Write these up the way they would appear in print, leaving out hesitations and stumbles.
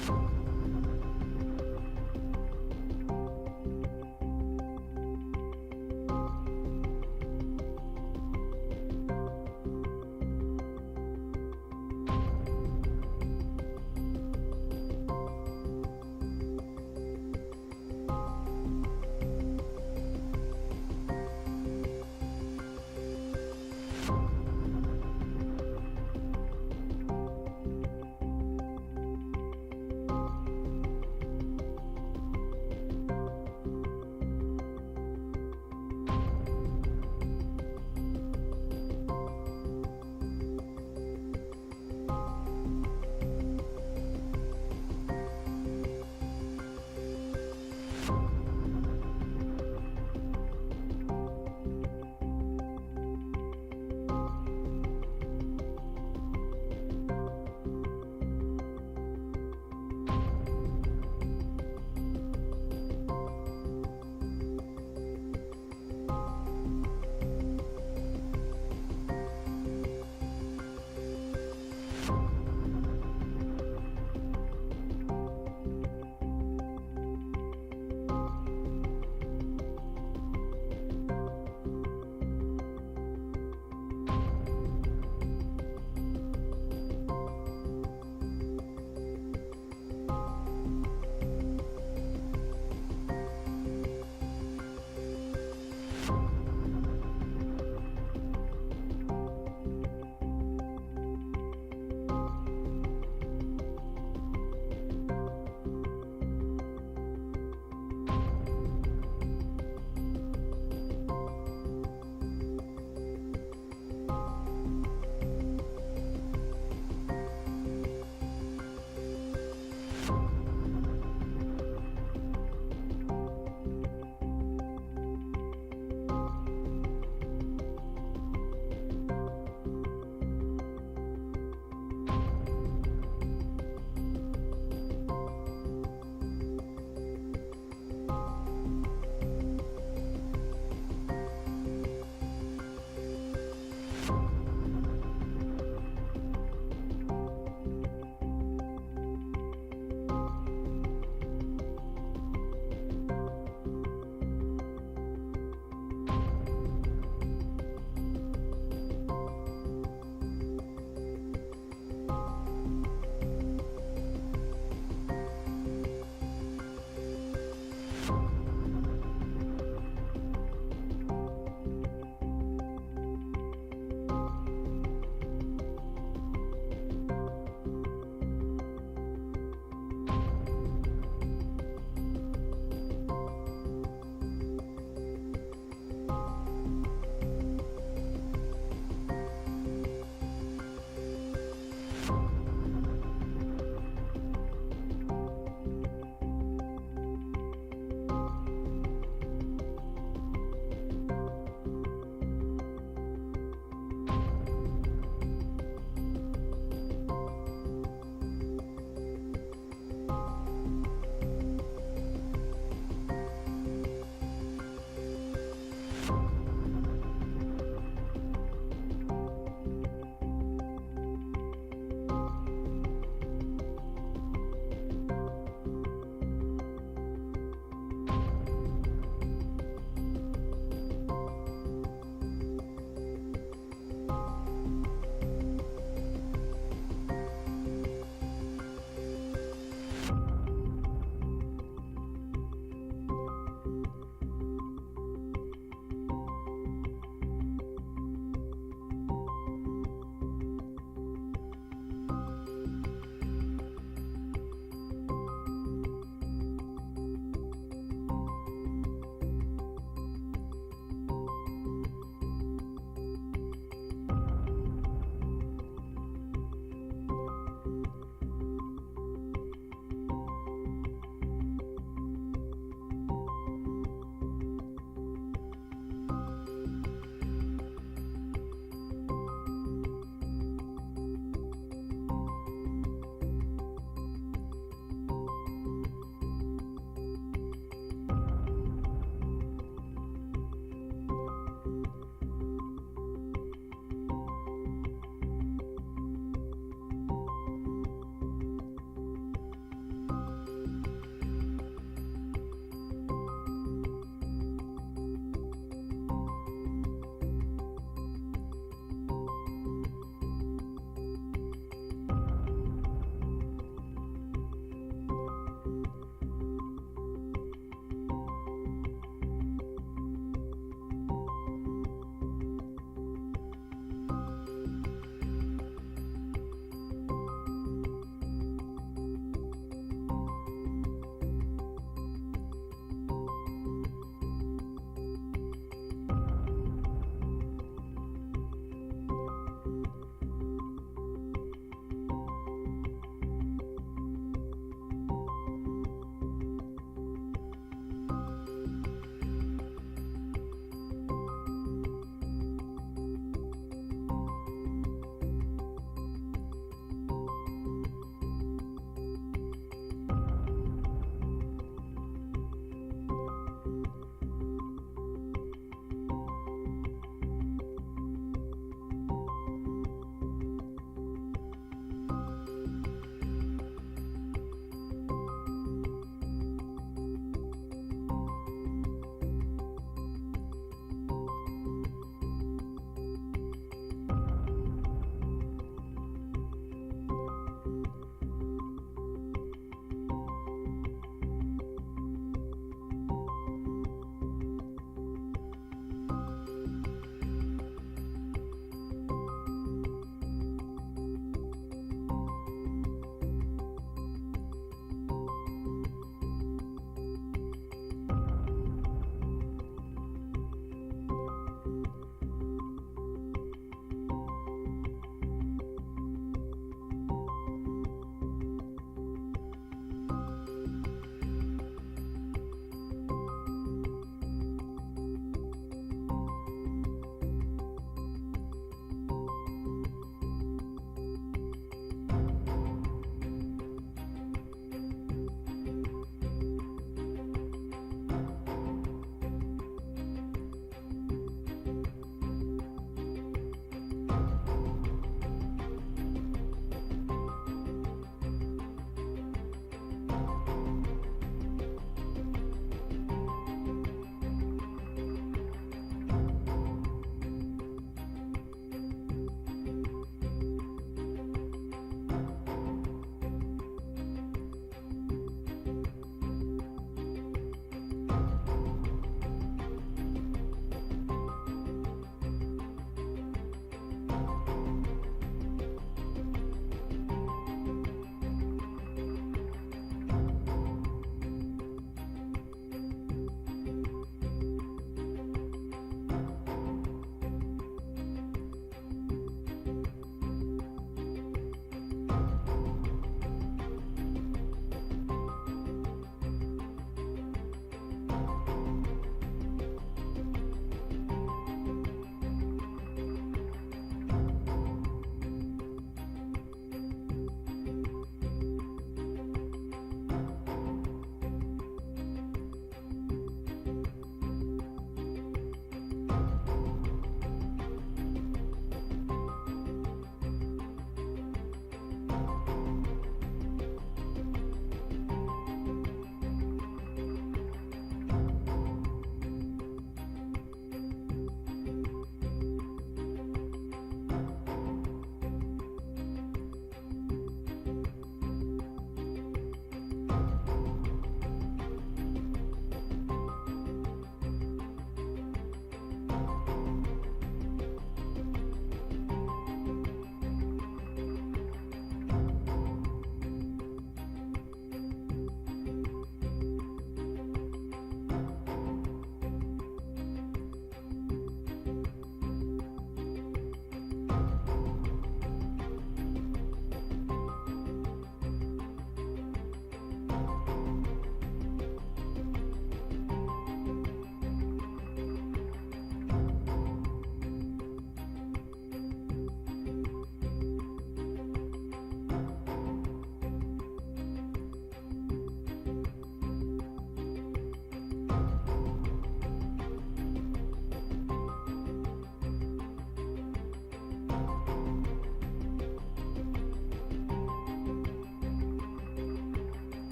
Thank you. 「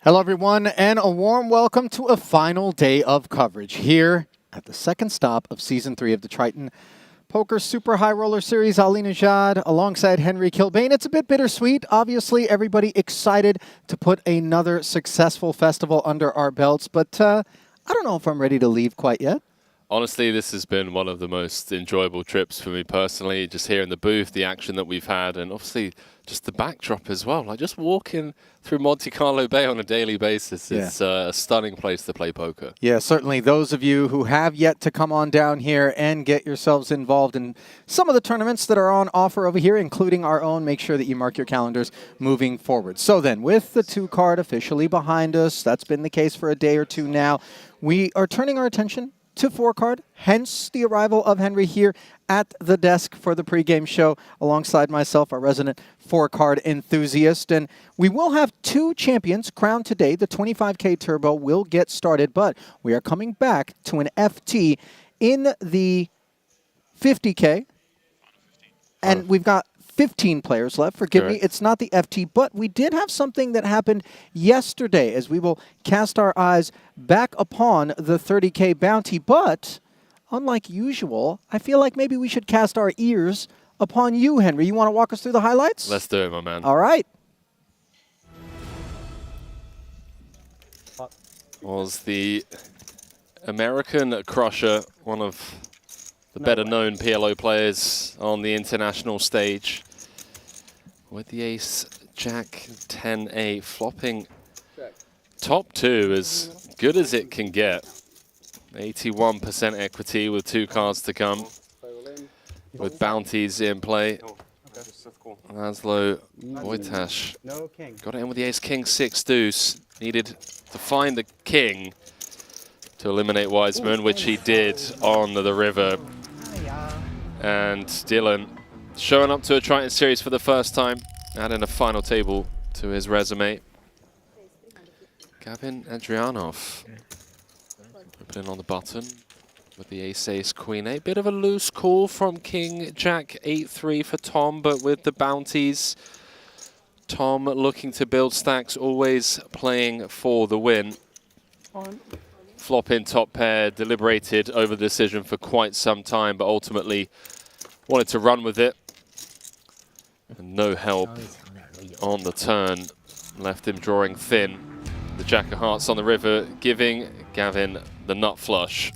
Hello, everyone, and a warm welcome to a final day of coverage here at the second stop of Season 3 of the Triton Poker Super High Roller Series. Ali Najad alongside Henry Kilbane. It's a bit bittersweet. Obviously, everybody excited to put another successful festival under our belts, but I don't know if I'm ready to leave quite yet. Honestly, this has been one of the most enjoyable trips for me personally, just here in the booth, the action that we've had, and obviously just the backdrop as well. Like just walking through Monte-Carlo Bay on a daily basis. Yeah. It's a stunning place to play poker. Yeah, certainly those of you who have yet to come on down here and get yourselves involved in some of the tournaments that are on offer over here, including our own, make sure that you mark your calendars moving forward. So then, with the 2-card officially behind us, that's been the case for a day or two now, we are turning our attention to 4-card, hence the arrival of Henry here at the desk for the pregame show alongside myself, our resident 4-card enthusiast. And we will have 2 champions crowned today. The 25K Turbo will get started, but we are coming back to an FT in the 50K. And we've got 15 players left. Forgive me, it's not the FT, but we did have something that happened yesterday as we will cast our eyes back upon the 30K bounty. But unlike usual, I feel like maybe we should cast our ears upon you, Henry. You want to walk us through the highlights? Let's do it, my man. All right. Was the American Crusher, one of the better-known PLO players on the international stage, with the ace, jack, 10-8, flopping top 2 as good as it can get. 81% equity with 2 cards to come, with bounties in play. Laszlo Wojtas got it in with the ace, king, 6 deuce. Needed to find the king to eliminate Wiseman, which he did on the river. And Dylan showing up to a Triton series for the first time, adding a final table to his resume. Gavin Adrianov opening on the button with the ace-ace, queen-8. Bit of a loose call from king, jack, 8-3 for Tom, but with the bounties, Tom looking to build stacks, always playing for the win. Flop in top pair, deliberated over the decision for quite some time, but ultimately wanted to run with it. And no help on the turn, left him drawing thin. The jack of hearts on the river, giving Gavin the nut flush.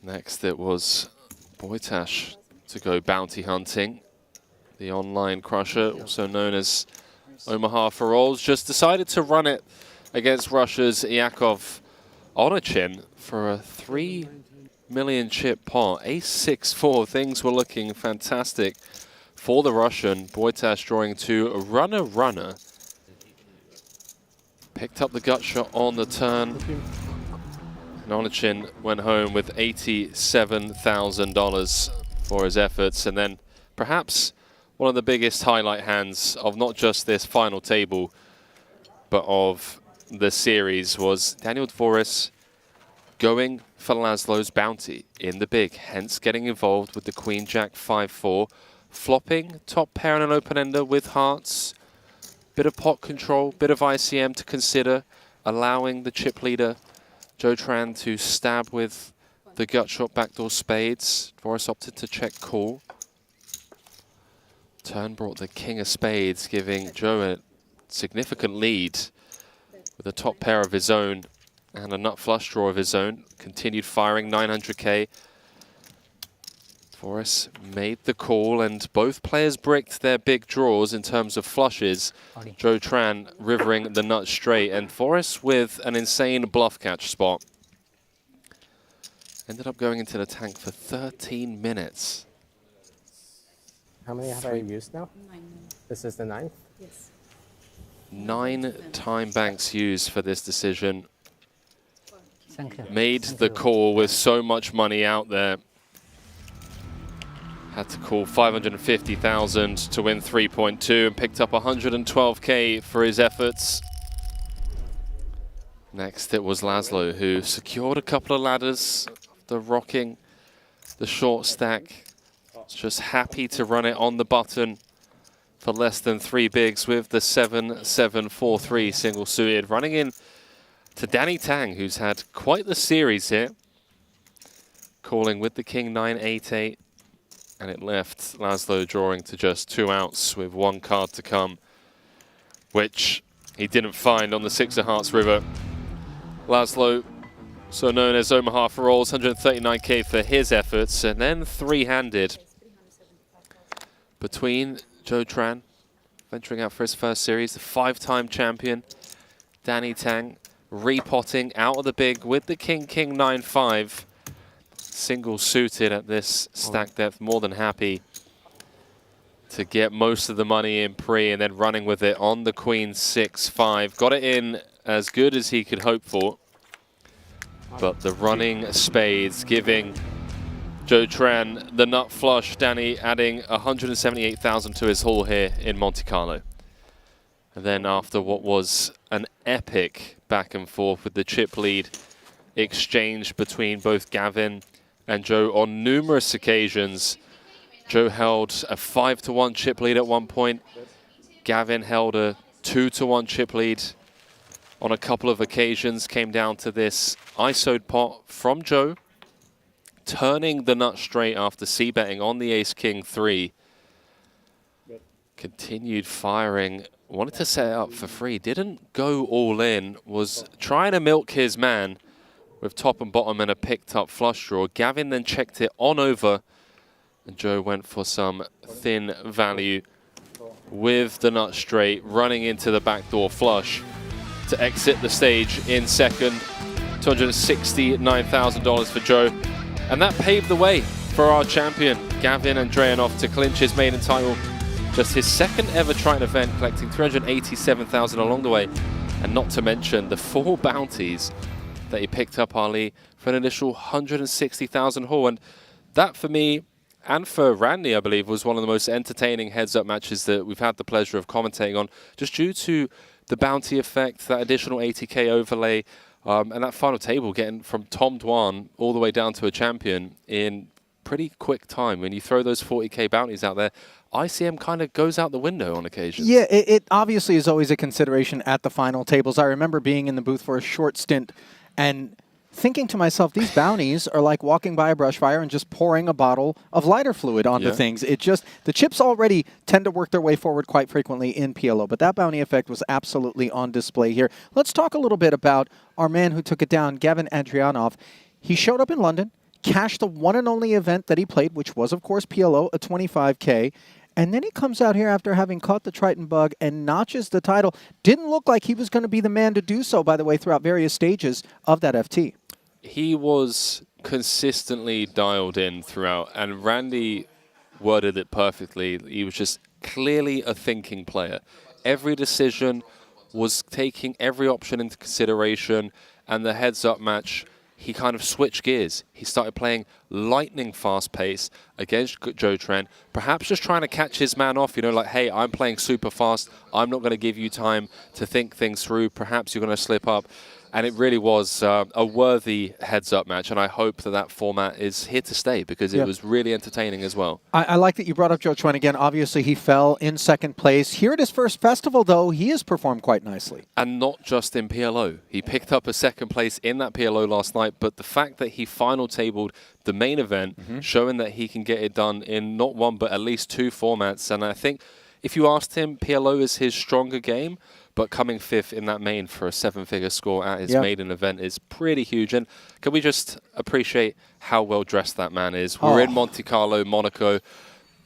Next it was Wojtas to go bounty hunting. The online crusher, also known as Omaha for Rolls, just decided to run it against Russia's Yakov Onachin for a 3 million chip pot. Ace-6-4, things were looking fantastic for the Russian. Wojtas drawing to a runner. Picked up the gut shot on the turn. And Onachin went home with $87,000 for his efforts. And then perhaps one of the biggest highlight hands of not just this final table, but of the series was Daniel Dvoris going for Laszlo's bounty in the big, hence getting involved with the queen, jack, 5-4, flopping top pair and an open-ender with hearts, bit of pot control, bit of ICM to consider, allowing the chip leader, Joe Tran, to stab with the gut shot backdoor spades. Dvoris opted to check call. Turn brought the king of spades, giving Joe a significant lead with a top pair of his own and a nut flush draw of his own. Continued firing, 900K. Dvoris made the call, and both players bricked their big draws in terms of flushes. Joe Tran rivering the nut straight, and Dvoris with an insane bluff catch spot. Ended up going into the tank for 13 minutes. How many have I used now? 9. This is the 9th? Yes. 9 time banks used for this decision. Thank you. Made the call with so much money out there. Had to call 550,000 to win 3.2 and picked up 112K for his efforts. Next it was Laszlo, who secured a couple of ladders after rocking the short stack. Was just happy to run it on the button for less than 3 bigs with the 7-7-4-3 single suited. Running in to Danny Tang, who's had quite the series here. Calling with the King 9-8-8. And it left Laszlo drawing to just 2 outs with 1 card to come, which he didn't find on the 6 of Hearts River. Laszlo, so known as Omaha for Rolls, 139k for his efforts, and then 3-handed between Joe Tran, venturing out for his first series, the 5-time champion, Danny Tang, repotting out of the big with the King 9-5. Single suited at this stack depth, more than happy to get most of the money in pre, and then running with it on the Queen 6-5. Got it in as good as he could hope for, but the running spades giving Joe Tran the nut flush. Danny adding 178,000 to his haul here in Monte-Carlo. And then after what was an epic back and forth with the chip lead exchange between both Gavin and Joe on numerous occasions. Joe held a 5-1 chip lead at one point. Gavin held a 2-1 chip lead on a couple of occasions. Came down to this ISO'd pot from Joe, turning the nut straight after c-betting on the Ace-King 3. Continued firing. Wanted to set it up for free. Didn't go all in. Was trying to milk his man with top and bottom and a picked up flush draw. Gavin then checked it on over, and Joe went for some thin value with the nut straight, running into the backdoor flush to exit the stage in second. $269,000 for Joe. And that paved the way for our champion, Gavin Andreanov, to clinch his maiden title. Just his second ever Triton event, collecting $387,000 along the way. And not to mention the 4 bounties that he picked up, Ali, for an initial $160,000 haul. And that, for me, and for Randy, I believe, was one of the most entertaining heads-up matches that we've had the pleasure of commentating on, just due to the bounty effect, that additional 80k overlay, and that final table getting from Tom Dwan all the way down to a champion in pretty quick time. When you throw those 40k bounties out there, ICM kind of goes out the window on occasion. Yeah, it obviously is always a consideration at the final tables. I remember being in the booth for a short stint and thinking to myself, these bounties are like walking by a brush fire and just pouring a bottle of lighter fluid onto things. It just, the chips already tend to work their way forward quite frequently in PLO, but that bounty effect was absolutely on display here. Let's talk a little bit about our man who took it down, Gavin Andrianov. He showed up in London, cashed the one and only event that he played, which was, of course, PLO, a 25K. And then he comes out here after having caught the Triton bug and notches the title. Didn't look like he was going to be the man to do so, by the way, throughout various stages of that FT. He was consistently dialed in throughout, and Randy worded it perfectly. He was just clearly a thinking player. Every decision was taking every option into consideration, and the heads-up match, he kind of switched gears. He started playing lightning fast pace against Joe Tran, perhaps just trying to catch his man off, you know, like, hey, I'm playing super fast. I'm not going to give you time to think things through. Perhaps you're going to slip up. And it really was a worthy heads-up match, and I hope that that format is here to stay, because it was really entertaining as well. I like that you brought up Joe Tran again. Obviously, he fell in second place. Here at his first festival, though, he has performed quite nicely. And not just in PLO. He picked up a second place in that PLO last night, but the fact that he final tabled the main event, showing that he can get it done in not one, but at least 2 formats. And I think if you asked him, PLO is his stronger game, but coming 5th in that main for a 7-figure score at his maiden event is pretty huge. And can we just appreciate how well dressed that man is? We're in Monte-Carlo, Monaco,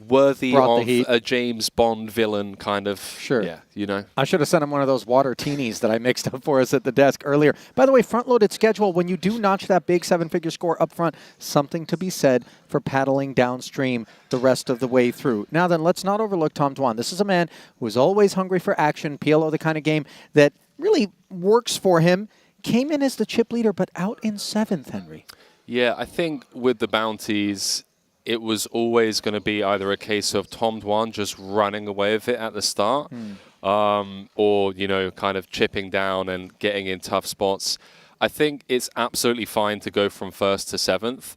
worthy of a James Bond villain kind of. Sure. Yeah, you know. I should have sent him one of those water teenies that I mixed up for us at the desk earlier. By the way, front-loaded schedule, when you do notch that big 7-figure score up front, something to be said for paddling downstream the rest of the way through. Now then, let's not overlook Tom Dwan. This is a man who is always hungry for action, PLO, the kind of game that really works for him. Came in as the chip leader, but out in 7th, Henry. Yeah, I think with the bounties, it was always going to be either a case of Tom Dwan just running away with it at the start, or, you know, kind of chipping down and getting in tough spots. I think it's absolutely fine to go from 1st to 7th,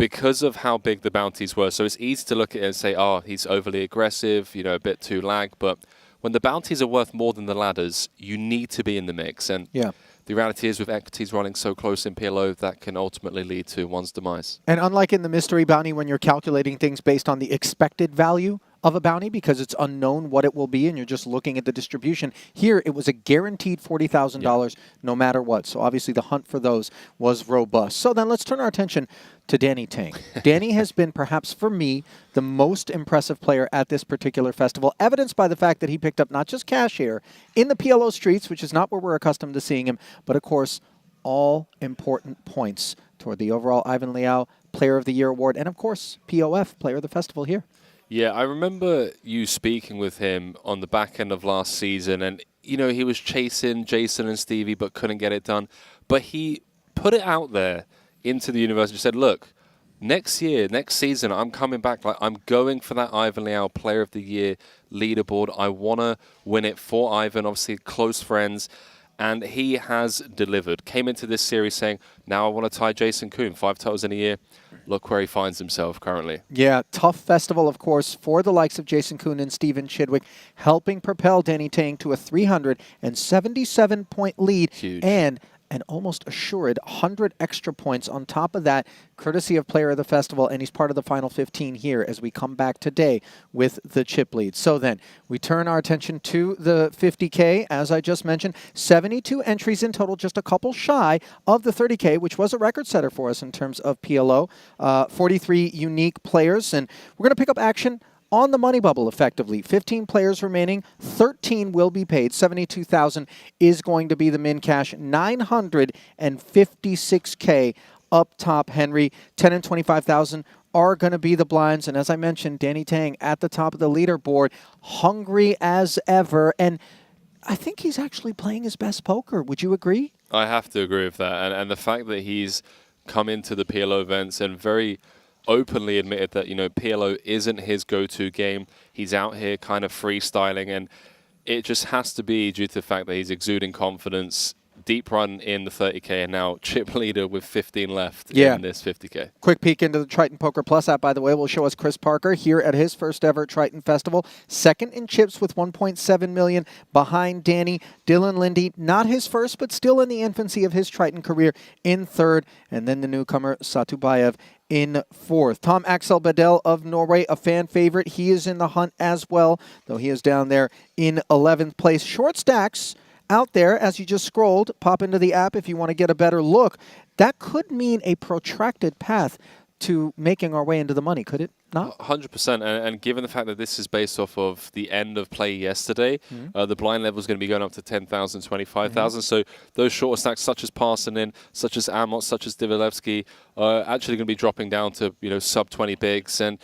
because of how big the bounties were. So it's easy to look at it and say, oh, he's overly aggressive, you know, a bit too lag. But when the bounties are worth more than the ladders, you need to be in the mix. And the reality is with equities running so close in PLO, that can ultimately lead to one's demise. And unlike in the mystery bounty, when you're calculating things based on the expected value of a bounty because it's unknown what it will be and you're just looking at the distribution, here it was a guaranteed $40,000 no matter what. So obviously the hunt for those was robust. So then let's turn our attention to Danny Tang. Danny has been perhaps for me the most impressive player at this particular festival, evidenced by the fact that he picked up not just cash here in the PLO streets, which is not where we're accustomed to seeing him, but of course all important points toward the overall Ivan Liao Player of the Year award and of course POF Player of the Festival here. Yeah, I remember you speaking with him on the back end of last season, and, you know, he was chasing Jason and Stevie but couldn't get it done. But he put it out there into the universe and said, look, next year, next season, I'm coming back. Like, I'm going for that Ivan Liao Player of the Year leaderboard. I want to win it for Ivan, obviously close friends. And he has delivered. Came into this series saying, now I want to tie Jason Kuhn, 5 titles in a year. Look where he finds himself currently. Yeah, tough festival, of course, for the likes of Jason Kuhn and Steven Chidwick, helping propel Danny Tang to a 377-point lead. Huge. And an almost assured 100 extra points on top of that, courtesy of Player of the Festival, and he's part of the final 15 here as we come back today with the chip lead. So then, we turn our attention to the 50K, as I just mentioned, 72 entries in total, just a couple shy of the 30K, which was a record setter for us in terms of PLO, 43 unique players, and we're going to pick up action on the money bubble, effectively. 15 players remaining, 13 will be paid. 72,000 is going to be the min cash. 956K up top, Henry. 10 and 25,000 are going to be the blinds. And as I mentioned, Danny Tang at the top of the leaderboard, hungry as ever. And I think he's actually playing his best poker. Would you agree? I have to agree with that. And the fact that he's come into the PLO events and very openly admitted that, you know, PLO isn't his go-to game. He's out here kind of freestyling, and it just has to be due to the fact that he's exuding confidence. Deep run in the 30K and now chip leader with 15 left in this 50K. Quick peek into the Triton Poker Plus app, by the way, will show us Chris Parker here at his first ever Triton Festival. Second in chips with 1.7 million behind Danny. Dylan Lindy, not his first, but still in the infancy of his Triton career, in third. And then the newcomer, Satubayev, in fourth. Tom Axel Badel of Norway, a fan favorite. He is in the hunt as well, though he is down there in 11th place. Short stacks out there, as you just scrolled, pop into the app if you want to get a better look. That could mean a protracted path to making our way into the money, could it not? 100%, and given the fact that this is based off of the end of play yesterday, the blind level is going to be going up to 10,000, 25,000. So those shorter stacks, such as Parsonin, such as Amos, such as Divilevsky, are actually going to be dropping down to, you know, sub 20 bigs. And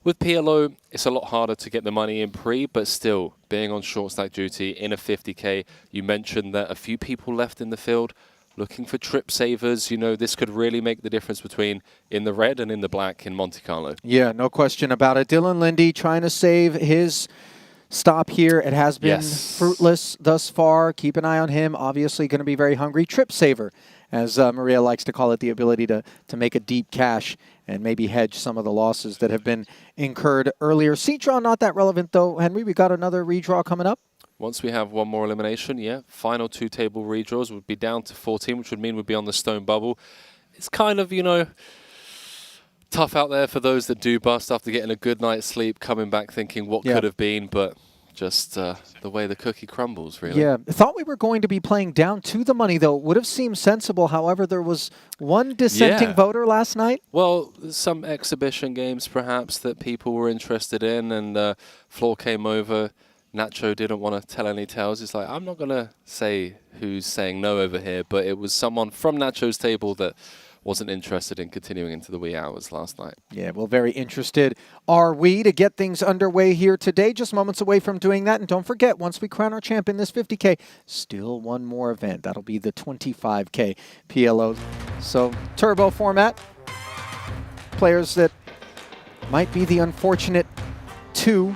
with PLO, it's a lot harder to get the money in pre, but still, being on short stack duty in a 50K, you mentioned that a few people left in the field looking for trip savers. You know, this could really make the difference between in the red and in the black in Monte-Carlo. Yeah, no question about it. Dylan Lindy trying to save his stop here. It has been fruitless thus far. Keep an eye on him. Obviously going to be very hungry. Trip saver, as Maria likes to call it, the ability to make a deep cash and maybe hedge some of the losses that have been incurred earlier. Seat draw, not that relevant, though, Henry. We got another redraw coming up. Once we have one more elimination, final 2 table redraws would be down to 14, which would mean we'd be on the stone bubble. It's kind of, you know, tough out there for those that do bust after getting a good night's sleep, coming back thinking what could have been, but just the way the cookie crumbles, really. Yeah, I thought we were going to be playing down to the money, though. It would have seemed sensible. However, there was one dissenting voter last night. Well, some exhibition games, perhaps, that people were interested in, and Floor came over. Nacho didn't want to tell any tales. He's like, I'm not going to say who's saying no over here, but it was someone from Nacho's table that wasn't interested in continuing into the wee hours last night. Yeah, well, very interested are we to get things underway here today. Just moments away from doing that. And don't forget, once we crown our champion this 50K, still one more event. That'll be the 25K PLO. So, turbo format. Players that might be the unfortunate 2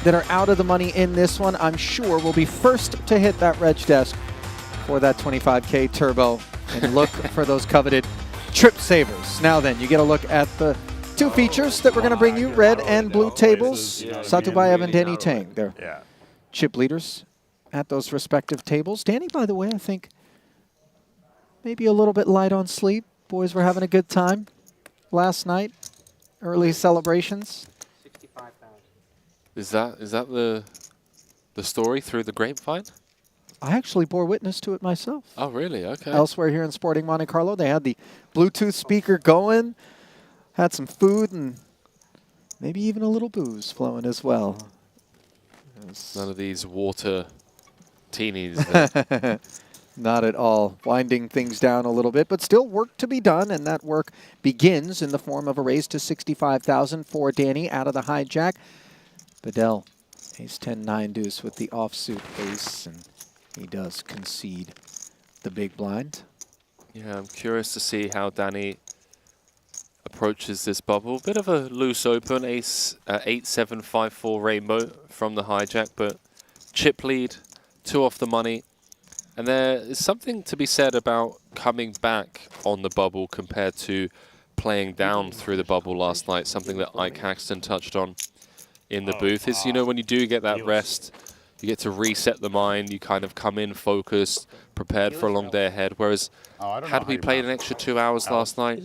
that are out of the money in this one, I'm sure will be first to hit that reg desk for that 25K turbo and look for those coveted Trip Savers. Now then, you get a look at the two features that we're going to bring you, red and blue tables. Satubayev and Danny Tang. They're chip leaders at those respective tables. Danny, by the way, I think maybe a little bit light on sleep. Boys were having a good time last night. Early celebrations. 65,000. Is that the story through the grapevine? I actually bore witness to it myself. Oh, really? Okay. Elsewhere here in Sporting Monte-Carlo, they had the Bluetooth speaker going, had some food, and maybe even a little booze flowing as well. None of these water teenies. Not at all. Winding things down a little bit, but still work to be done, and that work begins in the form of a raise to 65,000 for Danny out of the hijack. Bedell, ace 10-9 deuce with the offsuit ace, and he does concede the big blind. Yeah, I'm curious to see how Danny approaches this bubble. Bit of a loose open, ace 8-7-5-4 rainbow from the hijack, but chip lead, 2 off the money. And there is something to be said about coming back on the bubble compared to playing down through the bubble last night. Something that Ike Haxton touched on in the booth is, you know, when you do get that rest, you get to reset the mind. You kind of come in focused, prepared for a long day ahead. Whereas had we played an extra 2 hours last night,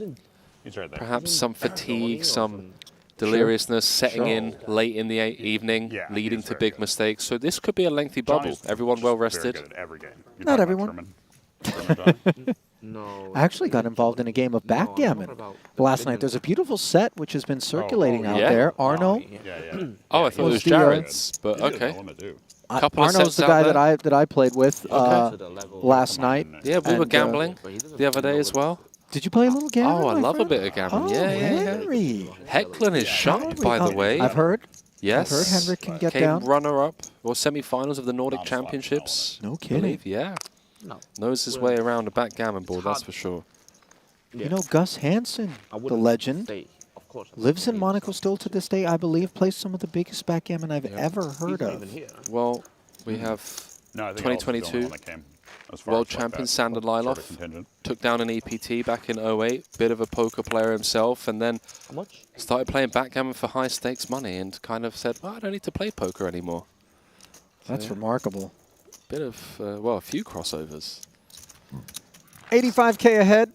perhaps some fatigue, some deliriousness setting in late in the evening, leading to big mistakes. So this could be a lengthy bubble. Everyone well rested. Not everyone. No. I actually got involved in a game of backgammon last night. There's a beautiful set which has been circulating out there. Arno. Oh, I thought it was Jared's, but okay. Couple of Arno's sets the out guy there. that I played with last night. Yeah, we were And, gambling the other day as well. Did you play a little gammon? Oh, I my love a friend? bit of gammon. Oh, Yeah. Henry. Hecklen is sharp, by the way. I've heard. Yes. I've heard Henrik can get Came down. runner-up or semi-finals of the Nordic Championships. No I kidding. believe. Yeah. Knows his way around a backgammon board, that's for sure. You know, Gus Hansen, the legend, lives in Monaco still to this day, I believe, plays some of the biggest backgammon I've ever heard of. Well, we have 2022 world champion Sander Lylov. Took down an EPT back in 08, bit of a poker player himself, and then started playing backgammon for high stakes money and kind of said, well, I don't need to play poker anymore. That's remarkable. Bit of, well, a few crossovers. 85K ahead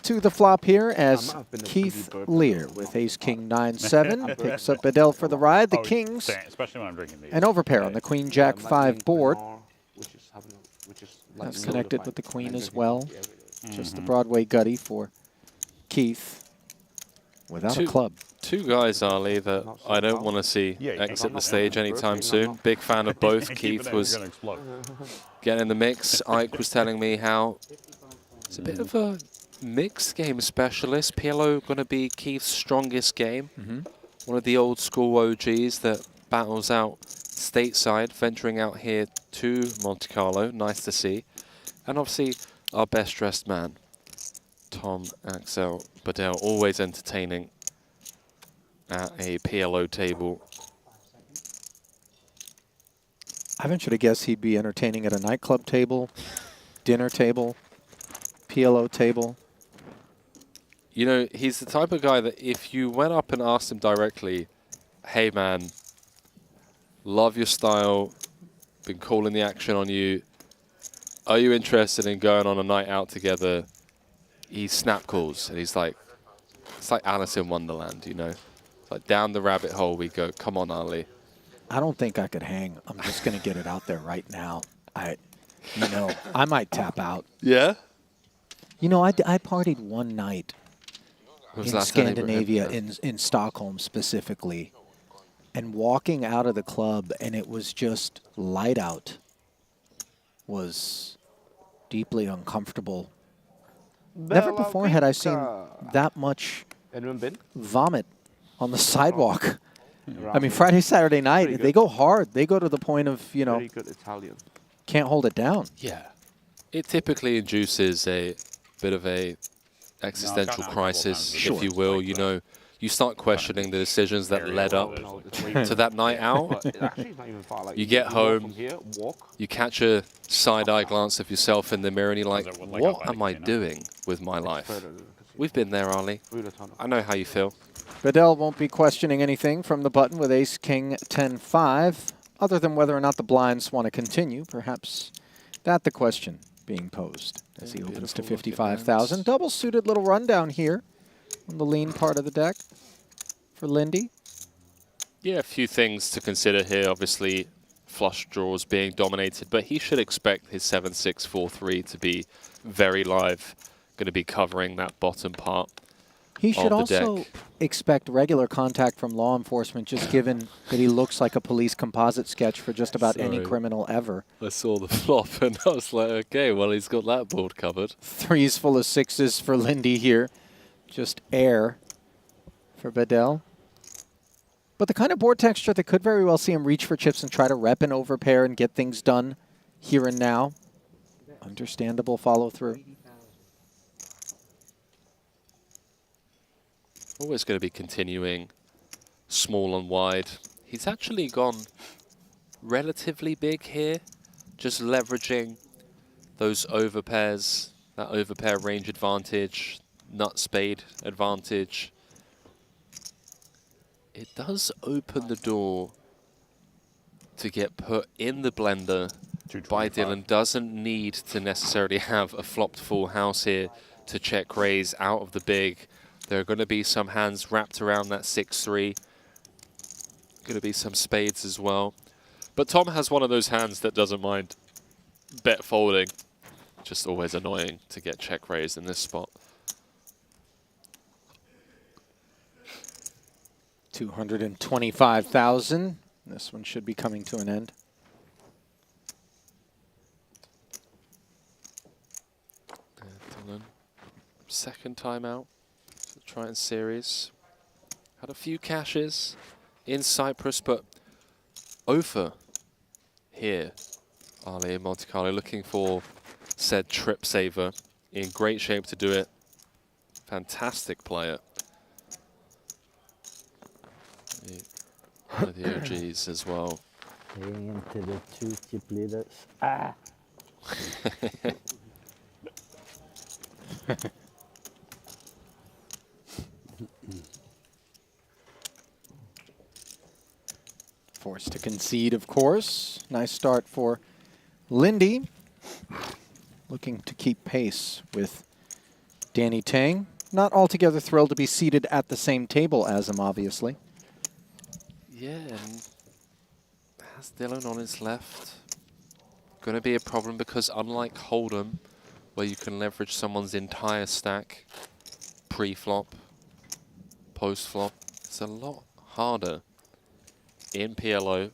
to the flop here as Keith Lear with ace-king 9-7 picks up Bedell for the ride. The Kings, an overpair on the Queen-Jack 5 board. That's connected with the Queen as well. Just the Broadway gutty for Keith without a club. Two guys, Ali, that I don't want to see exit the stage anytime soon. Big fan of both. Keith was getting in the mix. Ike was telling me how it's a bit of a mixed game specialist. PLO going to be Keith's strongest game. One of the old school OGs that battles out stateside, venturing out here to Monte-Carlo. Nice to see. And obviously our best dressed man, Tom Axel Bedell, always entertaining at a PLO table. I venture to guess he'd be entertaining at a nightclub table, dinner table, PLO table. You know, he's the type of guy that if you went up and asked him directly, hey man, love your style, been calling the action on you, are you interested in going on a night out together? He snap calls and he's like, it's like Alice in Wonderland, you know? It's like down the rabbit hole we go, come on Ali. I don't think I could hang. I'm just going to get it out there right now. You know, I might tap out. Yeah? You know, I partied one night in Scandinavia, in Stockholm specifically, and walking out of the club and it was just light out was deeply uncomfortable. Never before had I seen that much vomit on the sidewalk. I mean, Friday, Saturday night, they go hard. They go to the point of, you know, can't hold it down. Yeah. It typically induces a bit of a existential crisis, if you will. You know, you start questioning the decisions that led up to that night out. You get home, you catch a side-eye glance of yourself in the mirror, and you're like, what am I doing with my life? We've been there, Ali. I know how you feel. Bedell won't be questioning anything from the button with ace, king, 10-5, other than whether or not the blinds want to continue. Perhaps that the question being posed as he opens to 55,000. Double suited little rundown here on the lean part of the deck for Lindy. Yeah, a few things to consider here. Obviously, flush draws being dominated, but he should expect his 7-6-4-3 to be very live. Going to be covering that bottom part. He should of the also deck. expect regular contact from law enforcement, just given that he looks like a police composite sketch for just about any Sorry. criminal ever. I saw the flop and I was like, okay, well, he's got that board covered. Threes full of sixes for Lindy here. Just air for Bedell. But the kind of board texture that could very well see him reach for chips and try to rep an overpair and get things done here and now. Understandable follow through. Always going to be continuing small and wide. He's actually gone relatively big here, just leveraging those overpairs, that overpair range advantage, nut spade advantage. It does open the door to get put in the blender by Dylan. Doesn't need to necessarily have a flopped full house here to check raise out of the big. There are going to be some hands wrapped around that 6-3. Going to be some spades as well. But Tom has one of those hands that doesn't mind bet folding. Just always annoying to get check raised in this spot. 225,000. This one should be coming to an end. Dylan, second time out. Triton series. Had a few cashes in Cyprus, but over here, Ali in Monte-Carlo looking for said trip saver. In great shape to do it. Fantastic player. One of the OGs as well. Into the two chip leaders. Ah! Forced to concede, of course. Nice start for Lindy. Looking to keep pace with Danny Tang. Not altogether thrilled to be seated at the same table as him, obviously. Yeah, and has Dylan on his left. Going to be a problem because unlike Hold'em, where you can leverage someone's entire stack pre-flop, post-flop, it's a lot harder in PLO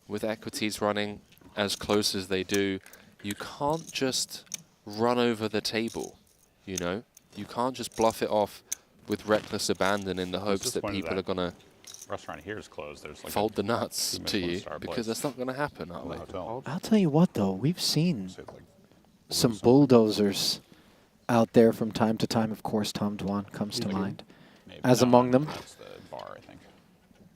with equities running as close as they do. You can't just run over the table, you know? You can't just bluff it off with reckless abandon in the hopes that people are going to restaurant here is closed. There's like fold the nuts to you, because that's not going to happen, are they? I'll tell you what, though. We've seen some bulldozers out there from time to time. Of course, Tom Dwan comes to mind as among them. That's the bar, I think.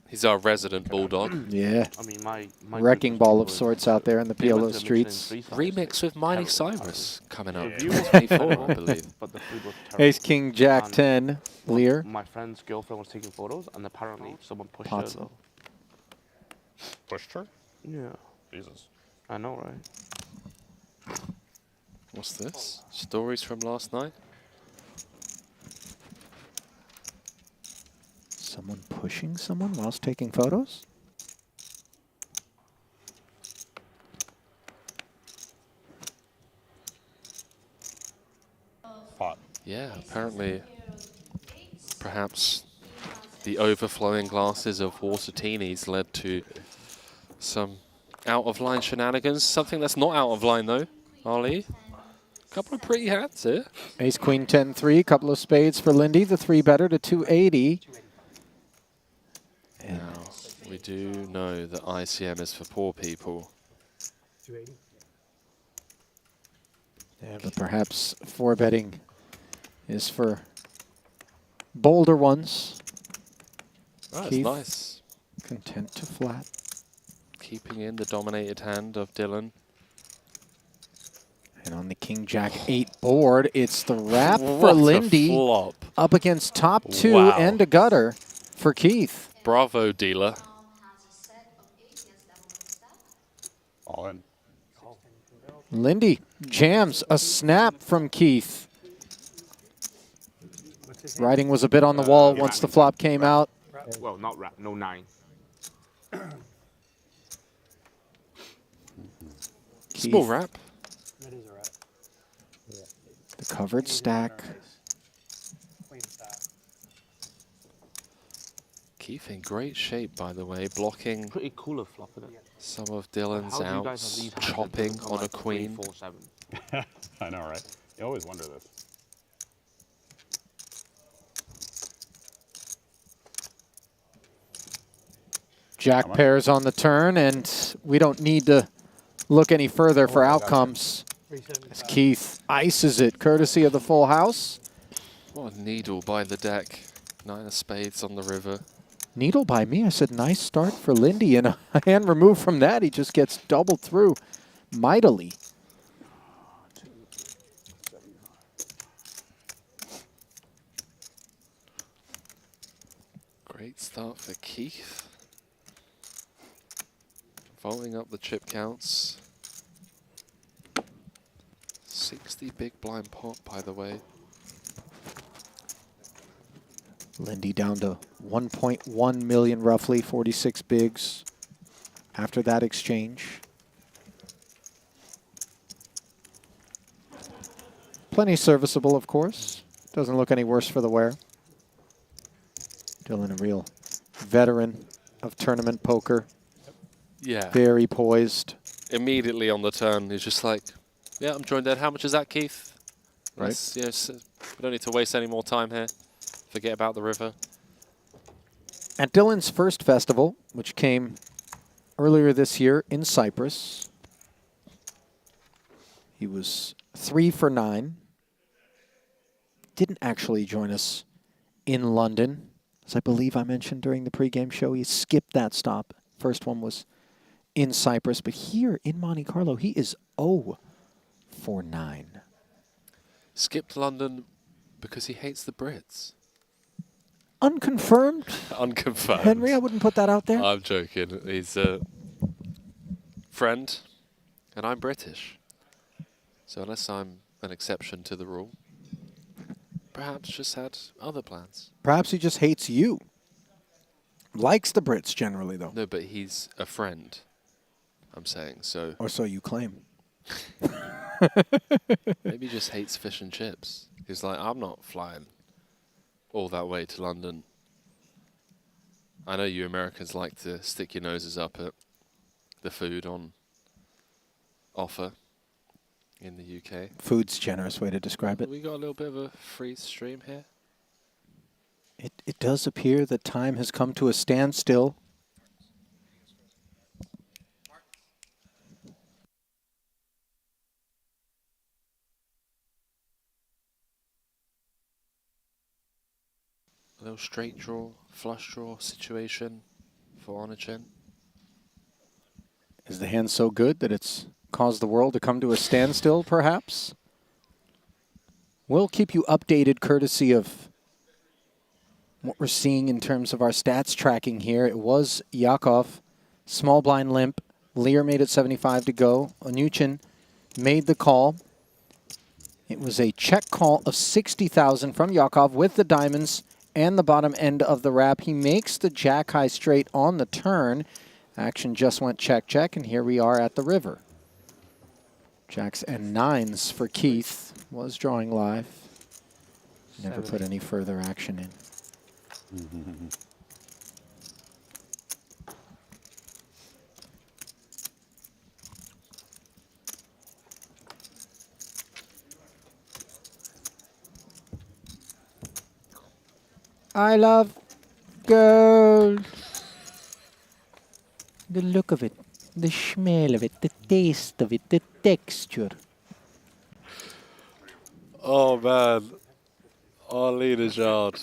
He's our resident bulldog. Yeah. I mean, my Wrecking ball of sorts out there in the PLO streets. Remix with Miley Cyrus coming up. Yeah. 24, I believe. But the food was terrible. Ace, King, Jack, And 10, Lear. My friend's girlfriend was taking photos, and apparently someone pushed Pots. her. Though. Pushed her? Yeah, Jesus. I know, right? What's this? Stories from last night? Someone pushing someone whilst taking photos? Pot. Yeah, apparently, perhaps the overflowing glasses of water teenies led to some out-of-line shenanigans. Something that's not out of line, though, Ali. Couple of pretty hands here. Ace, Queen, 10, 3. Couple of spades for Lindy. The 3 better to 280. Now, we do know that ICM is for poor people. Yeah, but perhaps 4 betting is for bolder ones. That's Keith. nice. Content to flat. Keeping in the dominated hand of Dylan. And on the king. King Jack 8 board. It's the wrap for What a Lindy flop. up against top 2 Wow. and a gutter for Keith. Bravo, dealer. All in. Lindy jams a snap from Keith. Writing was a bit on the wall once the flop came out. Well, not wrap, no 9. Small Keith, wrap. That is a wrap. the covered stack. Queen stack. Keith in great shape, by the way, blocking Pretty cooler flop, isn't it? some of Dylan's How do you guys outs, have these hands that chopping come on a like 3, queen. 4, 7? I know, right? You always wonder this. Jack much? pairs on the turn, and we don't need to look any further for outcomes. As Keith ices it, courtesy of the full house. What a needle by the deck. 9 of spades on the river. Needle by me. I said, nice start for Lindy. And a hand removed from that, he just gets doubled through mightily. Great start for Keith. Following up the chip counts. 60 big blind pot, by the way. Lindy down to 1.1 million, roughly, 46 bigs after that exchange. Plenty serviceable, of course. Doesn't look any worse for the wear. Dylan, a real veteran of tournament poker. Yeah. Very poised. Immediately on the turn, he's just like, yeah, I'm joined dead. How much is that, Keith? Right. Yes, we don't need to waste any more time here. Forget about the river. At Dylan's first festival, which came earlier this year in Cyprus, he was 3 for 9. Didn't actually join us in London, as I believe I mentioned during the pregame show. He skipped that stop. First one was in Cyprus, but here in Monte-Carlo, he is 0 for 9. Skipped London because he hates the Brits. Unconfirmed, Unconfirmed. Henry. I wouldn't put that out there. I'm joking. He's a friend, and I'm British. So unless I'm an exception to the rule, perhaps just had other plans. Perhaps he just hates you. Likes the Brits generally, though. No, but he's a friend, I'm saying. So Or so you claim. maybe he just hates fish and chips. He's like, I'm not flying all that way to London. I know you Americans like to stick your noses up at the food on offer in the UK. Food's a generous way to describe it. We got a little bit of a free stream here. It does appear that time has come to a standstill. A little straight draw, flush draw situation for Onachin. Is the hand so good that it's caused the world to come to a standstill, perhaps? We'll keep you updated courtesy of what we're seeing in terms of our stats tracking here. It was Yakov, small blind limp. Lear made it 75 to go. Onuchin made the call. It was a check call of 60,000 from Yakov with the diamonds and the bottom end of the wrap. He makes the jack high straight on the turn. Action just went check, check, and here we are at the river. Jacks and 9s for Keith. Was drawing live. Never put any further action in. I love gold. The look of it, the smell of it, the taste of it, the texture. Oh man, Arlena's yard.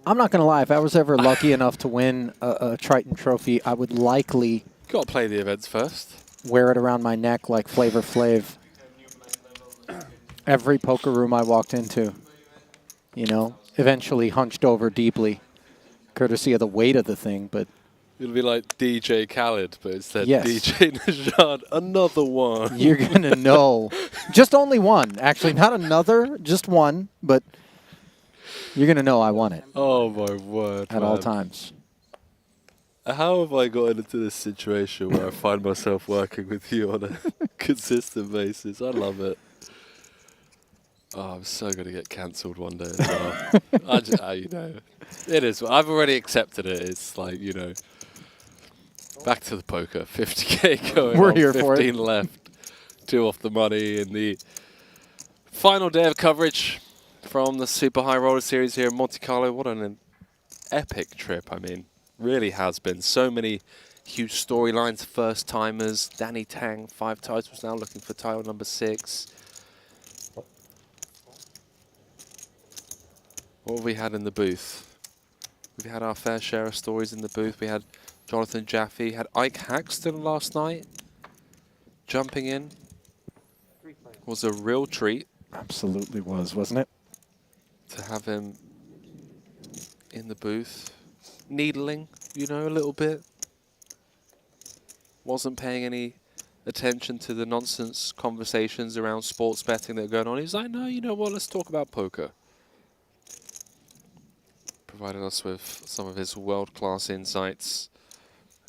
I'm not going to lie, if I was ever lucky enough to win a Triton trophy, I would likely Got to play the events first. wear it around my neck like Flavor Flav Every poker room I walked into, you know, eventually hunched over deeply, courtesy of the weight of the thing, but It'll be like DJ Khaled, but instead Yes. DJ Najad, another one. you're going to know. Just only one. Actually, not another, just one, but you're going to know I won it Oh my word! at all man. times. How have I gotten into this situation where I find myself working with you on a consistent basis? I love it. Oh, I'm so going to get cancelled one day as well. You know, it is. I've already accepted it. It's like, you know, back to the poker. 50k going We're on, here for it. 15 left. 2 off the money in the final day of coverage from the Super High Roller Series here in Monte-Carlo. What an epic trip, I mean. Really has been. So many huge storylines, first-timers. Danny Tang, 5 titles now, looking for title number 6. What have we had in the booth? We've had our fair share of stories in the booth. We had Jonathan Jaffe, had Ike Haxton last night. Jumping in. Was a real treat Absolutely was, wasn't it? to have him in the booth. Needling, you know, a little bit. Wasn't paying any attention to the nonsense conversations around sports betting that are going on. He was like, no, you know what, let's talk about poker. Provided us with some of his world-class insights.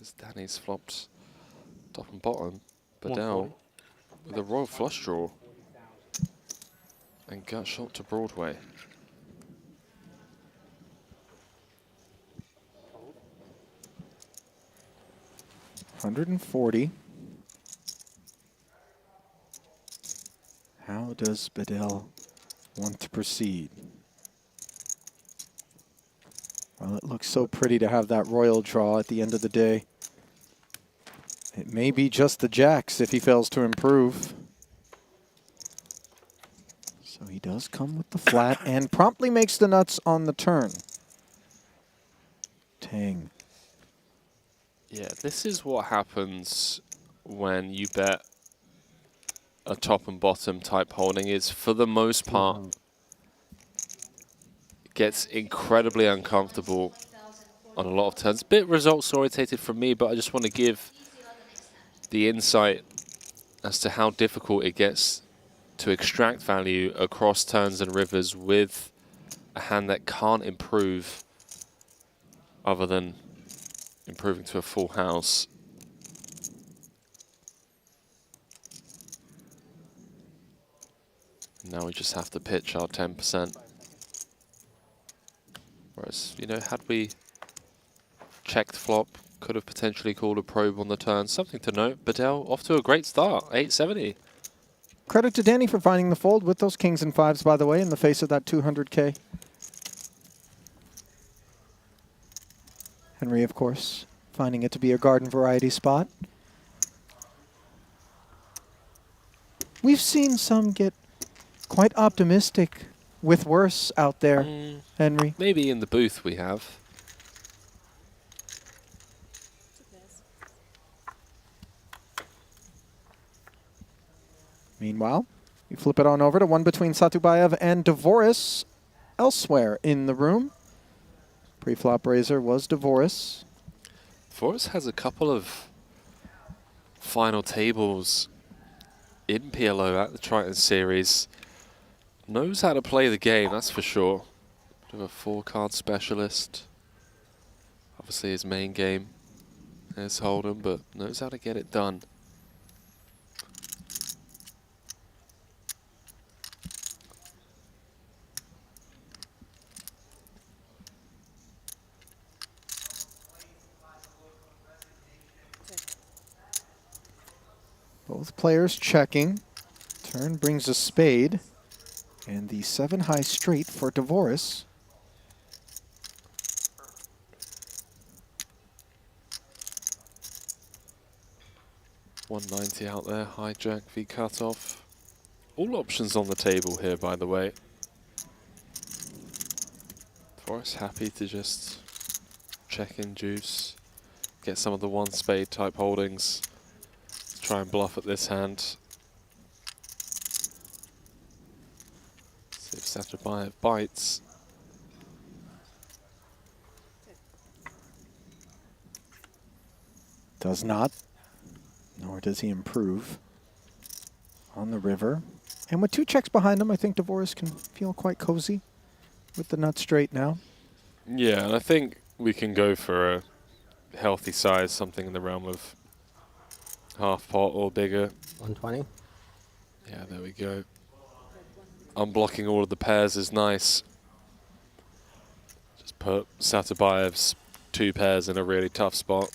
As Danny's flopped top and bottom. Bedell with a royal flush draw. And gut shot to Broadway. $140. How does Bedell want to proceed? Well, it looks so pretty to have that royal draw at the end of the day. It may be just the jacks if he fails to improve. So he does come with the flat and promptly makes the nuts on the turn. Tang. Yeah, this is what happens when you bet a top and bottom type holding. Is for the most part, it gets incredibly uncomfortable on a lot of turns. Bit results orientated from me, but I just want to give the insight as to how difficult it gets to extract value across turns and rivers with a hand that can't improve other than improving to a full house. Now we just have to pitch our 10%. Whereas, you know, had we checked flop, could have potentially called a probe on the turn. Something to note, Bedell off to a great start, 870. Credit to Danny for finding the fold with those kings and fives, by the way, in the face of that 200K. Henry, of course, finding it to be a garden variety spot. We've seen some get quite optimistic with worse out there, Henry. Maybe in the booth we have. Meanwhile, you flip it on over to one between Satubayev and Dvoris elsewhere in the room. Pre-flop raiser was Dvoris. Forrest has a couple of final tables in PLO at the Triton series. Knows how to play the game, that's for sure. Bit of a 4-card specialist. Obviously his main game is Hold'em, but knows how to get it done. Both players checking. Turn brings a spade. And the 7 high straight for Dvoris. $190 out there, hijack v cutoff. All options on the table here, by the way. Forrest happy to just check in juice, get some of the 1 spade type holdings, try and bluff at this hand. If Saturbayev bites. Does not, nor does he improve on the river. And with 2 checks behind him, I think Dvorak can feel quite cozy with the nut straight now. Yeah, and I think we can go for a healthy size, something in the realm of half pot or bigger. 120. Yeah, there we go. Unblocking all of the pairs is nice. Just put Saturbayev's 2 pairs in a really tough spot.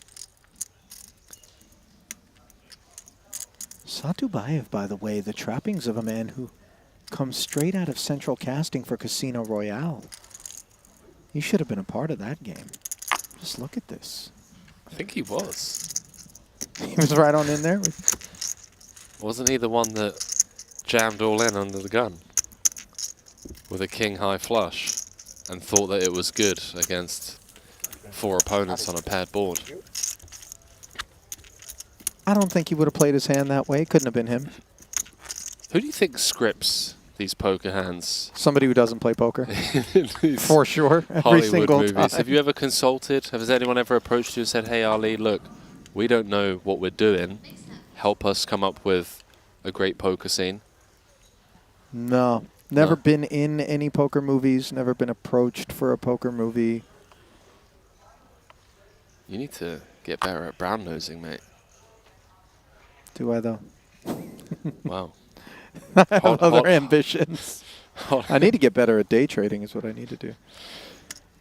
Saturbayev, by the way, the trappings of a man who comes straight out of Central Casting for Casino Royale. He should have been a part of that game. Just look at this. I think he was. He was right on in there. Wasn't he the one that jammed all in under the gun with a king high flush and thought that it was good against 4 opponents on a paired board? I don't think he would have played his hand that way. Couldn't have been him. Who do you think scripts these poker hands? Somebody who doesn't play poker. These For sure. Every Hollywood single movies. time. Have you ever consulted? Has anyone ever approached you and said, hey, Ali, look, we don't know what we're doing. Help us come up with a great poker scene? No. Never No. been in any poker movies. Never been approached for a poker movie. You need to get better at brown nosing, mate. Do I, though? Wow. I have Hold- other hold- ambitions. I need to get better at day trading is what I need to do.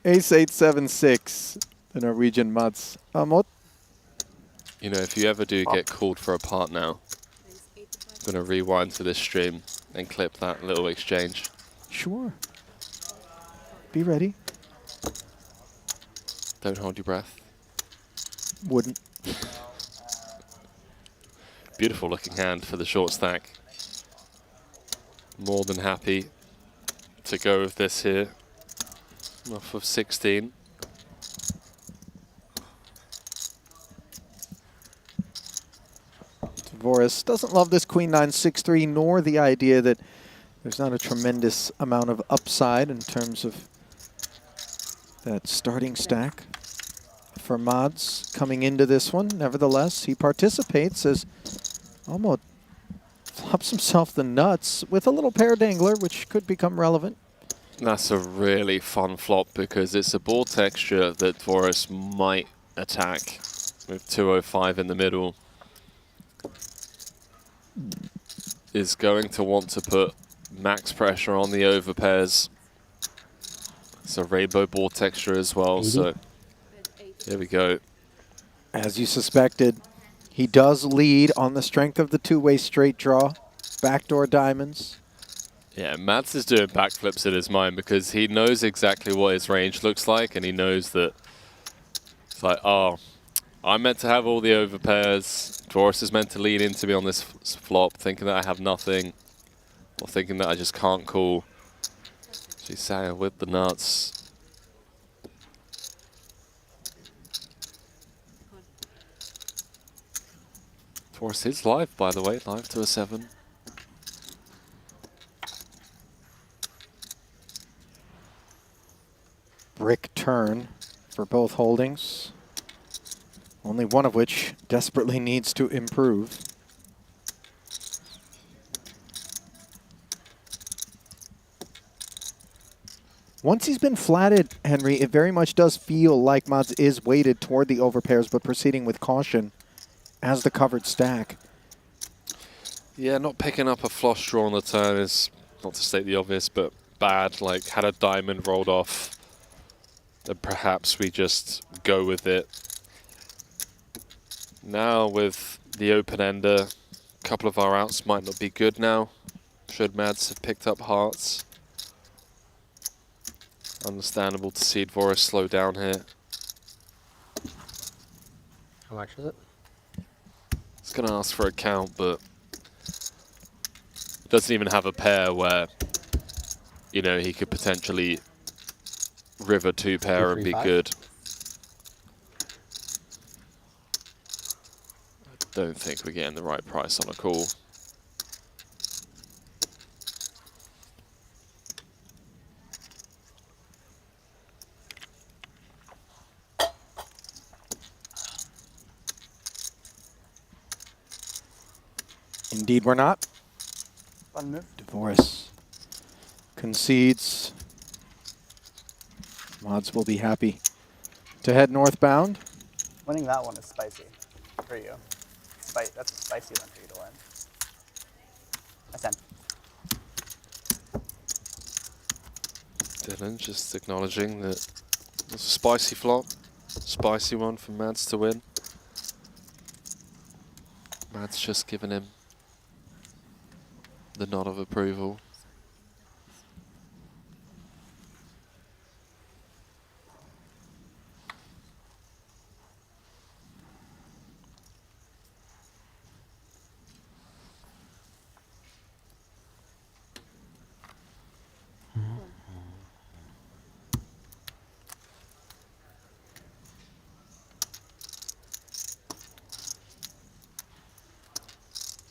Ace 876, the Norwegian Mats. Amot. You know, if you ever do get called for a part now, I'm going to rewind to this stream and clip that little exchange. Sure. Be ready. Don't hold your breath. Wouldn't. Beautiful looking hand for the short stack. More than happy to go with this here. Off of 16. Dvorak doesn't love this Queen 9-6-3, nor the idea that there's not a tremendous amount of upside in terms of that starting stack for Mods coming into this one. Nevertheless, he participates as almost flops himself the nuts with a little pair dangler, which could become relevant. That's a really fun flop because it's a ball texture that Dvorak might attack with 205 in the middle. Is going to want to put max pressure on the overpairs. It's a rainbow ball texture as well, so here we go. As you suspected, he does lead on the strength of the two-way straight draw. Backdoor diamonds. Yeah, Mads is doing backflips in his mind because he knows exactly what his range looks like, and he knows that it's like, oh, I'm meant to have all the overpairs. Dvorak is meant to lean into me on this flop, thinking that I have nothing, or thinking that I just can't call. She's Salle with the nuts. Dvorak is live, by the way, live to a 7. Brick turn for both holdings. Only one of which desperately needs to improve. Once he's been flatted, Henry, it very much does feel like Mods is weighted toward the overpairs, but proceeding with caution as the covered stack. Yeah, not picking up a flush draw on the turn is, not to state the obvious, but bad. Like, had a diamond rolled off, then perhaps we just go with it. Now with the open-ender, a couple of our outs might not be good now. Should Mads have picked up hearts. Understandable to see Dvorak slow down here. How much is it? He's going to ask for a count, but doesn't even have a pair where, you know, he could potentially river 2-pair and be 235. good. I don't think we're getting the right price on a call. Indeed, we're not. Fun move. Divorce concedes. Mods will be happy to head northbound. Winning that one is spicy for you. That's a spicy one for you to win. That's 10. Dylan just acknowledging that it's a spicy flop. Spicy one for Mads to win. Mads just given him the nod of approval.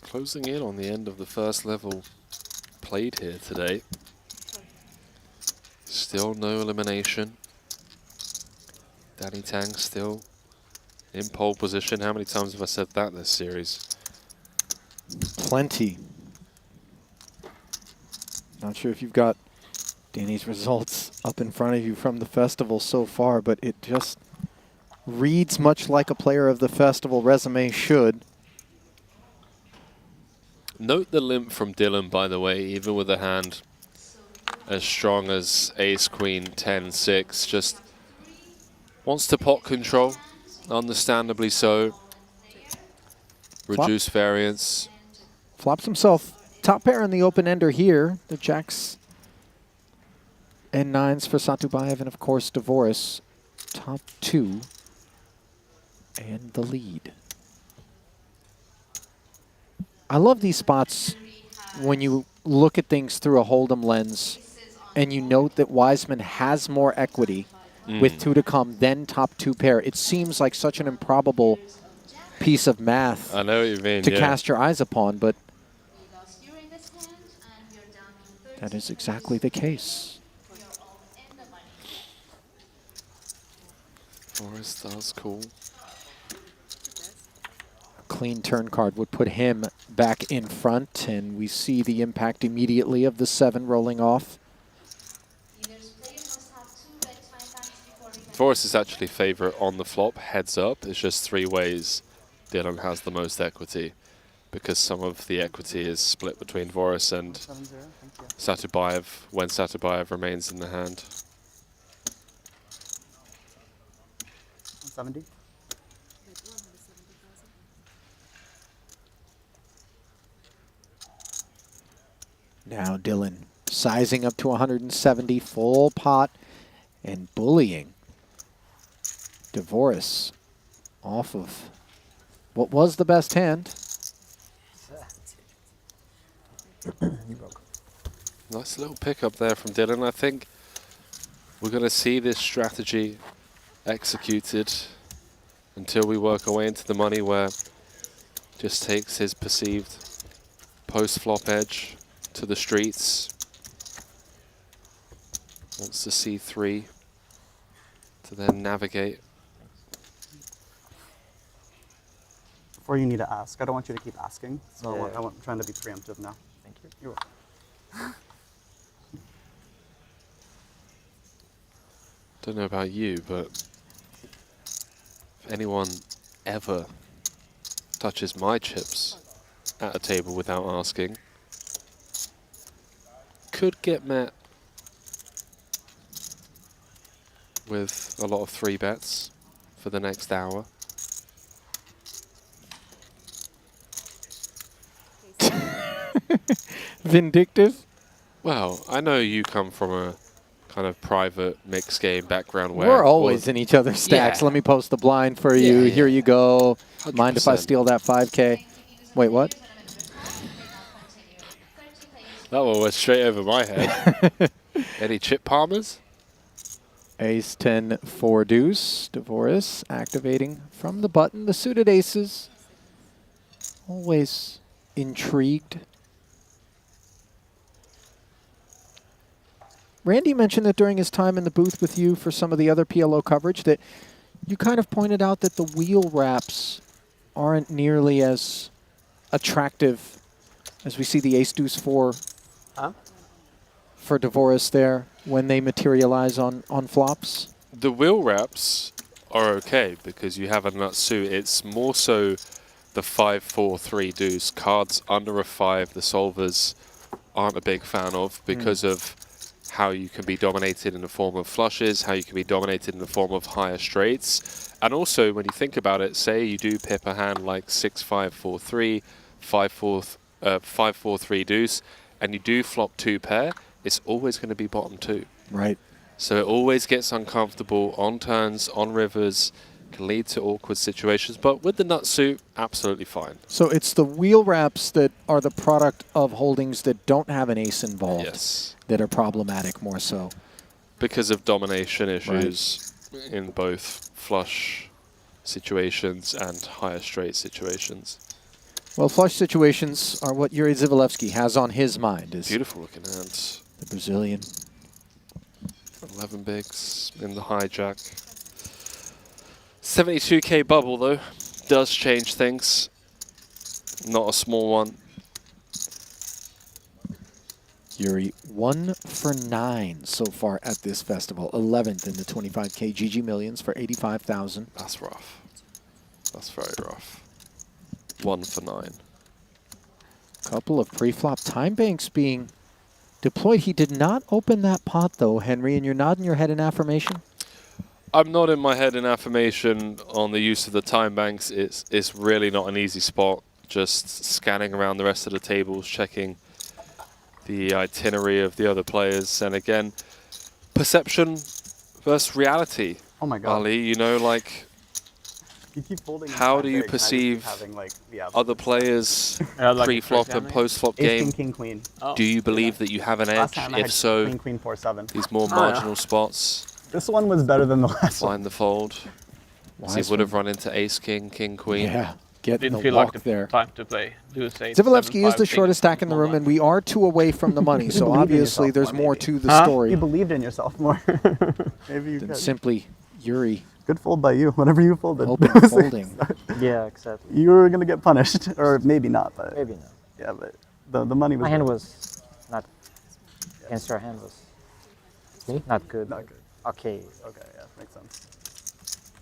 Closing in on the end of the first level played here today. Still no elimination. Danny Tang still in pole position. How many times have I said that this series? Plenty. Not sure if you've got Danny's results up in front of you from the festival so far, but it just reads much like a player of the festival resume should. Note the limp from Dylan, by the way, even with a hand as strong as ace, queen, 10, 6. Just wants to pot control, understandably so. Reduce variance. Flops himself top pair in the open ender here. The jacks and 9s for Satubayev, and of course Divorce. Top 2 and the lead. I love these spots when you look at things through a Hold'em lens and you note that Wiseman has more equity with 2 to come than top 2 pair. It seems like such an improbable piece of math I know what you mean, to cast your eyes upon, but that is exactly the case. Forrest does cool. Clean turn card would put him back in front, and we see the impact immediately of the 7 rolling off. Forrest is actually favorite on the flop, heads up. It's just 3 ways Dylan has the most equity, because some of the equity is split between Voris and Satubayev when Satubayev remains in the hand. 170. Now Dylan sizing up to 170, full pot, and bullying Divorce off of what was the best hand. Nice little pickup there from Dylan. I think we're going to see this strategy executed until we work our way into the money, where just takes his perceived post-flop edge to the streets. Wants to see 3 to then navigate. Before you need to ask, I don't want you to keep asking, so I'm trying to be preemptive now. Thank you. You're welcome. Don't know about you, but if anyone ever touches my chips at a table without asking, could get met with a lot of 3 bets for the next hour. Vindictive? Well, I know you come from a kind of private mixed game background where We're always in each other's stacks. Yeah. Let me post the blind for you. Yeah, Here you go. 100%. Mind if I steal that 5K? Wait, what? That one went straight over my head. Any chip palmers? Ace 10 4 deuce. Divorce activating from the button. The suited aces. Always intrigued. Randy mentioned that during his time in the booth with you for some of the other PLO coverage that you kind of pointed out that the wheel wraps aren't nearly as attractive as we see the ace deuce 4 Huh? for Dvoris there when they materialize on flops. The wheel wraps are okay because you have a nut suit. It's more so the 5-4-3 deuce. Cards under a 5, the solvers aren't a big fan of because of how you can be dominated in the form of flushes, how you can be dominated in the form of higher straights. And also, when you think about it, say you do pip a hand like 6-5-4-3, 5-4-3 deuce, and you do flop 2 pair, it's always going to be bottom 2. Right. So it always gets uncomfortable on turns, on rivers, can lead to awkward situations. But with the nut suit, absolutely fine. So it's the wheel wraps that are the product of holdings that don't have an ace involved. Yes. That are problematic more so. Because of domination issues in both flush situations and higher straight situations. Well, flush situations are what Yuri Zivalevsky has on his mind. Is Beautiful looking hands. the Brazilian. 11 bigs in the hijack. 72k bubble though, does change things. Not a small one. Yuri 1 for 9 so far at this festival. 11th in the 25k GG Millions for 85,000. That's rough. That's very rough. 1 for 9. Couple of pre-flop time banks being deployed. He did not open that pot though, Henry, and you're nodding your head in affirmation? I'm nodding my head in affirmation on the use of the time banks. It's really not an easy spot. Just scanning around the rest of the tables, checking the itinerary of the other players. And again, perception versus reality. Oh my God. Ali, you know, like, You keep folding. how do you big, and I just keep perceive having, like, the other players like pre-flop first and hand, post-flop Ace, game? king, king, queen. Oh. Do you believe that you have an Last edge? time I If had so, queen, queen, 4-7. these more marginal spots, This one was better than the last one. find the fold. As he Wise would have one. run into ace, king, king, queen. Yeah, getting Didn't the feel walk like the there. time to play. Deuce 8, Zivalevsky 7, is the 5, shortest stack in the small room, and blind. we are 2 away from the money, so believe in obviously yourself there's more, more maybe. to the Huh? story You believed in yourself more. Maybe you than could. simply Yuri Good fold by you. Whatever you folded. open folding. Yeah, exactly. You were gonna get punished, or maybe not, but Maybe not. yeah, but the money was. My hand good. was not. Against your hand was not good. Not good. Okay. Okay, yeah, makes sense.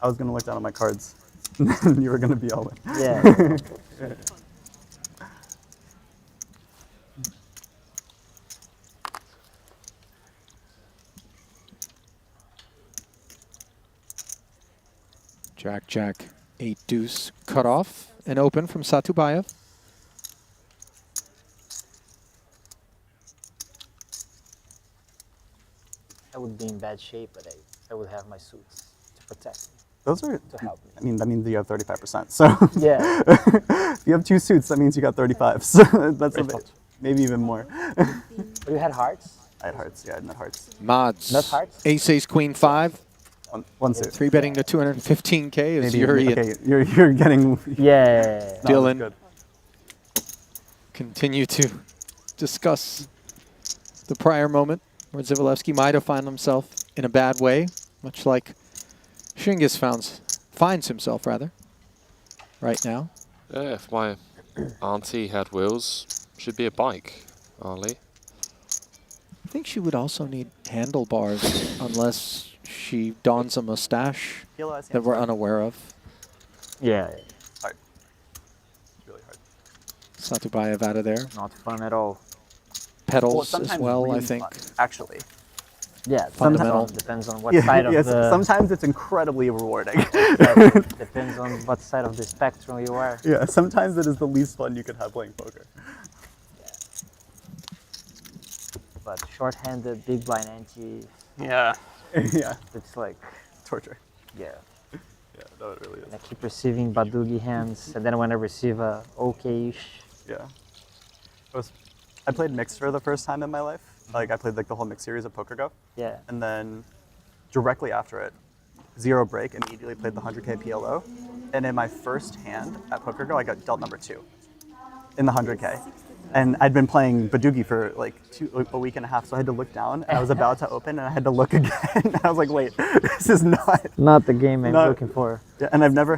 I was gonna look down at my cards, and you were gonna be all in. Yeah. Jack, Jack, 8 deuce, cut off and open from Satubayev. I would be in bad shape, but I would have my suits to protect me, Those are. to help me. I mean, that means you have 35%. So Yeah. if you have 2 suits, that means you got 35. So that's a Great bit, thought. maybe even more. But you had hearts? I had hearts. Yeah, I had nut hearts. Mods. Not hearts? Ace, ace, queen, 5. One suit. 3 betting to 215k is Maybe Yuri. okay, you're getting. Yeah. No, Dylan. that's good. Continue to discuss the prior moment where Zivalevsky might have found himself in a bad way, much like Shingis finds himself rather right now. Yeah, if my auntie had wheels, should be a bike, Ali. I think she would also need handlebars unless she dons a mustache PLO that we're unaware of. Yeah. Hard. It's really hard. Satubayev out of there. Not fun at all. Pedals as sometimes well, really I think. fun, actually. Yeah. Fundamental. Depends on what Yeah, side of yes, the. sometimes it's incredibly rewarding. Depends on what side of the spectrum you are. Yeah, sometimes it is the least fun you could have playing poker. But short-handed, big blind ante, Yeah. Yeah, it's like, torture. yeah. Yeah, no, it really is. And I keep receiving Badugi hands, and then when I receive a okay-ish, Yeah. I played mixed for the first time in my life. Like, I played like the whole mixed series of Poker Go. yeah. And then directly after it, 0 break, immediately played the 100K PLO. And in my first hand at Poker Go, I got dealt number 2 in the 100K. And I'd been playing Badugi for like a week and a half, so I had to look down, and I was about to open, and I had to look again. I was like, wait, this is Not the game I'm not- looking for. Yeah, and I've never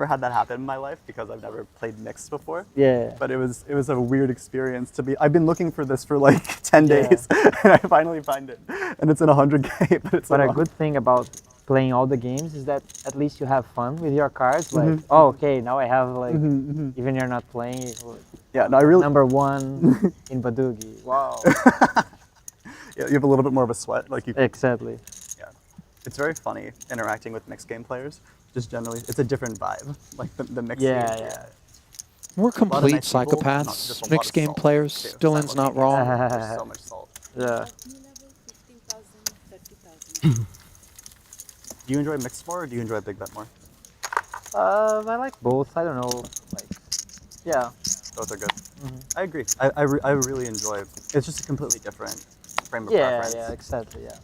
had that happen in my life because I've never played mixed before. Yeah. But it was a weird experience to be. I've been looking for this for like 10 days, and I finally find it, and it's in 100K. But it's But a a lot. good thing about playing all the games is that at least you have fun with your cards. Like, oh, okay, now I have like, even you're not playing, Yeah, no, I really. number 1 in Badugi. Wow. Yeah, you have a little bit more of a sweat, like you. Exactly. Yeah, it's very funny interacting with mixed game players. Just generally, it's a different vibe. Like the mixed game. Yeah. We're A lot of complete nice people, not just a psychopaths, lot mixed of game salt, players. too. Dylan's not wrong. There's so much salt. Yeah. Do you enjoy mixed more, or do you enjoy big bet more? I like both. I don't know. Like, yeah. Both are good. I agree. I really enjoy. It's just a completely different frame of Yeah, reference. yeah, exactly, yeah.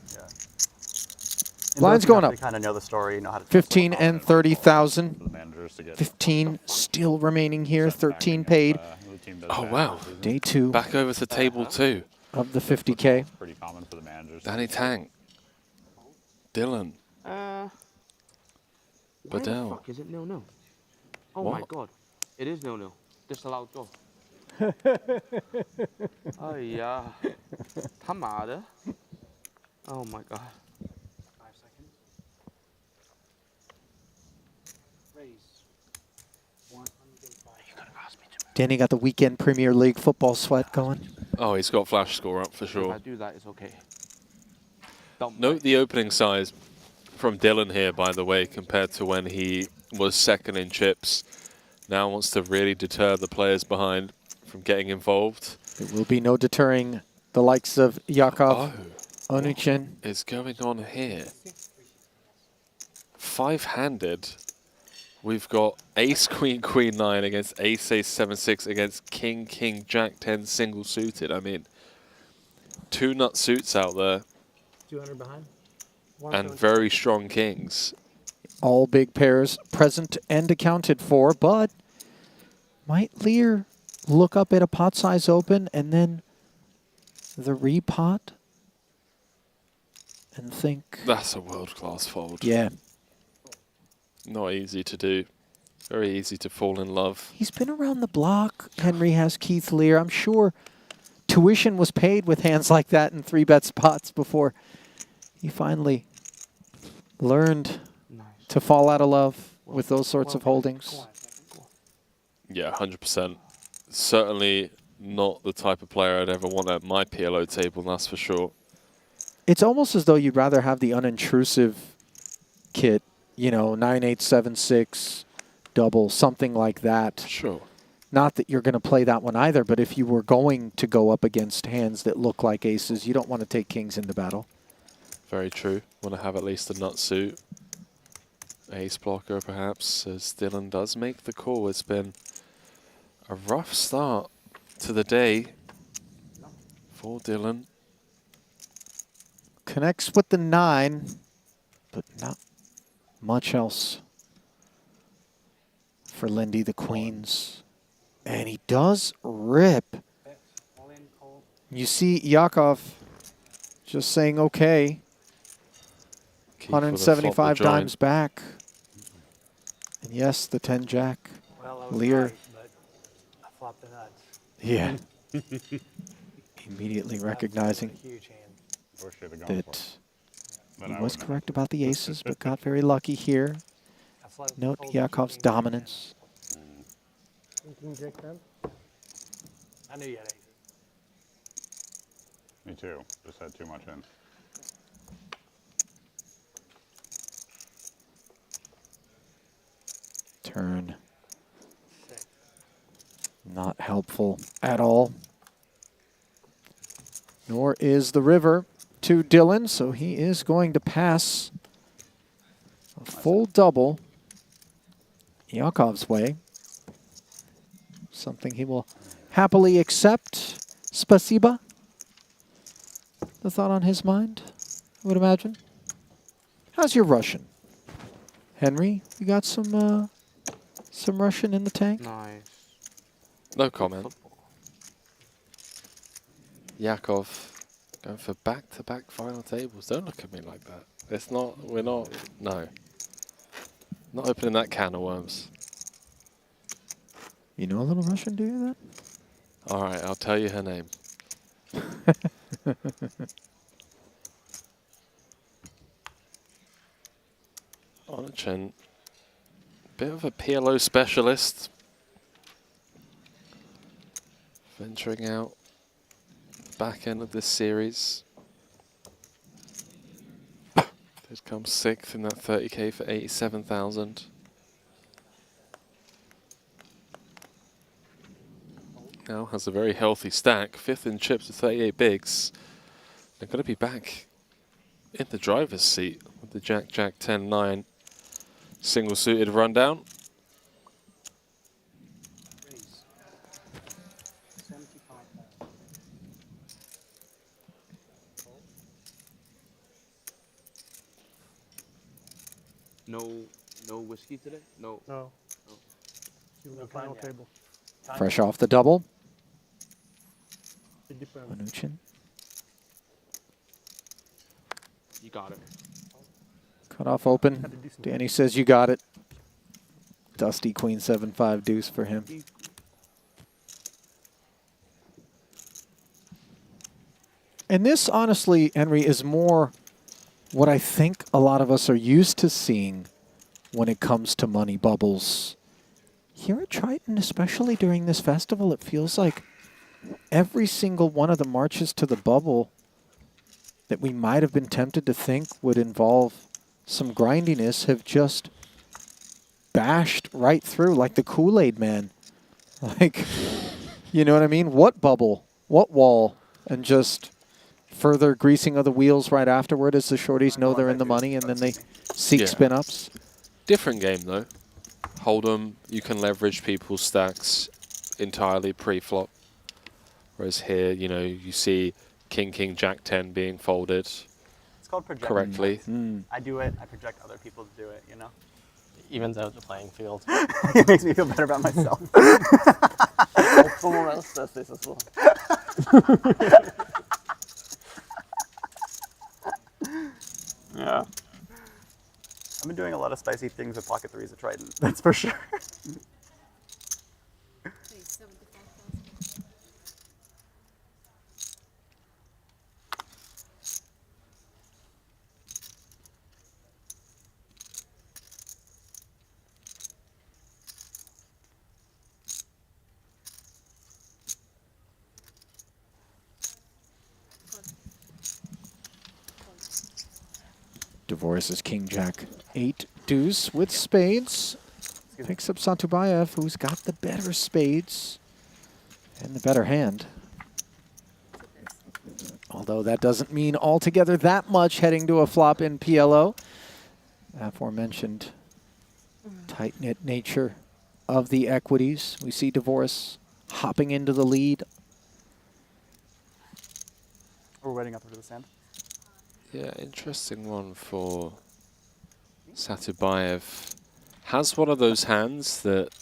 In Line's both, you going have up. to kind of know the story, you know how to. 15 and 30,000. The managers to get 15 still remaining here. set back 13 against, paid. the team that Oh, has wow. this season. Day 2 Back over to table 2. of the 50K. It's pretty common for the managers. to Danny get Tang. Dylan. Why the Badell. fuck is it no? Oh my What? god. It is no. Disallowed go. Oh yeah. 他妈的. Oh my god. 5 seconds. Raise. 105. You're gonna cost me too much. Danny got the weekend Premier League football sweat going. Oh, he's got flash score up for If sure. I do that, it's okay. Don't Note the opening size from Dylan here, by the way, compared to when he was second in chips. Now wants to really deter the players behind from getting involved. There will be no deterring the likes of Yakov, Oh, Onuchin. is going on here? 5-handed. We've got ace, queen, queen 9 against ace, ace, 7, 6 against king, king, jack 10 single suited. I mean, 2 nut suits out there 200 behind. and very strong kings. All big pairs present and accounted for, but might Lear look up at a pot size open and then the repot and think, That's a world-class fold. yeah, Not easy to do. Very easy to fall in love. he's been around the block. Henry has Keith Lear. I'm sure tuition was paid with hands like that in 3-bet spots before he finally learned to fall out of love with those sorts of holdings. Yeah, 100%. Certainly not the type of player I'd ever want at my PLO table, that's for sure. It's almost as though you'd rather have the unintrusive kit, you know, 9, 8, 7, 6, double, something like that. Sure. Not that you're going to play that one either, but if you were going to go up against hands that look like aces, you don't want to take kings into battle. Very true. Want to have at least a nut suit. Ace blocker, perhaps, as Dylan does make the call. It's been a rough start to the day for Dylan. Connects with the 9, but not much else for Lindy, the queens. And he does rip. You see Yakov just saying, okay, Keith with a flop 175 to join. dimes back. And yes, the 10 jack. Well, I was Lear. right, but I flopped the nuts. Yeah. Immediately recognizing Huge hand. Or should have gone for it. that Then he I was wouldn't have. correct about the aces, but got very lucky here. I flopped Note folded Yakov's king, dominance. King, jack, then. I knew you had aces. Me too. Just had too much in. Turn. Not helpful at all. Nor is the river to Dylan, so he is going to pass a full double Yakov's way. Something he will happily accept. Spasiba. The thought on his mind, I would imagine. How's your Russian? Henry, you got some Russian in the tank? Nice. No comment. Yakov going for back-to-back final tables. Don't look at me like that. It's not, we're not, no. Not opening that can of worms. You know a little Russian, do you, then? All right, I'll tell you her name. Onachin, bit of a PLO specialist. Venturing out back end of this series. Did come 6th in that 30K for 87,000. Now has a very healthy stack. 5th in chips with 38 bigs. They're going to be back in the driver's seat with the Jack 10-9 single suited rundown. Raise. 75,000. No whiskey today? No. No. The final table. Fresh off the double. It depends. Onachin. You got it. Cut off open. Danny says you got it. Dusty queen 7-5 deuce for him. And this, honestly, Henry, is more what I think a lot of us are used to seeing when it comes to money bubbles. Here at Triton, especially during this festival, it feels like every single one of the marches to the bubble that we might have been tempted to think would involve some grindiness have just bashed right through like the Kool-Aid man. Like, you know what I mean? What bubble? What wall? And just further greasing of the wheels right afterward as the shorties know they're in the money and then they seek spin-ups. Different game though. Hold'em, you can leverage people's stacks entirely pre-flop. Whereas here, you know, you see King, King, Jack 10 being folded It's called projecting. correctly. I do it. I project other people to do it. You know. Evens out the playing field. It makes me feel better about myself. Hope someone else does this as well. Yeah. I've been doing a lot of spicy things with pocket threes at Triton. That's for sure. Divorce is King Jack 8 deuce with spades. Picks up Satubayev, who's got the better spades and the better hand. Although that doesn't mean altogether that much heading to a flop in PLO. Aforementioned tight-knit nature of the equities. We see Divorce hopping into the lead. We're waiting up for the sand. Yeah, interesting one for Satubayev. Has one of those hands that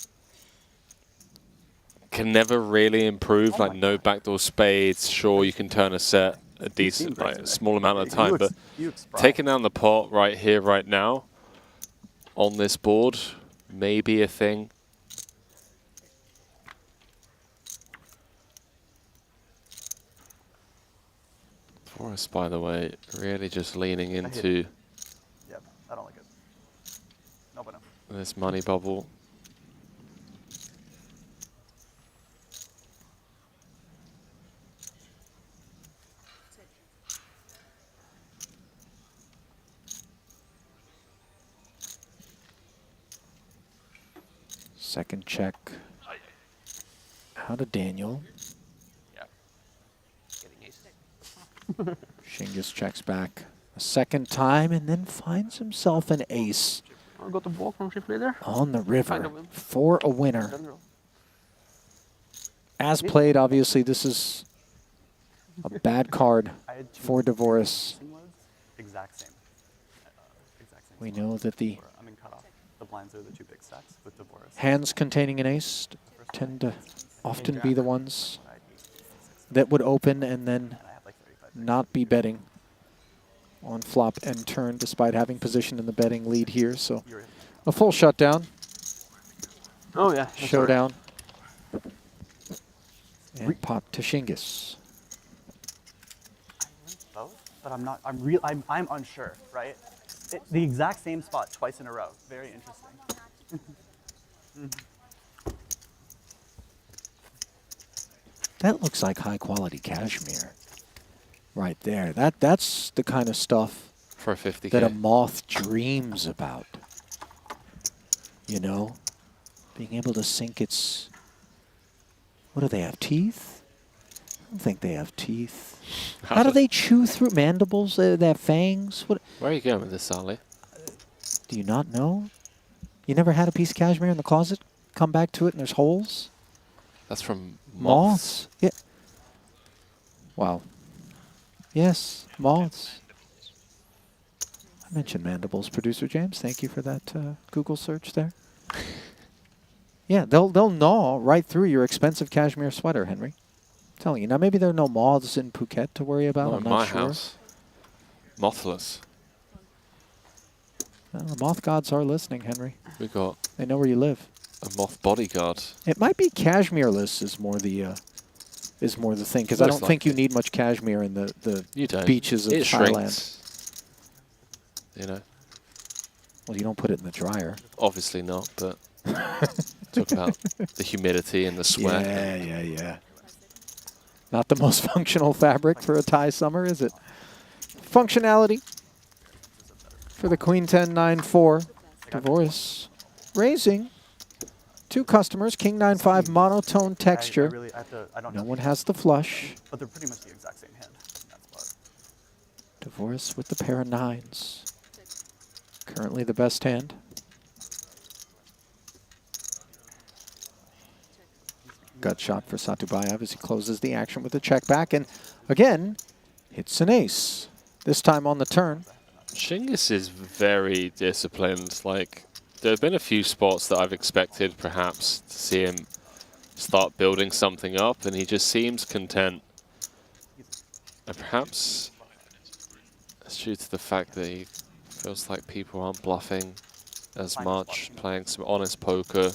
can never really improve, like no backdoor spades. Sure, you can turn a set a decent, like a small amount of time, but taking down the pot right here, right now, on this board, may be a thing. Forrest, by the way, really just leaning into Yep, I don't like it. No, but no. this money bubble. Second check out of Daniel. Yeah. Getting ace. Shingus checks back a second time and then finds himself an ace I'll go to walk from shift leader. on the Kind river of win. for a winner. General. As played, obviously, this is a bad card I had two for Divorce. exact same. Exact same. We know that the I mean, cut off. The blinds are the two big stacks with Divorce. hands containing an ace tend to often be the ones that would open and then And I have like 35. not be betting on flop and turn, despite having position in the betting lead here. So You're in. a full shutdown, Oh yeah. that's showdown, and pot to Shingus. Both, but I'm not. I'm unsure. Right. The exact same spot twice in a row. Very interesting. That looks like high quality cashmere right there. That's the kind of stuff For a 50K. that a moth dreams about. You know, being able to sink its, what do they have, teeth? I don't think they have teeth. How do they chew through mandibles? They have fangs? What? Where are you going with this, Salle? Do you not know? You never had a piece of cashmere in the closet? Come back to it and there's holes? That's from Moths? Yeah. Wow. Yes, moths. I mentioned mandibles, producer James. Thank you for that Google search there. Yeah, they'll gnaw right through your expensive cashmere sweater, Henry. I'm telling you. Now, maybe there are no moths in Phuket to worry about. Not I'm in not my sure. house. Mothless. Well, the moth gods are listening, Henry. We got They know where you live. a moth bodyguard. It might be cashmereless is more the thing, because I Most don't think you likely. need much cashmere in the You don't. beaches of it Thailand. shrinks. You know, Well, you don't put it in the dryer. obviously not, but talk about the humidity and the sweat. Yeah. Not the most functional fabric for a Thai summer, is it? Functionality for the Queen 10-9-4. Divorce. Raising. Two customers. King 9-5 monotone texture. I don't No know. one has the flush. But they're pretty much the exact same hand. In that spot. Divorce with the pair of nines. Currently the best hand. Gut shot for Satubayev as he closes the action with a check back. And again, hits an ace. This time on the turn. Shingus is very disciplined. Like, there have been a few spots that I've expected perhaps to see him start building something up, and he just seems content. And perhaps it's due to the fact that he feels like people aren't bluffing as much, playing some honest poker.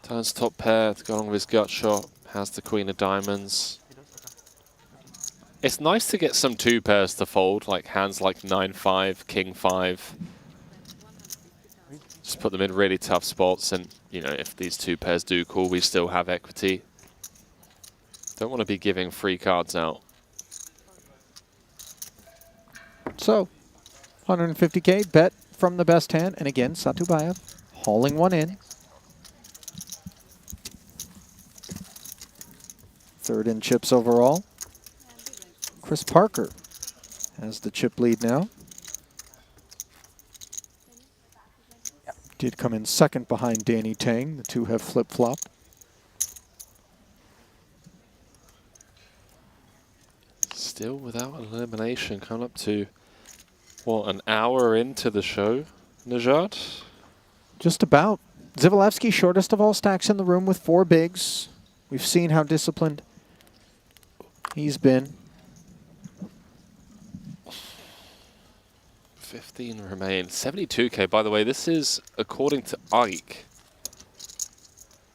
Turns top pair to go along with his gut shot, has the queen of diamonds. It's nice to get some two pairs to fold, like hands like 9-5, king 5. Just put them in really tough spots, and you know, if these two pairs do call, we still have equity. Don't want to be giving free cards out. So, 150K bet from the best hand. And again, Satubayev hauling one in. Third in chips overall. Chris Parker has the chip lead now. Did come in second behind Danny Tang. The two have flip-flopped. Still without elimination, coming up to, what, an hour into the show, Najat? Just about. Zivulevsky, shortest of all stacks in the room with 4 bigs. We've seen how disciplined he's been. 15 remain. 72K, by the way. This is, according to Ike,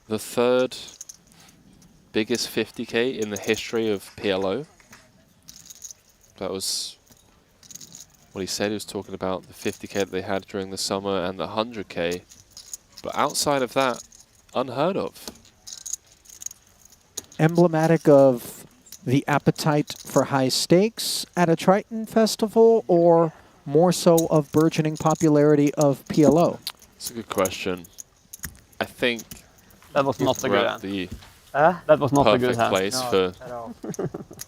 the third biggest 50K in the history of PLO. That was what he said. He was talking about the 50K that they had during the summer and the 100K. But outside of that, unheard of. Emblematic of the appetite for high stakes at a Triton festival, or more so of burgeoning popularity of PLO? It's a good question. I think That was not a we're good at hand. the That was not a good perfect hand. place for At all.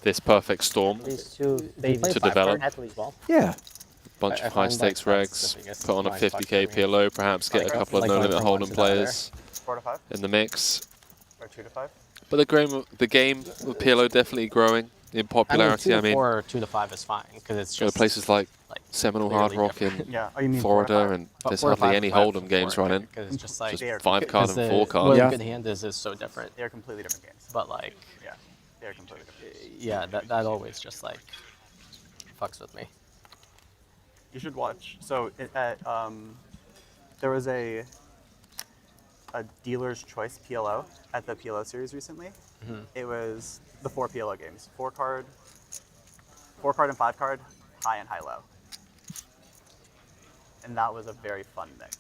this perfect storm. These two, they To develop. at least. Yeah. Bunch I of high find stakes that that's regs, the biggest put on a blind spot 50K for me. PLO, perhaps get a couple of Like no going limit from hold'em one to the other. players 4 to 5 in the mix. or 2 to 5. But the game of PLO definitely growing in popularity. I mean, 2 or 2 to 5 is fine because it's go to just places like like Seminole clearly Hard Rock different. in Yeah. Oh, you mean 4 to Florida, 5? and But there's 4 to 5 hardly is any fine hold'em for games four, running. because it's just like They are 5 card and 4 card. What Yeah. a good hand is so different. They are completely different games. But like Yeah. They're completely different. Yeah, that always just like fucks with me. You should watch. So there was a dealer's choice PLO at the PLO series recently. It was the 4 PLO games: 4 card, and 5 card, high and high low, and that was a very fun mix.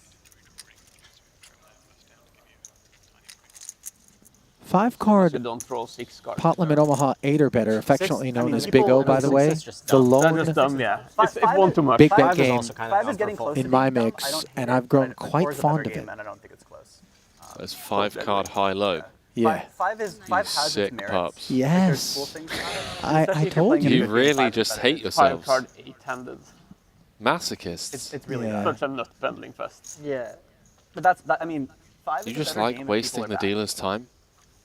5-card You don't throw 6 cards. pot limit Omaha 8 or better, affectionately I known mean, as people- Big O, I by mean, the six way. is just The dumb. That's lone just dumb, yeah. Five- It's one too much. big Five bet is game also kind Five of is getting for close to in my being dumb. mix, I don't hate and it, I've grown but quite 4 is a fond better of game, it. and I don't think it's close. There's 5-card high-low. Yeah. Five has its Sick merits. pups. Like, Yes. there's cool things about it. I Especially if you're told playing in a you. You good game, really 5 is just better. hate yourselves. 5-card 8-handed. Masochists. It's really Yeah. bad. Such a nut bending fest. Yeah, but I mean, 5 You is a just better like game if wasting people the are bad. dealer's time.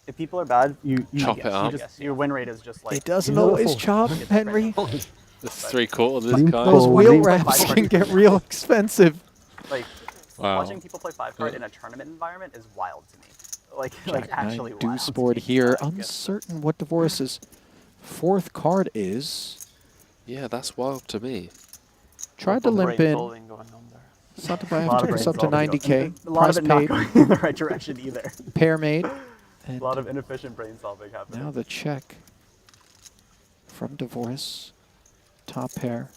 If people are bad, you Chop it up. your win rate is just like It doesn't always chop, Henry. The 3/4 of this Those guy. Well, wheel when you play wraps 5 can get real expensive. like Wow. watching people play 5 card in a tournament environment is wild to me. Like actually wild. Deuce to board me. here. Like, Uncertain what Divorce's 4th card is. Yeah, that's wild to me. Tried to limp in. Brain going on there. Satabai a lot of took us brain up to solving 90K. A lot Price of it not paid. going in the right direction either. Pair made. And A lot of inefficient brain solving happening. now the check from Divorce. Top pair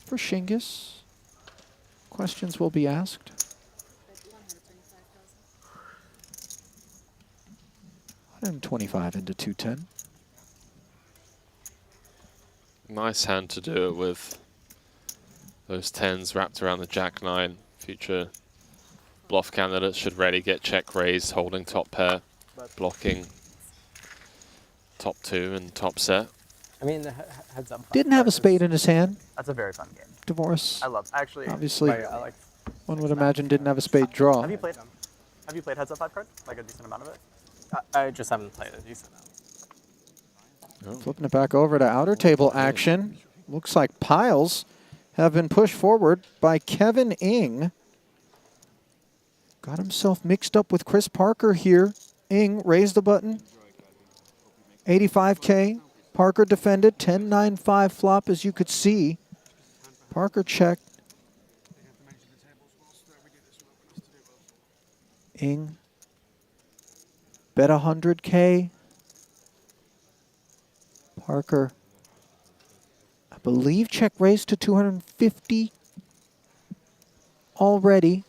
for Shingus. Questions will be asked. 125 into 210. Nice hand to do it with those 10s wrapped around the Jack-9. Future bluff candidates should ready get check raised, holding top pair, blocking top 2 and top set. I mean, heads up. Didn't have a spade in his hand. That's a very fun game. Divorce, I love actually. obviously, I like. one would imagine didn't have a spade draw. Have you played heads up 5 card? Like a decent amount of it? I just haven't played it. Decent amount. Flipping it back over to outer table action. Looks like piles have been pushed forward by Kevin Ing. Got himself mixed up with Chris Parker here. Ing raised the button. 85K. Parker defended. 10-9-5 flop, as you could see. Parker checked. Ing bet 100K. Parker, I believe, check raised to 250 already.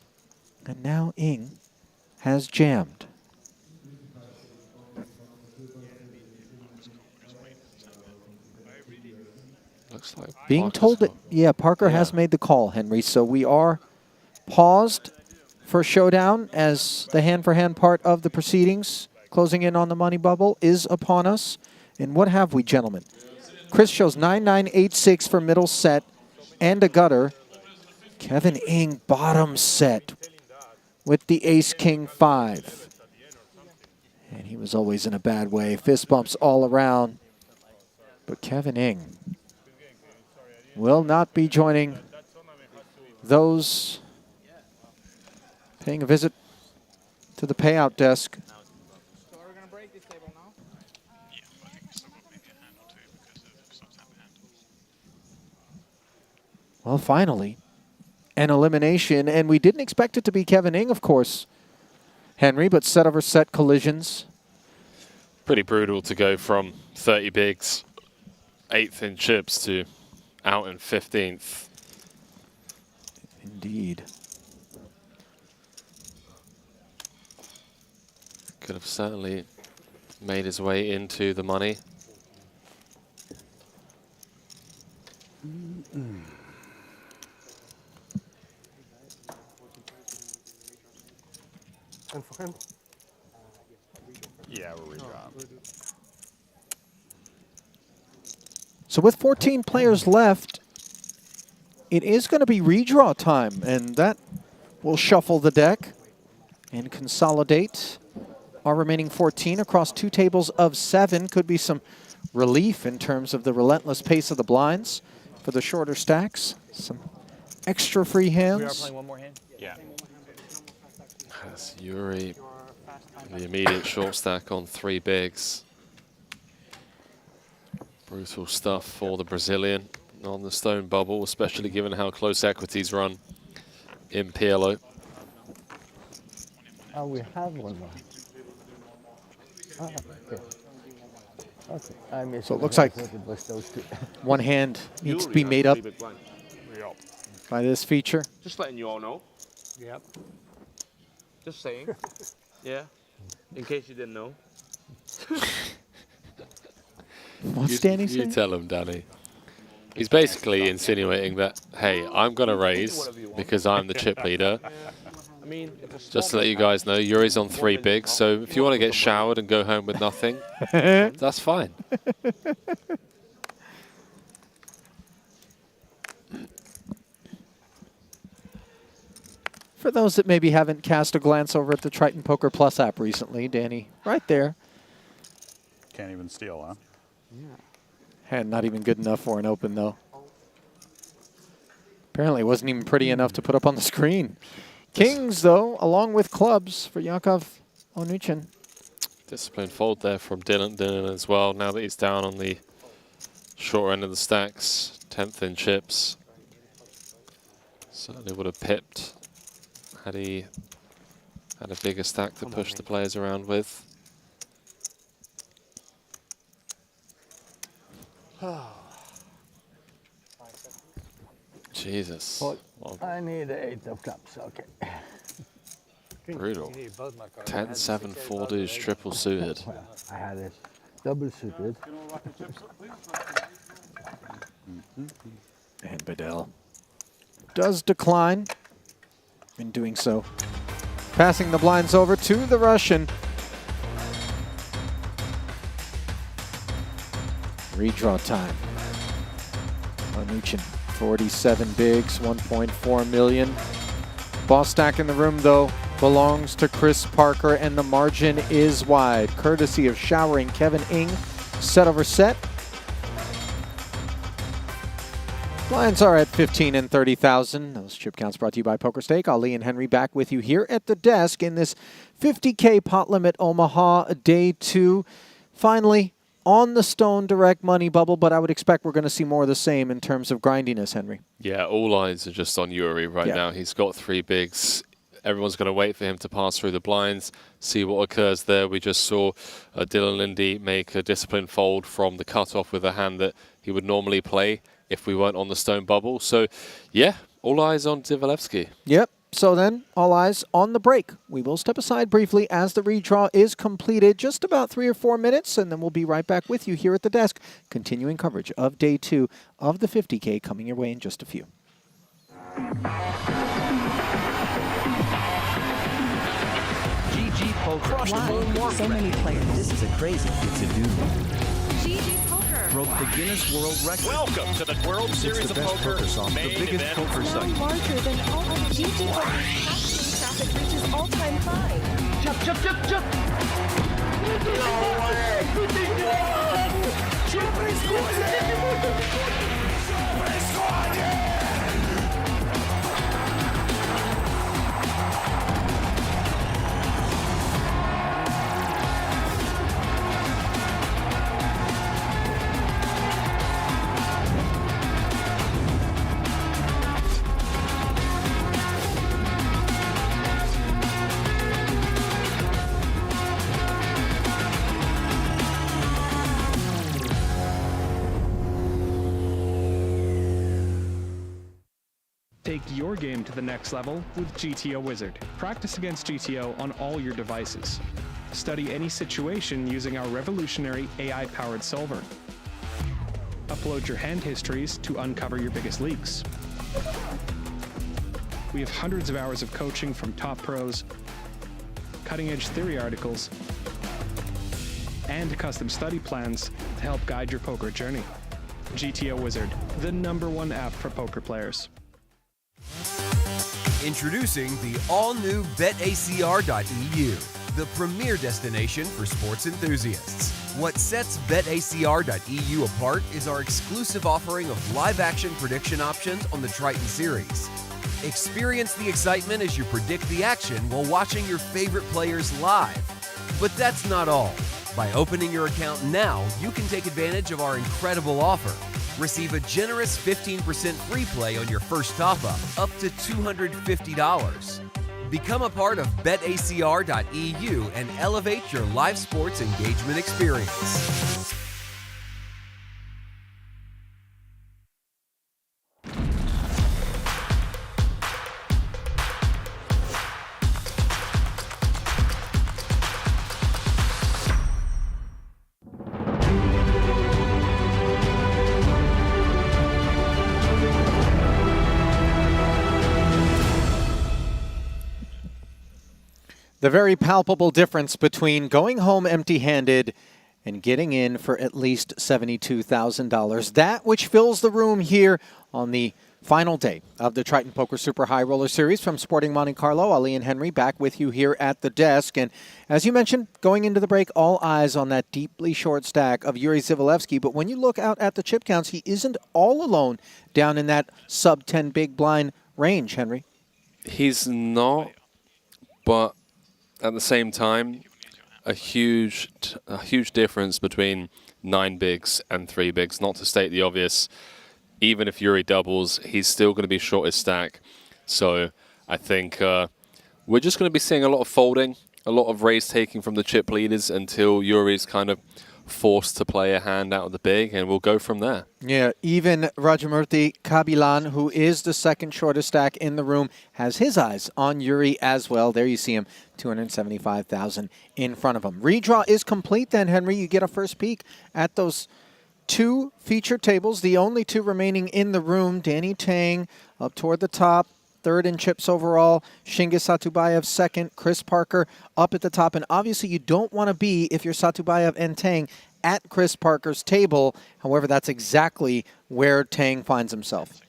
And now Ing has jammed. Looks like Being Parker's told that, got- yeah, Parker has Yeah. made the call, Henry. So we are paused for showdown as the hand-for-hand part of the proceedings, closing in on the money bubble, is upon us. And what have we, gentlemen? Chris shows 9-9-8-6 for middle set and a gutter. Kevin Ing bottom set with the ace-king-5. And he was always in a bad way. Fist bumps all around. But Kevin Ing will not be joining those paying a visit to the payout desk. So are we going to break this table now? Well, finally, an elimination. And we didn't expect it to be Kevin Ing, of course, Henry, but set over set collisions. Pretty brutal to go from 30 bigs, 8th in chips, to out in 15th. Indeed. Could have certainly made his way into the money. And for him, Yeah, we're redrawing. So with 14 players left, it is going to be redraw time, and that will shuffle the deck and consolidate our remaining 14 across 2 tables of 7. Could be some relief in terms of the relentless pace of the blinds for the shorter stacks. Some extra free hands. We are playing one more hand. Yeah. Has Yuri the immediate short stack on 3 bigs. Brutal stuff for the Brazilian on the stone bubble, especially given how close equities run in PLO. Oh, we have one more. Ah, okay. Okay. I missed So it looks like it was those two. one hand needs to be made up by this feature. Just letting you all know. Yep. Just saying. Yeah. In case you didn't know. What's Danny You saying? tell him, Danny. He's basically insinuating that, hey, I'm going to raise because I'm the chip leader. I mean, it's a small Just to let you guys know, Yuri's on 3 bigs, so if you want to get showered and go home with nothing, that's fine. For those that maybe haven't cast a glance over at the Triton Poker Plus app recently, Danny, right there. Can't even steal, huh? Hand not even good enough for an open, though. Apparently it wasn't even pretty enough to put up on the screen. Kings, though, along with clubs for Jakov Onuchin. Disciplined fold there from Dylan as well, now that he's down on the short end of the stacks, 10th in chips. Certainly would have pipped had he had a bigger stack to push the players around with. Jesus. Well, Well, I need 8 of clubs, okay. brutal. 10-7 4 deuce triple suited. Well, I had it double suited. And Bedell does decline in doing so. Passing the blinds over to the Russian. Redraw time. Onuchin, 47 bigs, 1.4 million. Boss stack in the room, though, belongs to Chris Parker, and the margin is wide, courtesy of showering Kevin Ing, set over set. Blinds are at 15 and 30,000. Those chip counts brought to you by PokerStake. Ali and Henry back with you here at the desk in this 50K pot limit Omaha day 2. Finally, on the stone direct money bubble, but I would expect we're going to see more of the same in terms of grindiness, Henry. Yeah, all eyes are just on Yuri right now. He's got 3 bigs. Everyone's going to wait for him to pass through the blinds, see what occurs there. We just saw Dylan Lindy make a disciplined fold from the cutoff with a hand that he would normally play if we weren't on the stone bubble. So, yeah, all eyes on Divalevsky. Yep. So then, all eyes on the break. We will step aside briefly as the redraw is completed, just about 3 or 4 minutes, and then we'll be right back with you here at the desk, continuing coverage of day 2 of the 50K coming your way in just a few. GG Poker. Why? So many players. This is a crazy thing to do. GG Poker broke the Guinness World Record. Welcome to the World Series of Poker. The biggest poker site. Larger than all other GG Poker's traffic reaches all-time high. Jump, jump, jump, jump! No way! Take your game to the next level with GTO Wizard. Practice against GTO on all your devices. Study any situation using our revolutionary AI-powered solver. Upload your hand histories to uncover your biggest leaks. We have hundreds of hours of coaching from top pros, cutting-edge theory articles, and custom study plans to help guide your poker journey. GTO Wizard, the #1 app for poker players. Introducing the all-new BetACR.eu, the premier destination for sports enthusiasts. What sets BetACR.eu apart is our exclusive offering of live-action prediction options on the Triton series. Experience the excitement as you predict the action while watching your favorite players live. But that's not all. By opening your account now, you can take advantage of our incredible offer. Receive a generous 15% free play on your first top-up, up to $250. Become a part of betacr.eu and elevate your live sports engagement experience. The very palpable difference between going home empty-handed and getting in for at least $72,000. That which fills the room here on the final day of the Triton Poker Super High Roller Series from Sporting Monte-Carlo. Ali and Henry back with you here at the desk. And as you mentioned, going into the break, all eyes on that deeply short stack of Yuri Zivalevsky. But when you look out at the chip counts, he isn't all alone down in that sub-10 big blind range, Henry. He's not, but at the same time, a huge difference between 9 bigs and 3 bigs. Not to state the obvious, even if Yuri doubles, he's still going to be short his stack. So I think we're just going to be seeing a lot of folding, a lot of raise taking from the chip leaders until Yuri's kind of forced to play a hand out of the big, and we'll go from there. Yeah, even Rajamurthy Kabilan, who is the second shortest stack in the room, has his eyes on Yuri as well. There you see him, 275,000 in front of him. Redraw is complete then, Henry. You get a first peek at those 2 feature tables, the only 2 remaining in the room. Danny Tang up toward the top, 3rd in chips overall. Shingiz Satubayev 2nd. Chris Parker up at the top. And obviously you don't want to be, if you're Satubayev and Tang, at Chris Parker's table. However, that's exactly where Tang finds himself.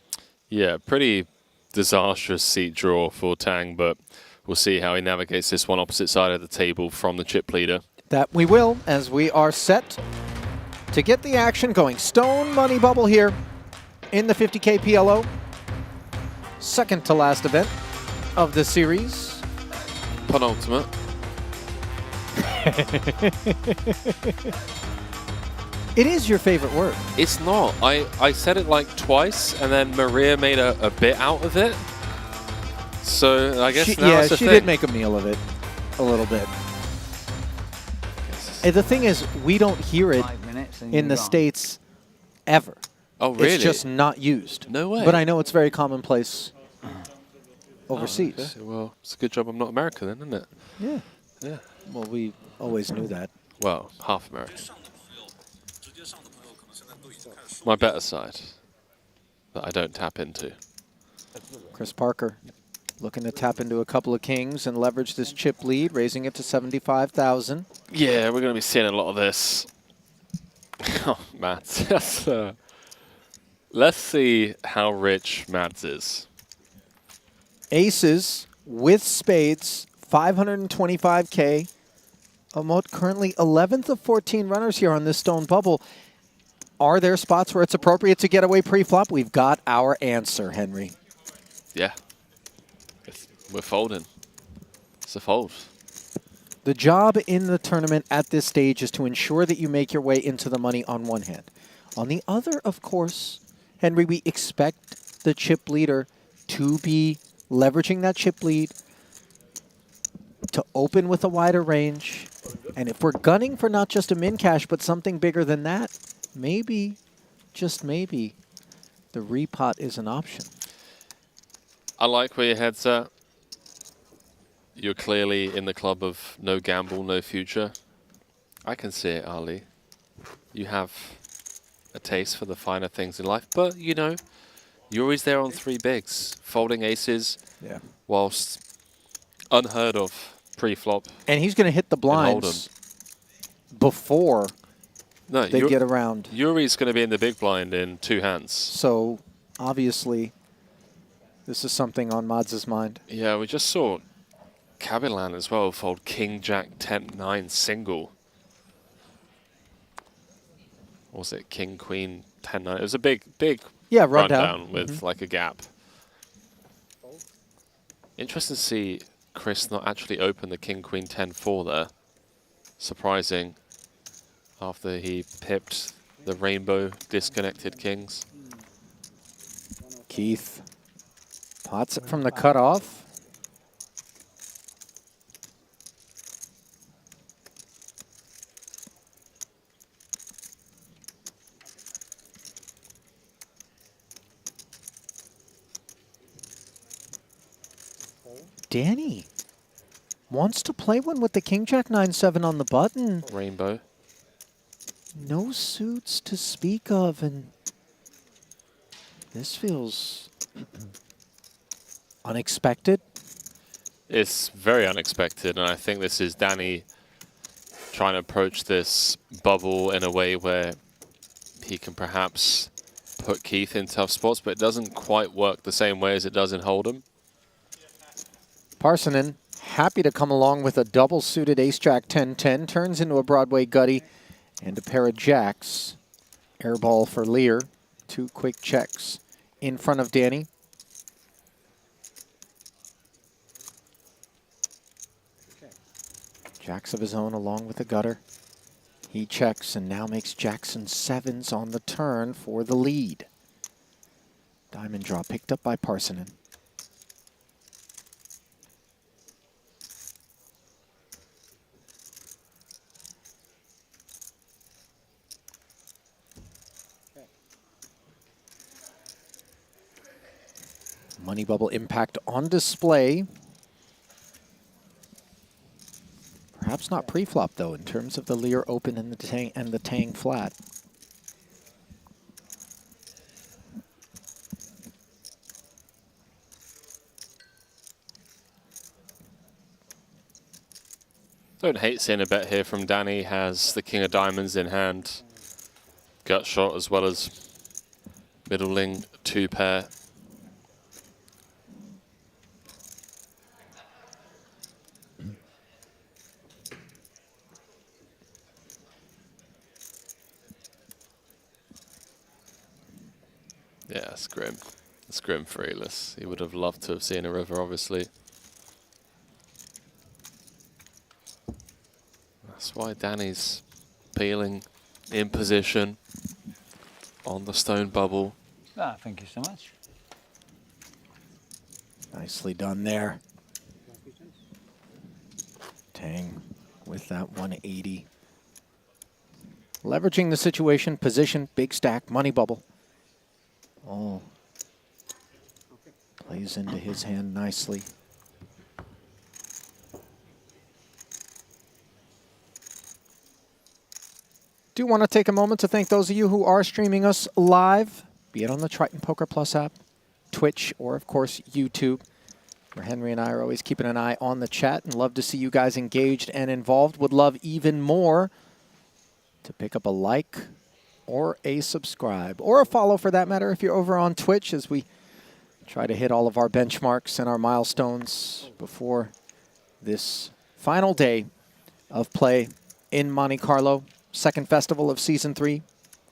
Yeah, pretty disastrous seat draw for Tang, but we'll see how he navigates this one opposite side of the table from the chip leader. That we will, as we are set to get the action going. Stone money bubble here in the 50K PLO. Second to last event of the series. Penultimate. It is your favorite word. It's not. I said it like twice, and then Maria made a bit out of it. So I guess she thing. did make a meal of it a little bit. And the thing is, we don't hear it in the States ever. Oh, really? It's just not used. No way. But I know it's very commonplace overseas. Oh, okay. Well, it's a good job I'm not American then, isn't it? Yeah. Yeah. Well, we always knew that. Well, half American. My better side that I don't tap into. Chris Parker looking to tap into a couple of kings and leverage this chip lead, raising it to 75,000. Yeah, we're going to be seeing a lot of this. Oh, Mads. Let's see how rich Mads is. Aces with spades, 525K. Amot currently 11th of 14 runners here on this stone bubble. Are there spots where it's appropriate to get away pre-flop? We've got our answer, Henry. Yeah. We're folding. It's a fold. The job in the tournament at this stage is to ensure that you make your way into the money on one hand. On the other, of course, Henry, we expect the chip leader to be leveraging that chip lead to open with a wider range. And if we're gunning for not just a min cash, but something bigger than that, maybe, just maybe, the repot is an option. I like where your head's at. You're clearly in the club of no gamble, no future. I can see it, Ali. You have a taste for the finer things in life, but, you know, you're always there on 3 bigs, folding aces, whilst unheard of pre-flop. And he's going to hit the blinds before they get around. Yuri's going to be in the big blind in 2 hands. So, obviously, this is something on Mads' mind. Yeah, we just saw Kabilan as well fold King, Jack, 10-9 single. Or was it King, Queen, 10-9? It was a big rundown with like a gap. Interesting to see Chris not actually open the King, Queen, 10-4 there. Surprising. after he pipped the rainbow disconnected kings. Keith pots it from the cutoff. Danny wants to play one with the King Jack 9-7 on the button. Rainbow. No suits to speak of, and this feels unexpected. It's very unexpected, and I think this is Danny trying to approach this bubble in a way where he can perhaps put Keith in tough spots, but it doesn't quite work the same way as it does in Hold'em. Parsonen happy to come along with a double-suited ace-jack 10-10, turns into a Broadway gutty and a pair of jacks. Airball for Lear. 2 quick checks in front of Danny. Jacks of his own along with the gutter. He checks and now makes Jackson 7s on the turn for the lead. Diamond draw picked up by Parsonen. Money bubble impact on display. Perhaps not pre-flop though, in terms of the Lear open and the Tang flat. Don't hate seeing a bet here from Danny. Has the King of Diamonds in hand. Gut shot as well as middling 2 pair. Yeah, it's grim. It's grim for Elis. He would have loved to have seen a river, obviously. That's why Danny's peeling in position on the stone bubble. Ah, thank you so much. Nicely done there. Tang with that 180. Leveraging the situation, position, big stack, money bubble. All plays into his hand nicely. Do want to take a moment to thank those of you who are streaming us live, be it on the Triton Poker Plus app, Twitch, or of course YouTube, where Henry and I are always keeping an eye on the chat and love to see you guys engaged and involved. Would love even more to pick up a like or a subscribe, or a follow for that matter if you're over on Twitch, as we try to hit all of our benchmarks and our milestones before this final day of play in Monte-Carlo. Second festival of Season 3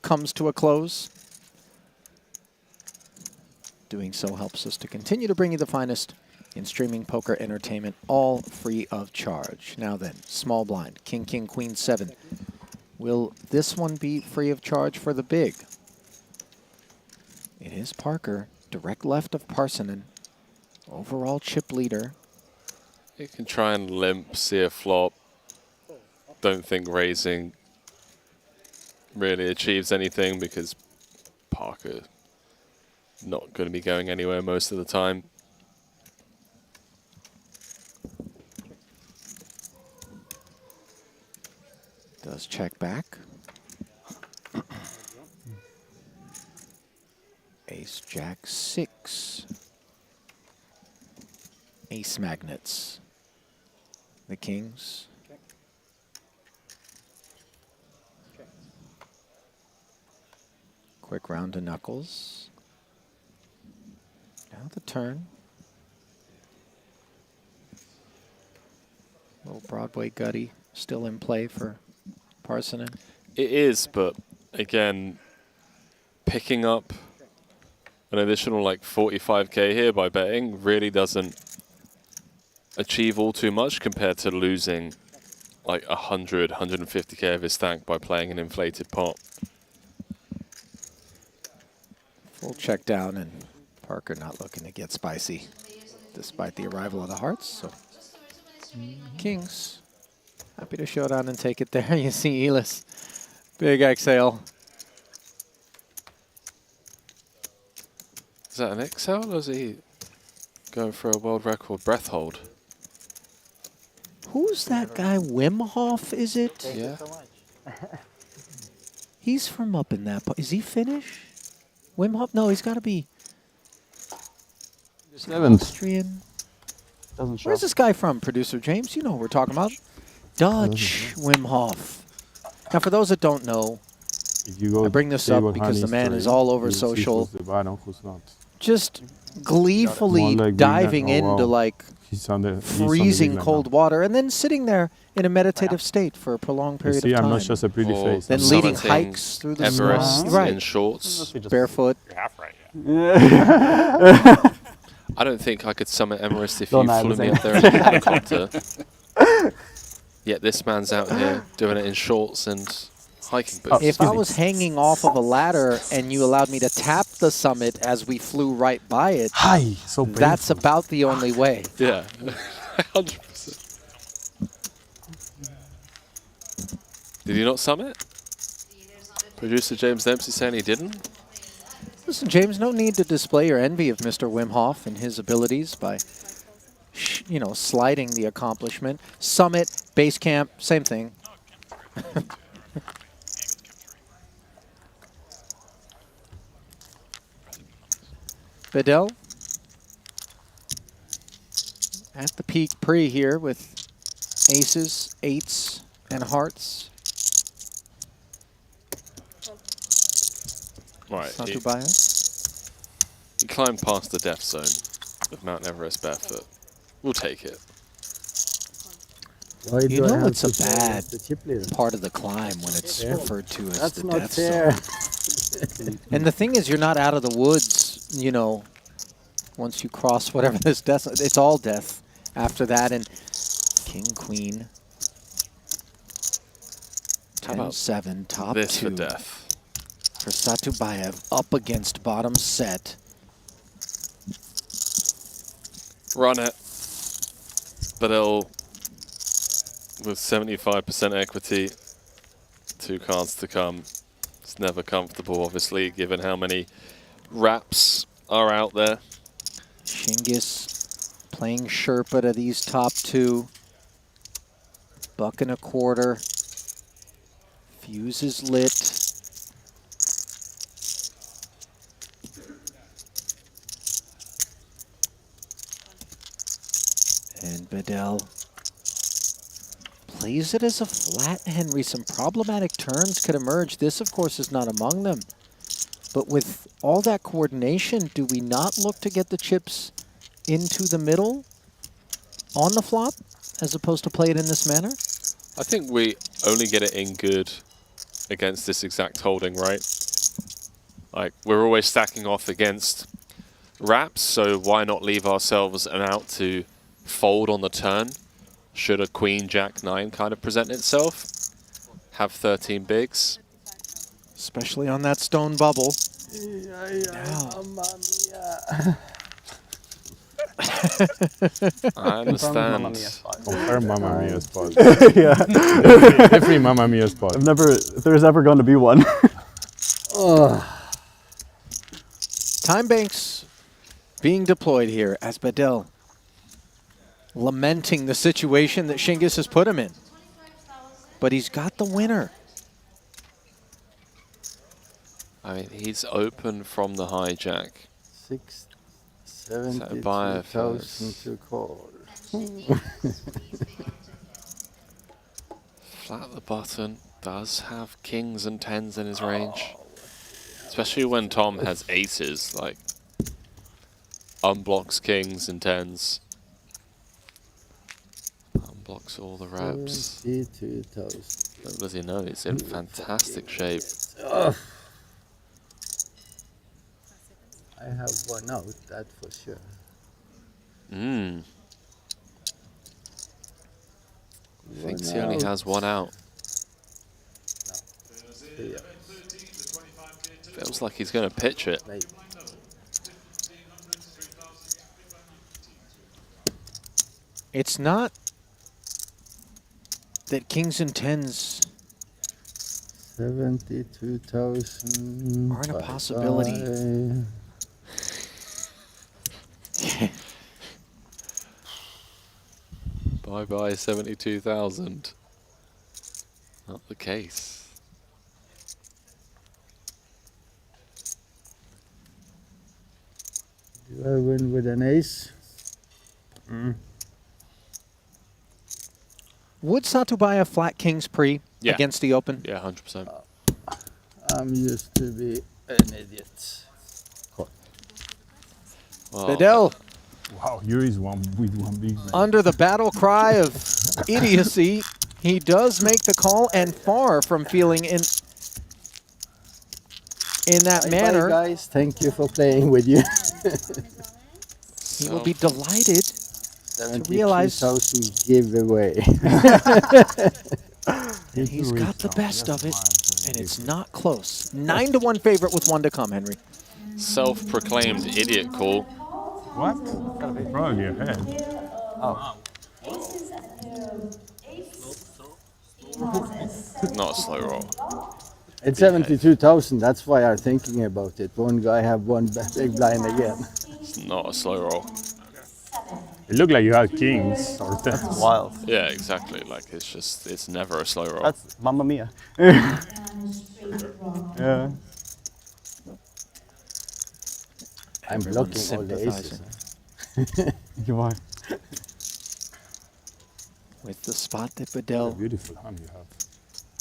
comes to a close. Doing so helps us to continue to bring you the finest in streaming poker entertainment, all free of charge. Now then, small blind, King, King, Queen, 7. Will this one be free of charge for the big? It is Parker, direct left of Parsonen. Overall chip leader. You can try and limp, see a flop. Don't think raising really achieves anything because Parker not going to be going anywhere most of the time. Does check back. Ace, Jack, 6. Ace magnets. The kings. Quick round to knuckles. Now the turn. Little Broadway gutty still in play for Parsonen. It is, but again, picking up an additional like 45k here by betting really doesn't achieve all too much compared to losing like 100, 150k of his stack by playing an inflated pot. Full check down, and Parker not looking to get spicy despite the arrival of the hearts. So kings, happy to show down and take it there. You see Elis, big exhale. Is that an exhale, or is he going for a world record breath hold? Who's that guy? Wim Hof, is it? Yeah. He's from up in that part. Is he Finnish? Wim Hof? No, he's got to be Austrian. Doesn't show. Where's this guy from, Producer James? You know who we're talking about. Dutch Wim Hof. Now, for those that don't know, If you go I bring this up because the man is all over social, just gleefully diving into like freezing cold water and then sitting there in a meditative state for a prolonged period of time. I'm not just a pretty face. Then leading hikes through the Everest snow. Right. in shorts. Barefoot. You're half right, yeah. I don't think I could summit Everest if Don't you I, flew the me same. up there in a helicopter. Yet this man's out here doing it in shorts and hiking boots. If I was hanging off of a ladder and you allowed me to tap the summit as we flew right by it, Hi, so that's about the only way. Yeah, 100%. Did he not summit? Producer James Dempsey saying he didn't? Listen, James, no need to display your envy of Mr. Wim Hof and his abilities by, you know, sliding the accomplishment. Summit, base camp, same thing. Bedell at the peak pre here with aces, eights, and hearts. Right. Satubaya. He climbed past the death zone of Mount Everest barefoot. We'll take it. You know it's a bad part of the climb when it's referred to as the death zone. And the thing is, you're not out of the woods, you know, once you cross whatever this death zone. It's all death after that. And king, queen. How about 10-7, top this two. for death? For Satubayev, up against bottom set. Run it. Bedell with 75% equity. 2 cards to come. It's never comfortable, obviously, given how many wraps are out there. Shingus playing Sherpa to these top two. $1.25. Fuse is lit. And Bedell plays it as a flat Henry. Some problematic turns could emerge. This, of course, is not among them. But with all that coordination, do we not look to get the chips into the middle on the flop as opposed to play it in this manner? I think we only get it in good against this exact holding, right? Like, we're always stacking off against wraps, so why not leave ourselves an out to fold on the turn? Should a queen, jack, 9 kind of present itself? Have 13 bigs. Especially on that stone bubble. I understand. Confirm Mamma Mia spot. Yeah. Every Mamma Mia spot. I've never, if there's ever going to be one. Time banks being deployed here as Bedell lamenting the situation that Shingus has put him in. But he's got the winner. I mean, he's open from the hijack. 72,000 to call. Flat the button. Does have kings and 10s in his range. Especially when Tom has aces, like unblocks kings and 10s. Unblocks all the wraps. 72,000. Little does he know, he's in fantastic shape. I have one out, that for sure. Thinks he only has one out. Feels like he's going to pitch it. It's not that kings and tens 72,000 aren't a possibility. Bye-bye 72,000. Not the case. Do I win with an ace? Would Sato buy a flat kings pre against the open? Yeah, 100%. I'm used to be an idiot. Bedell. Wow, Yuri's one with one big man. Under the battle cry of idiocy, he does make the call, and far from feeling in that manner. Bye, guys. Thank you for playing with you. He will be delighted to realize 72,000 giveaway. and he's got the best of it, and it's not close. 9-1 favorite with one to come, Henry. Self-proclaimed idiot call. What? Probably ahead. Oh. Not a slow roll. It's 72,000. That's why I'm thinking about it. One guy have one big blind again. It's not a slow roll. It looked like you had kings or tens. That's wild. Yeah, exactly. Like it's never a slow roll. That's Mamma Mia. Yeah. I'm blocking all the aces. You are. With the spot that Bedell Beautiful hand you have.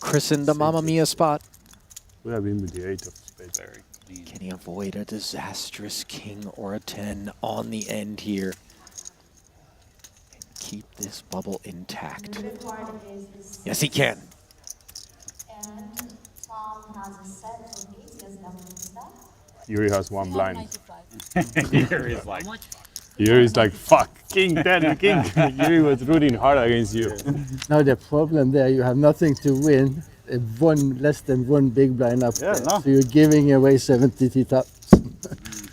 christened the Mamma Mia spot. Would have been with the 8 of spades. Can he avoid a disastrous king or a 10 on the end here? Keep this bubble intact. Yes, he can. Yuri has one blind. Yuri's like, fuck, king 10, king. Yuri was rooting hard against you. Now the problem there, you have nothing to win. Less than one big blind up there. No. So you're giving away 72,000.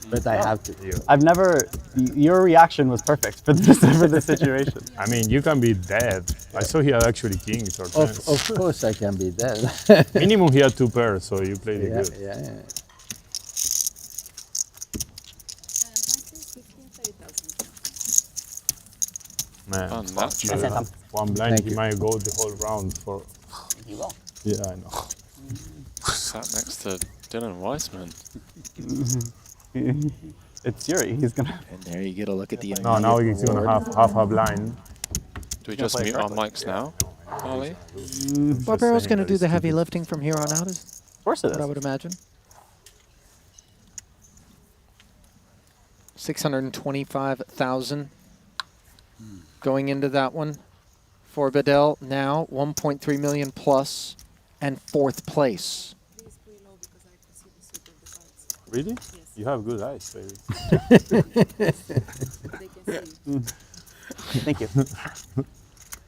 But I have to. I've never. Your reaction was perfect for this situation. I mean, you can be dead. I saw he had actually kings or tens. Of course I can be dead. Minimum he had 2 pairs, so you played it good. Yeah. Man, Unnatural. one blind, Thank he you. might go the whole round for. You will. Yeah, I know. Sat next to Dylan Weissman. It's Yuri. He's gonna. And there you get a look at the No, now immediate he's gonna reward. half a blind. Do we just mute our mics now, Ollie? Barbaro's going to do the heavy lifting from here on out, is Of course it what I is. would imagine. 625,000 going into that one for Bedell. Now 1.3 million plus and 4th place. Really? You have good eyes, baby. Thank you.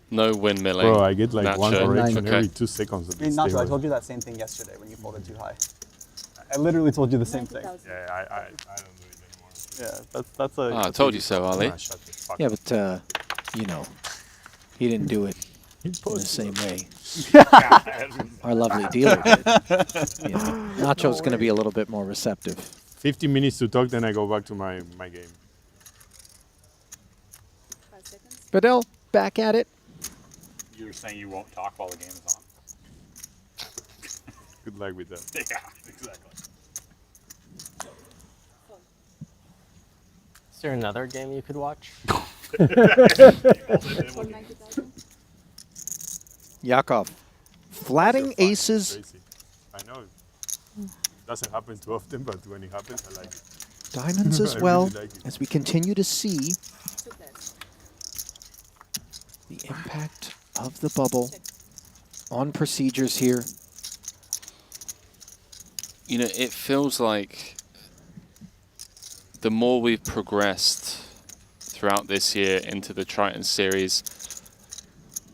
No windmilling. Bro, I get like Nacho. one correction Okay. every 2 seconds. I mean, Nacho, I told you that same thing yesterday when you folded too high. I literally told you the same thing. Yeah, I don't do it anymore. Yeah, that's a. I told you so, Ollie. Shut the fuck Yeah, up. but, you know, he didn't do it in the same way our lovely dealer did. You know, Nacho's going to be a little bit more receptive. 15 minutes to talk, then I go back to my game. Bedell, back at it. You're saying you won't talk while the game is on. Good luck with that. Yeah, exactly. Is there another game you could watch? Yakov, flatting aces. Crazy. I know. Doesn't happen too often, but when it happens, I like it. Diamonds as I well, really like it. as we continue to see the impact of the bubble on procedures here. You know, it feels like the more we've progressed throughout this year into the Triton series,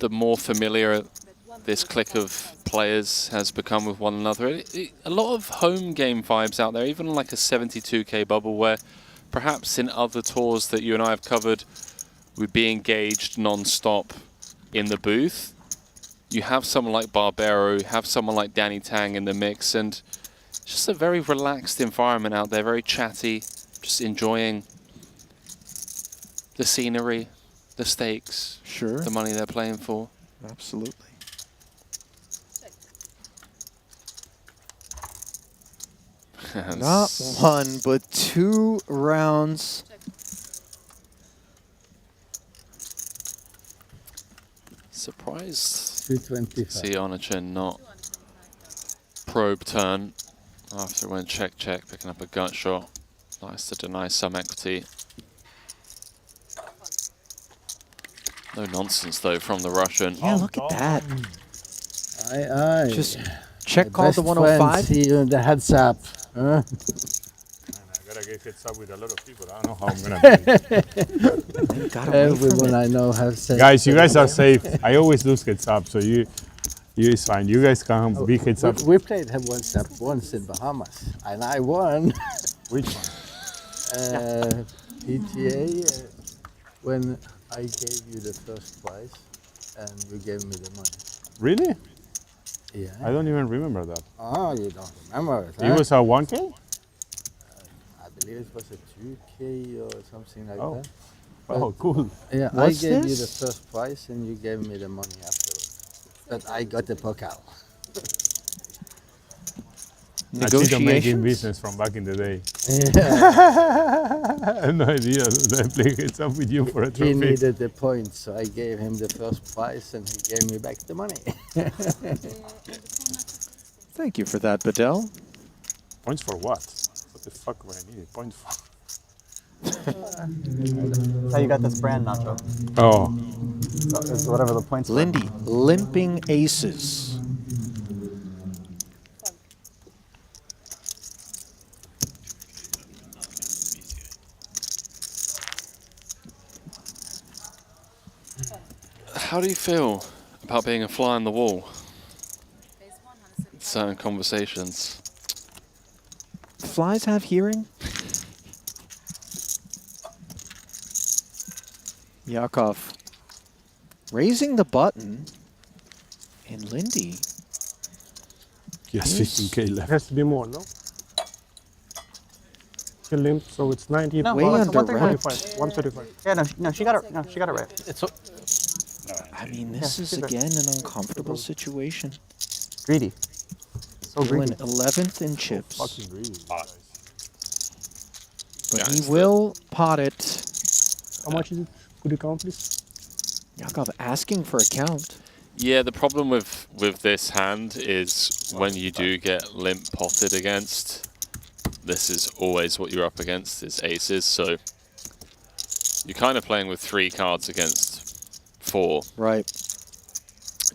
the more familiar this clique of players has become with one another. A lot of home game vibes out there, even like a 72K bubble, where perhaps in other tours that you and I have covered, we'd be engaged non-stop in the booth. You have someone like Barbero, you have someone like Danny Tang in the mix, and it's just a very relaxed environment out there, very chatty, just enjoying the scenery, the stakes, sure, the money they're playing for. Absolutely. Not one, but 2 rounds. Surprised 225. see Onachin not probe turn after it went check, picking up a gut shot. Nice to deny some equity. No nonsense though from the Russian. Yeah, look at that. Aye, aye. Just check My called the best 105. friend, see you in the heads up. Huh? I gotta get heads up with a lot of people. I don't know how I'm gonna be. Everyone I know has said. Guys, you guys are safe. I always lose heads up, so you is fine. You guys can be heads up. We played heads up once in Bahamas, and I won. Which one? PTA, when I gave you the first prize, and you gave me the money. Really? Yeah. I don't even remember that. Oh, you don't remember it, It huh? was a 1K? I believe it was a 2K or something like Oh. that. Oh, cool. Yeah, What's I gave you the this? first prize and you gave me the money afterwards. But I got the pokal. A Tito making Negotiations? business from back in the day. Yeah. I have no idea that I played heads up with you for a He trophy. needed the points, so I gave him the first prize and he gave me back the money. Thank you for that, Bedell. Points for what? What the fuck would I need points for? That's how you got this brand, Nacho. Oh. So it's whatever the points were. Lindy, limping aces. How do you feel about being a fly on the wall in certain conversations? Flies have hearing? Yakov raising the button, and Lindy. Yes, 15K left. It has to be more, no? She limped, so it's 90. No, Way well, it's under 135. 135. Yeah, no, she got it. No, she got it right. It's I mean, this is she's right. again an uncomfortable situation. greedy. So Going greedy. 11th in chips, Fucking greedy. but he will pot it. How much is it? Could you count, please? Yakov asking for a count. Yeah, the problem with this hand is when you do get limp potted against, this is always what you're up against, is aces, so you're kind of playing with 3 cards against 4. Right.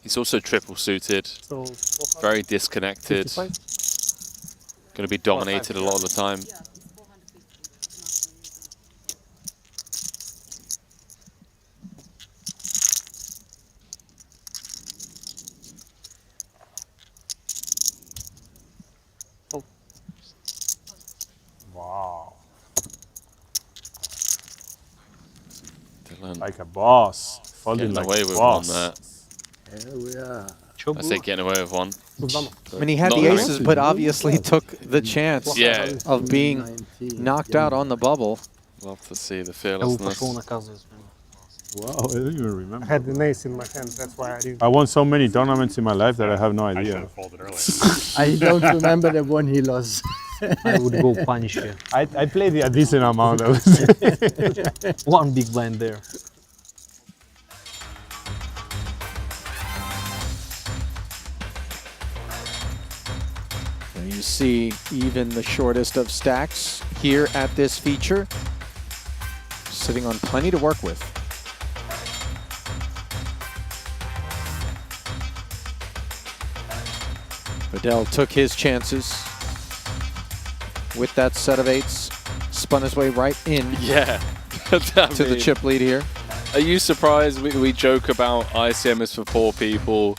He's also triple suited, So, very disconnected, 55? going to be dominated a lot of the time. Wow. Dylan Like a boss. Folding getting like away a with boss. one there. Here we are. I say getting away with one. I mean, he had Not the having aces, to. but obviously took the chance Yeah. of being knocked out on the bubble. Love to see the Eu passou na fearlessness. casa. Wow, I don't even I remember. had the ace in my hand, that's why I didn't. I won so many tournaments in my life that I have no I should idea. have folded earlier. I don't remember the one he lost. I would go punish you. I played a decent amount. One big blind there. And you see even the shortest of stacks here at this feature, sitting on plenty to work with. Bedell took his chances with that set of 8s, spun his way right in Yeah. to the chip lead here. Are you surprised we joke about ICM is for poor people?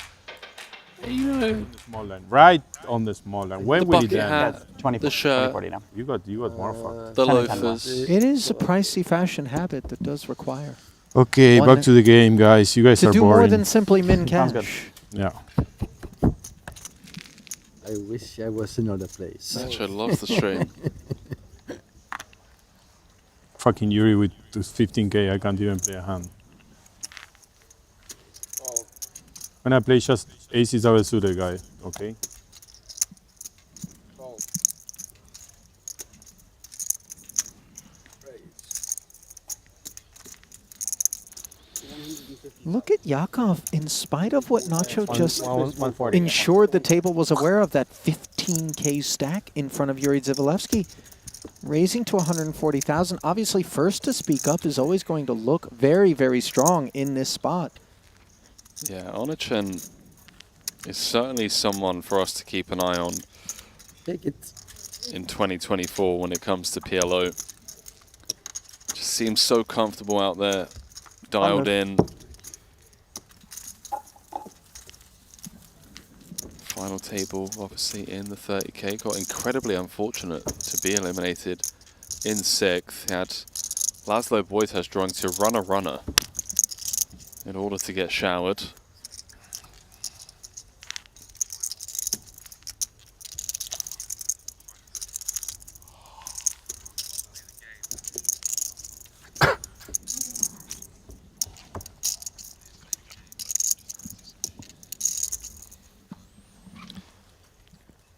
You know, Small line, right on the small line. When the will it bucket end? hat, the shirt, 2040 now. You got more fun. the loafers. It is a pricey fashion habit that does require. Okay, back to the game, guys. You guys to are do boring. more than simply min Sounds good. cash. Yeah. I wish I was in another place. Nacho loves the stream. Fucking Yuri with 15k, I can't even play a hand. When I play just aces double suited guy, okay? Look at Yakov, in spite of what Nacho just 140. ensured the table was aware of, that 15k stack in front of Yuri Zivalevsky, raising to 140,000. Obviously, first to speak up is always going to look very, very strong in this spot. Yeah, Onachen is certainly someone for us to keep an eye on Take it. in 2024 when it comes to PLO. Just seems so comfortable out there, dialed in. Final table, obviously in the 30k. Got incredibly unfortunate to be eliminated in 6th. He had Laszlo Wojtas drawing to run a runner in order to get showered.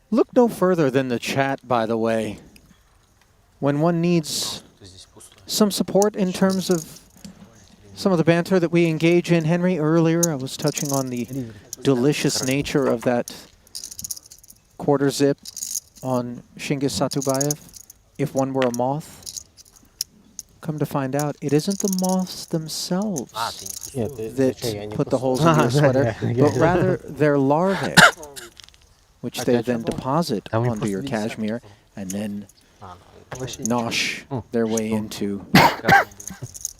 Look no further than the chat, by the way. When one needs some support in terms of some of the banter that we engage in. Henry, earlier I was touching on the delicious nature of that quarter zip on Shingiz Satubayev. If one were a moth, come to find out, it isn't the moths themselves that put the holes in your sweater, but rather their larvae, which they then deposit onto your cashmere and then nosh their way into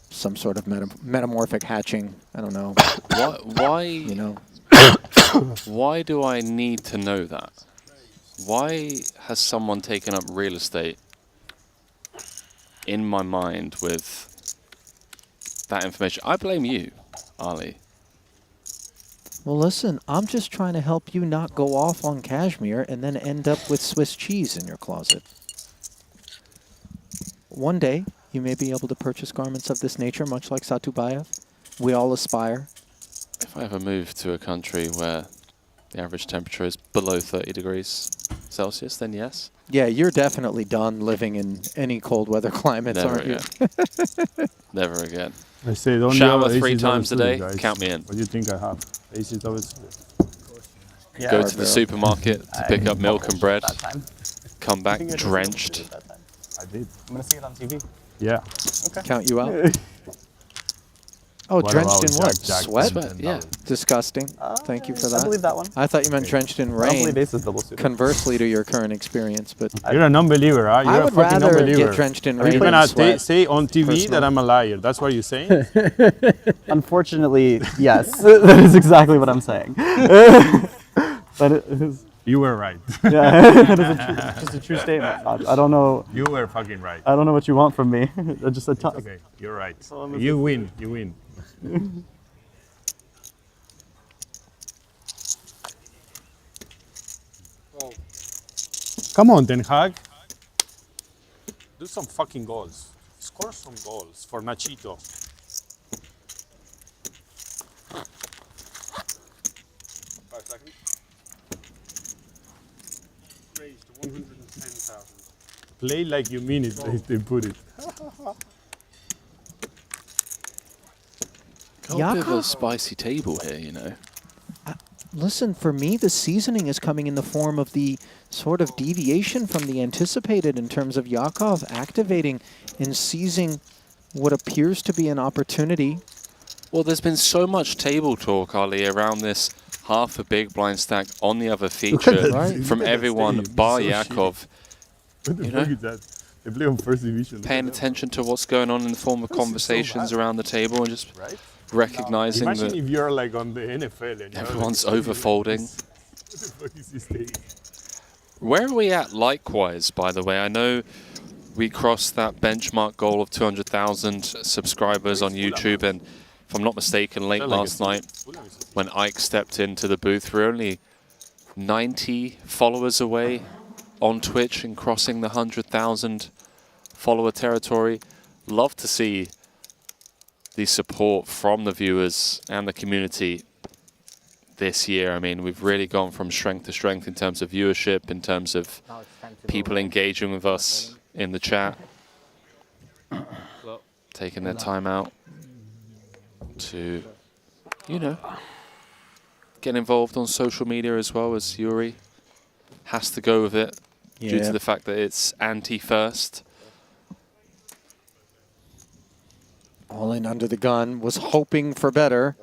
some sort of metamorphic hatching. I don't know. Why you know? Why do I need to know that? Why has someone taken up real estate in my mind with that information? I blame you, Ali. Well, listen, I'm just trying to help you not go off on cashmere and then end up with Swiss cheese in your closet. One day, you may be able to purchase garments of this nature, much like Satubayev. We all aspire. If I ever move to a country where the average temperature is below 30 degrees Celsius, then yes. Yeah, you're definitely done living in any cold weather climates, Never aren't again. you? Never again. I say don't shower 3 times a day, count me in. What do you think I have? Aces double Yeah, go to the supermarket to pick up milk and bread, come back drenched. I did. I'm going to see it on TV. Yeah. Okay. Count you out. Oh, What drenched in about what? Jack Sweat? Sweat, yeah. Disgusting. Thank you for that. I believe that one. I thought you meant drenched in I don't rain. believe ace is double suited. Conversely to your current experience, but You're a non-believer, huh? You're I a would fucking rather non-believer. get drenched in Are rain you than gonna sweat. say on TV that Personally. I'm a liar? That's what you're saying? Unfortunately, yes. That is exactly what I'm saying. But it is, You were right. yeah, that is just a true statement. I don't know. You were fucking right. I don't know what you want from me. Just a talk. Okay, you're right. all I'm You win. You win. Come on, Ten Hag. Do some fucking goals. Score some goals for Nachito. Raised to 110,000. Play like you mean it. They put it. Got a bit of a spicy table here, you know. Listen, for me, the seasoning is coming in the form of the sort of deviation from the anticipated in terms of Yakov activating and seizing what appears to be an opportunity. Well, there's been so much table talk, Ali, around this half a big blind stack on the other feature Right. from everyone stadium, bar so Yakov. What the You fuck know? is that? They play on first division. Paying attention to what's going on in the form of conversations around the table and just recognizing Imagine that if you're like on the NFL and everyone's overfolding. What the fuck is this thing? Where are we at likewise, by the way? I know we crossed that benchmark goal of 200,000 subscribers on YouTube, and if I'm not mistaken, late last night when Ike stepped into the booth, we're only 90 followers away on Twitch and crossing the 100,000 follower territory. Love to see the support from the viewers and the community this year. I mean, we've really gone from strength to strength in terms of viewership, in terms of people engaging with us in the chat, taking their time out to, you know, get involved on social media as well, as Yuri has to go with it due to the fact that it's anti-first. All in under the gun, was hoping for better.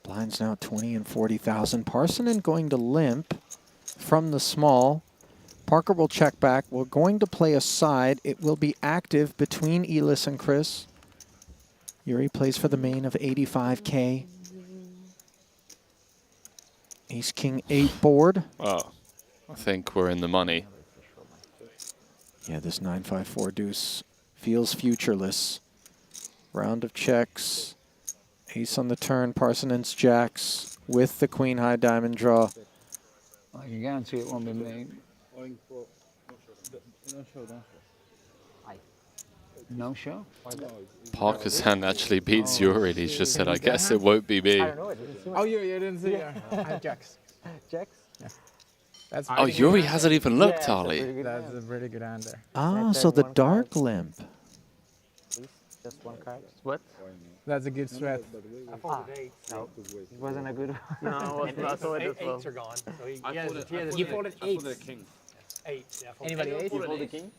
Blinds now 20 and 40,000. Parsonen going to limp from the small. Parker will check back. We're going to play a side. It will be active between Elis and Chris. Yuri plays for the main of 85K. Ace King 8 board. Oh, I think we're in the money. Yeah, this 9-5-4 deuce feels futureless. Round of checks. Ace on the turn, Parsonen's jacks with the queen high diamond draw. I can guarantee it won't be me. No show? Parker's hand actually beats Yuri, and he's just said, I guess it won't be me. Oh, you didn't see it? I have jacks. Jacks? Yeah. That's Oh, Yuri hasn't even looked, Ali. That's a pretty good hand there. Ah, so the dark limp. Just one card. What? That's a good strat. I folded 8. No, it wasn't a good one. No, it wasn't. I thought it was. 8s are gone. So You folded 8. 8. Yeah, Anybody 8?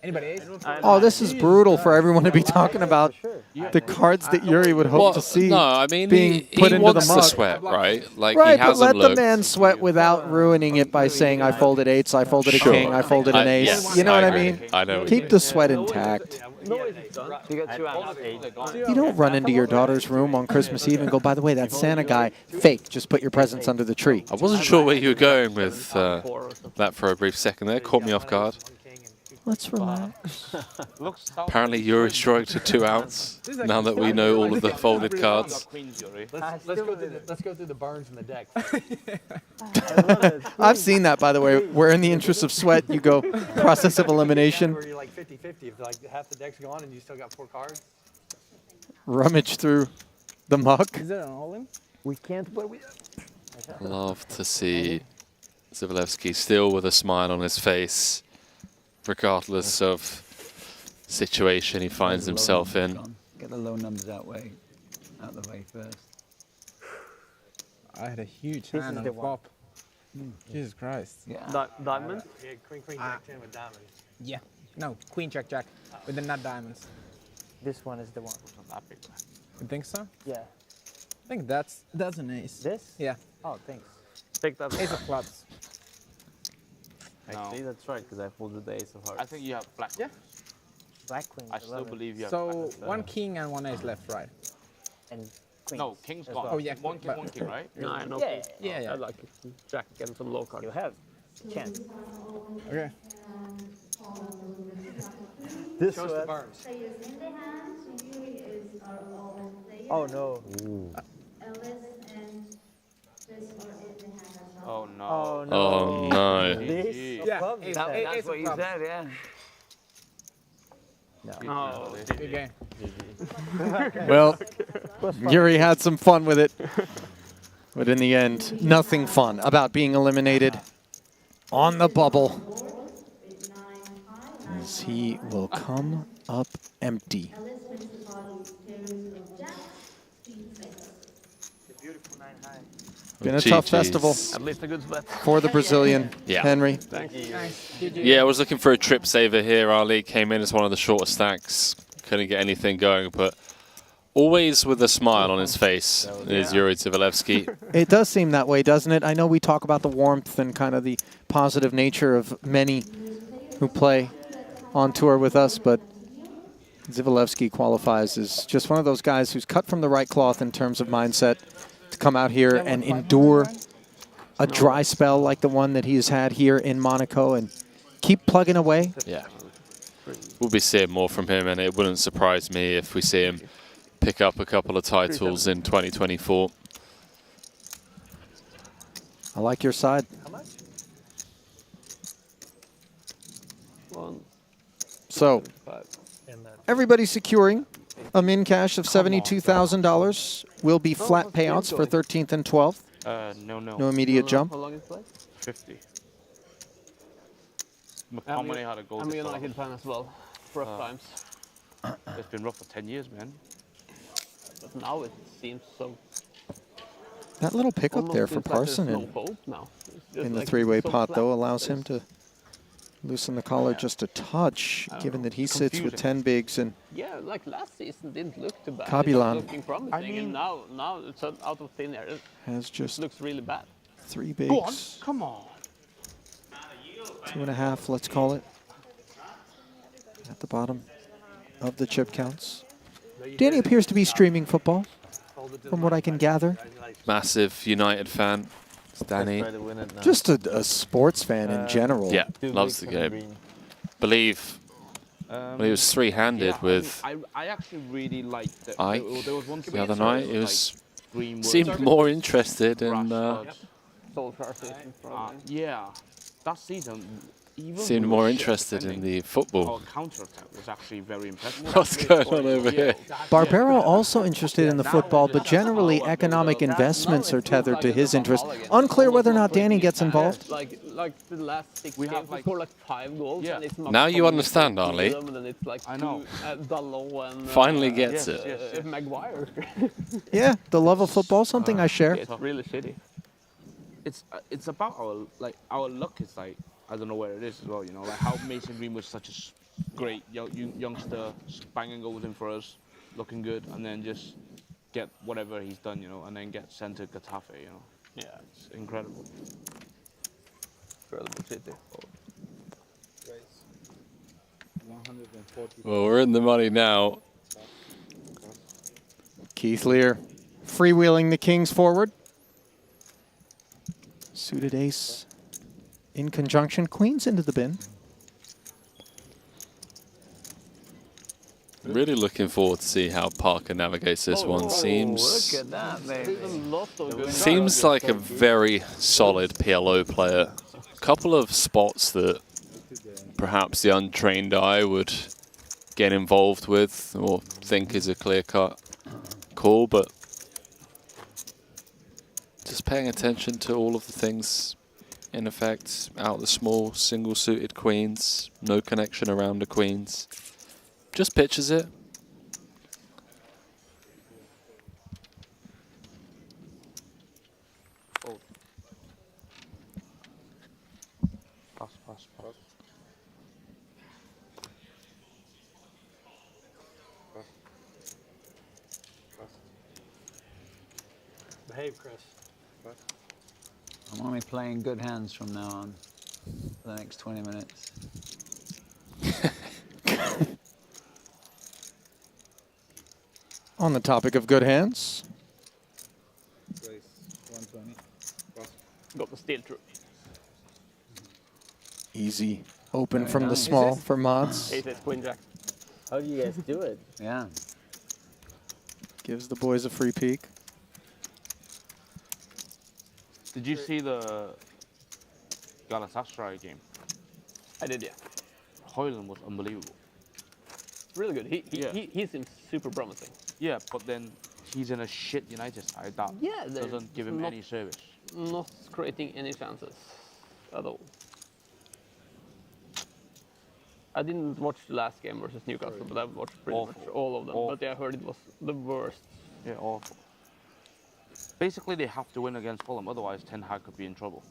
Anybody 8? Oh, this is brutal for everyone to be talking about the cards that Yuri would hope to see. No, I mean, being put he into wants the to muck. sweat, right? Like, Right, he but hasn't let looked. the man sweat without ruining it by saying, I folded 8s, I folded a king, I folded an ace. Yes, You know what I agree. mean? I know what Keep you the mean. sweat intact. You got 2 out of 8. You don't run into your daughter's room on Christmas Eve and go, by the way, that Santa guy, fake, just put your presents under the tree. I wasn't sure where you were going with that for a brief second there. Caught me off guard. Let's relax. Apparently Yuri's drawing to 2 outs now that we know all of the folded cards. Let's go through the burns in the deck. I've seen that, by the way, where in the interest of sweat, you go process of elimination. Where you're like 50-50, if like half the deck's gone and you still got 4 cards. Rummage through the muck. Is that an all-in? We can't, but we... Love to see Zivalevsky still with a smile on his face, regardless of situation he finds himself in. Get the low numbers out the way first. I had a huge hand on the flop. Jesus Christ. Yeah. Diamond? Yeah, queen, jack 10 with diamonds. Yeah. No, queen, jack, with the nut diamonds. This one is the one. You think so? Yeah. I think that's an ace. This? Yeah. Oh, thanks. Take that. Ace of clubs. Actually, that's right, because I folded the ace of hearts. I think you have black. Yeah. Black queen. I still believe you have So black. 1 king and 1 ace left, right? And queen. No, king's as gone. well. Oh, yeah. One king, right? No, I know. Yeah. Yeah. I like it. Jack and some low cards. You have chance. Okay. This Show us the one. burns. Oh no. Oh no. Oh no. Oh no. This? Yeah. Clubs, you said. That's what you said, yeah. No. Good game. Well, Yuri had some fun with it. But in the end, nothing fun about being eliminated on the bubble, as he will come up empty. Been a tough festival At least a good split. for the Brazilian, Yeah. Henry. Thanks. Yeah, I was looking for a trip saver here. Ali came in as one of the shorter stacks. Couldn't get anything going, but Always with a smile on his face is Yuri Zivalevsky. It does seem that way, doesn't it? I know we talk about the warmth and kind of the positive nature of many who play on tour with us, but Zivalevsky qualifies as just one of those guys who's cut from the right cloth in terms of mindset to come out here and endure a dry spell like the one that he has had here in Monaco and keep plugging away. Yeah. We'll be seeing more from him, and it wouldn't surprise me if we see him pick up a couple of titles in 2024. I like your side. So, everybody securing a min cash of $72,000 will be flat payouts for 13th and 12th. No immediate jump. How long is play? 50. McTominay had a goal. I'm a United fan as well. Rough times. It's been rough for 10 years, man. But now it seems so. That little pickup there for Parson in the three-way pot, though, allows him to loosen the collar just a touch, given that he sits with 10 bigs and yeah, like last season didn't look too bad. Kabilan. It was looking promising, and now it's out of thin air. It has just looks really bad. 3 bigs. Go on, come on. 2.5, let's call it, at the bottom of the chip counts. Danny appears to be streaming football, from what I can gather. Massive United fan. It's Danny. Just a sports fan in general. Yeah, loves the game. Believe he was three-handed with I actually really liked that. Ike There was one the other night. It was seemed more interested in. Yeah, that season. Even Seemed more interested in the football. Our counter-attack was actually very impressive. What's going on over here? Barbero also interested in the football, but generally economic investments are tethered to his interest. Unclear whether or not Danny gets involved. Like the last 6 games, we scored like 5 goals. Yeah. And it's Now you understand, Ali. I know. And, finally gets it. Maguire. Yeah, the love of football, something I share. It's really shitty. It's about our luck. Is like. I don't know where it is as well, you know, like how Mason Green was such a great youngster, banging goals in for us, looking good, and then just get whatever he's done, you know, and then get sent to Getafe, you know. Yeah, it's incredible. Incredible city. Well, we're in the money now. Keith Lear freewheeling the Kings forward. Suited ace. In conjunction, queens into the bin. Really looking forward to see how Parker navigates this one. Seems Look at that, baby. seems like a very solid PLO player. A couple of spots that perhaps the untrained eye would get involved with or think is a clear-cut call, but just paying attention to all of the things. In effect, out the small, single-suited queens, no connection around the queens. Just pitches it. Oh. Pass. Behave, Chris. I'm only playing good hands from now on for the next 20 minutes. On the topic of good hands. Got the steal through. Easy. Open from the small for mods. Ace queen jack. How do you guys do it? Yeah. Gives the boys a free peek. Did you see the Galatasaray game? I did, yeah. Hoyland was unbelievable. Really good. He seems super promising. Yeah, but then he's in a shit United side that doesn't give him any service. Not creating any chances at all. I didn't watch the last game versus Newcastle, but I've watched pretty much all of them. But yeah, I heard it was the worst. Yeah, awful. Basically, they have to win against Fulham, otherwise Ten Hag could be in trouble.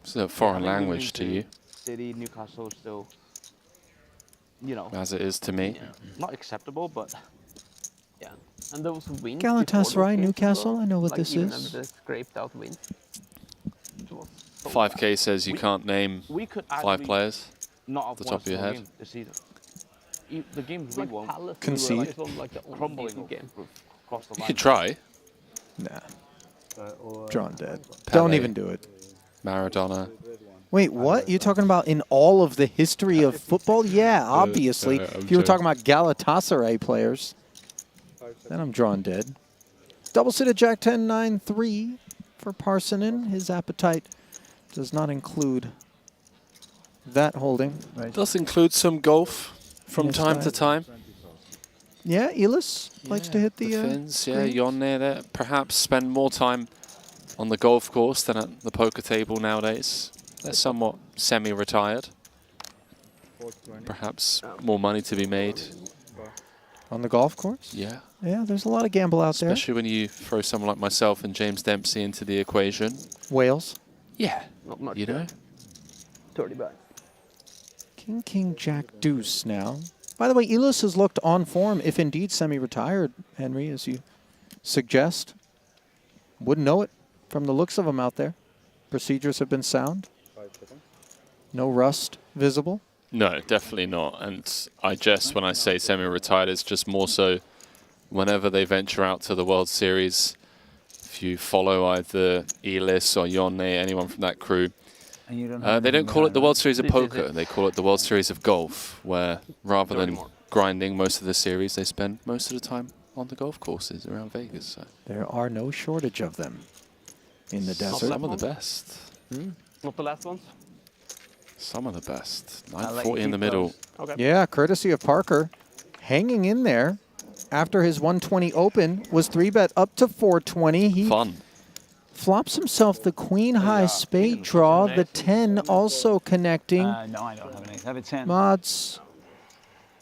It's a foreign language to you. City, Newcastle still, you know. As it is to me. Yeah. Not acceptable, but yeah. And those wins Galatasaray, Newcastle, I know what this even is. The scraped out wins. It was so 5K says you can't name We could 5 actually players not off have the won top of your head. game this season. The games like we won, Palace, Concede. It was like the only crumbling decent game. across the You line. could try. Nah. Drawn dead. Pele. Don't even do it. Maradona. Wait, what? You're talking about in all of the history of football? Yeah, obviously. I'm If you were joking. talking about Galatasaray players, then I'm drawn dead. Double suited Jack 10, 9, 3 for Parsonen. His appetite does not include that holding. Does include some golf from Yes, time to time. Yeah, Elis likes to hit the Finns, yeah, greens. Jonne there. Perhaps spend more time on the golf course than at the poker table nowadays. They're somewhat semi-retired. Perhaps more money to be made. On the golf course? Yeah. Yeah, there's a lot of gamble out there. Especially when you throw someone like myself and James Dempsey into the equation. Wales. Yeah. Not much. You know? 30 back. King, King, Jack, Deuce now. By the way, Elis has looked on form, if indeed semi-retired, Henry, as you suggest. Wouldn't know it from the looks of him out there. Procedures have been sound. No rust visible. No, definitely not. And I jest when I say semi-retired, it's just more so whenever they venture out to the World Series, if you follow either Elis or Jonne, anyone from that crew, they don't call it the World Series of poker. They call it the World Series of golf, where rather than grinding most of the series, they spend most of the time on the golf courses around Vegas. So. There are no shortage of them in the desert. Some of the best. Not the last ones? Some of the best. I like 940 in the middle. Okay. Yeah, courtesy of Parker. Hanging in there after his 120 open was 3-bet up to 420. He Fun. flops himself the queen high spade draw. The 10 also connecting. No, I don't have an ace. I have a 10. Mods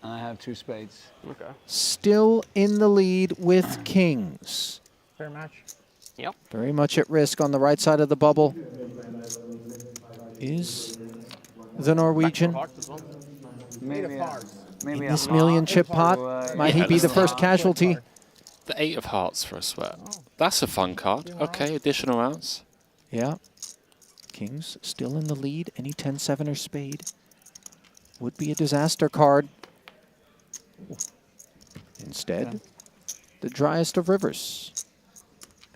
I have 2 spades. Okay. still in the lead with kings. Fair match. Yep. Very much at risk on the right side of the bubble is the Norwegian. Maybe, maybe This million chip pot, might he be the first casualty? The 8 of hearts for a sweat. That's a fun card. Okay, additional rounds. Yeah. Kings still in the lead. Any 10-7 or spade would be a disaster card. Instead, the driest of rivers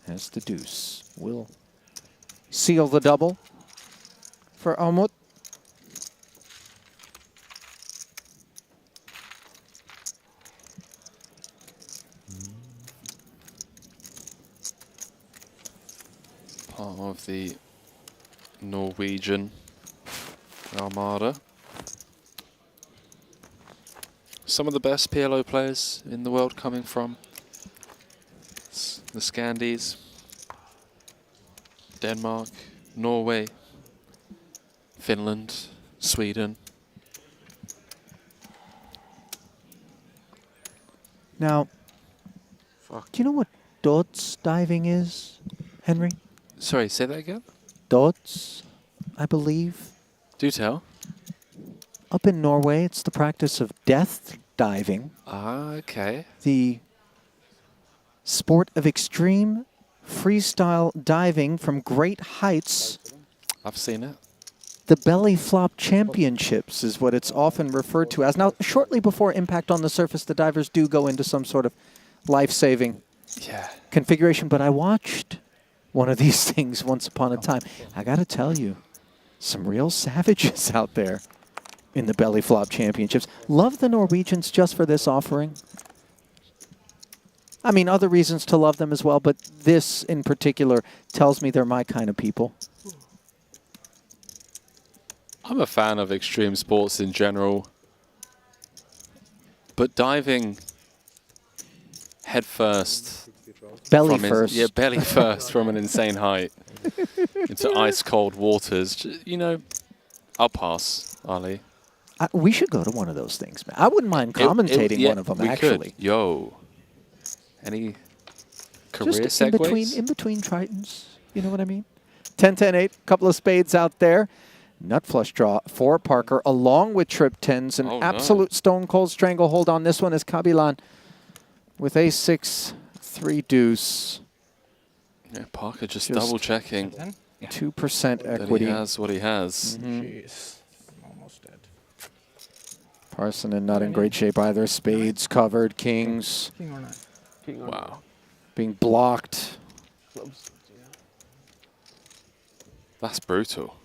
as the deuce will seal the double for Omut. Part of the Norwegian Armada. Some of the best PLO players in the world coming from the Scandies, Denmark, Norway, Finland, Sweden. Now, do you know what dodds diving is, Henry? Sorry, say that again? Dodds, I believe. Do tell. Up in Norway, it's the practice of death diving. Ah, okay. The sport of extreme freestyle diving from great heights. I've seen it. The belly flop championships is what it's often referred to as. Now, shortly before impact on the surface, the divers do go into some sort of life-saving configuration. But I watched one of these things once upon a time. I got to tell you, some real savages out there in the belly flop championships. Love the Norwegians just for this offering. I mean, other reasons to love them as well, but this in particular tells me they're my kind of people. I'm a fan of extreme sports in general, but diving head first, belly first, yeah, belly first from an insane height into ice cold waters. You know, I'll pass, Ali. We should go to one of those things, man. I wouldn't mind commentating yeah, one of them, we actually. Could. Yo, any career Just in segues? in between Tritons, you know what I mean? 10-10-8, couple of spades out there. Nut flush draw for Parker, along with trip tens. An absolute stone cold stranglehold on this one as Kabilan with ace-6, 3 deuce. Yeah, Parker just double checking. 2% That equity. he has what he has. Jeez. I'm almost dead. Parsonen not in great shape either. Spades covered, kings. King or not? King or Wow. Being blocked. clubs. Yeah. That's brutal.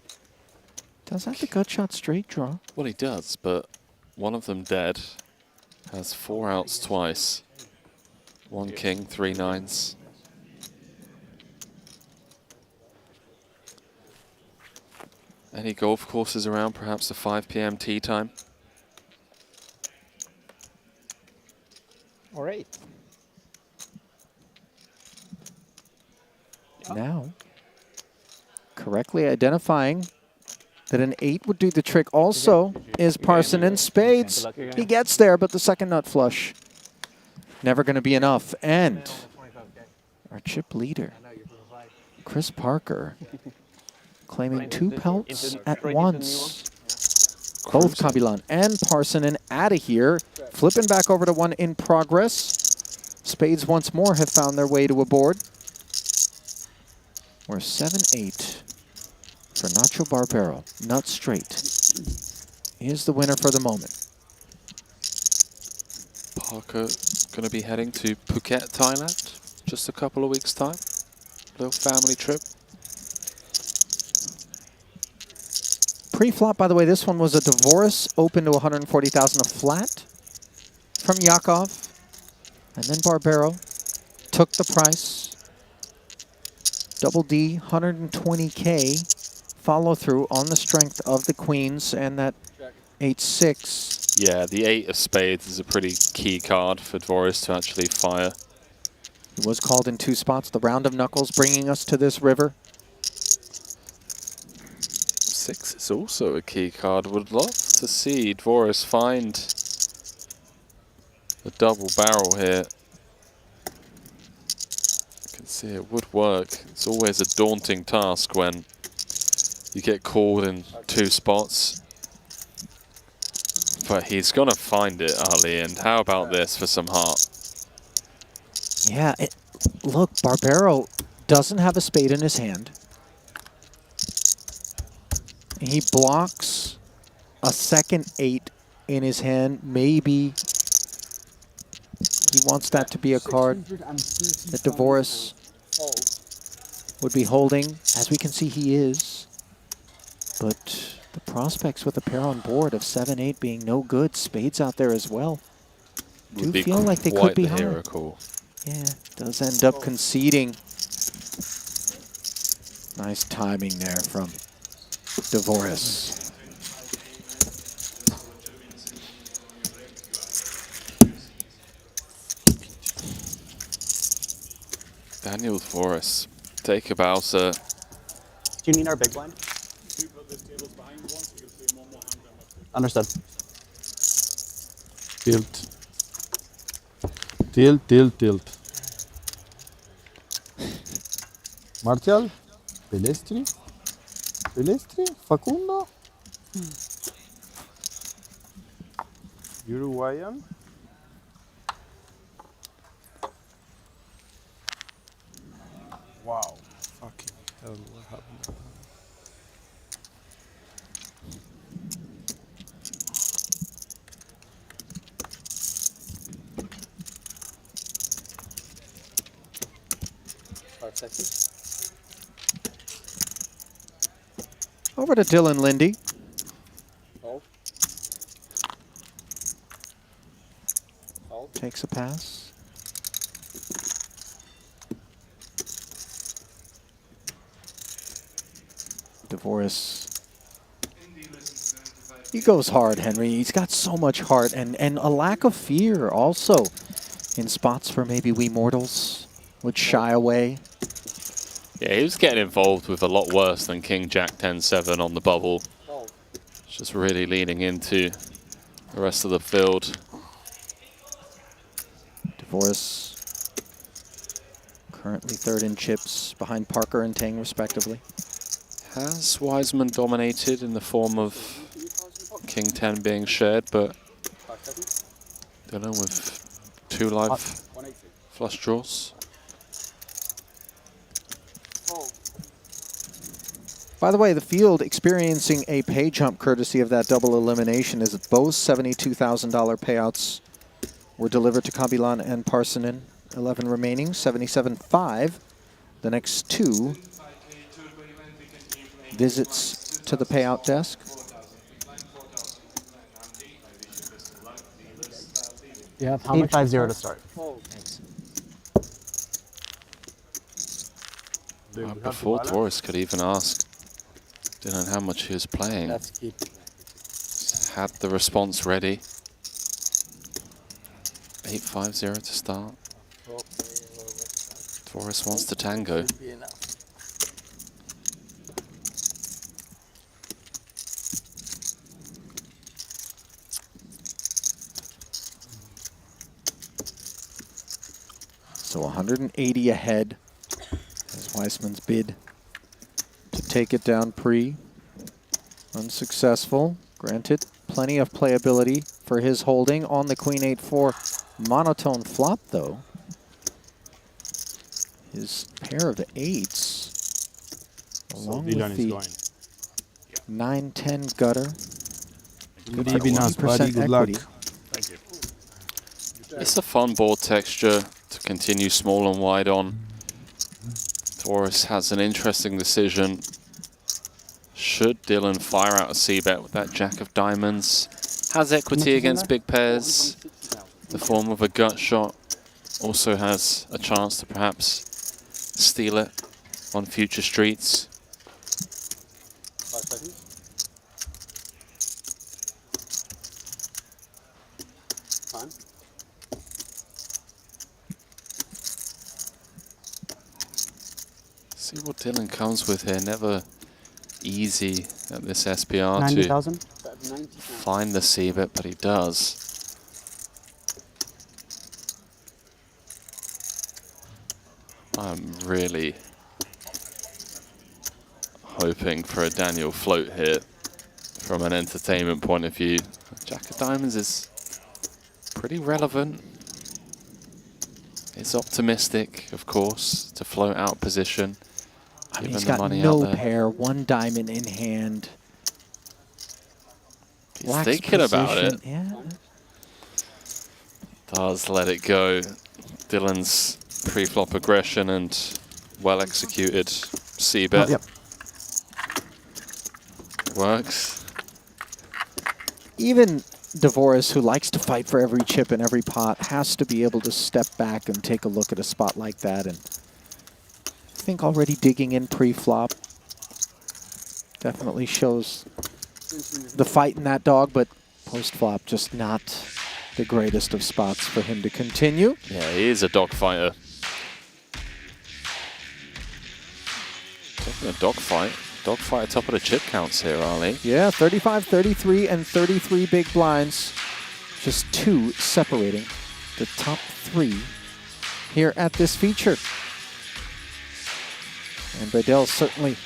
Does have the gut shot straight draw. Well, he does, but one of them dead. Has 4 outs twice. 1 king, 3 nines. Any golf courses around, perhaps a 5 p.m. tea time? All right. Now, correctly identifying that an 8 would do the trick also is Parsonen. Spades. He gets there, but the second nut flush. Never going to be enough. And our chip leader, Chris Parker, claiming 2 pelts at once. Both Kabilan and Parsonen out of here. Flipping back over to 1 in progress. Spades once more have found their way to a board. We're 7-8 for Nacho Barbero. Nut straight is the winner for the moment. Parker going to be heading to Phuket, Thailand, just a couple of weeks' time. Little family trip. Pre-flop, by the way, this one was a Divorce open to 140,000 a flat from Yakov. And then Barbero took the price. Double D, 120K follow through on the strength of the queens and that 8-6. Yeah, the 8 of spades is a pretty key card for Dvoris to actually fire. He was called in 2 spots. The round of knuckles bringing us to this river. 6 is also a key card. Would love to see Dvoris find the double barrel here. You can see it would work. It's always a daunting task when you get called in 2 spots. But he's going to find it, Ali. And how about this for some heart? Yeah, look, Barbero doesn't have a spade in his hand. He blocks a second 8 in his hand. Maybe he wants that to be a card that Dvoris would be holding. As we can see, he is. But the prospects with a pair on board of 7-8 being no good. Spades out there as well. Do feel like they could be higher. Yeah, does end up conceding. Nice timing there from Dvoris. Daniel Dvoris, take a Bowser. Do you mean our big blind? Understood. Tilt. Tilt, tilt, tilt. Martial? Pelestri? Pelestri? Facundo? Uruguayan? Wow. Fucking hell, what happened? Over to Dylan Lindy. Takes a pass. Dvoris. He goes hard, Henry. He's got so much heart and a lack of fear also in spots where maybe we mortals would shy away. Yeah, he was getting involved with a lot worse than King Jack 10-7 on the bubble. Just really leaning into the rest of the field. Dvoris currently 3rd in chips behind Parker and Tang respectively. Has Wiseman dominated in the form of King 10 being shared, but Dylan with 2 life. Flush draws. By the way, the field experiencing a pay jump courtesy of that double elimination as both $72,000 payouts were delivered to Kabilan and Parsonen. 11 remaining, 77.5. The next two visits to the payout desk. You have how much? 850 to start. Thanks. Before Taurus could even ask Dylan how much he was playing, had the response ready. 850 to start. Taurus wants to tango. So 180 ahead as Weissman's bid to take it down pre. Unsuccessful. Granted, plenty of playability for his holding on the Queen 8-4 monotone flop, though. His pair of eights, along with the 9-10 gutter. Good evening, buddy. Good luck. Thank you. It's a fun board texture to continue small and wide on. Taurus has an interesting decision. Should Dylan fire out a c-bet with that jack of diamonds? Has equity against big pairs. The form of a gut shot. Also has a chance to perhaps steal it on future streets. 5 seconds. Time. See what Dylan comes with here. Never easy at this SPR 90,000? to find the c-bet, but he does. I'm really hoping for a Daniel float here from an entertainment point of view. Jack of diamonds is pretty relevant. It's optimistic, of course, to float out position. I mean, he's got no pair, one diamond in hand. He's thinking about it. Yeah. Does let it go. Dylan's pre-flop aggression and well-executed c-bet. Yep. Works. Even Dvoris, who likes to fight for every chip in every pot, has to be able to step back and take a look at a spot like that. And I think already digging in pre-flop definitely shows the fight in that dog, but post-flop just not the greatest of spots for him to continue. Yeah, he is a dogfighter. Talking of dogfight. Dogfight top of the chip counts here, Ali. Yeah, 35, 33, and 33 big blinds. Just two separating the top three here at this feature. And Bedell certainly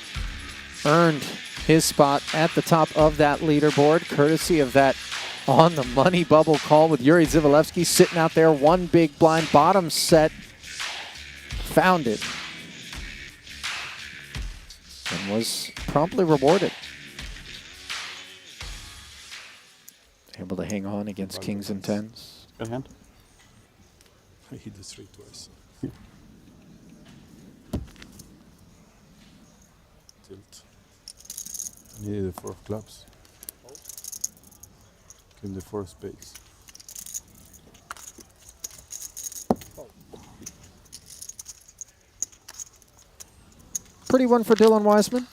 earned his spot at the top of that leaderboard, courtesy of that on the money bubble call with Yuri Zivalevsky sitting out there, one big blind bottom set, found it, and was promptly rewarded. Able to hang on against kings and tens. Good hand. I hit the 3 twice. Tilt. Needed the 4 of clubs. Came the 4 of spades. Pretty one for Dylan Weissman,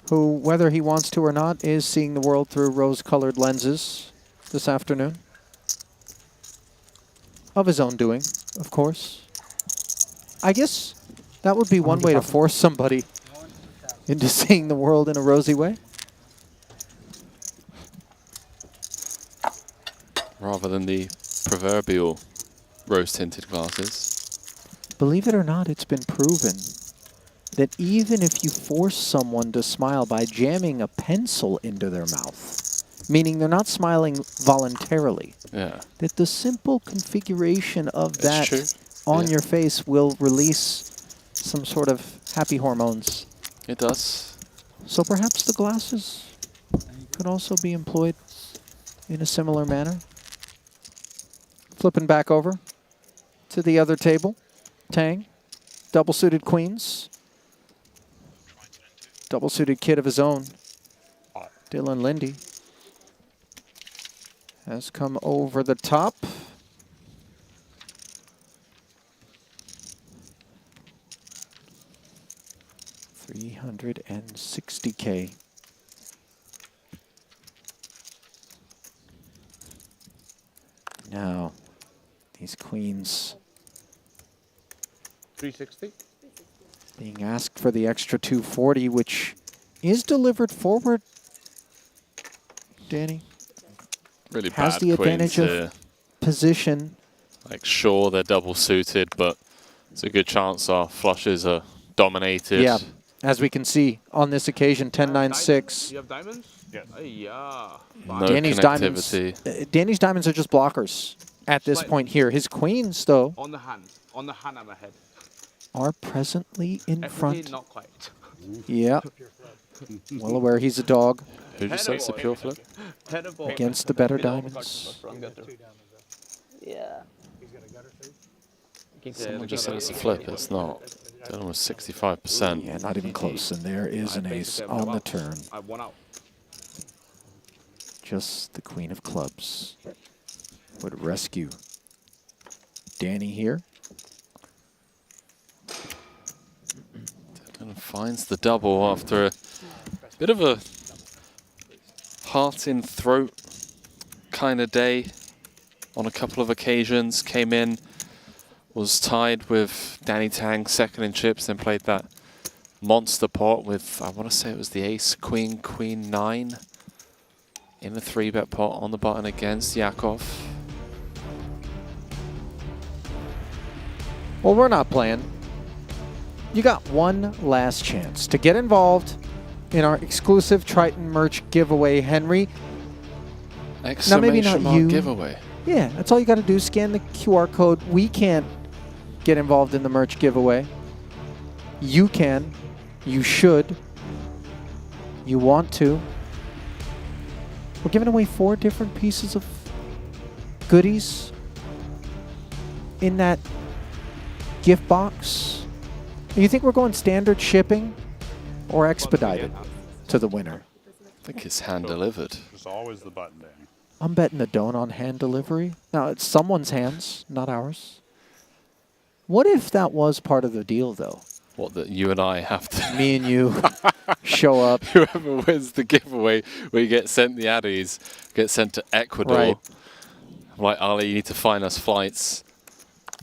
who, whether he wants to or not, is seeing the world through rose-colored lenses this afternoon. Of his own doing, of course. I guess that would be one way to force somebody into seeing the world in a rosy way. Rather than the proverbial rose-tinted glasses. Believe it or not, it's been proven that even if you force someone to smile by jamming a pencil into their mouth, meaning they're not smiling voluntarily. Yeah. That the simple configuration of It's that true. on Yeah. your face will release some sort of happy hormones. It does. So perhaps the glasses could also be employed in a similar manner. Flipping back over to the other table. Tang, double-suited queens. Double-suited kid of his own. Dylan Lindy has come over the top. $360K. Now, these queens 360. being asked for the extra 240, which is delivered forward. Danny Really has bad the advantage queens of here. position. Like, sure, they're double suited, but it's a good chance our flushes are dominated. Yeah, as we can see on this occasion, 10-9-6. You have diamonds? Yes. Yeah. No Danny's diamonds. connectivity. Danny's diamonds are just blockers at this Slightly. point here. His queens, though, On the hand I'm ahead. are presently in Everything front. not quite. Yeah. Well aware he's a dog Who just said it's a pure flip? against the better diamonds. Yeah. Someone just said it's a flip. It's not. It's almost 65%. Yeah, not even close. And there is an ace on the turn. I won out. Just the queen of clubs would rescue Danny here. And finds the double after a bit of a heart in throat kind of day on a couple of occasions. Came in, was tied with Danny Tang, second in chips, then played that monster pot with, I want to say it was the ace, queen, queen 9 in the 3-bet pot on the button against Yakov. Well, we're not playing. You got one last chance to get involved in our exclusive Triton merch giveaway, Henry. Now, maybe not you. Giveaway. Yeah, that's all you got to do. Scan the QR code. We can't get involved in the merch giveaway. You can. You should. You want to. We're giving away 4 different pieces of goodies in that gift box. You think we're going standard shipping or expedited to the winner? I think it's hand delivered. There's always the button, Danny. I'm betting the don't on hand delivery. Now, it's someone's hands, not ours. What if that was part of the deal, though? What, that you and I have to... Me and you show up. Whoever wins the giveaway, we get sent the addies, get sent to Ecuador. Right. Like, Ali, you need to find us flights.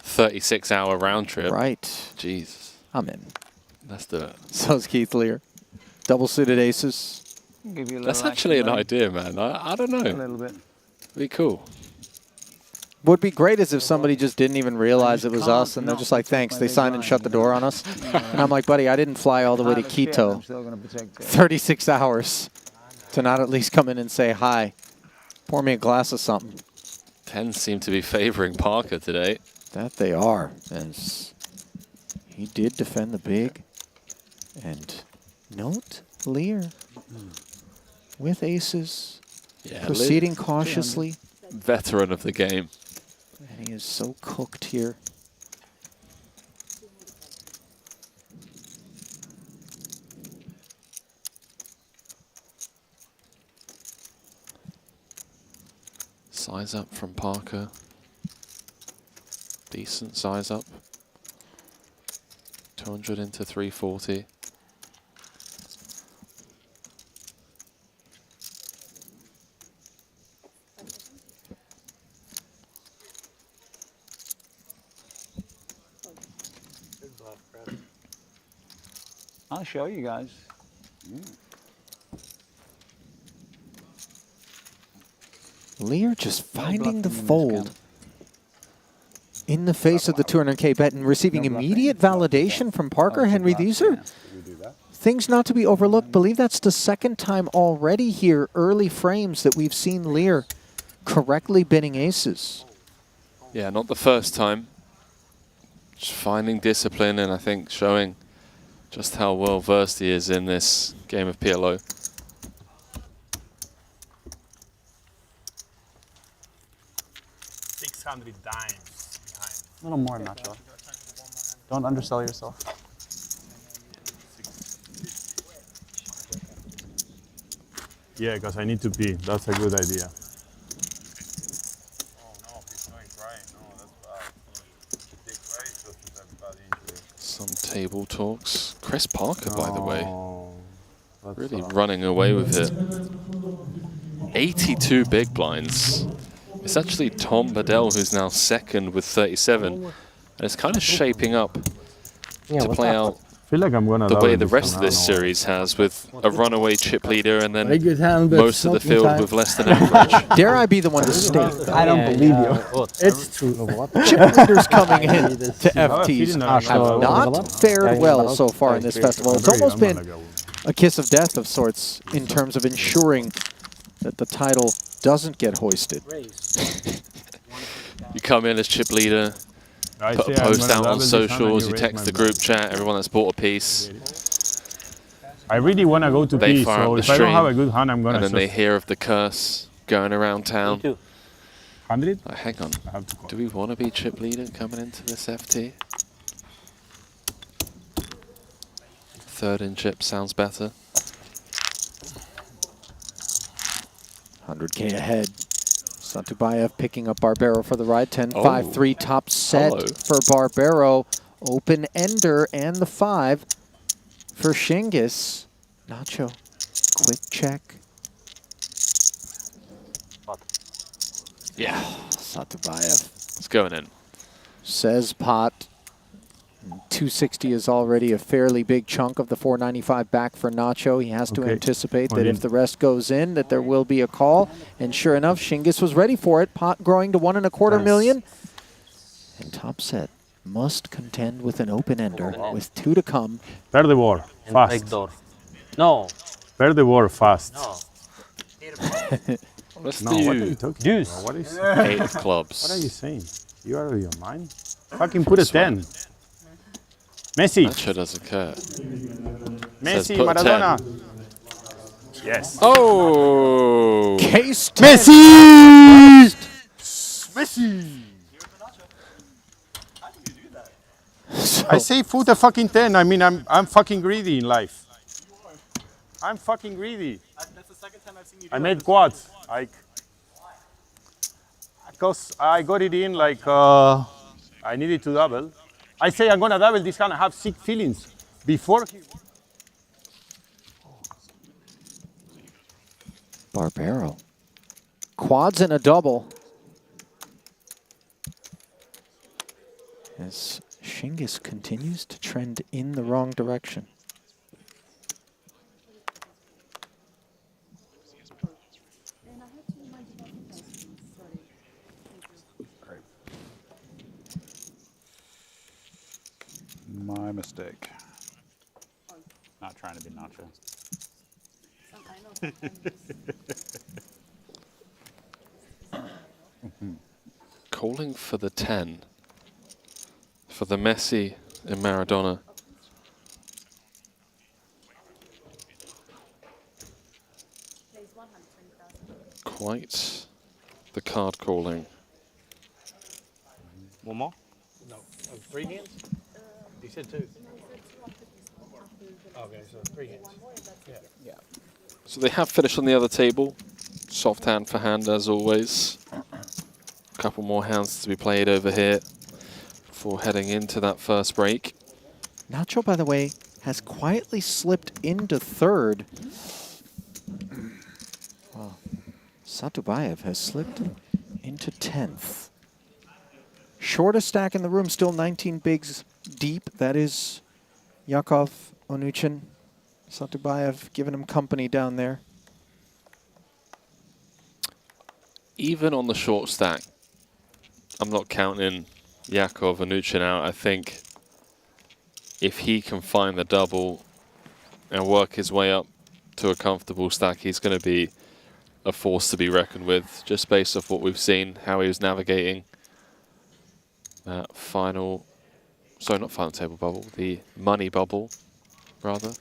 36-hour round trip. Right. Jeez. I'm in. Let's do it. So's Keith Lear. Double-suited aces. Give you a That's little actually an action, idea, man. I don't know. A little bit. Be cool. Would be great as if somebody just didn't even realize it was us, and they're just like, thanks. They signed and shut the door on us. And I'm like, buddy, I didn't fly all the way to Quito 36 hours to not at least come in and say hi. Pour me a glass of something. 10 seem to be favoring Parker today. That they are, as he did defend the big. And note Lear with aces, Yeah, proceeding cautiously. Veteran of the game. And he is so cooked here. Size up from Parker. Decent size up. 200 into 340. I'll show you guys. Lear just finding the fold in the face of the 200K bet and receiving immediate validation from Parker. Henry, these are things not to be overlooked. Believe that's the second time already here, early frames, that we've seen Lear correctly binning aces. Yeah, not the first time. Just finding discipline and I think showing just how well versed he is in this game of PLO. $600 behind. A little more, Nacho. Don't undersell yourself. Yeah, because I need to pee. That's a good idea. Some table talks. Chris Parker, by the way, that's really running away with it. 82 big blinds. It's actually Tom Bedell who's now second with 37. And it's kind of shaping up to play out I feel like I'm gonna the way the this rest of one, I this don't know. series has, with a runaway chip leader and then Very good hand, but most of the smoking field time. with less than average. Dare I be the one to state? I don't believe you. It's true. Chip leaders coming in to FTs have not fared well so far in this festival. It's almost been a kiss of death of sorts in terms of ensuring that the title doesn't get hoisted. You come in as chip leader, I put say a I'm post gonna out on double this hand and socials, you you raise text my the bet. group chat, everyone that's bought a piece. I really want to go to They pee, fire so up if the I don't have a stream, good hand, I'm gonna and then they shove. hear of the curse going around town. 100? Hang on, I have to call. do we want to be chip leader coming into this FT? Third in chip sounds better. 100K ahead. Satubayev picking up Barbero for the ride. 10-5, Oh. 3 top set Hello. for Barbero. Open ender and the 5 for Shingus. Nacho, quick check. Yeah, Satubayev it's going in. says pot. 260 is already a fairly big chunk of the 495 back for Nacho. He has to Okay. anticipate One that in. if the rest goes in, that there will be a call. And sure enough, Shingus was ready for it. Pot growing to 1.25 million. And top set must contend with an open ender with 2 to come. Pair the board, fast. No. Pair the board, fast. No. Let's No, what are do you talking Deuce. about? What is 8 of clubs. What are you saying? You are out of your mind? Fucking put a 10. Messi. Nacho doesn't care. Messi, put Maradona. Yes. Oh! Case 10. Messi! Messi! I say put a fucking 10. I mean, I'm fucking greedy in life. I'm fucking greedy. That's the second time I've seen you do I made quads. Because I got it in like I needed to double. I say I'm gonna double this hand. I have sick feelings before. Barbero. Quads and a double. As Shingus continues to trend in the wrong direction. My mistake. Not trying to be Nacho. Calling for the 10 for the Messi and Maradona. Quite the card calling. One more? No. 3 hands? You said 2. Okay, so 3 hands. Yeah. So they have finished on the other table. Soft hand for hand as always. A couple more hands to be played over here before heading into that first break. Nacho, by the way, has quietly slipped into third. Well, Satubayev has slipped into 10th. Shortest stack in the room, still 19 bigs deep. That is Yakov Onuchin. Satubayev giving him company down there. Even on the short stack, I'm not counting Yakov Anuchin out. I think if he can find the double and work his way up to a comfortable stack, he's going to be a force to be reckoned with, just based off what we've seen, how he was navigating that final, sorry, not final table bubble, the money bubble, rather.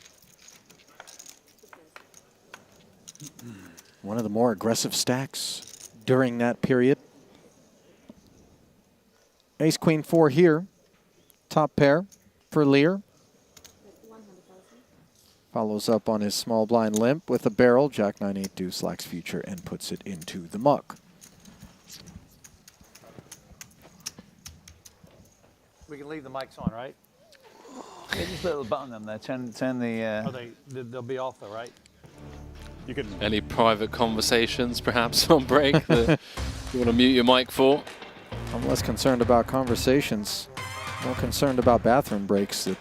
One of the more aggressive stacks during that period. Ace, Queen, 4 here. Top pair for Lear. Follows up on his small blind limp with a barrel. Jack 9-8 deuce lacks future and puts it into the muck. We can leave the mics on, right? Yeah, just a little button on there. Turn the. Oh, they'll be off though, right? You can. Any private conversations, perhaps, on break that you want to mute your mic for? I'm less concerned about conversations, more concerned about bathroom breaks that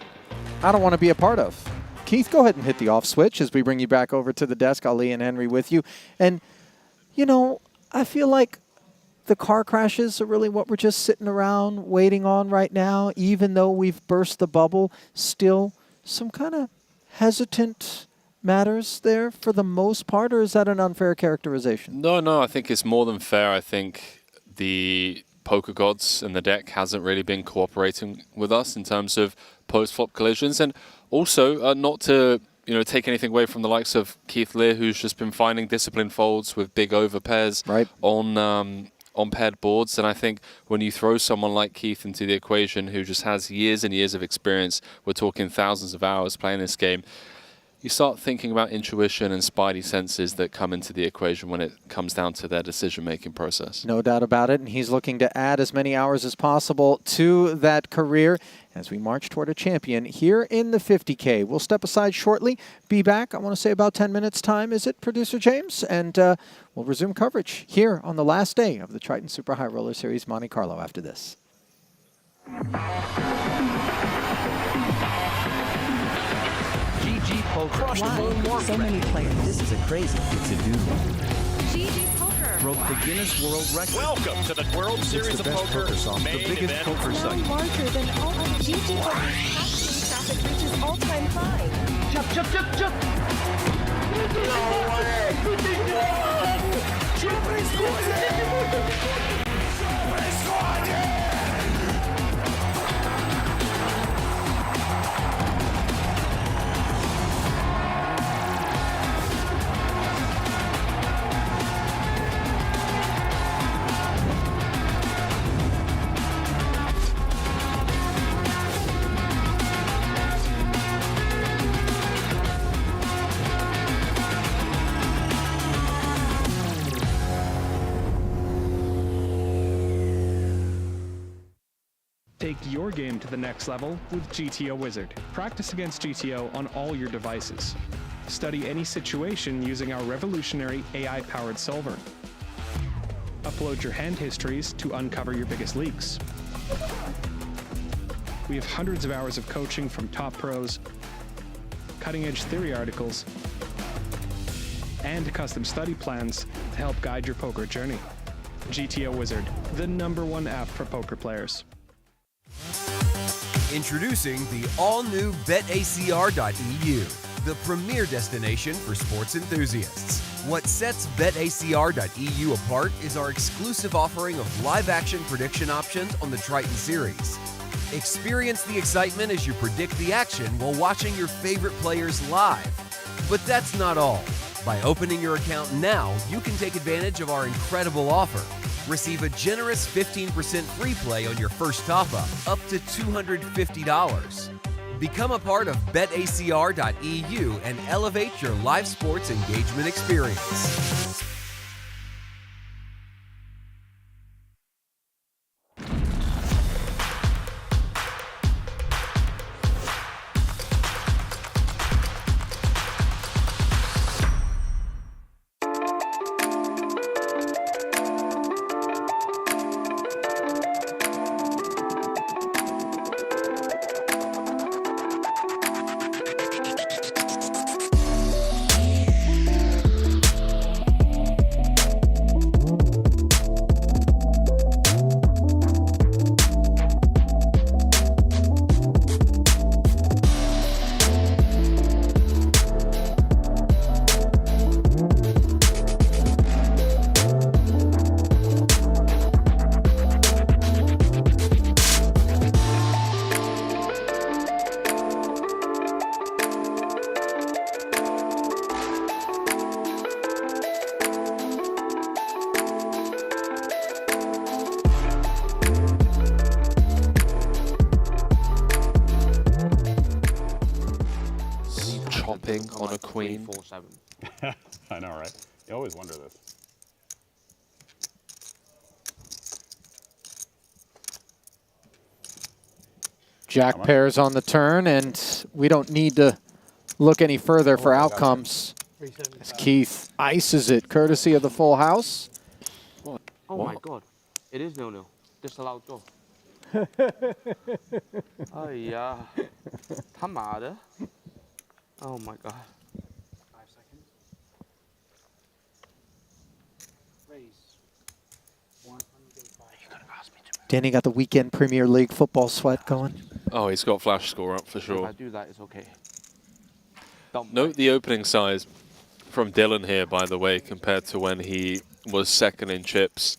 I don't want to be a part of. Keith, go ahead and hit the off switch as we bring you back over to the desk. Ali and Henry with you. And, you know, I feel like the car crashes are really what we're just sitting around waiting on right now, even though we've burst the bubble. Still some kind of hesitant matters there for the most part, or is that an unfair characterization? No, I think it's more than fair. I think the poker gods and the deck hasn't really been cooperating with us in terms of post-flop collisions, and also not to take anything away from the likes of Keith Lear, who's just been finding disciplined folds with big over pairs on paired boards. And I think when you throw someone like Keith into the equation, who just has years and years of experience, we're talking thousands of hours playing this game, you start thinking about intuition and spidey senses that come into the equation when it comes down to their decision-making process. No doubt about it, and he's looking to add as many hours as possible to that career as we march toward a champion here in the 50K. We'll step aside shortly, be back, I want to say about 10 minutes time, is it, Producer James? And we'll resume coverage here on the last day of the Triton Super High Roller Series Monte-Carlo after this. Poker. Wow, so many players. This is a crazy to-do. GG Poker Broke the Guinness World Record. Welcome to the World Series of Poker site, the biggest poker site. Larger than all of GG Poker's traffic reaches all-time high. Jump, jump, jump, jump! No way! Take your game to the next level with GTO Wizard. Practice against GTO on all your devices. Study any situation using our revolutionary AI-powered solver. Upload your hand histories to uncover your biggest leaks. We have hundreds of hours of coaching from top pros, cutting-edge theory articles, and custom study plans to help guide your poker journey. GTO Wizard, the #1 app for poker players. Introducing the all-new BetACR.eu, the premier destination for sports enthusiasts. What sets BetACR.eu apart is our exclusive offering of live-action prediction options on the Triton series. Experience the excitement as you predict the action while watching your favorite players live. But that's not all. By opening your account now, you can take advantage of our incredible offer. Receive a generous 15% free play on your first top-up, up to $250. Become a part of BetACR.eu and elevate your live sports engagement experience. Tapping on a queen. 3-4-7. I know, right? You always wonder this. Jack pairs on the turn, and we don't need to look any further for outcomes. As Keith ices it, courtesy of the full house. What? Oh my God. It is 0-0. Disallowed goal. Oh yeah. 他妈的. Oh my God. 5 seconds. Raise. 105. You're gonna ask me to. Danny got the weekend Premier League football sweat going. Oh, he's got flash score up for If sure. I do that, it's okay. Note the opening size from Dylan here, by the way, compared to when he was second in chips.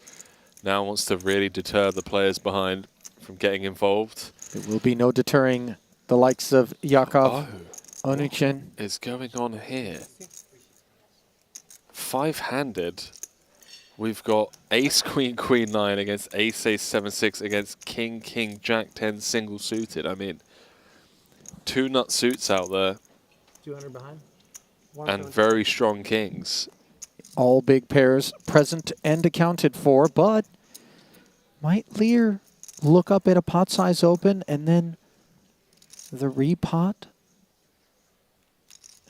Now wants to really deter the players behind from getting involved. There will be no deterring the likes of Yakov Onuchin. What is going on here? Five-handed. We've got ace, queen, queen 9 against ace, ace, 7, 6 against king, king, jack 10 single suited. I mean, 2 nut suits out there. 200 behind. And very strong kings. All big pairs present and accounted for, but might Lear look up at a pot size open and then the repot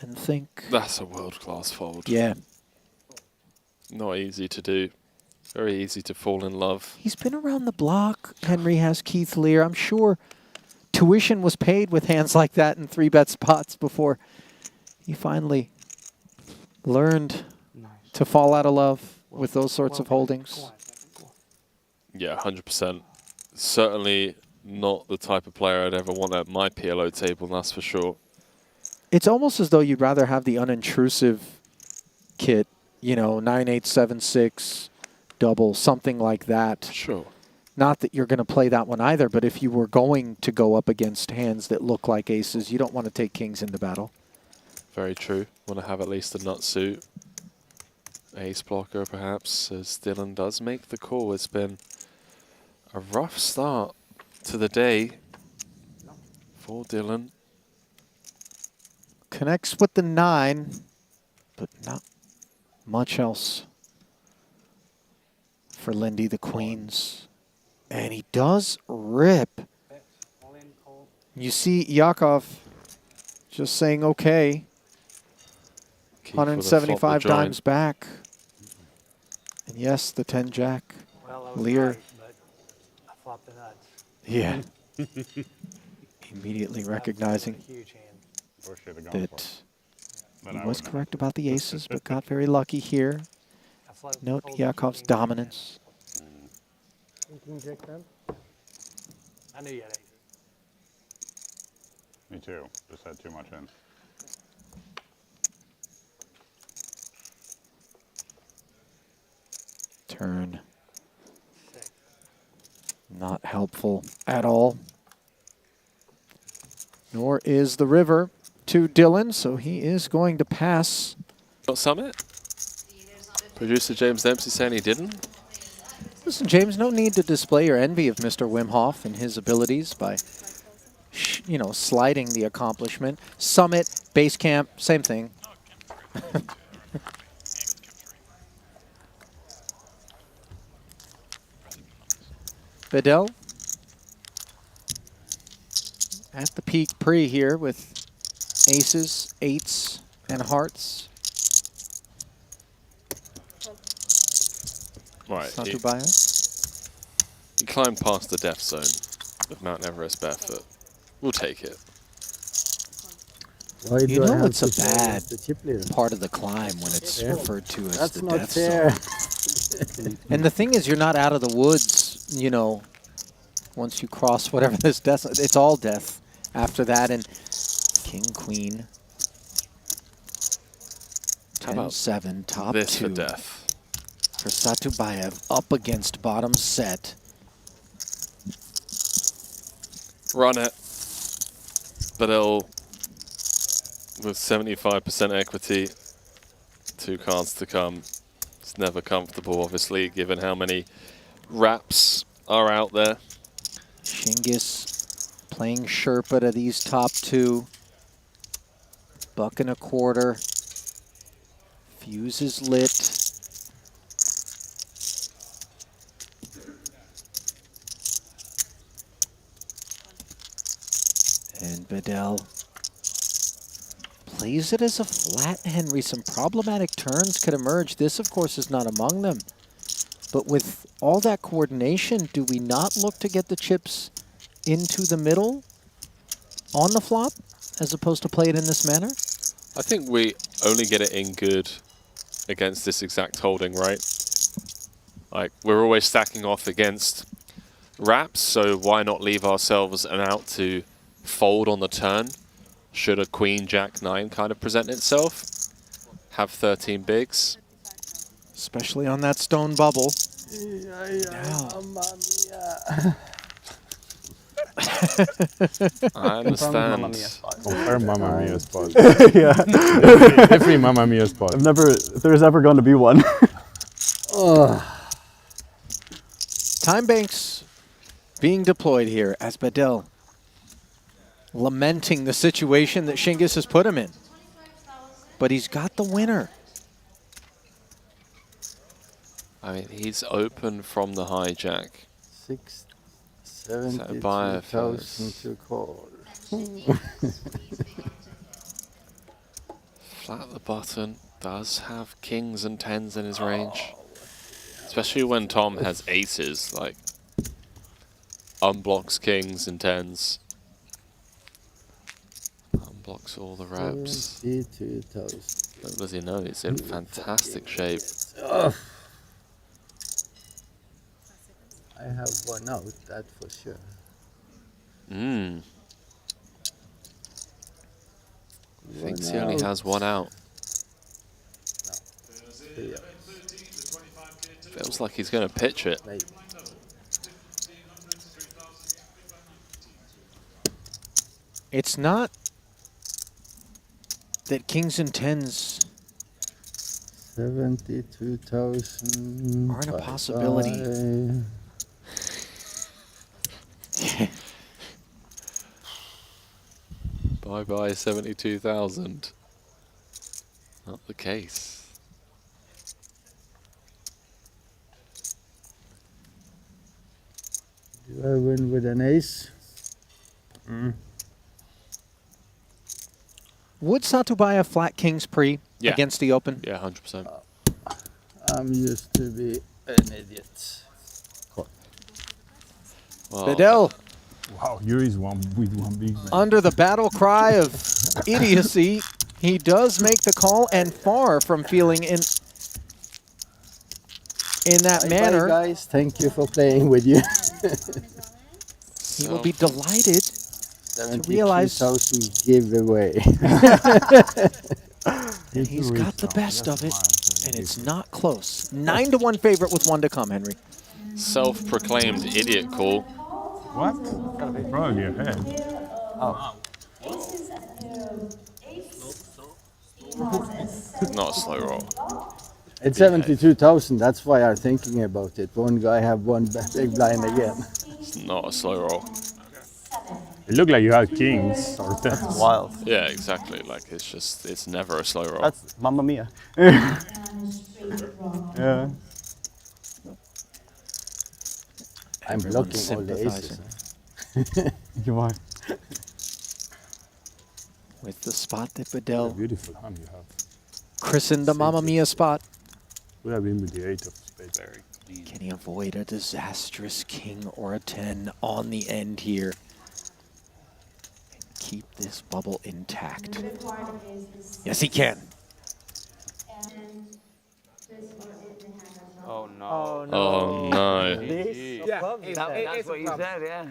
and think... That's a world-class fold. Yeah. Not easy to do. Very easy to fall in love. He's been around the block. Henry has Keith Lear. I'm sure tuition was paid with hands like that in 3-bet spots before he finally learned to fall out of love with those sorts of holdings. Yeah, 100%. Certainly not the type of player I'd ever want at my PLO table, that's for sure. It's almost as though you'd rather have the unintrusive kit, you know, 9, 8, 7, 6, double, something like that. Sure. Not that you're going to play that one either, but if you were going to go up against hands that look like aces, you don't want to take kings into battle. Very true. Want to have at least a nut suit. Ace blocker, perhaps, as Dylan does make the call. It's been a rough start to the day for Dylan. Connects with the 9, but not much else for Lindy, the queens. And he does rip. You see Yakov just saying, okay. 175 dimes back. And yes, the 10 jack. Well, I was Lear. right, but I flopped the nuts. Yeah. Immediately recognizing that he was correct about the aces, but got very lucky here. Note Yakov's dominance. King jack then? I knew you had aces. Me too. Just had too much in. Turn. Not helpful at all. Nor is the river to Dylan, so he is going to pass. Got Summit? Producer James Dempsey saying he didn't? Listen, James, no need to display your envy of Mr. Wim Hof and his abilities by, you know, sliding the accomplishment. Summit, base camp, same thing. Bedell at the peak pre here with aces, 8s, and hearts. Right. He climbed past the death zone of Mount Everest barefoot. We'll take it. You know it's a bad part of the climb when it's referred to as the death zone. And the thing is, you're not out of the woods, you know, once you cross whatever this death, it's all death after that. And king, queen, 10-7, top this 2. for death? For Satubayev up against bottom set. Run it. Bedell with 75% equity. 2 cards to come. It's never comfortable, obviously, given how many wraps are out there. Shingus playing Sherpa to these top 2. $1.25. Fuse is lit. And Bedell plays it as a flat, Henry. Some problematic turns could emerge. This, of course, is not among them. But with all that coordination, do we not look to get the chips into the middle on the flop, as opposed to play it in this manner? I think we only get it in good against this exact holding, right? Like, we're always stacking off against wraps, so why not leave ourselves an out to fold on the turn? Should a queen, jack, 9 kind of present itself? Have 13 bigs. Especially on that stone bubble. I understand. Confirm Mamma Mia spot. Yeah. Every Mamma Mia spot. I've never, if there's ever going to be one. Time banks being deployed here as Bedell lamenting the situation that Shingus has put him in. But he's got the winner. I mean, he's open from the hijack. 72,000 to call. Flat the button. Does have kings and 10s in his range. Especially when Tom has aces, like unblocks kings and 10s. Unblocks all the reps. 72,000. Little does he know, he's in fantastic shape. I have one out, that for sure. Thinks he only has one out. No. Feels like he's going to pitch it. It's not that kings and 10s 72,000 aren't a possibility. Bye-bye 72,000. Not the case. Do I win with an ace? Would Satubaya flat kings pre against the open? Yeah, 100%. I'm used to be an idiot. Well, Bedell. Wow, Yuri's one with one big man. Under the battle cry of idiocy, he does make the call, and far from feeling in that manner. Bye guys, thank you for playing with you. He will be delighted to realize 72,000 giveaway. he's got the best of it, and it's not close. 9-1 favorite with 1 to come, Henry. Self-proclaimed idiot call. What? Probably ahead. Oh. Not a slow roll. It's 72,000, that's why I'm thinking about it. One guy have one big blind again. It's not a slow roll. It looked like you had kings or 10s. That's wild. Yeah, exactly. Like, it's never a slow roll. That's Mamma Mia. Yeah. I'm blocking all the aces. You are. With the spot that Bedell Beautiful hand you have. christened the Mamma Mia spot. Would have been with the 8 of spades. Can he avoid a disastrous king or a 10 on the end here? And keep this bubble intact. Yes, he can. Oh no. Oh no. Oh no. That's what you said, yeah.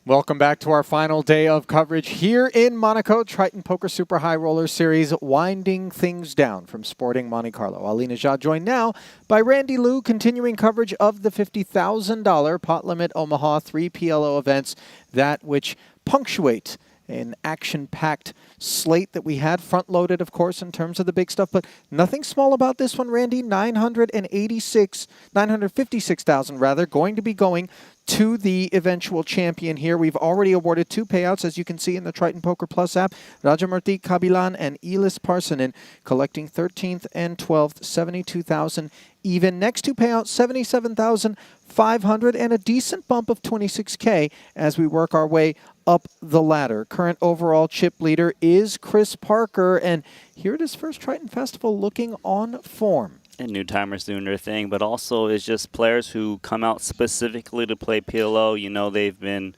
Welcome back to our final day of coverage here in Monaco. Triton Poker Super High Roller Series winding things down from sporting Monte-Carlo. Ali Najad joined now by Randy Liu, continuing coverage of the $50,000 pot limit Omaha 3 PLO events, that which punctuate an action-packed slate that we had, front-loaded, of course, in terms of the big stuff, but nothing small about this one, Randy. 956,000 rather, going to be going to the eventual champion here. We've already awarded 2 payouts, as you can see in the Triton Poker Plus app. Rajamurti Kabilan and Elis Parsonen collecting 13th and 12th, 72,000 even. Next 2 payouts, 77,500 and a decent bump of 26K as we work our way up the ladder. Current overall chip leader is Chris Parker, and here at his first Triton Festival looking on form. And new timers doing their thing, but also it's just players who come out specifically to play PLO. You know, they've been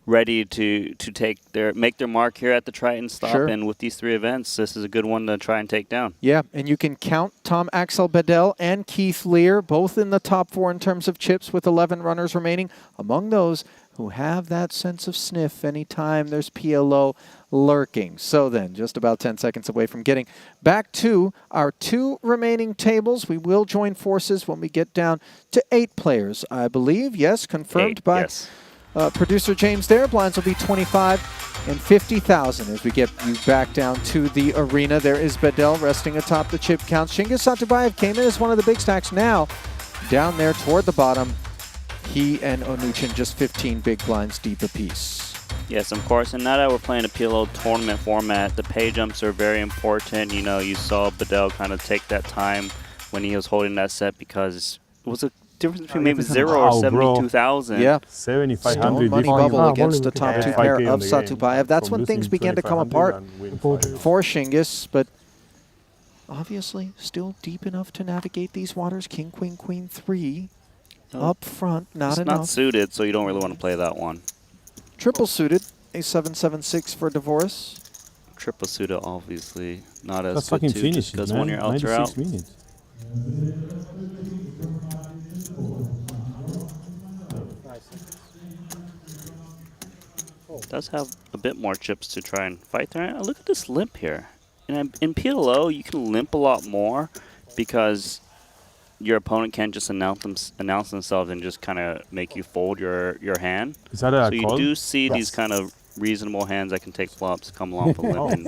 ready to make their mark here at the Triton stop. Sure. And with these 3 events, this is a good one to try and take down. Yeah, and you can count Tom Axel Bedell and Keith Lear, both in the top 4 in terms of chips with 11 runners remaining, among those who have that sense of sniff anytime there's PLO lurking. So then, just about 10 seconds away from getting back to our 2 remaining tables. We will join forces when we get down to 8 players, I believe. Yes, confirmed 8, by yes. Producer James there. Blinds will be 25 and 50,000 as we get you back down to the arena. There is Bedell resting atop the chip count. Shingas Satubayev came in as one of the big stacks. Now, down there toward the bottom, he and Onuchin just 15 big blinds deep apiece. Yes, of course, and now that we're playing a PLO tournament format, the pay jumps are very important. You know, you saw Bedell kind of take that time when he was holding that set because it was a difference between maybe 0 or 72,000. Yeah. 7,500 money difference. bubble against the top 2 pair 5K of on the game. Satubayev. That's From when things losing began to come 2,500 apart and win for Shingas, but obviously still deep enough to navigate these waters. King, Queen, Queen 3 up front, not it's enough. not suited, so you don't really want to play that one. Triple suited, a 7-7-6 for divorce. Triple suited, obviously, not as That's good fucking too, finishes, because man. when you're out, you're 96 out. minutes. Does have a bit more chips to try and fight there. Look at this limp here. In PLO, you can limp a lot more because your opponent can't just announce themselves and just kind of make you fold your hand. Is that a so call? you do see these kind of reasonable hands that can take flops come along for limp and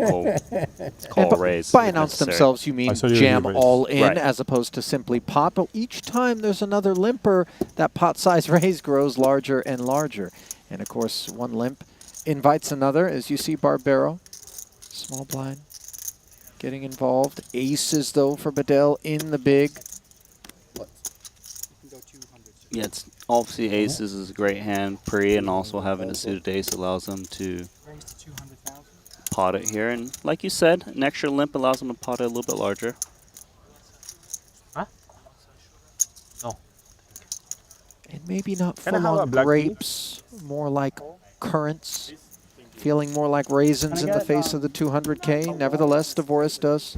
call raise. By announce themselves, you mean jam all in right. as opposed to simply pot. But each time there's another limper, that pot size raise grows larger and larger. And of course, one limp invites another, as you see Barbero. Small blind getting involved. Aces, though, for Bedell in the big. Yeah, it's obviously aces is a great hand pre, and also having a suited ace allows them to pot it here. And like you said, an extra limp allows them to pot it a little bit larger. Huh? No. And maybe not Can I have full a on black grapes, more like currants. Feeling more like raisins in the face of the 200K. Nevertheless, Divorce does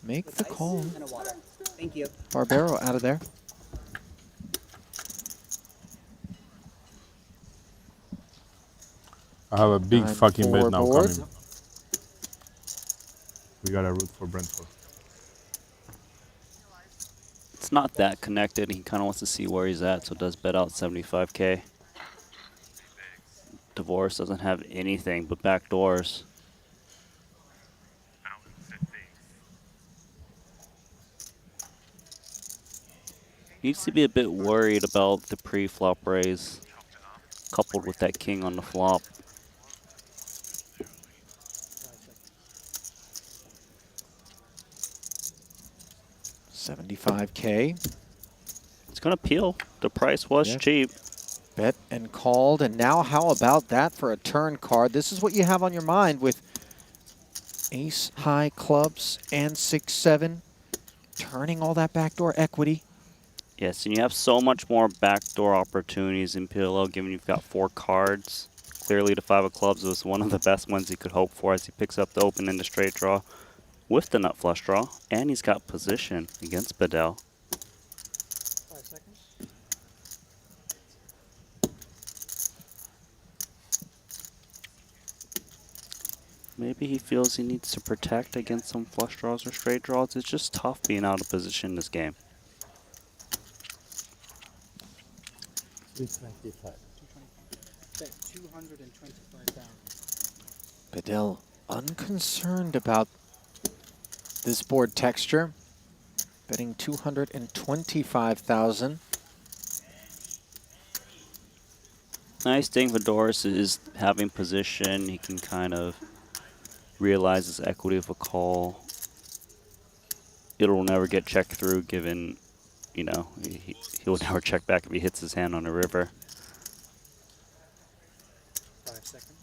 make the call. Thank you. Barbero out of there. I have a big 9-4 fucking bet now board. coming. We got to root for Brentford. It's not that connected. He kind of wants to see where he's at, so does bet out 75K. Divorce doesn't have anything but back doors. Needs to be a bit worried about the pre-flop raise, coupled with that king on the flop. $75K. It's going to peel. The price was cheap. Bet and called, and now how about that for a turn card? This is what you have on your mind with ace high clubs and 6-7, turning all that backdoor equity. Yes, and you have so much more backdoor opportunities in PLO, given you've got 4 cards. Clearly, the 5 of clubs was one of the best ones he could hope for as he picks up the open and the straight draw with the nut flush draw, and he's got position against Bedell. 5 seconds. Maybe he feels he needs to protect against some flush draws or straight draws. It's just tough being out of position in this game. 225. Bet 225,000. Bedell unconcerned about this board texture, betting 225,000. Nice thing for Doris is having position. He can kind of realize his equity of a call. It'll never get checked through, given, you know, he'll never check back if he hits his hand on a river. 5 seconds.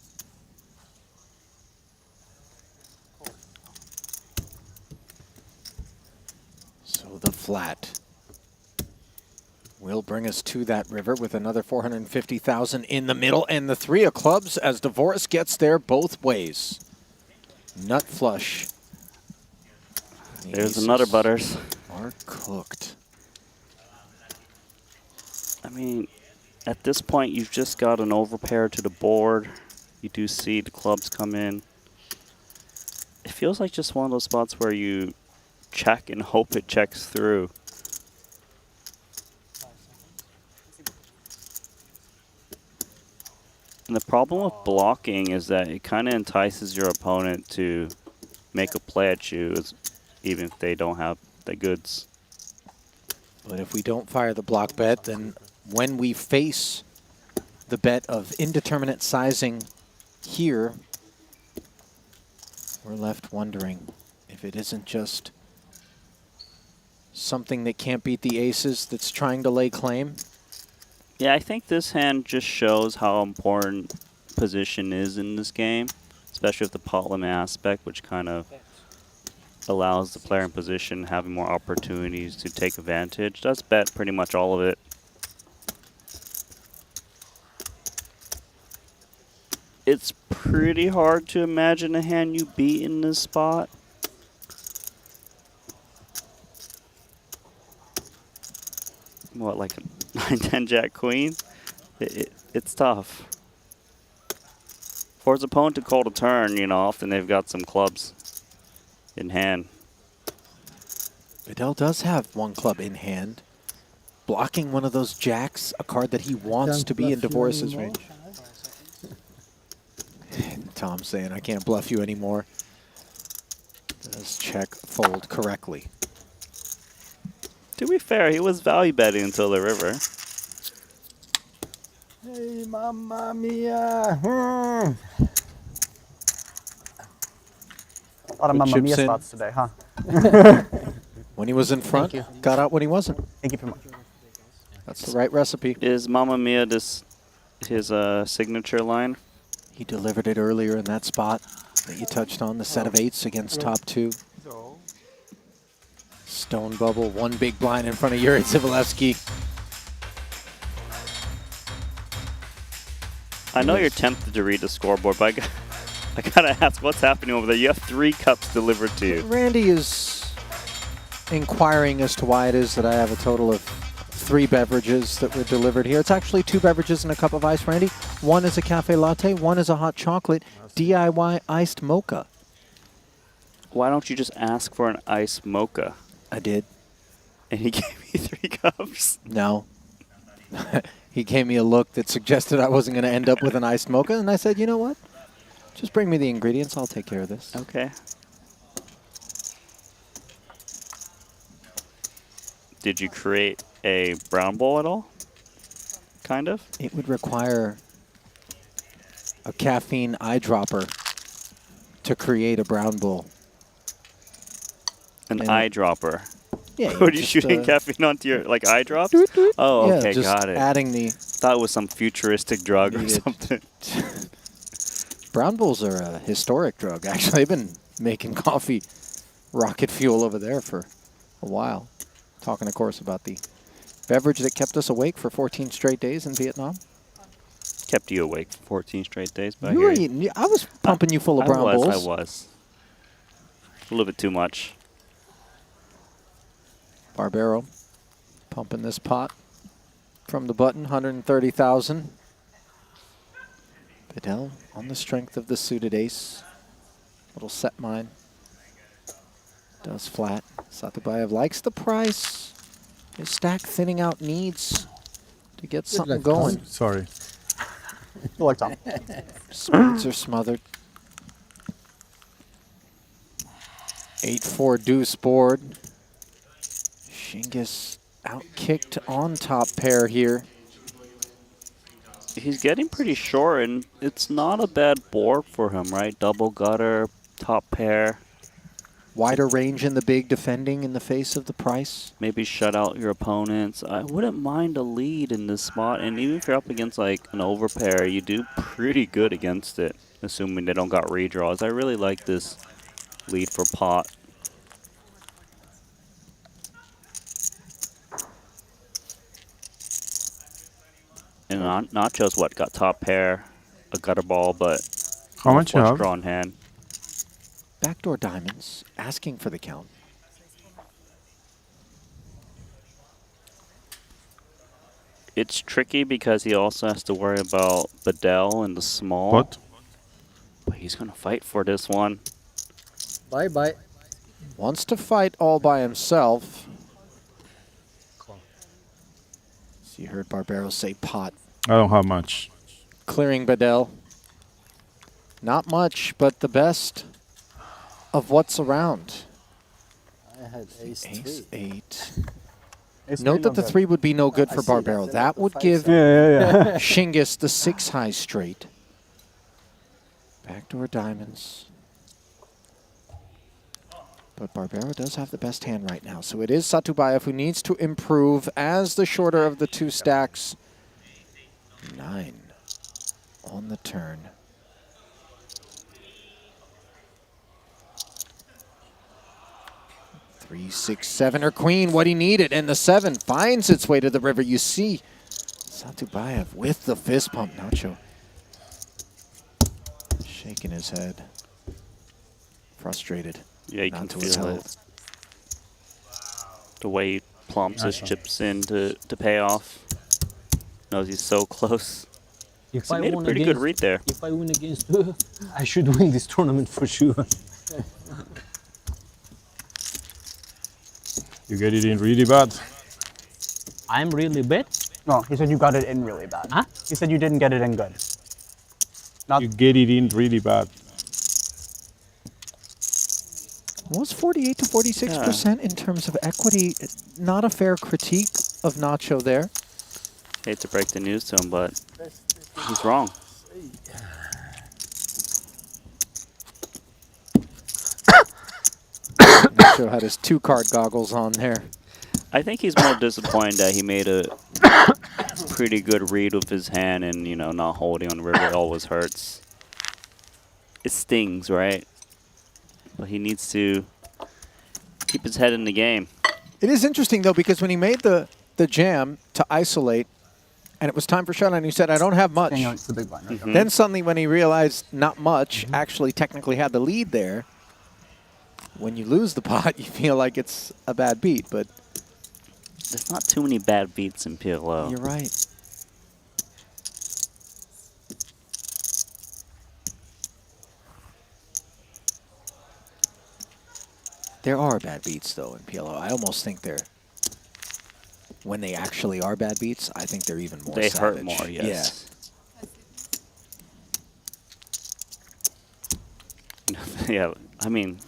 So the flat will bring us to that river with another 450,000 in the middle, and the 3 of clubs as Dvorak gets there both ways. Nut flush. There's another Butters. Are cooked. I mean, at this point, you've just got an overpair to the board. You do see the clubs come in. It feels like just one of those spots where you check and hope it checks through. And the problem with blocking is that it kind of entices your opponent to make a play at you, even if they don't have the goods. But if we don't fire the block bet, then when we face the bet of indeterminate sizing here, we're left wondering if it isn't just something that can't beat the aces that's trying to lay claim. Yeah, I think this hand just shows how important position is in this game, especially with the pot limit aspect, which kind of allows the player in position having more opportunities to take advantage. Does bet pretty much all of it. It's pretty hard to imagine a hand you beat in this spot. What, like a 9-10 Jack Queen? It's tough. For his opponent to call to turn, you know, often they've got some clubs in hand. Bedell does have 1 club in hand, blocking one of those jacks, a card that he wants to be in Dvorak's range. Tom saying, I can't bluff you anymore. Does check fold correctly. To be fair, he was value betting until the river. Hey, mamma mia! A lot of Mamma Mia spots today, huh? When he was in front, got out when he wasn't. Thank you very much. That's the right recipe. Is Mamma Mia his signature line? He delivered it earlier in that spot that you touched on, the set of 8s against top 2. Stone bubble, 1 big blind in front of Yuri Zivalevsky. I know you're tempted to read the scoreboard, but I gotta ask, what's happening over there? You have 3 cups delivered to you. Randy is inquiring as to why it is that I have a total of 3 beverages that were delivered here. It's actually 2 beverages and a cup of ice, Randy. 1 is a cafe latte, 1 is a hot chocolate, DIY iced mocha. Why don't you just ask for an iced mocha? I did. And he gave me 3 cups? No. He gave me a look that suggested I wasn't going to end up with an iced mocha, and I said, you know what? Just bring me the ingredients. I'll take care of this. Okay. Did you create a brown bowl at all? Kind of? It would require a caffeine eyedropper to create a brown bowl. An eyedropper? Yeah. What are you shooting caffeine onto your, like, eye drops? Oh, yeah, okay, just got it. adding the... Thought it was some futuristic drug or something. Brown bowls are a historic drug. Actually, they've been making coffee rocket fuel over there for a while. Talking, of course, about the beverage that kept us awake for 14 straight days in Vietnam. Kept you awake for 14 straight days, but You were eating. I was pumping you full of brown bowls. I was. A little bit too much. Barbero pumping this pot from the button, 130,000. Bedell on the strength of the suited ace. Little set mine. Does flat. Satabayev likes the price. His stack thinning out needs to get something going. Sorry. You like Tom. Spades are smothered. 8-4 deuce board. Shingus outkicked on top pair here. He's getting pretty short, and it's not a bad board for him, right? Double gutter, top pair. Wider range in the big, defending in the face of the price. Maybe shut out your opponents. I wouldn't mind a lead in this spot, and even if you're up against like an overpair, you do pretty good against it, assuming they don't got redraws. I really like this lead for pot. And Nacho's what, got top pair, a gutter ball, but How much you flush have? draw in hand. Backdoor diamonds, asking for the count. It's tricky because he also has to worry about Bedell and the small. What? But he's going to fight for this one. Bye-bye. Wants to fight all by himself. So you heard Barbero say pot. I don't have much. Clearing Bedell. Not much, but the best of what's around. I had ace 8. Ace Note three, that no the good. 3 would be no good I for see that. Barbero. They're That not the would five give side. Yeah. Shingus the 6 high straight. Backdoor diamonds. But Barbero does have the best hand right now. So it is Satubayev who needs to improve as the shorter of the 2 stacks. 9 on the turn. 3, 6, 7 or queen, what he needed, and the 7 finds its way to the river. You see Satubayev with the fist pump. Nacho shaking his head, frustrated. Yeah, you not can to his feel health. it. The way he plumps his chips in to pay off. Knows he's so close. If He made a pretty good read there. If I win against her, I should win this tournament for sure. You get it in really bad. I'm really bad. No, he said you got it in really bad. Huh? He said you didn't get it in good. Not You get it in really bad. Was 48 to 46% in terms of equity. Not a fair critique of Nacho there. Hate to break the news to him, but he's wrong. Nacho had his 2-card goggles on there. I think he's more disappointed that he made a pretty good read with his hand and, you know, not holding on the river. It always hurts. It stings, right? But he needs to keep his head in the game. It is interesting, though, because when he made the jam to isolate, and it was time for shutdown, he said, I don't have much. It's the big blind, right? Then suddenly when he realized not much, actually technically had the lead there, when you lose the pot, you feel like it's a bad beat, but There's not too many bad beats in PLO. you're right. There are bad beats, though, in PLO. I almost think they're, when they actually are bad beats, I think they're even more They savage. hurt more, yes. Yeah, I mean,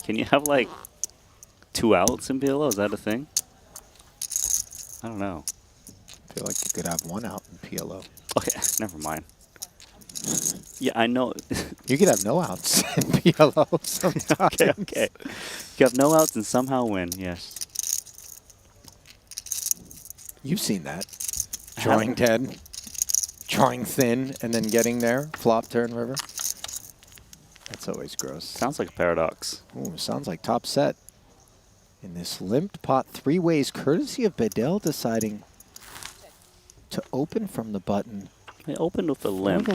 can you have like 2 outs in PLO? Is that a thing? I don't know. I feel like you could have 1 out in PLO. Okay, never mind. Yeah, I know. You could have no outs in PLO sometimes. Okay. You have no outs and somehow win, yes. You've seen that. Drawing 10, drawing thin, and then getting there. Flop, turn, river. That's always gross. Sounds like a paradox. Ooh, sounds like top set. In this limped pot 3 ways, courtesy of Bedell deciding to open from the button. They opened with a limp.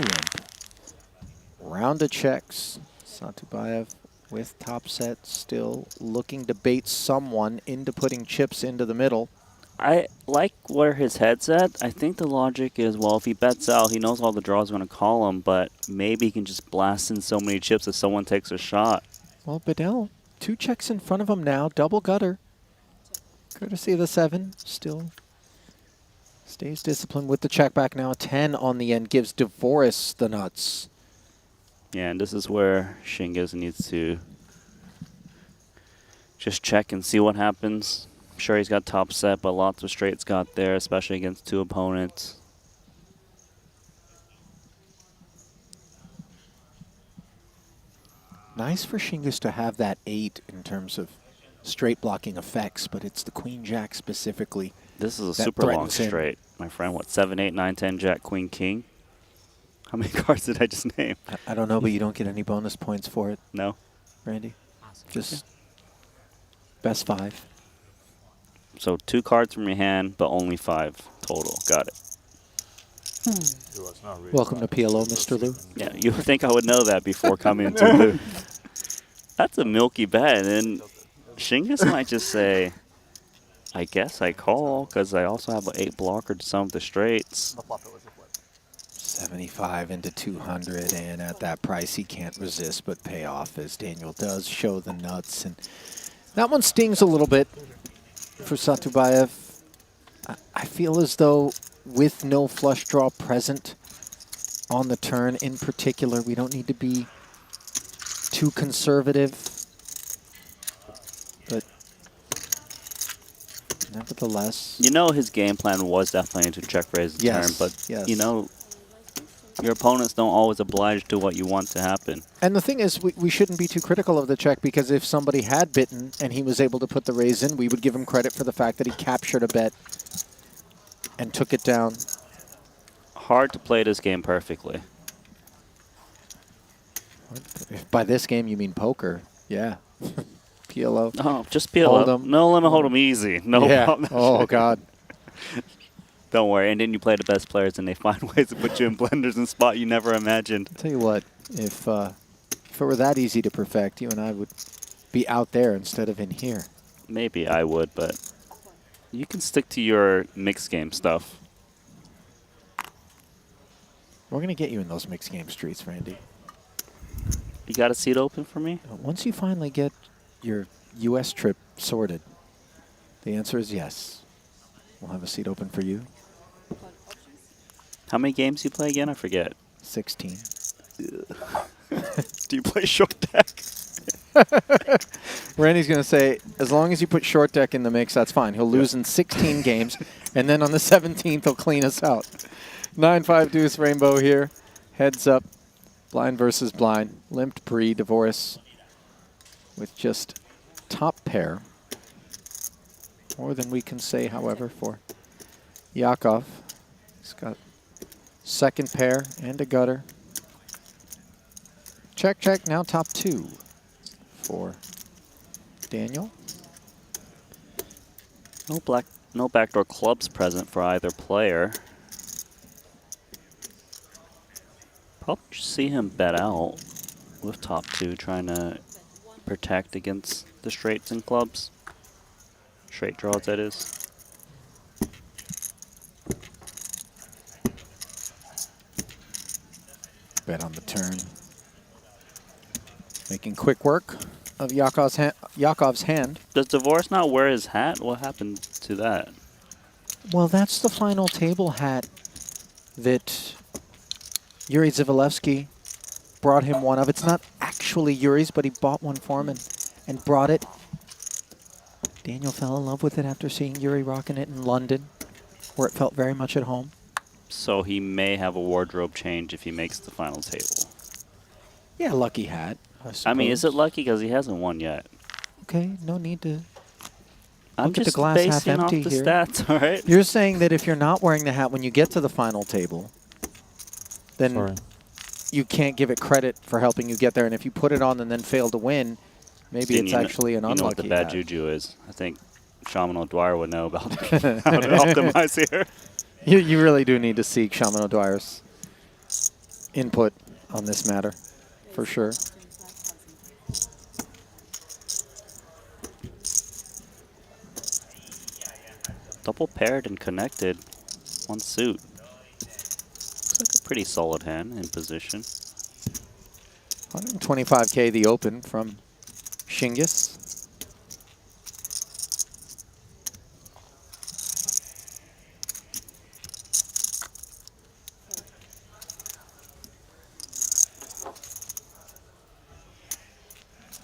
Round of checks. Satubayev with top set, still looking to bait someone into putting chips into the middle. I like where his head's at. I think the logic is, well, if he bets out, he knows all the draws are going to call him, but maybe he can just blast in so many chips if someone takes a shot. Well, Bedell, 2 checks in front of him now, double gutter. Courtesy of the 7, still stays disciplined with the check back now. 10 on the end gives DeVoris the nuts. Yeah, and this is where Shingus needs to just check and see what happens. I'm sure he's got top set, but lots of straights got there, especially against 2 opponents. Nice for Shingus to have that 8 in terms of straight blocking effects, but it's the Queen Jack specifically. This is a that super long threatens him. straight, my friend. What, 7, 8, 9, 10, Jack, Queen, King? How many cards did I just name? I don't know, but you don't get any bonus points for it. No. Randy? Just best 5. So 2 cards from your hand, but only 5 total. Got it. Welcome to PLO, Mr. Lou. Yeah, you would think I would know that before coming to Lou. That's a milky bet, and Shingus might just say, I guess I call, because I also have an 8 blocker to some of the straights. 75 into 200, and at that price he can't resist but pay off, as Daniel does show the nuts. And that one stings a little bit for Satubayev. I feel as though with no flush draw present on the turn in particular, we don't need to be too conservative. But nevertheless, You know his game plan was definitely to check raise the Yes, turn, but yes. you know, your opponents don't always oblige to what you want to happen. and the thing is, we shouldn't be too critical of the check, because if somebody had bitten and he was able to put the raise in, we would give him credit for the fact that he captured a bet and took it down. Hard to play this game perfectly. If by this game you mean poker, yeah. PLO. Oh, just Hold PLO. 'em. No, let me hold them easy. No Yeah. problem. Oh, God. Don't worry. And then you play the best players, and they find ways to put you in blenders and spot you never imagined. I'll tell you what, if it were that easy to perfect, you and I would be out there instead of in here. Maybe I would, but you can stick to your mixed game stuff. We're going to get you in those mixed game streets, Randy. You got a seat open for me? Once you finally get your U.S. trip sorted, the answer is yes. We'll have a seat open for you. How many games you play again? I forget. 16. Do you play short deck? Randy's going to say, as long as you put short deck in the mix, that's fine. He'll lose in 16 games, and then on the 17th, he'll clean us out. 9-5 deuce rainbow here. Heads up. Blind versus blind. Limped pre-divorce with just top pair. More than we can say, however, for Yakov. He's got second pair and a gutter. Check, check. Now top 2 for Daniel. No backdoor clubs present for either player. Probably see him bet out with top 2, trying to protect against the straights and clubs. Straight draws, that is. Bet on the turn. Making quick work of Yakov's hand. Does Divorce not wear his hat? What happened to that? Well, that's the final table hat that Yuri Zivalevsky brought him one of. It's not actually Yuri's, but he bought one for him and brought it. Daniel fell in love with it after seeing Yuri rocking it in London, where it felt very much at home. So he may have a wardrobe change if he makes the final table. Yeah, lucky hat. I mean, is it lucky? Because he hasn't won yet. Okay, no need to I'm look at the just glass half basing off empty the here. stats, all right? You're saying that if you're not wearing the hat when you get to the final table, then you can't give it credit for helping you get there. And if you put it on and then fail to win, maybe See, it's actually an You know what unlucky the bad hat. juju is. I think Shaman O'Dwyer would know about how to optimize here. You really do need to seek Shaman O'Dwyer's input on this matter, for sure. Double paired and connected. One suit. Looks like a pretty solid hand in position. 125K the open from Shingus.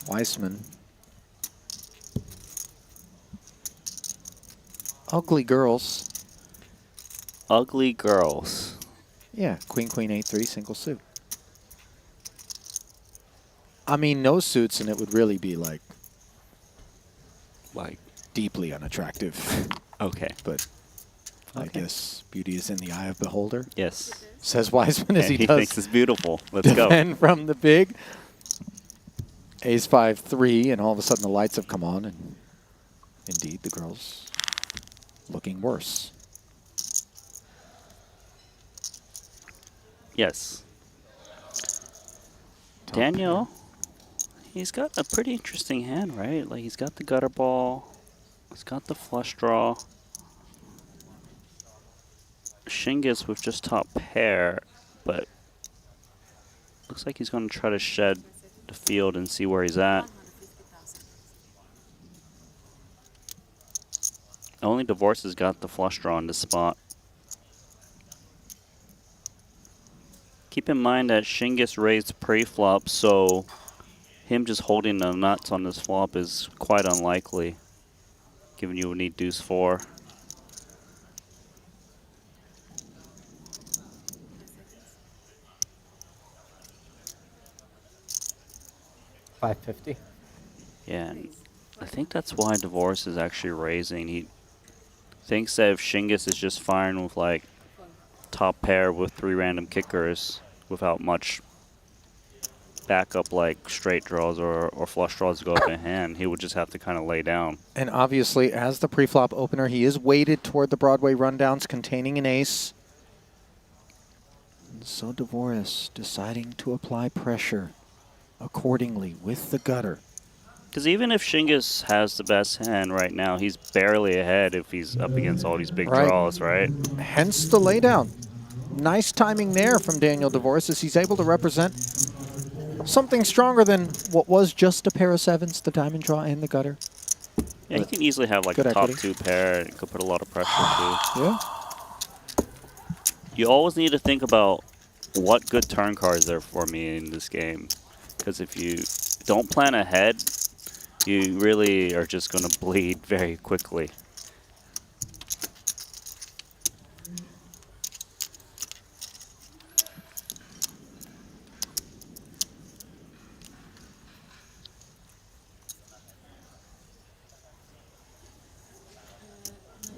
Weissman ugly girls. Ugly girls. Yeah, queen, queen, 8-3, single suit. I mean, no suits, and it would really be like deeply unattractive. Okay. But I guess beauty is in the eye of the beholder. Yes. Says Wiseman as And he he does. thinks it's beautiful. Let's go. Defend from the big. Ace 5-3, and all of a sudden the lights have come on, and indeed the girl's looking worse. Yes. Daniel, he's got a pretty interesting hand, right? Like, he's got the gutter ball. He's got the flush draw. Shingus with just top pair, but looks like he's going to try to shed the field and see where he's at. Only Divorce has got the flush draw in this spot. Keep in mind that Shingus raised pre-flop, so him just holding the nuts on this flop is quite unlikely, given you would need deuce 4. $550. Yeah, and I think that's why Divorce is actually raising. He thinks that if Shingus is just firing with like top pair with 3 random kickers without much backup like straight draws or flush draws to go up in hand, he would just have to kind of lay down. And obviously, as the pre-flop opener, he is weighted toward the Broadway rundowns containing an ace. And so Divorce deciding to apply pressure accordingly with the gutter. Because even if Shingus has the best hand right now, he's barely ahead if he's up against all these big draws, right? Hence the laydown. Nice timing there from Daniel Divorce as he's able to represent something stronger than what was just a pair of sevens, the diamond draw and the gutter. Yeah, he can easily have like Good a top equity. 2 pair and could put a lot of pressure too. Yeah. You always need to think about what good turn cards there for me in this game. Because if you don't plan ahead, you really are just going to bleed very quickly.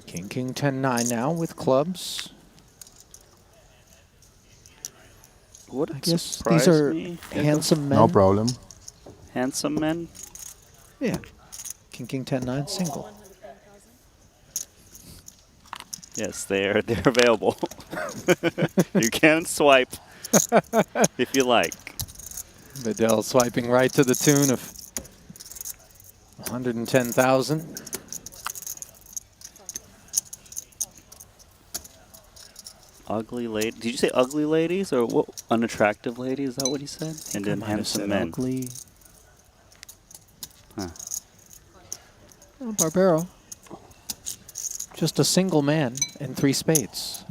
King, king, 10-9 now with clubs. Would I it guess surprise these are me? handsome men. No problem. Handsome men? Yeah. King, king, 10-9 single. Yes, they're available. You can swipe if you like. Vidal swiping right to the tune of 110,000. Ugly lady. Did you say ugly ladies or what? Unattractive ladies? Is that what he said? And then might have handsome said men. ugly. Huh. Oh, Barbero. Just a single man and 3 spades.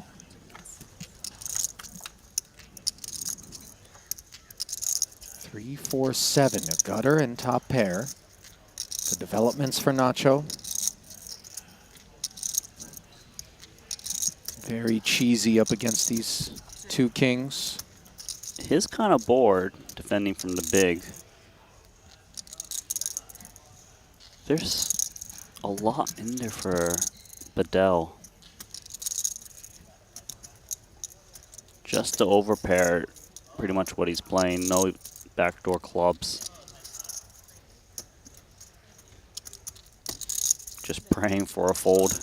Three, 4, 7. A gutter and top pair. The developments for Nacho. Very cheesy up against these 2 kings. His kind of board, defending from the big. There's a lot in there for Bedell. Just to overpair pretty much what he's playing. No backdoor clubs. Just praying for a fold.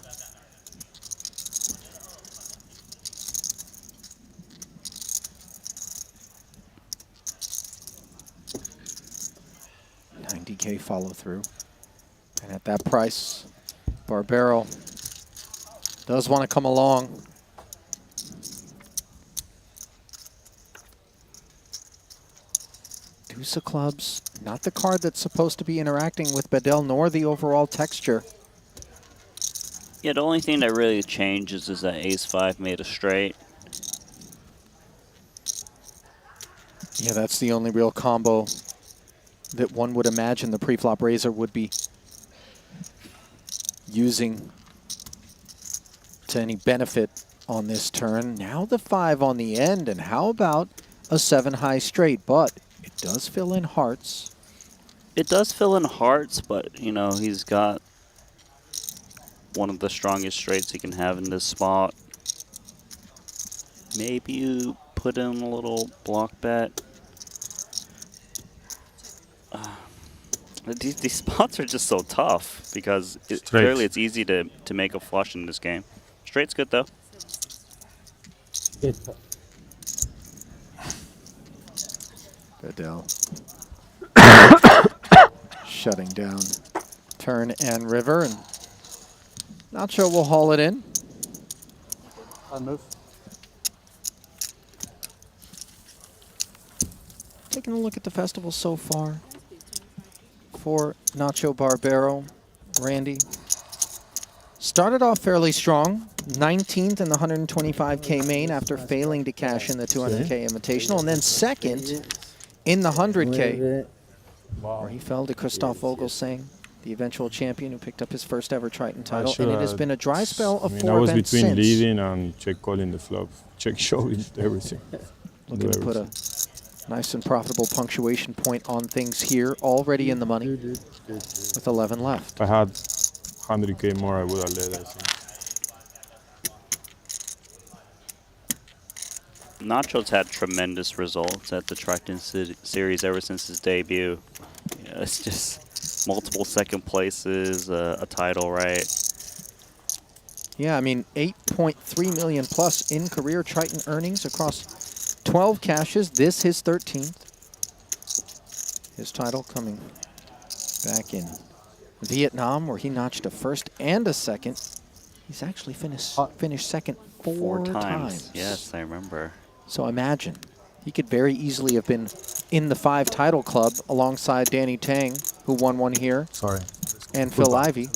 $90K follow through. And at that price, Barbero does want to come along. Deuce of clubs, not the card that's supposed to be interacting with Bedell, nor the overall texture. Yeah, the only thing that really changes is that ace-5 made a straight. Yeah, that's the only real combo that one would imagine the pre-flop raiser would be using to any benefit on this turn. Now the 5 on the end, and how about a 7 high straight? But it does fill in hearts. It does fill in hearts, but, you know, he's got one of the strongest straights he can have in this spot. Maybe you put in a little block bet. These spots are just so tough because clearly it's easy to make a flush in this game. Straight's good though. Bedell shutting down turn and river, and Nacho will haul it in. On move. Taking a look at the festival so far for Nacho Barbero. Randy started off fairly strong, 19th in the 125K main after failing to cash in the 200K Invitational, and then second in the 100K, where he fell to Christoph Vogelsang, the eventual champion who picked up his first ever Triton title. And it has been a dry spell of 4 I was events between since. leading and check calling the flop, check showing everything. Looking to put a nice and profitable punctuation point on things here, already in the money with 11 left. If I had 100K more, I would have led, I think. Nacho's had tremendous results at the Triton series ever since his debut. Yeah, it's just multiple second places, a title, right? Yeah, I mean, 8.3 million plus in career Triton earnings across 12 cashes. This his 13th. His title coming back in Vietnam, where he notched a first and a second. He's actually finished second four times. Yes, I remember. So imagine, he could very easily have been in the 5 title club alongside Danny Tang, who won one here. Sorry. And Phil Ivey.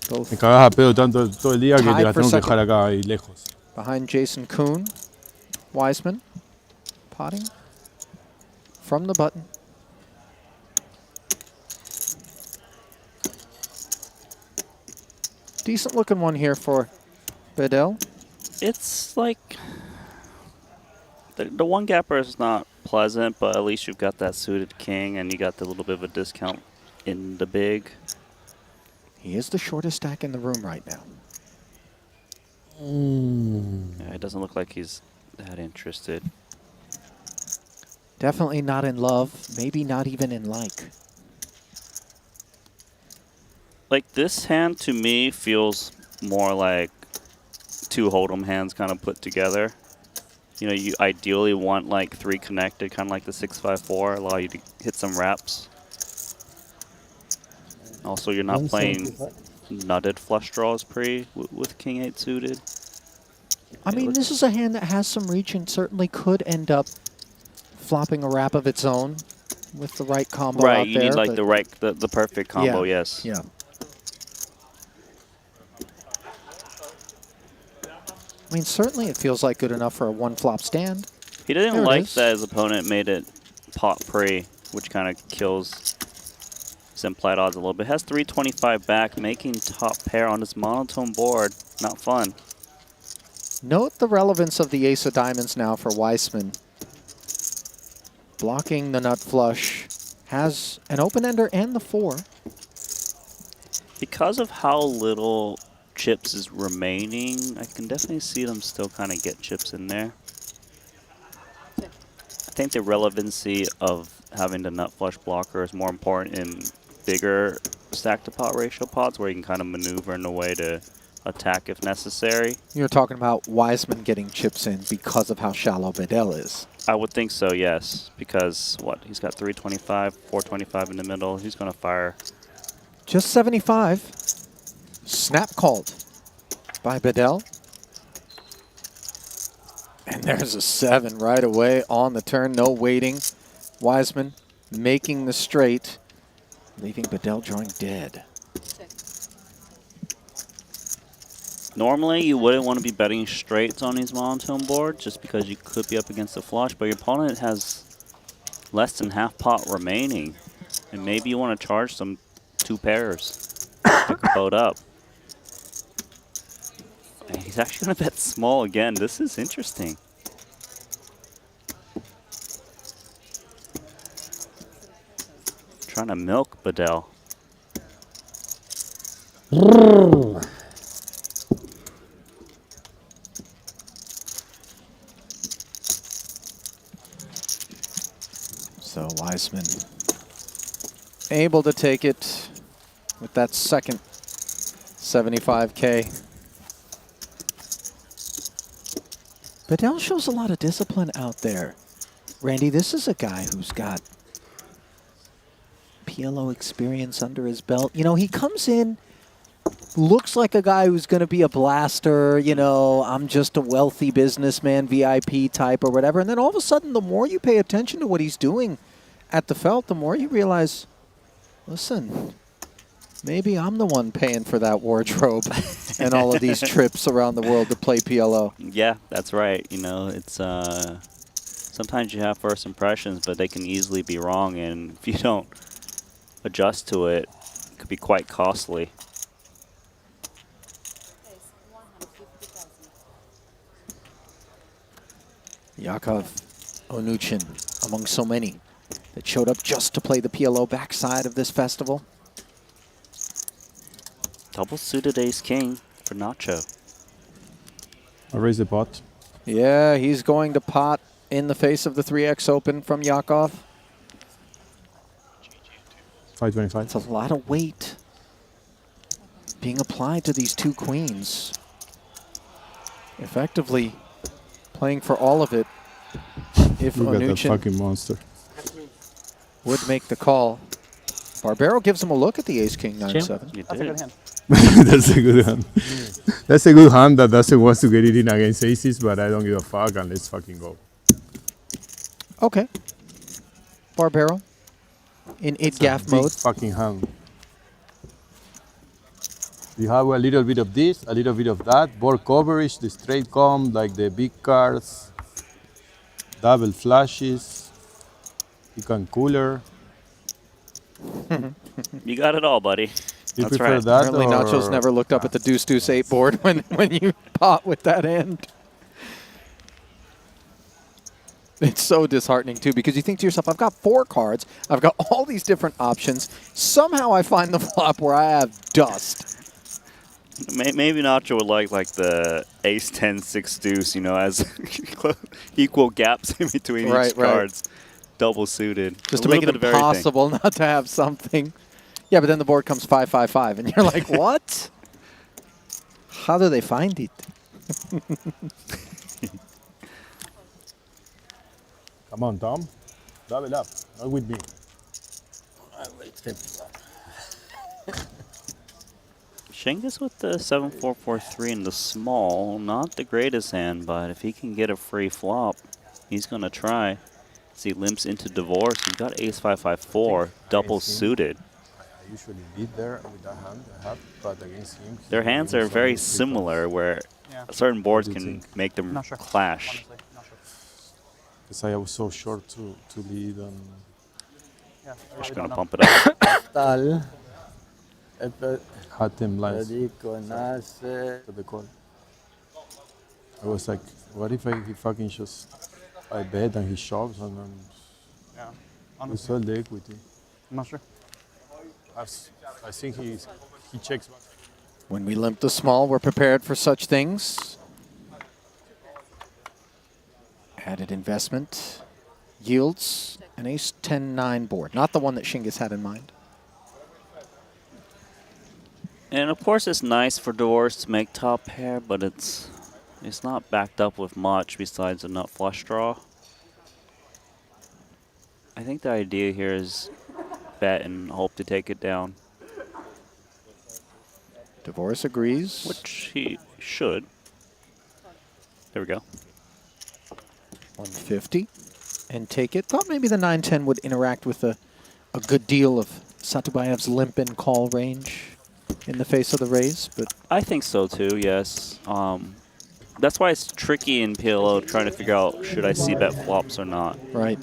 Both Me cagas a pedo tanto todo el día que te tied la for tengo que second. dejar acá y lejos. Behind Jason Kuhn. Wiseman potting from the button. Decent looking one here for Bedell. It's like the one gapper is not pleasant, but at least you've got that suited king and you got the little bit of a discount in the big. He is the shortest stack in the room right now. Yeah, it doesn't look like he's that interested. Definitely not in love, maybe not even in like. Like this hand to me feels more like 2 hold'em hands kind of put together. You know, you ideally want like 3 connected, kind of like the 6-5-4, allow you to hit some wraps. Also, you're not playing nutted flush draws with King 8 suited. I mean, this is a hand that has some reach and certainly could end up flopping a wrap of its own with the right combo out Right, you there, need like the perfect combo, yeah, yes. Yeah. I mean, certainly it feels like good enough for a 1-flop stand. He didn't There it like is. that his opponent made it pot pre, which kind of kills his implied odds a little bit. Has 325 back, making top pair on his monotone board. Not fun. Note the relevance of the ace of diamonds now for Weissman. Blocking the nut flush. Has an open-ender and the 4. Because of how little chips is remaining, I can definitely see them still kind of get chips in there. I think the relevancy of having the nut flush blocker is more important in bigger stack to pot ratio pots where you can kind of maneuver in a way to attack if necessary. You're talking about Wiseman getting chips in because of how shallow Bedell is. I would think so, yes, because what, he's got 325, 425 in the middle. He's going to fire. Just 75. Snap called by Bedell. And there's a 7 right away on the turn, no waiting. Wiseman making the straight, leaving Bedell drawing dead. Normally, you wouldn't want to be betting straights on these monotone board just because you could be up against the flush, but your opponent has less than half pot remaining. And maybe you want to charge some 2 pairs. Pick a boat up. And he's actually going to bet small again. This is interesting. Trying to milk Bedell. So Wiseman able to take it with that second 75K. Bedell shows a lot of discipline out there. Randy, this is a guy who's got PLO experience under his belt. You know, he comes in, looks like a guy who's going to be a blaster, you know, I'm just a wealthy businessman, VIP type or whatever. And then all of a sudden, the more you pay attention to what he's doing at the felt, the more you realize, listen, maybe I'm the one paying for that wardrobe and all of these trips around the world to play PLO. Yeah, that's right. You know, it's sometimes you have first impressions, but they can easily be wrong. And if you don't adjust to it, it could be quite costly. Yakov Onuchin among so many that showed up just to play the PLO backside of this festival. Double suited ace-king for Nacho. I raise the pot. Yeah, he's going to pot in the face of the 3X open from Yakov. 525. It's a lot of weight being applied to these two queens. Effectively playing for all of it if Look at that Onuchin fucking monster. would make the call. Barbero gives him a look at the ace-king 9-7. That's a good hand. That's a good hand. That's a good hand that doesn't want to get it in against aces, but I don't give a fuck and let's fucking go. Okay. Barbero in gaff mode. Fucking hand. You have a little bit of this, a little bit of that, board coverage, the straight comb, like the big cards, double flashes, you can cooler. You got it all, buddy. You That's prefer right. that Apparently or Nacho's never looked up at the deuce-deuce-8 board when you pot with that hand. It's so disheartening, too, because you think to yourself, I've got 4 cards. I've got all these different options. Somehow I find the flop where I have dust. Maybe Nacho would like the ace 10 6 deuce, you know, as equal gaps in between each cards, double suited, just to make it impossible not to have something. Yeah, but then the board comes 5-5-5, and you're like, what? How do they find it? Come on, Tom, double up, not with me. I will triple up. Shingus with the 7-4-4-3 in the small, not the greatest hand, but if he can get a free flop, he's going to try. As he limps into divorce, he's got ace 5-5-4, double suited. I usually lead there with that hand I have, but against him... Their hands are very similar, where certain boards can make them clash. Because I was so short to lead and... Just going to pump it up. Salle. Had them lines. The call. I was like, what if he fucking just... I bet and he shoves and then... Yeah. We sell the equity. I'm not sure. I think he checks back. When we limp the small, we're prepared for such things. Added investment yields an ace 10-9 board, not the one that Shingus had in mind. And of course it's nice for divorce to make top pair, but it's not backed up with much besides a nut flush draw. I think the idea here is bet and hope to take it down. Divorce agrees. Which he should. There we go. 150 and take it. Thought maybe the 9-10 would interact with a good deal of Satubayev's limp and call range in the face of the raise, but I think so too, yes. That's why it's tricky in PLO trying to figure out should I see bet flops or not. Right.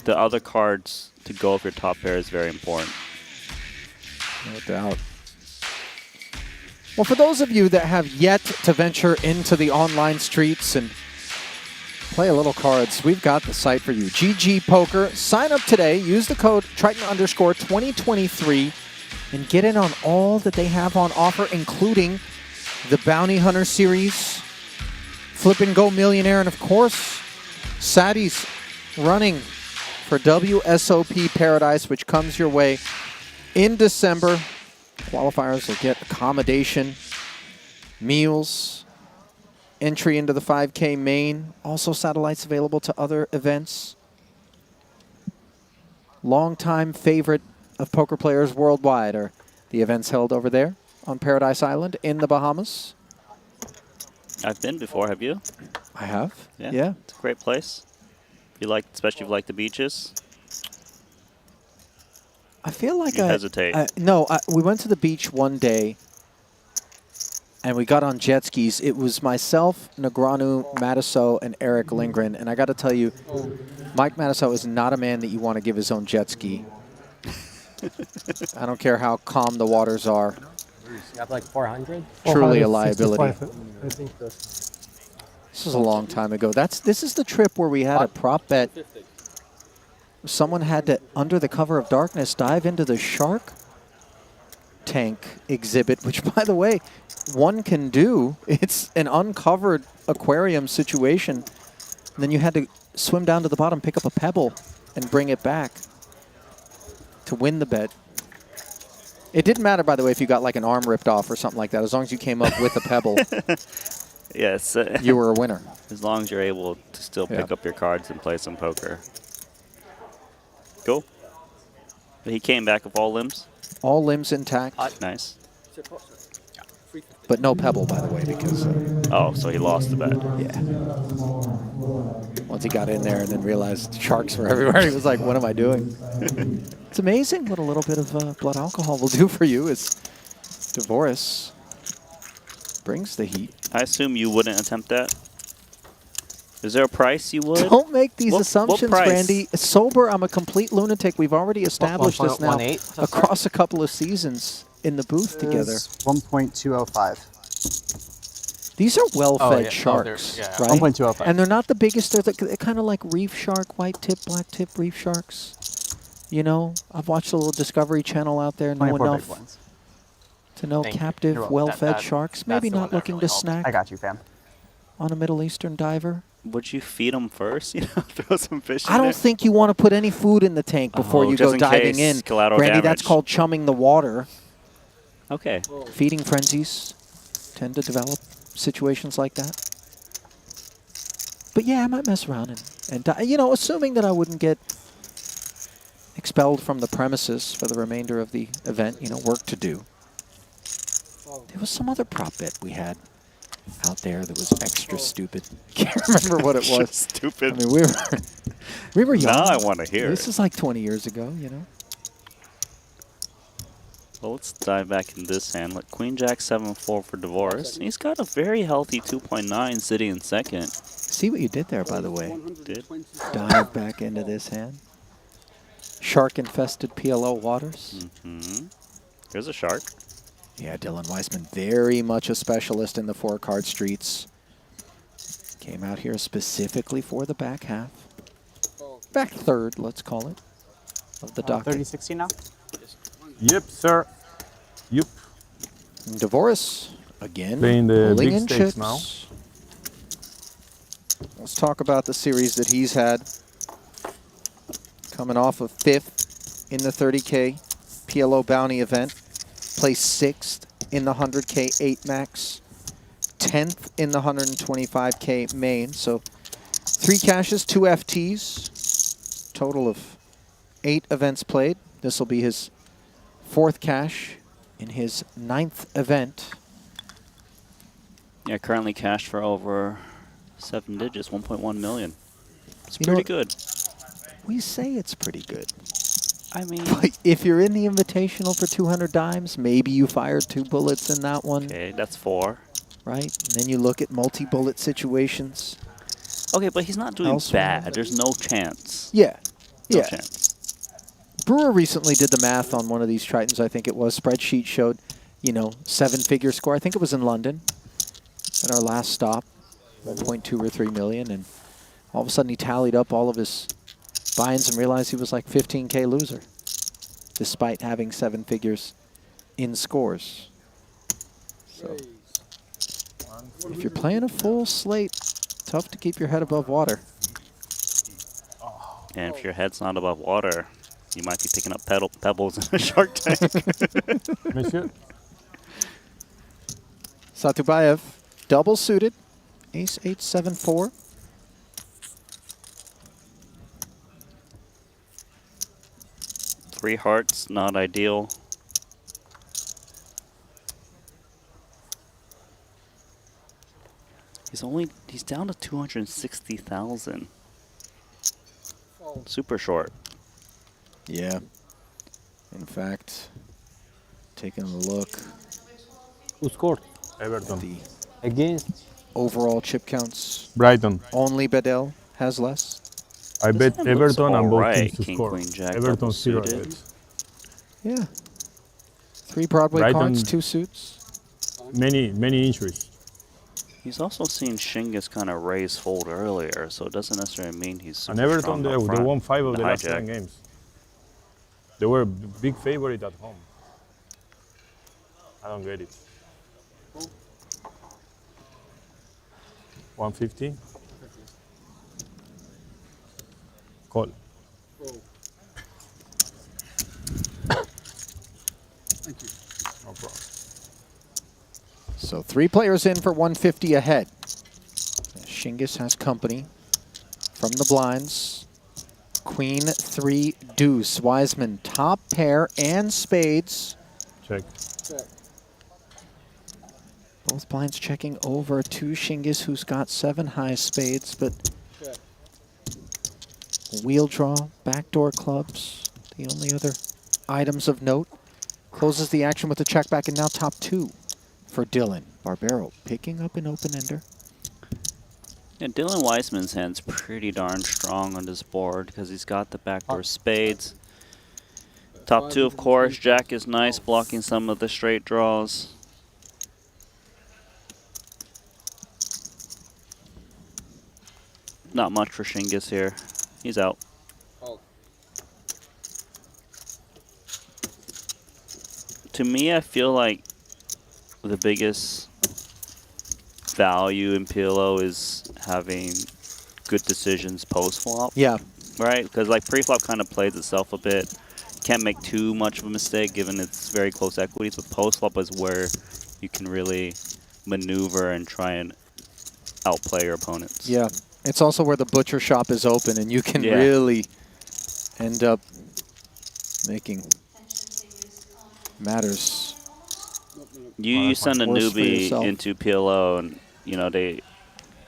The other cards to go with your top pair is very important. No doubt. Well, for those of you that have yet to venture into the online streets and play a little cards, we've got the site for you. GG Poker. Sign up today. Use the code Triton_2023 and get in on all that they have on offer, including the Bounty Hunter series, Flip and Go Millionaire, and of course, Sadie's running for WSOP Paradise, which comes your way in December. Qualifiers will get accommodation, meals, entry into the 5K main, also satellites available to other events. Longtime favorite of poker players worldwide are the events held over there on Paradise Island in the Bahamas. I've been before, have you? I have. Yeah. Yeah. It's a great place. If you like, especially if you like the beaches. I feel like You hesitate. We went to the beach one day and we got on jet skis. It was myself, Negranu, Matiso, and Eric Lindgren. And I got to tell you, Mike Matiso is not a man that you want to give his own jet ski. I don't care how calm the waters are. You have like 400? Truly a liability. I think that's... This was a long time ago. This is the trip where we had a prop bet. Someone had to, under the cover of darkness, dive into the shark tank exhibit, which, by the way, one can do. It's an uncovered aquarium situation. And then you had to swim down to the bottom, pick up a pebble, and bring it back to win the bet. It didn't matter, by the way, if you got like an arm ripped off or something like that. As long as you came up with a pebble, Yes. you were a winner. As long as you're able to still pick up your cards and play some poker. Cool. But he came back with all limbs? All limbs intact. Nice. But no pebble, by the way, because... oh, so he lost the bet. Yeah. Once he got in there and then realized sharks were everywhere, he was like, what am I doing? It's amazing what a little bit of blood alcohol will do for you as Devoris brings the heat. I assume you wouldn't attempt that? Is there a price you would? Don't make these What assumptions, price? Randy. Sober, I'm a complete lunatic. We've already established this now 1.18? across a couple of seasons in the booth together. 1.205. These are well-fed yeah. sharks, yeah. right? 1.205. And they're not the biggest. They're kind of like reef shark, white tip, black tip reef sharks. You know, I've watched a little Discovery Channel out there. Know 24 big enough ones. to know Thank you. captive, You're welcome. well-fed sharks. that's Maybe the one not that looking really to helped. snack I got you, fam. on a Middle Eastern diver. Would you feed them first? You know, throw some fish in I don't there? think you want to put any food in the tank before you just go in diving case in. collateral Randy, that's damage. called chumming the water. Okay. Feeding frenzies tend to develop situations like that. But yeah, I might mess around and you know, assuming that I wouldn't get expelled from the premises for the remainder of the event, you know, work to do. There was some other prop bet we had out there that was extra stupid. Can't remember what it was. Stupid. I mean, we were young. Now I want to hear This it. is like 20 years ago, you know. Well, let's dive back in this hand. Let Queen Jack 7-4 for divorce. He's got a very healthy 2.9 sitting in second. See what you did there, by the way. Did. Dive back into this hand. Shark-infested PLO waters. There's a shark. Yeah, Dylan Weissman, very much a specialist in the four-card streets. Came out here specifically for the back half. Back third, let's call it, of the docket. 30-16 now? Yep, sir. Yep. Devoris, again, Playing the pulling big in stakes chips. now. Let's talk about the series that he's had. Coming off of 5th in the 30K PLO Bounty event. Placed 6th in the 100K 8 max. 10th in the 125K main. So 3 cashes, 2 FTs. Total of 8 events played. This will be his 4th cash in his 9th event. Yeah, currently cashed for over 7 digits, 1.1 million. It's You know pretty what? good. We say it's pretty good. I mean, But if you're in the Invitational for 200 dimes, maybe you fired 2 bullets in that one. okay, that's 4. Right? And then you look at multi-bullet situations. Okay, but he's not doing Elsewhere. bad. There's no chance. Yeah. No Yeah. chance. Brewer recently did the math on one of these Tritons, I think it was. Spreadsheet showed you know, 7-figure score. I think it was in London at our last stop, 1.2 or 3 million, and all of a sudden he tallied up all of his buy-ins and realized he was like 15K loser, despite having 7 figures in scores. So if you're playing a full slate, tough to keep your head above water. And if your head's not above water, you might be picking up pebbles in a Shark Tank. Monsieur? Satubayev, double suited, ace 8, 7, 4. Three hearts, not ideal. He's down to 260,000. Super short. Yeah. In fact, taking a look. Who scored? Everton. The Against? Overall chip counts. Brighton. Only Bedell has less. I bet Everton and both teams to King, score. Queen, Jack, Everton double 0 suited. bets. Yeah. 3 Broadway Brighton, cards, 2 suits. Many injuries. He's also seen Shingus kind of raise fold earlier, so it doesn't necessarily mean he's super And Everton, strong they up front. won 5 of the last hijack. 10 games. They were a big favorite at home. I don't get it. 150? Call. Thank you. No problem. So 3 players in for 150 ahead. Shingus has company from the blinds. Queen, 3, deuce. Wiseman, top pair and spades. Check. Check. Both blinds checking over to Shingus, who's got 7 high spades, but Check. wheel draw, backdoor clubs, the only other items of note. Closes the action with the check back, and now top 2 for Dylan. Barbero picking up an open-ender. Yeah, Dylan Weissman's hand's pretty darn strong on this board because he's got the backdoor spades. Top 2, of course. Jack is nice, blocking some of the straight draws. Not much for Shingus here. He's out. To me, I feel like the biggest value in PLO is having good decisions post-flop. Yeah. Right? Because like pre-flop kind of plays itself a bit. Can't make too much of a mistake given its very close equities, but post-flop is where you can really maneuver and try and outplay your opponents. Yeah. It's also where the butcher shop is open, and you can really end up making matters. You send a worse for newbie yourself. into PLO and, you know, they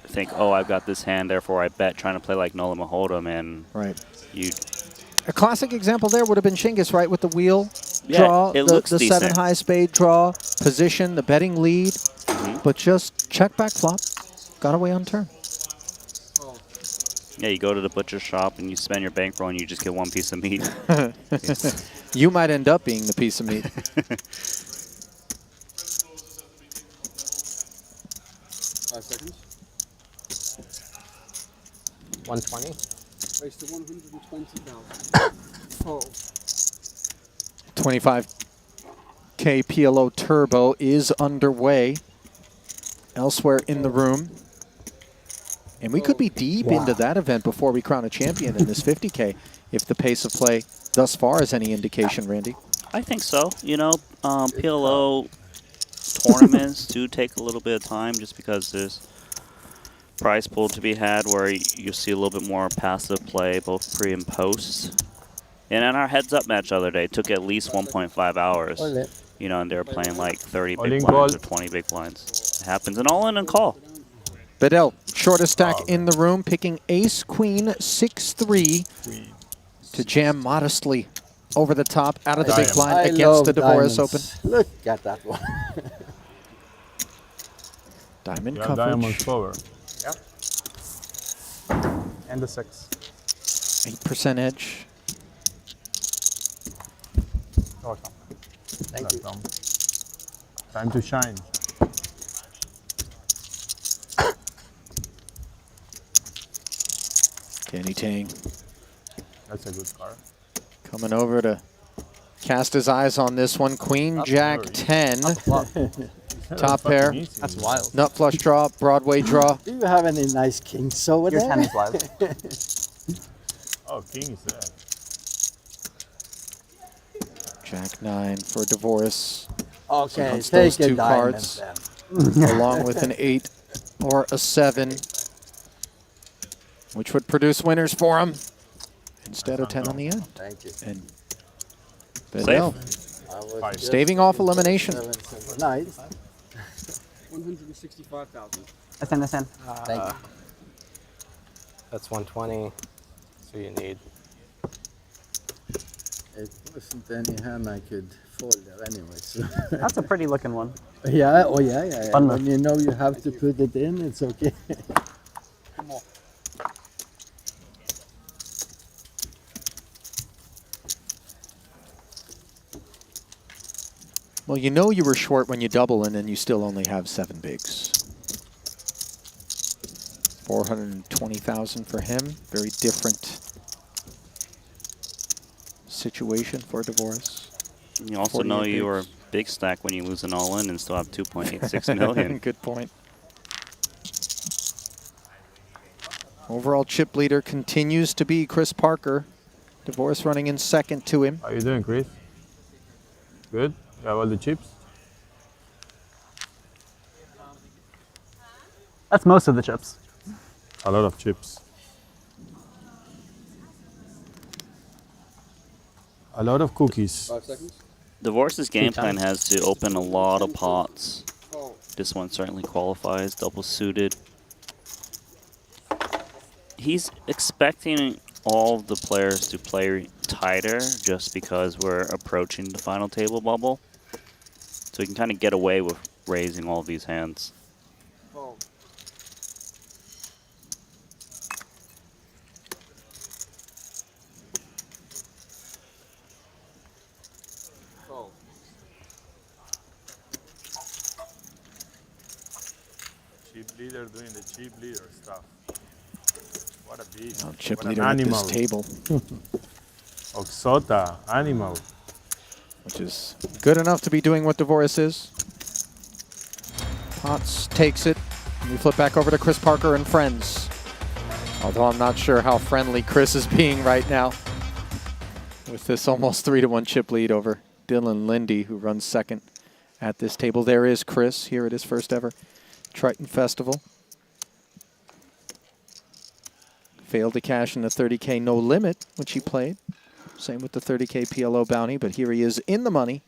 think, oh, I've got this hand, therefore I bet, trying to play like Nola Mahoda, man. Right. You. A classic example there would have been Shingus, right, with the wheel Yeah, draw, it the looks 7 decent. high spade draw, position, the betting lead, but just check back flop, got away on turn. Yeah, you go to the butcher shop and you spend your bankroll and you just get 1 piece of meat. You might end up being the piece of meat. 5 seconds. 120. Raise to 120,000. Oh. 25K PLO Turbo is underway elsewhere in the room. And we could be deep into that event before we crown a champion in this 50K if the pace of play thus far is any indication, Randy. I think so. You know, PLO tournaments do take a little bit of time just because there's prize pool to be had where you see a little bit more passive play both pre and post. And in our heads-up match the other day, it took at least 1.5 hours. You know, and they were playing like 30 big blinds or 20 big blinds. It happens. And all in and call. Bedell, shortest stack in the room, picking ace, queen, 6-3 to jam modestly over the top, out of the big blind against the Devoris Open. Look at that one. Diamond Yeah, coverage. diamonds cover. Yep. And the 6. 8% edge. Thank you. Time to shine. Danny Tang That's a good card. coming over to cast his eyes on this one. Queen, Jack, 10. Top pair. That's wild. Nut flush draw, Broadway draw. Do you have any nice kings over Your there? 10 is wild. Oh, king is there. Jack 9 for divorce. Okay, Once take those a two diamond cards, then. along with an 8 or a 7, which would produce winners for him instead of 10 on the end. Thank you. And Safe. Bedell staving off elimination. Nice. 165,000. That's 10. Thank you. That's 120. So you need. It wasn't any hand I could fold there anyway. So. That's a pretty looking one. Yeah, oh yeah. Fun When you know you have to put it in, it's okay. Come on. Well, you know you were short when you double in and you still only have 7 bigs. 420,000 for him. Very different situation for divorce. You also know you were big stack when you lose an all-in and still have 2.86 million. Good point. Overall chip leader continues to be Chris Parker. Divorce running in second to him. How you doing, Chris? Good? You have all the chips? That's most of the chips. A lot of chips. A lot of cookies. 5 seconds. Divorce's game plan has to open a lot of pots. This one certainly qualifies, double suited. He's expecting all of the players to play tighter just because we're approaching the final table bubble. So he can kind of get away with raising all these hands. Chip leader doing the chip leader stuff. What a beast. Oh, chip What an leader at animal. this table. Oxota, animal. Which is good enough to be doing what Divorce is. Potts takes it. And we flip back over to Chris Parker and friends. Although I'm not sure how friendly Chris is being right now. With this almost 3-1 chip lead over Dylan Lindy, who runs second at this table. There is Chris here at his first ever Triton Festival. Failed to cash in the 30K No Limit, which he played. Same with the 30K PLO bounty, but here he is in the money.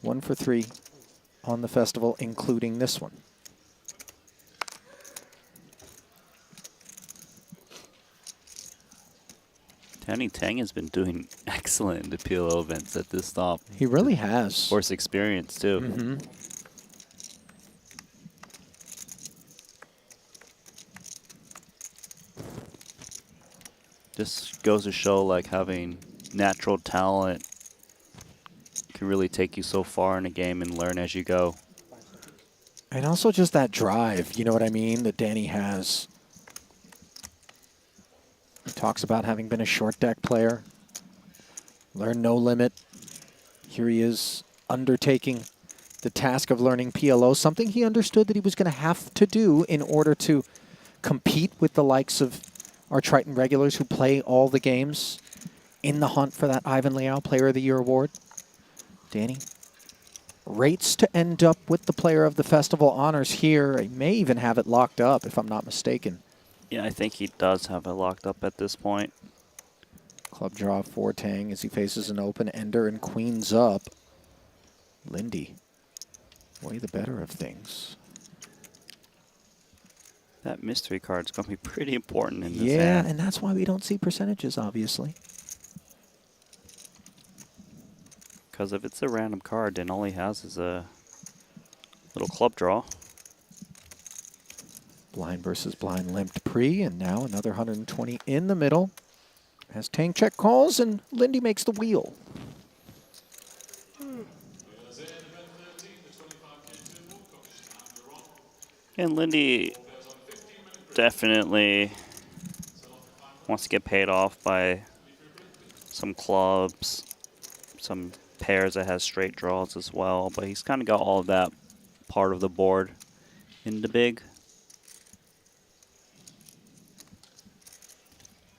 1 for 3 on the festival, including this one. Danny Tang has been doing excellent in the PLO events at this stop. He really has. Course experience, too. Mm-hmm. Just goes to show, like, having natural talent can really take you so far in a game and learn as you go. And also just that drive, you know what I mean, that Danny has. He talks about having been a short deck player, learn No Limit. Here he is undertaking the task of learning PLO, something he understood that he was going to have to do in order to compete with the likes of our Triton regulars who play all the games in the hunt for that Ivan Liao Player of the Year award. Danny rates to end up with the Player of the Festival honors here. He may even have it locked up, if I'm not mistaken. Yeah, I think he does have it locked up at this point. Club draw for Tang as he faces an open ender and queens up. Lindy, way the better of things. That mystery card's going to be pretty important in this Yeah, hand. and that's why we don't see percentages, obviously. Because if it's a random card, then all he has is a little club draw. Blind versus blind limped pre, and now another 120 in the middle. As Tang check calls, and Lindy makes the wheel. And Lindy definitely wants to get paid off by some clubs, some pairs that has straight draws as well, but he's kind of got all of that part of the board in the big.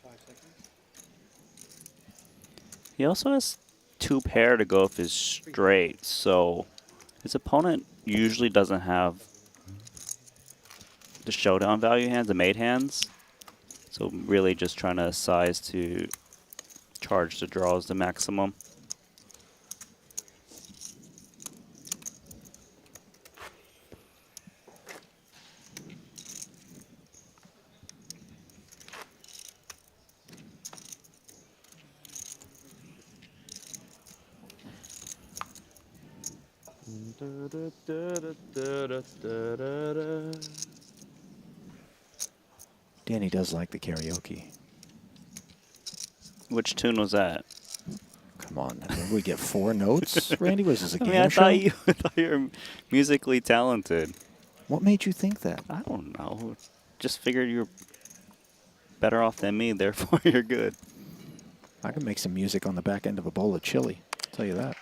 5 seconds. He also has 2 pair to go if his straight, so his opponent usually doesn't have the showdown value hands, the mate hands. So really just trying to size to charge the draws the maximum. Danny does like the karaoke. Which tune was that? Come on, I mean, we get 4 notes, Randy? Was this a game I show? thought you were musically talented. What made you think that? I don't know. Just figured you were better off than me, therefore you're good. I can make some music on the back end of a bowl of chili. I'll tell you that.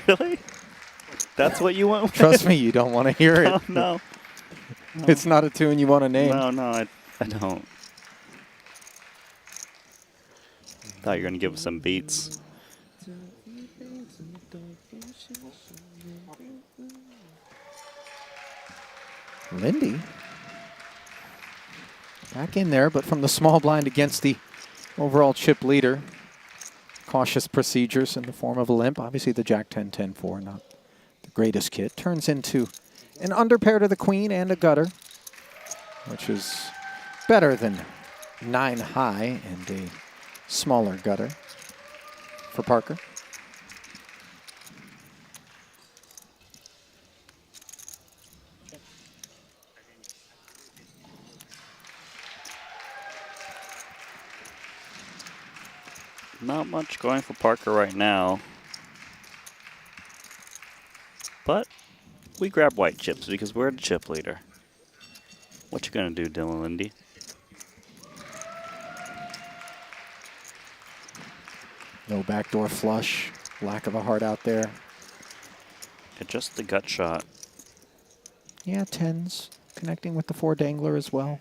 Really? That's what you want with? Trust me, you don't want to hear it. No. It's not a tune you want to name. No, I don't. Thought you were going to give us some beats. Lindy. Back in there, but from the small blind against the overall chip leader. Cautious procedures in the form of a limp. Obviously the Jack 10, 10, 4, not the greatest kit. Turns into an underpair to the queen and a gutter, which is better than 9 high and a smaller gutter for Parker. Not much going for Parker right now. But we grab white chips because we're the chip leader. What you gonna do, Dylan Lindy? No backdoor flush. Lack of a heart out there. Just the gut shot. Yeah, 10s. Connecting with the 4 dangler as well.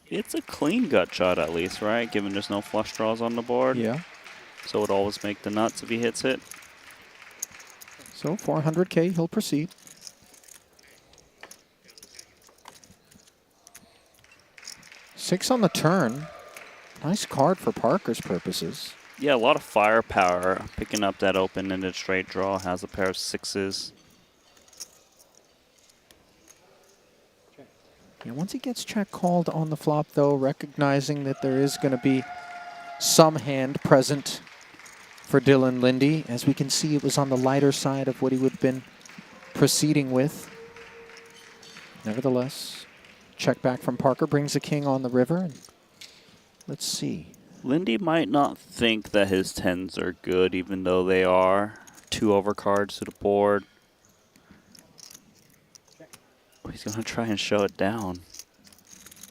It's a clean gut shot at least, right? Given there's no flush draws on the board. Yeah. So it always make the nuts if he hits it. So 400K, he'll proceed. Six on the turn. Nice card for Parker's purposes. Yeah, a lot of firepower. Picking up that open-ended straight draw. Has a pair of 6s. Yeah, once he gets check called on the flop, though, recognizing that there is going to be some hand present for Dylan Lindy. As we can see, it was on the lighter side of what he would have been proceeding with. Nevertheless, check back from Parker brings a king on the river. And let's see. Lindy might not think that his 10s are good, even though they are. 2 overcards to the board. Oh, he's going to try and show it down.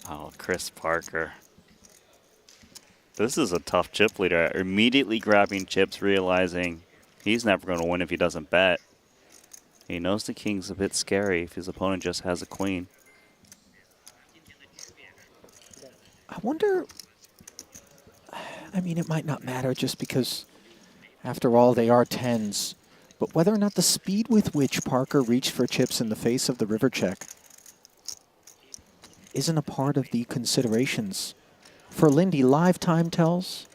Oh, Chris Parker. This is a tough chip leader. Immediately grabbing chips, realizing he's never going to win if he doesn't bet. He knows the king's a bit scary if his opponent just has a queen. I wonder, I mean, it might not matter just because, after all, they are 10s. But whether or not the speed with which Parker reached for chips in the face of the river check isn't a part of the considerations. For Lindy, live time tells,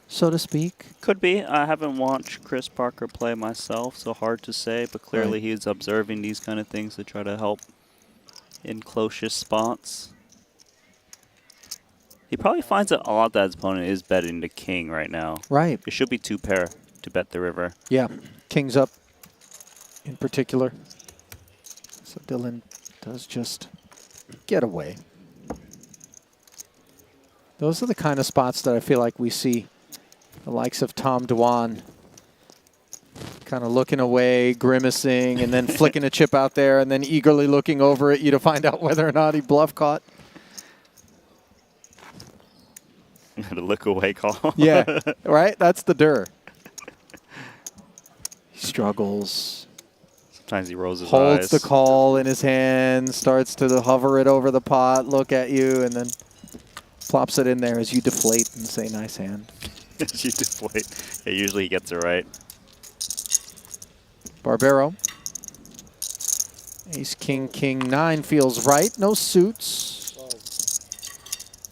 so to speak. Could be. I haven't watched Chris Parker play myself, so hard to say. But clearly Right. he's observing these kind of things to try to help in closest spots. He probably finds it odd that his opponent is betting the king right now. Right. It should be 2 pair to bet the river. Yeah, king's up in particular. So Dylan does just get away. Those are the kind of spots that I feel like we see the likes of Tom Dwan Kind of looking away, grimacing, and then flicking a chip out there, and then eagerly looking over at you to find out whether or not he bluff caught. The look away call. Yeah, right? That's the dir. He struggles. Sometimes he rolls his Holds eyes. the call in his hand, starts to hover it over the pot, look at you, and then plops it in there as you deflate and say, nice hand. As you deflate. Yeah, usually he gets it right. Barbero. Ace, king, king, 9 feels right. No suits.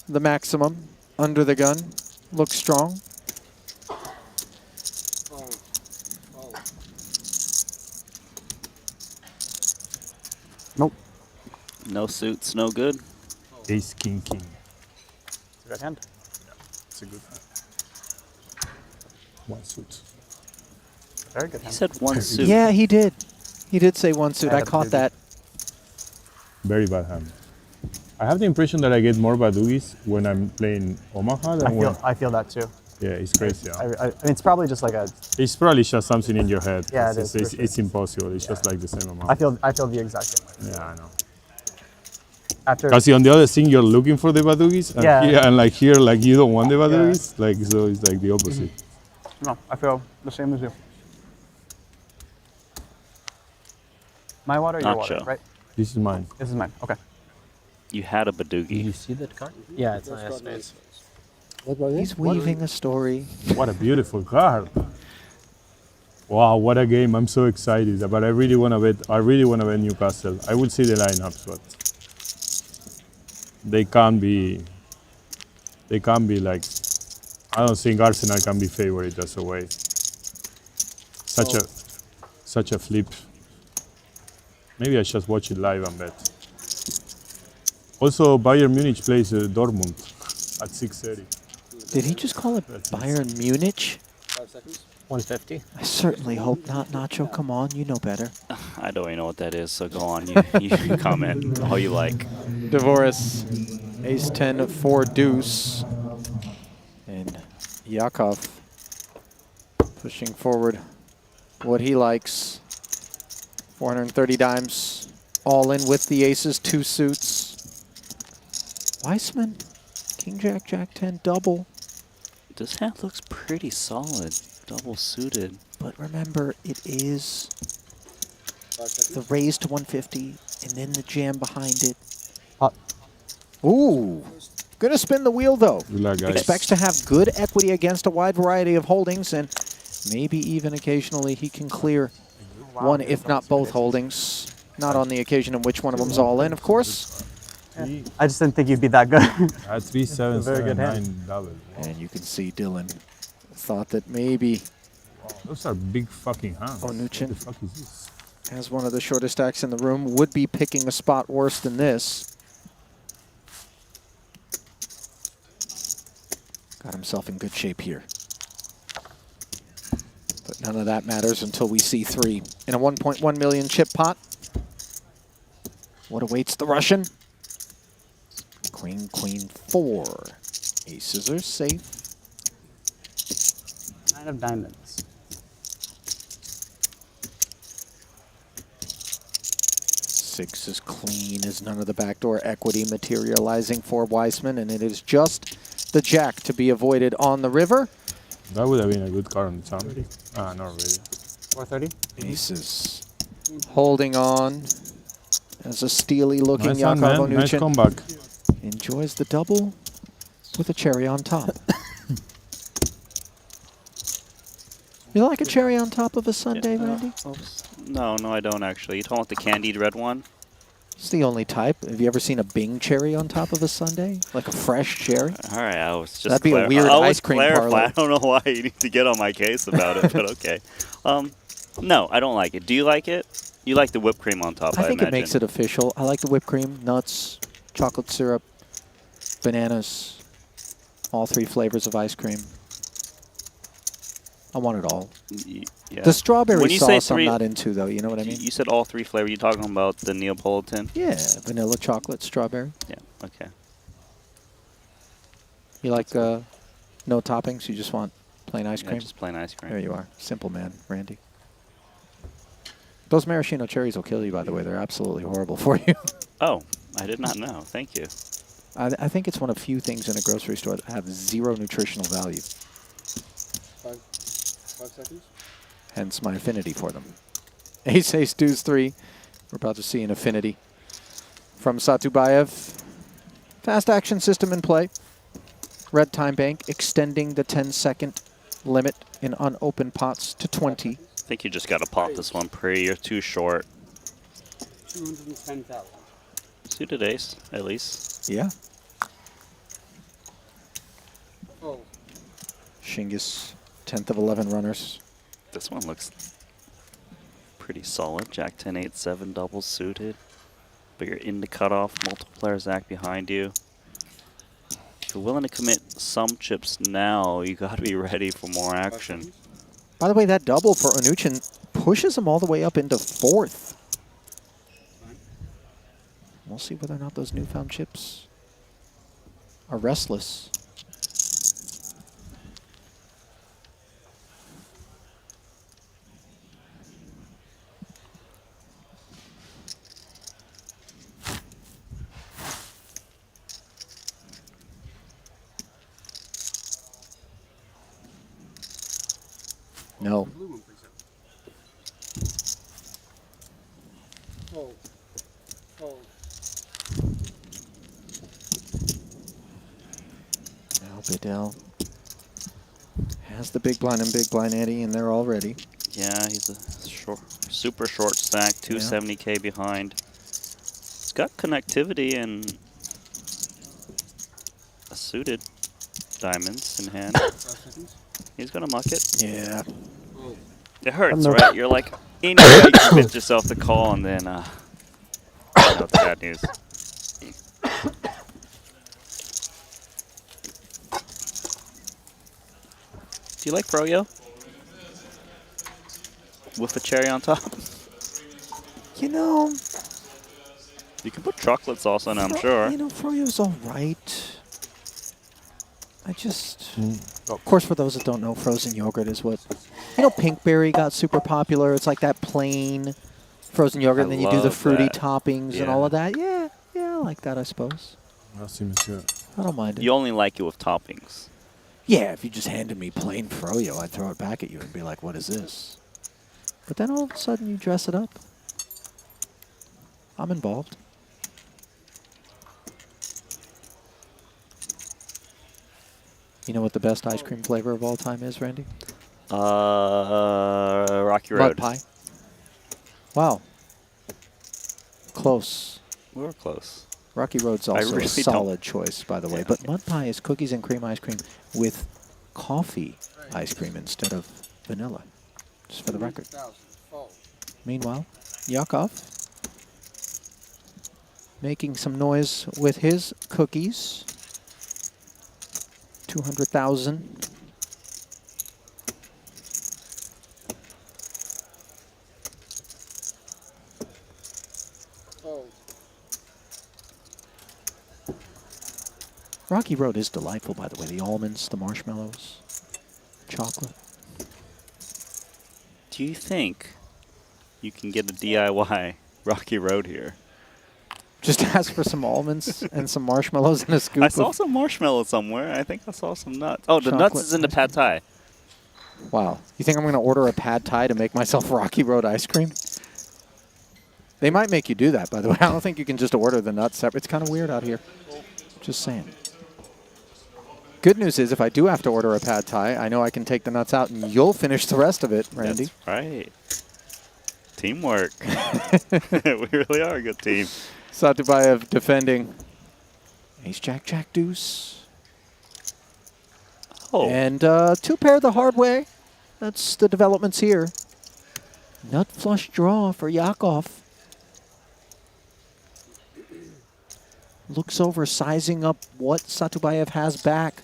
The maximum under the gun. Looks strong. Nope. No suits, no good. Ace, king, king. It's a good hand. It's a good hand. One suit. Very good He hand. said one suit. Yeah, he did. He did say one suit. I caught that. Very bad hand. I have the impression that I get more badugis when I'm playing Omaha than when... I feel that too. Yeah, it's crazy. I mean, it's probably just like a... It's probably just something in your head. Yeah, it it's, is, it's, it's impossible. It's just like the same amount. I feel the exact same way. Yeah, I know. After... Because on the other thing, you're looking for the badugis, and Yeah. here, and like here, like you don't want the badugis. Like, so it's like the opposite. No, I feel the same as you. My water, your water, Nacho. right? This is mine. This is mine. Okay. You had a Badugi. Did you see that card? Yeah, it's nice space. What was He's it? weaving a story. What a beautiful card! Wow, what a game! I'm so excited. But I really want to bet. I really want to bet Newcastle. I will see the lineups, but they can't be. They can't be like. I don't think Arsenal can be favored just away. Such a flip. Maybe I just watch it live and bet. Also, Bayern Munich plays Dortmund at 6:30. Did he just call it Bayern Munich? 5 seconds. 150. I certainly hope not, Nacho. Come on, you know better. I don't even know what that is, so go on. You can comment all you like. Dvoris, ace 10, 4 deuce. And Yakov pushing forward what he likes. 430 dimes, all in with the aces, 2 suits. Weissman, king, jack, jack 10, double. This hand looks pretty solid, double suited. But remember, it is the raise to 150 and then the jam behind it. Ooh, gonna spin the wheel though. Good luck, guys. Expects to have good equity against a wide variety of holdings, and maybe even occasionally he can clear one, if not both holdings. Not on the occasion in which one of them's all in, of course. I just didn't think you'd be that good. At 3, 7, Very good 7, hand. 9 double. And you can see Dylan thought that maybe Those are big fucking hands. Onuchin, What the fuck is this? as one of the shortest stacks in the room, would be picking a spot worse than this. Got himself in good shape here. But none of that matters until we see 3 in a 1.1 million chip pot. What awaits the Russian? Queen, queen, 4. Aces are safe. 9 of diamonds. 6 is clean as none of the backdoor equity materializing for Weissman, and it is just the jack to be avoided on the river. That would have been a good card on the time. Ah, not really. 430. Aces holding on as a steely looking Nice hand, Yakov man. Nice Onuchin comeback. enjoys the double with a cherry on top. You like a cherry on top of a sundae, Randy? Oops. No, I don't actually. You talking about the candied red one? It's the only type. Have you ever seen a Bing cherry on top of a sundae? Like a fresh cherry? All right, I was just That'd be a weird ice cream parlor. I don't know why you need to get on my case about it, but okay. No, I don't like it. Do you like it? You like the whipped cream on top, I think imagine. it makes it official. I like the whipped cream, nuts, chocolate syrup, bananas, all 3 flavors of ice cream. I want it all. Yeah. The strawberry When you say sauce I'm not into, though. You know what I mean? You said all 3 flavors. You talking about the Neapolitan? Yeah, vanilla, chocolate, strawberry. Yeah, okay. You like no toppings? You just want plain ice Yeah, cream? just plain ice cream. There you are. Simple man, Randy. Those maraschino cherries will kill you, by the way. They're absolutely horrible for you. Oh, I did not know. Thank you. I think it's one of few things in a grocery store that have 0 nutritional value. 5 seconds. Hence my affinity for them. Ace, ace, deuce, 3. We're about to see an affinity from Satubayev. Fast action system in play. Red time bank extending the 10-second limit in unopened pots to 20. I think you just got to pop this one pre. You're too short. 210,000. Suited ace, at least. Yeah. Oh. Shingus, 10th of 11 runners. This one looks pretty solid. Jack 10, 8, 7 doubles suited. But you're in the cutoff. Multiple players act behind you. If you're willing to commit some chips now, you got to be ready for more action. By the way, that double for Onuchin pushes him all the way up into 4th. We'll see whether or not those newfound chips are restless. No. Fold. Fold. Now Bedell has the big blind and big blind ante in there already. Yeah, he's a super short stack, 270K behind. He's got connectivity and a suited diamonds in hand. He's going to muck it. Yeah. It hurts, right? You're like, anyway, you commit yourself to call, and then, know the bad news. Do you like froyo? With a cherry on top? You know, you can put chocolate sauce on it, I'm sure. You know, froyo's all right. I just, of course, for those that don't know, frozen yogurt is what, you know, Pinkberry got super popular. It's like that plain frozen yogurt, and then you do the fruity toppings and all of that. Yeah, I like that, I suppose. Merci, monsieur. I don't mind it. You only like it with toppings. Yeah, if you just handed me plain froyo, I'd throw it back at you and be like, what is this? But then all of a sudden you dress it up. I'm involved. You know what the best ice cream flavor of all time is, Randy? Rocky Road. Mud pie. Wow. Close. We were close. Rocky Road's also really a solid choice, by the way. But mud pie is cookies and cream ice cream with coffee ice cream instead of vanilla, just for the record. Meanwhile, Yakov making some noise with his cookies. 200,000. Rocky Road is delightful, by the way. The almonds, the marshmallows, chocolate. Do you think you can get a DIY Rocky Road here? Just ask for some almonds and some marshmallows and a scoop. I saw some marshmallows somewhere. I think I saw some nuts. Oh, the nuts is in the pad thai. Wow. You think I'm going to order a pad thai to make myself Rocky Road ice cream? They might make you do that, by the way. I don't think you can just order the nuts separate. It's kind of weird out here. Just saying. Good news is if I do have to order a pad thai, I know I can take the nuts out and you'll finish the rest of it, Randy. That's right. Teamwork. We really are a good team. Satubayev defending. Ace, Jack, Jack, deuce. Oh. And two pair the hard way. That's the developments here. Nut flush draw for Yakov. Looks over, sizing up what Satubayev has back.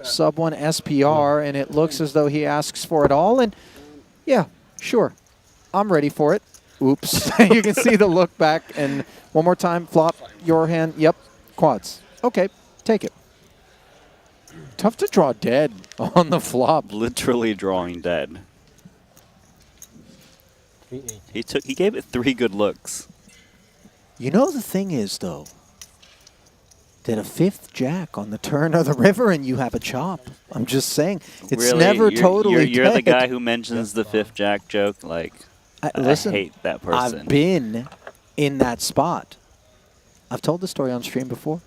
Sub 1 SPR, and it looks as though he asks for it all. And yeah, sure, I'm ready for it. Oops. You can see the look back. And one more time, flop your hand. Yep, quads. Okay, take it. Tough to draw dead on the flop. Literally drawing dead. He gave it 3 good looks. You know the thing is, though, that a 5th jack on the turn of the river and you have a chop. I'm just saying, it's Really? never You're, totally You're the dead. guy who mentions the 5th jack joke. Like, Listen, I hate that person. I've been in that spot. I've told the story on stream before.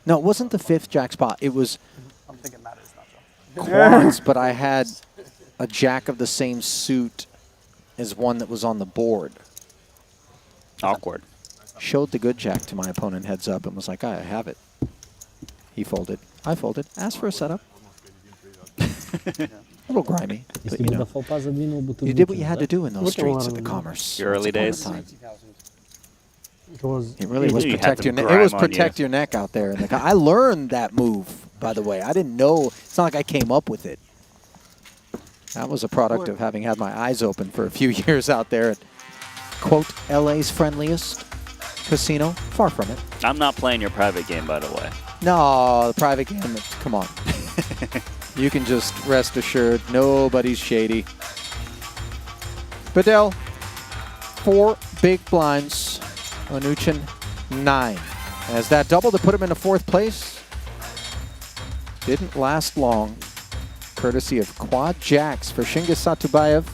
No, it wasn't the 5th jack spot. It was I'm thinking that is not quads, but I had a jack of the same suit as one that was on the board. Awkward. Showed the good jack to my opponent heads up and was like, I have it. He folded. I folded. Asked for a setup. A little grimy. But, you know, you did what you had to do in those streets of the commerce. Your early days. It really was You protect had your some neck. It was grime on protect you. your neck out there. And I learned that move, by the way. I didn't know. It's not like I came up with it. That was a product of having had my eyes open for a few years out there at, quote, LA's friendliest casino. Far from it. I'm not playing your private game, by the way. No, the private game, come on. You can just rest assured, nobody's shady. Bedell, 4 big blinds. Onuchin, 9. As that double to put him into 4th place didn't last long, courtesy of quad jacks for Shingas Satubayev.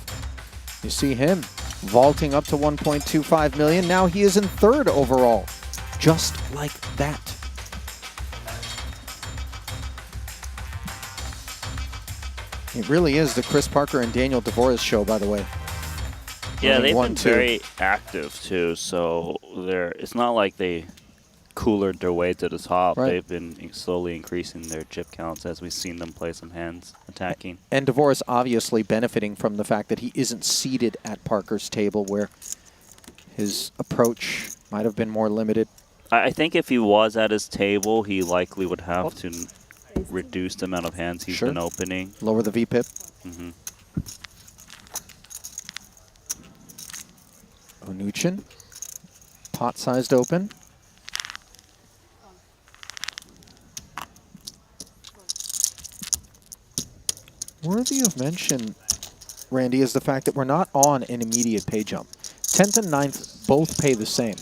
You see him vaulting up to 1.25 million. Now he is in 3rd overall, just like that. It really is the Chris Parker and Daniel Dvorak show, by the way. Yeah, they've been 1-2. very active too. So it's not like they coolered their way to the top. Right. They've been slowly increasing their chip counts as we've seen them play some hands attacking. And Dvorak obviously benefiting from the fact that he isn't seated at Parker's table, where his approach might have been more limited. I think if he was at his table, he likely would have to reduce the amount of hands he's been opening. Lower the VPIP. Mm-hmm. Onuchin, pot-sized open. Worthy of mention, Randy, is the fact that we're not on an immediate pay jump. 10th and 9th both pay the same.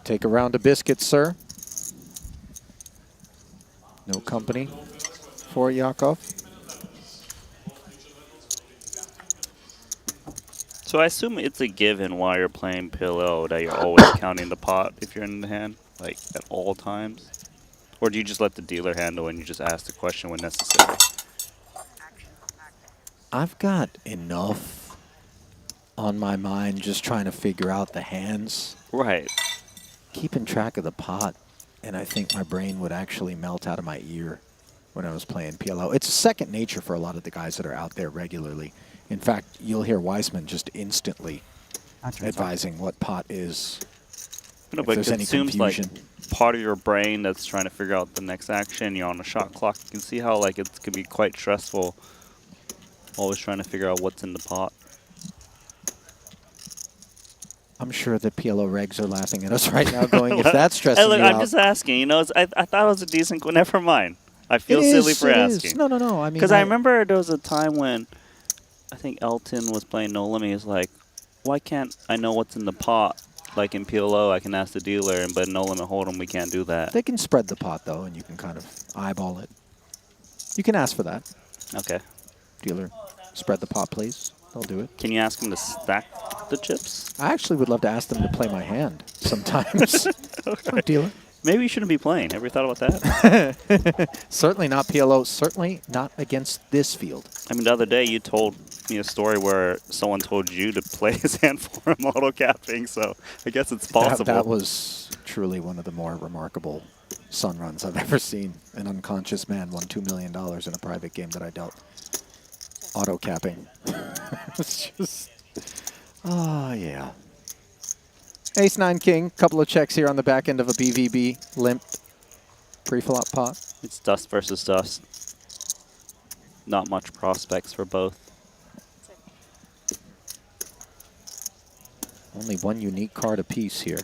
Take a round of biscuits, sir. No company for Yakov. So I assume it's a given while you're playing PLO that you're always counting the pot if you're in the hand, like at all times? Or do you just let the dealer handle and you just ask the question when necessary? I've got enough on my mind just trying to figure out the hands. Right. Keeping track of the pot, and I think my brain would actually melt out of my ear when I was playing PLO. It's second nature for a lot of the guys that are out there regularly. In fact, you'll hear Weissman just instantly advising what pot is. No, if but there's it any consumes confusion. like part of your brain that's trying to figure out the next action. You're on a shot clock. You can see how like it can be quite stressful always trying to figure out what's in the pot. I'm sure the PLO regs are laughing at us right now going, if that's stressing look, you I'm out. just asking, you know, I thought it was a decent, never mind. I feel silly for asking. No, no, no. I mean, Because I remember there was a time when I think Elton was playing No Limit. He was like, why can't I know what's in the pot? Like in PLO, I can ask the dealer, but No Limit Hold'em, we can't do that. They can spread the pot, though, and you can kind of eyeball it. You can ask for that. Okay. Dealer, spread the pot, please. They'll do it. Can you ask him to stack the chips? I actually would love to ask them to play my hand sometimes. Okay. Dealer. Maybe you shouldn't be playing. Ever thought about that? Certainly not PLO. Certainly not against this field. I mean, the other day you told me a story where someone told you to play his hand for him auto capping, so I guess it's possible. That was truly one of the more remarkable sun runs I've ever seen. An unconscious man won $2 million in a private game that I dealt. Auto capping. It's just, oh yeah. Ace 9 king, couple of checks here on the back end of a BVB limp pre-flop pot. It's dust versus dust. not much prospects for both. Only one unique card apiece here.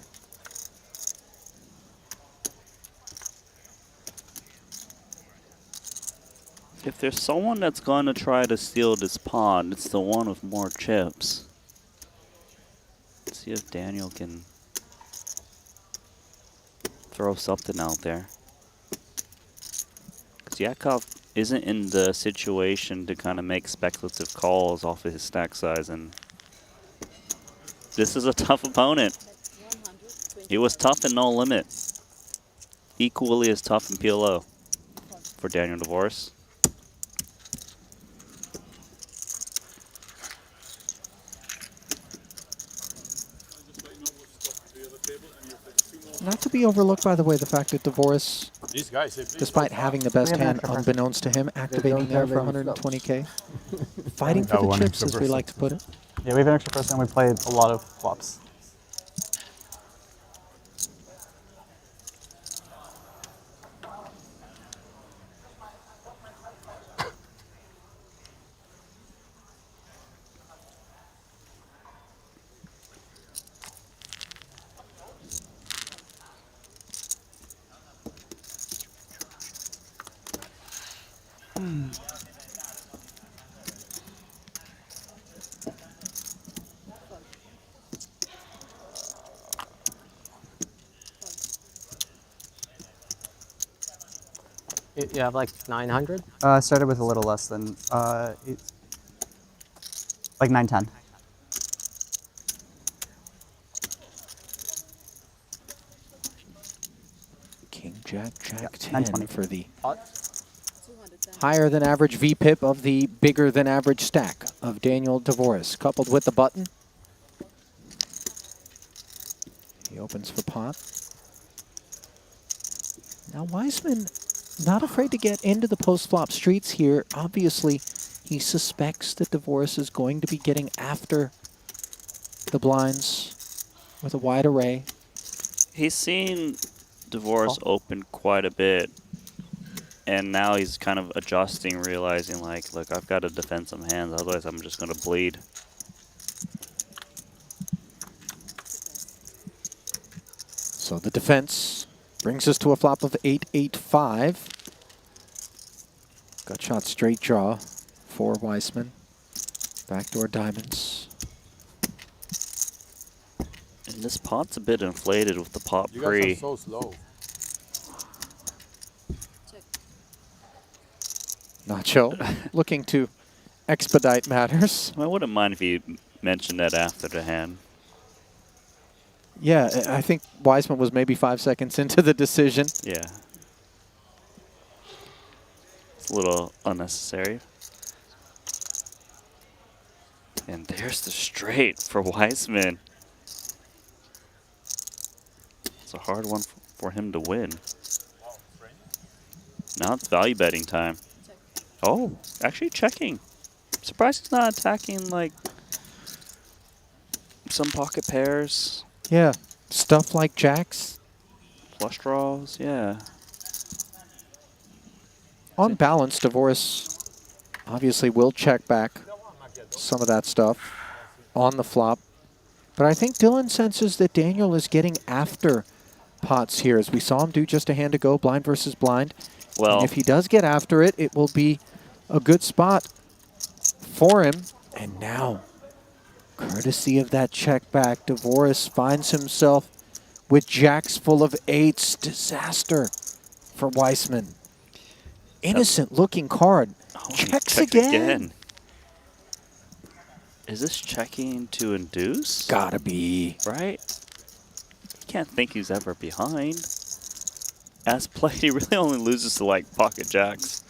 If there's someone that's going to try to steal this pawn, it's the one with more chips. Let's see if Daniel can throw something out there. Because Yakov isn't in the situation to kind of make speculative calls off of his stack size, and this is a tough opponent. He was tough in No Limit. Equally as tough in PLO for Daniel Dvoris. Not to be overlooked, by the way, the fact that Dvoris, These guys, despite having the best hand unbeknownst to him, activating there for 120K. Fighting for the chips, as we like to put it. Yeah, we have an extra person and we played a lot of flops. You have like 900? Started with a little less than like 910. King, Jack, Jack, 10 920. for the higher than average VPIP of the bigger than average stack of Daniel Dvoris, coupled with the button. He opens for pot. Now Wiseman not afraid to get into the post-flop streets here. Obviously, he suspects that Dvoris is going to be getting after the blinds with a wide array. He's seen Dvoris open quite a bit, and now he's kind of adjusting, realizing like, look, I've got to defend some hands, otherwise I'm just going to bleed. So the defense brings us to a flop of 8-8-5. Gut shot straight draw for Weissman. Backdoor diamonds. And this pot's a bit inflated with the pot You pre. guys are so slow. Nacho looking to expedite matters. I wouldn't mind if you mentioned that after the hand. Yeah, I think Wiseman was maybe 5 seconds into the decision. Yeah. It's a little unnecessary. And there's the straight for Wiseman. It's a hard one for him to win. Now it's value betting time. Oh, actually checking. Surprised he's not attacking like some pocket pairs. Yeah, stuff like jacks. Flush draws, yeah. On balance, Dvoris obviously will check back some of that stuff on the flop. But I think Dylan senses that Daniel is getting after pots here, as we saw him do just a hand ago, blind versus blind. Well, and if he does get after it, it will be a good spot for him. And now, courtesy of that check back, Dvoris finds himself with jacks full of eights. Disaster for Weissman. Innocent looking card. Checks again. Is this checking to induce? Gotta be. Right? You can't think he's ever behind. As played, he really only loses to like pocket jacks.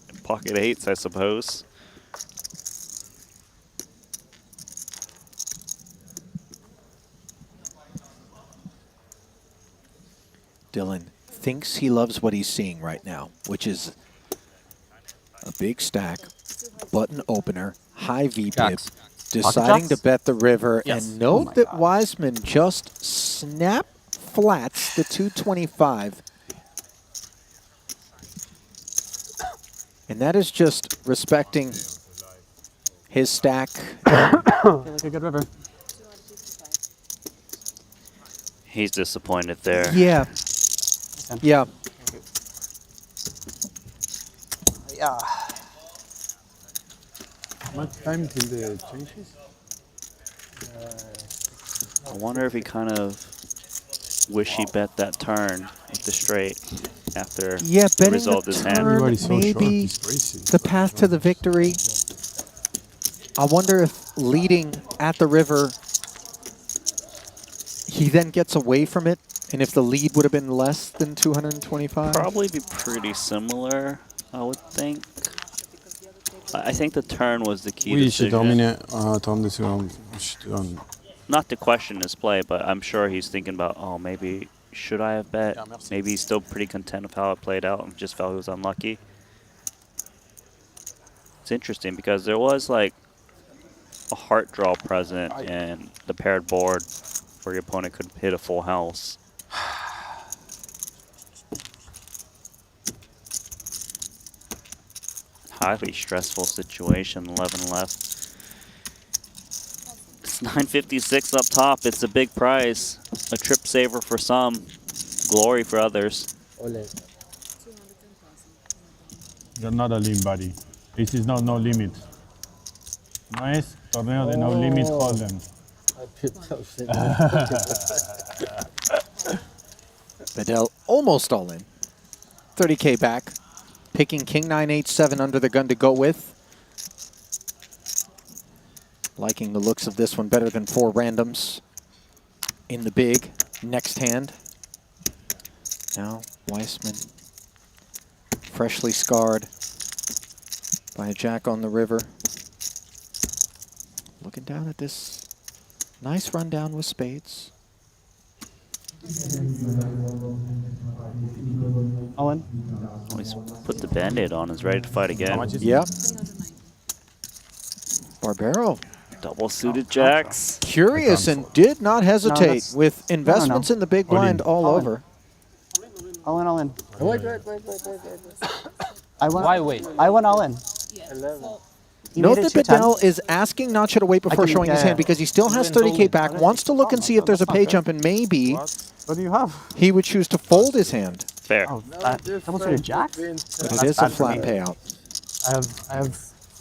And pocket eights, I suppose. Dylan thinks he loves what he's seeing right now, which is a big stack, button opener, high VPIP, deciding to bet the river. Yes. And note that Wiseman just snap flats the 225. And And that is just respecting his stack. Like a good river. He's disappointed there. Yeah. Yeah. Yeah. Much time till the changes? I wonder if he kind of wish he bet that turn with the straight after Yeah, he betting resolved the his turn, hand. maybe the path to the victory. I wonder if leading at the river, he then gets away from it, and if the lead would have been less than 225? Probably be pretty similar, I would think. I think the turn was the key decision. Not to question his play, but I'm sure he's thinking about, oh, maybe should I have bet? Maybe he's still pretty content with how it played out and just felt he was unlucky. It's interesting because there was like a heart draw present in the paired board where your opponent could hit a full house. Highly stressful situation, 11 left. It's 956 up top. It's a big prize. A trip saver for some, glory for others. You're not a limit, buddy. This is not no limit. No es torneo de no limit hold'em. Bedell almost all in. 30K back. Picking King 9-8-7 under the gun to go with. Liking the looks of this one better than 4 randoms in the big next hand. Now Weissman, freshly scarred by a jack on the river. Looking down at this nice rundown with spades. Owen? He's put the band-aid on, is ready to fight again. Yep. Barbero. Double suited jacks. Curious and did not hesitate with investments in the big blind all All in. over. All in, all in. Wait. Why wait? I went all in. 11. Note that Bedell is asking Nacho to wait before showing his hand because he still has 30K back, wants to look and see if there's a pay jump, and maybe What do you have? he would choose to fold his hand. Fair. Oh, double suited jacks? But it is a flat payout. I have.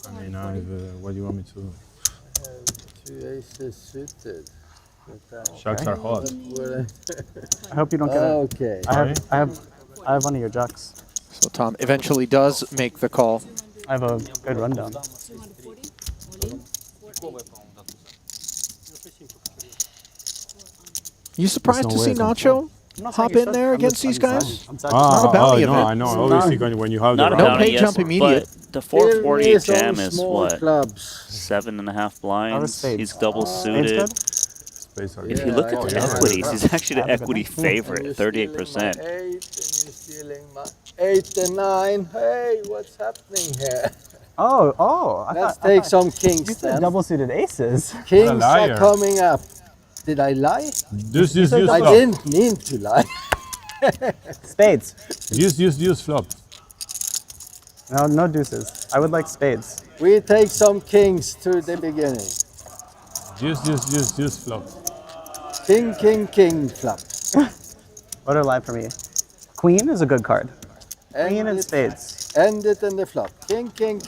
I mean, what do you want me to? 2 aces suited. Sharks are hot. I hope you don't get it. Okay. I have one of your jacks. So Tom eventually does make the call. I have a good rundown. You surprised There's to no see way it's Nacho hop in there against these guys? Not a bounty no, event. I know. Obviously, when you have Not the a No bounty, pay yes, jump immediate. But the 440 It's jam only is small what? clubs. 7.5 blinds. spades. He's double Spades suited. good? If you look at the equities, he's actually the equity favorite, 38%. 8 and you're stealing my 8 and 9. Hey, what's happening here? Oh. Let's take some kings You said then. double suited aces. Kings liar. are coming up. Did I lie? Use I flop. didn't mean to lie. Spades. Use flop. No deuces. I would like spades. We take some kings to the beginning. Use flop. King flop. What are live for me? Queen is a good card. Queen and End it- spades. End it in the flop. King. King.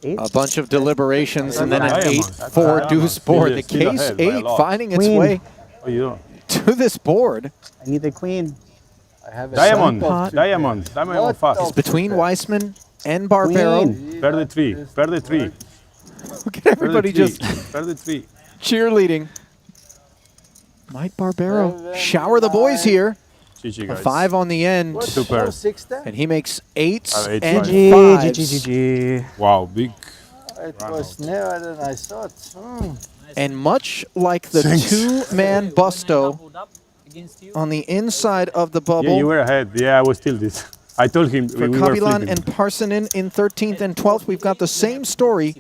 Eight? A bunch of deliberations and then an Diamond. 8-4 deuce board. The Still case ahead by a 8 lot. finding its Queen. way Oh, you don't. to this board. I need the queen. I have a Diamond. sample to Diamond What fast. the- It's between Weissman and Barbero. Queen. Perde 3. Look at everybody just Perde 3. cheerleading. Might Barbero shower the boys here. GG, A guys. 5 on the end. What's Super. 6 then? And he makes 8s Eight, and five. 5s. GG. Wow, big. It was nearer than I thought. And much like the Thanks. 2-man busto on the inside of the bubble Yeah, you were ahead. Yeah, I was still this. I told him for we were Kabilan flipping. and Parsonen in 13th and 12th, we've got the same story.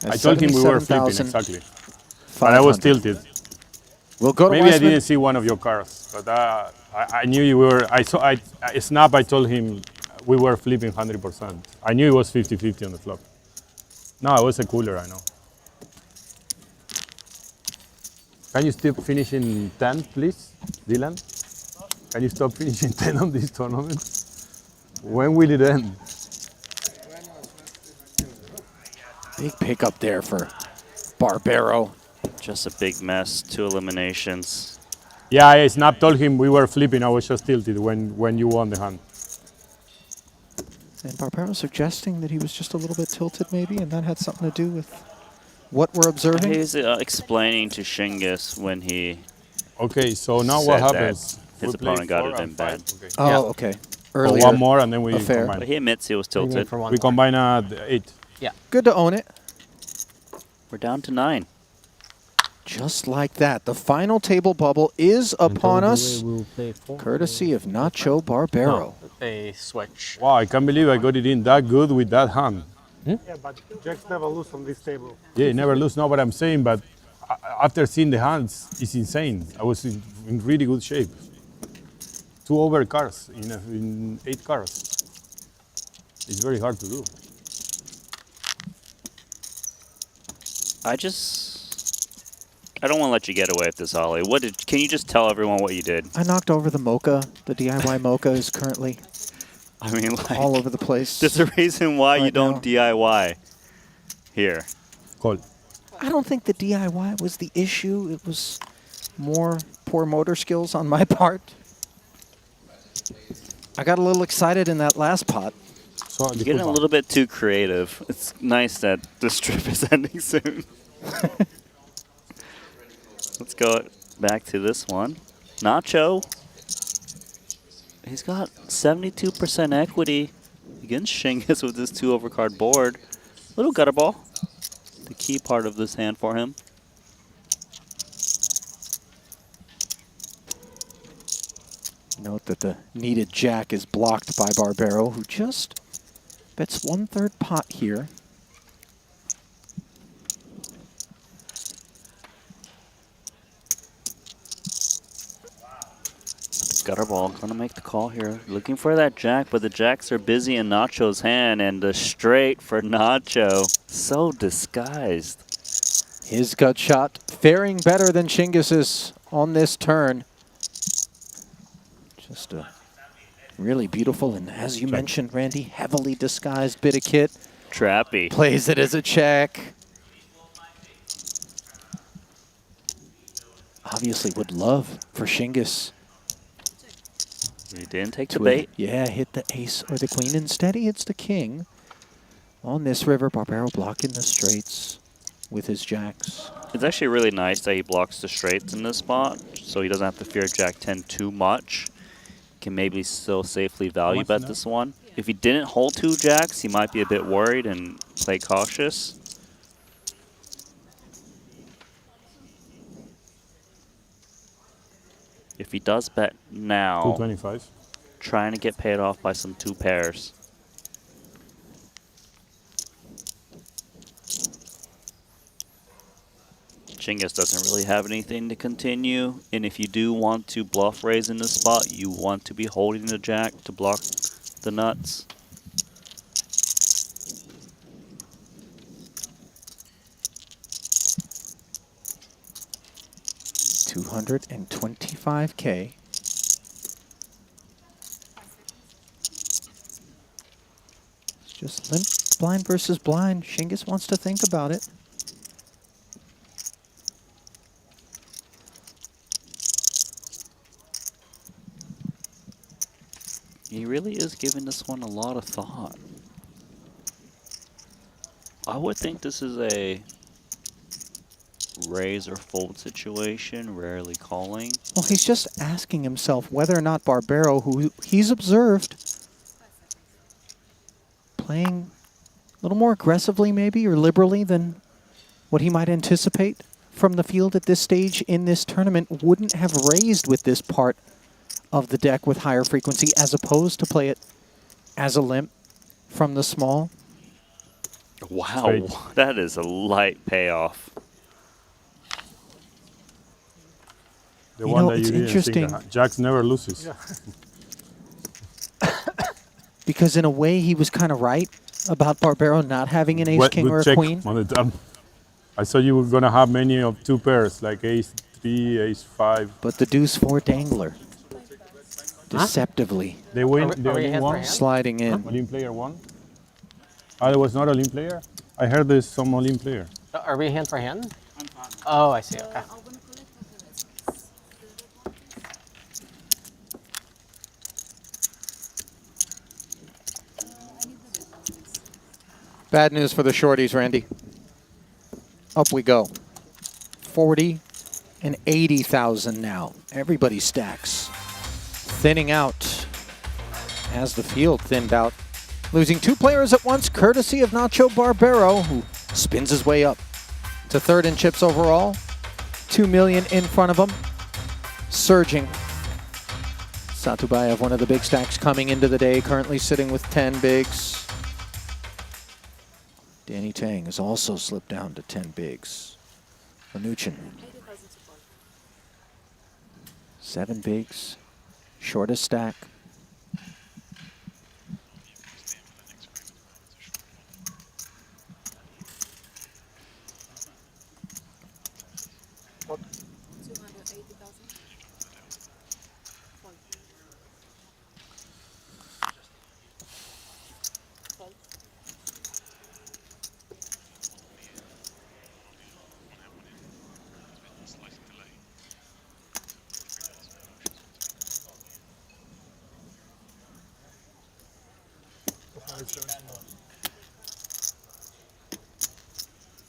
I told him we were flipping, exactly. But I was tilted. We'll go to Maybe I Weissman. didn't see one of your cards, but I knew you were. I snap. I told him we were flipping 100%. I knew it was 50-50 on the flop. No, it was a cooler, I know. Can you stop finishing 10, please, Dylan? Can you stop finishing 10 on this tournament? When will it end? Big pickup there for Barbero. Just a big mess, 2 eliminations. Yeah, Snap told him we were flipping. I was just tilted when you won the hand. And Barbero suggesting that he was just a little bit tilted maybe, and that had something to do with what we're observing. He was explaining to Shingus when he Okay, so now what said happens? that his opponent got it in bad. Okay. Oh, okay. Or one more and then we combine. But he admits he was tilted. We combine at 8. Yeah. Good to own it. We're down to 9. Just like that. The final table bubble is upon us, courtesy of Nacho Barbero. They switch. Wow, I can't believe I got it in that good with that hand. Yeah, but Jacks never lose on this table. Yeah, never lose. No, but I'm saying, but after seeing the hands, it's insane. I was in really good shape. 2 over cards in 8 cards. It's very hard to do. I don't want to let you get away with this, Ollie. Can you just tell everyone what you did? I knocked over the mocha. The DIY mocha is currently all over the place. There's a reason why you don't DIY here. Call. I don't think the DIY was the issue. It was more poor motor skills on my part. I got a little excited in that last pot. You're getting a little bit too creative. It's nice that this trip is ending soon. Let's go back to this one. Nacho. He's got 72% equity against Shingus with this 2 overcard board. Little gutter ball. The key part of this hand for him. Note that the needed jack is blocked by Barbero, who just bets 1/3 pot here. Gutter ball, gonna make the call here. Looking for that jack, but the jacks are busy in Nacho's hand, and the straight for Nacho. So disguised. His gut shot faring better than Shingus's on this turn. Just a really beautiful and, as you mentioned, Randy, heavily disguised bit of kit. Trappy. Plays it as a check. Obviously would love for Shingus. He didn't take the bait. Yeah, hit the ace or the queen. Instead, he hits the king. On this river, Barbero blocking the straights with his jacks. It's actually really nice that he blocks the straights in this spot, so he doesn't have to fear Jack 10 too much. Can maybe still safely value bet this one. If he didn't hold 2 jacks, he might be a bit worried and play cautious. If he does bet now, 225. Trying to get paid off by some 2 pairs. Shingus doesn't really have anything to continue, and if you do want to bluff raise in this spot, you want to be holding the jack to block the nuts. $225K. It's just limp blind versus blind. Shingus wants to think about it. He really is giving this one a lot of thought. I would think this is a raise or fold situation, rarely calling. Well, he's just asking himself whether or not Barbero, who he's observed, playing a little more aggressively maybe or liberally than what he might anticipate from the field at this stage in this tournament, wouldn't have raised with this part of the deck with higher frequency as opposed to play it as a limp from the small. Wow, that is a light payoff. The one that you didn't think that Jack never loses. Yeah. because in a way he was kind of right about Barbero not having an ace king or a queen. I thought you were going to have many of two pairs, like ace 3, ace 5. But the deuce 4 dangler. Deceptively. They win. They won. Sliding in. Olymp player won. Oh, there was not Olymp player? I heard there's some Olymp player. Are we hand for hand? Oh, I see. Okay. Bad news for the shorties, Randy. Up we go. 40 and 80,000 now. Everybody stacks. Thinning out as the field thinned out. Losing 2 players at once, courtesy of Nacho Barbero, who spins his way up to 3rd in chips overall. 2 million in front of him. Surging. Satubayev, one of the big stacks coming into the day, currently sitting with 10 bigs. Danny Tang has also slipped down to 10 bigs. Mnuchin. 7 bigs. Shortest stack.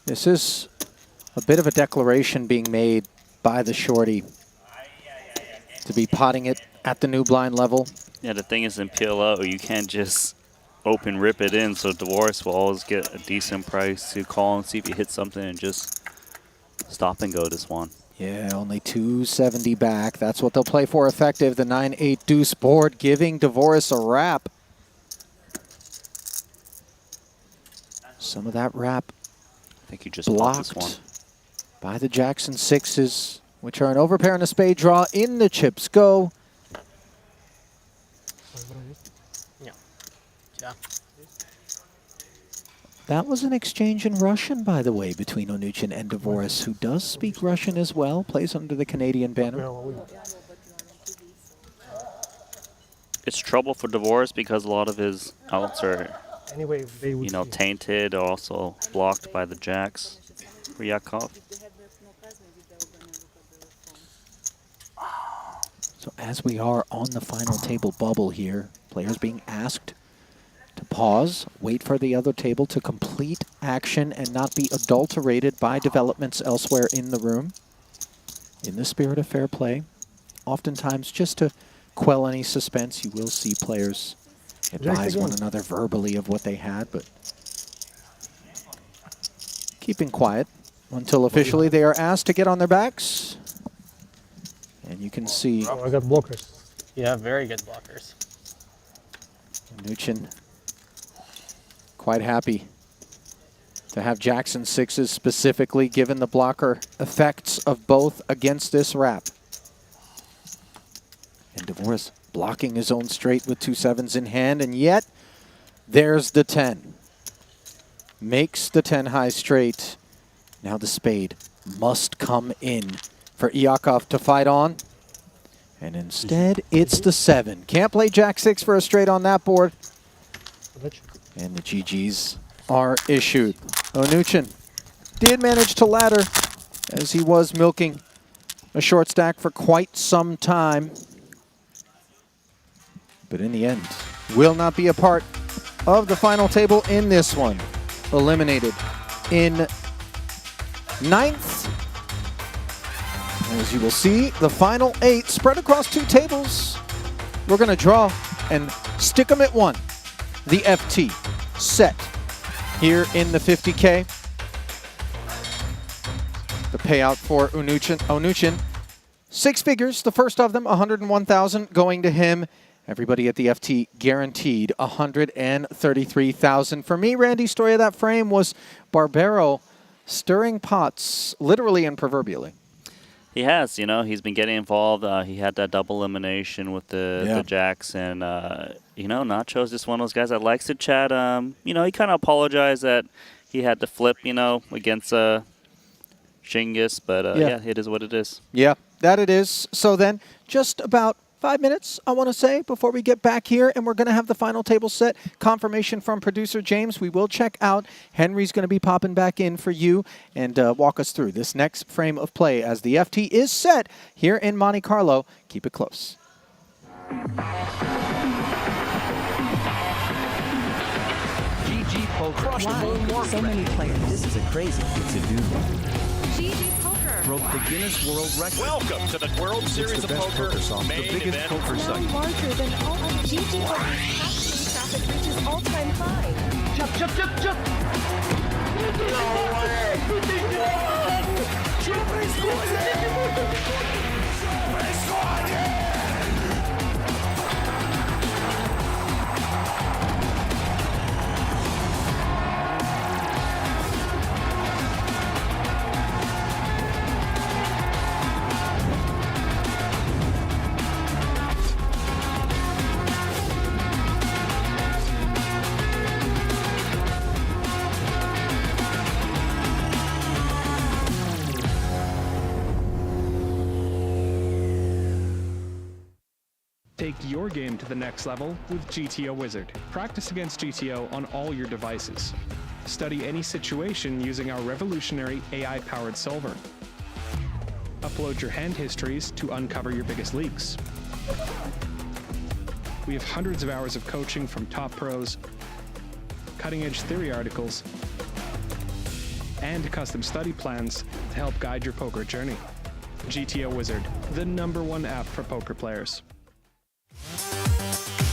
This is a bit of a declaration being made by the shorty to be potting it at the new blind level. Yeah, the thing is in PLO, you can't just open rip it in, so Divorce will always get a decent price to call and see if you hit something and just stop and go this one. Yeah, only 270 back. That's what they'll play for effective. The 9-8 deuce board giving Divorce a wrap. Some of that wrap I think you just blocked this one by the Jackson 6s, which are an overpair and a spade draw. In the chips go. That was an exchange in Russian, by the way, between Mnuchin and Divorce, who does speak Russian as well, plays under the Canadian banner. It's trouble for Divorce because a lot of his outs are, Anyway, you know, tainted, also blocked by the jacks for Yakov. So as we are on the final table bubble here, players being asked to pause, wait for the other table to complete action and not be adulterated by developments elsewhere in the room. In the spirit of fair play, oftentimes just to quell any suspense, you will see players advise one another verbally of what they had, but keeping quiet until officially they are asked to get on their backs. And you can see... Oh, I got blockers. Yeah, very good blockers. Mnuchin quite happy to have Jackson 6s specifically, given the blocker effects of both against this wrap. And Divorce blocking his own straight with 2 7s in hand, and yet there's the 10. Makes the 10 high straight. Now the spade must come in for Yakov to fight on. And instead, it's the 7. Can't play Jack 6 for a straight on that board. And the GGs are issued. Mnuchin did manage to ladder as he was milking a short stack for quite some time. But in the end, will not be a part of the final table in this one. Eliminated in 9th. As you will see, the final 8 spread across 2 tables. We're going to draw and stick them at 1. The FT set here in the 50K. The payout for Mnuchin, 6 figures. The first of them, 101,000 going to him. Everybody at the FT guaranteed 133,000. For me, Randy, story of that frame was Barbero stirring pots, literally and proverbially. He has, you know, he's been getting involved. He had that double elimination with the jacks, and you know, Nacho's just one of those guys that likes to chat. You know, he kind of apologized that he had to flip, you know, against Shingus, but yeah, it is what it is. Yeah, that it is. So then, just about 5 minutes, I want to say, before we get back here, and we're going to have the final table set. Confirmation from producer James. We will check out. Henry's going to be popping back in for you and walk us through this next frame of play as the FT is set here in Monte-Carlo. Keep it close. GG Poker. Why so many players? This is a crazy to-do. GG Poker Broke the Guinness World Record. Welcome to the World Series of Poker main the biggest event. poker site. larger than all other GG Poker's traffic reaches all-time high. Jump, jump, jump, jump. No way. Take your game to the next level with GTO Wizard. Practice against GTO on all your devices. Study any situation using our revolutionary AI-powered solver. Upload your hand histories to uncover your biggest leaks. We have hundreds of hours of coaching from top pros, cutting-edge theory articles, and custom study plans to help guide your poker journey. GTO Wizard, the #1 app for poker players.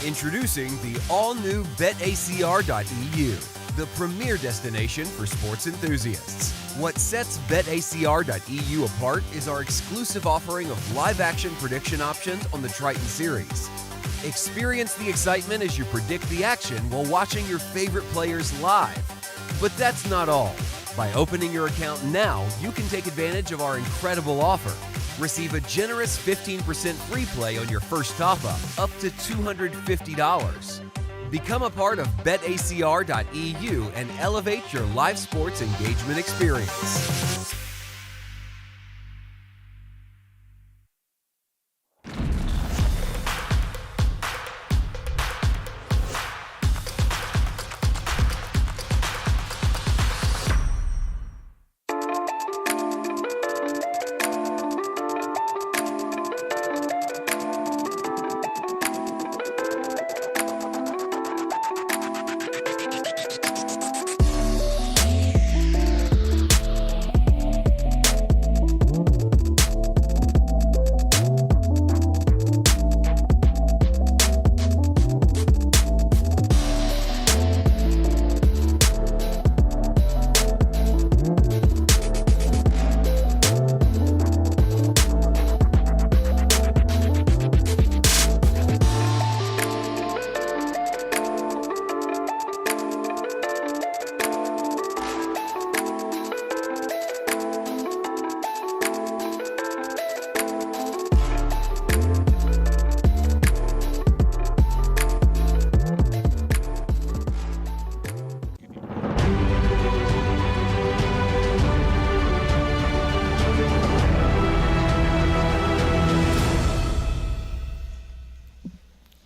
Introducing the all-new BetACR.eu, the premier destination for sports enthusiasts. What sets BetACR.eu apart is our exclusive offering of live-action prediction options on the Triton series. Experience the excitement as you predict the action while watching your favorite players live. But that's not all. By opening your account now, you can take advantage of our incredible offer. Receive a generous 15% free play on your first top-up, up to $250. Become a part of BetACR.eu and elevate your live sports engagement experience.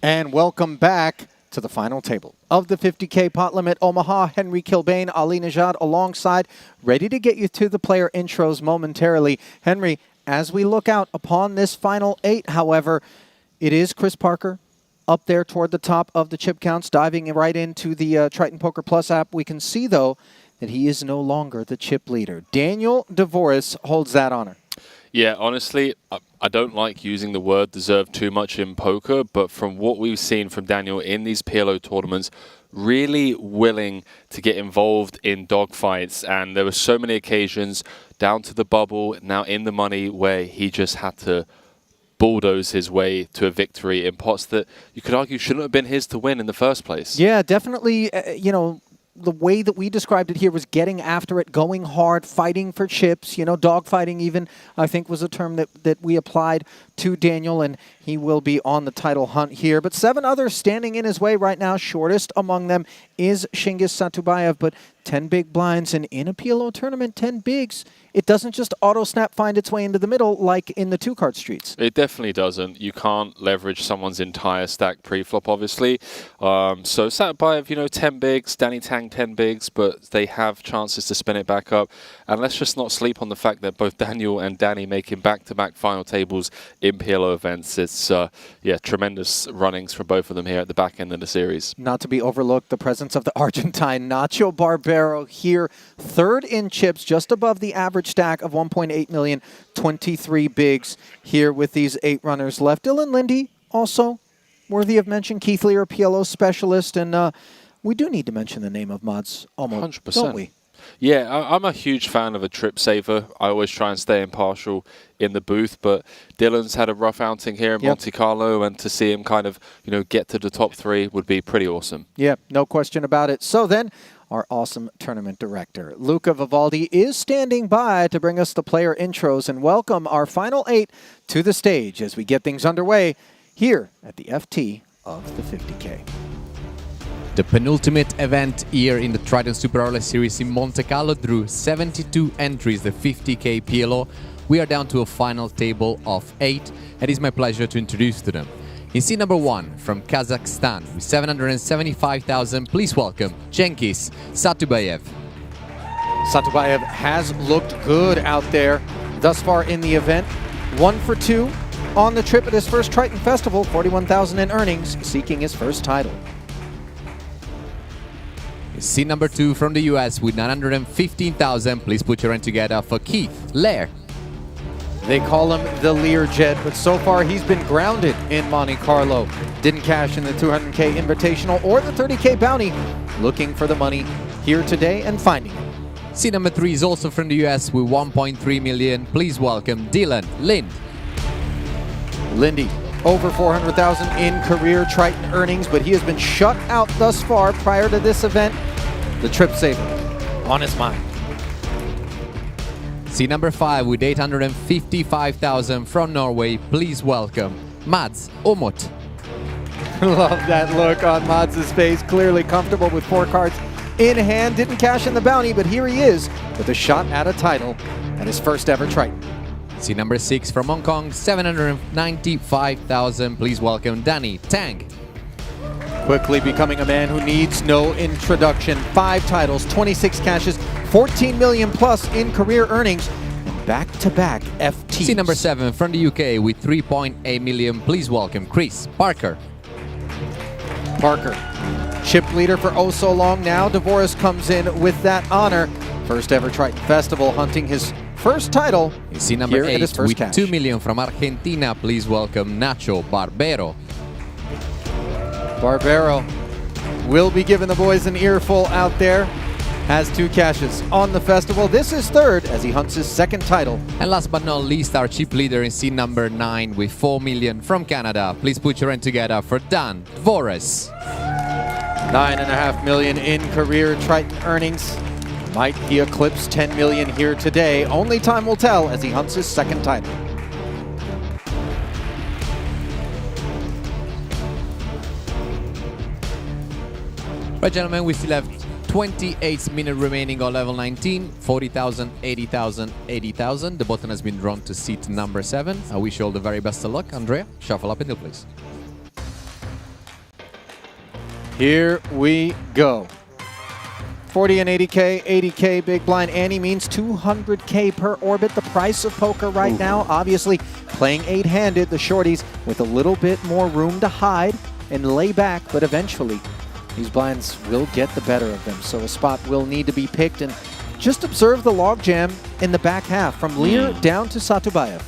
And welcome back to the final table of the 50K pot limit. Omaha, Henry Kilbane, Ali Najad alongside, ready to get you to the player intros momentarily. Henry, as we look out upon this final 8, however, it is Chris Parker up there toward the top of the chip counts, diving right into the Triton Poker Plus app. We can see, though, that he is no longer the chip leader. Daniel DeVoris holds that honor. Yeah, honestly, I don't like using the word deserve too much in poker, but from what we've seen from Daniel in these PLO tournaments, really willing to get involved in dogfights. And there were so many occasions down to the bubble, now in the money, where he just had to bulldoze his way to a victory in pots that you could argue shouldn't have been his to win in the first place. Yeah, definitely, you know, the way that we described it here was getting after it, going hard, fighting for chips, dogfighting even, I think was a term that we applied to Daniel, and he will be on the title hunt here. But 7 others standing in his way right now. Shortest among them is Chingiz Satubayev, but 10 big blinds, and in a PLO tournament, 10 bigs, it doesn't just auto-snap find its way into the middle like in the 2-card streets. It definitely doesn't. You can't leverage someone's entire stack pre-flop, obviously. So Satubayev, 10 bigs, Danny Tang 10 bigs, but they have chances to spin it back up. And let's just not sleep on the fact that both Daniel and Danny making back-to-back final tables in PLO events. It's, tremendous runnings from both of them here at the back end of the series. Not to be overlooked, the presence of the Argentine Nacho Barbero here, 3rd in chips, just above the average stack of 1.8 million, 23 bigs here with these 8 runners left. Dylan Lindy, also worthy of mention. Keith Lear, PLO specialist, and we do need to mention the name of Mods almost, 100%. don't we? Yeah, I'm a huge fan of a trip saver. I always try and stay impartial in the booth, but Dylan's had a rough outing here in Monte-Carlo, and to see him kind of, get to the top 3 would be pretty awesome. Yeah, no question about it. So then, our awesome tournament director, Luca Vivaldi, is standing by to bring us the player intros and welcome our final 8 to the stage as we get things underway here at the FT of the 50K. The penultimate event here in the Triton Super Early Series in Monte-Carlo drew 72 entries, the 50K PLO. We are down to a final table of 8, and it is my pleasure to introduce to them. In seat number 1, from Kazakhstan, with 775,000, please welcome Chingiz Satubayev. Satubayev has looked good out there thus far in the event. 1 for 2 on the trip at his first Triton Festival, 41,000 in earnings, seeking his first title. Seat number 2 from the US with 915,000. Please put your hand together for Keith Lear. They call him the Learjet, but so far he's been grounded in Monte-Carlo. Didn't cash in the 200K Invitational or the 30K Bounty. Looking for the money here today and finding it. Seat number 3 is also from the US with 1.3 million. Please welcome Dylan Lind. Lindy, over 400,000 in career Triton earnings, but he has been shut out thus far prior to this event. The trip saver on his mind. Seat number 5 with 855,000 from Norway. Please welcome Mads Omot. Love that look on Mads' face. Clearly comfortable with 4 cards in hand. Didn't cash in the bounty, but here he is with a shot at a title at his first ever Triton. Seat number 6 from Hong Kong, 795,000. Please welcome Danny Tang. Quickly becoming a man who needs no introduction. 5 titles, 26 cashes, 14 million plus in career earnings, and back-to-back FTs. Seat number 7 from the UK with 3.8 million. Please welcome Chris Parker. Parker, chip leader for oh so long now. Dvoris comes in with that honor. First ever Triton Festival, hunting his first title. In seat number 8 with cash. 2 million from Argentina. Please welcome Nacho Barbero. Barbero will be giving the boys an earful out there. Has 2 cashes on the festival. This is 3rd as he hunts his 2nd title. And last but not least, our chip leader in seat number 9 with 4 million from Canada. Please put your hand together for Dan Dvoris. 9.5 million in career Triton earnings. Might he eclipse 10 million here today? Only time will tell as he hunts his 2nd title. Right, gentlemen, we still have 28 minutes remaining on level 19. 40,000, 80,000, 80,000. The button has been drawn to seat number 7. I wish you all the very best of luck. Andrea, shuffle up in the place. Here we go. 40 and 80K, 80K big blind ante means 200K per orbit. The price of poker right now, obviously playing 8-handed, the shorties with a little bit more room to hide and lay back, but eventually these blinds will get the better of them. So a spot will need to be picked, and just observe the logjam in the back half from Lear down to Satubayev.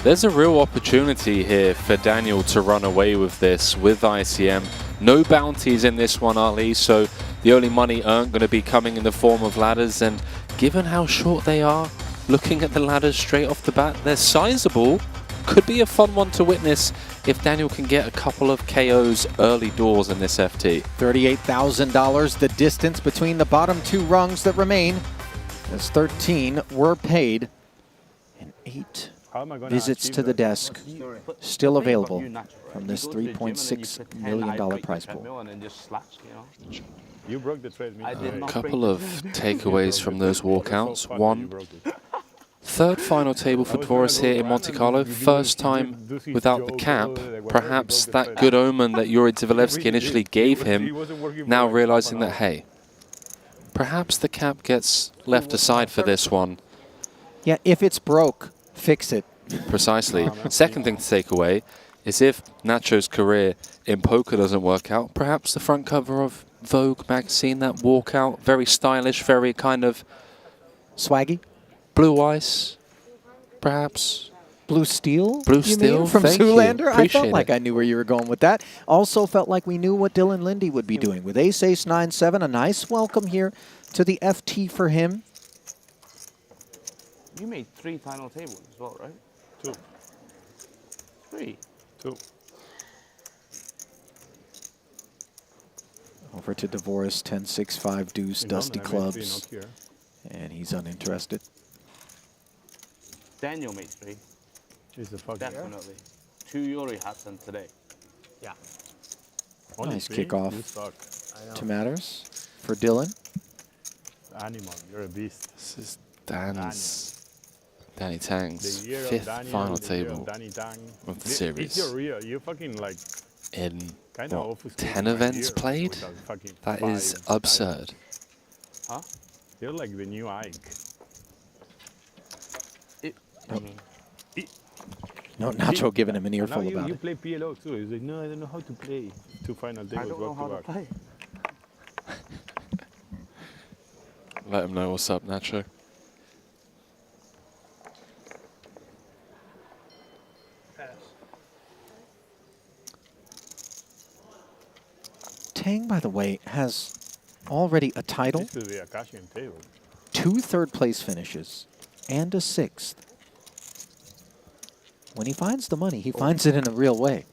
There's a real opportunity here for Daniel to run away with this with ICM. No bounties in this one, Ali, so the only money earned going to be coming in the form of ladders, and given how short they are, looking at the ladders straight off the bat, they're sizable. Could be a fun one to witness if Daniel can get a couple of KOs early doors in this FT. $38,000, the distance between the bottom two rungs that remain, as 13 were paid, and 8 visits to the desk still available from this $3.6 million prize pool. You broke the treadmill. A couple of takeaways from those walkouts. One, third final table for Dvoris here in Monte-Carlo. First time without the cap. Perhaps that good omen that Yuri Zivalevsky initially gave him, now realizing that, hey, perhaps the cap gets left aside for this one. Yeah, if it's broke, fix it. Precisely. Second thing to take away is if Nacho's career in poker doesn't work out, perhaps the front cover of Vogue magazine, that walkout, very stylish, very kind of swaggy. Blue ice, perhaps. Blue steel? Blue you steel mean, from Thank Zoolander? You. I felt like I knew where you were going with that. Also felt like we knew what Dylan Lindy would be doing with ace, ace, 9, 7. A nice welcome here to the FT for him. You made 3 final tables as well, right? 2. 3. 2. Over to Dvoris, 10, 6, 5 deuce, dusty clubs. And he's uninterested. Daniel made 3. She's a fucking definitely. 2 Yuri hats and today. Yeah. Nice kickoff to matters for Dylan. Animal, you're a beast. This is Danny Tang's 5th final table of the series. It's your real. You fucking like. In what, 10 events played? That is absurd. Huh? You're like the new Ike. No, Nacho giving him an earful now about you it. play PLO too. He's like, no, I don't know how to play. 2 final tables. I don't know how to play. Let him know what's up, Nacho. Tang, by the way, has already a title, This is the Akashian table. 2 third-place finishes, and a 6th. When he finds the money, he finds it in a real way.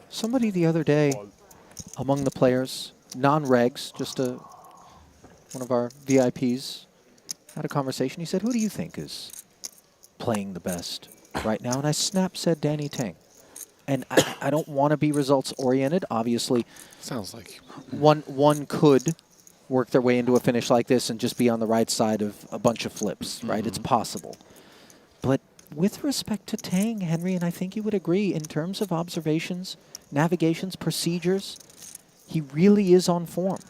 Somebody the other day, among the players, non-regs, just one of our VIPs, had a conversation. He said, who do you think is playing the best right now? And I said Danny Tang. And I don't want to be results-oriented. Obviously, sounds like one could work their way into a finish like this and just be on the right side of a bunch of flips, right? It's possible. But with respect to Tang, Henry, and I think you would agree, in terms of observations, navigations, procedures, he really is on form.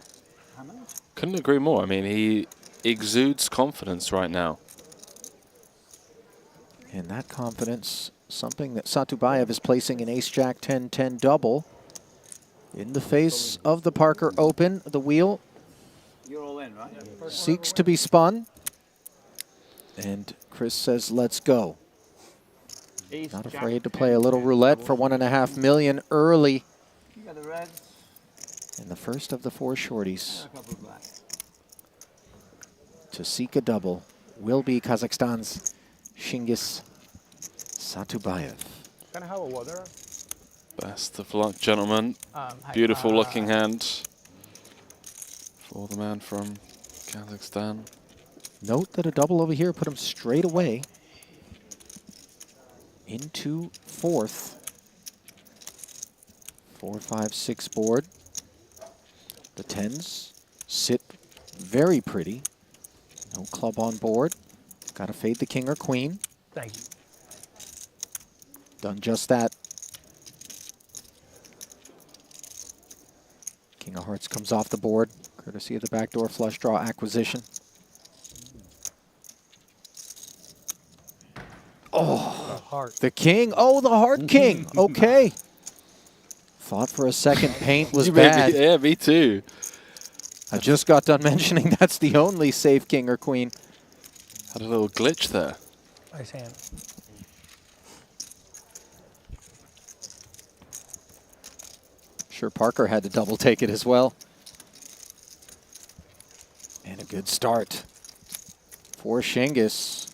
Couldn't agree more. I mean, he exudes confidence right now. And that confidence, something that Satubayev is placing an ace-jack 10-10 double in the face of the Parker Open. The wheel You're all in, right? seeks to be spun. And Chris says, let's go. Not afraid to play a little roulette for $1.5 million early You got the reds. in the first of the 4 shorties. To seek a double will be Kazakhstan's Shingis Satubayev. Can I have a water? Best of luck, gentlemen. Beautiful looking hand for the man from Kazakhstan. Note that a double over here put him straight away into 4th. 4, 5, 6 board. The 10s sit very pretty. No club on board. Got to fade the king or queen. Thank you. Done just that. King of Hearts comes off the board, courtesy of the backdoor flush draw acquisition. Oh, the king. Oh, the heart king. Okay. Thought for a second paint was bad. Yeah, me too. I just got done mentioning that's the only safe king or queen. Had a little glitch there. Nice hand. Sure, Parker had to double take it as well. And a good start for Shingis.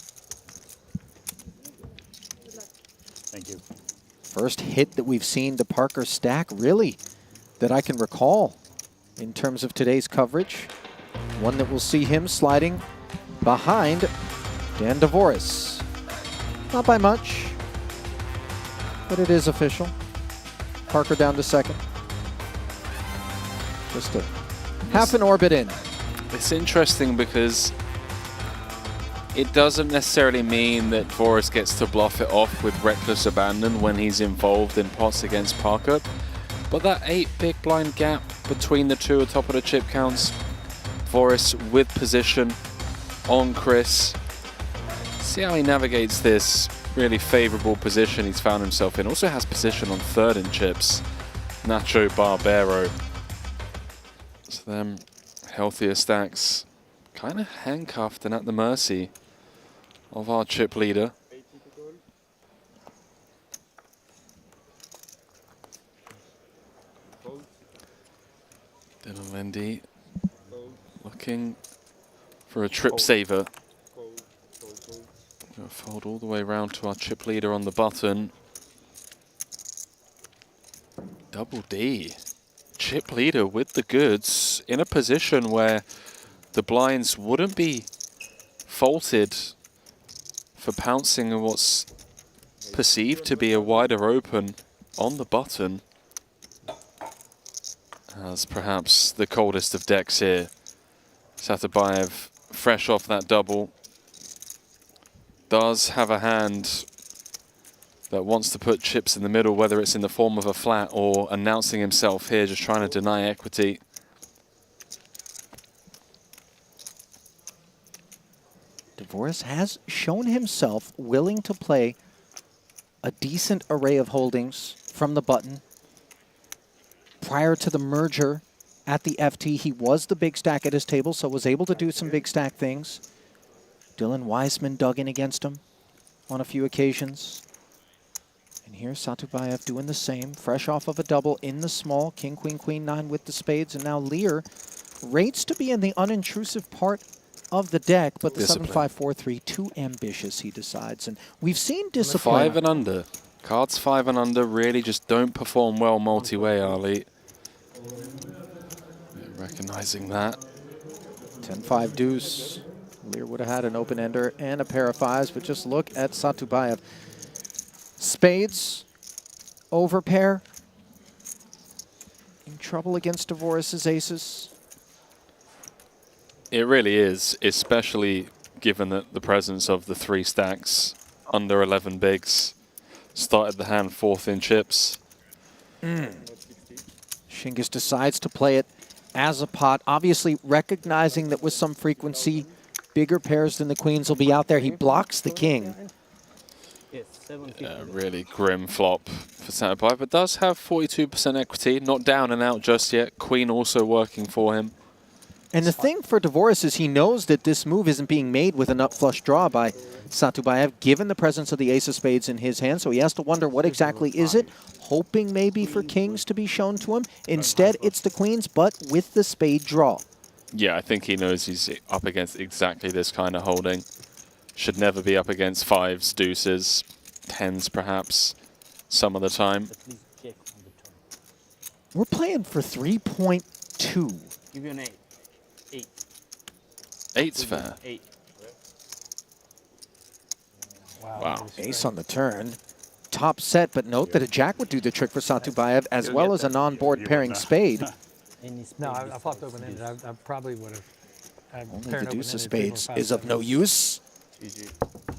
First hit that we've seen to Parker stack, really, that I can recall in terms of today's coverage. One that will see him sliding behind Dan Dvoris. Not by much, but it is official. Parker down to second. Just a half an orbit in. It's interesting because it doesn't necessarily mean that Dvoris gets to bluff it off with reckless abandon when he's involved in pots against Parker. But that 8 big blind gap between the two at top of the chip counts, Dvoris with position on Chris. See how he navigates this really favorable position he's found himself in. Also has position on third in chips, Nacho Barbero. So them healthier stacks kind of handcuffed and at the mercy of our chip leader. Dylan Wendy looking for a trip saver. Gonna fold all the way around to our chip leader on the button. Double D. Chip leader with the goods in a position where the blinds wouldn't be faulted for pouncing in what's perceived to be a wider open on the button. As perhaps the coldest of decks here. Satabayev fresh off that double. Does have a hand that wants to put chips in the middle, whether it's in the form of a flat or announcing himself here, just trying to deny equity. Dvoris has shown himself willing to play a decent array of holdings from the button. Prior to the merger at the FT, he was the big stack at his table, so was able to do some big stack things. Dylan Weissman dug in against him on a few occasions. And here's Satabayev doing the same, fresh off of a double in the small, king, queen, queen, 9 with the spades, and now Lear rates to be in the unintrusive part of the deck, but the 7-5-4-3 too ambitious, he decides. And we've seen discipline. 5 and under. Cards 5 and under really just don't perform well multi-way, Ali. Recognizing that. 10-5 deuce. Lear would have had an open ender and a pair of fives, but just look at Satabayev. Spades, over pair. In trouble against Dvoris' aces. It really is, especially given that the presence of the 3 stacks under 11 bigs. Started the hand 4th in chips. Shingus decides to play it as a pot, obviously recognizing that with some frequency, bigger pairs than the queens will be out there. He blocks the king. Really grim flop for Satabayev, but does have 42% equity. Not down and out just yet. Queen also working for him. And the thing for Dvoris is he knows that this move isn't being made with a nut flush draw by Satabayev, given the presence of the ace of spades in his hand. So he has to wonder what exactly is it, hoping maybe for kings to be shown to him. Instead, it's the queens, but with the spade draw. Yeah, I think he knows he's up against exactly this kind of holding. Should never be up against 5s, deuces, 10s perhaps, some of the time. We're playing for 3.2. Give you an 8. 8's fair. 8. Wow. Ace on the turn. Top set, but note that a jack would do the trick for Satabayev, as well as a non-board pairing spade. No, I flopped open-ended. I probably would have. Only the deuce of spades is of no use.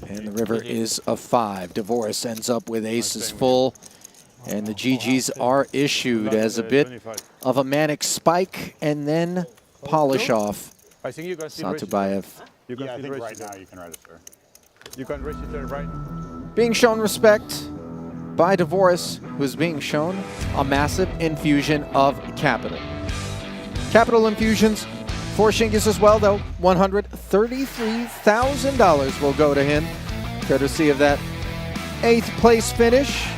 And the river is a 5. Dvoris ends up with aces full. And the GGs are issued as a bit of a manic spike and then polish off. Satabayev. Yeah, I think right now you can register. You can register right. Being shown respect by Dvoris, who's being shown a massive infusion of capital. Capital infusions for Shingus as well, though. $133,000 will go to him, courtesy of that 8th place finish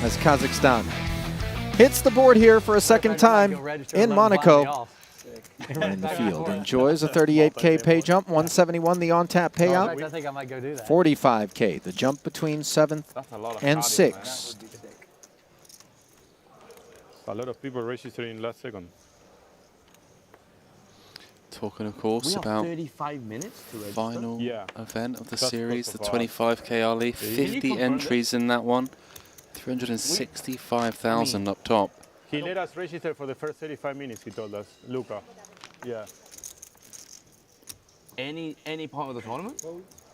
as Kazakhstan hits the board here for a second time in Monaco. In the field, enjoys a 38K pay jump, 171 the on-tap payout, I think I might go do that. 45K, the jump between 7th and 6th. A lot of people registering last second. Talking, of course, We have about 35 minutes to register. final event of the Just series, the because of 25k Ali. Can you 50 confirm entries in that one. 365,000 up top. He let us register for the first 35 minutes, he told us, Luca. Yeah. Any part of the tournament?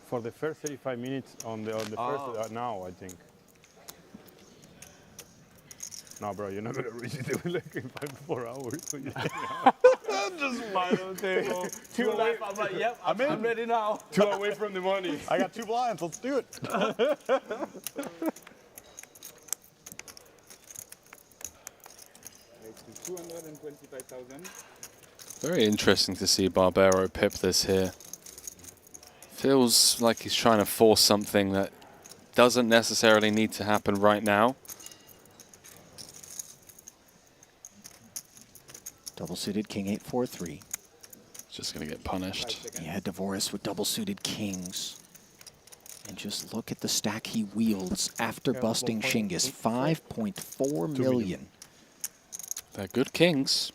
For the first 35 minutes on the first, now, I think. No, bro, you're not going to register like in 4 hours. Just final table. 2 left. I'm like, yep, I'm ready now. 2 away from the money. I got 2 blinds. Let's do it. Makes me 225,000. Very interesting to see Barbero pip this here. Feels like he's trying to force something that doesn't necessarily need to happen right now. Double-suited king 8-4-3. Just going to get punished. Yeah, Dvoris with double-suited kings. And just look at the stack he wields after busting Shingus. 5.4 million. They're good kings.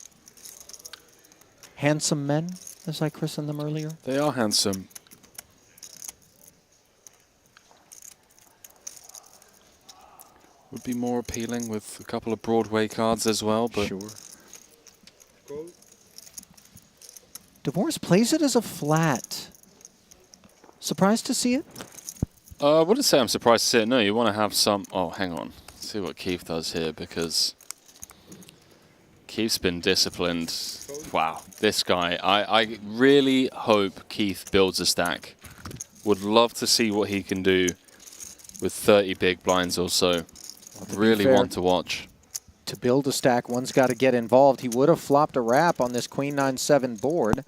Handsome men, as I christened them earlier. They are handsome. Would be more appealing with a couple of Broadway cards as well, but sure. Dvoris plays it as a flat. Surprised to see it? I wouldn't say I'm surprised to see it. No, you want to have some... Oh, hang on. Let's see what Keith does here, because Keith's been disciplined. Wow, this guy. I really hope Keith builds a stack. Would love to see what he can do with 30 big blinds or so. Really want to watch. To build a stack, one's got to get involved. He would have flopped a wrap on this Queen 9-7 board,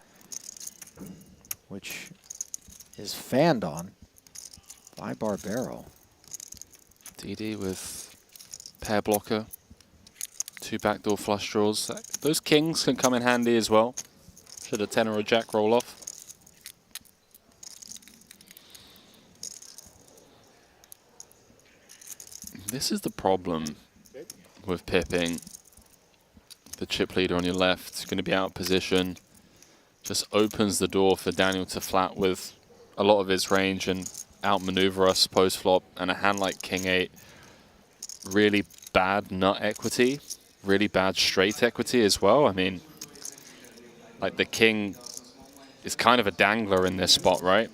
which is fanned on by Barbero. DD with pair blocker, 2 backdoor flush draws. Those kings can come in handy as well. Should a 10 or a jack roll off. This is the problem with pipping. The chip leader on your left is going to be out of position. Just opens the door for Daniel to flat with a lot of his range and outmaneuver us post flop. And a hand like King 8, really bad nut equity, really bad straight equity as well. I mean, like the king is kind of a dangler in this spot, right?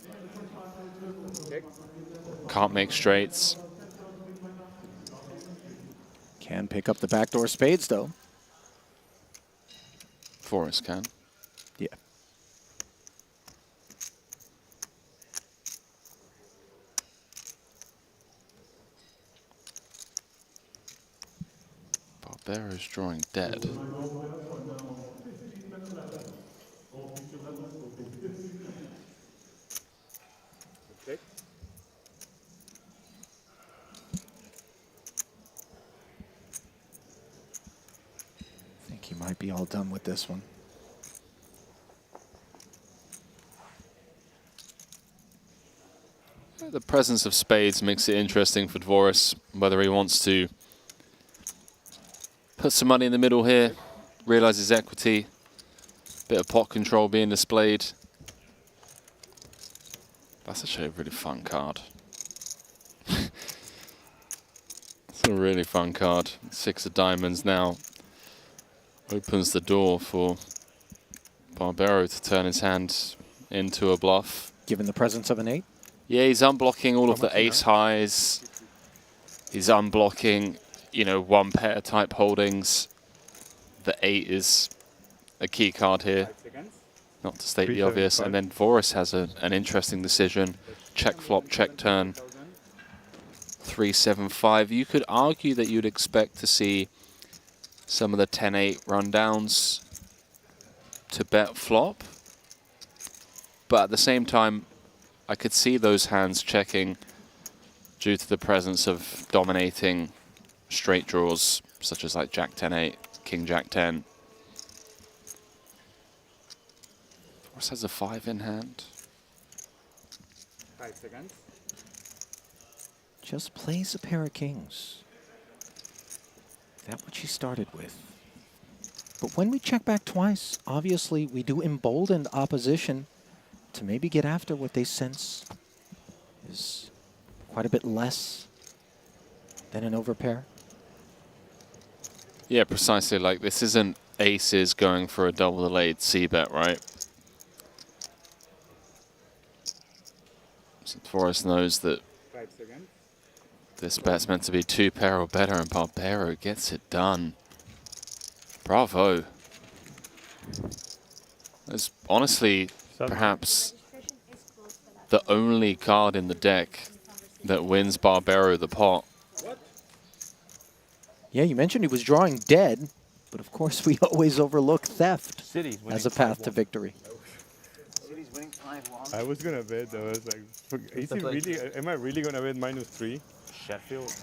Can't make straights. Can pick up the backdoor spades, though. Forrest can. Yeah. Barbero's drawing dead. I think he might be all done with this one. The presence of spades makes it interesting for Dvoris, whether he wants to put some money in the middle here, realize his equity, bit of pot control being displayed. That's actually a really fun card. It's a really fun card. 6 of diamonds now opens the door for Barbero to turn his hand into a bluff. Given the presence of an 8? Yeah, he's unblocking all of the ace highs. He's unblocking, you know, one pair type holdings. The 8 is a key card here, not to state the obvious. And then Dvoris has an interesting decision. Check flop, check turn. 3-7-5. You could argue that you'd expect to see some of the 10-8 rundowns to bet flop. But at the same time, I could see those hands checking due to the presence of dominating straight draws, such as like Jack 10-8, King Jack 10. Forrest has a 5 in hand. 5 seconds. Just plays a pair of kings. that what she started with? But when we check back twice, obviously we do embolden opposition to maybe get after what they sense is quite a bit less than an overpair. Yeah, precisely. Like, this isn't aces going for a double delayed c-bet, right? So Forrest knows that this bet's meant to be 2-pair or better, and Barbero gets it done. Bravo. It's honestly perhaps the only card in the deck that wins Barbero the pot. Yeah, you mentioned he was drawing dead, but of course we always overlook theft as a path to victory. I was gonna bet. I was like, is it really? Am I really gonna bet -3? Sheffield.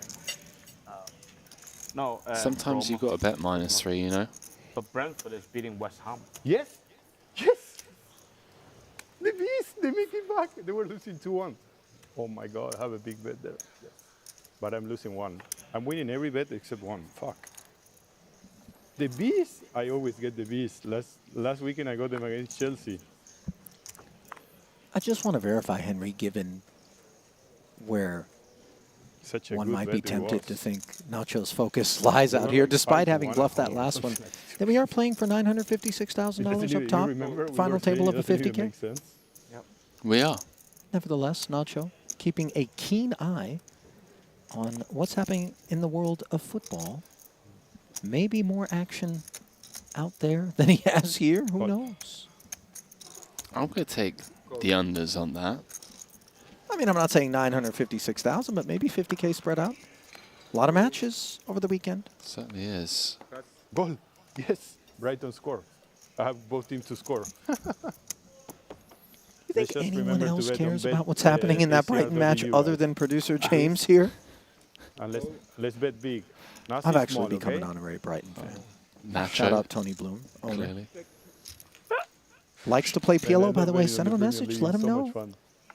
No. Sometimes Roma. you've got to bet -3, you know? But Brentford is beating West Ham. Yes, yes. The Beast, they make it back. They were losing 2-1. Oh my God, I have a big bet there. Yes. But I'm losing 1. I'm winning every bet except 1. Fuck. The Beast, I always get the Beast. Last weekend I got them against Chelsea. I just want to verify, Henry, given where Such a one good might bet be it tempted was. to think Nacho's focus lies out here, despite having bluffed that last one. That we are playing for $956,000 up top. Final table of a 50K. Yep. We are. Nevertheless, Nacho keeping a keen eye on what's happening in the world of football. Maybe more action out there than he has here. Who knows? I'm going to take the unders on that. I mean, I'm not saying 956,000, but maybe 50K spread out. A lot of matches over the weekend. Certainly is. Goal. Yes. Brighton score. I have both teams to score. You think anyone else cares about what's happening in that Brighton match other than producer James here? And let's bet big. Not I've so actually small, become okay? an honorary Brighton fan. Nacho. Shout out Tony Bloom. Owner. Clearly. Likes to play PLO, by the way. Send him a message. Let him know.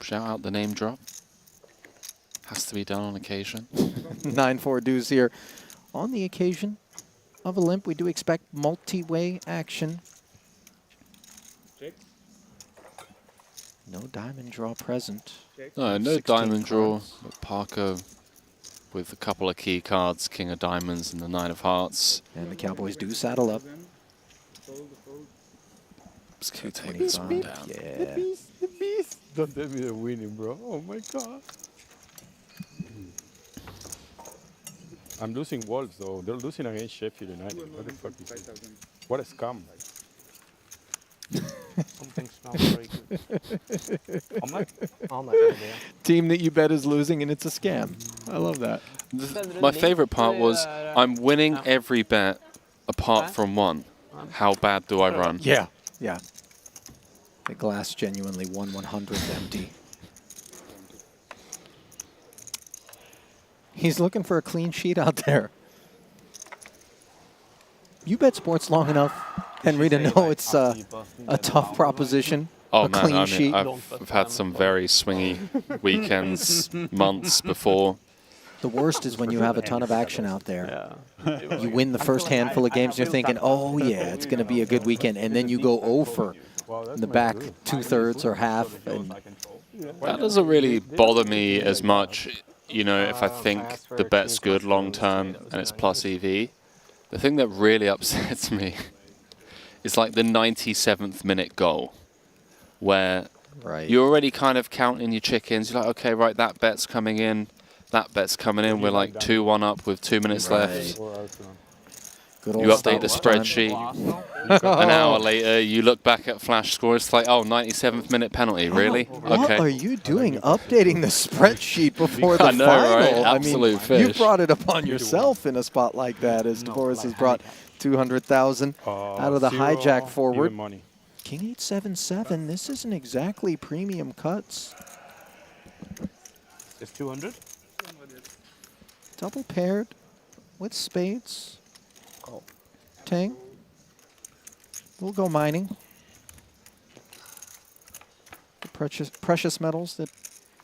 Shout out the name drop. Has to be done on occasion. 9-4 dues here. On the occasion of a limp, we do expect multi-way action. No diamond draw present. No 16 diamond draw. cards. But Parker with a couple of key cards, King of Diamonds and the Nine of Hearts. And the Cowboys do saddle up. Just going to take this one down. Yeah. The Beast. Don't tell me they're winning, bro. Oh my God. I'm losing Wolves, though. They're losing against Sheffield United. What the fuck is this? What a scam. Something smells very good. Omelette? Omelette, yeah. Team that you bet is losing, and it's a scam. I love that. My favorite part was I'm winning every bet apart from one. How bad do I run? Yeah. Yeah. The glass genuinely 1/100th empty. He's looking for a clean sheet out there. You bet sports long enough, Henry, to know it's a tough proposition. Oh a man, clean I mean, sheet. I've had some very swingy weekends, months before. The worst is when you have a ton of action out there. You win the first handful of games, you're thinking, oh yeah, it's going to be a good weekend. And then you go over in the back 2/3 or half. And that doesn't really bother me as much, you know, if I think the bet's good long term and it's plus EV. The thing that really upsets me is like the 97th minute goal, where you're already kind of counting your chickens. You're like, okay, right, that bet's coming in. That bet's coming in. We're like 2-1 up with 2 minutes left. You update the spreadsheet. An hour later, you look back at flash score. It's like, oh, 97th minute penalty. Really? What Okay. are you doing updating the spreadsheet before the I know, final? right? I Absolute mean, fish. you brought it upon yourself in a spot like that, as DeBoris has brought 200,000 out of the hijack forward. King 8-7-7. This isn't exactly premium cuts. It's 200? Double paired with spades. Tang. We'll go mining. The precious metals that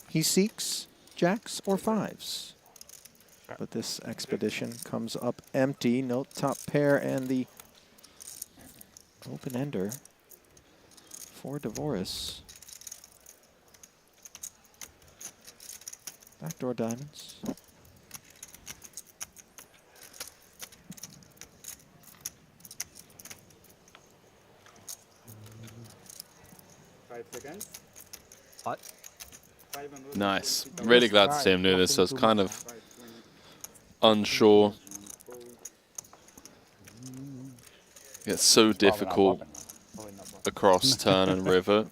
he seeks, jacks or fives. but this expedition comes up empty. No top pair and the open-ender for Dvoris. Backdoor diamonds. Hot. Nice. Really glad to see him do this. I was kind of unsure. It's so difficult across turn and river.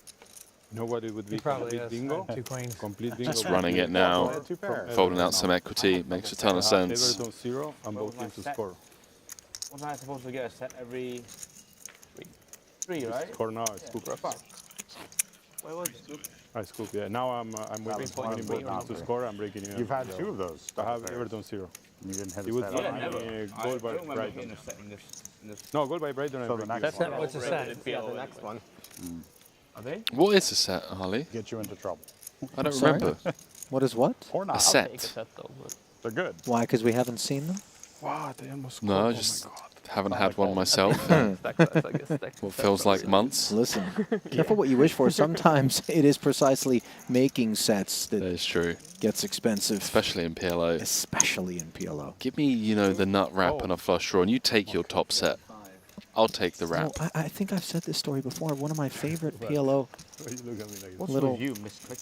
You know what it would be? Probably Complete bingo. 2 queens. Complete bingo. Just running it now, folding out some equity, makes a ton of sense. Everton 0 and both teams to score. Wasn't I supposed to get a set every three, right? Score now, scoop. Where was it? I scoop, yeah. Now I'm waiting for both teams to score. I'm breaking it. You've had 2 of those. I have Everton 0. You didn't have It a was set. goal by Brighton. No, goal by Brighton. So the next one. What's the set? Yeah, the next one. Are they? What is a set, Harley? Get you into trouble. I don't Sorry? remember. What is what? Or not. A set. They're good. Why? Because we haven't seen them? Wow, they almost scored. No, I just haven't had one myself. What feels like months. Listen, careful what you wish for. Sometimes it is precisely making sets That that is true. gets expensive. Especially in PLO. Especially in PLO. Give me, you know, the nut wrap and a flush draw, and you take your top set. I'll take the wrap. No, I think I've said this story before. One of my favorite PLO little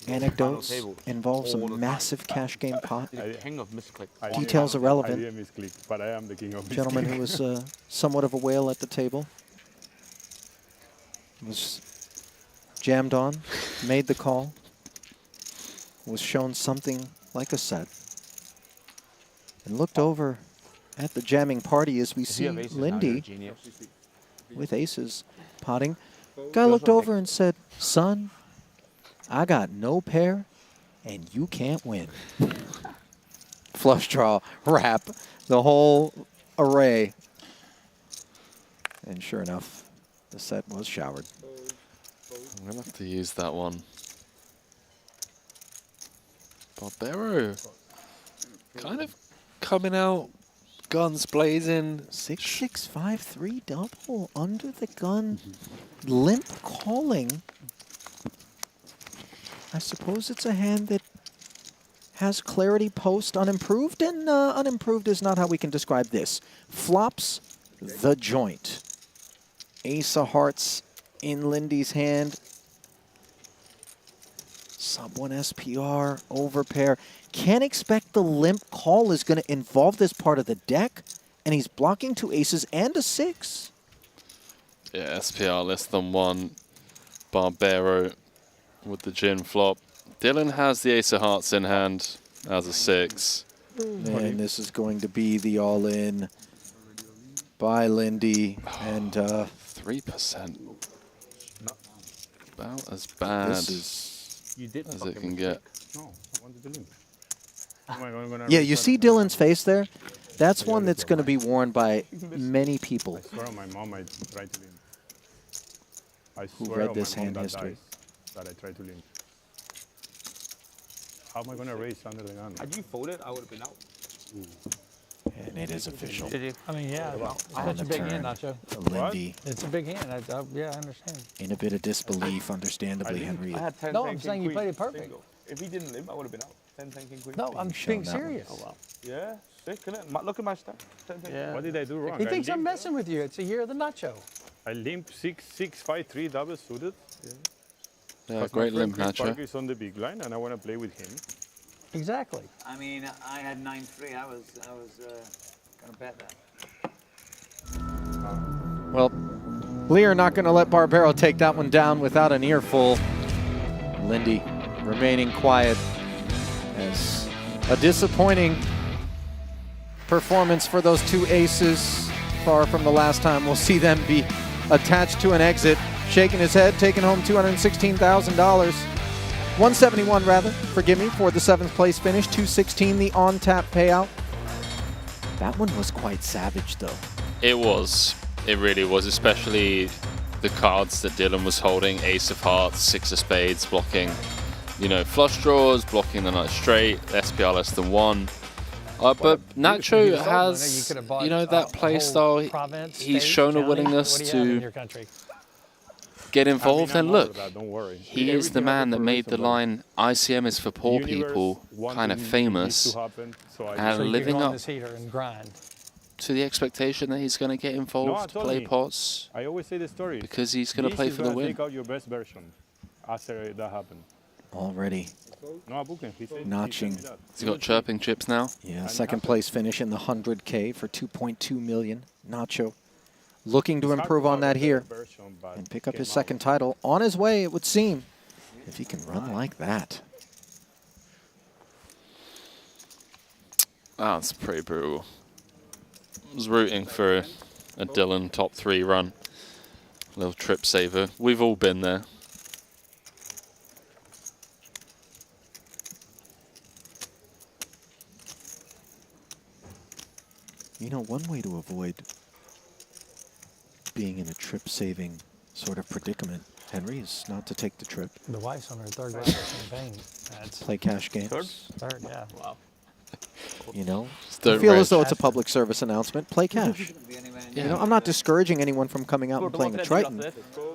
anecdotes involves a massive cash game pot. The king of misclick. Details irrelevant. I didn't misclick, but I am the king of Gentleman misclick. who was somewhat of a whale at the table. Was jammed on, made the call, was shown something like a set, and looked over at the jamming party as we see Lindy with aces potting. Guy looked over and said, "Son, I got no pair, and you can't win." Flush draw, wrap, the whole array. And sure enough, the set was showered. I'm going to have to use that one. Barbero. Kind of coming out, guns blazing. 6-6-5-3 double under the gun, limp calling. I suppose it's a hand that has clarity post unimproved, and unimproved is not how we can describe this. Flops the joint. Ace of hearts in Lindy's hand. Sub 1 SPR, overpair. Can't expect the limp call is going to involve this part of the deck, and he's blocking 2 aces and a 6. Yeah, SPR less than 1. Barbero with the gin flop. Dylan has the ace of hearts in hand as a 6. And this is going to be the all-in by Lindy, and 3%. About as bad this is as it can get. No, I wanted to limp. Yeah, you see Dylan's face there? That's one that's going to be worn by many people I swear on my mom I tried to limp. I who swear read on this my mom hand that history. dies that I tried to limp. How am I going to raise under the gun? Had you folded, I would have been out. And it is official. Did you? I mean, yeah. It's On such the a big turn, hand, Nacho. Lindy. It's a big hand. Yeah, I understand. In a bit of disbelief, understandably, Henry. I had 10, No, 10, I'm king, saying you queen. played it perfect. Bingo. If he didn't limp, I would have been out. 10, 10, king, queen. No, I'm being serious. Oh, wow. Yeah, sick, innit? Look at my stack. 10, 10, Yeah. What did I do wrong? He I thinks I'm limped- messing with you. It's a year of the Nacho. I limp 6-6-5-3 double suited. Yeah, Because great my friend limp, Chris Nacho. Parker is on the big line, and I want to play with him. Exactly. I mean, I had 9-3. I was gonna bet that. Well, Lear not going to let Barbero take that one down without an earful. Lindy remaining quiet as a disappointing performance for those 2 aces. Far from the last time we'll see them be attached to an exit. Shaking his head, taking home $216,000. 171 rather, forgive me, for the 7th place finish. 216 the on-tap payout. That one was quite savage though. It was. It really was, especially the cards that Dylan was holding. Ace of hearts, 6 of spades, blocking, you know, flush draws, blocking the nut straight, SPR less than 1. But Nacho has, you know, that play style. He's shown a willingness to get involved. And look, he is the man that made the line "ICM is for poor people" kind of famous, and living up to the expectation that he's going to get involved, play pots. I always say the story because he's going to play for the win. Take out your best version after that happened. Already notching. He's got chirping chips now. Yeah, second place finish in the 100K for 2.2 million. Nacho looking to improve on that here and pick up his second title. On his way, it would seem, if he can run like that. That's pretty brutal. I was rooting for a Dylan top 3 run. A little trip saver. We've all been there. You know, one way to avoid being in a trip-saving sort of predicament, Henry, is not to take the trip. The wife's on her third glass of champagne. Play cash games. Third, yeah. Wow. You know, I feel as though it's a public service announcement. Play cash. You know, I'm not discouraging anyone from coming out and playing a Triton,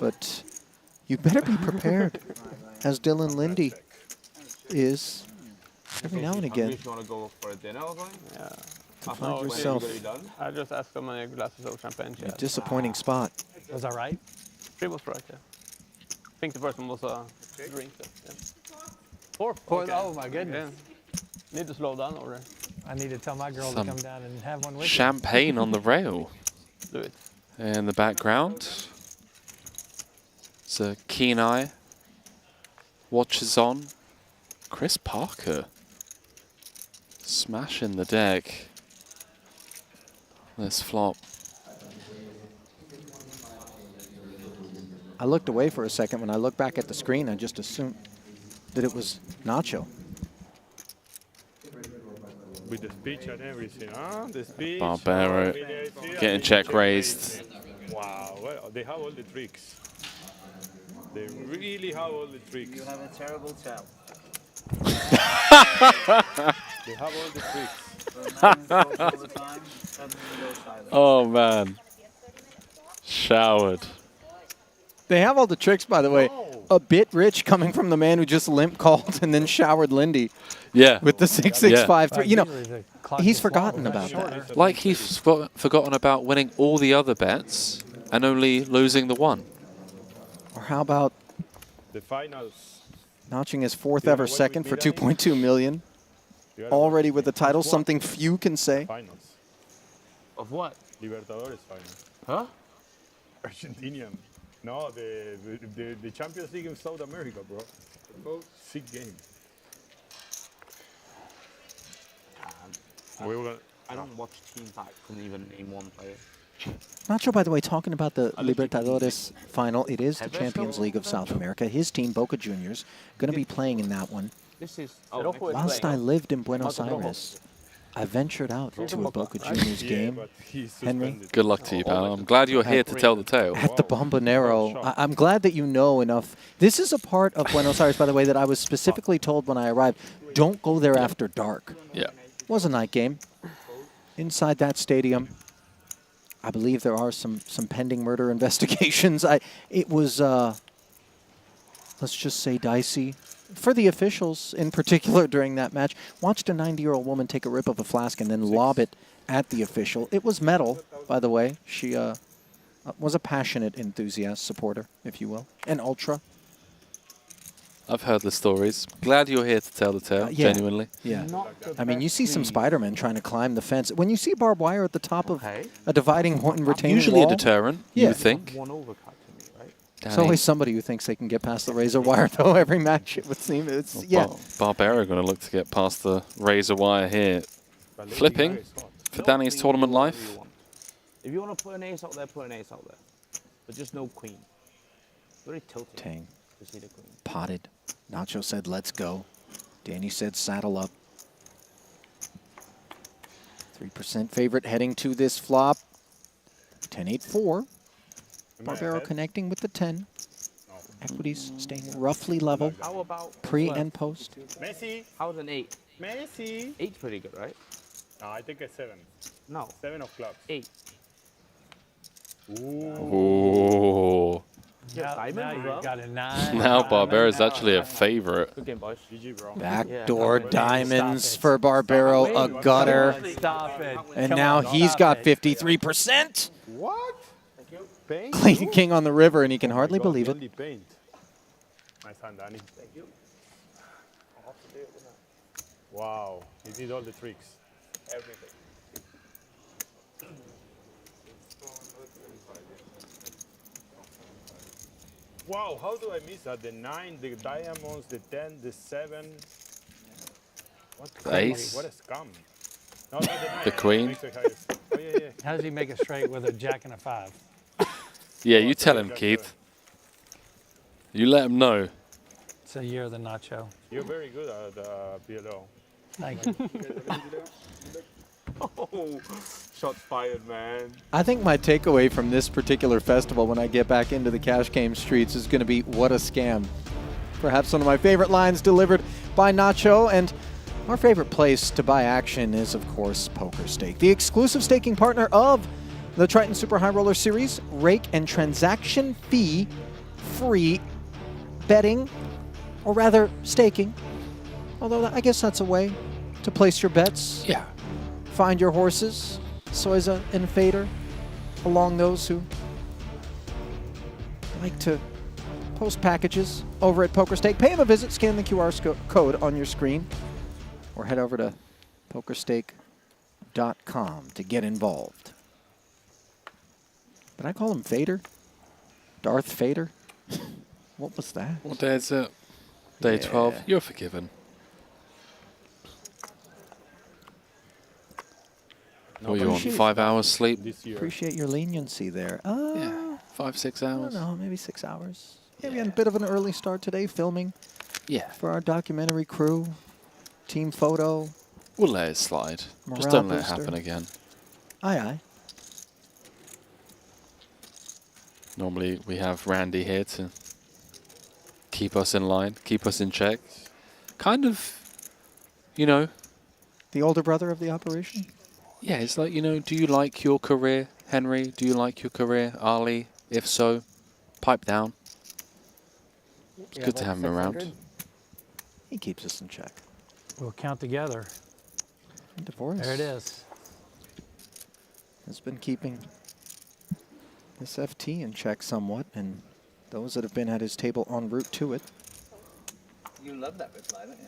but you better be prepared, as Dylan Lindy is every now and again. If you want to go for a dinner or something? Yeah. To find yourself I just asked how many glasses of champagne she in a had. disappointing spot. Was that right? 3 was right, yeah. I think the first one was a drink. Yeah. 4? Okay. Oh my goodness. Yeah. Need to slow down over there. I need to tell my girl to come down and have one with Champagne on the rail. Do it. In the background, it's a keen eye. Watches on. Chris Parker. Smashing the deck. This flop. I looked away for a second. When I looked back at the screen, I just assumed that it was Nacho. With the speech and everything, huh? The speech. Barbaro getting check raised. Wow, well, they have all the tricks. They really have all the tricks. You have a terrible child. They have all the tricks. Oh man. Showered. They have all the tricks, by the way. A bit rich coming from the man who just limp called and then showered Lindy. Yeah. With the 6-6-5-3. You know, he's forgotten about that. Like he's forgotten about winning all the other bets and only losing the one. Or how about the finals? Notching his 4th ever second for 2.2 million. Already with the title, something few can say. Finals. Of what? Libertadores finals. Huh? Argentinian. No, the Champions League in South America, bro. Sick game. I don't watch teams that couldn't even name one player. Nacho, by the way, talking about the Libertadores final, it is the Champions League of South America. His team, Boca Juniors, going to be playing in that one. This is Whilst I lived in Buenos Aires, I ventured out to a Boca Juniors game. Henry? Good luck to you, pal. I'm glad you're here to tell the tale. At the Bombonero. I'm glad that you know enough. This is a part of Buenos Aires, by the way, that I was specifically told when I arrived, don't go there after dark. Yeah. It was a night game. Inside that stadium, I believe there are some pending murder investigations. It was, let's just say, dicey. For the officials, in particular, during that match, watched a 90-year-old woman take a rip of a flask and then lob it at the official. It was metal, by the way. She was a passionate enthusiast, supporter, if you will, an ultra. I've heard the stories. Glad you're here to tell the tale, genuinely. Yeah. I mean, you see some Spider-Men trying to climb the fence. When you see barbed wire at the top of a dividing and retaining Usually wall, a deterrent, you would think. There's always somebody who thinks they can get past the razor wire, though, every match, it would seem. It's, Barbaro going to look to get past the razor wire here. Flipping for Danny's tournament life. If you want to put an ace out there, put an ace out there. But just no queen. Very tilted. Tang. To see the queen. Potted. Nacho said, let's go. Danny said, saddle up. 3% favorite heading to this flop. 10-8-4. Barbaro connecting with the 10. Equities staying roughly level. How about pre and post. Messi. How's an 8? Messi. 8's pretty good, right? No, I think a 7. No. 7 of clubs. 8. Ooh. Now you've got a 9. Now Barbero is actually a favorite. Good game, boys. GG, bro. Backdoor diamonds for Barbero, a gutter. Stop it. And Come now on, he's stop got it. 53%. What? Thank you. Paint? Clean king on the river, and he can hardly believe it. Paint. Nice hand, Danny. Thank you. Wow, he did all the tricks. Everything. Wow, how do I miss that? The 9, the diamonds, the 10, the 7. What The ace. What a scam. No, not the 9. The queen. Makes it highest. Oh, yeah. How does he make it straight with a jack and a 5? Yeah, you tell him, Keith. You let him know. It's a year of the nacho. You're very good at PLO. Thank you. Oh, shots fired, man. I think my takeaway from this particular festival when I get back into the cash game streets is going to be what a scam. Perhaps one of my favorite lines delivered by Nacho, and our favorite place to buy action is, of course, Poker Stake, the exclusive staking partner of the Triton Super High Roller Series. Rake and transaction fee free betting, or rather staking. Although I guess that's a way to place your bets. Yeah. Find your horses, Soiza and Fader, along those who like to post packages over at Poker Stake. Pay them a visit, scan the QR code on your screen, or head over to pokerstake.com to get involved. Did I call him Fader? Darth Fader? What was that? What day is it? Day 12. You're forgiven. Or you want 5 hours sleep? Appreciate your leniency there. Yeah, 5, 6 hours. I don't know, maybe 6 hours. Maybe on a bit of an early start today, filming. Yeah. For our documentary crew, team photo. We'll let it slide. Morale Just don't let it booster. happen again. Aye, aye. Normally we have Randy here to keep us in line, keep us in check. Kind of, you know. The older brother of the operation? Yeah, it's like, you know, do you like your career, Henry? Do you like your career, Ali? If so, pipe down. It's good to have him around. He keeps us in check. We'll count together. Divorce. There it is. Has been keeping this FT in check somewhat, and those that have been at his table en route to it. You love that reply, don't you?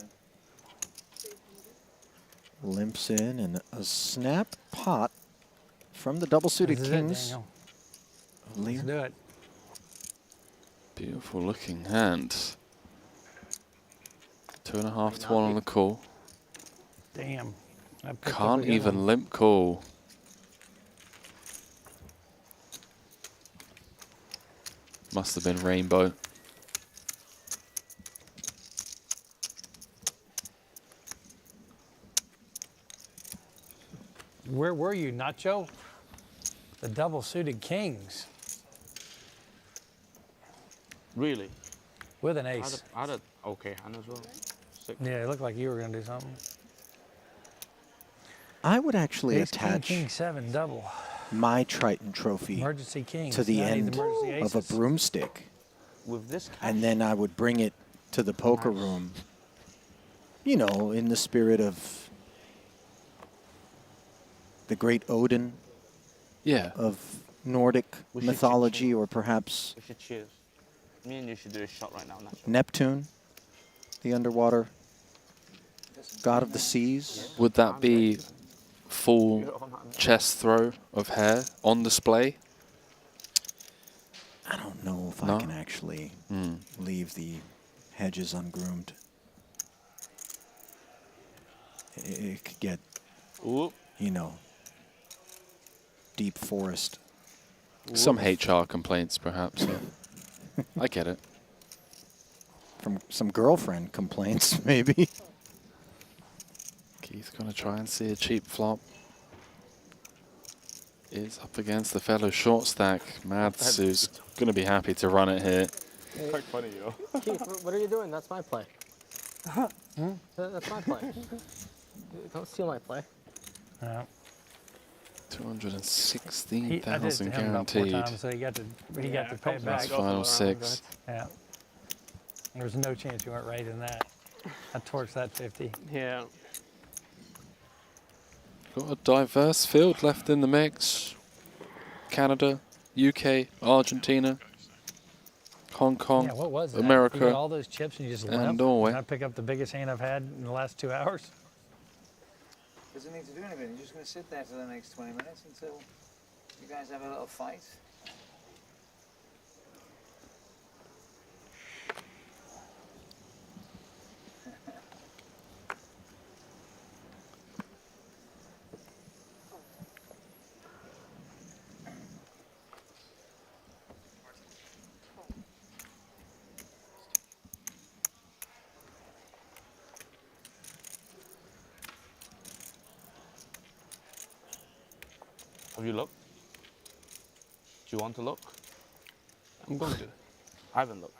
Limps in, and a snap pot from the double-suited This is it, kings. Daniel. Lear. Let's do it. Beautiful looking hand. 2.5 to 1 on the call. Damn. I picked up a Can't good even one. limp call. Must have been rainbow. Where were you, Nacho? The double-suited kings Really? with an ace. I had a okay hand as well. Sick. Yeah, it looked like you were going to do something. I would actually Ace, king, attach king, 7, double. my Triton trophy Emergency kings. to the Now I need end the emergency of a aces. broomstick, With this cash, and then I would bring it to the poker room, you know, in the spirit of the great Odin Yeah. of Nordic We should mythology, or perhaps we should cheers. Me and you should do a shot right now, Nacho. Neptune, the underwater god of the seas. Would that be full chest throw of hair on display? I don't know if No? I can actually leave the hedges ungroomed. It could get, Ooh. you know, deep forest. Some HR complaints, perhaps. Yeah. I get it. From some girlfriend complaints, maybe. Keith's going to try and see a cheap flop. Is up against the fellow short stack. Mads, who's going to be happy to run it here. Quite funny, yo. Keith, what are you doing? That's my play. That's my play. Don't steal my play. Yeah. 216,000 him about 4 guaranteed. times, so he got to pay it back. Final 6. Yeah. There was no chance you weren't right in that. I torched that 50. Yeah. Got a diverse field left in the mix. Canada, UK, Argentina, Hong Kong, Yeah, what was that? America, You got all those chips and you just and left? Norway. And I pick up the biggest hand I've had in the last 2 hours? Doesn't need to do anything. You're just going to sit there for the next 20 minutes until you guys have a little fight. Have you looked? Do you want to look? I'm going to. I haven't looked.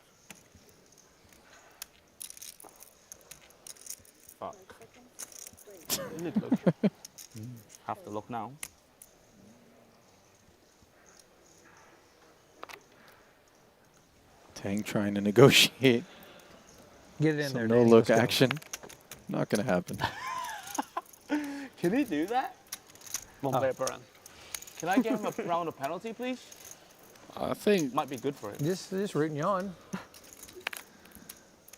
Fuck. You need to look. Have to look now. Tang trying to negotiate. Get it in Some there, no Danny, look let's go. action. Not going to happen. Can he do that? One player per round. Can I give him a round of penalty, please? I think Might be good for him. Just rooting you on.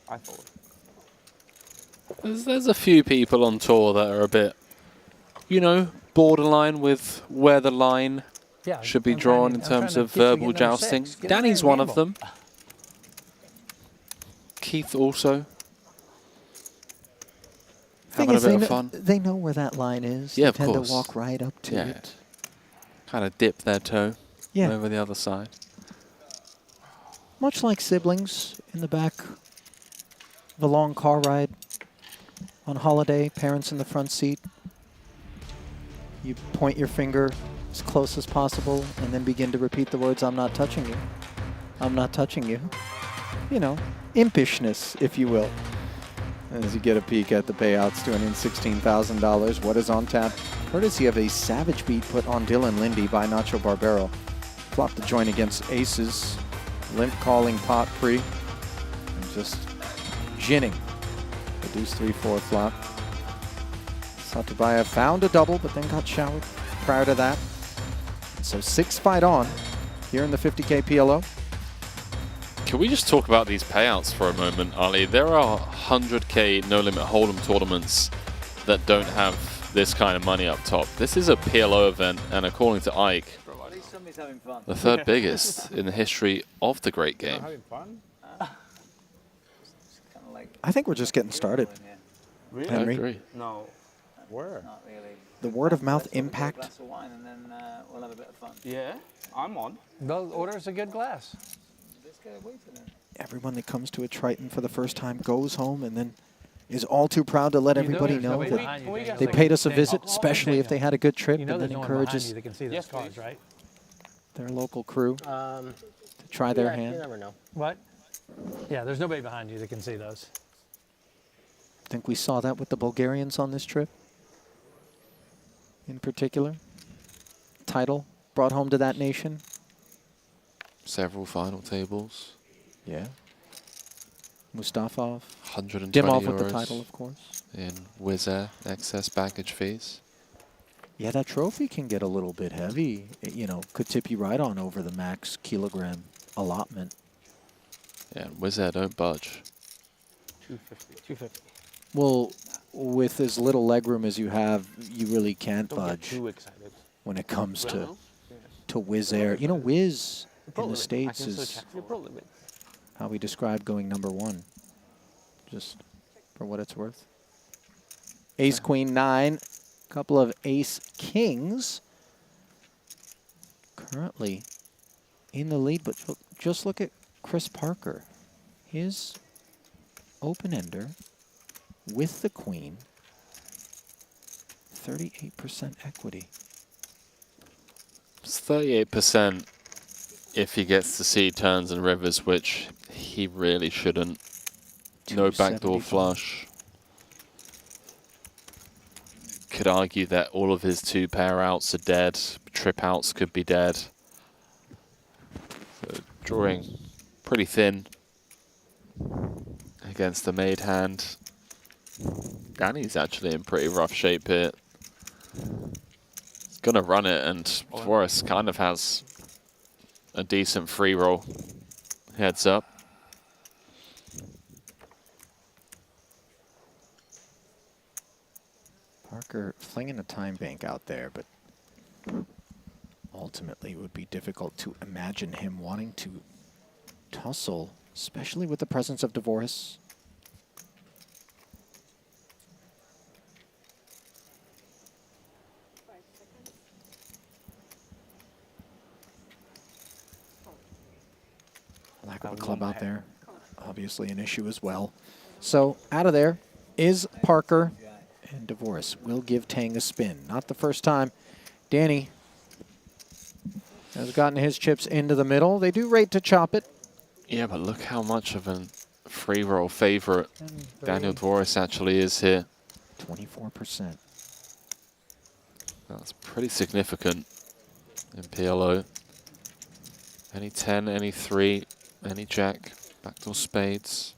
I thought. There's a few people on tour that are a bit, you know, borderline with where the line Yeah, should be I'm drawn trying in to- I'm terms trying of to get you verbal to get number jousting. 6. Get in Danny's there and one of gamble. them. Keith also. Thing Having a is, bit they of know, fun. they know where that line is. Yeah, they of tend course. to walk right up to Yeah. it. Kind of dip their toe Yeah. over the other side. Much like siblings in the back of a long car ride on holiday, parents in the front seat. You point your finger as close as possible and then begin to repeat the words, "I'm not touching you. I'm not touching you." You know, impishness, if you will. As you get a peek at the payouts, $216,000. What is on tap? Courtesy of a savage beat put on Dylan Lindy by Nacho Barbero. Flop the joint against aces. Limp calling pot pre. And just ginning. The deuce 3-4 flop. Satabayev found a double, but then got showered prior to that. So 6 fight on here in the 50K PLO. Can we just talk about these payouts for a moment, Ali? There are 100K No Limit Hold'em tournaments that don't have this kind of money up top. This is a PLO event, and according to Ike, At least somebody's having fun. the third biggest in the history of the great game. Having fun? I think we're just getting started. Really? Henry. I agree. No. Where? Not really. The word of mouth Let's have a impact. glass of wine and then we'll have a bit of fun. Yeah, I'm on. They'll order us a good glass. Let's go wait for them. Everyone that comes to a Triton for the first time goes home and then is all too proud to let everybody there's know nobody that behind you. they paid us a visit, especially if they had a good trip, You know and then there's no one behind encourages you that can see those cars, right? their local crew to try their hand. You never know. What? Yeah, there's nobody behind you that can see those. I think we saw that with the Bulgarians on this trip in particular. Title brought home to that nation. Several final tables. Yeah. Mustafov. 120 Dimov with the euros title, of course. in Wizz Air excess baggage fees. Yeah, that trophy can get a little bit heavy. It, you know, could tip you right on over the max kilogram allotment. Yeah, and Wizz Air don't budge. 250. Well, with as little legroom as you have, you really can't Don't get budge too excited. when it comes Well, to Wizz Air. You know, Wizz in Probably. the I States can still is check. You probably win. how we describe going #1, just for what it's worth. Ace, Queen, 9, couple of Ace, Kings. Currently in the lead, but just look at Chris Parker. His open-ender with the Queen, 38% equity. It's 38% if he gets to see turns and rivers, which he really shouldn't. No backdoor 275. flush. could argue that all of his 2 pair outs are dead. Trip outs could be dead. So drawing pretty thin against the made hand. Danny's actually in pretty rough shape here. He's gonna run it, and Dvoris kind of has a decent free roll. Heads up. Parker flinging a time bank out there, but ultimately it would be difficult to imagine him wanting to tussle, especially with the presence of Dvoris. Lack of a club out there, obviously an issue as well. So out of there is Parker, and Dvoris will give Tang a spin. Not the first time Danny has gotten his chips into the middle. They do rate to chop it. Yeah, but look how much of a free roll favorite Daniel Dvoris actually is here. 24%. That's pretty significant in PLO. Any 10, any 3, any jack, backdoor spades.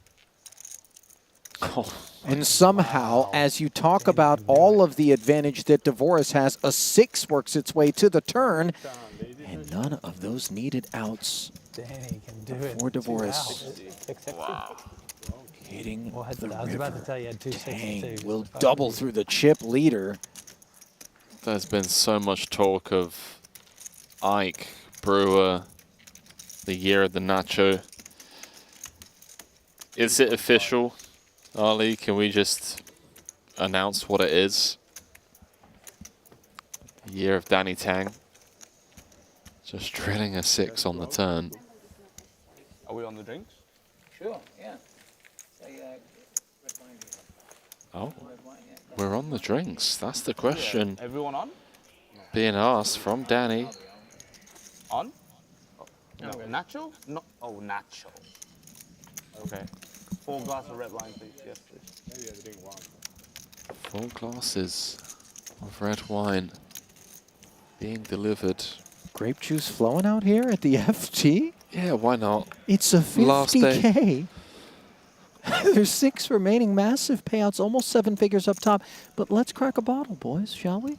Oh. And somehow, as you talk about all of the advantage that Dvoris has, a 6 works its way to the turn, and none of those needed outs Danny can do it. for Dvoris. Wow. Hitting Well, the I was about to river. tell you, I had 2 Tang 6 will double through the chip leader. There's been so much talk of Ike, Brewer, the year of the Nacho. Is it official, Ali? Can we just announce what it is? The year of Danny Tang. Just drilling a 6 on the turn. Are we on the drinks? Sure, yeah. Say, red wine. Oh, we're on the drinks. That's the question. Yeah. Everyone on? Being asked from Danny. On? Oh, no, Nacho? No. Oh, Nacho. Okay. 4 glasses of red wine, please. Yes, please. Maybe I drink 1. 4 glasses of red wine being delivered. Grape juice flowing out here at the FT? Yeah, why not? It's a Last day. 50K. There's 6 remaining, massive payouts, almost 7 figures up top. But let's crack a bottle, boys, shall we?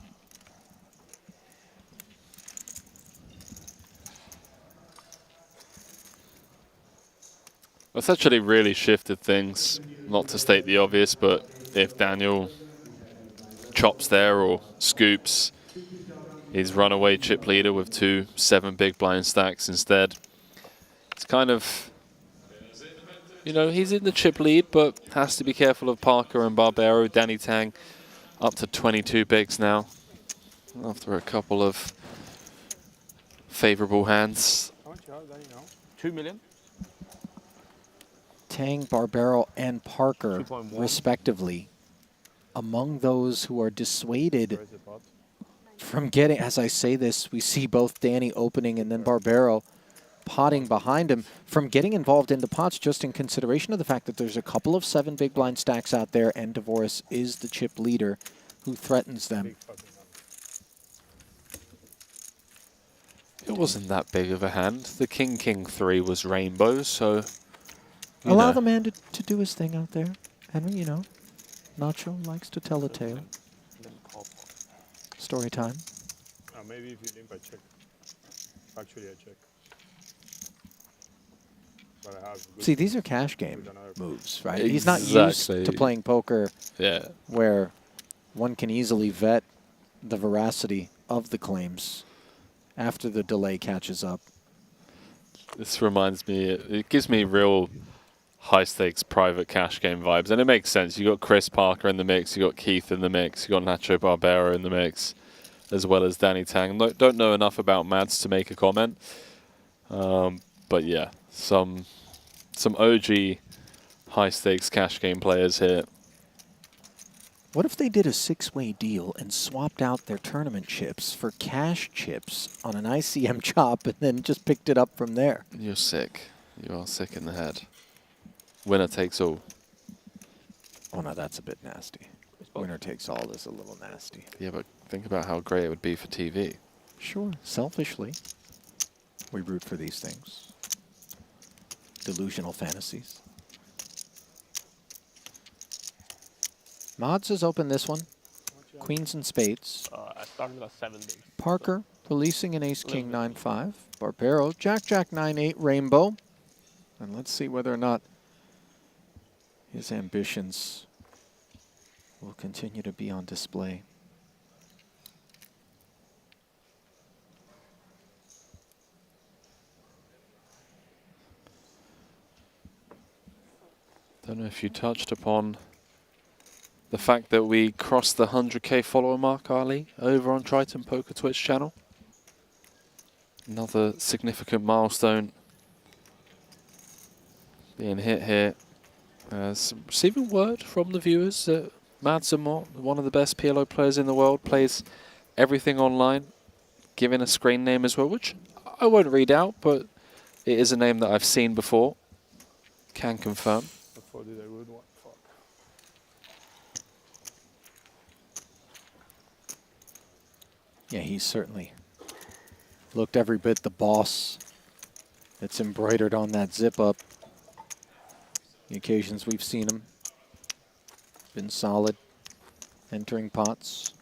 That's actually really shifted things. Not to state the obvious, but if Daniel chops there or scoops his runaway chip leader with 2 7 big blind stacks instead, it's kind of, you know, he's in the chip lead, but has to be careful of Parker and Barbero. Danny Tang up to 22 bigs now after a couple of favorable hands. How much you have, Danny, now? 2 million. Tang, Barbero, and Parker, 2.1. respectively, among those who are dissuaded from getting, as I say this, we see both Danny opening and then Barbero potting behind him, from getting involved in the pots just in consideration of the fact that there's a couple of 7 big blind stacks out there and Dvoris is the chip leader who threatens them. It wasn't that big of a hand. The King 3 was rainbow, so you Allow know. the man to do his thing out there. Henry, you know, Nacho likes to tell a tale. Story time. Maybe if you limp, I check. Actually, I check. But I have good See, these are cash game moves, right? He's not used Exactly. to playing poker Yeah. where one can easily vet the veracity of the claims after the delay catches up. This reminds me, it gives me real high-stakes private cash game vibes, and it makes sense. You got Chris Parker in the mix, you got Keith in the mix, you got Nacho Barbero in the mix, as well as Danny Tang. Don't know enough about Mads to make a comment, but yeah, some OG high-stakes cash game players here. What if they did a 6-way deal and swapped out their tournament chips for cash chips on an ICM chop and then just picked it up from there? You're sick. You are sick in the head. Winner takes all. Oh no, that's a bit nasty. Winner takes all is a little nasty. Yeah, but think about how great it would be for TV. Sure, selfishly, we root for these things. Delusional fantasies. Mods has opened this one. Queens and spades. I started at 7 days. Parker releasing an ace-king 9-5. Barbero, Jack-Jack 9-8 rainbow. And let's see whether or not his ambitions will continue to be on display. Don't know if you touched upon the fact that we crossed the 100k follower mark, Ali, over on Triton Poker Twitch channel. Another significant milestone being hit here. Receiving word from the viewers that Mads Amott, one of the best PLO players in the world, plays everything online, giving a screen name as well, which I won't read out, but it is a name that I've seen before. Can confirm. Before did I read one? Fuck. Yeah, he's certainly looked every bit the boss that's embroidered on that zip-up. The occasions we've seen him, been solid, entering pots.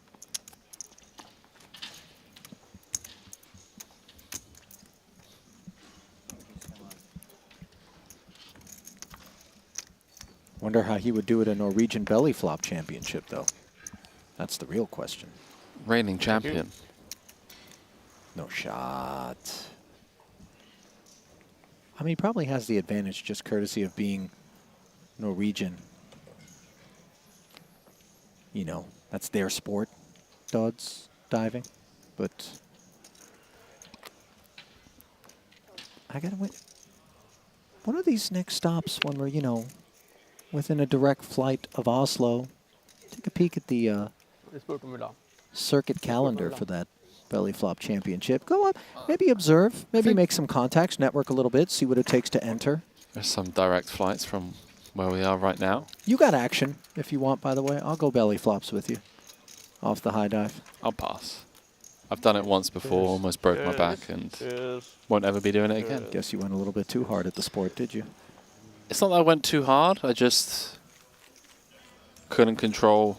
Wonder how he would do at a Norwegian belly flop championship, though. That's the real question. Reigning champion. No shot. I mean, he probably has the advantage just courtesy of being Norwegian. You know, that's their sport, duds, diving. But I gotta wait. What are these next stops when we're, you know, within a direct flight of Oslo? Take a peek at the circuit calendar for that belly flop championship. Go up, maybe observe, maybe make some contacts, network a little bit, see what it takes to enter. There's some direct flights from where we are right now. You got action if you want, by the way. I'll go belly flops with you off the high dive. I'll pass. I've done it once before, almost broke my back, and won't ever be doing it again. Guess you went a little bit too hard at the sport, did you? It's not that I went too hard. I just couldn't control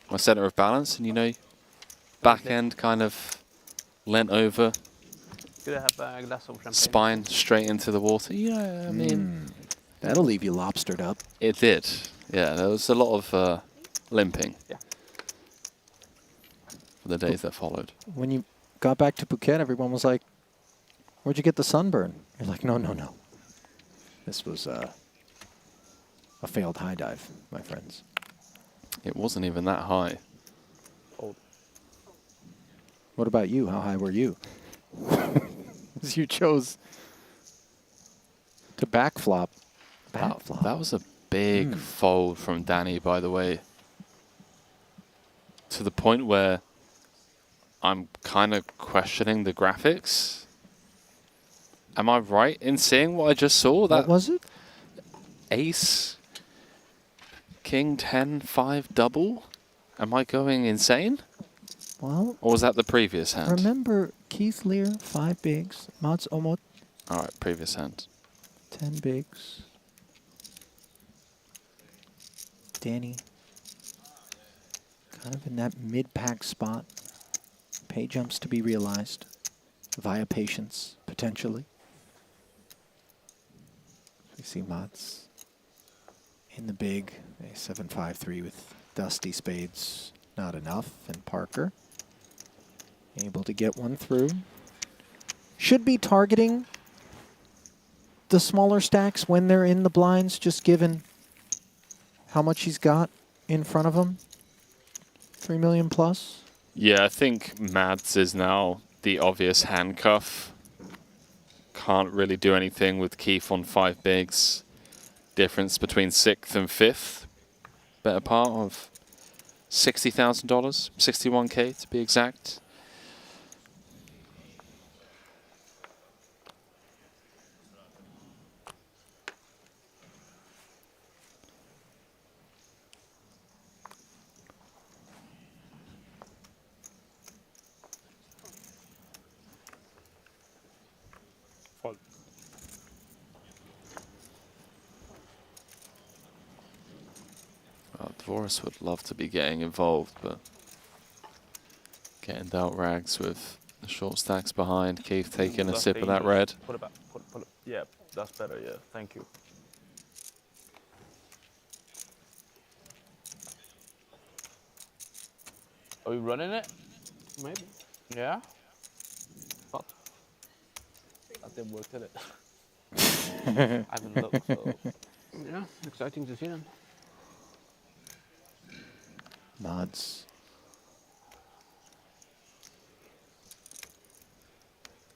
my center of balance, and you know, back end kind of leant over, Could I have a glass of champagne? spine straight into the water. Yeah, I mean, that'll leave you lobstered up. It did. Yeah, there was a lot of limping. Yeah. For the days that followed. When you got back to Phuket, everyone was like, "Where'd you get the sunburn?" You're like, "No, no, no. This was a failed high dive, my friends." It wasn't even that high. What about you? How high were you? You chose to backflop. That was a big fold from Danny, by the way. To the point where I'm kind of questioning the graphics. Am I right in seeing what I just saw? What was it? Ace, King 10, 5 double? Am I going insane? Well, or was that the previous hand? Remember Keith Lear, 5 bigs. Mats Omot, All right, previous hand. 10 bigs. Danny, kind of in that mid-pack spot. Pay jumps to be realized via patience, potentially. We see Mats in the big, a 7-5-3 with dusty spades, not enough, and Parker able to get one through. Should be targeting the smaller stacks when they're in the blinds, just given how much he's got in front of him. 3 million plus. Yeah, I think Mads is now the obvious handcuff. Can't really do anything with Keith on 5 bigs. Difference between 6th and 5th. Better part of $60,000, 61K to be exact. Voris would love to be getting involved, but getting dealt rags with the short stacks behind. Keith taking a sip of that red. Put it back. Put it. Yeah, that's better. Yeah, thank you. Are we running it? Maybe. Yeah. But that didn't work, did it? I haven't looked. So. Yeah, exciting to see them. Mods.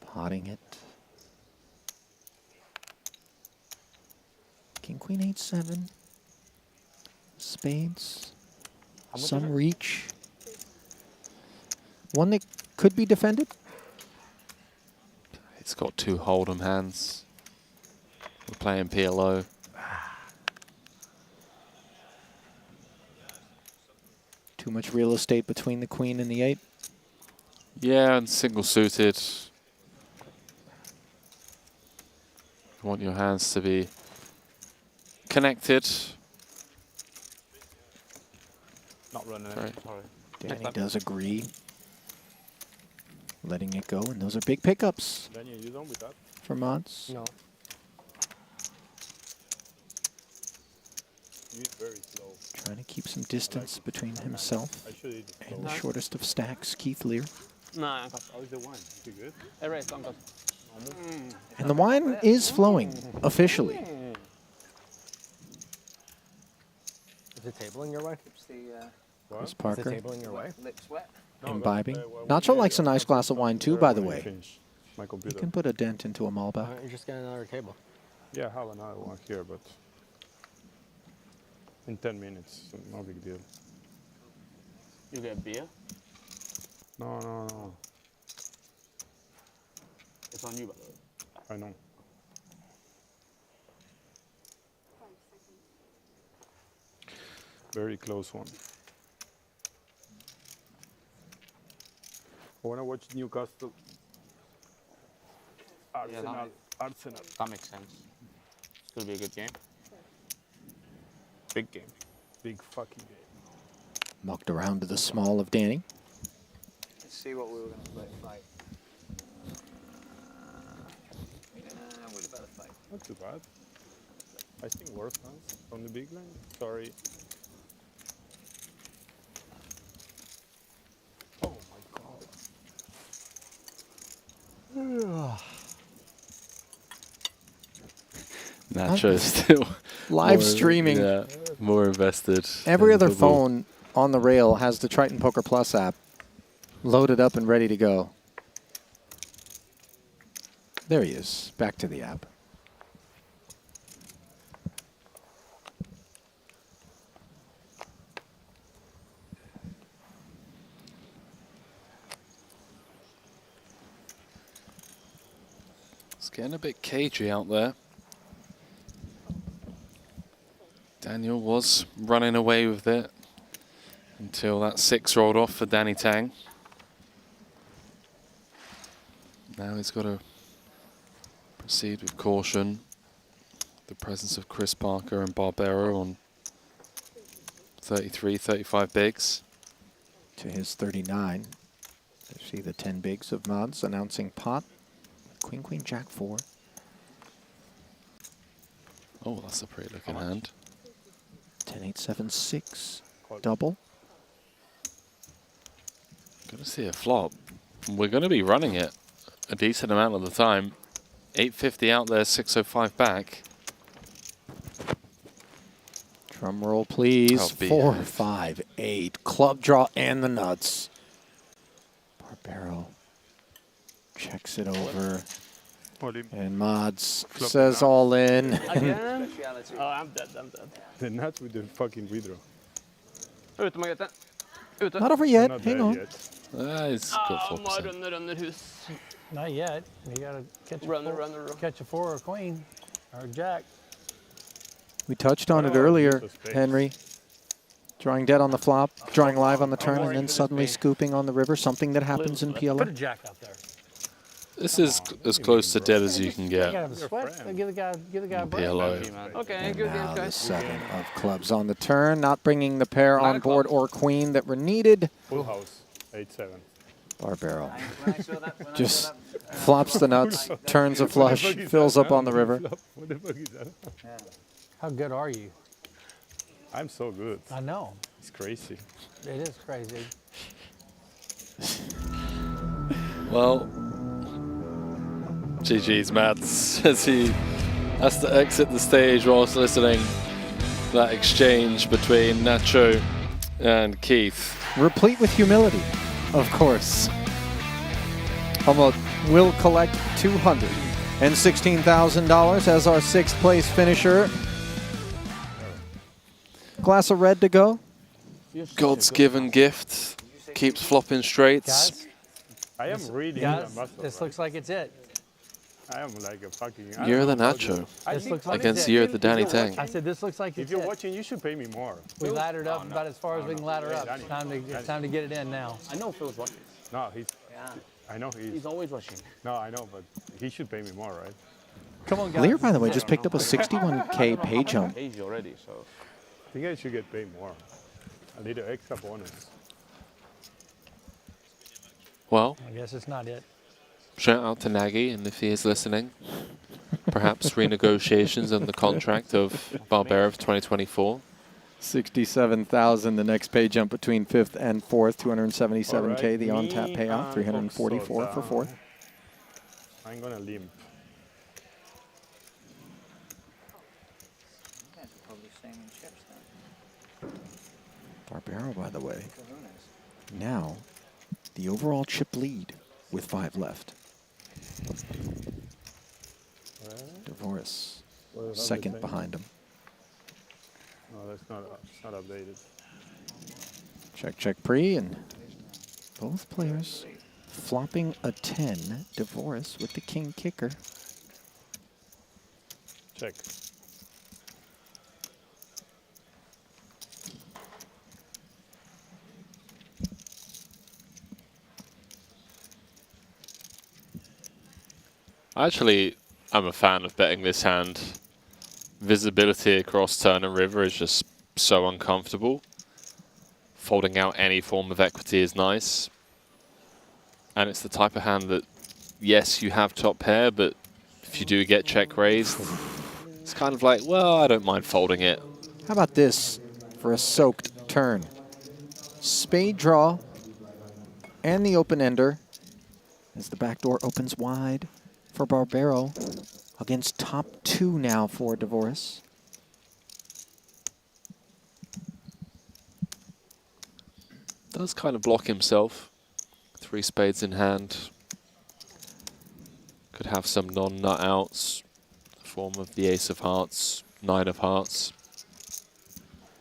Potting it. King, queen, 8-7. Spades. Some reach. One that could be defended. It's got 2 Hold'em hands. We're playing PLO. Too much real estate between the queen and the 8. Yeah, and single suited. You want your hands to be connected. Not running it, sorry. Danny does agree. Letting it go, and those are big pickups. Danny, you done with that? For mods. No. You eat very slow. Trying to keep some distance between himself and the shortest of stacks, Keith Lear. Nej, How's the wine? Is it good? erase on And the wine is flowing, officially. Is the table in your way? Chris Is Parker. the table in your way? Lips wet. Imbibing. Nacho likes a nice glass of wine too, by the way. My You computer. can put a dent into a Malbec. Why don't you just get another table? Yeah, I have another one here, but in 10 minutes, so no big deal. You get beer? No, no, no. It's on you, by the way. I know. Very close one. I want to watch Newcastle. Arsenal. Arsenal. That makes sense. It's going to be a good game. Big game. Big fucking game. Mucked around to the small of Danny. Let's see what we were going to play. Fight. What about a fight? Not too bad. I think worse hands on the big line. Sorry. Oh my god. Nacho is still Live more, streaming. Yeah, more invested. Every in other football. phone on the rail has the Triton Poker Plus app loaded up and ready to go. There he is. Back to the app. It's getting a bit cagey out there. Daniel was running away with it until that 6 rolled off for Danny Tang. Now he's got to proceed with caution. The presence of Chris Parker and Barbero on 33, 35 bigs. To his 39. You see the 10 bigs of mods announcing pot. Queen, queen, jack 4. Oh, that's a pretty looking hand. 10, 8, 7, 6. Double. Gonna see a flop. We're gonna be running it a decent amount of the time. 850 out there, 605 back. Drum roll, please. Oh, 4, BF. 5, 8. Club draw and the nuts. Barbero checks it over. And mods says all in. Again? Oh, I'm dead, I'm dead. The nuts with the fucking redraw. Ute, Margrethe. Ute. Not over yet. Not Hang there on. yet. It's good 4%. Runner hus. Not yet. You gotta catch Runner, a four, runner. catch a 4 or a queen or a jack. We touched on it earlier, Henry. Drawing dead on the flop, drawing live on the turn, and then suddenly scooping on the river, something that happens in Put a PLO. jack out there. This is as close to dead as you can You get. gotta have a sweat. Give the guy a break. PLO. Okay, good Now game, the guys. 7 of clubs on the turn, not bringing the pair on board or queen that were needed. Full house, 8-7. Barbaro When I saw that, just flops the nuts, turns a flush, fills up on the river. What the fuck is that? Yeah. How good are you? I'm so good. I know. It's crazy. It is crazy. Well, GG's Mads as he has to exit the stage whilst listening to that exchange between Nacho and Keith. Replete with humility, of course. Humboldt will collect $216,000 as our 6th place finisher. Glass of red to go. God's given gift keeps flopping straights. Guys, I am really guys, a muscle, this looks like it's it. I am like a fucking... You're the Nacho This looks like against it's it. you're the Danny Tang. I said this looks like it's If you're it. watching, you should pay me more. We laddered up about as far as we can ladder up. Danny. It's time to get it in now. I know Phil's watching. No, he's... I know He's always watching. No, I know, but he should pay me more, right? Come on, guys. Lear, by the way, just picked up a 61K pay jump. Age already, so. I think I should get paid more. I need an extra bonus. Well, I guess it's not it. shout out to Nagy, and if he is listening, perhaps renegotiations on the contract of Barbaro of 2024. 67,000, the next pay jump between 5th and 4th, 277K, Alright, the on-tap me payout, and 344 for Oxford, 4th. I'm gonna limp. You guys are probably staying in chips then. Barbaro, by the way, now the overall chip lead with 5 left. Devoris, second behind him. No, that's not. It's not updated. Check, check, pre, and both players flopping a 10. Devoris with the king kicker. Check. Actually, I'm a fan of betting this hand. Visibility across turn and river is just so uncomfortable. Folding out any form of equity is nice. And it's the type of hand that, yes, you have top pair, but if you do get check raised, it's kind of like, well, I don't mind folding it. How about this for a soaked turn? Spade draw and the open ender as the back door opens wide for Barbaro against top 2 now for Devoris. Does kind of block himself. 3 spades in hand. Could have some non-nut outs. Form of the ace of hearts, 9 of hearts.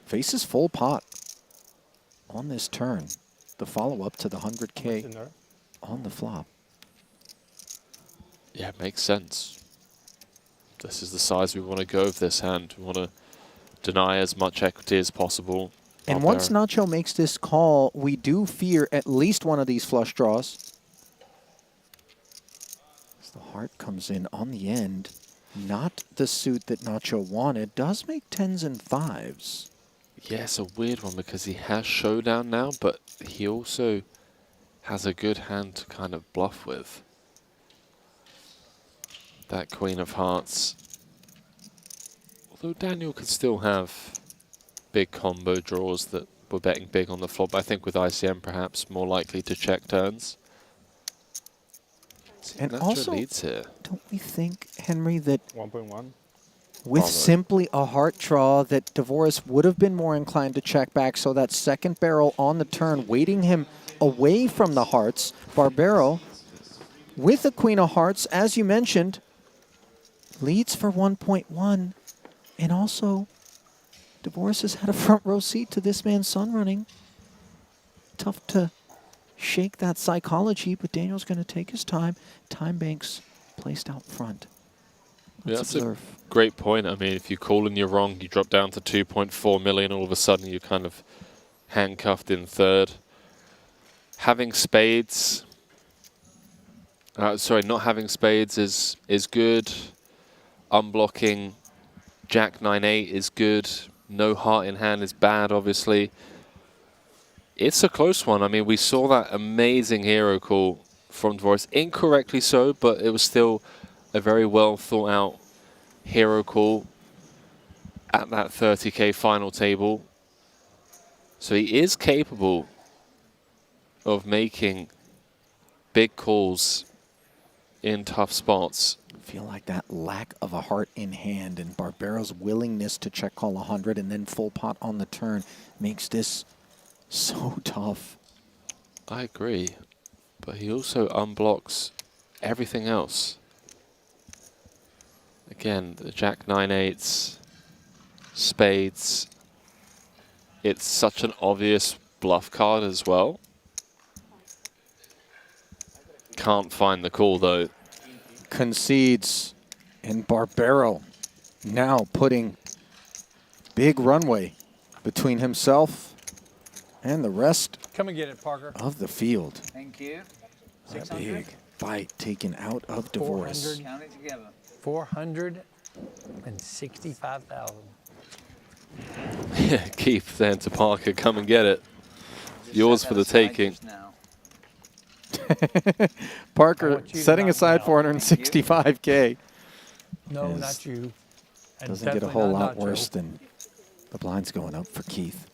Faces full pot on this turn. The follow-up to the 100K on the flop. Yeah, it makes sense. This is the size we want to go with this hand. We want to deny as much equity as possible. And once Nacho makes this call, we do fear at least one of these flush draws. As the heart comes in on the end, not the suit that Nacho wanted, does make 10s and 5s. Yeah, it's a weird one because he has showdown now, but he also has a good hand to kind of bluff with. That Queen of Hearts. Although Daniel could still have big combo draws that were betting big on the flop. I think with ICM perhaps more likely to check turns. And Nacho also, leads here. don't we think, Henry, that 1.1? with Probably. simply a heart draw that Devoris would have been more inclined to check back, so that second barrel on the turn, waiting him away from the hearts. Barbaro, with a Queen of Hearts, as you mentioned, leads for 1.1. And also, Devoris has had a front row seat to this man's sun running. Tough to shake that psychology, but Daniel's going to take his time. Time banks placed out front. Yeah, Let's that's observe. a great point. I mean, if you call and you're wrong, you drop down to 2.4 million. All of a sudden, you're kind of handcuffed in third. Having spades Sorry, not having spades is good. Unblocking Jack 9-8 is good. No heart in hand is bad, obviously. It's a close one. I mean, we saw that amazing hero call from Dvoris. Incorrectly so, but it was still a very well thought out hero call at that 30K final table. So he is capable of making big calls in tough spots. I feel like that lack of a heart in hand and Barbero's willingness to check call 100 and then full pot on the turn makes this so tough. I agree, but he also unblocks everything else. Again, the Jack 9-8s, spades. It's such an obvious bluff card as well. Can't find the call though. Concedes, and Barbero now putting big runway between himself and the rest Come and get it, Parker. of the field. Thank you. A 600. big bite taken out of Dvoris. Count it together. 465,000. Keith then to Parker, come and get it. Yours for the taking. Parker setting aside 465K. No, not you. And Doesn't get a definitely whole not lot Nacho. worse than the blinds going up for Keith.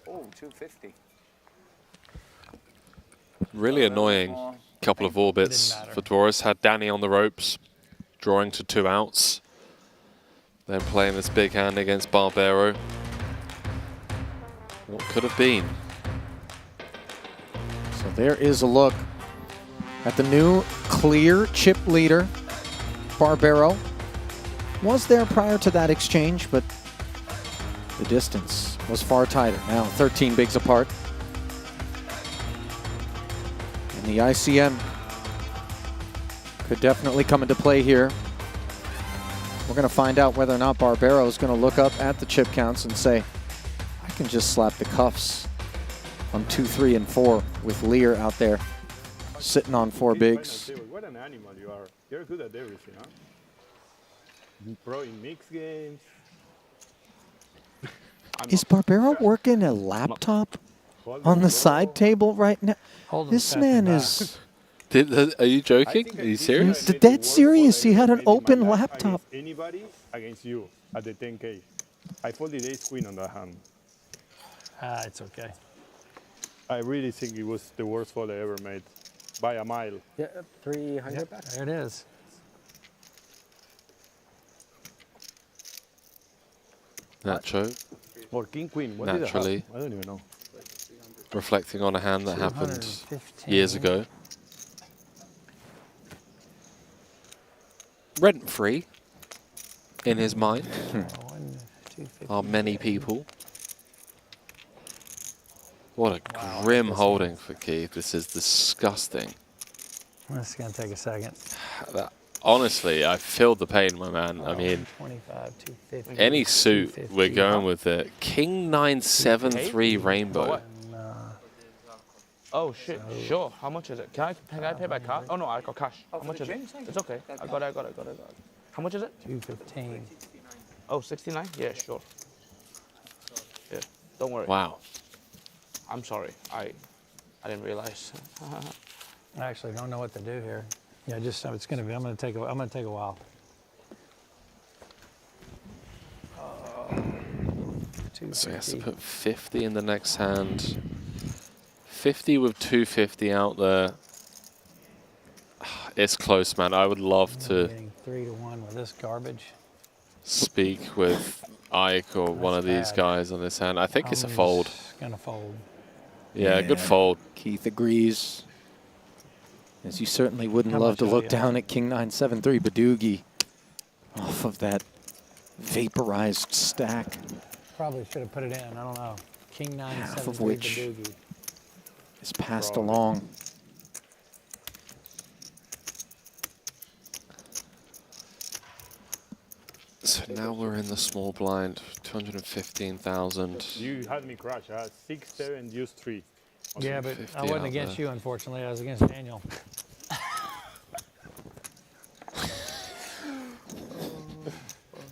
Oh, 250. Really annoying couple of orbits for Dvoris. Had Danny on the ropes, drawing to 2 outs. Then playing this big hand against Barbero. What could have been? So there is a look at the new clear chip leader, Barbero. Was there prior to that exchange, but the distance was far tighter. Now 13 bigs apart. And the ICM could definitely come into play here. We're going to find out whether or not Barbero is going to look up at the chip counts and say, I can just slap the cuffs on 2, 3, and 4 with Lear out there sitting on 4 bigs. What an animal you are. You're good at everything, huh? Pro in mixed games. Is Barbero working a laptop on the side table right now? This man is Are you joking? Are you serious? dead serious. He had an open laptop. Anybody against you at the 10K. I folded ace queen on that hand. It's okay. I really think it was the worst fold I ever made by a mile. Yeah, 300 back. There it is. Nacho, Or king queen. What naturally, did I have? I don't even know. reflecting on a hand that happened years ago. Rent-free in his mind are many people. What a grim holding for Keith. This is disgusting. This is going to take a second. Honestly, I feel the pain, my man. I mean, 25, 250. any suit, we're going with it. King 973 Rainbow. Oh shit, sure. How much is it? Can I pay by card? Oh no, I got cash. How much is it? It's okay. I got it. How much is it? 215. Oh, 69? Yeah, sure. Yeah, don't worry. Wow. I'm sorry. I didn't realize. I actually don't know what to do here. Yeah, just it's gonna be. I'm gonna take a while. So he has to put 50 in the next hand. 50 with 250 out there. It's close, man. I would love to Getting 3-1 with this garbage. speak with Ike or one of these guys on this hand. I think it's a fold. It's gonna fold. Yeah, good fold. Keith agrees. As you certainly wouldn't How love much to are look you? down at King 973 Badoogie off of that vaporized stack. Probably should have put it in. I don't know. King 9, Half 7, of 3 which Badoogie. is passed along. So now we're in the small blind, 215,000. You had me crash. I had 6, 7, used 3. Yeah, but I 50 wasn't out against there. you, unfortunately. I was against Daniel.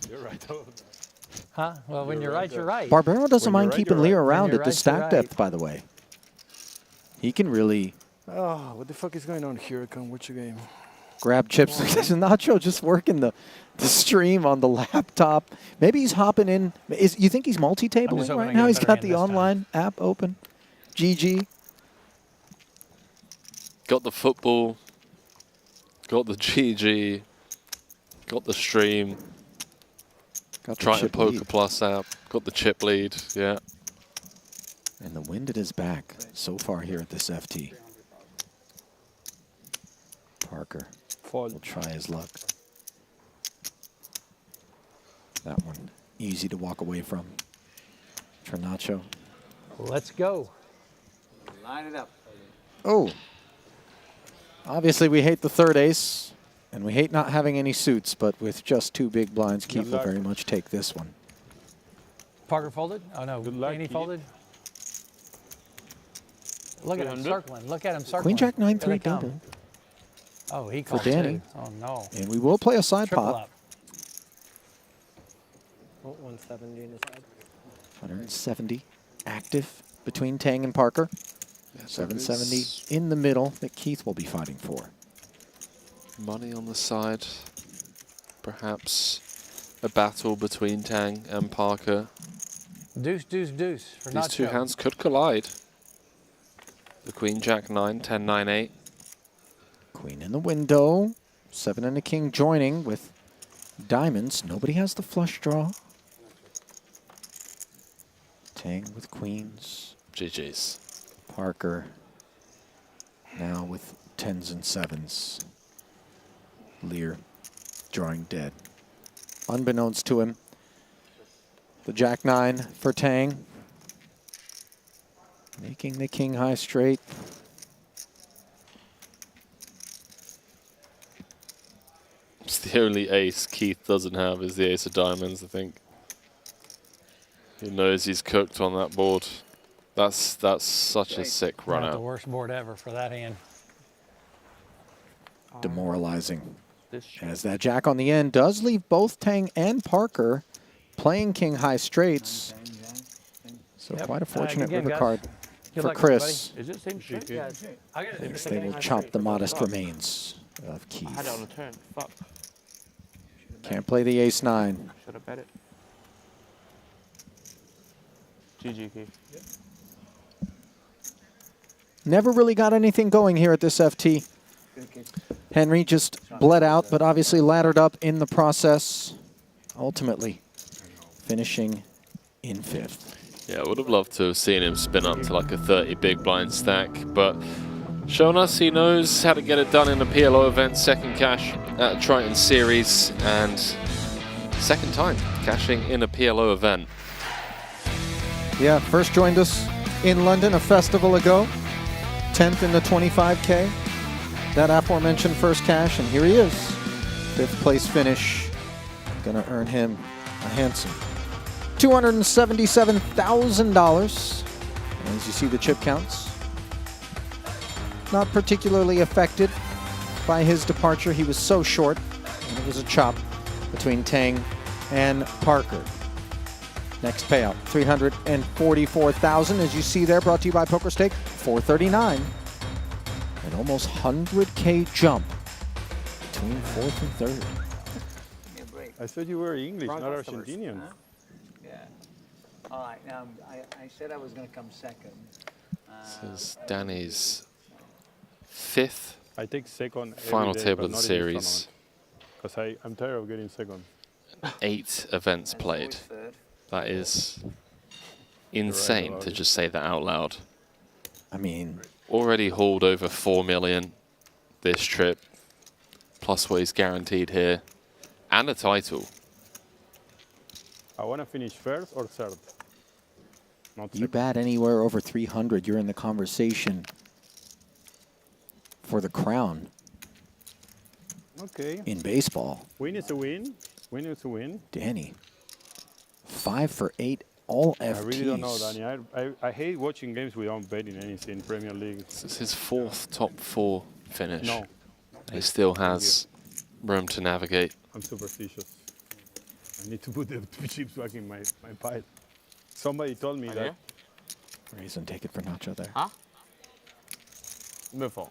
You're right. Huh? Well, when you're right, you're right. Barbero doesn't When you're mind right, keeping you're Lear right. around When at you're the right, stack you're right. depth, by the way. He can really Oh, what the fuck is going on here? Come watch the game. grab chips. Nacho just working the stream on the laptop. Maybe he's hopping in. You think he's I'm multi-tabling just hoping right I now? get a He's better got hand the this time. online app open. GG. Got the football, got the GG, got the stream, Got the Triton chip Poker lead. Plus app, got the chip lead, yeah. And the wind at his back so far here at this FT. Parker will try his luck. That one easy to walk away from. Trinacho. Let's go. Line it up. Oh. Obviously, we hate the third ace, and we hate not having any suits, but with just 2 big blinds, Keith will very much take this one. Parker folded? Oh, no. Danny folded? Look at him circling. Look at him circling. Queen Jack 9-3 Here they come. double. Oh, he For called Danny. too. Oh, no. And we will play a side Triple pot. up. 170 in the side. 170 active between Tang and Parker. 770 in the middle that Keith will be fighting for. Money on the side. Perhaps a battle between Tang and Parker. Deuce, deuce, deuce. For These two Nacho. hands could collide. The Queen Jack 9, 10, 9, 8. Queen in the window. 7 and a king joining with diamonds. Nobody has the flush draw. Tang with queens. GG's. Parker now with 10s and 7s. Lear drawing dead. Unbeknownst to him, the Jack 9 for Tang. Making the king high straight. It's the only ace Keith doesn't have is the ace of diamonds, I think. He knows he's cooked on that board. That's such a sick run Not the out. worst board ever for that hand. Demoralizing. As that jack on the end does leave both Tang and Parker playing king high straights. So quite a fortunate again, river guys. card Good for luck, Chris. Is it same shit? Yeah. I got As they will chop the modest remains of I had it Keith. on the turn. Fuck. Can't play the ace 9. Should have bet it. GG, Keith. Never really got anything going here at this FT. Henry just bled out, but obviously laddered up in the process, ultimately finishing in 5th. Yeah, I would have loved to have seen him spin up to like a 30 big blind stack, but shown us he knows how to get it done in a PLO event, second cash at a Triton series, and second time cashing in a PLO event. Yeah, first joined us in London a festival ago, 10th in the 25K. That aforementioned first cash, and here he is. 5th place finish. Gonna earn him a handsome $277,000. As you see the chip counts. Not particularly affected by his departure. He was so short, and it was a chop between Tang and Parker. Next payout, $344,000. As you see there, brought to you by PokerStake, $439. An almost 100K jump between 4th and 3rd. I thought you were English, Wrong not customers. Argentinian. Huh? Yeah. All right. Now I said I was going to come second. This is Danny's 5th I take second final table of the series. Because I'm tired of getting second. 8 events played. That is insane to just say that out loud. I mean, already hauled over 4 million this trip, plus what he's guaranteed here, and a title. I want to finish first or third. Not You second. bat anywhere over 300, you're in the conversation for the crown Okay. in baseball. Win is a win. We need to win. Danny, 5 for 8, all FTs. I really don't know, Danny. I hate watching games without betting anything in Premier League. This is his 4th top 4 finish. No. He still has room to navigate. I'm superstitious. I need to put the 2 chips back in my pile. Somebody told me that. Raisin, take it for Nacho there. 嚇？咩房？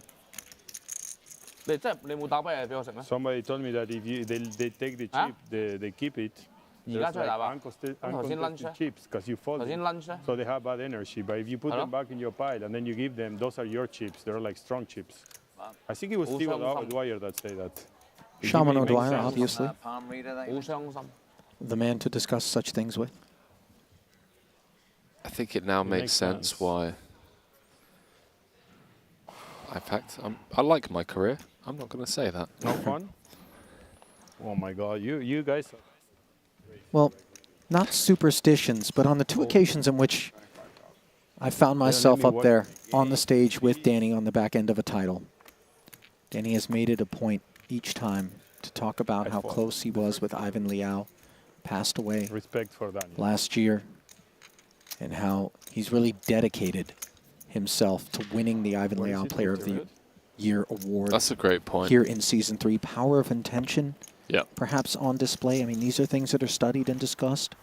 你真係你冇打俾我食咩？ Somebody told me that if they take the chip, they keep it. 而家出去打吧。Uncontested 頭先 lunch 咧？ chips because you fold 頭先 them. lunch 咧？ So they have bad energy. But if you put them back in your pile and then you give them, those are your chips. They're like strong chips. I think it was Steve O'Dwyer that said that. Shaman O'Dwyer, obviously. palm reader 好傷心。 The man to discuss such things with. I think it now makes sense why. In fact, I like my career. I'm not going to say that. No fun? Oh my God, you guys. Well, not superstitions, but on the 2 occasions in which I found myself up there on the stage with Danny on the back end of a title, Danny has made it a point each time to talk about how close he was with Ivan Liao, passed away Respect for that. last year, and how he's really dedicated himself to winning the Ivan Liao Player of the Year award. That's a great point. Here in Season 3, power of intention, perhaps on display. I mean, these are things that are studied and discussed.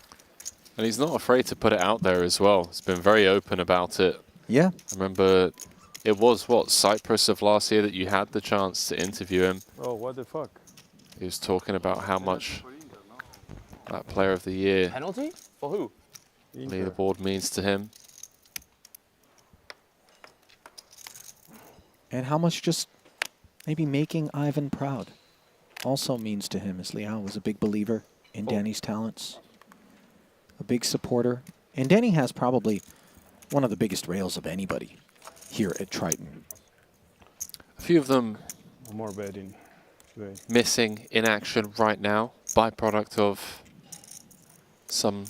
And he's not afraid to put it out there as well. He's been very open about it. Yeah. I remember it was, what, Cyprus of last year that you had the chance to interview him. Oh, what the fuck? He was talking about how much that Player of the Year Penalty? For who? leaderboard means to him. And how much just maybe making Ivan proud also means to him, as Liao was a big believer in Danny's talents, a big supporter. And Danny has probably one of the biggest rails of anybody here at Triton. A few of them more betting. missing in action right now, byproduct of some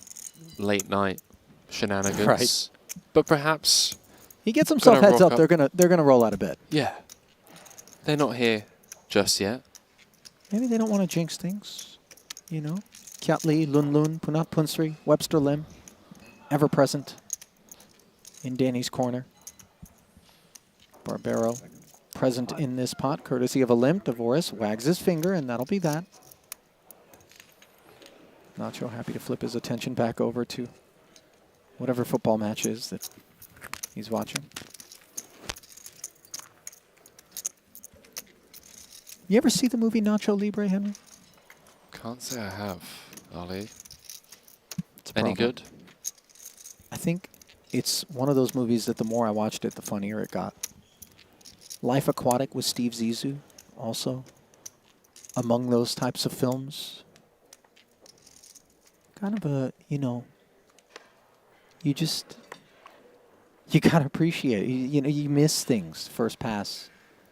late night shenanigans. Right. But perhaps he gets himself heads up. They're gonna roll out of bed. Yeah. They're not here just yet. Maybe they don't want to jinx things, you know. Kiat Lee, Lun Lun, Punat Punsri, Webster Lim, ever present in Danny's corner. Barbero present in this pot, courtesy of a limp. Dvoris wags his finger, and that'll be that. Nacho happy to flip his attention back over to whatever football match is that he's watching. You ever see the movie Nacho Libre, Henry? Can't say I have, Ali. It's a Any problem. good? I think it's one of those movies that the more I watched it, the funnier it got. Life Aquatic with Steve Zissou, also among those types of films. Kind of a, you know, you gotta appreciate it. You know, you miss things first pass.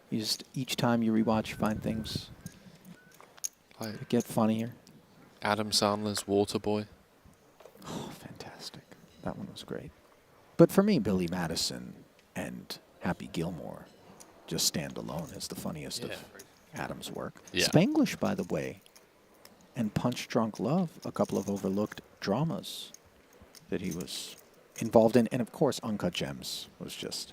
You just, each time you rewatch, you find things that get funnier. Adam Sandler's Waterboy. Oh, fantastic. That one was great. But for me, Billy Madison and Happy Gilmore just stand alone as the funniest of Adam's work. Yeah. Spanglish, by the way, and Punch Drunk Love, a couple of overlooked dramas that he was involved in. And, of course, Uncut Gems was just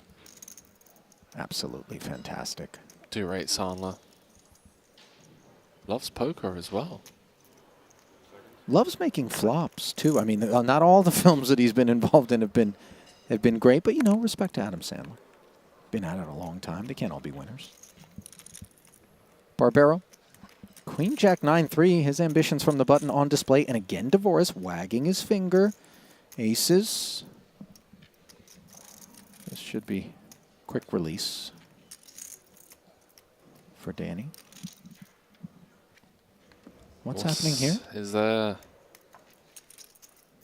absolutely fantastic. Do rate Sandler. Loves poker as well. Loves making flops, too. I mean, not all the films that he's been involved in have been great, but, you know, respect to Adam Sandler. Been at it a long time. They can't all be winners. Barbero. Queen Jack 9-3. His ambitions from the button on display. And again, Dvoris wagging his finger. Aces. This should be quick release for Danny. What's happening here? Is there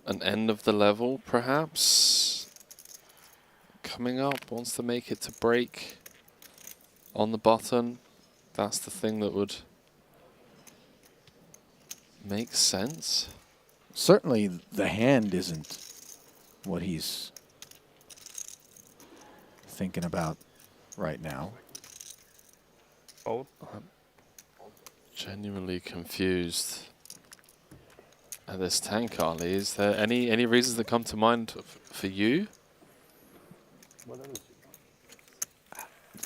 an end of the level, perhaps? Coming up, wants to make it to break on the button. That's the thing that would make sense. Certainly the hand isn't what he's thinking about right now. I'm genuinely confused at this tank, Ali. Is there any reasons that come to mind for you?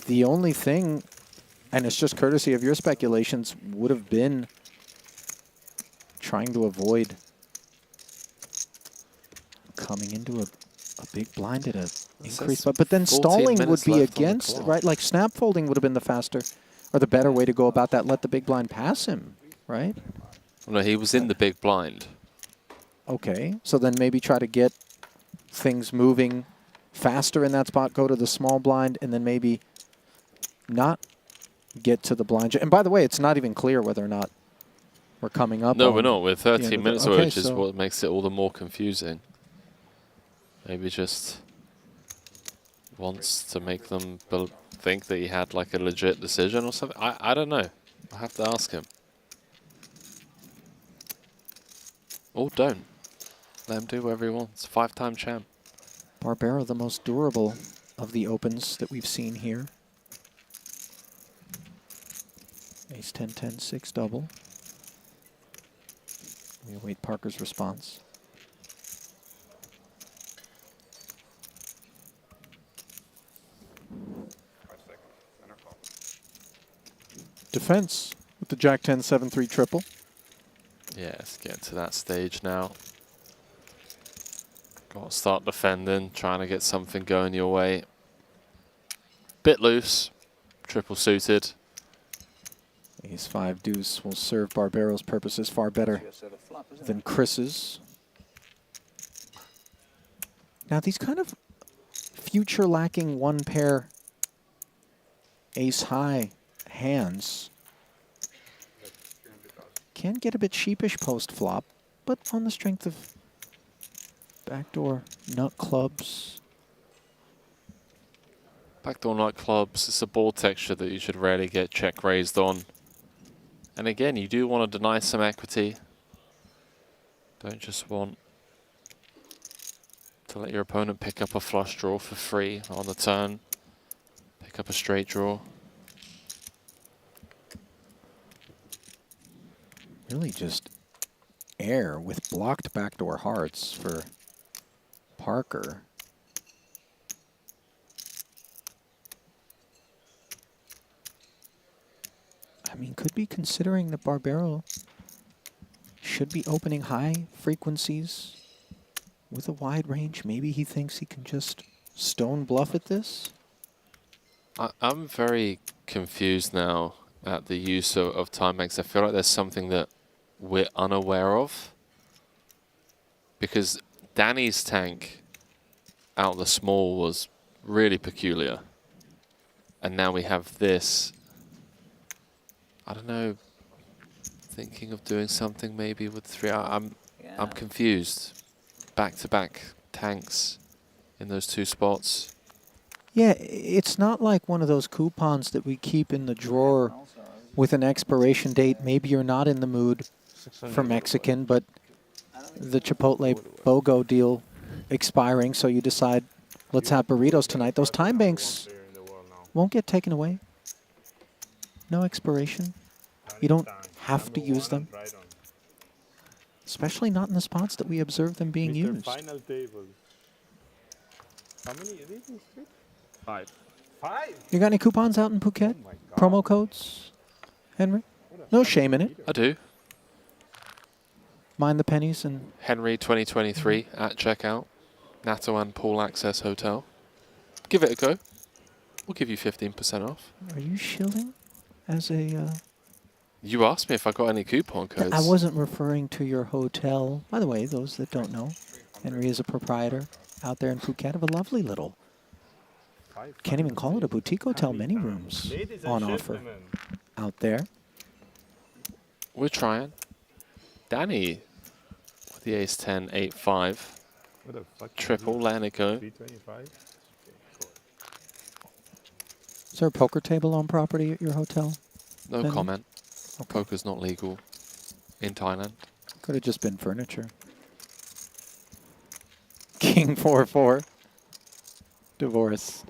The only thing, and it's just courtesy of your speculations, would have been trying to avoid coming into a big blind at a increase. But then stalling would be against, right? Like snap folding would have been the faster or the better way to go about that. Let the big blind pass him, right? No, he was in the big blind. Okay, so then maybe try to get things moving faster in that spot, go to the small blind, and then maybe not get to the blind. And by the way, it's not even clear whether or not we're coming up. No, we're not. We're 13 minutes away, which is so what makes it all the more confusing. Maybe just wants to make them think that he had like a legit decision or something. I don't know. I'll have to ask him. Or don't. Let him do whatever he wants. 5-time champ. Barbero, the most durable of the opens that we've seen here. Ace 10, 10, 6 double. We await Parker's response. Defense with the Jack 10, 7, 3 triple. Yeah, let's get to that stage now. Got to start defending, trying to get something going your way. Bit loose, triple suited. Ace 5 deuce will serve Barbero's purposes far better than Chris's. Now these kind of future lacking one pair ace high hands can get a bit sheepish post flop, but on the strength of backdoor nut clubs. Backdoor nut clubs, it's a board texture that you should rarely get check raised on. And again, you do want to deny some equity. Don't just want to let your opponent pick up a flush draw for free on the turn. Pick up a straight draw. Really just air with blocked backdoor hearts for Parker. I mean, could be considering that Barbero should be opening high frequencies with a wide range. Maybe he thinks he can just stone bluff at this. I'm very confused now at the use of timebanks. I feel like there's something that we're unaware of. Because Danny's tank out the small was really peculiar. And now we have this. I don't know, thinking of doing something maybe with 3. I'm confused. Back-to-back tanks in those 2 spots. Yeah, it's not like one of those coupons that we keep in the drawer with an expiration date. Maybe you're not in the mood for Mexican, but the Chipotle BOGO deal expiring, so you decide, let's have burritos tonight. Those time banks won't get taken away. No expiration. You don't have to use them. Especially not in the spots that we observe them being used. Final table. How many editions? 5. 5? You got any coupons out in Phuket? Promo codes, Henry? No shame in it. I do. Mind the pennies and... Henry 2023 at checkout. Natuan Pool Access Hotel. Give it a go. We'll give you 15% off. Are you shilling as a... You asked me if I got any coupon codes. I wasn't referring to your hotel. By the way, those that don't know, Henry is a proprietor out there in Phuket of a lovely little... Can't even call it a boutique hotel. Many rooms on offer out there. We're trying. Danny with the ace 10, 8, 5. Triple, letting it go. Is there a poker table on property at your hotel? No Henry? comment. Okay. Poker's not legal in Thailand. Could have just been furniture. King 4-4. Divorce.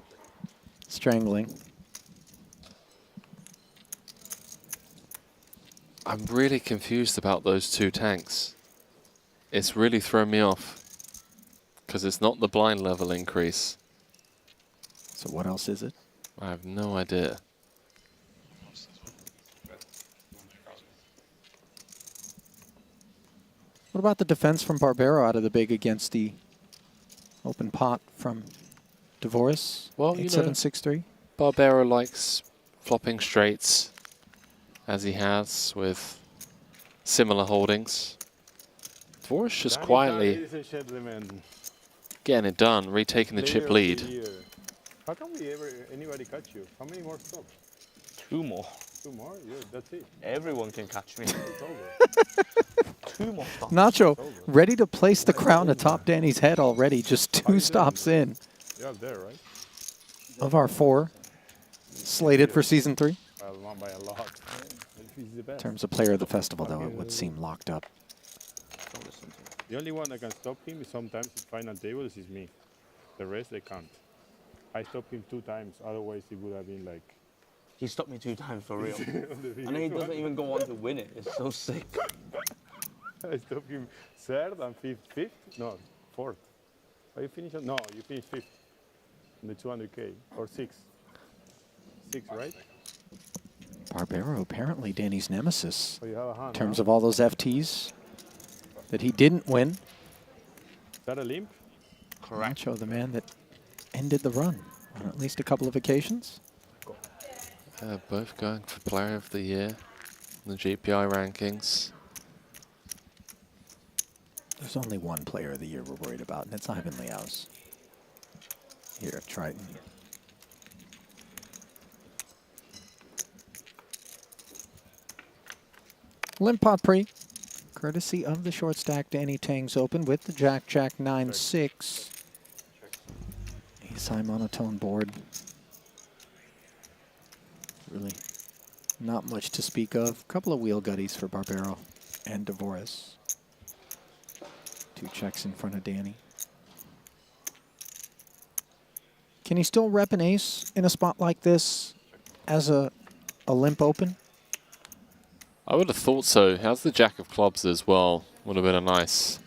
Strangling. I'm really confused about those 2 tanks. it's really thrown me off because it's not the blind level increase. So what else is it? I have no idea. What about the defense from Barbero out of the big against the open pot from Dvoris? Well, 8-7-6-3. Barbero likes flopping straights, as he has with similar holdings. Dvoris just quietly Ladies and gentlemen, getting it done, retaking the chip player of the lead. year. How come anybody catch you? How many more stops? 2 more. 2 more? Yeah, that's it. Everyone can catch me. It's over. 2 more stops. Nacho, ready to place the crown atop Danny's head already, just 2 stops in. You're up there, right? Of our 4 slated for Season 3. Well, by a lot. He's the In best. terms of player of the festival, though, it would seem locked up. The only one that can stop him is sometimes in final tables is me. The rest they can't. I stopped him 2 times, otherwise it would have been like... He stopped me 2 times for real. And And he doesn't even go on to win it. It's so sick. I stopped him 3rd and 5th? No, 4th. Oh, you finished? No, you finished 5th. On the 200K, or 6th. 6, right? Barbero, apparently Danny's nemesis. So you have a hand, in terms huh? of all those FTs that he didn't win. Is that a limp? Nacho, the man that ended the run on at least a couple of occasions. Both going for player of the year in the GPI rankings. There's only one player of the year we're worried about, and it's Ivan Liaus here at Triton. Limp pot pre, courtesy of the short stack Danny Tang's open with the Jack-Jack 9-6. Ace high monotone board. Really not much to speak of. Couple of wheel gutties for Barbero and Dvoris. 2 checks in front of Danny. Can he still rep an ace in a spot like this as a limp open? I would have thought so. He has the Jack of Clubs as well. Would have been a nice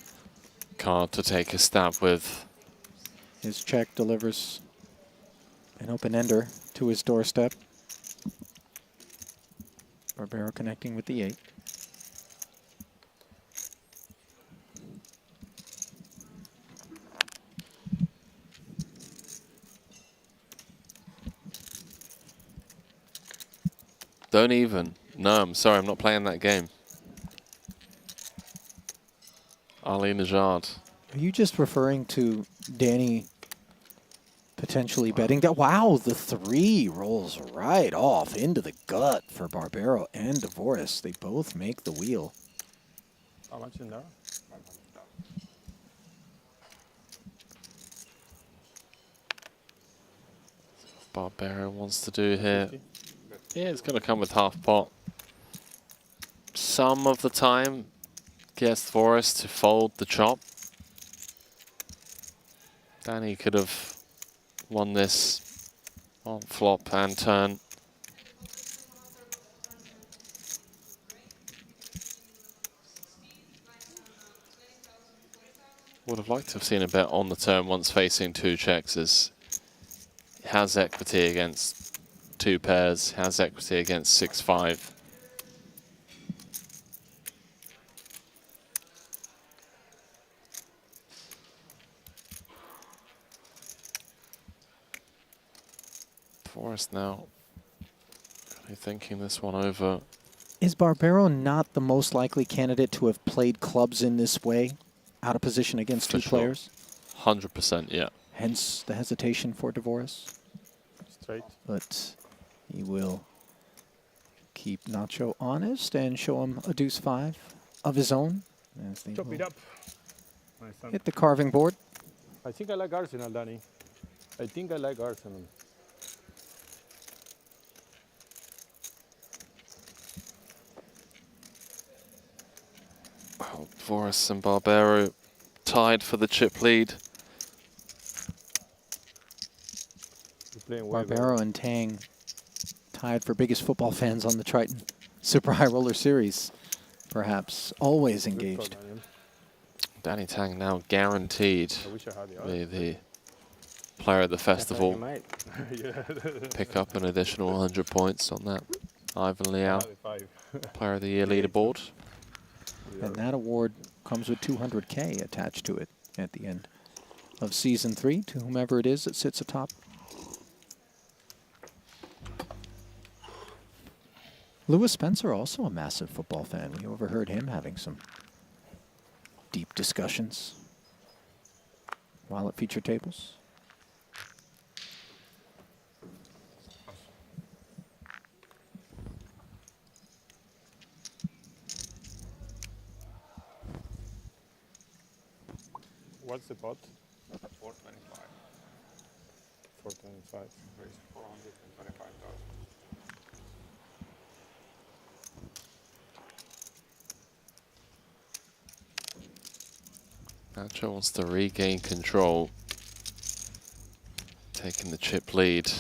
card to take a stab with. His check delivers an open ender to his doorstep. Barbero connecting with the 8. Don't even. No, I'm sorry, I'm not playing that game. Ali Najad. Are you just referring to Danny potentially betting that? Wow, the 3 rolls right off into the gut for Barbero and Dvoris. They both make the wheel. How much in there? Barbero wants to do here. Yeah, it's going to come with half pot. Some of the time, gets Dvoris to fold the chop. Danny could have won this on flop and turn. Would have liked to have seen a bet on the turn once facing 2 checks, as he has equity against 2 pairs, has equity against 6-5. Forrest now really thinking this one over. Is Barbero not the most likely candidate to have played clubs in this way, out of position against 2 players? 100%, yeah. Hence the hesitation for Dvoris. Straight. But he will keep Nacho honest and show him a deuce 5 of his own. As they Chop it up. My son. hit the carving board. I think I like Arsenal, Danny. I think I like Arsenal. Well, Dvoris and Barbero tied for the chip lead. Barbero and Tang tied for biggest football fans on the Triton Super High Roller Series. Perhaps always engaged. Danny Tang now guaranteed I wish I had the to other. be the player of the festival. You might. Yeah. Pick up an additional 100 points on that Ivan Liao Five. Player of the Year leaderboard. And that award comes with 200K attached to it at the end of Season 3 to whomever it is that sits atop. Lewis Spencer, also a massive football fan. We overheard him having some deep discussions while at feature tables. What's the pot? 425. 425. Raise 425,000. Nacho wants to regain control, taking the chip lead.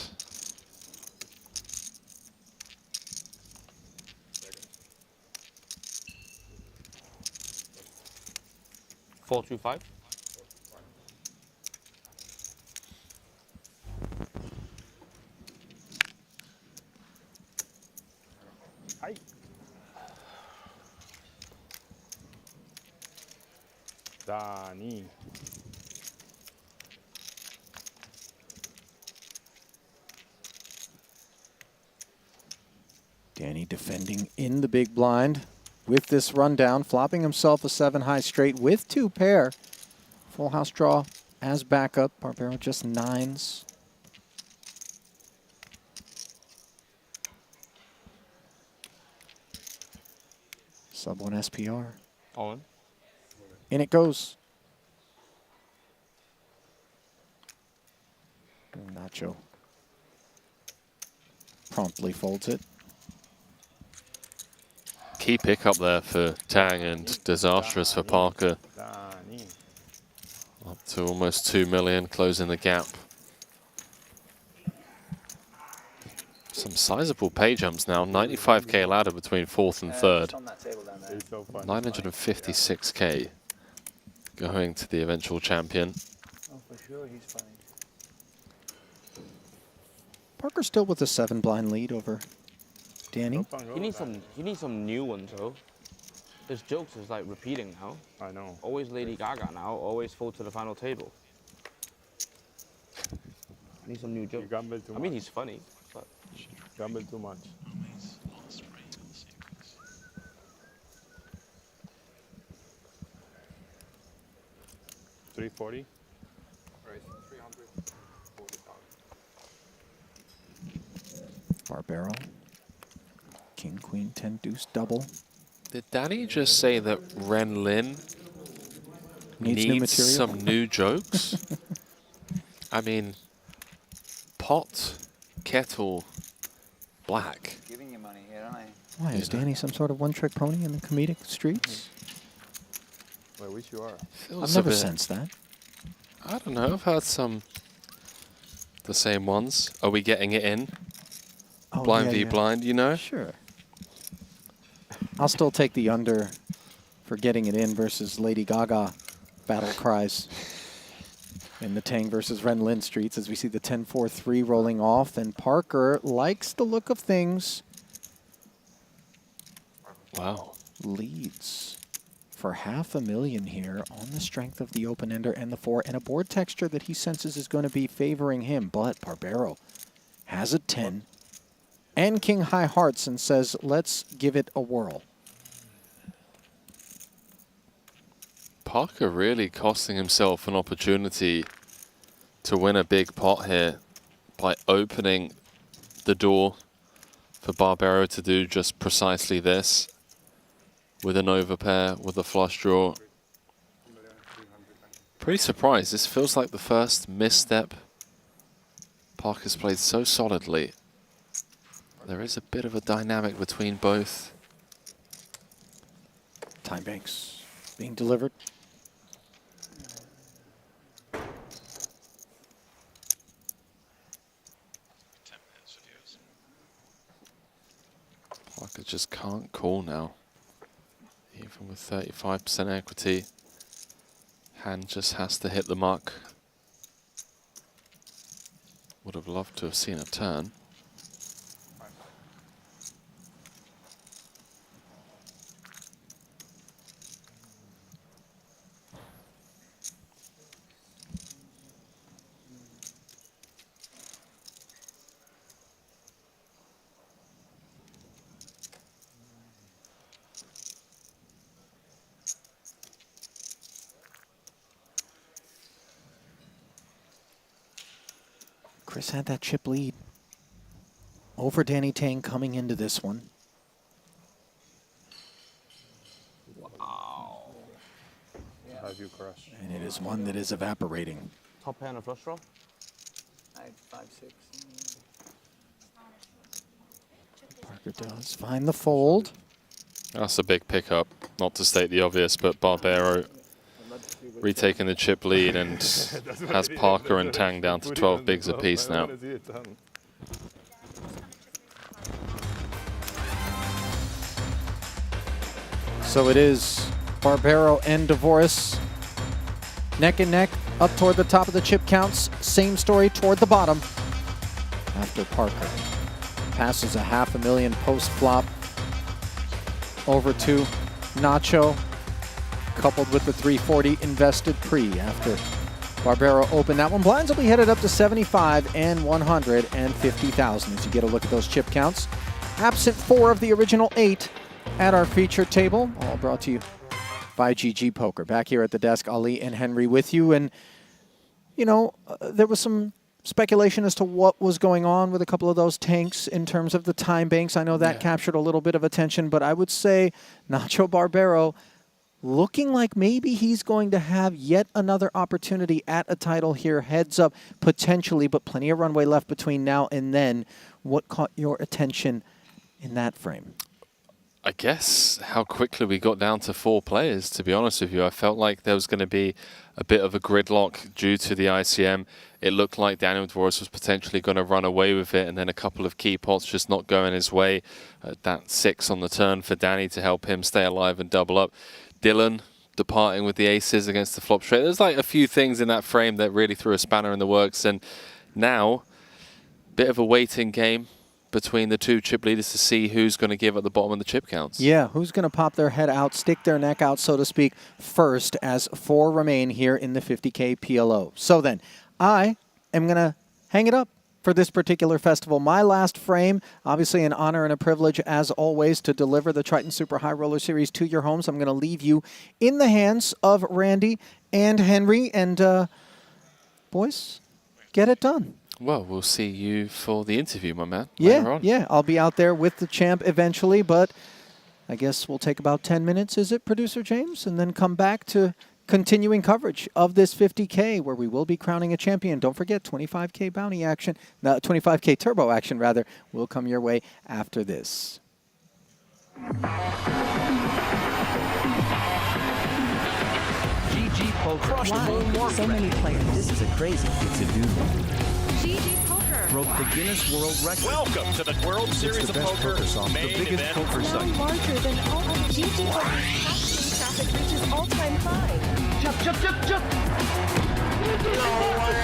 $425. Hi. Danny. Danny defending in the big blind with this rundown, flopping himself a 7-high straight with 2 pair. Full house draw as backup. Barbero just 9s. Sub 1 SPR. On. In it goes. Nacho promptly folds it. Key pickup there for Tang and disastrous for Parker. Up to almost 2 million, closing the gap. Some sizable pay jumps now. 95K ladder between 4th and 3rd. 956K going to the eventual champion. Oh, for sure, he's funny. Parker still with a 7-blind lead over Danny. He needs some new ones though. His jokes is like repeating now. I know. Always Lady Gaga now. Always fall to the final table. I need some new jokes. I mean, he's funny, but gamble too much. 340. Raise 340,000. Barbero. King, queen, 10, deuce, double. Did Danny just say that Ren Lin Needs new material? some new jokes? I mean, pot, kettle, black. Giving you money here, aren't I? Why, is Danny some sort of one-trick pony in the comedic streets? I wish you are. I've never sensed that. I don't know. I've heard some the same ones. Are we getting it in? Oh, Blind yeah, v yeah. blind, you know? Sure. I'll still take the under for getting it in versus Lady Gaga battle cries in the Tang versus Ren Lin streets as we see the 10-4-3 rolling off, and Parker likes the look of things. Wow. Leads for $500,000 here on the strength of the open-ender and the 4, and a board texture that he senses is going to be favoring him, but Barbero has a 10 and King High Hearts and says, let's give it a whirl. Parker really costing himself an opportunity to win a big pot here by opening the door for Barbero to do just precisely this with an overpair, with a flush draw. Pretty surprised. This feels like the first misstep Parker's played so solidly. There is a bit of a dynamic between both. Time banks being delivered. Parker just can't call now, even with 35% equity. Hand just has to hit the mark. Would have loved to have seen a turn. Chris had that chip lead over Danny Tang coming into this one. Wow. How'd you crush? And it is one that is evaporating. Top pair and a flush draw. I had 5-6. Parker does find the fold. That's a big pickup, not to state the obvious, but Barbero retaking the chip lead and has Parker and Tang down to 12 bigs apiece now. So it is Barbero and Dvoris neck and neck up toward the top of the chip counts. Same story toward the bottom after Parker passes a $500,000 post flop over to Nacho, coupled with the 340 invested pre after Barbero opened that one. Blinds will be headed up to 75 and 150,000 as you get a look at those chip counts. Absent 4 of the original 8 at our feature table, all brought to you by GG Poker. Back here at the desk, Ali and Henry with you. And, you know, there was some speculation as to what was going on with a couple of those tanks in terms of the time banks. I know that captured a little bit of attention, but I would say Nacho Barbero looking like maybe he's going to have yet another opportunity at a title here. Heads up, potentially, but plenty of runway left between now and then. What caught your attention in that frame? I guess how quickly we got down to 4 players, to be honest with you. I felt like there was going to be a bit of a gridlock due to the ICM. It looked like Daniel Dvoris was potentially going to run away with it, and then a couple of key pots just not going his way. That 6 on the turn for Danny to help him stay alive and double up. Dylan departing with the aces against the flop straight. There's like a few things in that frame that really threw a spanner in the works, and now bit of a waiting game between the two chip leaders to see who's going to give at the bottom of the chip counts. Yeah, who's going to pop their head out, stick their neck out, so to speak, first, as 4 remain here in the 50K PLO. So then, I am going to hang it up for this particular festival. My last frame, obviously an honor and a privilege, as always, to deliver the Triton Super High Roller Series to your homes. I'm going to leave you in the hands of Randy and Henry, and boys, get it done. Well, we'll see you for the interview, my man. Yeah, yeah, I'll be out there with the champ eventually, but I guess we'll take about 10 minutes, is it, Producer James? And then come back to continuing coverage of this 50K, where we will be crowning a champion. Don't forget, 25K bounty action, 25K turbo action, rather, will come your way after this. GG Poker. Wow, so many players. This is a crazy thing to do. GG Poker broke the Guinness World Record. Welcome to the World Series of Poker, the biggest poker site. Larger than all other GG Poker. Traffic reaches all-time high. Jump, jump, jump, jump! No way!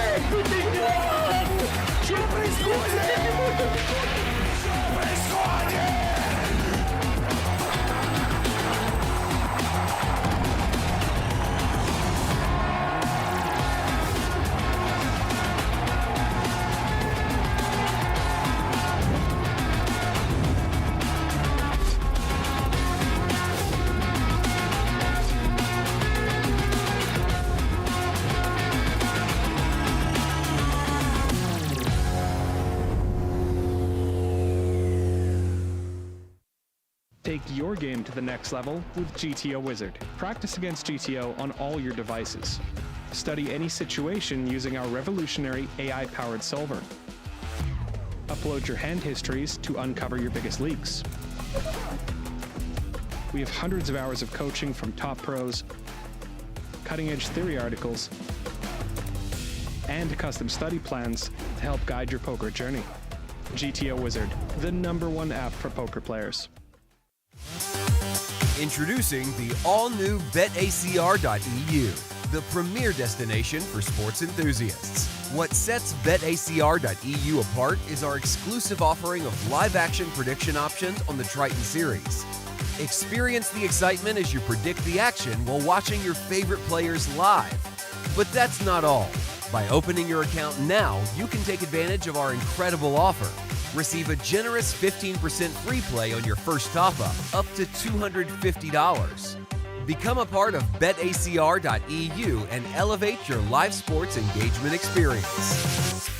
Take your game to the next level with GTO Wizard. Practice against GTO on all your devices. Study any situation using our revolutionary AI-powered solver. Upload your hand histories to uncover your biggest leaks. We have hundreds of hours of coaching from top pros, cutting-edge theory articles, and custom study plans to help guide your poker journey. GTO Wizard, the #1 app for poker players. Introducing the all-new BetACR.eu, the premier destination for sports enthusiasts. What sets BetACR.eu apart is our exclusive offering of live-action prediction options on the Triton series. Experience the excitement as you predict the action while watching your favorite players live. But that's not all. By opening your account now, you can take advantage of our incredible offer. Receive a generous 15% free play on your first top-up, up to $250. Become a part of BetACR.eu and elevate your live sports engagement experience.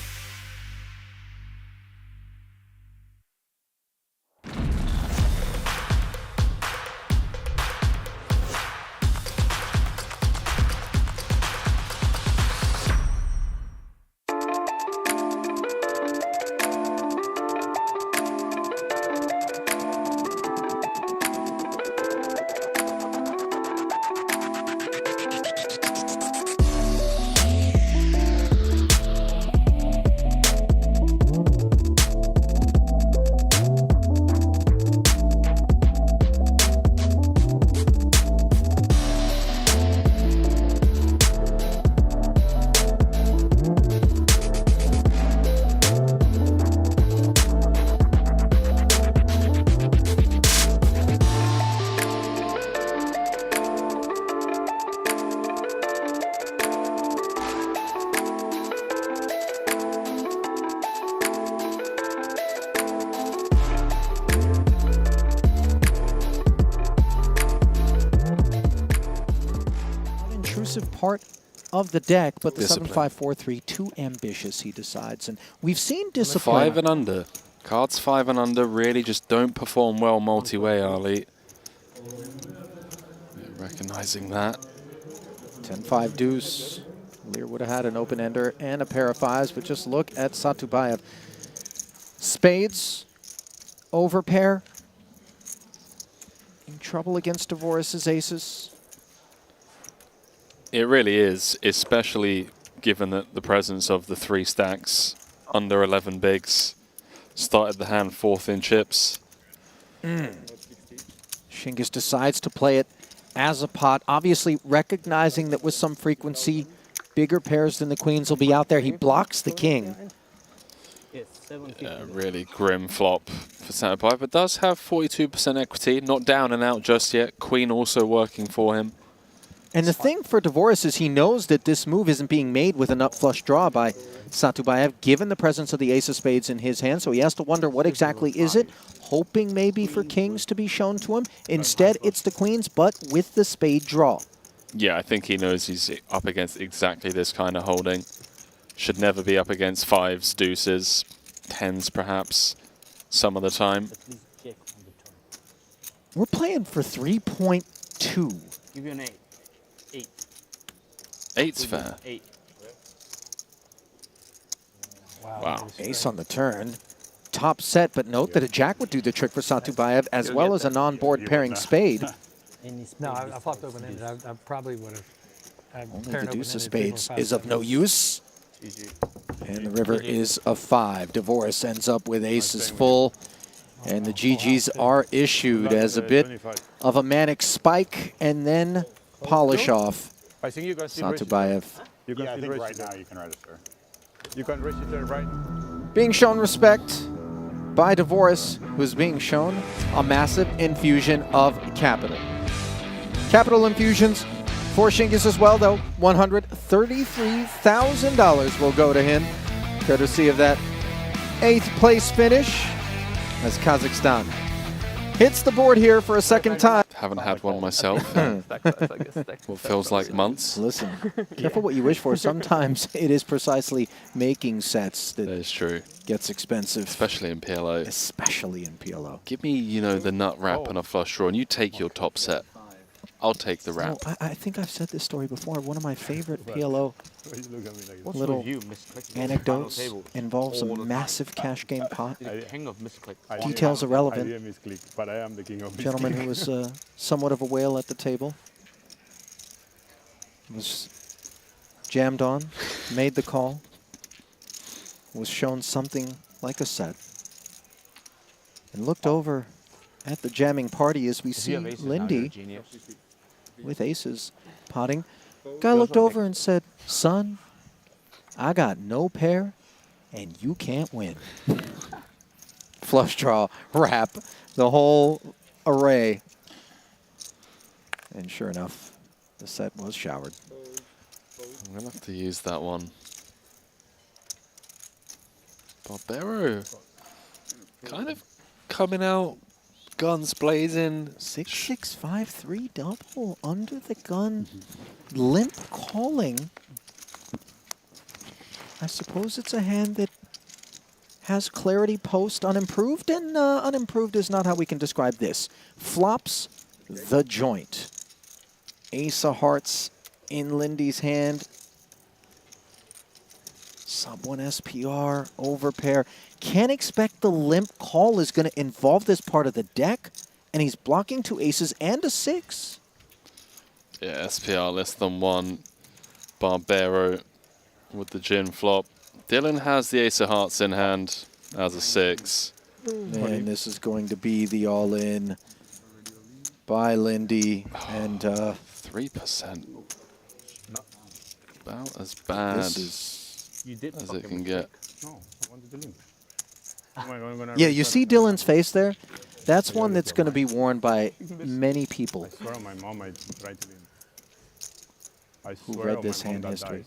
Part of the deck, but the Discipline. 7-5-4-3 too ambitious, he decides. And we've seen discipline. 5 and under. Cards 5 and under really just don't perform well multi-way, Ali. Recognizing that. 10-5 deuce. Lear would have had an open ender and a pair of fives, but just look at Satubayev. Spades, over pair. In trouble against Dvoris's aces. It really is, especially given that the presence of the 3 stacks under 11 bigs. Started the hand 4th in chips. Shingus decides to play it as a pot, obviously recognizing that with some frequency, bigger pairs than the queens will be out there. He blocks the king. Really grim flop for Satubayev, but does have 42% equity. Not down and out just yet. Queen also working for him. And the thing for Dvoris is he knows that this move isn't being made with a nut flush draw by Satubayev, given the presence of the ace of spades in his hand. So he has to wonder what exactly is it, hoping maybe for kings to be shown to him. Instead, it's the queens, but with the spade draw. Yeah, I think he knows he's up against exactly this kind of holding. Should never be up against 5s, deuces, 10s perhaps, some of the time. We're playing for 3.2. Give you an 8. 8's fair. 8. Wow. Ace on the turn. Top set, but note that a jack would do the trick for Satubayev, as well as a non-board pairing spade. No, I flopped open-ended. I probably would have. Only the deuce of spades is of no use. And the river is a 5. Dvoris ends up with aces full. And the GGs are issued as a bit of a manic spike and then polish off. Satubayev. You can see right now you can register. You can register right. Being shown respect by Dvoris, who's being shown a massive infusion of capital. Capital infusions for Shingus as well, though. $133,000 will go to him, courtesy of that 8th place finish as Kazakhstan hits the board here for a second time. Haven't had one myself. What feels like months. Listen, careful what you wish for. Sometimes it is precisely making sets that is true. Gets expensive. Especially in PLO. Especially in PLO. Give me, you know, the nut wrap and a flush draw, and you take your top set. I'll take the wrap. Oh, I think I've said this story before. One of my favorite PLO little anecdotes involves a massive cash game pot. Details irrelevant. Gentleman who was somewhat of a whale at the table. Was jammed on, made the call, was shown something like a set, and looked over at the jamming party as we see Lindy with aces potting. Guy looked over and said, "Son, I got no pair, and you can't win." Flush draw, wrap, the whole array. And sure enough, the set was showered. I'm going to have to use that one. Barbero kind of coming out, guns blazing. 6-6-5-3 double under the gun, limp calling. I suppose it's a hand that has clarity post unimproved, and unimproved is not how we can describe this. Flops the joint. Ace of hearts in Lindy's hand. Sub 1 SPR, overpair. Can't expect the limp call is going to involve this part of the deck, and he's blocking 2 aces and a 6. Yeah, SPR less than 1. Barbero with the gin flop. Dylan has the ace of hearts in hand as a 6. And this is going to be the all-in by Lindy, and 3%. About as bad as it can get. No, I wanted the limp. Yeah, you see Dylan's face there? That's one that's going to be worn by many people. I swear on my mom I tried to limp. I Who swear read on this my mom hand that history. dies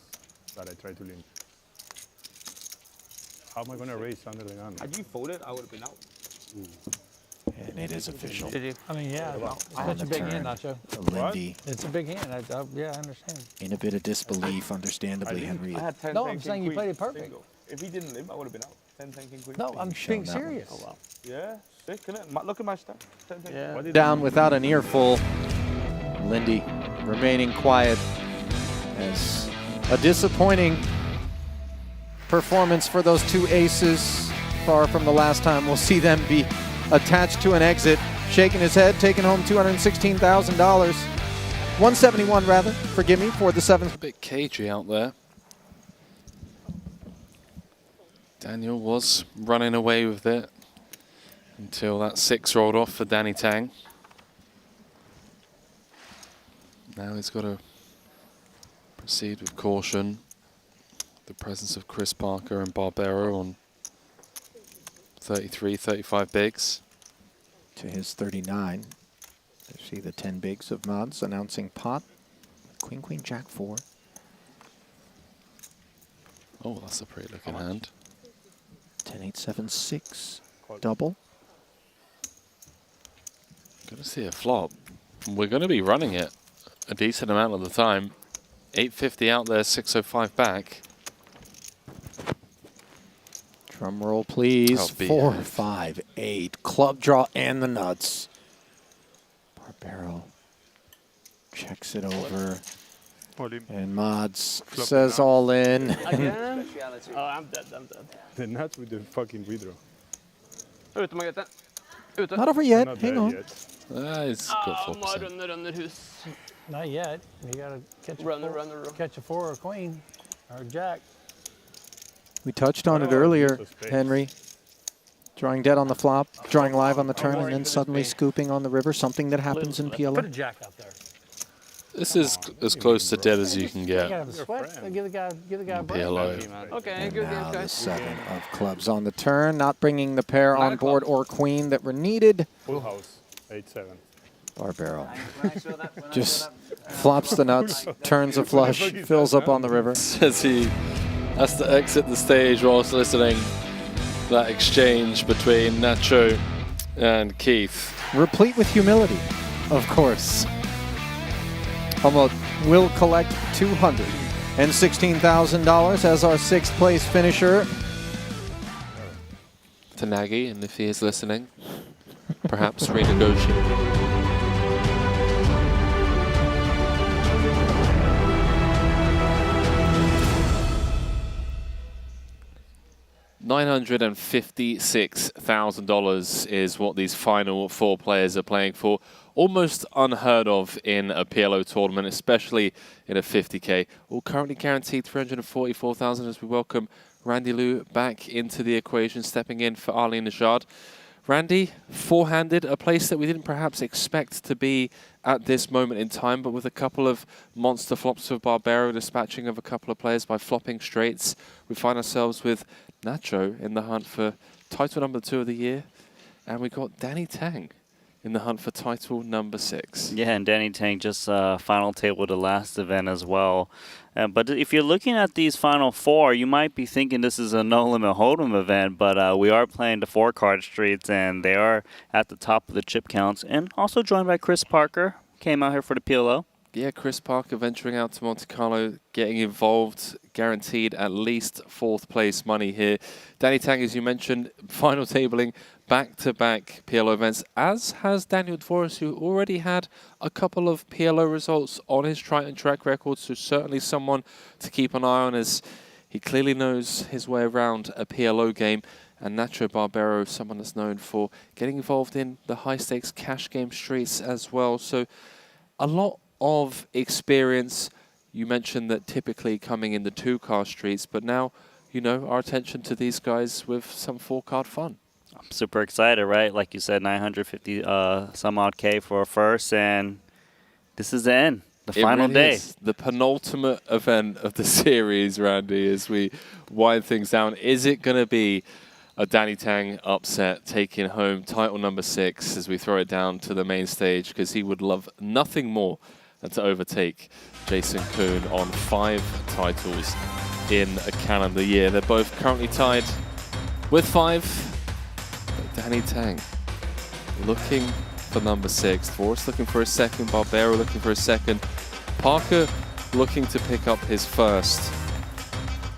that I tried to limp. How am I going to raise under the gun? Had you folded, I would have been out. And it is official. Did you? I mean, yeah, it's On such the a big turn, hand, Nacho. Lindy. It's a big hand. Yeah, I understand. In a bit of disbelief, understandably, Henry. I had 10, No, 10, I'm king, saying you queen, played it perfect. single. If he didn't limp, I would have been out. 10, 10, king, queen. No, I'm being serious. Oh, wow. Yeah, sick, isn't it? Look at my stuff. 10, 10, yeah. Down without an earful. Lindy remaining quiet as a disappointing performance for those 2 aces. Far from the last time we'll see them be attached to an exit. Shaking his head, taking home $216,000. 171 rather, forgive me, for the 7th. A bit cagey out there. Daniel was running away with it until that 6 rolled off for Danny Tang. Now he's got to proceed with caution. The presence of Chris Parker and Barbero on 33, 35 bigs. To his 39. You see the 10 bigs of mods announcing pot. Queen, queen, jack 4. Oh, that's a pretty looking hand. 10, 8, 7, 6. Double. Going to see a flop. We're going to be running it a decent amount of the time. 850 out there, 605 back. Drum roll, please. 4, 5, 8. Club draw and the nuts. Barbero checks it over. And Mods says all in. Again? Oh, I'm dead. The nuts with the fucking redraw. Ute, Margrethe. Ute. Not over yet. Hang on. It's good Må runner hus. Not yet. You gotta catch Runner. catch a 4 or a queen or a jack. We touched on it earlier, Henry. Drawing dead on the flop, drawing live on the turn, and then suddenly scooping on the river, something that happens in PLO. Put a jack out there. This is as close to dead as you can You get. gotta have a sweat. Give the guy a break. PLO. Okay, good game, Now the guys. 7 of clubs on the turn, not bringing the pair on board or queen that were needed. Full house, 8-7. Barbero just flops the nuts, turns a flush, fills up on the river. Says he has to exit the stage whilst listening that exchange between Nacho and Keith. Replete with humility, of course. Humboldt will collect $216,000 as our 6th place finisher. To Nagy, and if he is listening, perhaps renegotiate. $956,000 is what these final 4 players are playing for. Almost unheard of in a PLO tournament, especially in a 50K. All currently guaranteed $344,000 as we welcome Randy Liu back into the equation, stepping in for Ali Najad Randy, four-handed, a place that we didn't perhaps expect to be at this moment in time, but with a couple of monster flops of Barbero, dispatching of a couple of players by flopping straights, we find ourselves with Nacho in the hunt for title number 2 of the year, and we got Danny Tang in the hunt for title number 6. Yeah, and Danny Tang just final table the last event as well. But if you're looking at these final 4, you might be thinking this is a No Limit Hold'em event, but we are playing the 4-card streets, and they are at the top of the chip counts, and also joined by Chris Parker, came out here for the PLO. Yeah, Chris Parker venturing out to Monte-Carlo, getting involved, guaranteed at least 4th place money here. Danny Tang, as you mentioned, final tabling back-to-back PLO events, as has Daniel Dvoris, who already had a couple of PLO results on his Triton track record, so certainly someone to keep an eye on, as he clearly knows his way around a PLO game. And Nacho Barbero, someone that's known for getting involved in the high-stakes cash game streets as well. So a lot of experience. You mentioned that typically coming in the 2-card streets, but now, you know, our attention to these guys with some 4-card fun. I'm super excited, right? Like you said, 950 some odd K for a first, and this is the end, the final day. Is the penultimate event of the series, Randy, as we wind things down. Is it going to be a Danny Tang upset, taking home title number 6 as we throw it down to the main stage? Because he would love nothing more than to overtake Jason Kuhn on 5 titles in a calendar year. They're both currently tied with 5. But Danny Tang looking for number 6. Dvoris looking for a second. Barbero looking for a second. Parker looking to pick up his first.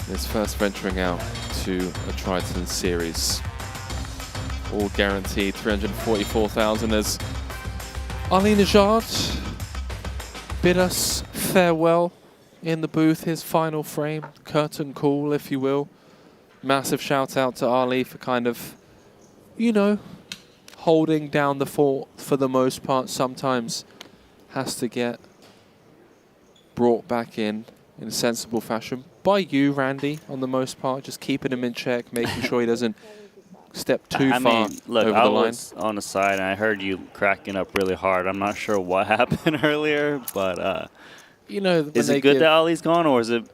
His first venturing out to a Triton series. All guaranteed 344,000 as Ali Najad bid us farewell in the booth, his final frame, curtain call, if you will. Massive shout out to Ali for kind of, you know, holding down the fort for the most part. Sometimes has to get brought back in a sensible fashion by you, Randy, on the most part, just keeping him in check, making sure he doesn't step too far look, over I the line. was on the side, and I heard you cracking up really hard. I'm not sure what happened earlier, but you know, is it good that Ali's gone, or was it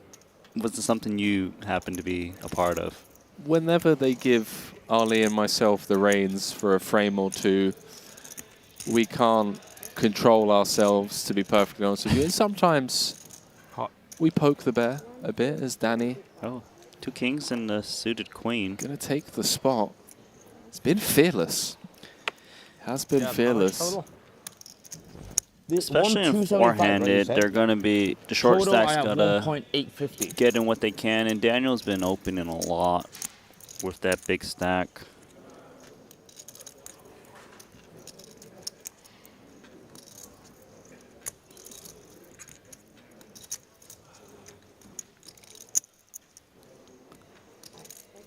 something you happened to be a part of? Whenever they give Ali and myself the reins for a frame or two, we can't control ourselves, to be perfectly honest with you. And sometimes we poke the bear a bit, as Danny. Oh, 2 kings and a suited queen. Gonna take the spot. It's been fearless. Has been fearless. Especially in four-handed, they're going to be, the short stack's got to get in what they can, and Daniel's been opening a lot with that big stack.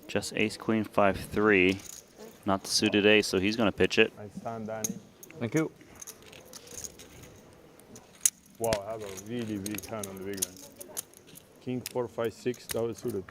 Just ace, queen, 5-3. Not the suited ace, so he's going to pitch it. Nice time, Danny. Thank you. Wow, I have a really big hand on the big one. King 4, 5, 6, double suited.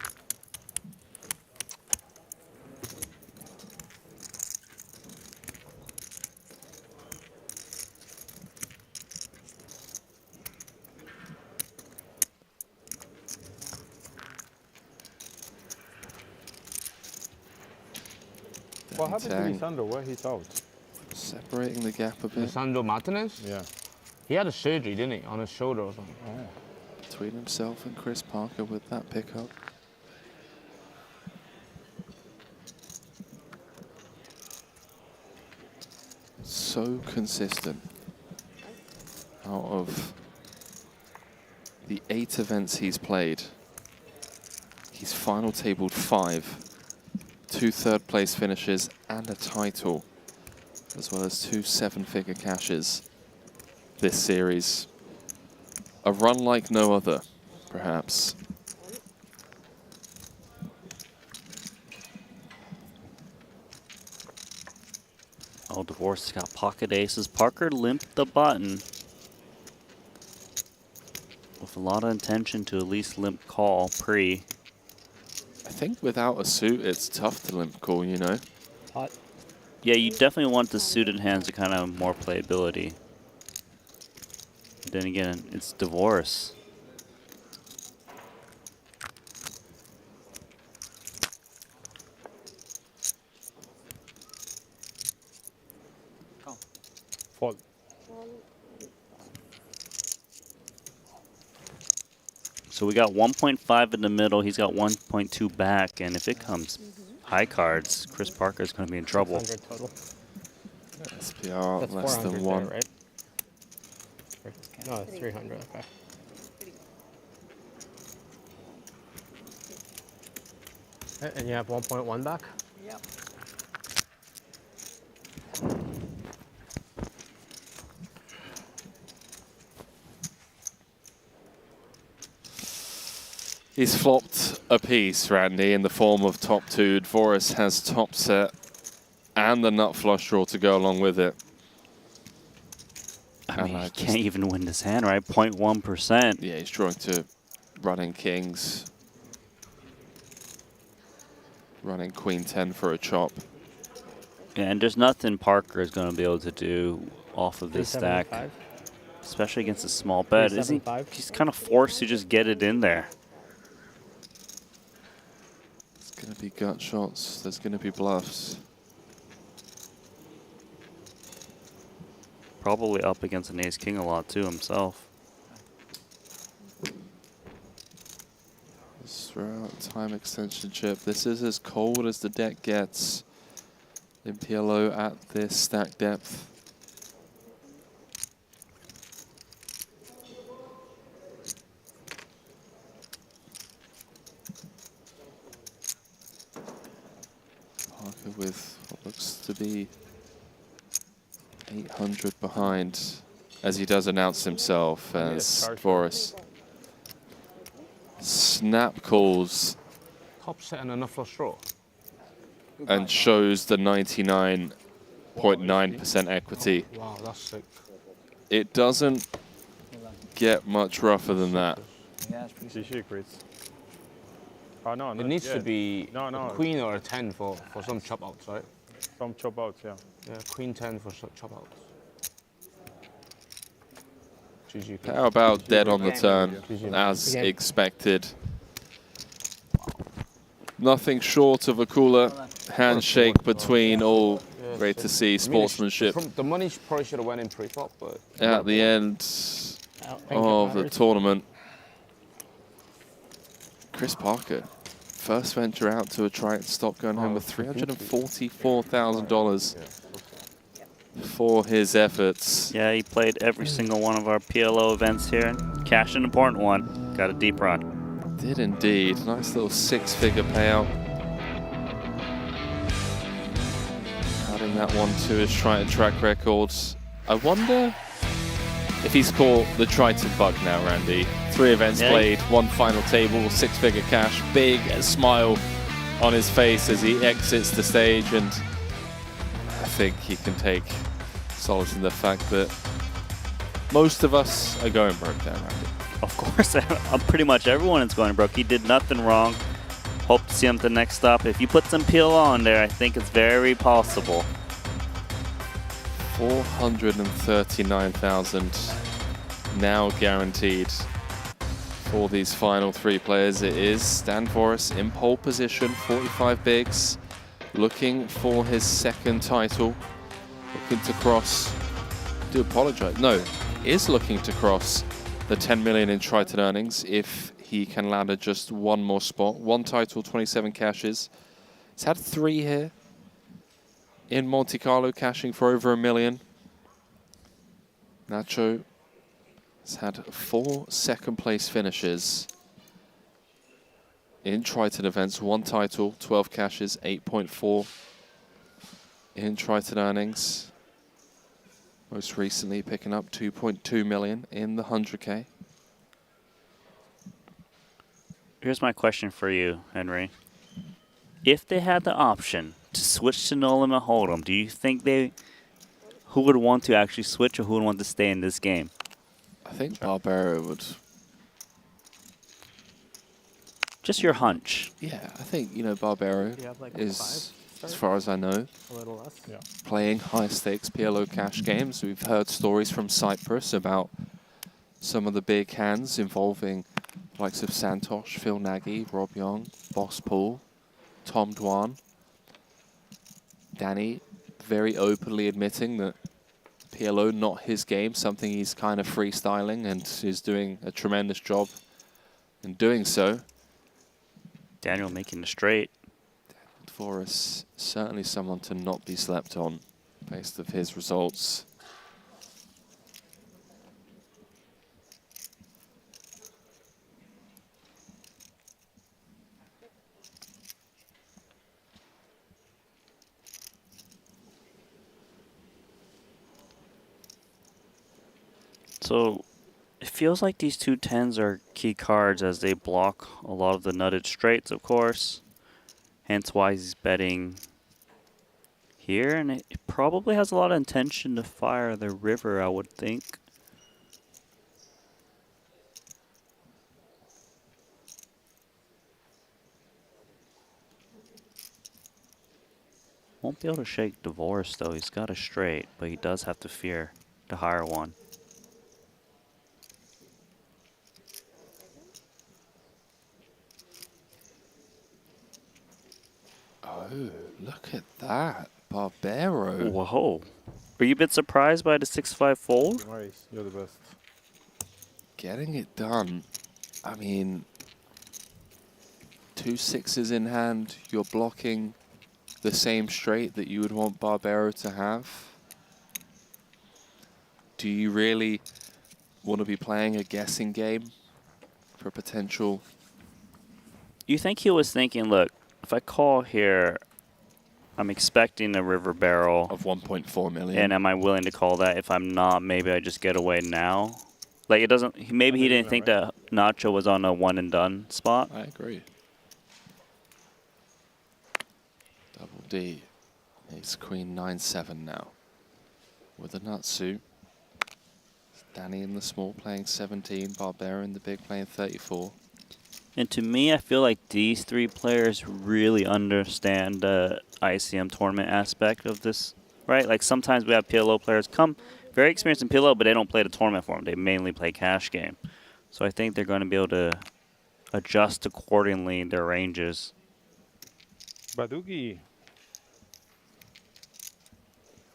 What happened to Lisandro? Where he's out? Separating the gap a bit. Lisandro Martinez? Yeah. He had a surgery, didn't he? On his shoulder or something. Oh. Between himself and Chris Parker with that pickup. So consistent. Out of the 8 events he's played, he's final tabled 5. 2 third-place finishes and a title, as well as 2 7-figure cashes this series. A run like no other, perhaps. Oh, Dvoris got pocket aces. Parker limped the button with a lot of intention to at least limp call pre. I think without a suit, it's tough to limp call, you know. Hot. Yeah, you definitely want the suited hands to kind of have more playability. Then again, it's divorce. Fold. So we got 1.5 in the middle. He's got 1.2 back, and if it comes high cards, Chris Parker's going to be in trouble. 600 total. SPR That's less 400 than there, 1. right? No, it's 300. Okay. And you have 1.1 back? Yep. He's flopped a piece, Randy, in the form of top 2. Dvoris has top set and the nut flush draw to go along with it. I mean, he can't even win this hand, right? 0.1%. Yeah, he's drawing to running kings. Running queen 10 for a chop. Yeah, and there's nothing Parker is going to be able to do off of this stack. Especially against a small bet. Isn't he? He's kind of forced to just get it in there. It's going to be gut shots. There's going to be bluffs. Probably up against an ace-king a lot, too, himself. Let's throw out time extension chip. This is as cold as the deck gets in PLO at this stack depth. Parker with what looks to be 800 behind, as he does announce himself as Dvoris. Snap calls Top set and enough flush draw. and shows the 99.9% equity. Wow, that's sick. It doesn't get much rougher than that. Yeah, it's pretty sick. Oh, no, It needs to be no, a queen or a 10 for some chop outs, right? Some chop outs, yeah. Yeah, queen 10 for chop outs. GG. How about dead on the turn, as expected? Nothing short of a cooler handshake between all. Great to see sportsmanship. The money probably should have went in pre-flop, but At the end of the tournament, Chris Parker, first venture out to a Triton stock, going home with $344,000 for his efforts. Yeah, he played every single one of our PLO events here and cashed an important one. Got a deep run. Did indeed. Nice little 6-figure payout. Adding that one to his Triton track records. I wonder if he's caught the Triton bug now, Randy. 3 events played, 1 final table, 6-figure cash, big smile on his face as he exits the stage, and I think he can take solace in the fact that most of us are going broke down, Randy. Of course, pretty much everyone is going broke. He did nothing wrong. Hope to see him at the next stop. If you put some PLO on there, I think it's very possible. 439,000 now guaranteed for these final 3 players. It is Stan Dvoris in pole position, 45 bigs, looking for his 2nd title, looking to cross, do apologize, no, is looking to cross the 10 million in Triton earnings if he can ladder just 1 more spot. 1 title, 27 cashes. He's had 3 here in Monte-Carlo, cashing for over $1 million. Nacho has had 4 second-place finishes in Triton events. 1 title, 12 cashes, 8.4 in Triton earnings. Most recently picking up 2.2 million in the 100K. Here's my question for you, Henry. If they had the option to switch to no limit hold'em, do you think who would want to actually switch or who would want to stay in this game? I think Barbero would. Just your hunch. Yeah, I think, Barbero You have like is as far as I know. A little less. Yeah. Playing high-stakes PLO cash games. We've heard stories from Cyprus about some of the big hands involving the likes of Santosh, Phil Nagy, Rob Young, Boss Paul, Tom Dwan. Danny very openly admitting that PLO not his game, something he's kind of freestyling and is doing a tremendous job in doing so. Daniel making the straight. For us, certainly someone to not be slept on based of his results. So it feels like these two 10s are key cards as they block a lot of the nutted straights, of course. Hence why he's betting here, and it probably has a lot of intention to fire the river, I would think. Won't be able to shake divorce though. He's got a straight, but he does have to fear the higher one. Oh, look at that. Barbero. Whoa. Were you a bit surprised by the 6-5 fold? Nice, you're the best. Getting it done. I mean, 2 6s in hand, you're blocking the same straight that you would want Barbero to have. Do you really want to be playing a guessing game for potential? You think he was thinking, look, if I call here, I'm expecting a river barrel of 1.4 million. And am I willing to call that? If I'm not, maybe I just get away now. Like, it doesn't, maybe he didn't think that Nacho was on a one and done spot. I agree. Double D. Ace Queen 9-7 now. With a nutsuit. Danny in the small playing 17, Barbero in the big playing 34. And to me, I feel like these three players really understand the ICM tournament aspect of this, right? Like sometimes we have PLO players come very experienced in PLO, but they don't play the tournament for them. They mainly play cash game. So I think they're going to be able to adjust accordingly their ranges. Badugi.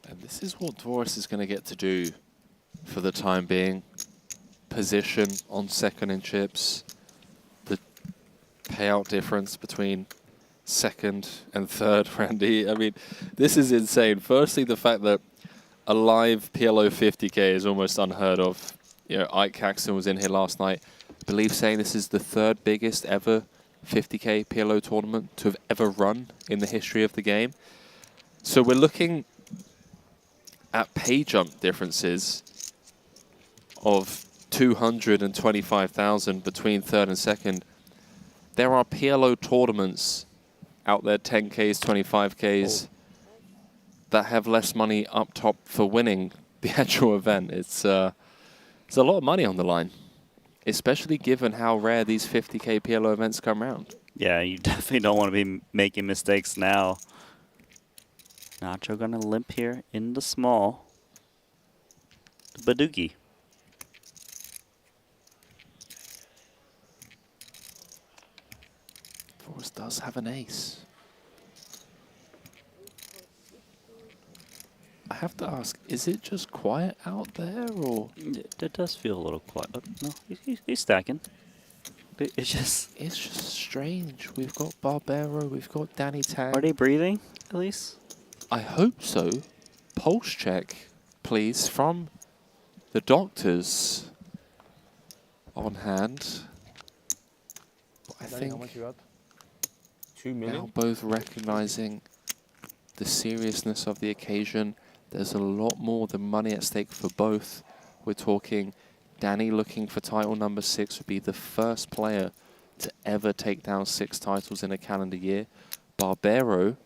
And this is what Dvoris is going to get to do for the time being. Position on second in chips. The payout difference between second and third, Randy. I mean, this is insane. Firstly, the fact that a live PLO 50K is almost unheard of. You know, Ike Caxton was in here last night, I believe, saying this is the third biggest ever 50K PLO tournament to have ever run in the history of the game. So we're looking at pay jump differences of 225,000 between third and second. There are PLO tournaments out there, 10Ks, 25Ks, that have less money up top for winning the actual event. It's a lot of money on the line, especially given how rare these 50K PLO events come around. Yeah, you definitely don't want to be making mistakes now. Nacho gonna limp here in the small. Badugi. Forrest does have an ace. I have to ask, is it just quiet out there, or? It does feel a little quiet. Oh, no, he's stacking. It's just strange. We've got Barbero, we've got Danny Tang. Are they breathing, at least? I hope so. Pulse check, please, from the doctors on hand. But I think how much you got? 2 million. now both recognizing the seriousness of the occasion. There's a lot more than money at stake for both. We're talking Danny looking for title number 6 would be the first player to ever take down 6 titles in a calendar year. Barbero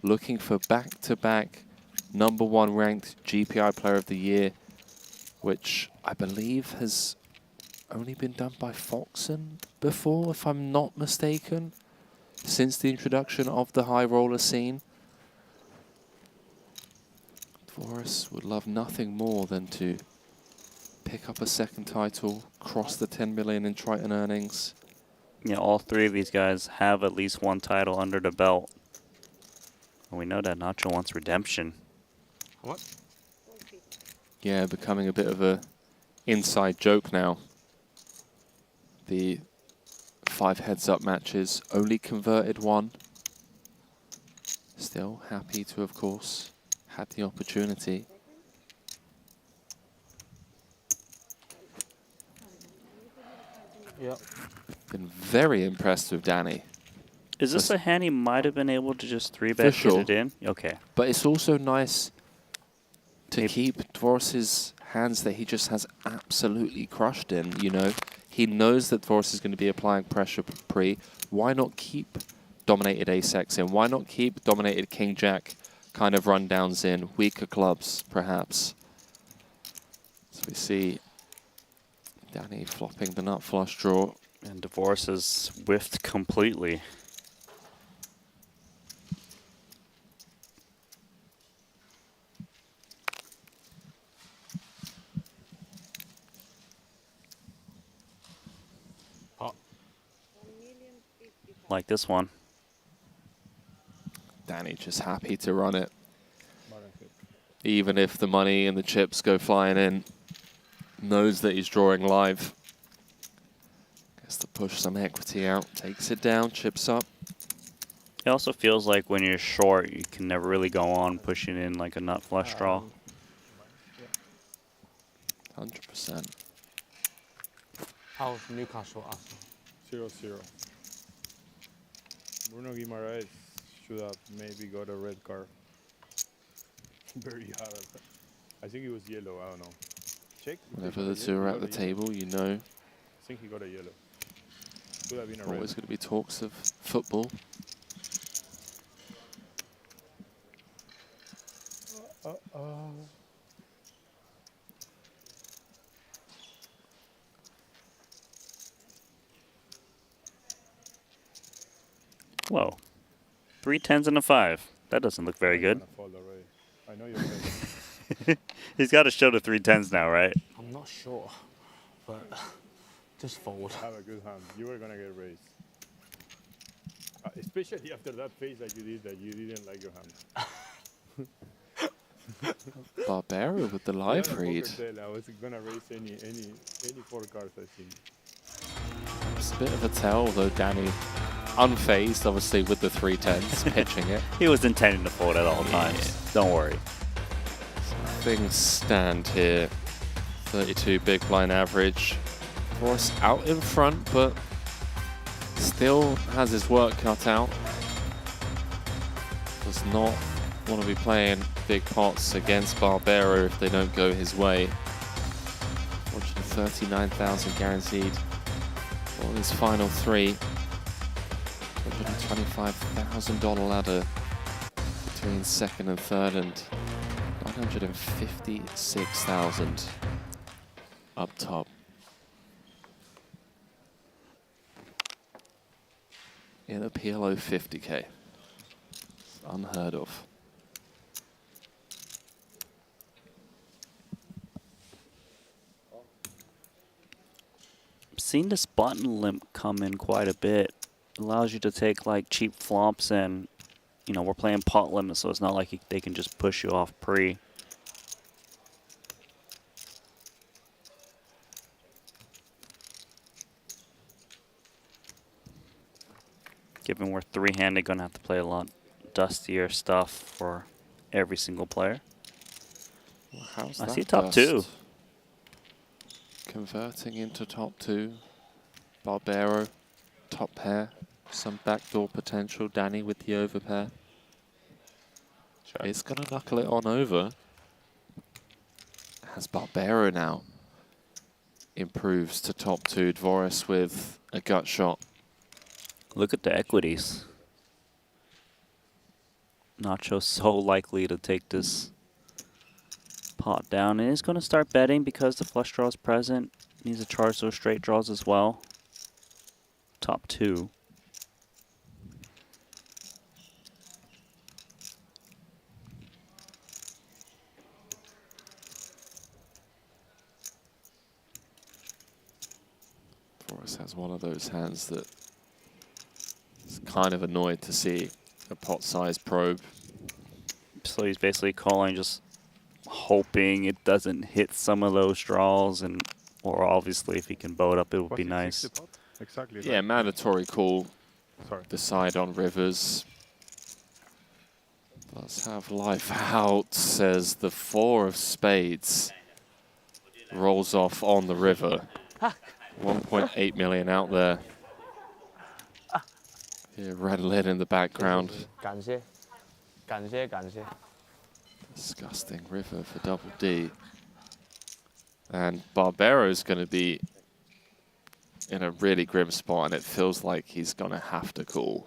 looking for back-to-back #1 ranked GPI Player of the Year, which I believe has only been done by Foxen before, if I'm not mistaken. since the introduction of the high roller scene. Dvoris would love nothing more than to pick up a second title, cross the 10 million in Triton earnings. Yeah, all three of these guys have at least one title under the belt. And we know that Nacho wants redemption. What? Yeah, becoming a bit of a inside joke now. The 5 heads-up matches, only converted 1. Still happy to, of course, had the opportunity. Yeah. Been very impressed with Danny. Is this a hand he might have been able to just 3-bet sure. get it in? Okay. But it's also nice to keep Dvoris's hands that he just has absolutely crushed in, you know. He knows that Dvoris is going to be applying pressure pre. Why not keep dominated ace-x in? Why not keep dominated king-jack kind of rundowns in? Weaker clubs, perhaps. So we see Danny flopping the nut flush draw. And Dvoris is whiffed completely. Like this one. Danny just happy to run it. Even if the money and the chips go flying in, knows that he's drawing live. Gets to push some equity out, takes it down, chips up. It also feels like when you're short, you can never really go on pushing in like a nut flush draw. 100%. How's Newcastle Arsenal? 0-0. Bruno Guimaraes should have maybe got a red card. Very hard. I think it was yellow, I don't know. Check. Whenever the two are at the table, you know. I think he got a yellow. Could have been a red. Always going to be talks of football. Whoa. 3 10s and a 5. That doesn't look very good. I know you're He's got to show the 3 10s now, right? I'm not sure, but just fold. Have a good hand. You were going to get raised. Especially after that face that you did, that you didn't like your hand. Barbero with the live read. I was going to raise any 4 cards, I think. It's a bit of a tell, though, Danny unfazed, obviously, with the 3 10s, pitching it. He was intending to fold at all times. Don't worry. So things stand here. 32 big blind average. Of course, out in front, but still has his work cut out. Does not want to be playing big pots against Barbero if they don't go his way. 139,000 guaranteed for his final 3. $125,000 ladder between second and third, and 956,000 up top. In a PLO 50K. It's unheard of. I've seen this button limp come in quite a bit. Allows you to take like cheap flops, and you know we're playing pot limit, so it's not like they can just push you off pre. Given we're 3-handed, gonna have to play a lot dustier stuff for every single player. Well, how's I that see top 2. Converting into top 2. Barbero, top pair. Some backdoor potential. Danny with the overpair. It's going to knuckle it on over. Has Barbero now. Improves to top 2. Dvoris with a gut shot. Look at the equities. Nacho's so likely to take this pot down. And he's going to start betting because the flush draw is present. Needs to charge those straight draws as well. Top 2. Boris has one of those hands that is kind of annoyed to see a pot-sized probe. So he's basically calling, just hoping it doesn't hit some of those draws, and or obviously if he can bow it up, it would be nice. Exactly. Yeah, mandatory call. Sorry. Decide on rivers. Let's have life out, says the 4 of spades. Rolls off on the river. 1.8 million out there. Yeah, red lid in the background. 感谢，感谢，感谢。 Disgusting river for double D. And Barbero's going to be in a really grim spot, and it feels like he's going to have to call.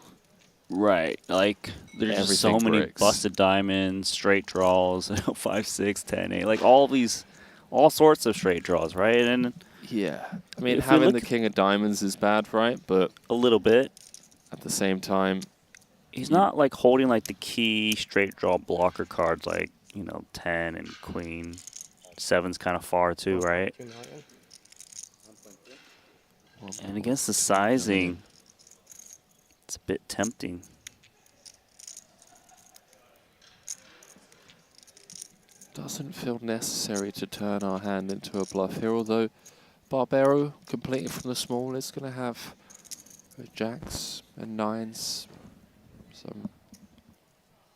Right, like there's just so Everything many bricks. busted diamonds, straight draws, 5, 6, 10, 8, like all sorts of straight draws, right? And yeah, I mean, if we having look the king of diamonds is bad, right? But a little bit. At the same time, he's not like holding like the key straight draw blocker cards, like, you know, 10 and queen. 7's kind of far too, right? And against the sizing, it's a bit tempting. doesn't feel necessary to turn our hand into a bluff here, although Barbero, completing from the small, is going to have jacks and 9s. Some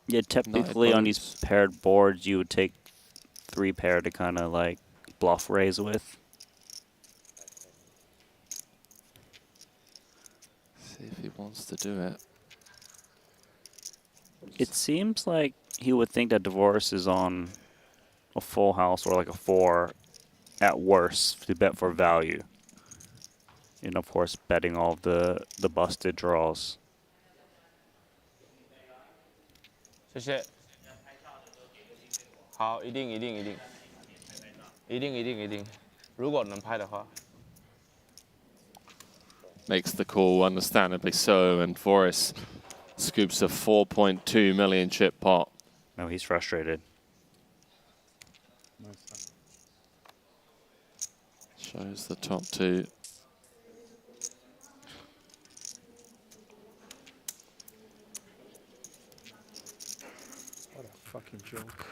Yeah, typically on these paired boards, you would take 3 pair to kind of like bluff raise with. See if he wants to do it. It seems like he would think that Divorce is on a full house or like a 4 at worst to bet for value. And of course, betting all of the busted draws. 谢谢。好，一定。如果能拍的话。 Makes the call, understandably so, and Forrest scoops a 4.2 million chip pot. No, he's frustrated. Shows the top 2. What a fucking joke.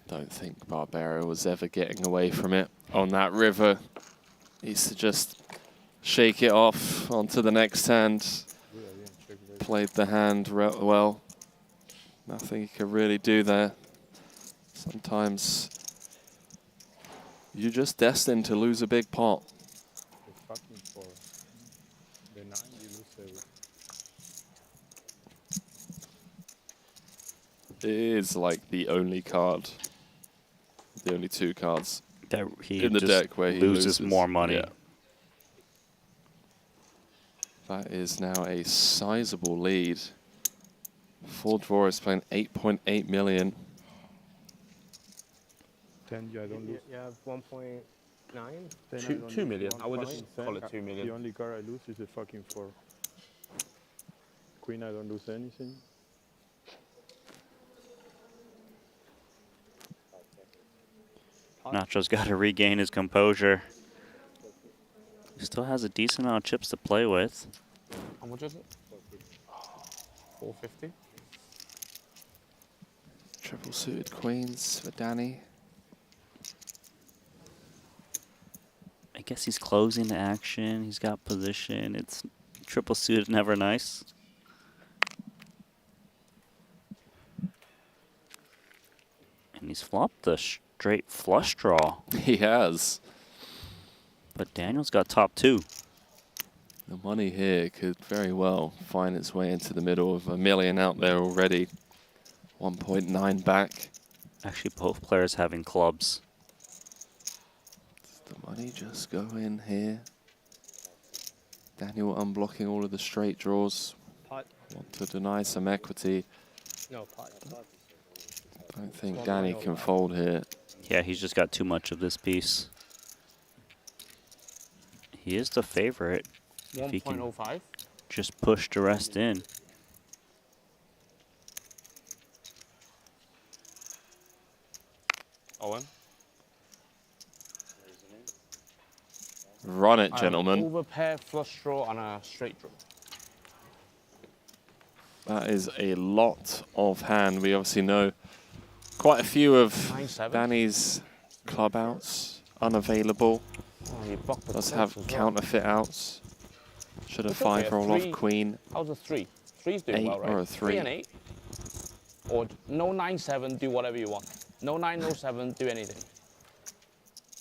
Don't think Barbero was ever getting away from it on that river. Needs to just shake it off onto the next hand. Played the hand well. Nothing he could really do there. Sometimes you're just destined to lose a big pot. The fucking 4. The 9, you lose everything. It is like the only card, the only 2 cards that he in the just deck where he loses more money. Yeah. That is now a sizable lead. Full draw is playing 8.8 million. 10, I don't lose. You have 1.9? 2 million. I would just call it 2 million. The only card I lose is the fucking 4. Queen, I don't lose anything. Nacho's got to regain his composure. He still has a decent amount of chips to play with. How much is it? 450. Triple suited queens for Danny. I guess he's closing the action. He's got position. It's triple suited, never nice. And he's flopped the straight flush draw. He has. But Daniel's got top 2. The money here could very well find its way into the middle of $1 million out there already. 1.9 back. Actually, both players having clubs. Does the money just go in here? Daniel unblocking all of the straight draws. Pot. Want to deny some equity. No, pot. Don't think Danny can fold here. Yeah, he's just got too much of this piece. He is the favorite. If he can 1.05. just push the rest in. Owen. Run it, gentlemen. Overpair, flush draw, and a straight draw. That is a lot of hand. We obviously know quite a few of 9-7. Danny's club outs unavailable. Oh, you blocked the Does clubs have as well. counterfeit outs. Should have It's okay, 5 a roll off 3. queen. How's a 3? 3's doing 8 well, right? or a 3. 3 and 8. Or no 9-7, do whatever you want. No 9, no 7, do anything.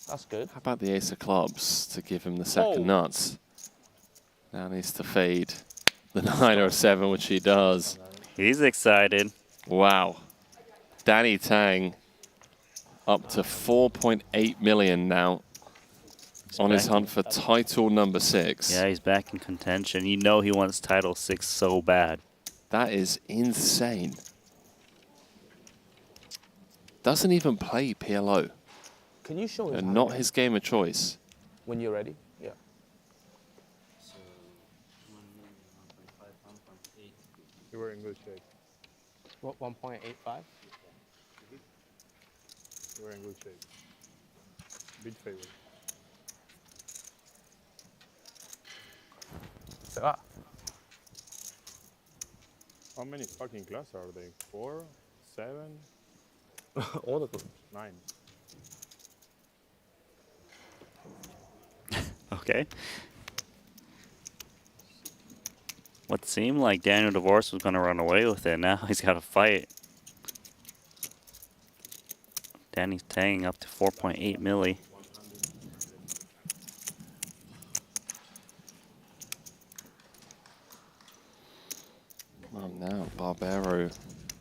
That's good. How about the ace of clubs to give him the second nuts? Now needs to fade the 9 or 7, which he does. He's excited. Wow. Danny Tang up to 4.8 million now on his hunt for title number 6. Yeah, he's back in contention. You know he wants title 6 so bad. That is insane. Doesn't even play PLO. Can you show his And hand not again? his game of choice. When you're ready? Yeah. You were in good shape. What, 1.85? You were in good shape. Big favorite. How many fucking classes are they? 4? 7? All of them. 9. Okay. What seemed like Daniel DeVos was going to run away with it. Now he's got to fight. Danny's Tang up to 4.8 milli. Well, now Barbero,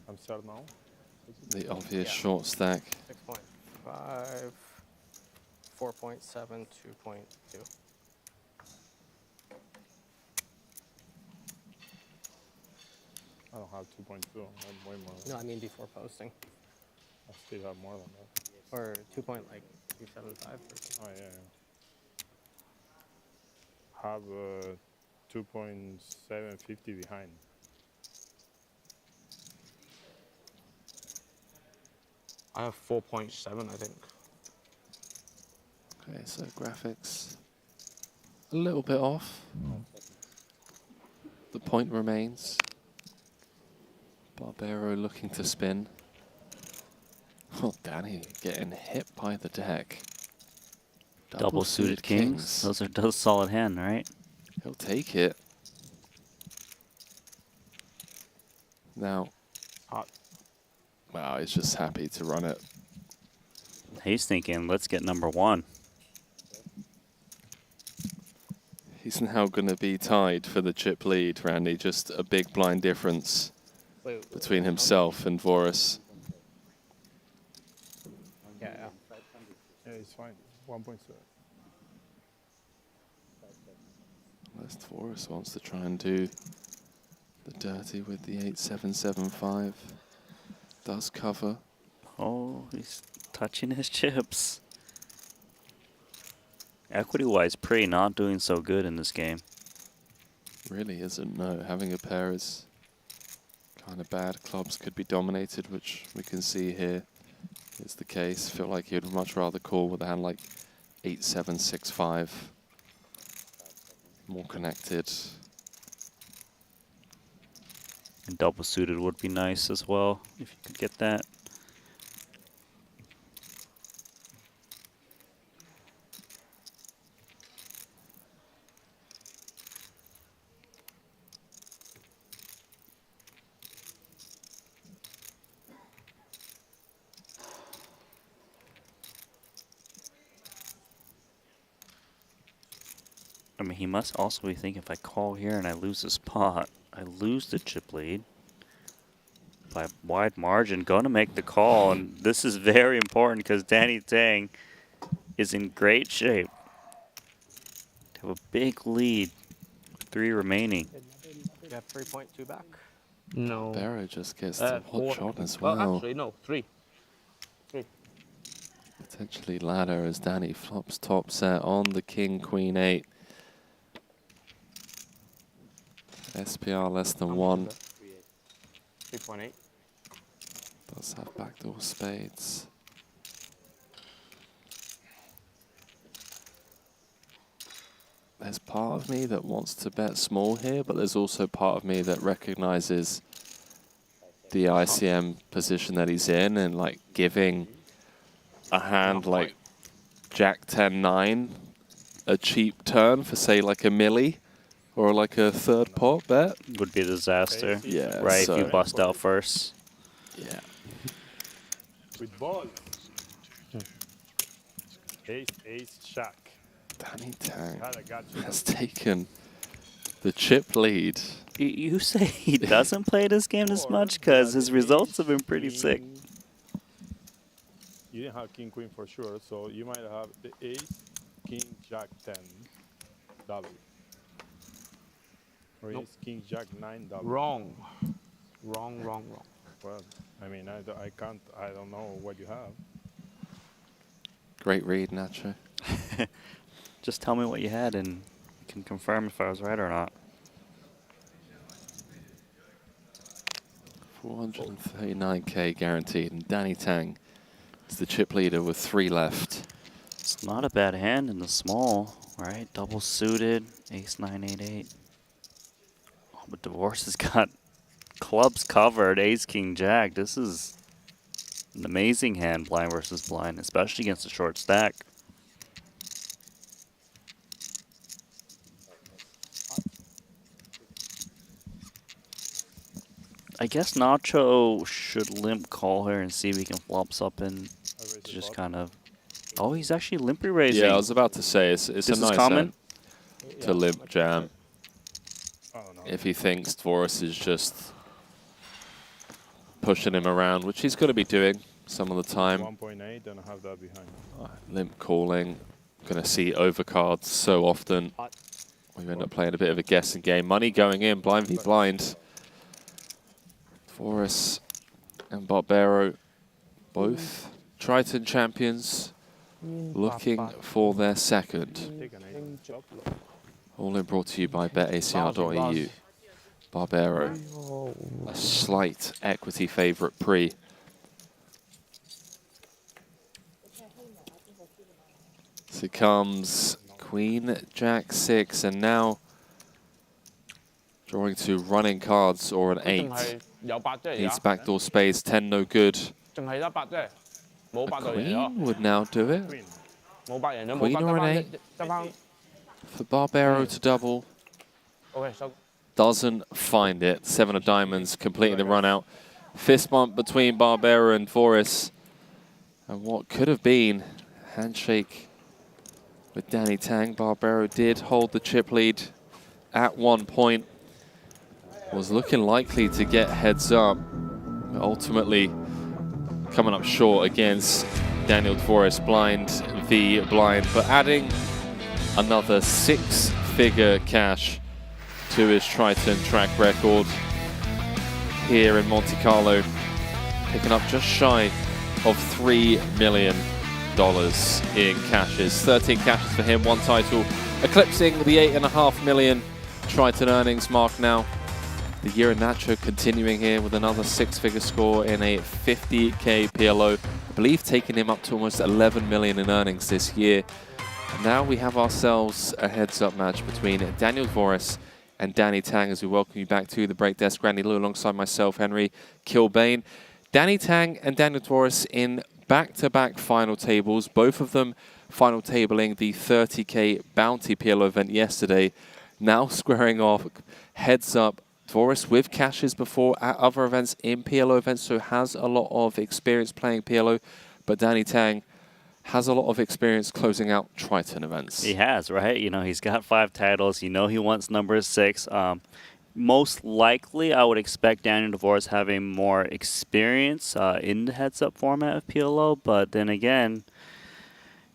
I'm sad now. the obvious short stack. 6.5, 4.7, 2.2. I don't have 2.2. I have way more. No, I mean before posting. I still have more than that. Or 2.275. Oh, yeah. Have 2.750 behind. I have 4.7, I think. Okay, so graphics a little bit off. The point remains. Barbero looking to spin. Oh, Danny getting hit by the deck. Double suited kings. Those are solid hand, right? He'll take it. Now, wow, he's just happy to run it. He's thinking, let's get number 1. He's now going to be tied for the chip lead, Randy. Just a big blind difference between himself and Voris. Yeah. Yeah, it's fine. 1.7. Unless Voris wants to try and do the dirty with the 8-7-7-5. Does cover. Oh, he's touching his chips. Equity-wise, Pre not doing so good in this game. Really isn't, no. Having a pair is kind of bad. Clubs could be dominated, which we can see here is the case. Feel like he'd much rather call with a hand like 8-7-6-5. More connected. And double suited would be nice as well, if you could get that. I mean, he must also be thinking, if I call here and I lose this pot, I lose the chip lead by a wide margin. Going to make the call, and this is very important because Danny Tang is in great shape. To have a big lead, 3 remaining. You have 3.2 back? No. Barrow just gets the hot 4. shot as Well, well. actually, no, 3. 3. Potentially ladder as Danny flops top set on the king, queen 8. SPR less than 1. 3.8. Does have backdoor spades. there's part of me that wants to bet small here, but there's also part of me that recognizes the ICM position that he's in, and like giving a hand like Jack 10-9 a cheap turn for say like a milli or like a third pot bet would be a disaster. Yeah, right. so If you bust out first. Yeah. With balls. Ace, Jack. Danny Tang God, I got you. has taken the chip lead. You say he doesn't play this game this much because his results have been pretty sick. You didn't have king queen for sure, so you might have the ace, king, jack 10 double. Or ace, king, jack 9 double. Wrong. Wrong. Well, I mean, I don't know what you have. Great read, Nacho. Just tell me what you had and you can confirm if I was right or not. 439k guaranteed, and Danny Tang is the chip leader with 3 left. It's not a bad hand in the small, right? Double suited, ace 9-8-8. Oh, but Divorce has got clubs covered, ace king jack. This is an amazing hand, blind versus blind, especially against a short stack. I guess Nacho should limp call her and see if he can flop up in to just kind of. Oh, he's actually limpy raising. Yeah, I was about to say it's This a is nice common? hand to limp jam if he thinks Dvoris is just pushing him around, which he's going to be doing some of the time. 1.8 and I have that behind. Limp calling, going to see overcards so often. We end up playing a bit of a guessing game. Money going in, blind v blind. Dvoris and Barbero, both Triton champions, looking for their second. All in brought to you by betacr.eu. Barbero, a slight equity favourite pre. So comes Queen, Jack 6, and now drawing to running cards or an 8. Needs backdoor spades, 10 no good. A queen would now do it. Queen or an 8 for Barbero to double. Doesn't find it. 7 of diamonds completing the run out. Fist bump between Barbero and Dvoris. And what could have been a handshake with Danny Tang. Barbero did hold the chip lead at one point. Was looking likely to get heads up, but ultimately coming up short against Daniel Dvoris, blind v blind, but adding another 6-figure cash to his Triton track record here in Monte-Carlo, picking up just shy of $3 million in cashes. 13 cashes for him, 1 title, eclipsing the $8.5 million Triton earnings mark now. The year in Nacho continuing here with another 6-figure score in a 50k PLO. I believe taking him up to almost 11 million in earnings this year. And now we have ourselves a heads-up match between Daniel Dvoris and Danny Tang as we welcome you back to the break desk. Randy Lou alongside myself, Henry Kilbane. Danny Tang and Daniel Dvoris in back-to-back final tables, both of them final tabling the 30k Bounty PLO event yesterday. Now squaring off heads-up. Dvoris with cashes before at other events in PLO events, so has a lot of experience playing PLO, but Danny Tang has a lot of experience closing out Triton events. He has, right? You know, he's got 5 titles. You know he wants number 6. Most likely, I would expect Daniel Dvoris having more experience in the heads-up format of PLO, but then again,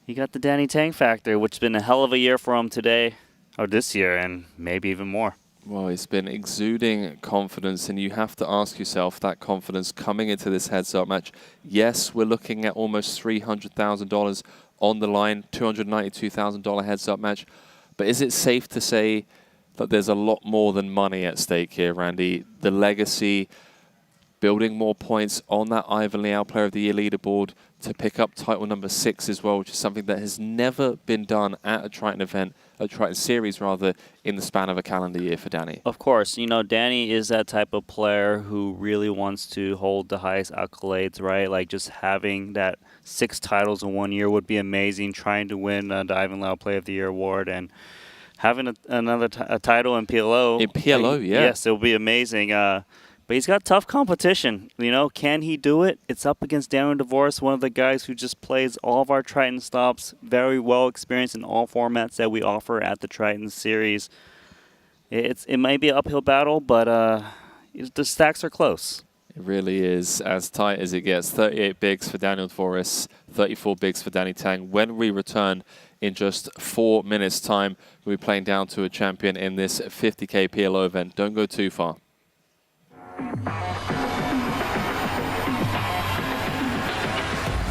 you got the Danny Tang factor, which has been a hell of a year for him today, or this year, and maybe even more. Well, he's been exuding confidence, and you have to ask yourself that confidence coming into this heads-up match. Yes, we're looking at almost $300,000 on the line, $292,000 heads-up match. But is it safe to say that there's a lot more than money at stake here, Randy? The legacy, building more points on that Ivan Liao Player of the Year leaderboard to pick up title number 6 as well, which is something that has never been done at a Triton event, a Triton series rather, in the span of a calendar year for Danny. Of course, you know, Danny is that type of player who really wants to hold the highest accolades, right? Like just having that 6 titles in 1 year would be amazing, trying to win the Ivan Liao Player of the Year award and having another title in PLO. In PLO, yeah. Yes, it'll be amazing. But he's got tough competition. You know, can he do it? It's up against Daniel DeVoris, one of the guys who just plays all of our Triton stops, very well experienced in all formats that we offer at the Triton series. It might be an uphill battle, but the stacks are close. It really is as tight as it gets. 38 bigs for Daniel DeVoris, 34 bigs for Danny Tang. When we return in just 4 minutes' time, we'll be playing down to a champion in this 50K PLO event. Don't go too far.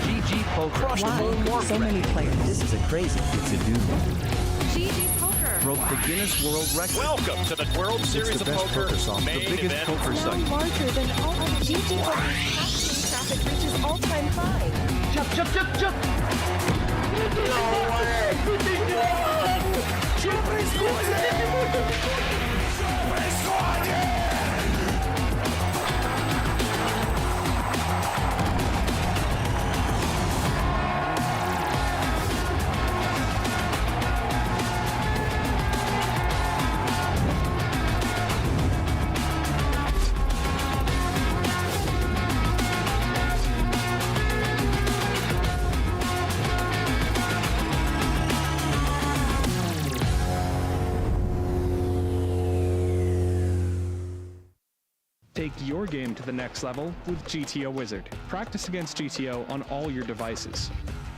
GG Poker. Wow, so many players. This is a crazy thing to do. GG Poker broke the Guinness World Record. Welcome to the World Series of Poker, the biggest poker site. Larger than all other GG Poker's passing traffic reaches all-time high. Jump, jump, jump, jump! No way! Take your game to the next level with GTO Wizard. Practice against GTO on all your devices.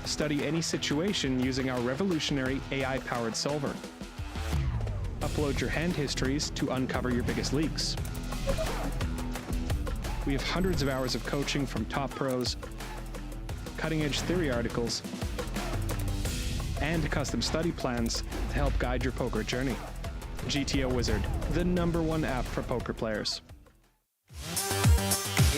Study any situation using our revolutionary AI-powered solver. Upload your hand histories to uncover your biggest leaks. We have hundreds of hours of coaching from top pros, cutting-edge theory articles, and custom study plans to help guide your poker journey. GTO Wizard, the #1 app for poker players.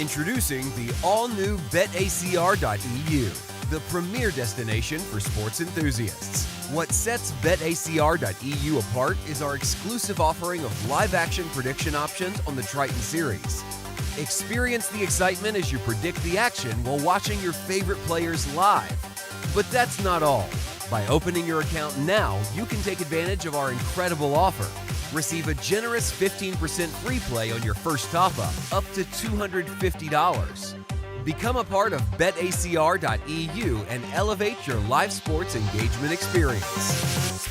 Introducing the all-new BetACR.eu, the premier destination for sports enthusiasts. What sets BetACR.eu apart is our exclusive offering of live-action prediction options on the Triton series. Experience the excitement as you predict the action while watching your favorite players live. But that's not all. By opening your account now, you can take advantage of our incredible offer. Receive a generous 15% free play on your first top-up, up to $250. Become a part of BetACR.eu and elevate your live sports engagement experience.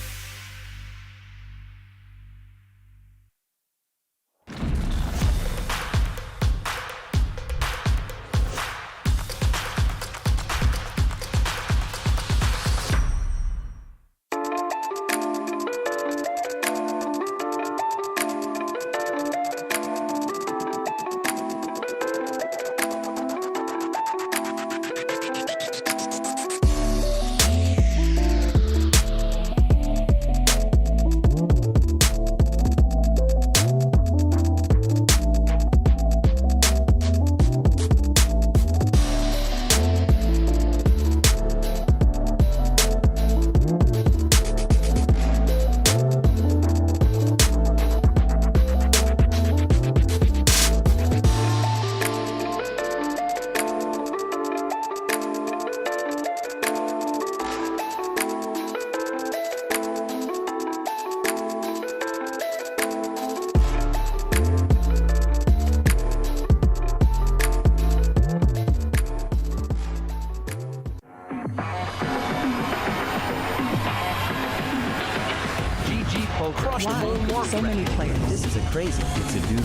Wow, so many players. This is a crazy thing to do.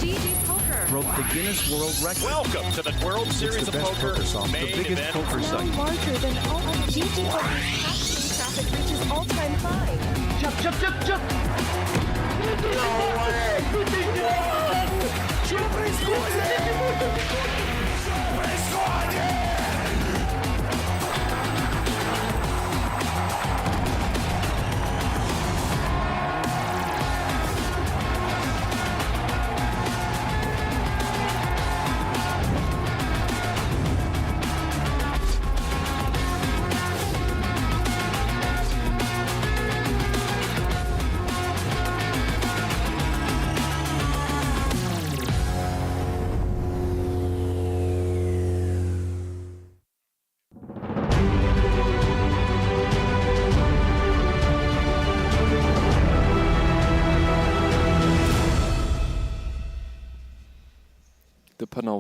GG Poker Broke the Guinness World Record. Welcome to the World Series of Poker, the biggest poker site. larger than all other GG Poker's passing traffic reaches all-time high. Jump, jump, jump, jump! No way! Что происходит? Что происходит?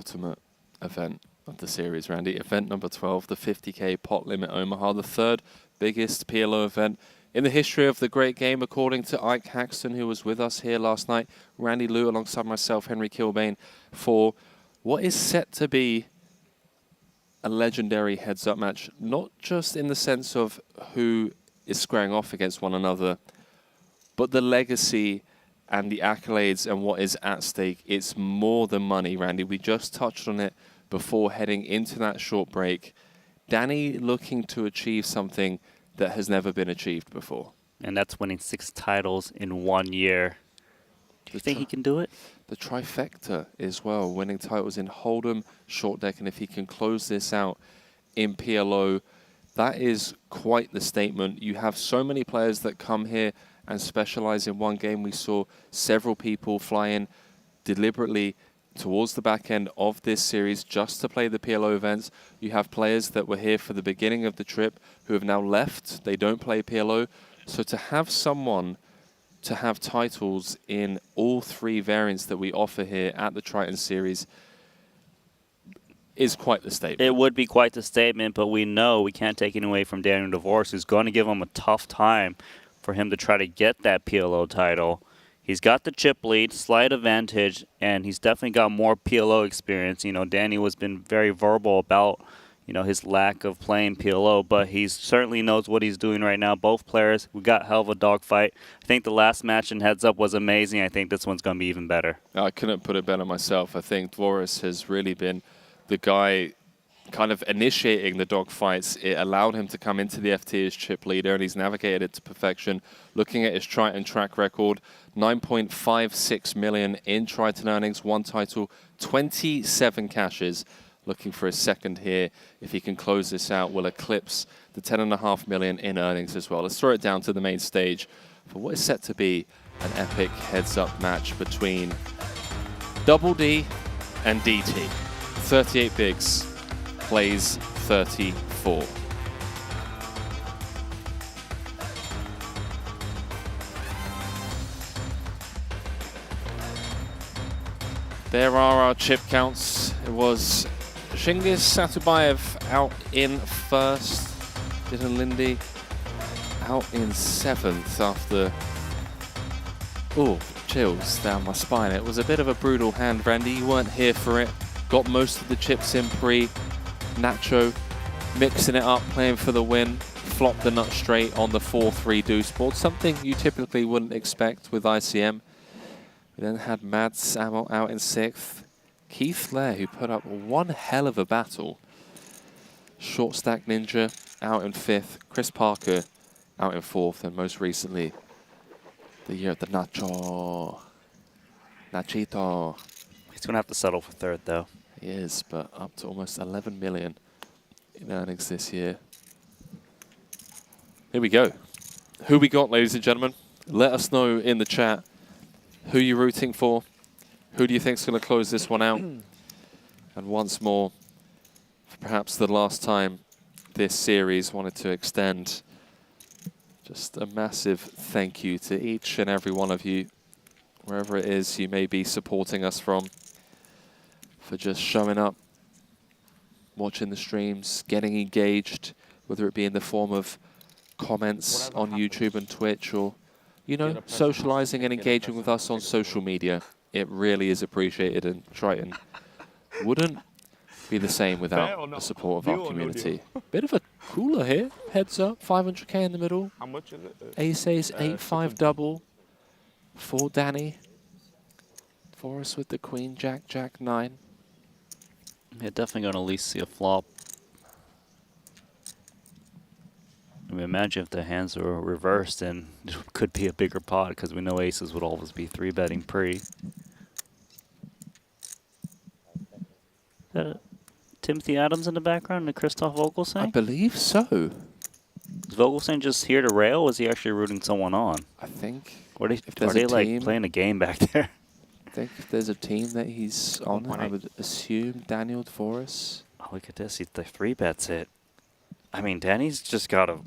penultimate event of the series, Randy. Event number 12, the 50k pot limit Omaha, the third biggest PLO event in the history of the great game, according to Ike Haxton, who was with us here last night. Randy Liu, alongside myself, Henry Kilbane, for what is set to be a legendary heads-up match, not just in the sense of who is squaring off against one another, but the legacy and the accolades and what is at stake. It's more than money, Randy. We just touched on it before heading into that short break. Danny looking to achieve something that has never been achieved before. And that's winning 6 titles in 1 year. Do you think he can do it? The trifecta as well, winning titles in Hold'em, Short Deck, and if he can close this out in PLO, that is quite the statement. You have so many players that come here and specialize in one game. We saw several people fly in deliberately towards the back end of this series just to play the PLO events. You have players that were here for the beginning of the trip who have now left. They don't play PLO. So to have someone to have titles in all 3 variants that we offer here at the Triton series is quite the statement. It would be quite the statement, but we know we can't take it away from Daniel DeVos, who's going to give him a tough time for him to try to get that PLO title. He's got the chip lead, slight advantage, and he's definitely got more PLO experience. You know, Danny has been very verbal about, you know, his lack of playing PLO, but he certainly knows what he's doing right now. Both players, we got hell of a dogfight. I think the last match in Heads Up was amazing. I think this one's going to be even better. I couldn't put it better myself. I think Dvoris has really been the guy kind of initiating the dogfights. It allowed him to come into the FT as chip leader, and he's navigated it to perfection. Looking at his Triton track record, 9.56 million in Triton earnings, 1 title, 27 caches. Looking for a second here. If he can close this out, will eclipse the 10.5 million in earnings as well. Let's throw it down to the main stage for what is set to be an epic heads-up match between Double D and DT. 38 bigs plays 34. There are our chip counts. It was Shingis Satubayev out in first. Dylan Lindy out in 7th after... Oh, chills down my spine. It was a bit of a brutal hand, Randy. You weren't here for it. Got most of the chips in pre. Nacho mixing it up, playing for the win. Flopped the nut straight on the 4-3 deuce board. Something you typically wouldn't expect with ICM. We then had Mads Amel out in 6th. Keith Lair, who put up one hell of a battle. Short Stack Ninja out in 5th. Chris Parker out in 4th. And most recently, the year of the Nachito. He's going to have to settle for 3rd, though. He is, but up to almost 11 million in earnings this year. Here we go. Who we got, ladies and gentlemen? Let us know in the chat who you're rooting for. Who do you think is going to close this one out? And once more, for perhaps the last time this series, wanted to extend just a massive thank you to each and every one of you, wherever it is you may be supporting us from, for just showing up, watching the streams, getting engaged, whether it be in the form of comments on YouTube and Twitch, or, you know, socializing and engaging with us on social media. It really is appreciated, and Triton wouldn't be the same without the support of our community. Bit of a cooler here. Heads up, 500k in the middle. How much is it? Ace-Ace, 8-5 double for Danny. For us with the Queen, Jack, Jack 9. Yeah, definitely going to at least see a flop. I mean, imagine if the hands were reversed, and it could be a bigger pot, because we know aces would always be 3-betting pre. Timothy Adams in the background and Christoph Vogelsang? I believe so. Is Vogelsang just here to rail, or is he actually rooting someone on? I think. Or are they like playing a game back there? I think if there's a team that he's on, I would assume Daniel Dvoris. Oh, look at this. He 3-bets it. I mean, Danny's just got to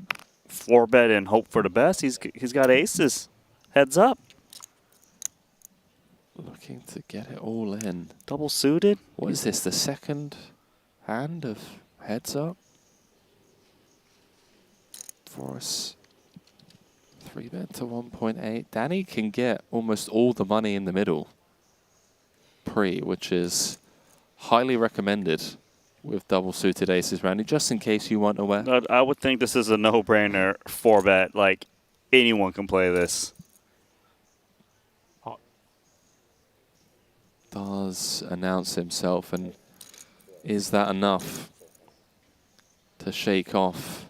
4-bet and hope for the best. He's got aces. Heads up. Looking to get it all in. Double suited? What is this, the second hand of heads up? Force 3-bet to 1.8. Danny can get almost all the money in the middle pre, which is highly recommended with double suited aces, Randy, just in case you weren't aware. I would think this is a no-brainer 4-bet. Like, anyone can play this. Does announce himself, and is that enough to shake off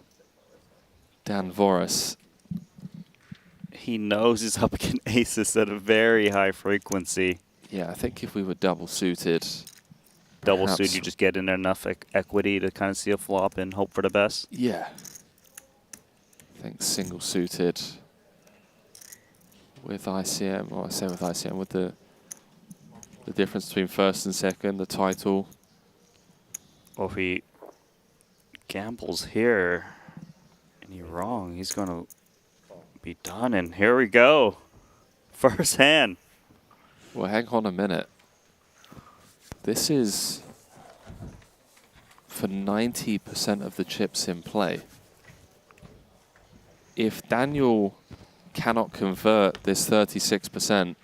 Dan Voris? He knows he's up against aces at a very high frequency. Yeah, I think if we were double suited, double suited, you just get in there enough equity to kind of see a flop and hope for the best. Yeah. I think single suited with ICM, or I say with ICM, with the difference between first and second, the title. Well, if he gambles here and he's wrong, he's going to be done. And here we go. First hand. Well, hang on a minute. This is for 90% of the chips in play. If Daniel cannot convert this 36%,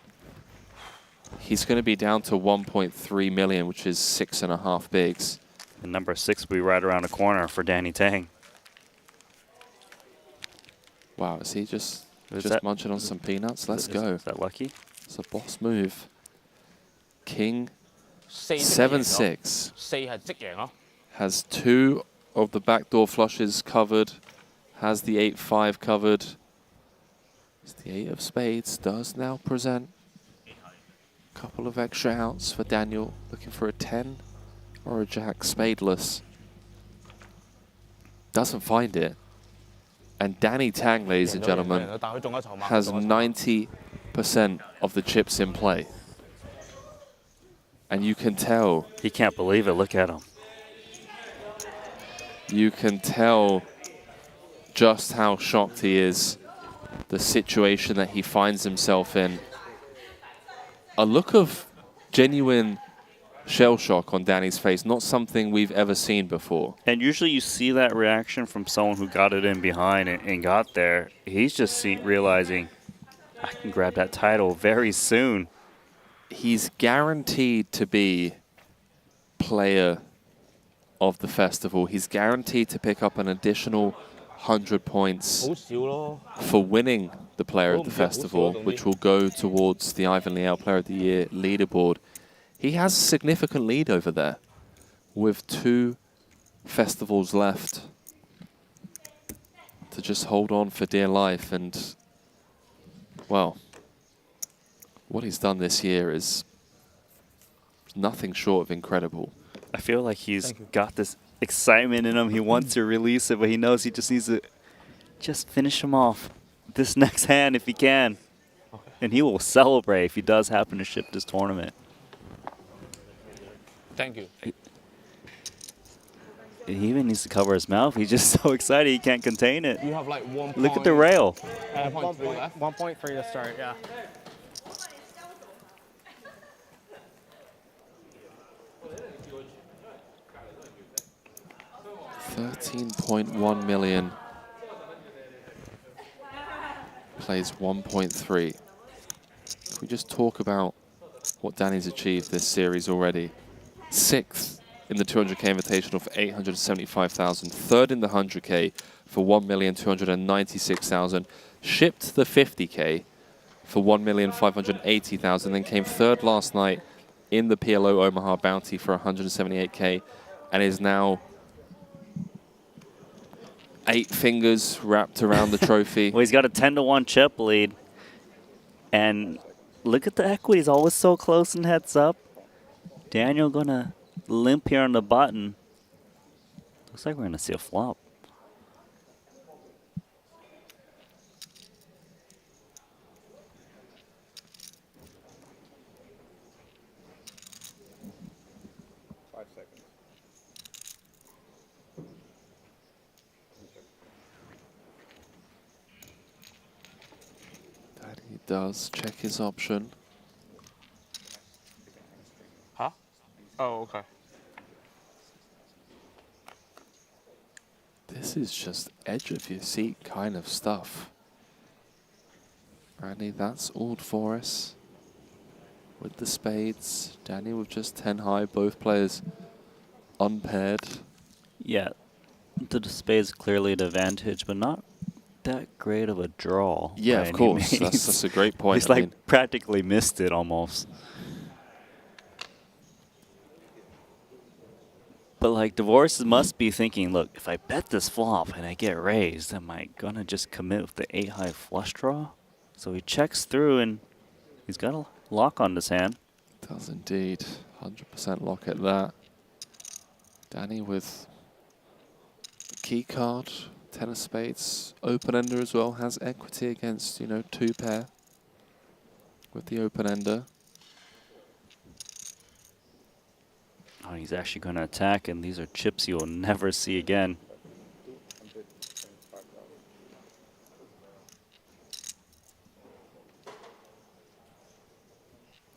he's going to be down to 1.3 million, which is 6.5 bigs. And number 6 will be right around the corner for Danny Tang. Wow, is he just munching on some peanuts? Let's go. Is that lucky? It's a boss move. King 7-6. Has 2 of the backdoor flushes covered. Has the 8-5 covered. The 8 of spades does now present. Couple of extra outs for Daniel, looking for a 10 or a jack spadeless. Doesn't find it. And Danny Tang, ladies and gentlemen, has 90% of the chips in play. And you can tell. He can't believe it. Look at him. You can tell just how shocked he is. The situation that he finds himself in. A look of genuine shell shock on Danny's face, not something we've ever seen before. And usually you see that reaction from someone who got it in behind and got there. He's just realizing, I can grab that title very soon. He's guaranteed to be player of the festival. He's guaranteed to pick up an additional 100 points for winning the Player of the Festival, which will go towards the Ivan Liao Player of the Year leaderboard. He has a significant lead over there with 2 festivals left to just hold on for dear life. And, well, what he's done this year is nothing short of incredible. I feel like he's got this excitement in him. He wants to release it, but he knows he just needs to just finish him off this next hand if he can. Okay. And he will celebrate if he does happen to ship this tournament. Thank you. He even needs to cover his mouth. He's just so excited he can't contain it. You have like 1. Look at the rail. 1.3 to start, yeah. 13.1 million. Plays 1.3. Can we just talk about what Danny's achieved this series already? 6th in the 200k Invitational for 875,000. 3rd in the 100k for 1,296,000. Shipped the 50k for 1,580,000. Then came 3rd last night in the PLO Omaha Bounty for 178k, and is now 8 fingers wrapped around the trophy. Well, he's got a 10-to-1 chip lead. And look at the equities, always so close and heads up. Daniel gonna limp here on the button. Looks like we're gonna see a flop. Does check his option. This is just edge of your seat kind of stuff. Randy, that's all for us. With the spades, Danny with just 10 high, both players unpaired. Yeah, the spades clearly an advantage, but not that great of a draw. Yeah, of course. That's a great point. He's like practically missed it almost. But like Divorce must be thinking, look, if I bet this flop and I get raised, am I gonna just commit with the 8 high flush draw? So he checks through and he's got a lock on this hand. Does indeed. 100% lock at that. Danny with the key card, 10 of spades, open ender as well, has equity against, you know, 2 pair with the open ender. Oh, he's actually going to attack, and these are chips you'll never see again.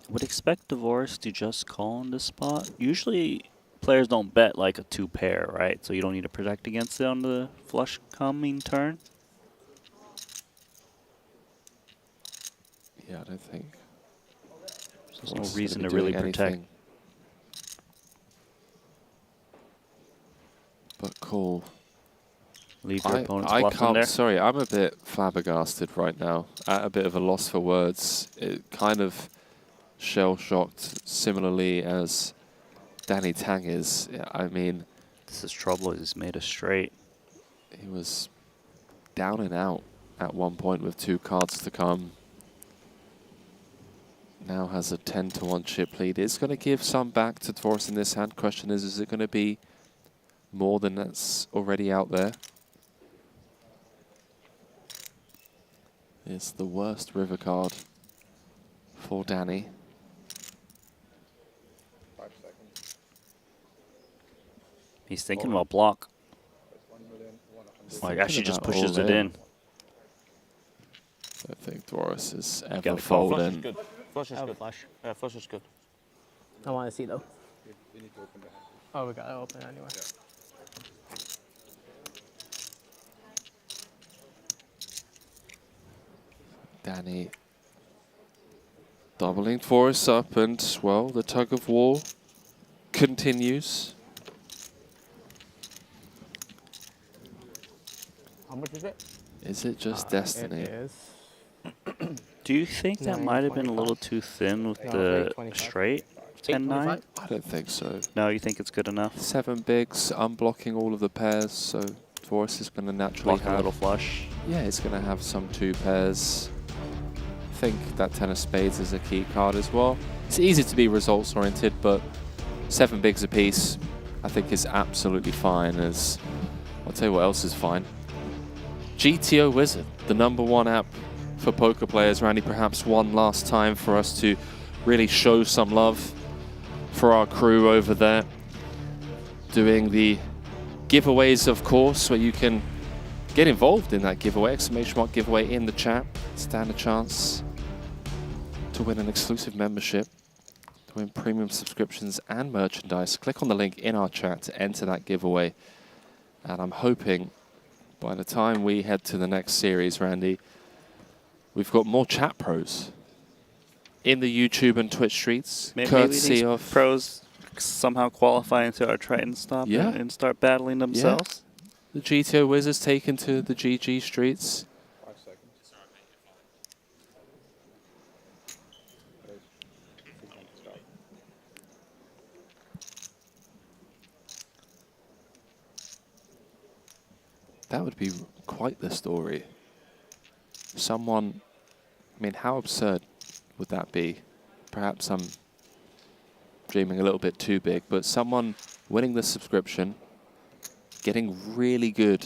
Would expect Divorce to just call on this spot. Usually players don't bet like a 2 pair, right? So you don't need to protect against it on the flush coming turn. Yeah, I don't think. There's no reason to really protect. But cool. Leave your opponent's bluff in there. Sorry, I'm a bit flabbergasted right now. At a bit of a loss for words. It kind of shell-shocked similarly as Danny Tang is. I mean, this is trouble. He's made a straight. He was down and out at one point with 2 cards to come. Now has a 10-1 chip lead. It's going to give some back to Divorce in this hand. Question is it going to be more than that's already out there? It's the worst river card for Danny. 5 seconds. He's thinking about block. Like, actually just pushes it in. I think Divorce is ever Flush is folding. good. Flush is good. Yeah, flush is good. I want to see though. We need to open the hand. Oh, we got to open anyway. Yeah. Danny doubling Divorce up, and well, the tug of war continues. How much is it? Is it just destiny? It is. Do you think that might have been a little too thin with the straight 10-9? I don't think so. No, you think it's good enough? 7 bigs, unblocking all of the pairs, so Divorce is going to naturally Block have a little flush. Yeah, it's going to have some 2 pairs. I think that 10 of spades is a key card as well. It's easy to be results oriented, but 7 bigs apiece I think is absolutely fine. As I'll tell you what else is fine. GTO Wizard, the #1 app for poker players. Randy, perhaps one last time for us to really show some love for our crew over there. Doing the giveaways, of course, where you can get involved in that giveaway, ! giveaway in the chat. Stand a chance to win an exclusive membership, to win premium subscriptions and merchandise. Click on the link in our chat to enter that giveaway. And I'm hoping by the time we head to the next series, Randy, we've got more chat pros in the YouTube and Twitch streets, courtesy these of pros somehow qualify into our Triton stop and start battling themselves. The GTO Wizards taken to the GG streets. 5 seconds. That would be quite the story. Someone, I mean, how absurd would that be? Perhaps I'm dreaming a little bit too big, but someone winning the subscription, getting really good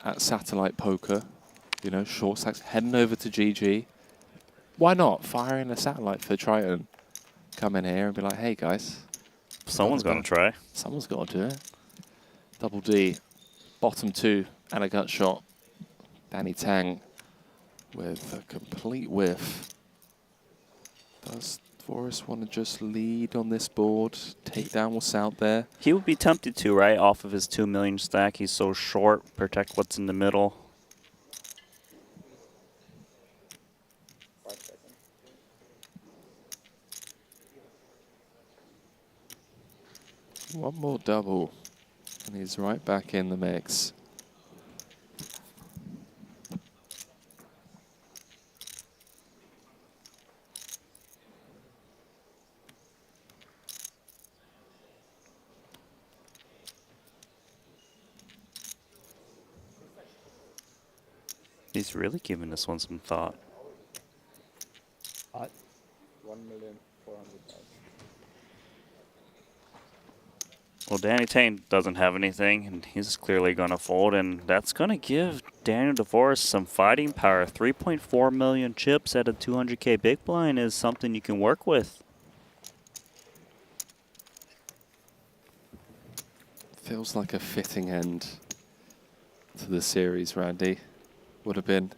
at satellite poker, you know, short stacks, heading over to GG. Why not? Fire in a satellite for Triton. Come in here and be like, hey guys. Someone's going to try. Someone's got to do it. Double D, bottom 2, and a gut shot. Danny Tang with a complete whiff. Does Forrest want to just lead on this board, take down what's out there. He would be tempted to, right? Off of his 2 million stack. He's so short. Protect what's in the middle. 5 seconds. One more double, and he's right back in the mix. He's really giving this one some thought. 1,400,000. Well, Danny Tang doesn't have anything, and he's clearly going to fold, and that's going to give Daniel DeVoris some fighting power. 3.4 million chips at a 200K big blind is something you can work with. Feels like a fitting end to the series, Randy. Would have been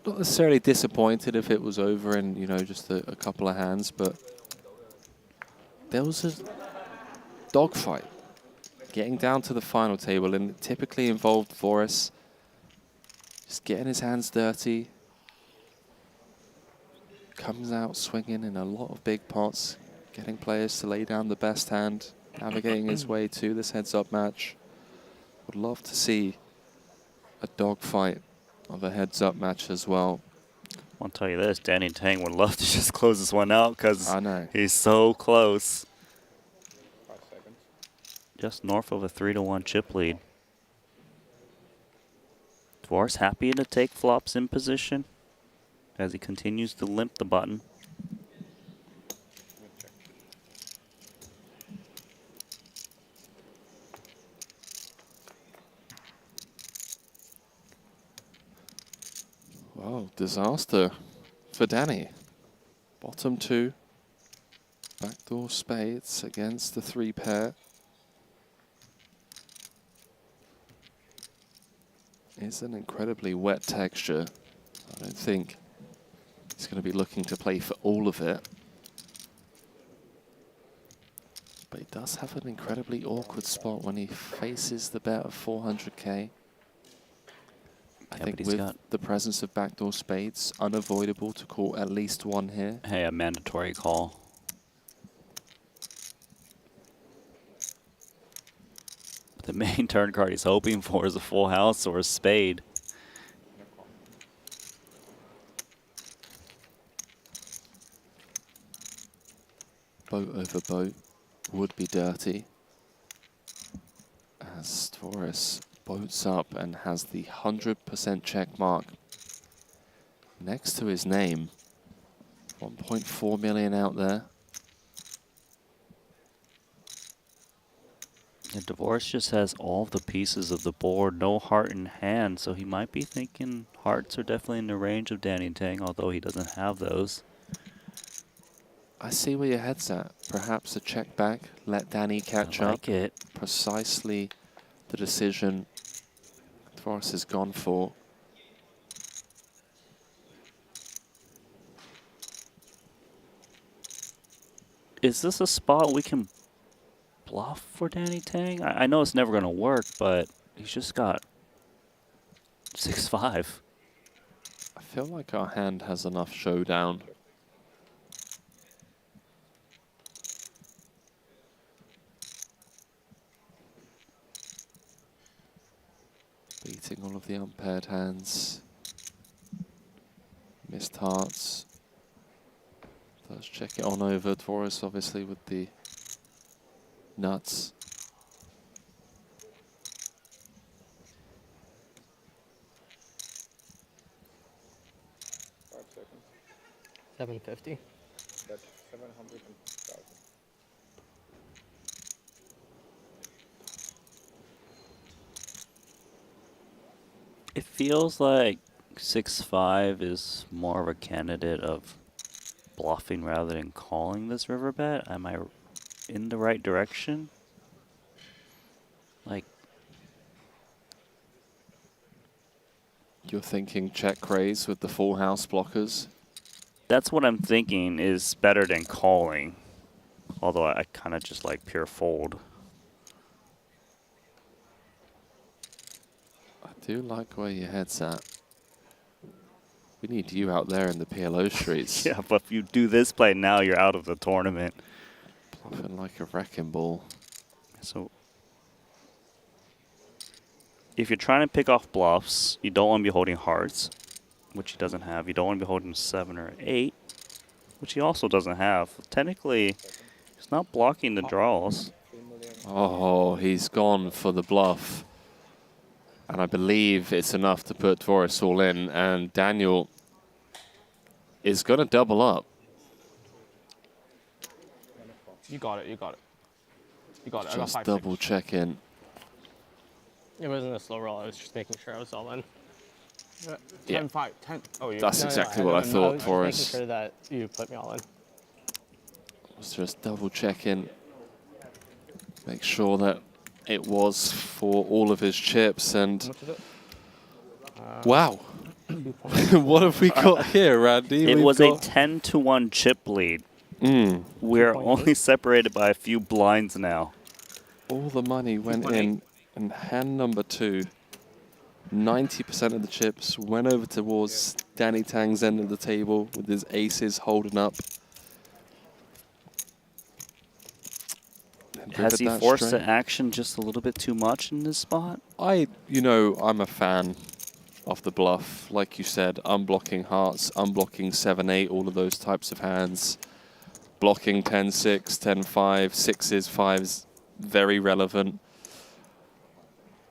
not necessarily disappointed if it was over in, you know, just a couple of hands, but there was a dogfight getting down to the final table, and it typically involved Forrest just getting his hands dirty, comes out swinging in a lot of big pots, getting players to lay down the best hand, navigating his way to this heads-up match. Would love to see a dogfight of a heads-up match as well. I'll tell you this, Danny Tang would love to just close this one out because he's so close. 5 seconds. Just north of a 3-1 chip lead. Dwarf's happy to take flops in position as he continues to limp the button. Wow, disaster for Danny. Bottom 2, backdoor spades against the 3 pair. It's an incredibly wet texture. I don't think he's going to be looking to play for all of it. But he does have an incredibly awkward spot when he faces the bet of 400K. I think with the presence of backdoor spades, unavoidable to call at least one here. Hey, a mandatory call. The main turn card he's hoping for is a full house or a spade. Boat over boat would be dirty. As Taurus boats up and has the 100% check mark next to his name. 1.4 million out there. And Divorce just has all the pieces of the board, no heart in hand, so he might be thinking hearts are definitely in the range of Danny Tang, although he doesn't have those. I see where your head's at. Perhaps a check back, let Danny catch up. It. Precisely the decision Divorce has gone for. Is this a spot we can bluff for Danny Tang? I know it's never going to work, but he's just got 6-5. I feel like our hand has enough showdown. Beating all of the unpaired hands. Missed hearts. Does check it on over. Dvoris obviously with the nuts. $750. That's 700,000. It feels like 6-5 is more of a candidate of bluffing rather than calling this river bet. Am I in the right direction? Like, you're thinking check raise with the full house blockers? That's what I'm thinking is better than calling. Although I kind of just like pure fold. I do like where your head's at. We need you out there in the PLO streets. Yeah, but if you do this play now, you're out of the tournament. Bluffing like a wrecking ball. So if you're trying to pick off bluffs, you don't want to be holding hearts, which he doesn't have. You don't want to be holding 7 or 8, which he also doesn't have. Technically, he's not blocking the draws. Oh, he's gone for the bluff. And I believe it's enough to put Dvoris all in. And Daniel is going to double up. You got it, you got it. You got it. Just I got 5-6. double check in. It wasn't a slow roll. I was just making sure I was all in. 10-5. 10. Oh, you. That's exactly what I thought for us. Making sure that you put me all in. Let's just double check in. Make sure that it was for all of his chips. And wow. What have we got here, Randy? It We've was got a 10-1 chip lead. We're only separated by a few blinds now. all the money went in hand number 2. 90% of the chips went over towards Danny Tang's end of the table with his aces holding up. Has he forced the action just a little bit too much in this spot? You know, I'm a fan of the bluff. Like you said, unblocking hearts, unblocking 7-8, all of those types of hands. Blocking 10-6, 10-5, 6s, 5s, very relevant.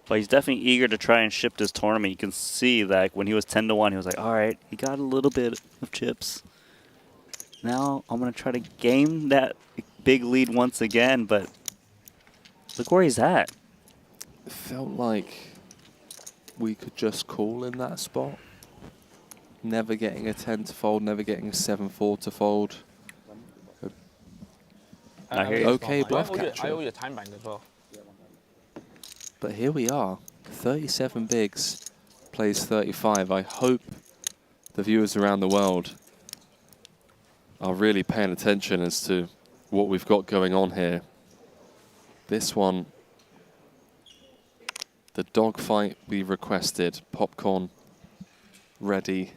But he's definitely eager to try and shift his tournament. You can see that when he was 10-1, he was like, all right, he got a little bit of chips. Now I'm going to try to game that big lead once again, but look where he's at. It felt like we could just call in that spot. Never getting a 10 to fold, never getting a 7-4 to fold. Okay, bluff catcher. I owe you a time bank as well. But here we are, 37 bigs, plays 35. I hope the viewers around the world are really paying attention as to what we've got going on here. This one, the dogfight we requested, popcorn ready.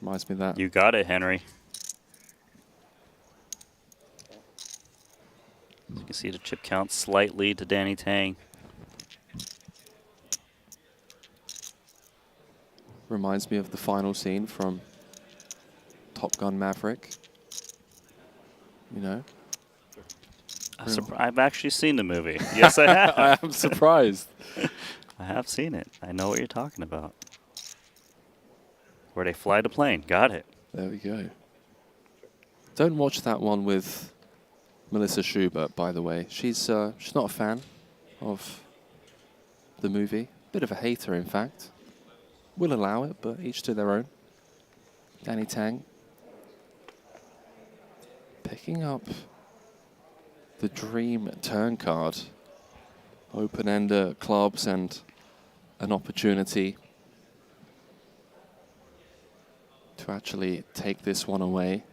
Reminds me of that. You got it, Henry. You can see the chip count slightly to Danny Tang. Reminds me of the final scene from Top Gun Maverick. You know? I've actually seen the movie. Yes, I have. I am surprised. I have seen it. I know what you're talking about. Where they fly the plane. Got it. There we go. Don't watch that one with Melissa Schubert, by the way. She's not a fan of the movie. Bit of a hater, in fact. Will allow it, but each to their own. Danny Tang picking up the Dream turn card. Open-ender clubs and an opportunity to actually take this one away.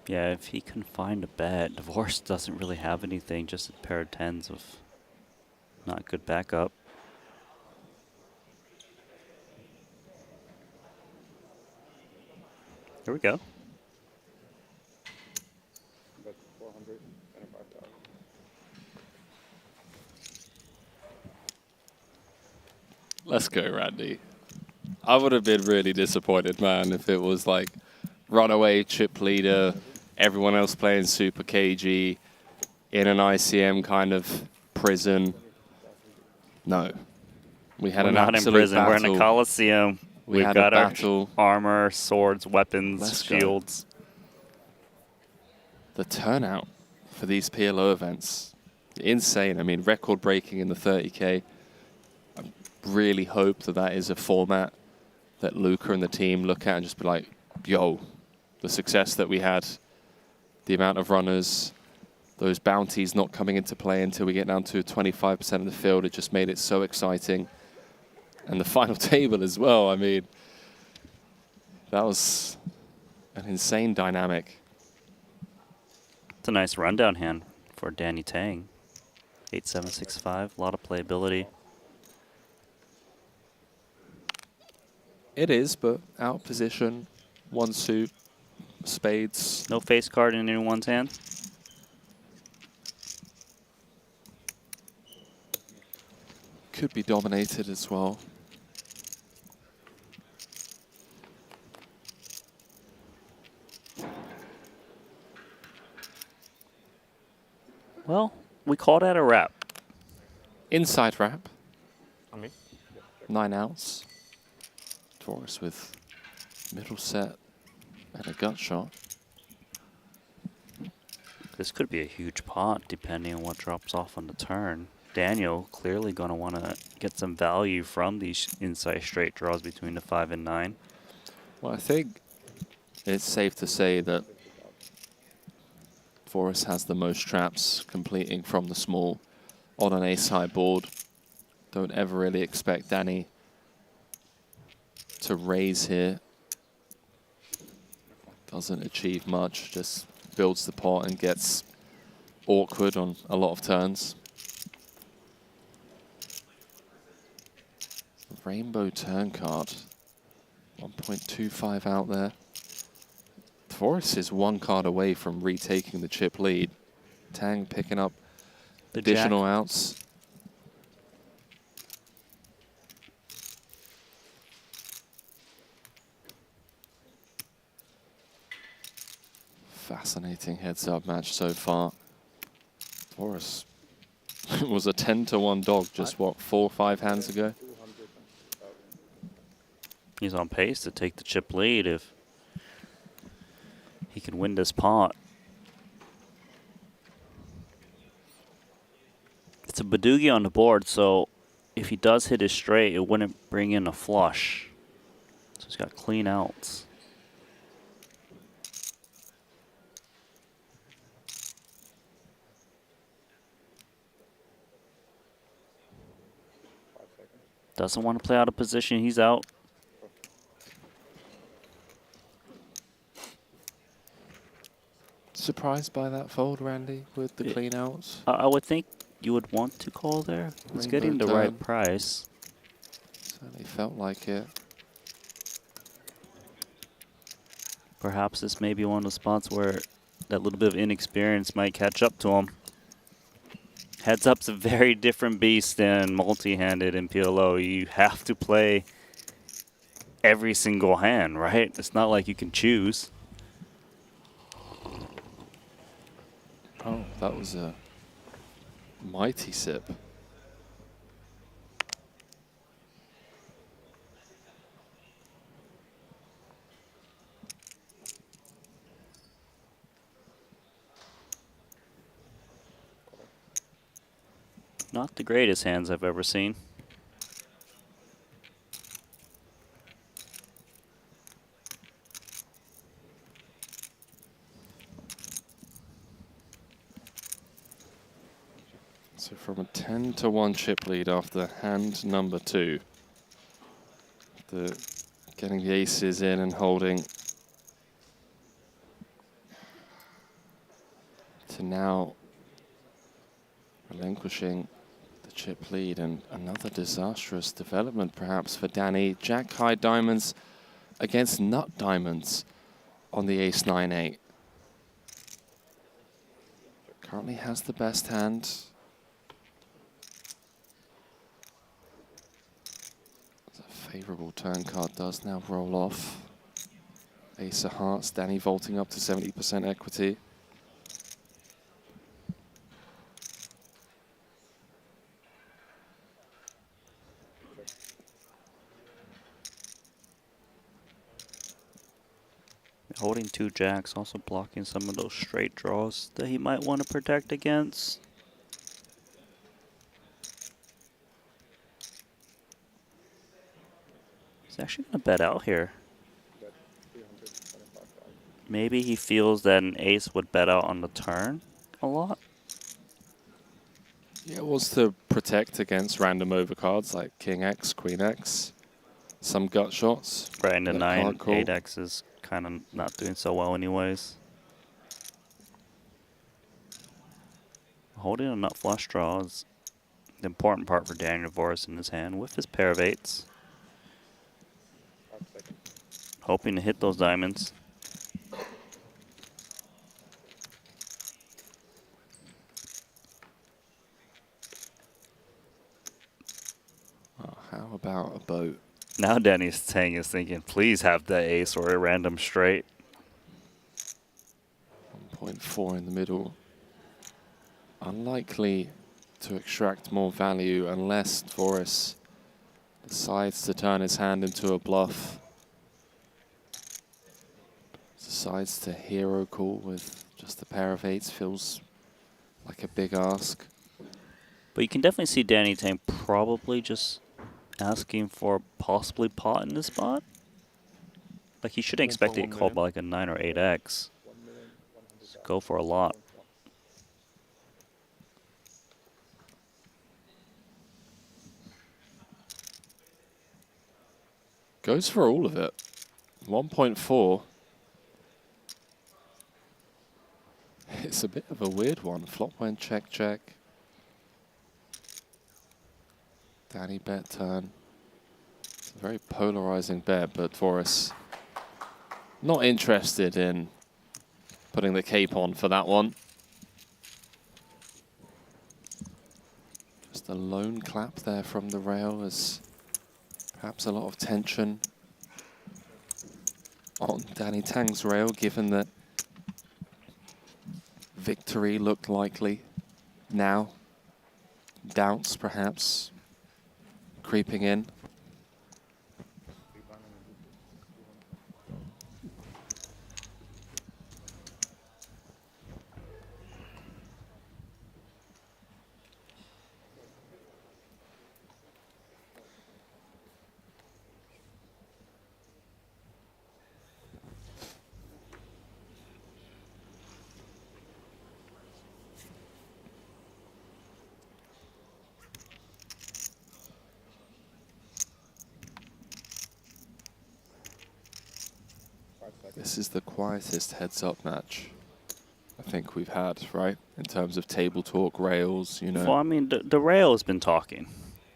Yeah, if he can find a bet, Divorce doesn't really have anything, just a pair of 10s of not good backup. Here we go. Let's go, Randy. I would have been really disappointed, man, if it was like runaway chip leader, everyone else playing super KG, in an ICM kind of prison. No. We had an absolute not in prison. battle. We're in a Coliseum. We've had got a our battle. armor, swords, weapons, Let's go. shields. The turnout for these PLO events, insane. I mean, record-breaking in the 30K. I really hope that that is a format that Luca and the team look at and just be like, yo, the success that we had, the amount of runners, those bounties not coming into play until we get down to 25% of the field, it just made it so exciting. And the final table as well. I mean, that was an insane dynamic. It's a nice rundown hand for Danny Tang. 8-7-6-5, a lot of playability. It is, but out of position, one suit, spades. No face card in anyone's hand. Could be dominated as well. Well, we call that a wrap. Inside wrap. On me? 9 outs. Taurus with middle set and a gut shot. This could be a huge pot depending on what drops off on the turn. Daniel clearly going to want to get some value from these inside straight draws between the 5 and 9. Well, I think it's safe to say that Forrest has the most traps completing from the small on an ace-high board. Don't ever really expect Danny to raise here. Doesn't achieve much, just builds the pot and gets awkward on a lot of turns. Rainbow turn card, 1.25 out there. Forrest is 1 card away from retaking the chip lead. Tang picking up The additional jack. outs. Fascinating heads-up match so far. Forrest was a 10-1 dog just, what, 4 or 5 hands ago? He's on pace to take the chip lead if he can win this pot. It's a Badugi on the board, so if he does hit his straight, it wouldn't bring in a flush. So he's got clean outs. Doesn't want to play out of position, he's out. Surprised by that fold, Randy, with the clean outs? I would think you would want to call there. It's getting the right price. Certainly felt like it. Perhaps this may be one of the spots where that little bit of inexperience might catch up to him. Heads up's a very different beast than multi-handed in PLO. You have to play every single hand, right? It's not like you can choose. Oh, that was a mighty sip. Not the greatest hands I've ever seen. So from a 10-1 chip lead after hand number 2, getting the aces in and holding, to now relinquishing the chip lead, and another disastrous development perhaps for Danny. Jack high diamonds against nut diamonds on the ace 9-8. Currently has the best hand. Favorable turn card does now roll off. Ace of hearts, Danny vaulting up to 70% equity. Holding 2 jacks, also blocking some of those straight draws that he might want to protect against. He's actually going to bet out here. Maybe he feels that an ace would bet out on the turn a lot. Yeah, it was to protect against random overcards like King X, Queen X, some gut shots. Right, and the that 9, can't call. 8X is kind of not doing so well anyways. Holding a nut flush draw is the important part for Daniel Voris in his hand with his pair of 8s. Hoping to hit those diamonds. Oh, how about a boat? Now Danny's Tang is thinking, please have the ace or a random straight. 1.4 in the middle. Unlikely to extract more value unless Voris decides to turn his hand into a bluff. Decides to hero call with just a pair of 8s. Feels like a big ask. But you can definitely see Danny Tang probably just asking for possibly pot in this spot. Like he shouldn't expect to get called by like a 9 or 8X. Just go for a lot. Goes for all of it. 1.4. It's a bit of a weird one. Flop went check, check. Danny bet turn. It's a very polarizing bet, but Voris not interested in putting the cape on for that one. Just a lone clap there from the rail as perhaps a lot of tension on Danny Tang's rail, given that victory looked likely now. Doubts perhaps creeping in. This is the quietest heads-up match I think we've had, right? In terms of table talk, rails, you know. Well, I mean, the rail has been talking.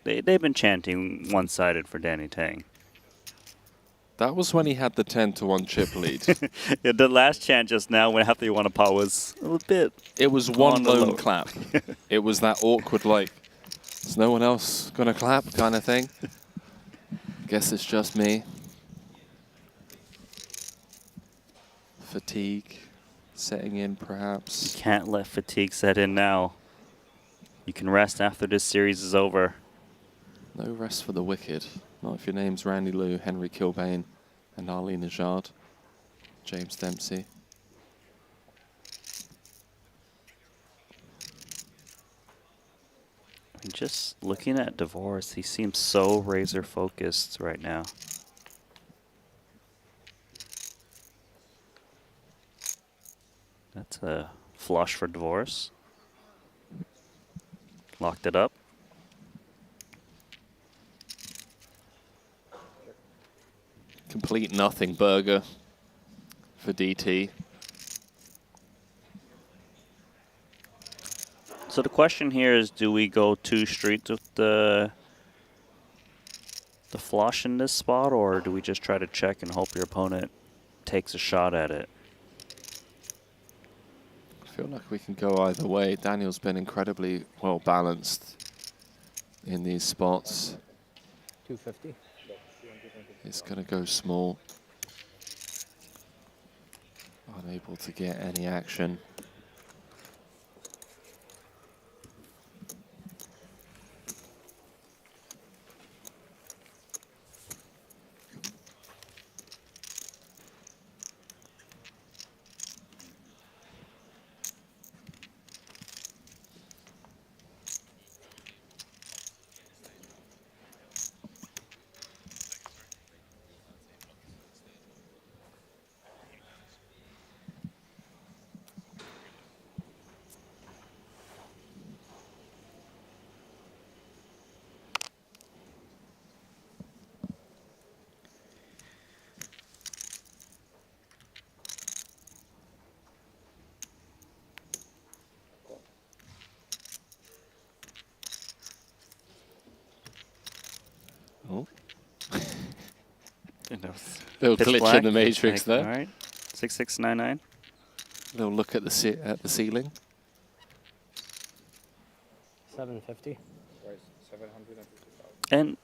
They've been chanting one-sided for Danny Tang. That was when he had the 10-1 chip lead. Yeah, the last chant just now, when after you won a pot, was a bit. It was one lone clap. It was that awkward, like, is no one else gonna clap kind of thing. Guess it's just me. Fatigue setting in, perhaps. You can't let fatigue set in now. You can rest after this series is over. No rest for the wicked. Not if your name's Randy Liu, Henry Kilbane, and Ali Najad, James Dempsey. I mean, just looking at Divorce, he seems so razor focused right now. That's a flush for Divorce. Locked it up. Complete nothing burger for DT. So the question here is, do we go 2 streets with the flush in this spot, or do we just try to check and hope your opponent takes a shot at it? I feel like we can go either way. Daniel's been incredibly well balanced in these spots. 250. It's going to go small. Unable to get any action. Little Pitch glitch black. in the matrix there. All right. 6699. Little look at the ceiling. 750. And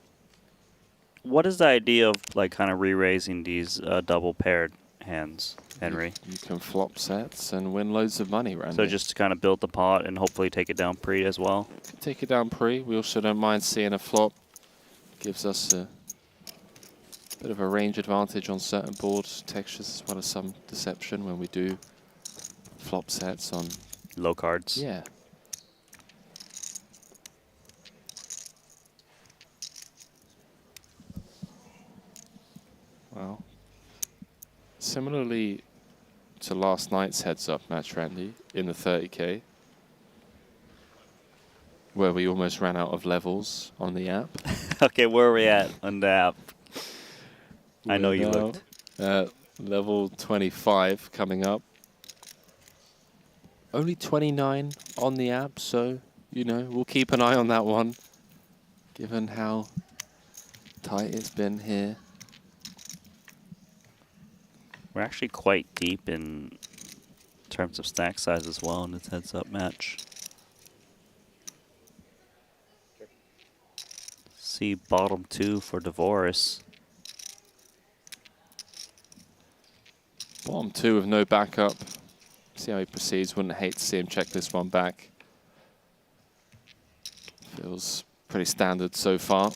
what is the idea of like kind of re-raising these double paired hands, Henry? You can flop sets and win loads of money, Randy. So just to kind of build the pot and hopefully take it down pre as well. Take it down pre. We also don't mind seeing a flop. Gives us a bit of a range advantage on certain board textures as well as some deception when we do flop sets on low cards. Yeah. Well, similarly to last night's heads-up match, Randy, in the 30K, where we almost ran out of levels on the app. Okay, where are we at on the app? I know you looked. Level 25 coming up. Only 29 on the app, so, you know, we'll keep an eye on that one, given how tight it's been here. We're actually quite deep in terms of stack size as well in this heads-up match. See bottom 2 for Divorce. Bottom 2 with no backup. See how he proceeds. Wouldn't hate to see him check this one back. Feels pretty standard so far.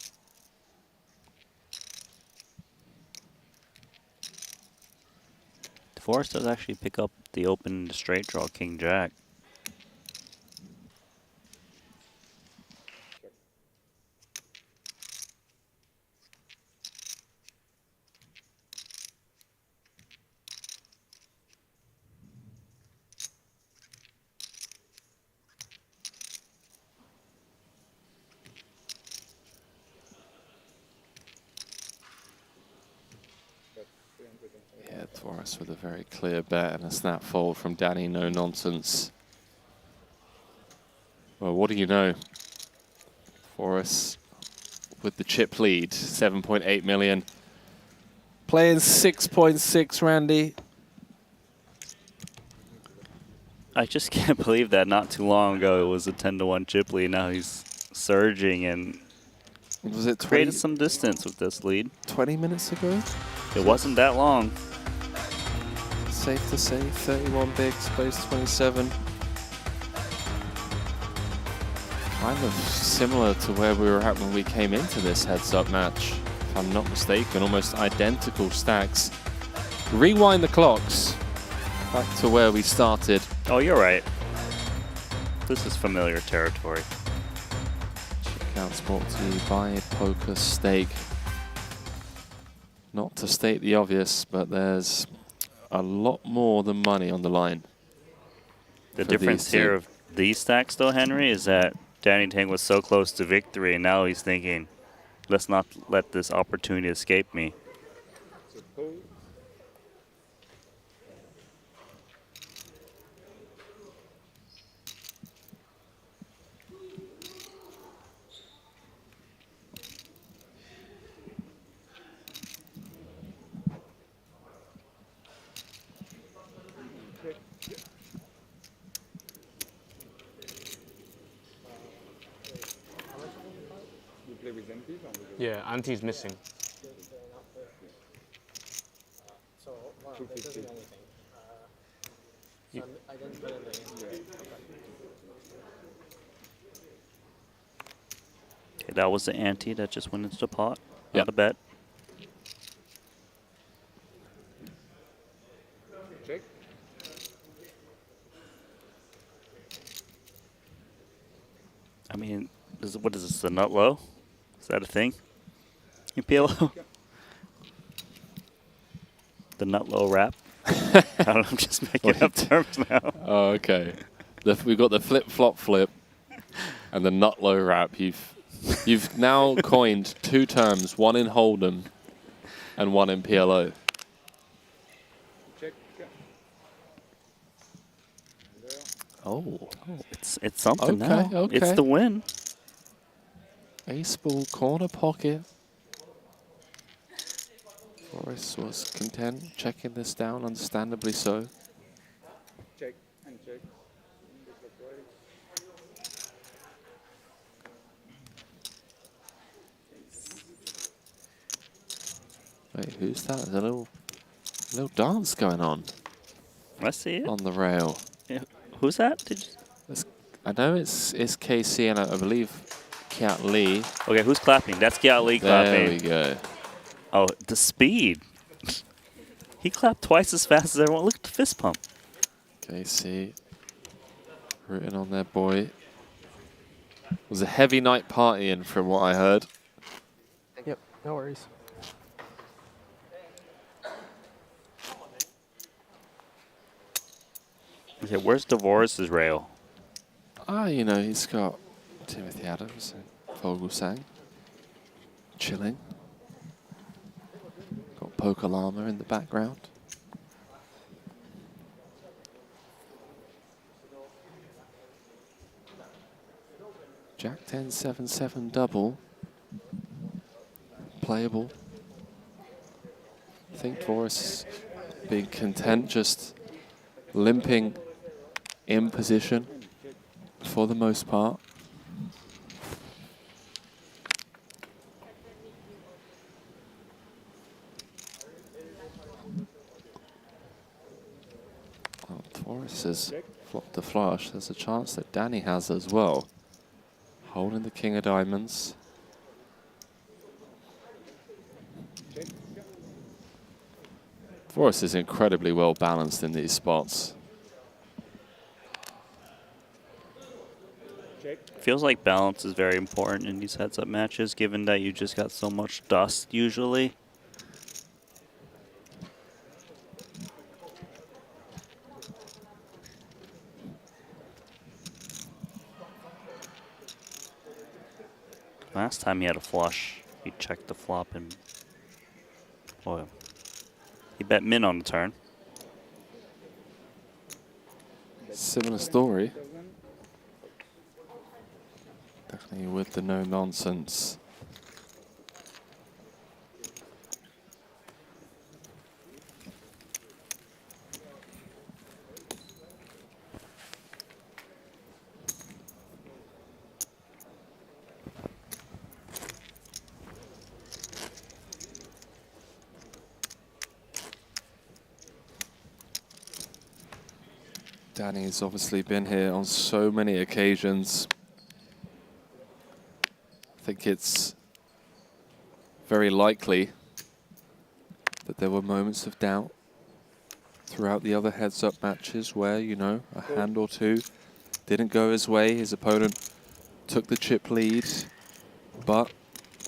Divorce does actually pick up the open straight draw King Jack. Yeah, Taurus with a very clear bet and a snap fold from Danny, no nonsense. Well, what do you know? Taurus with the chip lead, 7.8 million. Playing 6.6, Randy. I just can't believe that not too long ago it was a 10-1 chip lead. Now he's surging and was it created some distance with this lead. 20 minutes ago? It wasn't that long. Safe to say, 31 bigs, plays 27. Kind of similar to where we were at when we came into this heads-up match, if I'm not mistaken. Almost identical stacks. Rewind the clocks back to where we started. Oh, you're right. This is familiar territory. Check out Sport to you by Poker Stake. Not to state the obvious, but there's a lot more than money on the line. The difference here of these stacks, though, Henry, is that Danny Tang was so close to victory, and now he's thinking, let's not let this opportunity escape me. Yeah, Auntie's missing. So, wow, that doesn't do anything. So I didn't put it in. Okay, that was the ante that just went into the pot. Not a bet. Check. I mean, what is this, the nut low? Is that a thing in PLO? The nut low wrap? I don't know, I'm just making up terms now. Oh, okay. We've got the flip-flop flip and the nut low wrap. You've now coined two terms, one in Hold'em and one in PLO. Check. Oh. It's something Okay, now. okay. It's the win. Ace ball corner pocket Forrest was content, checking this down, understandably so. Check and check. Wait, who's that? There's a little dance going on. I see it. On the rail. Yeah. Who's that? I know it's KC and I believe Kiat Lee. Okay, who's clapping? That's Kiat Lee clapping. There we go. Oh, the speed. He clapped twice as fast as everyone. Look at the fist pump. KC rooting on their boy. It was a heavy night partying from what I heard. Yep, no worries. Okay, where's Devoris' rail? You know, he's got Timothy Adams and Vogelsang chilling. Got Poker Llama in the background. Jack 10, 7, 7 double. Playable. I think Boris being content, just limping in position for the most part. Well, Taurus has flopped the flush. There's a chance that Danny has as well. Holding the king of diamonds. Forrest is incredibly well balanced in these spots. Feels like balance is very important in these heads-up matches, given that you just got so much dust usually. Last time he had a flush, he checked the flop and well, he bet min on the turn. Similar story. Definitely with the no nonsense. Danny's obviously been here on so many occasions. I think it's very likely that there were moments of doubt throughout the other heads-up matches where, you know, a hand or two didn't go his way. His opponent took the chip lead, but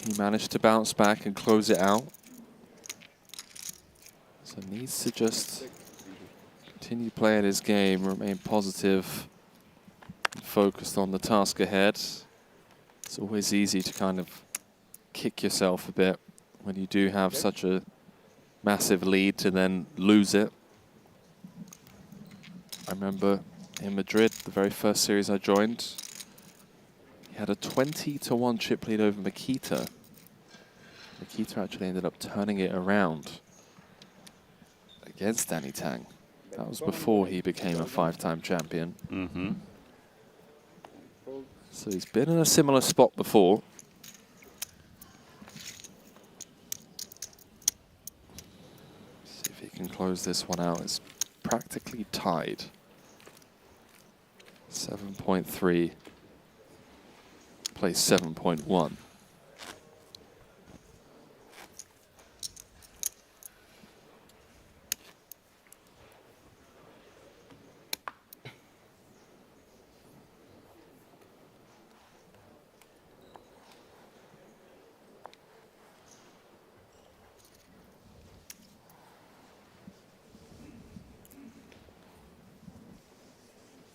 he managed to bounce back and close it out. So needs to just continue playing his game, remain positive, and focused on the task ahead. It's always easy to kind of kick yourself a bit when you do have such a massive lead to then lose it. I remember in Madrid, the very first series I joined, he had a 20-1 chip lead over Makita. Makita actually ended up turning it around against Danny Tang. That was before he became a 5-time champion. Mm-hmm. So he's been in a similar spot before. See if he can close this one out. It's practically tied. 7.3 plays 7.1.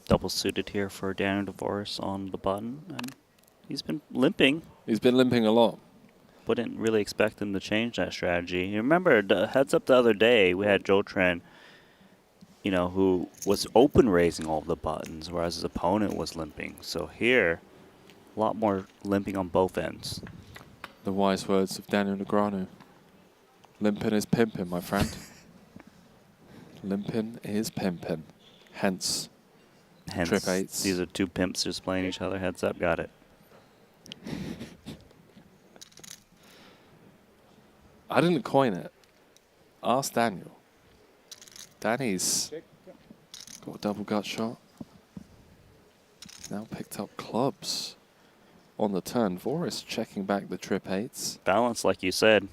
Double suited here for Daniel Devoris on the button, and he's been limping. He's been limping a lot. Wouldn't really expect him to change that strategy. You remember the heads up the other day, we had Joe Tren, you know, who was open raising all the buttons, whereas his opponent was limping. So here, a lot more limping on both ends. The wise words of Daniel Negreanu. Limpin is pimpin', my friend. Limpin is pimpin'. Hence trip 8s. These are two pimps just playing each other. Heads up, got it. I didn't coin it. Ask Daniel. Danny's got a double gut shot. He's now picked up clubs on the turn. Voris checking back the trip 8s. Balance, like you said.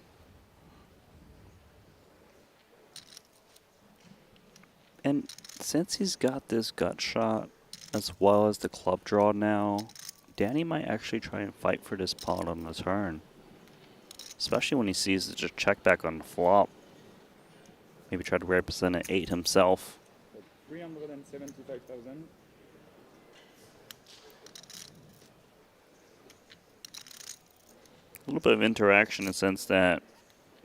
And since he's got this gut shot as well as the club draw now, Danny might actually try and fight for this pot on the turn. Especially when he sees it just check back on the flop. Maybe try to represent an 8 himself. 375,000. A little bit of interaction in the sense that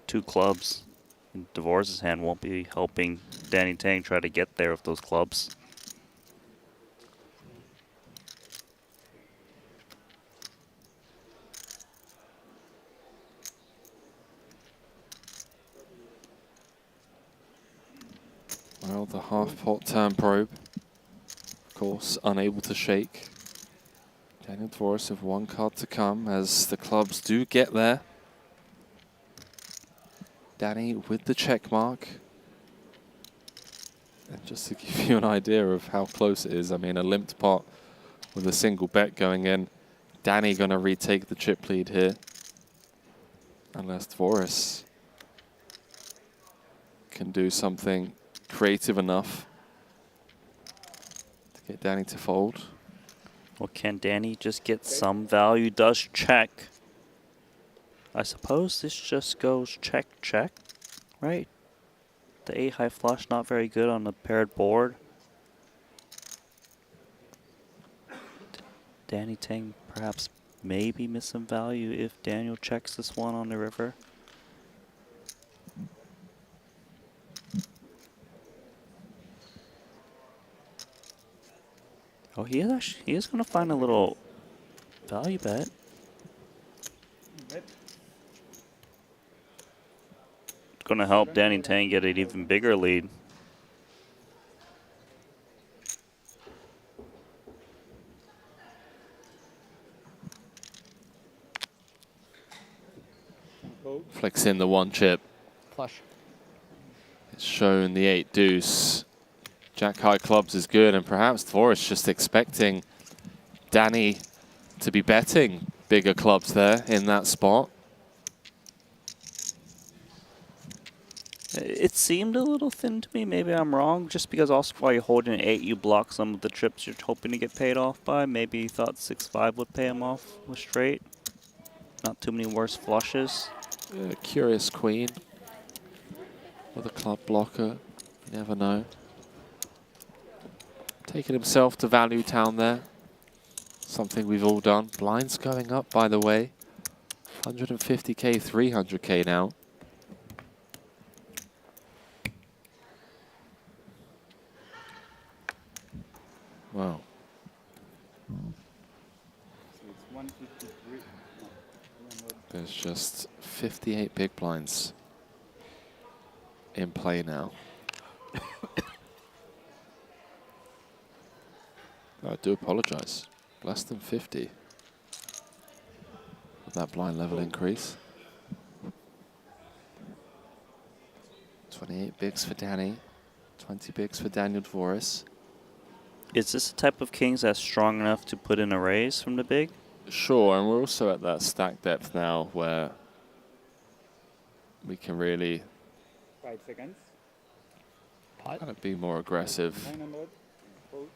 2 clubs in Divorce's hand won't be helping Danny Tang try to get there with those clubs. Well, the half-pot turn probe, of course, unable to shake. Daniel Dvoris with 1 card to come as the clubs do get there. Danny with the check mark. And just to give you an idea of how close it is, I mean, a limped pot with a single bet going in. Danny going to retake the chip lead here. Unless Dvoris can do something creative enough to get Danny to fold. Well, can Danny just get some value? Does check. I suppose this just goes check, check, right? The 8 high flush not very good on the paired board. Danny Tang perhaps maybe miss some value if Daniel checks this one on the river. Oh, he is going to find a little value bet. It's going to help Danny Tang get an even bigger lead. Flicks in the 1 chip. Flush. It's shown the 8 deuce. Jack high clubs is good, and perhaps Dvoris just expecting Danny to be betting bigger clubs there in that spot. It seemed a little thin to me. Maybe I'm wrong. Just because also while you're holding an 8, you block some of the trips you're hoping to get paid off by. Maybe you thought 6-5 would pay him off with straight. Not too many worse flushes. Yeah, curious queen with a club blocker. You never know. Taking himself to value town there. Something we've all done. Blinds going up, by the way. 150k, 300k now. Wow. So it's 153. There's just 58 big blinds in play now. I do apologize. Less than 50 with that blind level increase. 28 bigs for Danny, 20 bigs for Daniel Dvoris. Is this the type of kings that's strong enough to put in a raise from the big? Sure, and we're also at that stack depth now where we can really 5 seconds. kind of be more aggressive. 900. Fold.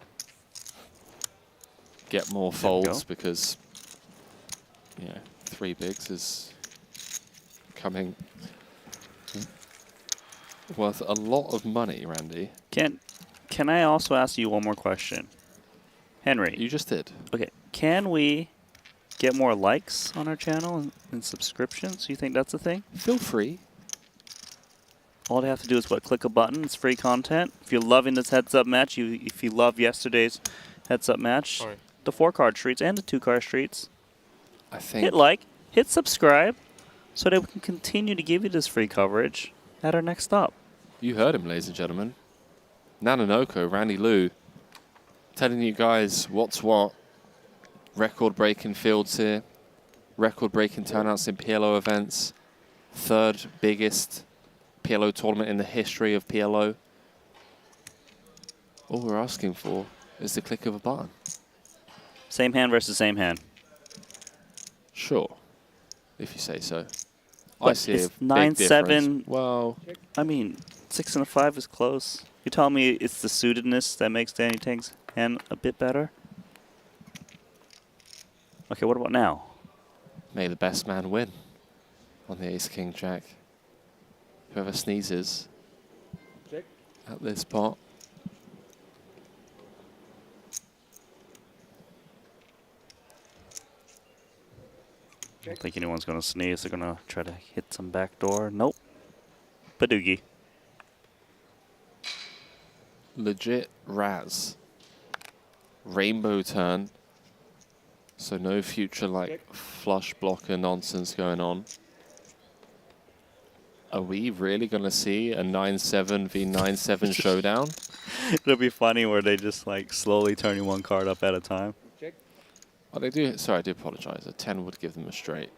Get more folds because, you know, 3 bigs is coming worth a lot of money, Randy. Can I also ask you one more question? Henry. You just did. Okay. Can we get more likes on our channel and subscriptions? You think that's a thing? Feel free. All they have to do is click a button. It's free content. If you're loving this heads-up match, if you love yesterday's heads-up match, the 4-card streets and the 2-card streets, I think hit like, hit subscribe. so that we can continue to give you this free coverage at our next stop. You heard him, ladies and gentlemen. Nanonoko, Randy Liu, telling you guys what's what. Record-breaking fields here. Record-breaking turnouts in PLO events. Third biggest PLO tournament in the history of PLO. All we're asking for is the click of a button. Same hand versus same hand. Sure, if you say so. But I see it's a big 9-7. difference. Well, I mean, 6 and a 5 is close. You tell me it's the suitedness that makes Danny Tang's hand a bit better? Okay, what about now? may the best man win on the ace-king jack. Whoever sneezes at this pot. I don't think anyone's going to sneeze. They're going to try to hit some back door. Nope. Padoogie. Legit Raz. Rainbow turn. So no future like flush blocker nonsense going on. Are we really going to see a 9-7 v 9-7 showdown? It'll be funny where they just like slowly turning one card up at a time. Oh, they do. Sorry, I do apologize. A 10 would give them a straight.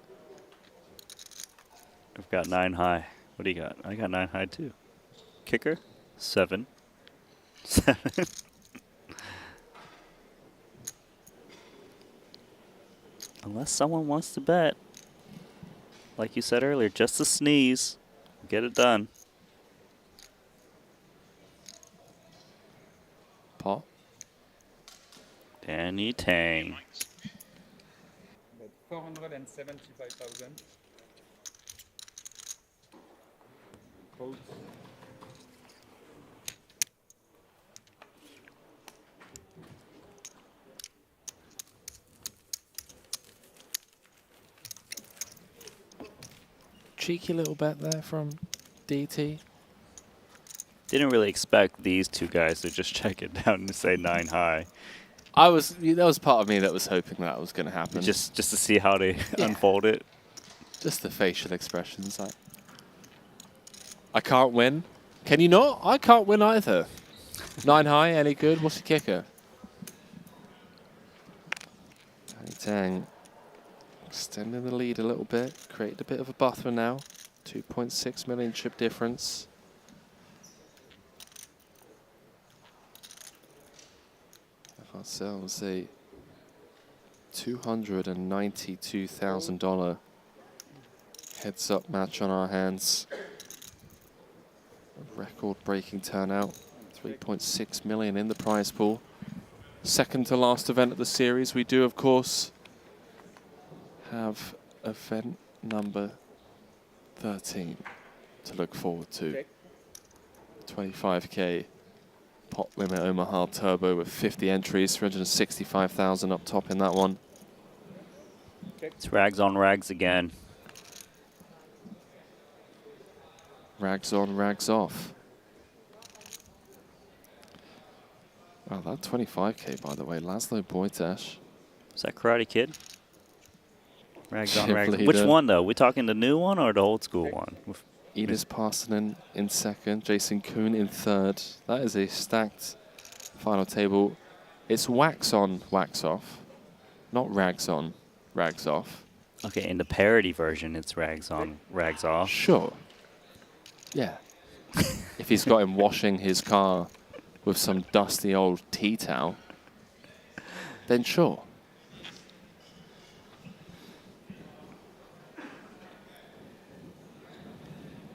I've got 9 high. What do you got? I got 9 high too. Kicker, 7. 7. Unless someone wants to bet, like you said earlier, just a sneeze, get it done. Pot. Danny Tang. 475,000. Votes. Cheeky little bet there from DT. Didn't really expect these two guys to just check it down and say 9 high. That was part of me that was hoping that was going to happen. Just to see how they unfold it. Just the facial expressions. I can't win. Can you not? I can't win either. 9 high, any good? What's the kicker? Danny Tang extending the lead a little bit. Created a bit of a buffer now. 2.6 million chip difference. Ourselves a $292,000 heads-up match on our hands. A record-breaking turnout. 3.6 million in the prize pool. Second to last event of the series. We do, of course, have event number 13 to look forward to. 25K. Pot limit Omaha Turbo with 50 entries, 365,000 up top in that one. It's rags on rags again. Rags on, rags off. Wow, that 25K, by the way, Laszlo Boytash. Is that Karate Kid? Rags on Chip rags. leader. Which one, though? We talking the new one or the old school one? Edis Parsonen in second, Jason Kuhn in third. That is a stacked final table. It's wax on, wax off, not rags on, rags off. Okay, in the parody version, it's rags on, rags off. Sure. Yeah. If he's got him washing his car with some dusty old tea towel, then sure.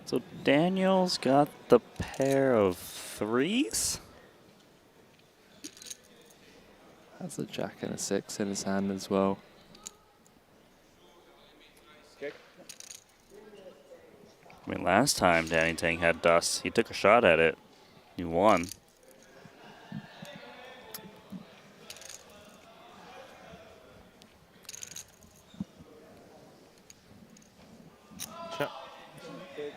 So Daniel's got the pair of 3s? Has a jack and a 6 in his hand as well. I mean, last time Danny Tang had dust, he took a shot at it. He won.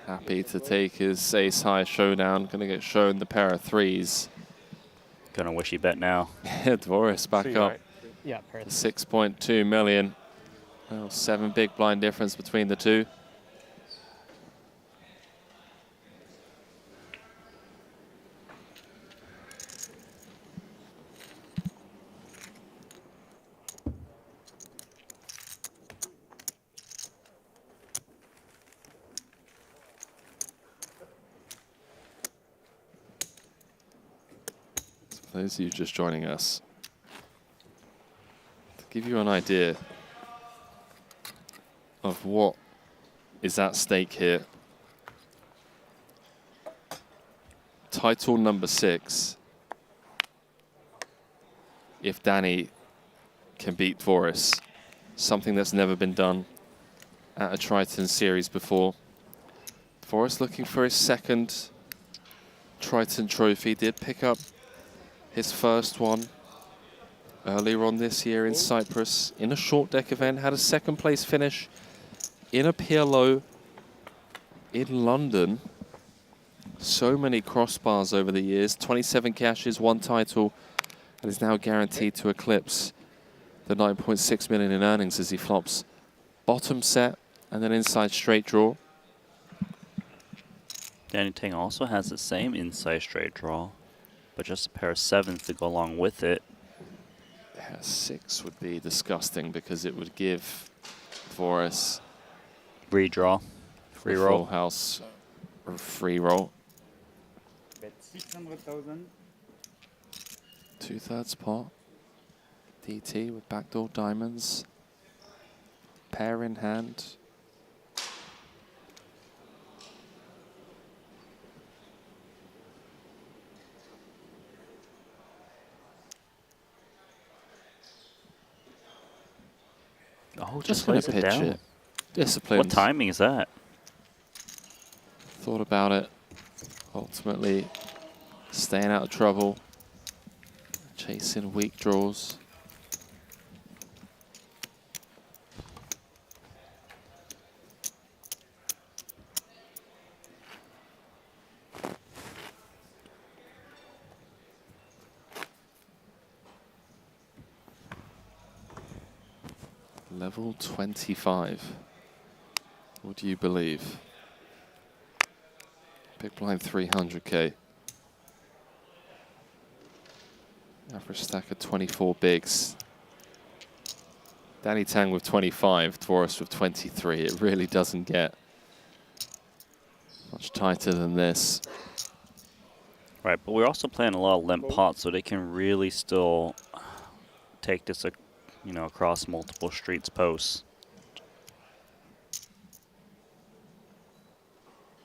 Happy to take his ace-high showdown. Going to get shown the pair of 3s. Gonna wish he bet now. Dvoris back up. Yeah, pair of 6.2 million. Well, 7 big blind difference between the two. those of you just joining us, to give you an idea of what is at stake here. Title number 6. If Danny can beat Dvoris, something that's never been done at a Triton series before. Dvoris looking for his second Triton trophy. Did pick up his first one earlier on this year in Cyprus in a short deck event. Had a second place finish in a PLO in London. So many crossbars over the years. 27 cashes, 1 title, and is now guaranteed to eclipse the 9.6 million in earnings as he flops bottom set and then inside straight draw. Danny Tang also has the same inside straight draw, but just a pair of 7s to go along with it. Yeah, 6 would be disgusting because it would give Dvoris redraw, free roll, full house or free roll. Bet 600,000. 2/3 pot. DT with backdoor diamonds. Pair in hand. Oh, just gonna pitch it. Discipline. What timing is that? Thought about it. Ultimately, staying out of trouble. Chasing weak draws. Level 25. What do you believe? Big blind 300k. Average stack of 24 bigs. Danny Tang with 25, Dvoris with 23. It really doesn't get much tighter than this. Right, but we're also playing a lot of limp pots, so they can really still take this, you know, across multiple streets posts.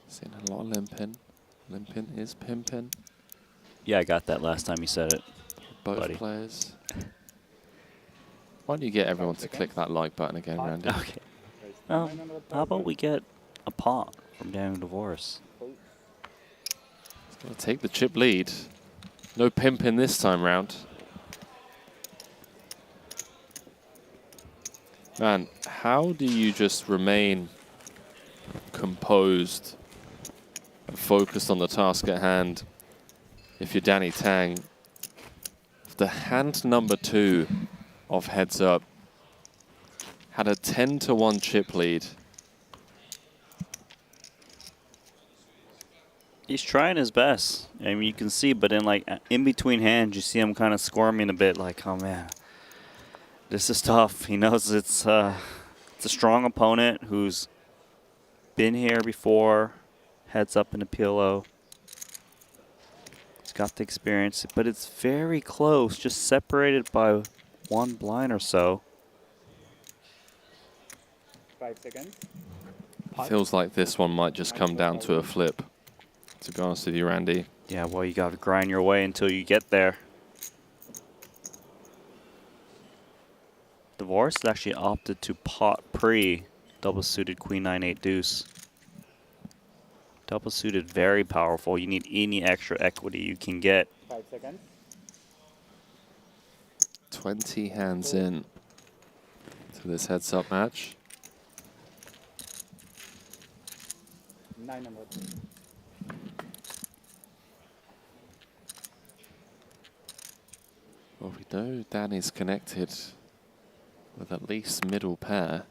Seeing a lot of limping. Limping is pimping. Yeah, I got that last time you said it. Both buddy. players. Why don't you get everyone to click that like button again, Randy? Okay. How about we get a pot from Daniel Dvoris? He's going to take the chip lead. No pimping this time round. Man, how do you just remain composed and focused on the task at hand if you're Danny Tang? The hand number 2 of heads up had a 10-1 chip lead. He's trying his best. I mean, you can see, but in between hands, you see him kind of squirming a bit, like, oh man, this is tough. He knows it's a strong opponent who's been here before, heads up in the PLO. He's got the experience, but it's very close, just separated by 1 blind or so. 5 seconds. Feels like this one might just come down to a flip, to be honest with you, Randy. Yeah, well, you got to grind your way until you get there. Dvoris actually opted to pot pre double suited queen 9-8 deuce. Double suited, very powerful. You need any extra equity you can get. 5 seconds. 20 hands in to this heads-up match. 900. Well, we know Danny's connected with at least middle pair.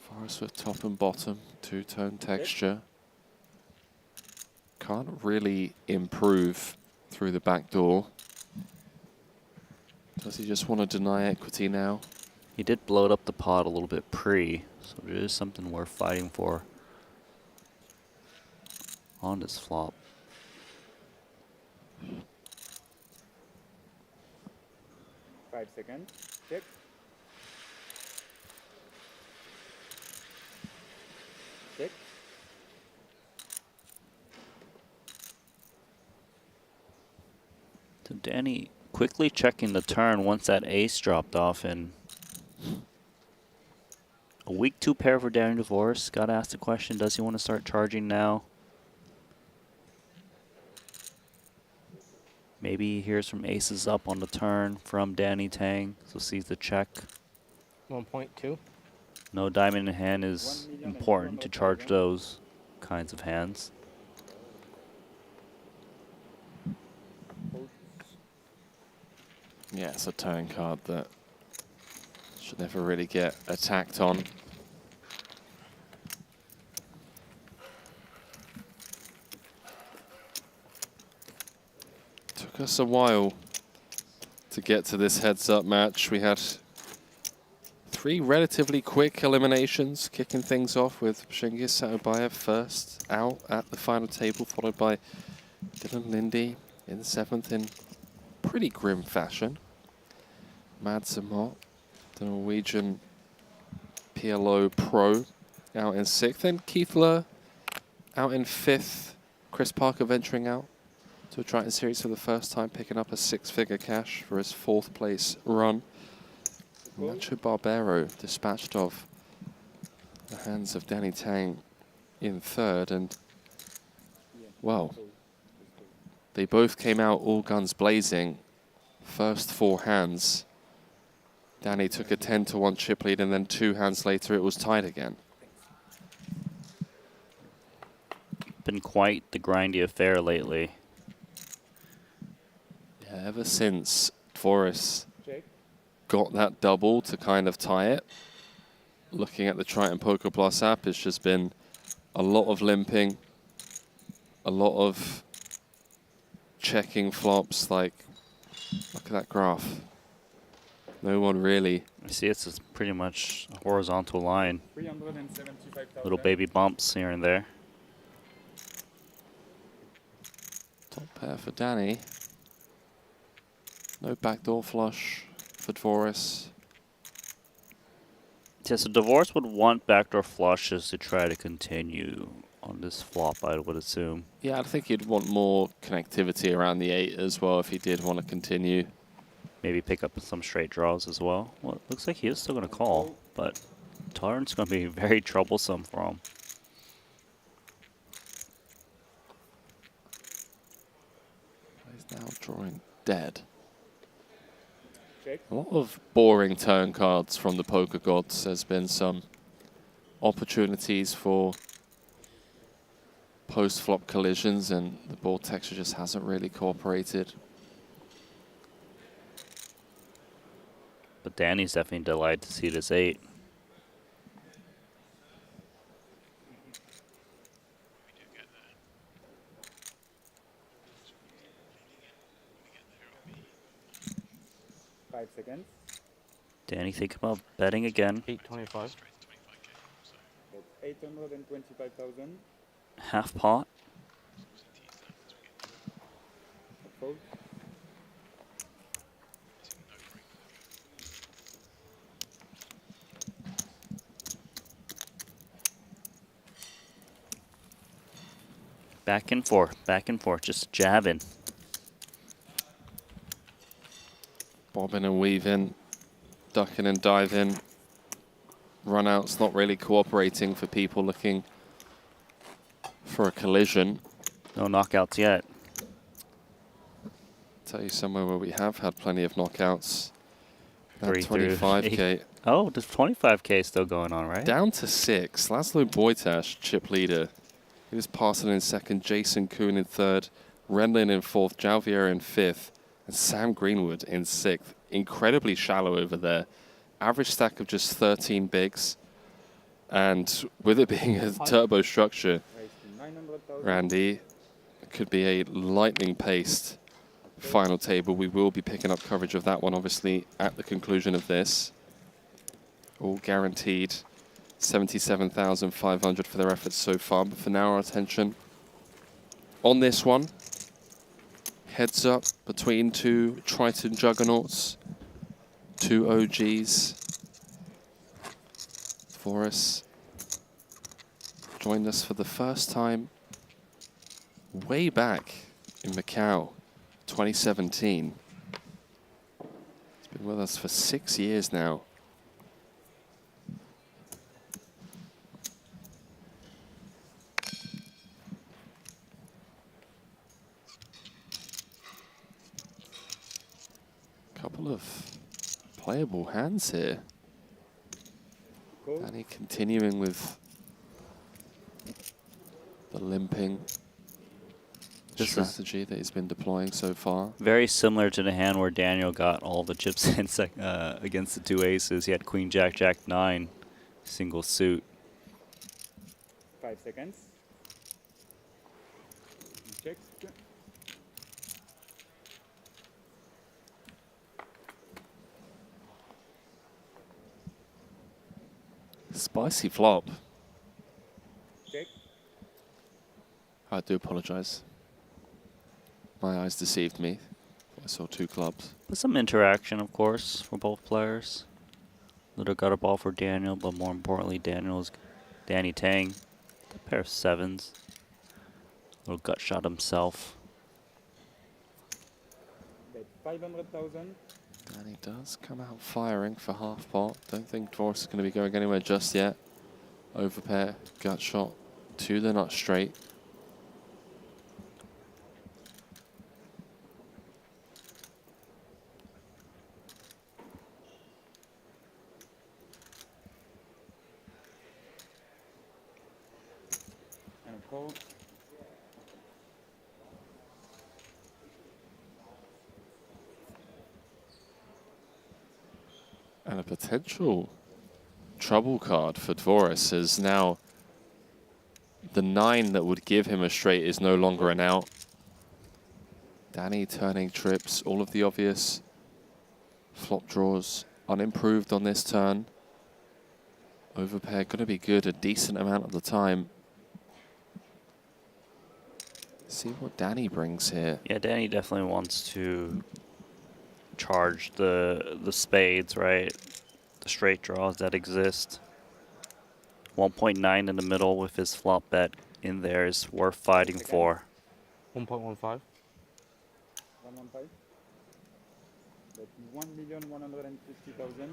Forest with top and bottom, 2-tone texture. Can't really improve through the back door. Does he just want to deny equity now? He did bloat up the pot a little bit pre, so it is something worth fighting for on this flop. 5 seconds. Check. Check. So Danny quickly checking the turn once that ace dropped off, and a weak 2 pair for Danny DeVos. Got to ask the question, does he want to start charging now? Maybe he hears from aces up on the turn from Danny Tang, so sees the check. 1.2. No diamond in hand is important to charge those kinds of hands. Yeah, it's a turn card that should never really get attacked on. Took us a while to get to this heads-up match. We had 3 relatively quick eliminations, kicking things off with Shingis Satobayev first out at the final table, followed by Dylan Lindy in 7th in pretty grim fashion. Mads Amott, the Norwegian PLO pro, out in 6th. Then Keith Lohr out in 5th. Chris Parker venturing out to a Triton series for the first time, picking up a 6-figure cash for his 4th place run. Nacho Barbero dispatched of the hands of Danny Tang in 3rd, and well, they both came out all guns blazing. First 4 hands, Danny took a 10-1 chip lead, and then 2 hands later it was tied again. Been quite the grindy affair lately. Yeah, ever since Forrest got that double to kind of tie it, looking at the Triton Poker Plus app, it's just been a lot of limping, a lot of checking flops. Like, look at that graph. No one really. I see it's just pretty much a horizontal line. 375,000. Little baby bumps here and there. Top pair for Danny. No backdoor flush for Dvoris. Yeah, so DeVos would want backdoor flushes to try to continue on this flop, I would assume. Yeah, I think he'd want more connectivity around the 8 as well if he did want to continue. Maybe pick up some straight draws as well. Well, it looks like he is still going to call, but turn's going to be very troublesome for him. He's now drawing dead. A lot of boring turn cards from the poker gods. There's been some opportunities for post-flop collisions, and the board texture just hasn't really cooperated. But Danny's definitely delighted to see this 8. Seconds. Danny, think about betting again. 825. 825,000. Half pot. Fold. Back and forth, just jabbing. Bobbing and weaving, ducking and diving. Runouts not really cooperating for people looking for a collision. No knockouts yet. Tell you somewhere where we have had plenty of knockouts. That 25K. Oh, there's 25K still going on, right? Down to 6. Laszlo Boytash, chip leader. He was passing in 2nd, Jason Kuhn in 3rd, Renlin in 4th, Jalvier in 5th, and Sam Greenwood in 6th. Incredibly shallow over there. Average stack of just 13 bigs. And with it being a turbo structure, Randy, it could be a lightning-paced final table. We will be picking up coverage of that one, obviously, at the conclusion of this. All guaranteed 77,500 for their efforts so far. But for now, our attention on this one. Heads up between 2 Triton juggernauts. two OGs. Dvoris joined us for the first time way back in Macau, 2017. He's been with us for 6 years now. Couple of playable hands here. Danny continuing with the limping strategy that he's been deploying so far. Very similar to the hand where Daniel got all the chips in against the two aces. He had Queen Jack, Jack 9, single suit. 5 seconds. Check. Spicy flop. Check. I do apologize. My eyes deceived me. I saw two clubs. But some interaction, of course, for both players. Little gutter ball for Daniel, but more importantly, Danny Tang. A pair of sevens. Little gut shot himself. Bet 500,000. Danny does come out firing for half pot. Don't think Dvoris is going to be going anywhere just yet. Overpair, gut shot to the nut straight. And a call. And a potential trouble card for Dvoris is now the 9 that would give him a straight is no longer an out. Danny turning trips, all of the obvious flop draws unimproved on this turn. Overpair going to be good a decent amount of the time. See what Danny brings here. Yeah, Danny definitely wants to charge the spades, right? The straight draws that exist. 1.9 in the middle with his flop bet in there is worth fighting for. 1.15. 115. Bet 1,150,000.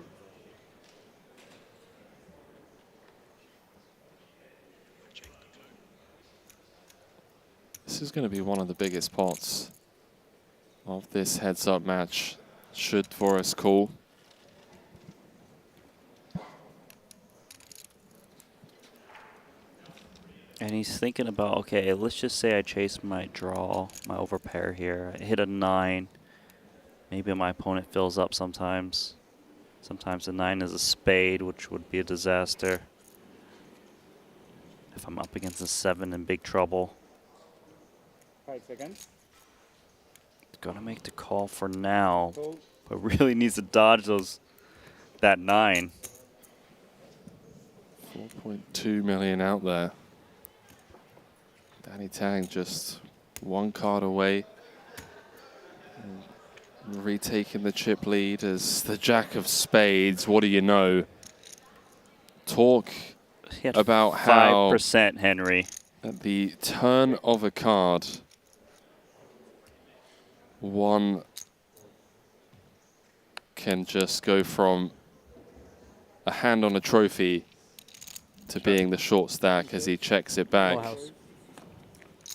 This is going to be one of the biggest pots of this heads-up match. Should Dvoris call? And he's thinking about, okay, let's just say I chase my draw, my overpair here. I hit a 9. Maybe my opponent fills up sometimes. Sometimes the 9 is a spade, which would be a disaster. If I'm up against a 7 in big trouble. 5 seconds. Gonna make the call for now, but really needs to dodge that 9. 4.2 million out there. Danny Tang just one card away. And retaking the chip lead as the Jack of Spades. What do you know? Talk about how 5%, Henry. At the turn of a card, one can just go from a hand on a trophy to being the short stack as he checks it back.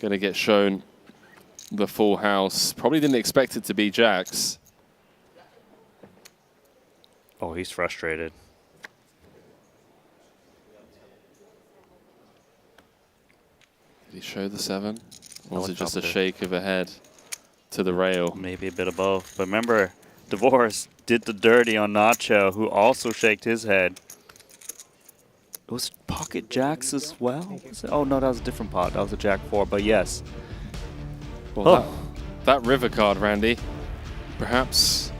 Going to get shown the full house. Probably didn't expect it to be jacks. Oh, he's frustrated. Did he show the 7? Or was it just a shake of a head to the rail? Maybe a bit of both. But remember, Dvoris did the dirty on Nacho, who also shaked his head. It was pocket jacks as well? Oh, no, that was a different pot. That was a Jack 4, but yes. Well, that river card, Randy, perhaps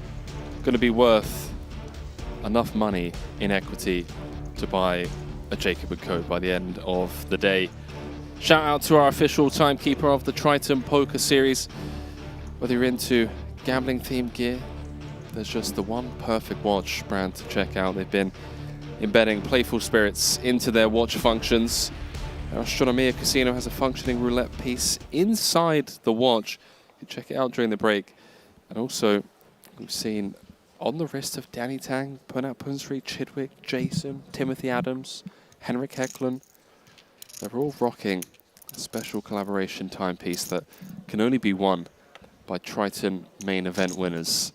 going to be worth enough money in equity to buy a Jacob & Co. by the end of the day. Shout out to our official timekeeper of the Triton Poker Series. Whether you're into gambling-themed gear, there's just the one perfect watch brand to check out. They've been embedding playful spirits into their watch functions. Astronomia Casino has a functioning roulette piece inside the watch. You can check it out during the break. And also, we've seen on the wrist of Danny Tang, Punat Punsri, Chidwick, Jason, Timothy Adams, Henrik Hecklund. They're all rocking a special collaboration timepiece that can only be won by Triton main event winners.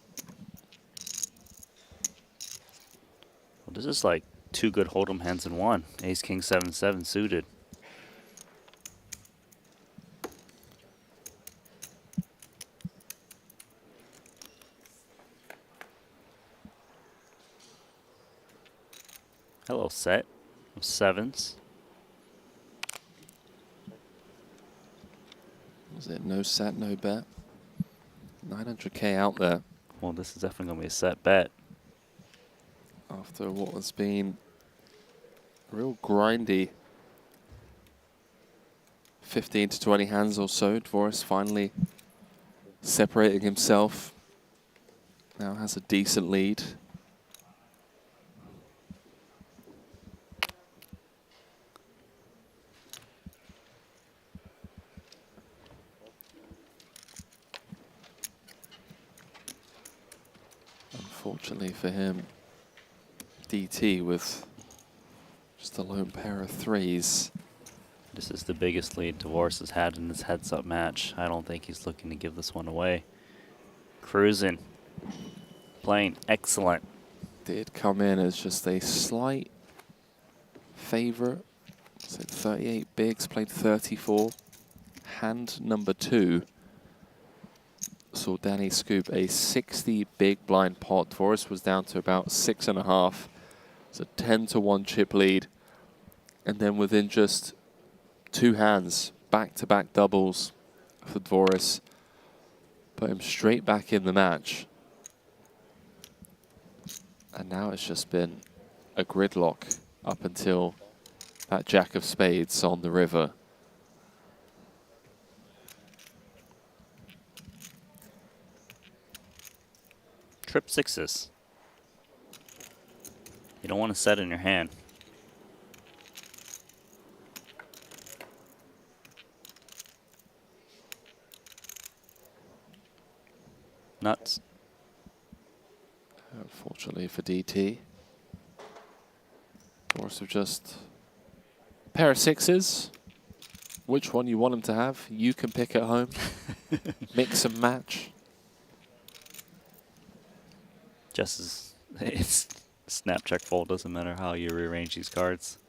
Well, this is like two good hold'em hands in one. Ace, King, 7-7 suited. Hello, set of sevens. Was it no set, no bet? 900K out there. Well, this is definitely going to be a set bet. After what has been a real grindy 15 to 20 hands or so, Dvoris finally separating himself. Now has a decent lead. Unfortunately for him, DT with just a lone pair of threes. This is the biggest lead Dvoris has had in this heads-up match. I don't think he's looking to give this one away. Cruising. Playing excellent. Did come in as just a slight favorite. So 38 bigs, played 34. Hand number 2. Saw Danny scoop a 60 big blind pot. Dvoris was down to about 6.5. It's a 10-1 chip lead. And then within just 2 hands, back-to-back doubles for Dvoris. Put him straight back in the match. And now it's just been a gridlock up until that jack of spades on the river. Trip sixes. You don't want to set in your hand. Nuts. Unfortunately for DT. Dvoris of just a pair of sixes. Which one you want him to have, you can pick at home. Mix and match. Just as it's snap check fold, doesn't matter how you rearrange these cards.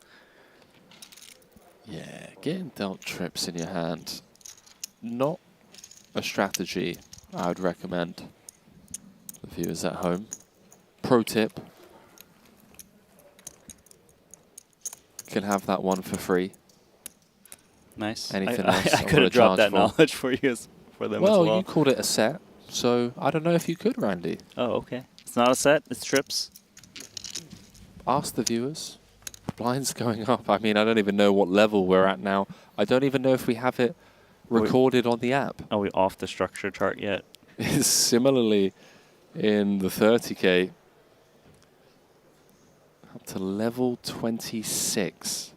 Yeah, getting dealt trips in your hand. Not a strategy I would recommend the viewers at home. Pro tip. Can have that one for free. Nice. Anything else? I could have dropped that knowledge for you for them as well. Well, you called it a set, so I don't know if you could, Randy. Oh, okay. It's not a set, it's trips. Ask the viewers. Blinds going up. I mean, I don't even know what level we're at now. I don't even know if we have it recorded on the app. Are we off the structure chart yet? Similarly, in the 30K, up to level 26.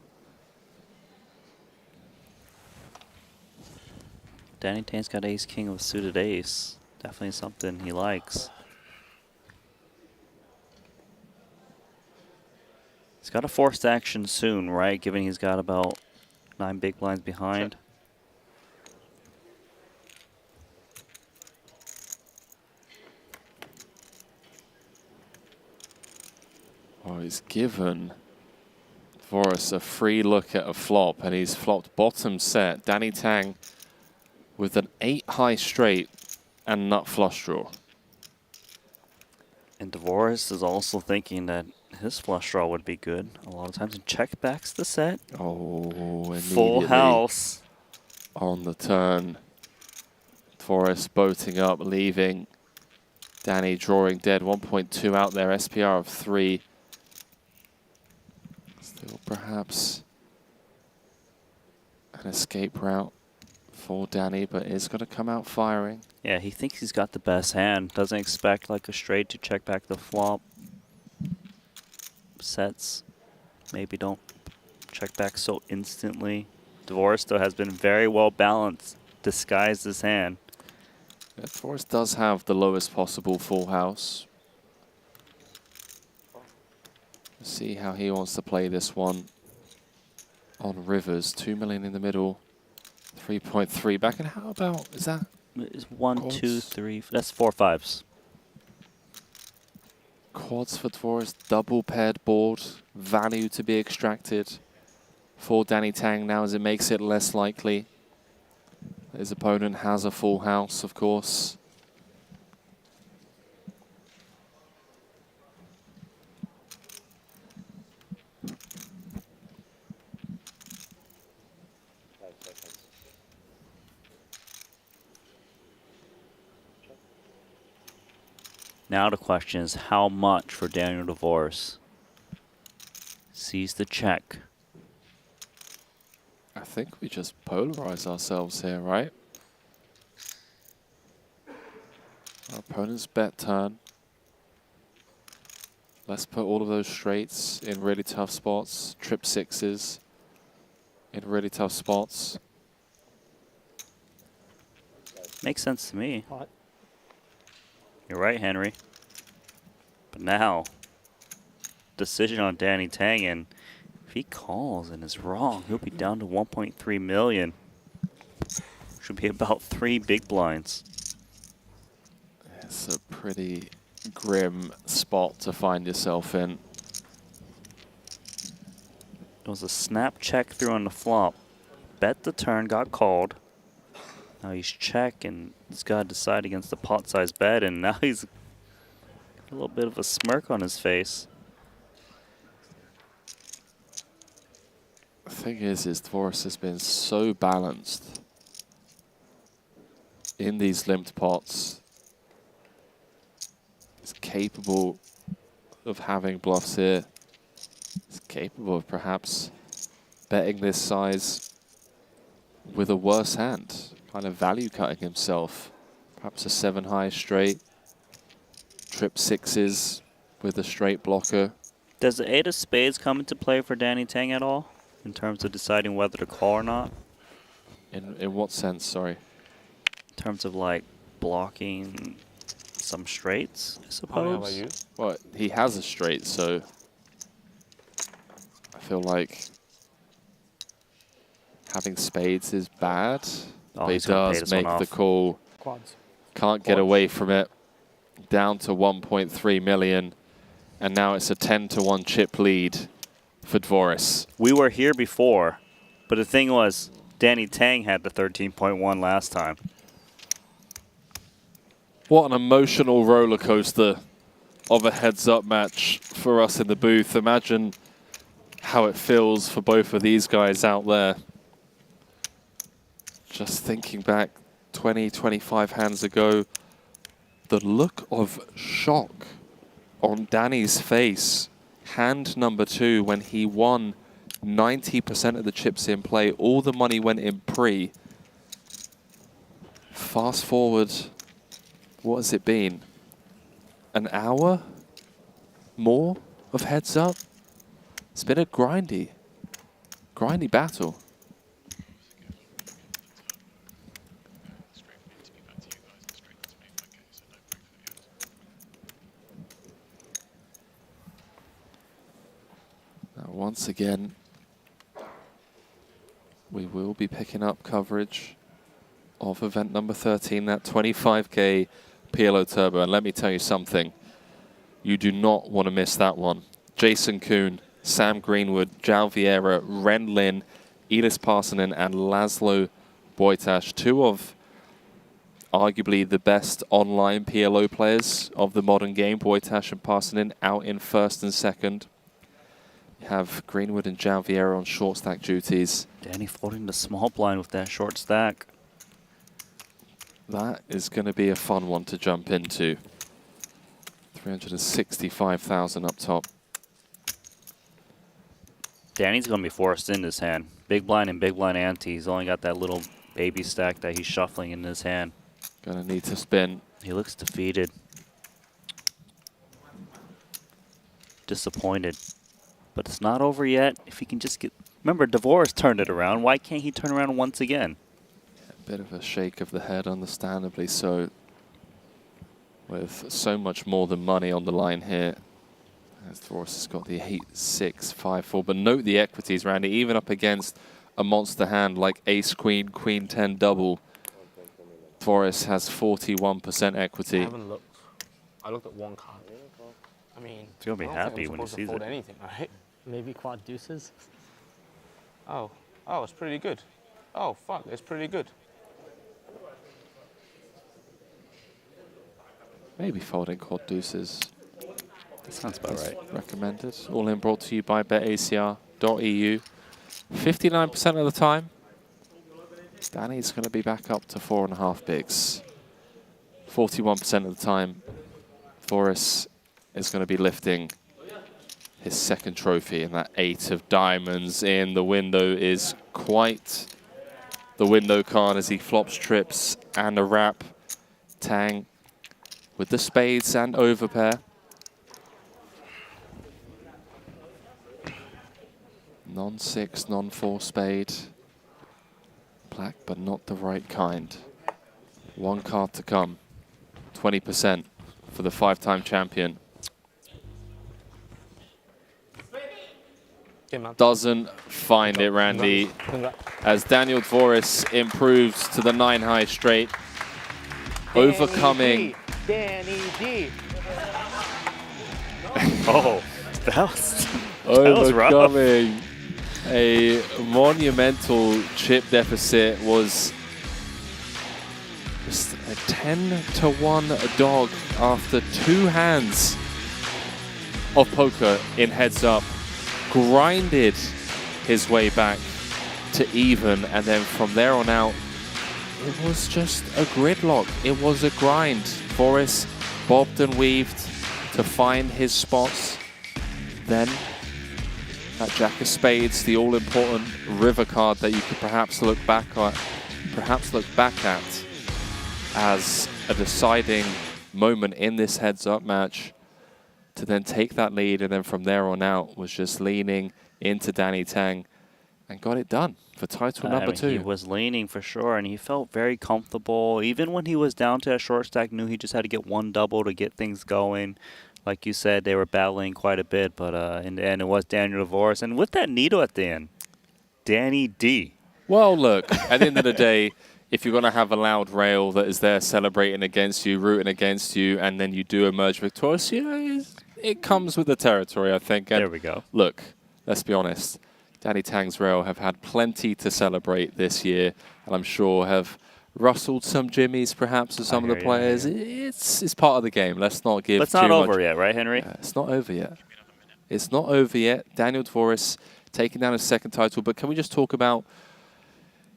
Danny Tang's got ace king with suited ace. Definitely something he likes. He's got a forced action soon, right? Given he's got about 9 big blinds behind. Oh, he's given Dvoris a free look at a flop, and he's flopped bottom set. Danny Tang with an 8 high straight and nut flush draw. And Dvoris is also thinking that his flush draw would be good. A lot of times he check backs the set. Oh, full house. On the turn. Dvoris boating up, leaving Danny drawing dead. 1.2 out there, SPR of 3. Still perhaps an escape route for Danny, but is going to come out firing. Yeah, he thinks he's got the best hand. Doesn't expect like a straight to check back the flop. Sets maybe don't check back so instantly. Dvorak though has been very well balanced, disguised his hand. Yeah, Dvorak does have the lowest possible full house. Let's see how he wants to play this one on rivers. 2 million in the middle, 3.3 back. And how about, is that? It's 1, quads? 2, 3, that's 4 5s. Quads for Dvorak, double paired board, value to be extracted for Danny Tang now, as it makes it less likely that his opponent has a full house, of course. Now the question is how much for Daniel Dvorak? Sees the check. I think we just polarize ourselves here, right? Our opponent's bet turn. Let's put all of those straights in really tough spots. Trip sixes in really tough spots. Makes sense to me. You're right, Henry. But now, decision on Danny Tang, and if he calls and is wrong, he'll be down to 1.3 million. Should be about 3 big blinds. It's a pretty grim spot to find yourself in. It was a snap check through on the flop. Bet the turn, got called. Now he's check, and he's got to decide against the pot-sized bet, and now he's got a little bit of a smirk on his face. The thing is Dvorak has been so balanced in these limped pots. He's capable of having bluffs here. He's capable of perhaps betting this size with a worse hand, kind of value cutting himself. Perhaps a 7 high straight, trip sixes with a straight blocker. Does the 8 of spades come into play for Danny Tang at all in terms of deciding whether to call or not? In what sense, sorry? In terms of like blocking some straights, I suppose. How about you? Well, he has a straight, so I feel like having spades is bad. Oh, but he does make the call. Quads. Can't get away from it. Down to 1.3 million. And now it's a 10-1 chip lead for Dvorak. We were here before, but the thing was, Danny Tang had the 13.1 last time. What an emotional roller coaster of a heads-up match for us in the booth. Imagine how it feels for both of these guys out there. Just thinking back 20, 25 hands ago, the look of shock on Danny's face, hand number 2, when he won 90% of the chips in play. All the money went in pre. Fast forward, what has it been? An hour more of heads up? It's been a grindy battle. Now, once again, we will be picking up coverage of event number 13, that 25K PLO Turbo. And let me tell you something, you do not want to miss that one. Jason Kuhn, Sam Greenwood, Jao Vieira, Ren Lin, Elis Parsonen, and Laszlo Wojtas, 2 of arguably the best online PLO players of the modern game. Wojtas and Parsonen out in first and second. You have Greenwood and Jao Vieira on short stack duties. Danny folding the small blind with that short stack. That is going to be a fun one to jump into. 365,000 up top. Danny's going to be forced in this hand. Big blind and big blind ante. He's only got that little baby stack that he's shuffling in his hand. Gonna need to spin. He looks defeated. Disappointed. But it's not over yet. If he can just get... Remember, Dvoris turned it around. Why can't he turn around once again? A bit of a shake of the head, understandably so. With so much more than money on the line here. As Dvoris has got the 8-6, 5-4. But note the equities, Randy, even up against a monster hand like Ace-Queen, Queen-10 double. Dvoris has 41% equity. I haven't looked. I looked at one card. I mean, he's gonna be happy when he sees it. Anything, right? Maybe quad deuces. Oh, it's pretty good. Oh, fuck, it's pretty good. Maybe folding quad deuces. That sounds about right. Recommended. All in brought to you by betacr.eu. 59% of the time, Danny's going to be back up to 4.5 bigs. 41% of the time, Dvoris is going to be lifting his second trophy, and that 8 of diamonds in the window is quite the window card as he flops trips and a wrap. Tang with the spades and overpair. Non-6, non-4 spade. Black, but not the right kind. One card to come. 20% for the 5-time champion. Doesn't find it, Randy, as Daniel Dvoris improves to the 9-high straight, overcoming. Danny D. Oh, that was rough. Overcoming a monumental chip deficit was just a 10-to-1 dog after 2 hands of poker in heads up. Grinded his way back to even, and then from there on out, it was just a gridlock. It was a grind. Dvoris bobbed and weaved to find his spots. Then, that Jack of Spades, the all-important river card that you could perhaps look back at, as a deciding moment in this heads-up match, to then take that lead, and then from there on out was just leaning into Danny Tang and got it done for title number 2. He was leaning for sure, and he felt very comfortable. Even when he was down to a short stack, knew he just had to get one double to get things going. Like you said, they were battling quite a bit, but in the end, it was Daniel Dvoris. And with that needle at the end, Danny D. Well, look, at the end of the day, if you're going to have a loud rail that is there celebrating against you, rooting against you, and then you do emerge victorious, you know, it comes with the territory, I think. And there we go. Look, let's be honest. Danny Tang's rail have had plenty to celebrate this year, and I'm sure have rustled some jimmies perhaps with some of the players. It's part of the game. Let's not give It's too not much. over yet, right, Henry? It's not over yet. It's not over yet. Daniel Dvoris taking down his second title, but can we just talk about,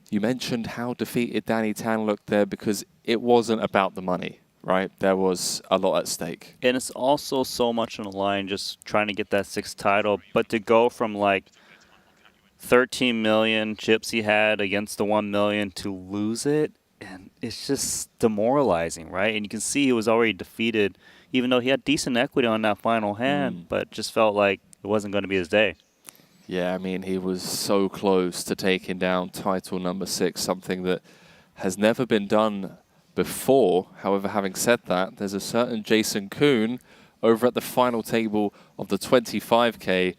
you mentioned how defeated Danny Tang looked there, because it wasn't about the money. Right, there was a lot at stake. And it's also so much on the line just trying to get that 6th title. But to go from like 13 million chips he had against the 1 million to lose it, and it's just demoralizing, right? And you can see he was already defeated, even though he had decent equity on that final hand, but just felt like it wasn't going to be his day. Yeah, I mean, he was so close to taking down title number 6, something that has never been done before. However, having said that, there's a certain Jason Kuhn over at the final table of the 25K,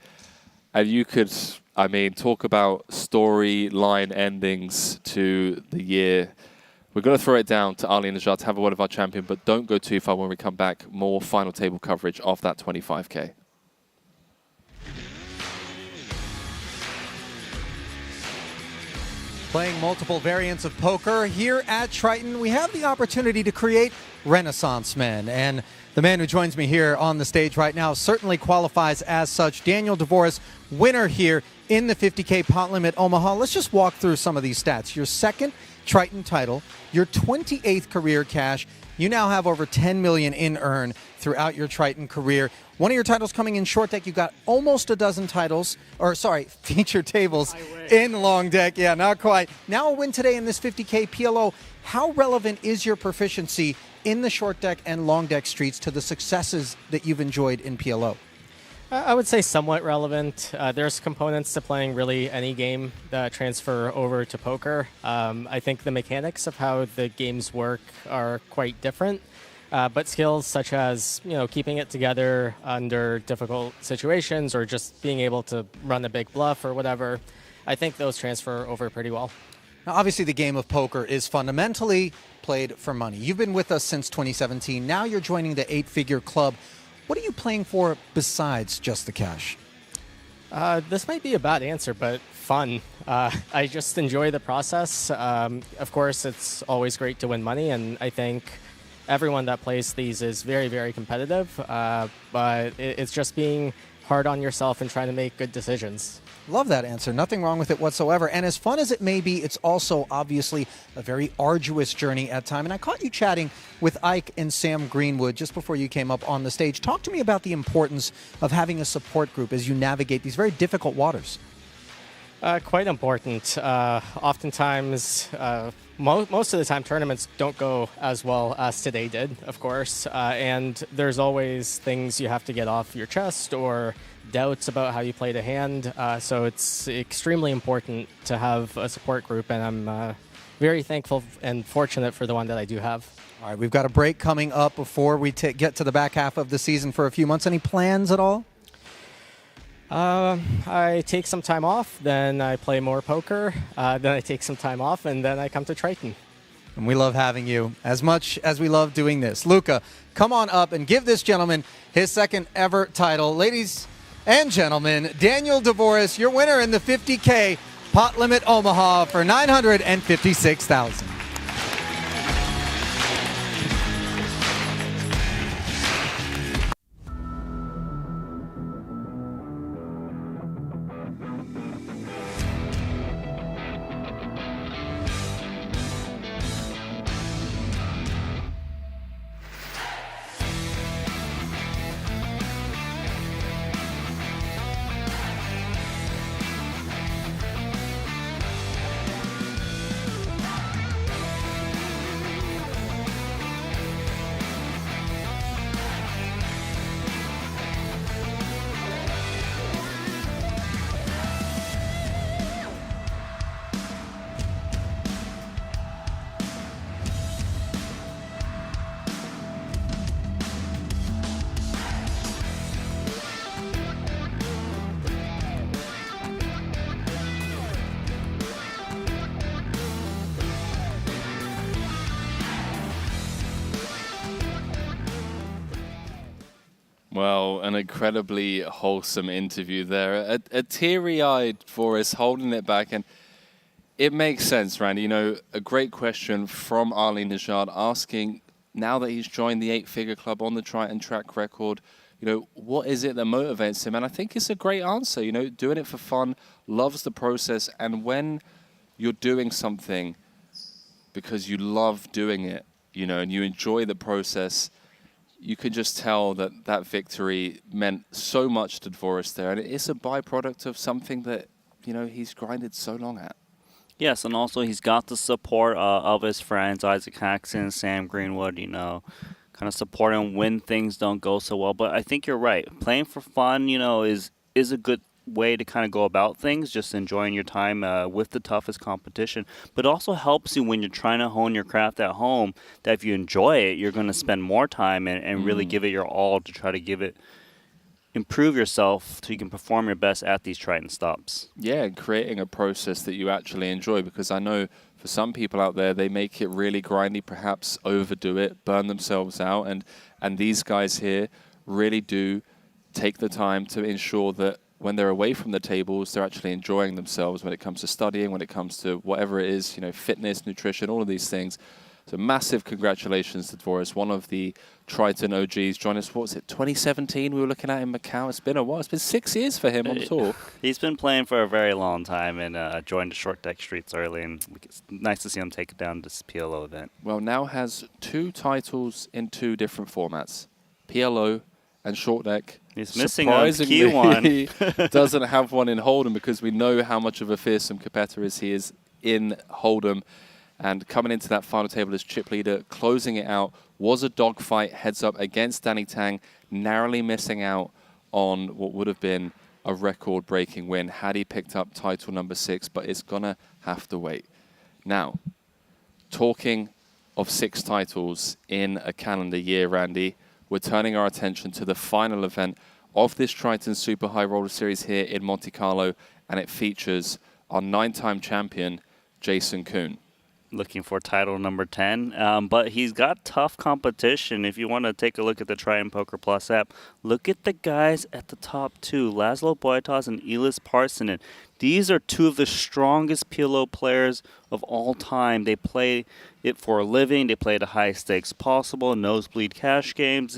and you could, I mean, talk about storyline endings to the year. We're going to throw it down to Ali Najjar to have a word of our champion, but don't go too far. When we come back, more final table coverage of that 25K. Playing multiple variants of poker here at Triton, we have the opportunity to create Renaissance men. And the man who joins me here on the stage right now certainly qualifies as such. Daniel Dvoris, winner here in the 50K pot limit Omaha. Let's just walk through some of these stats. Your second Triton title, your 28th career cash. You now have over 10 million in earn throughout your Triton career. One of your titles coming in short deck, you got almost a dozen titles, or sorry, feature tables in long deck. Yeah, not quite. Now a win today in this 50K PLO. How relevant is your proficiency in the short deck and long deck streets to the successes that you've enjoyed in PLO? I would say somewhat relevant. There's components to playing really any game that transfer over to poker. I think the mechanics of how the games work are quite different, but skills such as keeping it together under difficult situations or just being able to run a big bluff or whatever, I think those transfer over pretty well. Now, obviously, the game of poker is fundamentally played for money. You've been with us since 2017. Now you're joining the 8-figure club. What are you playing for besides just the cash? This might be a bad answer, but fun. I just enjoy the process. Of course, it's always great to win money, and I think everyone that plays these is very, very competitive, but it's just being hard on yourself and trying to make good decisions. Love that answer. Nothing wrong with it whatsoever. And as fun as it may be, it's also obviously a very arduous journey at times. And I caught you chatting with Ike and Sam Greenwood just before you came up on the stage. Talk to me about the importance of having a support group as you navigate these very difficult waters. Quite important. Oftentimes, most of the time, tournaments don't go as well as today did, of course. And there's always things you have to get off your chest or doubts about how you played a hand. So it's extremely important to have a support group, and I'm very thankful and fortunate for the one that I do have. All right, we've got a break coming up before we get to the back half of the season for a few months. Any plans at all? I take some time off, then I play more poker, then I take some time off, and then I come to Triton. And we love having you as much as we love doing this. Luca, come on up and give this gentleman his second ever title. Ladies and gentlemen, Daniel DeVoris, your winner in the 50K Pot Limit Omaha for $956,000. Well, an incredibly wholesome interview there. A teary-eyed Forrest holding it back, and it makes sense, Randy. A great question from Arlene Najad asking, now that he's joined the 8-figure club on the Triton track record, what is it that motivates him? And I think it's a great answer, doing it for fun, loves the process, and when you're doing something because you love doing it, and you enjoy the process, you can just tell that that victory meant so much to Dvoris there. And it is a byproduct of something that, he's grinded so long at. Yes, and also he's got the support of his friends, Isaac Haxon, Sam Greenwood, kind of support him when things don't go so well. But I think you're right. Playing for fun, is a good way to kind of go about things, just enjoying your time with the toughest competition. But it also helps you when you're trying to hone your craft at home, that if you enjoy it, you're going to spend more time and really give it your all to try to improve yourself so you can perform your best at these Triton stops. Yeah, and creating a process that you actually enjoy, because I know for some people out there, they make it really grindy, perhaps overdo it, burn themselves out, and these guys here really do take the time to ensure that when they're away from the tables, they're actually enjoying themselves when it comes to studying, when it comes to whatever it is, fitness, nutrition, all of these things. So massive congratulations to Dvoris, one of the Triton OGs. Join us, what was it, 2017 we were looking at in Macau? It's been a while. It's been 6 years for him on tour. He's been playing for a very long time and joined the short deck streets early, and it's nice to see him take it down to this PLO event. Well, now has 2 titles in 2 different formats, PLO and short deck. He's missing a key one. He doesn't have one in Hold'em because we know how much of a fearsome competitor he is in Hold'em. And coming into that final table as chip leader, closing it out, was a dogfight heads up against Danny Tang, narrowly missing out on what would have been a record-breaking win had he picked up title number 6, but it's going to have to wait. Now, talking of 6 titles in a calendar year, Randy, we're turning our attention to the final event of this Triton Super High Roller Series here in Monte-Carlo, and it features our 9-time champion, Jason Kuhn. Looking for title number 10, but he's got tough competition. If you want to take a look at the Triton Poker Plus app, look at the guys at the top 2, Laszlo Boitas and Elis Parssinen. These are 2 of the strongest PLO players of all time. They play it for a living. They play the highest stakes possible, nosebleed cash games.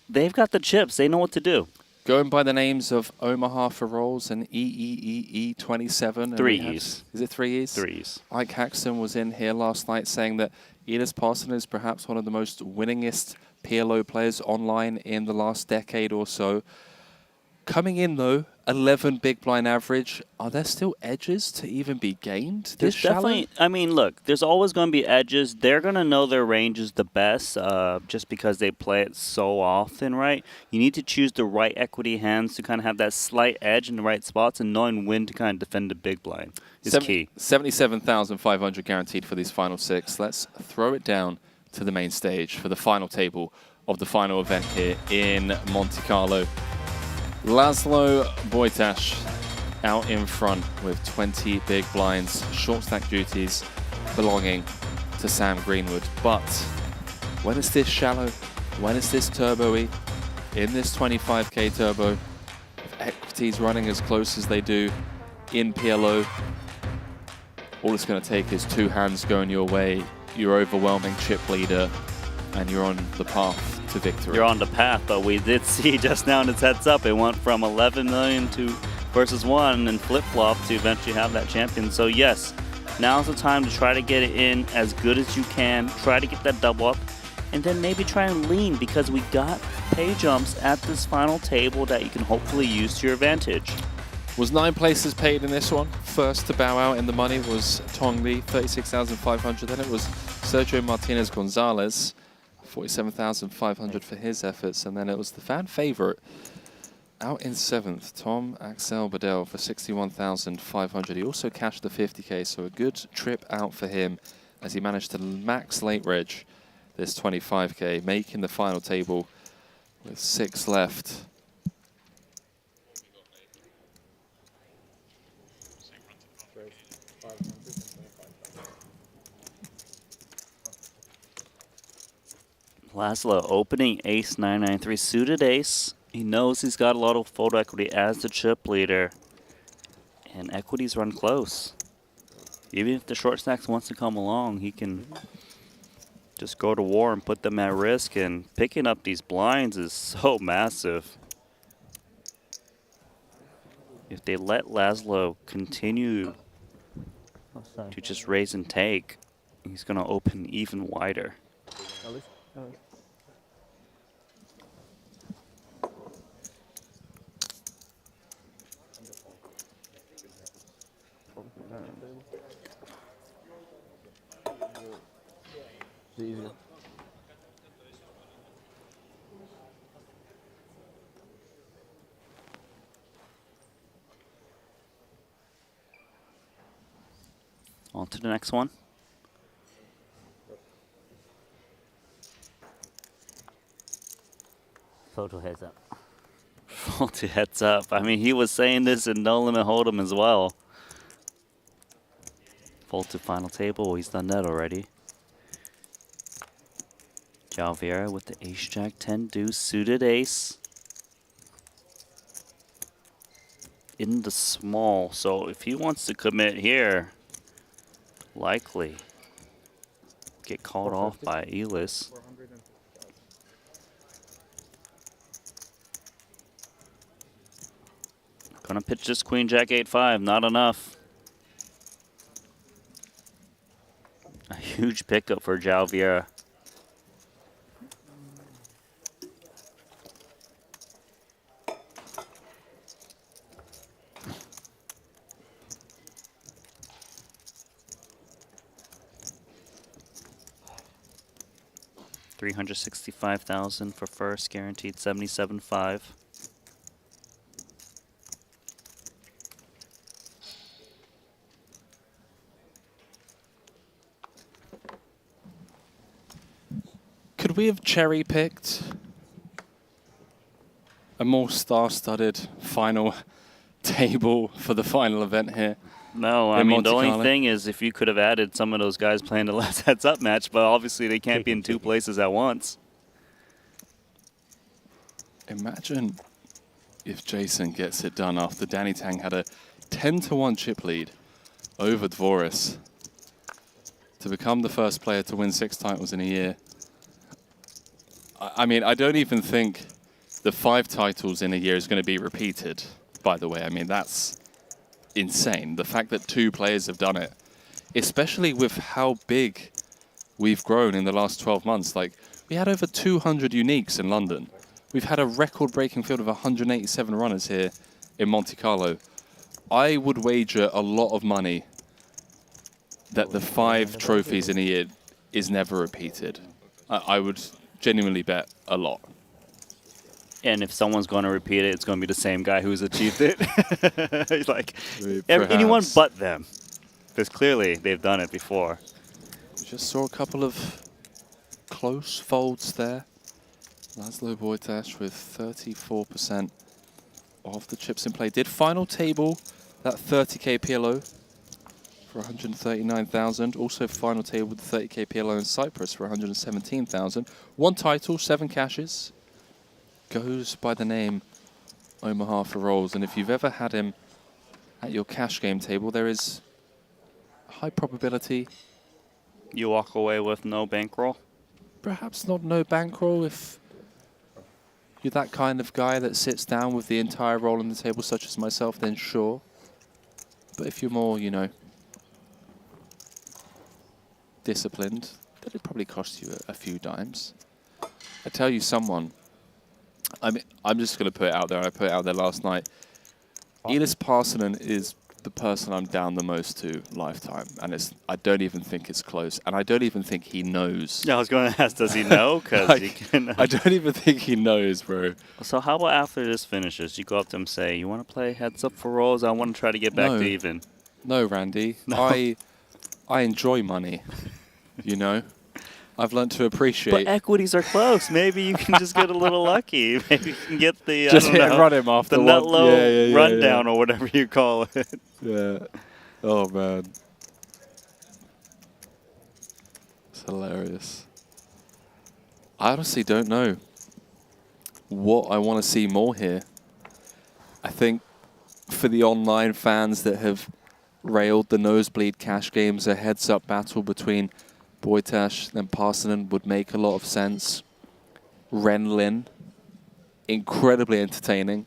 They've got the chips. They know what to do. Going by the names of Omaha for rolls and EEEE27. 3 E's. Is it 3 E's? 3 E's. Ike Haxton was in here last night saying that Elis Parssinen is perhaps one of the most winningest PLO players online in the last decade or so. Coming in, though, 11 big blind average. Are there still edges to even be gained? There's definitely, I mean, look, there's always going to be edges. They're going to know their ranges the best just because they play it so often, right? You need to choose the right equity hands to kind of have that slight edge in the right spots, and knowing when to kind of defend the big blind is key. 77,500 guaranteed for these final 6. Let's throw it down to the main stage for the final table of the final event here in Monte-Carlo. Laszlo Boitas out in front with 20 big blinds, short stack duties belonging to Sam Greenwood. But when is this shallow? When is this turbo-y? In this 25k turbo, equities running as close as they do in PLO, all it's going to take is 2 hands going your way. You're overwhelming chip leader, and you're on the path to victory. You're on the path, but we did see just now in its heads up, it went from 11 million to versus 1 and flip-flop to eventually have that champion. So yes, now's the time to try to get it in as good as you can, try to get that double up, and then maybe try and lean, because we got pay jumps at this final table that you can hopefully use to your advantage. Was 9 places paid in this one. First to bow out in the money was Tong Li, 36,500. Then it was Sergio Martinez Gonzalez, 47,500 for his efforts, and then it was the fan favorite out in 7th, Tom Axel Bedell, for 61,500. He also cashed the 50k, so a good trip out for him as he managed to max late reg this 25k, making the final table with 6 left. Laszlo opening ace 993, suited ace. He knows he's got a lot of photo equity as the chip leader, and equities run close. Even if the short stacks wants to come along, he can just go to war and put them at risk, and picking up these blinds is so massive. If they let Laszlo continue to just raise and take, he's going to open even wider. Easier. On to the next one. Photo heads up. Photo heads up. I mean, he was saying this in No Limit Hold'em as well. Fold to final table. He's done that already. Jalvera with the ace jack 10 deuce suited ace. In the small. So if he wants to commit here, likely get called off by Elis. Gonna pitch this queen jack 8-5, not enough. A huge pickup for Jalvera. $365,000 for first, guaranteed 77.5. Could we have cherry-picked a more star-studded final table for the final event here? No, I in mean, the only Monte-Carlo? thing is if you could have added some of those guys playing the last heads-up match, but obviously they can't be in two places at once. Imagine if Jason gets it done after Danny Tang had a 10-1 chip lead over Dvoris to become the first player to win 6 titles in a year. I mean, I don't even think the 5 titles in a year is going to be repeated, by the way. I mean, that's insane. The fact that 2 players have done it, especially with how big we've grown in the last 12 months. Like, we had over 200 uniques in London. We've had a record-breaking field of 187 runners here in Monte-Carlo. I would wager a lot of money that the 5 trophies in a year is never repeated. I would genuinely bet a lot. And if someone's going to repeat it, it's going to be the same guy who's achieved it. He's like, anyone but them. Because clearly they've done it before. Just saw a couple of close folds there. Laszlo Wojtas with 34% of the chips in play. Did final table that 30k PLO for 139,000. Also final table with the 30k PLO in Cyprus for 117,000. 1 title, 7 cashes. Goes by the name Omaha for rolls. And if you've ever had him at your cash game table, there is a high probability you walk away with no bankroll? Perhaps not no bankroll if you're that kind of guy that sits down with the entire roll on the table, such as myself, then sure. But if you're more, you know, disciplined, then it'd probably cost you a few dimes. I tell you, someone, I'm just going to put it out there. I put it out there last night. Elis Parsonen is the person I'm down the most to lifetime, and I don't even think it's close, and I don't even think he knows. Yeah, I was going to ask, does he know? Because like, I don't even think he knows, bro. So how about after this finishes, you go up to him and say, you want to play heads up for rolls? I want to try to get back to even. No, Randy. No. I enjoy money, you know? I've learned to appreciate. But equities are close. Maybe you can just get a little lucky. Maybe you can get the just hit and run him off the nut low rundown or whatever you call it. Yeah. Oh man. It's hilarious. I honestly don't know what I want to see more here. I think for the online fans that have railed the nosebleed cash games, a heads-up battle between Wojtas and Parsonen would make a lot of sense. Renlin, incredibly entertaining.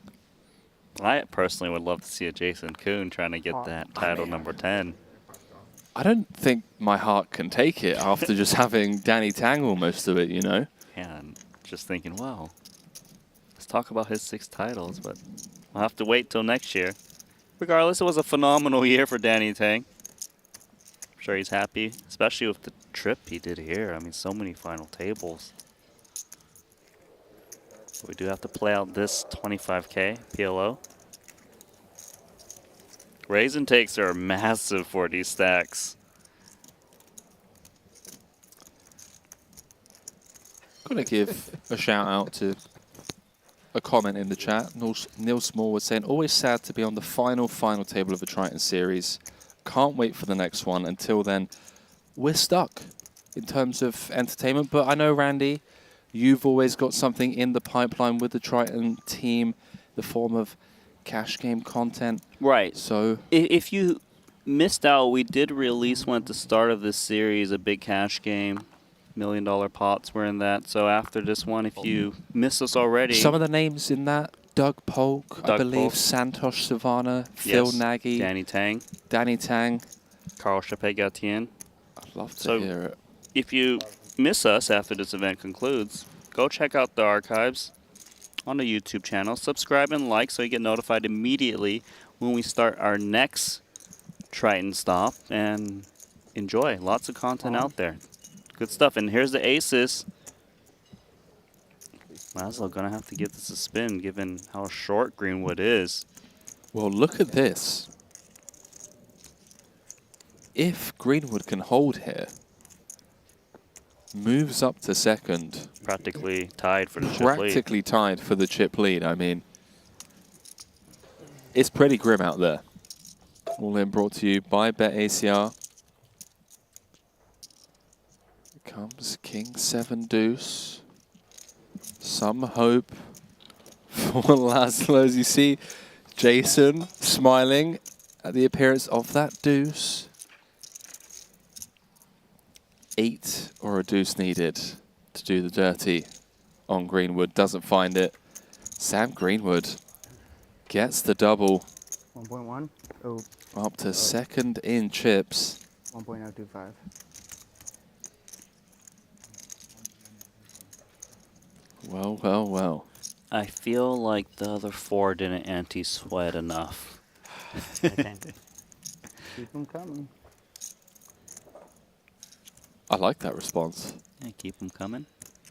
I personally would love to see a Jason Kuhn trying to get that title number 10. I don't think my heart can take it after just having Danny Tang almost do it, you know? Yeah, and just thinking, wow, let's talk about his 6 titles, but we'll have to wait till next year. Regardless, it was a phenomenal year for Danny Tang. I'm sure he's happy, especially with the trip he did here. I mean, so many final tables. We do have to play out this 25k PLO. Raise and takes are massive for these stacks. I'm going to give a shout out to a comment in the chat. Neil Small was saying, always sad to be on the final table of the Triton series. Can't wait for the next one. Until then, we're stuck in terms of entertainment. But I know, Randy, you've always got something in the pipeline with the Triton team, the form of cash game content. Right. So if you missed out, we did release one at the start of this series, a big cash game. $1 million pots were in that. So after this one, if you missed us already. Some of the names in that, Doug Polk, I believe, Polk. Santosh Savannah, Phil Nagy. Danny Tang. Carl Chappé-Gatien. I'd love to hear it. If you miss us after this event concludes, go check out the archives on the YouTube channel. Subscribe and like so you get notified immediately when we start our next Triton stop. And enjoy. Lots of content out there. Good stuff. And here's the aces. Laszlo gonna have to give this a spin, given how short Greenwood is. Well, look at this. If Greenwood can hold here, moves up to second. Practically tied for the chip lead. Practically tied for the chip lead. I mean, it's pretty grim out there. All in brought to you by BetACR. Here comes King 7 deuce. Some hope for Laszlo, as you see Jason smiling at the appearance of that deuce. 8 or a deuce needed to do the dirty on Greenwood. Doesn't find it. Sam Greenwood gets the double. 1.1. Oh. Up to second in chips. 1.025. Well, well, well. I feel like the other 4 didn't anti-sweat enough. Keep them coming. I like that response. Yeah, keep them coming.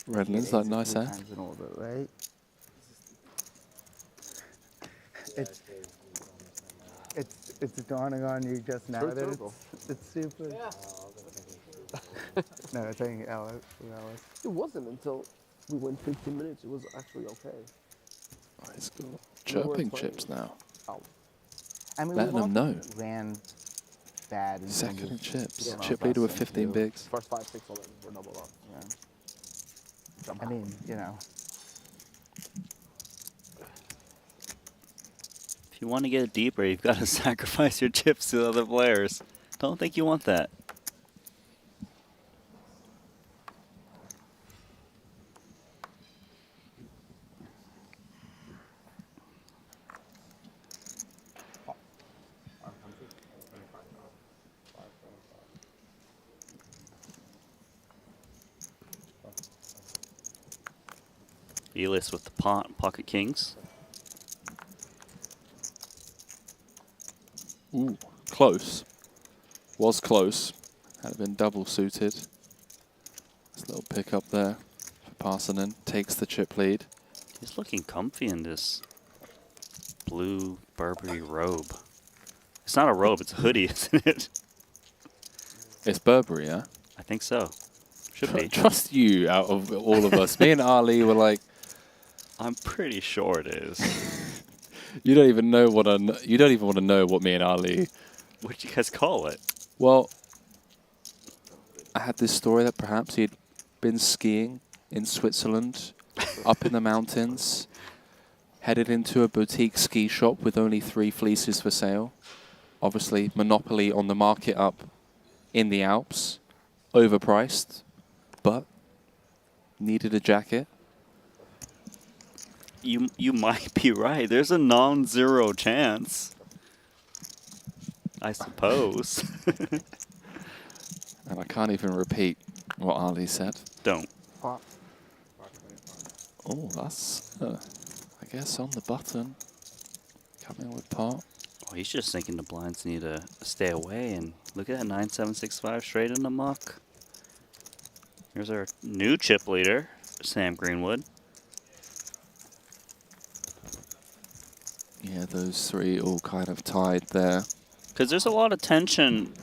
Redlands, like nice, eh? Times in orbit, right? It's dawning on you just now that it's super. Yeah. No, I think Alice. It wasn't until we went 15 minutes. It was actually okay. Oh, he's got chirping chips now. Oh. I mean, letting them know. Ran bad. In Second in chips. Yeah, Chip leader with 15 bigs. First 5, 6 of them were double up. Yeah. I mean, you know. If you want to get deeper, you've got to sacrifice your chips to other players. Don't think you want that. Elis with the pocket kings. Ooh, close. Was close. Had it been double suited. This little pick up there for Parsonen. Takes the chip lead. He's looking comfy in this blue Burberry robe. It's not a robe, it's a hoodie, isn't it? It's Burberry, yeah? I think so. Should be. Trust you out of all of us. Me and Ali were like, I'm pretty sure it is. You don't even know what you don't even want to know what me and Ali. What did you guys call it? Well, I had this story that perhaps he'd been skiing in Switzerland, up in the mountains, headed into a boutique ski shop with only 3 fleeces for sale. Obviously, monopoly on the market up in the Alps, overpriced, but needed a jacket. You might be right. There's a non-zero chance. I suppose. And I can't even repeat what Ali said. Don't. Oh, that's, I guess, on the button. Coming with pot. Oh, he's just thinking the blinds need to stay away. And look at that 9765 straight in the muck. Here's our new chip leader, Sam Greenwood. Yeah, those 3 all kind of tied there. Because there's a lot of tension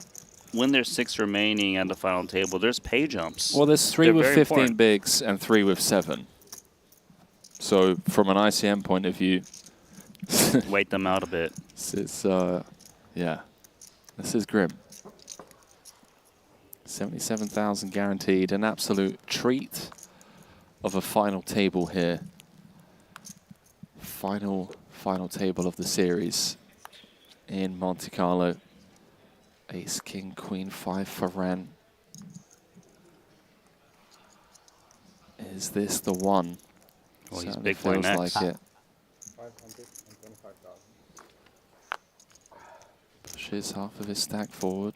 when there's 6 remaining at the final table. There's pay jumps. Well, there's 3 They're with very 15 important. bigs and 3 with 7. So from an ICM point of view, wait them out a bit. It's yeah, this is grim. 77,000 guaranteed, an absolute treat of a final table here. Final table of the series in Monte-Carlo. Ace, King, Queen, 5 for Ren. Is this the one? Well, he's Certainly big boy feels next. like it. 525,000. Pushes half of his stack forward.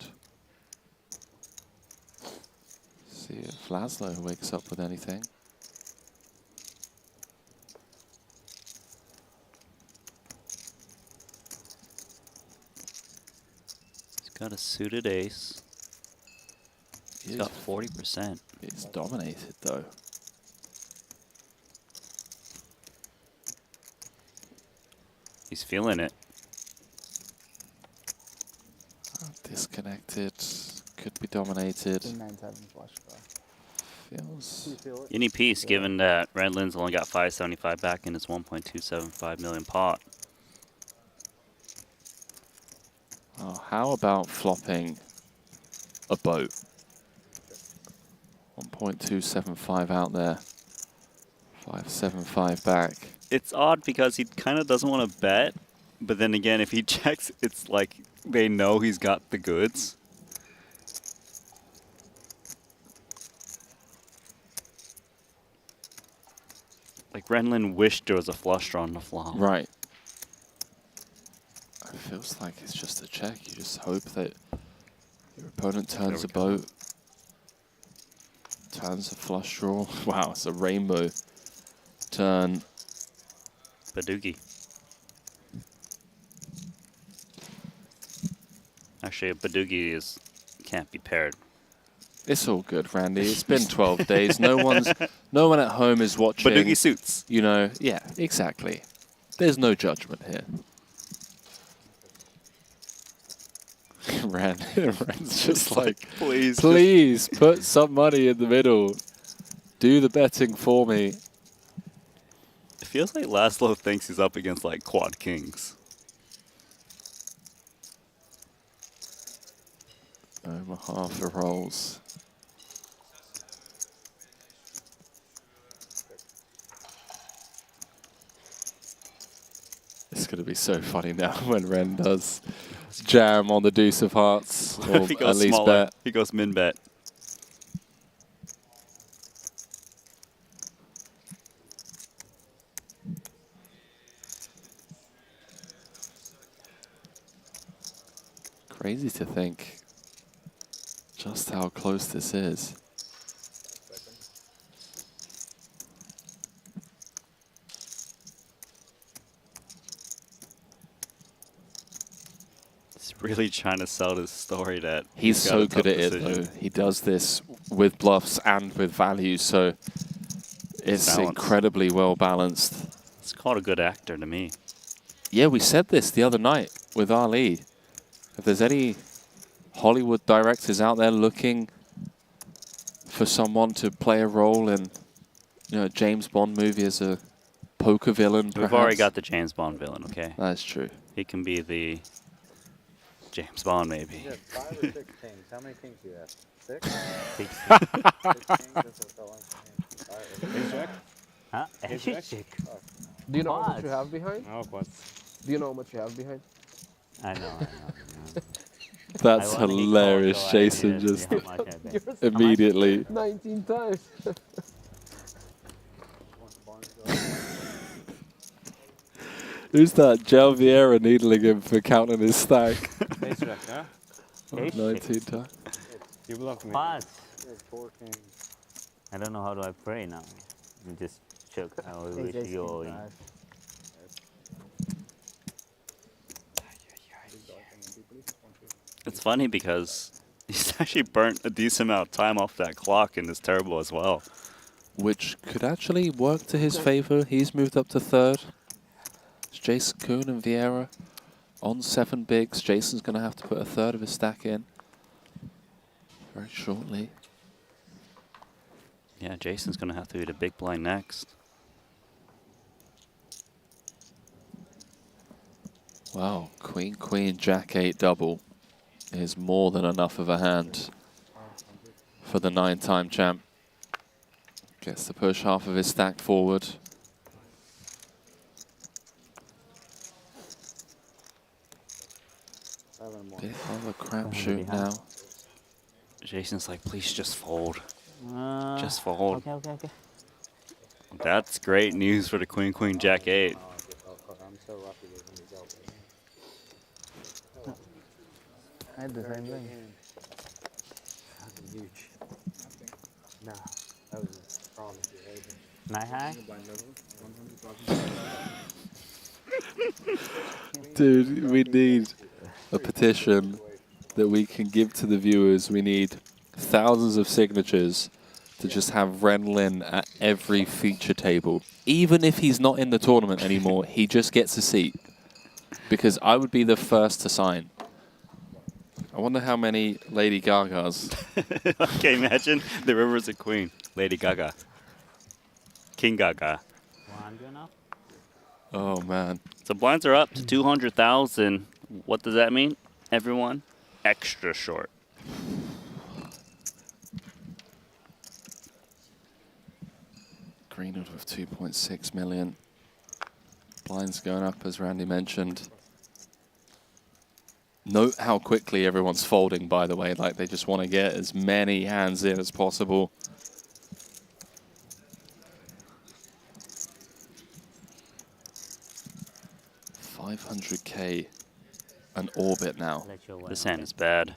See if Laszlo wakes up with anything. He's got a suited ace. He's got 40%. He's dominated though. He's feeling it. Disconnected. Could be dominated. King 9's having flush draw. Feels. Any piece, given that Redlin's only got 575 back in his 1.275 million pot. Oh, how about flopping a boat? 1.275 out there. 575 back. It's odd because he kind of doesn't want to bet, but then again, if he checks, it's like they know he's got the goods. Like Renlin wished there was a flush draw on the flop. Right. It feels like it's just a check. You just hope that your opponent turns a boat, turns a flush draw. Wow, it's a rainbow turn. Badoogie. Actually, a Badoogie can't be paired. It's all good, Randy. It's been 12 days. No one at home is watching. Badoogie suits. You know, yeah, exactly. There's no judgment here. Rand's just like, please put some money in the middle. Do the betting for me. It feels like Laszlo thinks he's up against like quad kings. Omaha for rolls. It's going to be so funny now when Ren does jam on the deuce of hearts, or If he goes at least smaller, bet. he goes min bet. Crazy to think just how close this is. He's really trying to sell this story that He's got so a tough good at it, decision. though. He does this with bluffs and with values, so it's Balance. incredibly well balanced. It's called a good actor to me. Yeah, we said this the other night with Ali. If there's any Hollywood directors out there looking for someone to play a role in, you know, a James Bond movie as a poker villain, We've perhaps. already got the James Bond villain, okay? That's true. He can be the James Bond, maybe. You have 5 or 6 kings. How many kings do you have? 6? 6. 6 kings, that's what Ace jack? Huh? Ace Ace jack? jack. Do you know how much you have behind? No, what? Do you know how much you have behind? I know. That's I wanna equal, hilarious, so I Jason, needed to just see how much I bet. Yours- immediately. 19 times. Who's that? Gel Vieira needling him for counting his stack. Ace jack, huh? Oh, Ace 19 times. You bluff me. Pass. 4 kings. I don't know how do I pray now. You just choke. I will wish you all in. It's funny because he's actually burnt a decent amount of time off that clock in this turbo as well. Which could actually work to his favor. He's moved up to third. It's Jason Kuhn and Vieira on 7 bigs. Jason's going to have to put a third of his stack in very shortly. Yeah, Jason's going to have to be the big blind next. Wow, Queen, Queen, Jack 8 double is more than enough of a hand for the 9-time champ. Gets to push half of his stack forward. Bit of a crapshoot now. Jason's like, please just fold. Uh, Just fold. Okay. That's great news for the Queen, Queen, Jack 8. I had the same thing. Huge. No, that was a promise you Night high? Dude, we need a petition that we can give to the viewers. We need thousands of signatures to just have Ren Lin at every feature table. Even if he's not in the tournament anymore, he just gets a seat. because I would be the first to sign. I wonder how many Lady Gagas. Okay, imagine the river's a queen. Lady Gaga. King Gaga. Oh, man. So blinds are up to 200,000. What does that mean, everyone? Extra short. Greenwood with 2.6 million. Blinds going up, as Randy mentioned. Note how quickly everyone's folding, by the way. Like, they just want to get as many hands in as possible. $500K an orbit now. This hand is bad.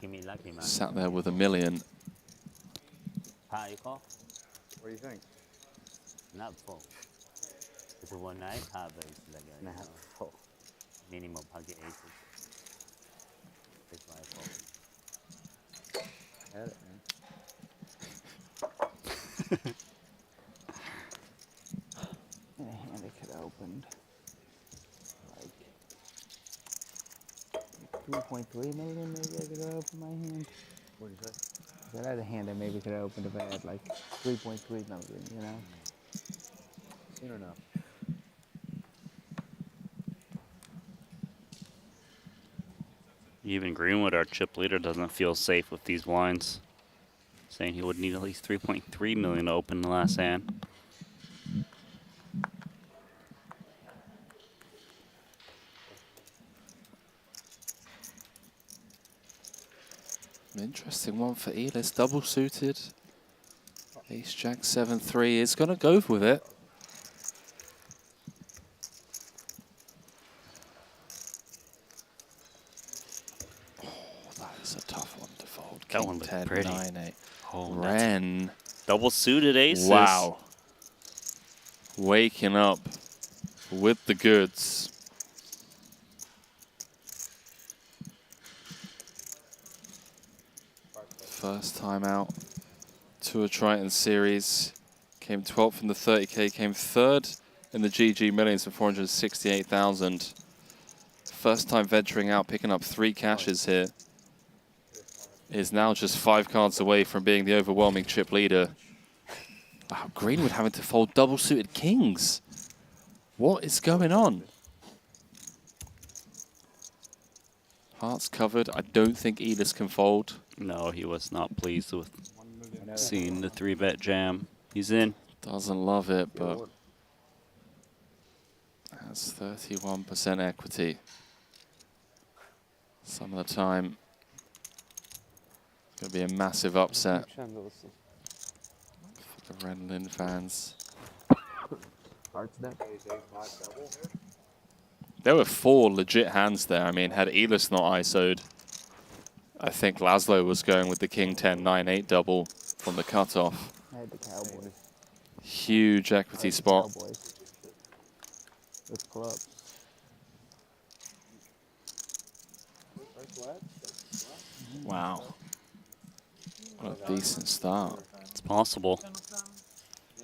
Sat there with $1 million. How you call? What do you think? Not full. It's a one night, but it's like a not full. Minimum pocket aces. It's my fault. Had it, man. In a hand it could have opened like 3.3 million. Maybe I could have opened my hand. What did you say? That had a hand that maybe could have opened a bad like 3.3 million. You know. Soon enough. Even Greenwood, our chip leader, doesn't feel safe with these blinds. Saying he would need at least 3.3 million to open the last hand. An interesting one for Elis, double suited. Ace Jack 7-3 is going to go with it. Oh, that is a tough one to fold. That King one looked 10, pretty. 9-8. Oh, Ren. Double suited aces. Wow. Waking up with the goods. First time out to a Triton series. Came 12th in the 30K, came 3rd in the GG Millions for 468,000. First time venturing out, picking up 3 cashes here. Is now just 5 cards away from being the overwhelming chip leader. Wow, Greenwood having to fold double suited kings. What is going on? Hearts covered. I don't think Elis can fold. No, he was not pleased with seeing the 3-bet jam. He's in. Doesn't love it, but has 31% equity. Some of the time, it's going to be a massive upset for the Renlin fans. There were 4 legit hands there. I mean, had Elis not ISO'd, I think Laszlo was going with the King 10, 9-8 double from the cutoff. I had the Cowboys. Huge equity spot. With clubs. Wow. What a decent start. It's possible.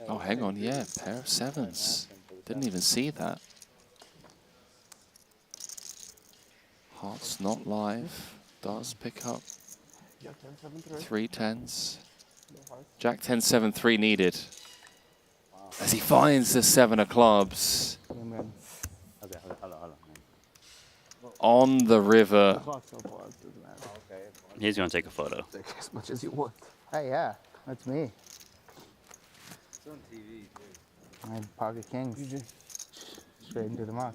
Oh, hang on. Yeah, pair of 7s. Didn't even see that. Hearts not live. Does pick up 3 10s. Jack 10, 7, 3 needed. As he finds the 7 of clubs. On the river. He's going to take a photo. As much as you want. Hey, yeah, that's me. It's on TV, too. My pocket kings. Straight into the mark.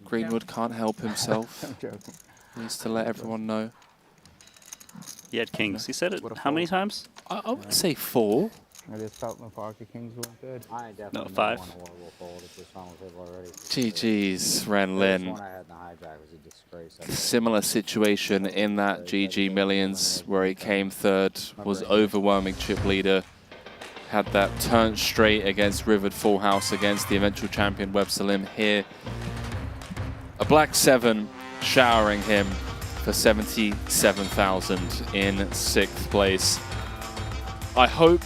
Greenwood can't help himself. I'm joking. Needs to let everyone know. He had kings. He said it how many times? I would say 4. I just felt my pocket kings weren't good. I definitely No, 5. want a horrible fold if this one was hit already. GG's, This Renlin. one I had in the hijack was a disgrace. Similar situation in that GG Millions where he came 3rd, was overwhelming chip leader, had that turn straight against Rivered Full House against the eventual champion Web Salim. Here, a black 7 showering him for 77,000 in 6th place. I hope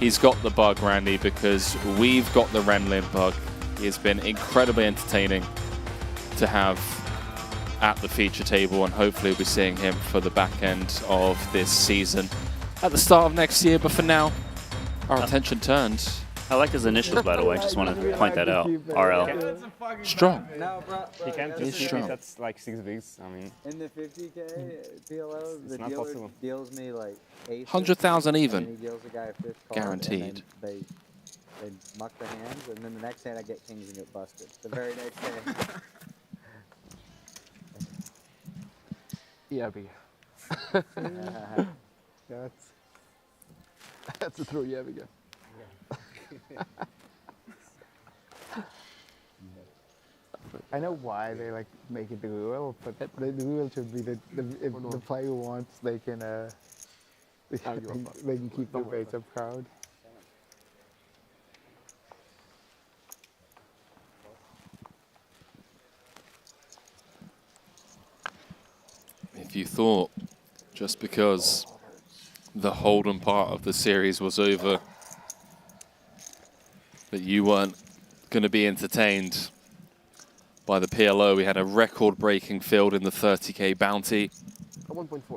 he's got the bug, Randy, because we've got the Renlin bug. He has been incredibly entertaining. to have at the feature table, and hopefully we'll be seeing him for the back end of this season at the start of next year. But for now, our attention turned. I like his initials, by the way. Just want to point that out. RL. Strong. No, bro. He can't He's just strong. that's like 6 bigs. I mean, In the 50K PLO, the not dealer possible. deals me like 100,000 even. And he deals the guy a fifth card, Guaranteed. And then they muck the hands, and then the next hand I get kings and get busted. The very next hand. Yeah, big. That's a throw, yeah, big. I know why they like make it the rule, but the rule should be that if the player wants, they can they can keep their base up crowd. If you thought just because the Hold'em part of the series was over that you weren't going to be entertained by the PLO, we had a record-breaking field in the 30K bounty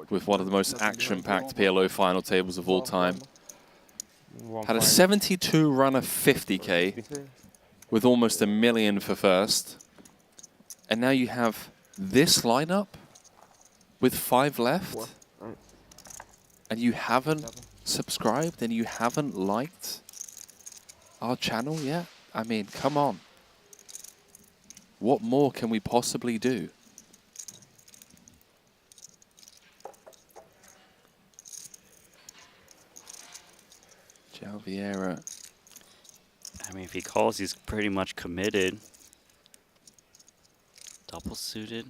with one of the most action-packed PLO final tables of all time. Had a 72 runner 50K with almost $1 million for first. And now you have this lineup with 5 left, and you haven't subscribed and you haven't liked our channel yet? I mean, come on. What more can we possibly do? João Vieira. I mean, if he calls, he's pretty much committed. Double suited.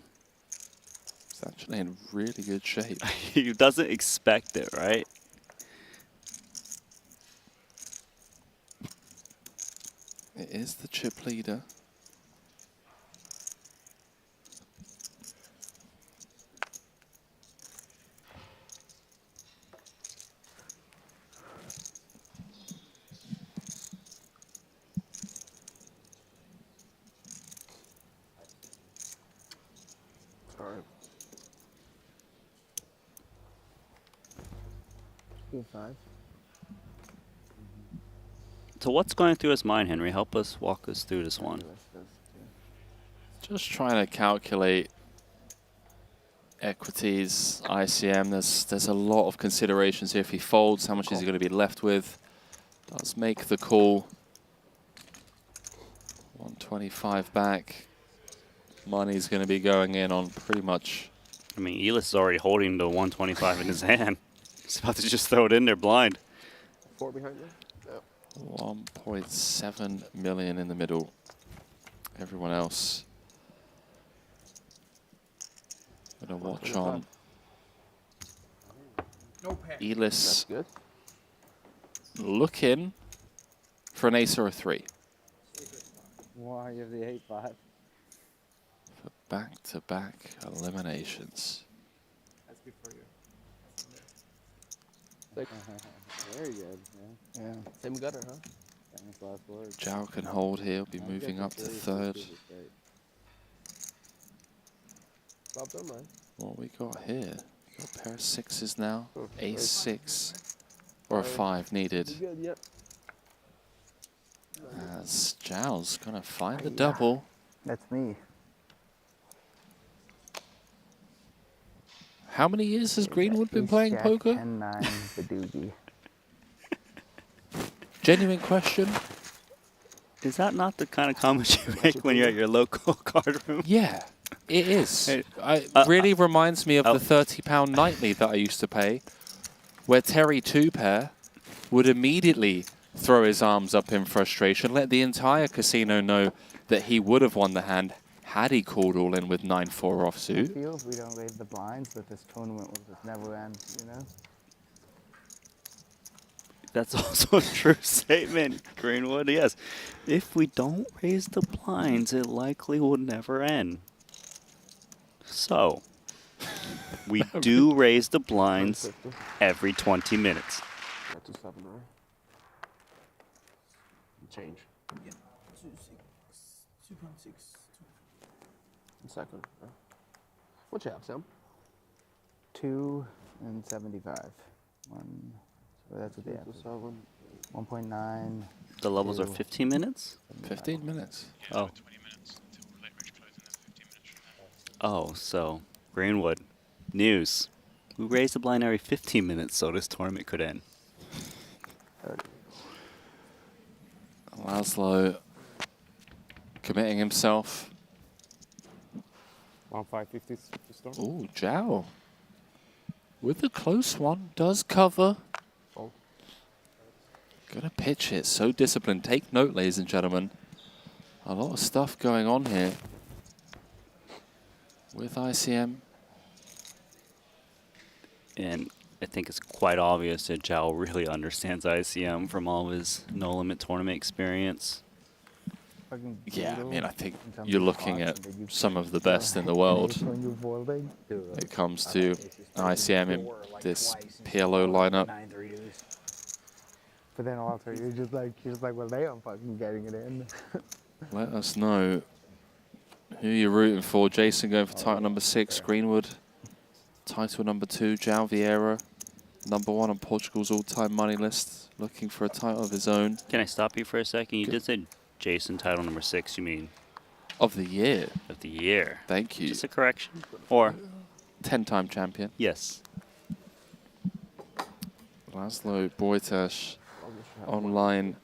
It's actually in really good shape. He doesn't expect it, right? It is the chip leader. Alright. 5. So what's going through his mind, Henry? Help us walk us through this one. Just trying to calculate equities, ICM. There's a lot of considerations here. If he folds, how much is he going to be left with? Does make the call. 125 back. Money's going to be going in on pretty much. I mean, Elis is already holding the 125 in his hand. He's about to just throw it in there blind. 4 behind you? Yeah. 1.7 million in the middle. Everyone else gonna watch on. Elis looking for an ace or a 3. Why you have the 8-5? For back-to-back eliminations. That's good for you. Very good. Yeah. Same gutter, huh? Famous last words. João can hold here. Will be moving up to 3rd. Bob, don't mind. What we got here? Got a pair of 6s now. Ace 6 or a 5 needed. Good, yep. As João's gonna find the double. That's me. How many years has Greenwood been playing poker? 10-9, the doogie. Genuine question. Is that not the kind of comment you make when you're at your local card room? Yeah, it is. It really reminds me of the £30 nightly that I used to pay, where Terry 2-pair would immediately throw his arms up in frustration, let the entire casino know that he would have won the hand had he called all in with 9-4 offsuit. Feels we don't raise the blinds, but this tournament will just never end, you know? That's also a true statement, Greenwood. Yes. If we don't raise the blinds, it likely will never end. So, we do raise the blinds every 20 minutes. That's a 7, right? Change. Yeah. 2.6. Second. What you have, Sam? 2 and 75. One. So that's what they have. 1.9. The levels are 2, 15 minutes? 15 minutes. Oh. Oh, so Greenwood. News. We raised the blind every 15 minutes so this tournament could end. Laszlo committing himself. 1.550 to start. Ooh, Zhao. With a close one, does cover. Oh. Gonna pitch it, so disciplined. Take note, ladies and gentlemen. A lot of stuff going on here with ICM. And I think it's quite obvious that Zhao really understands ICM from all of his No Limit tournament experience. Yeah, I mean, I think you're looking at some of the best in the world when it comes to ICM in this PLO lineup. But then also you're just like, well, they aren't fucking getting it in. Let us know who you're rooting for. Jason going for title number 6, Greenwood. Title number 2, João Vieira. Number 1 on Portugal's all-time money list, looking for a title of his own. Can I stop you for a second? You did say Jason title number 6, you mean? Of the year. Of the year. Thank you. Just a correction. Or 10-time champion. Yes. Laszlo Bojtas, online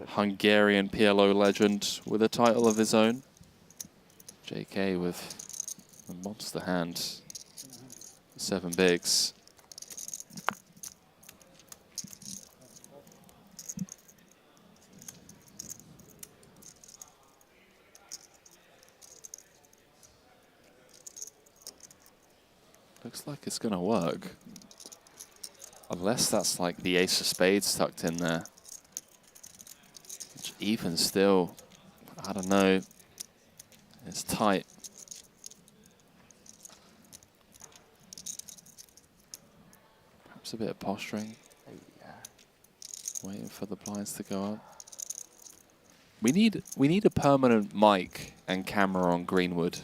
Hungarian PLO legend with a title of his own. JK with a monster hand. 7 bigs. Looks like it's going to work. Unless that's like the ace of spades tucked in there. Which even still, I don't know. It's tight. Perhaps a bit of posturing. Waiting for the blinds to go up. We need a permanent mic and camera on Greenwood.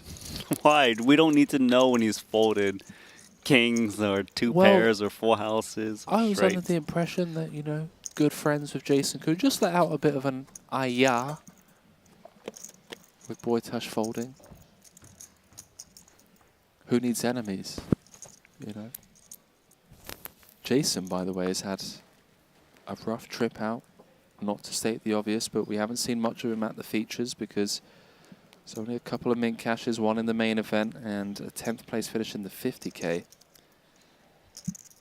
Why? We don't need to know when he's folded kings or 2 pairs or 4 houses. I was straight. under the impression that, you know, good friends with Jason could just let out a bit of an ayah with Bojtas folding. Who needs enemies? You know. Jason, by the way, has had a rough trip out. Not to state the obvious, but we haven't seen much of him at the features because it's only a couple of mint cashes, 1 in the main event and a 10th place finish in the 50K.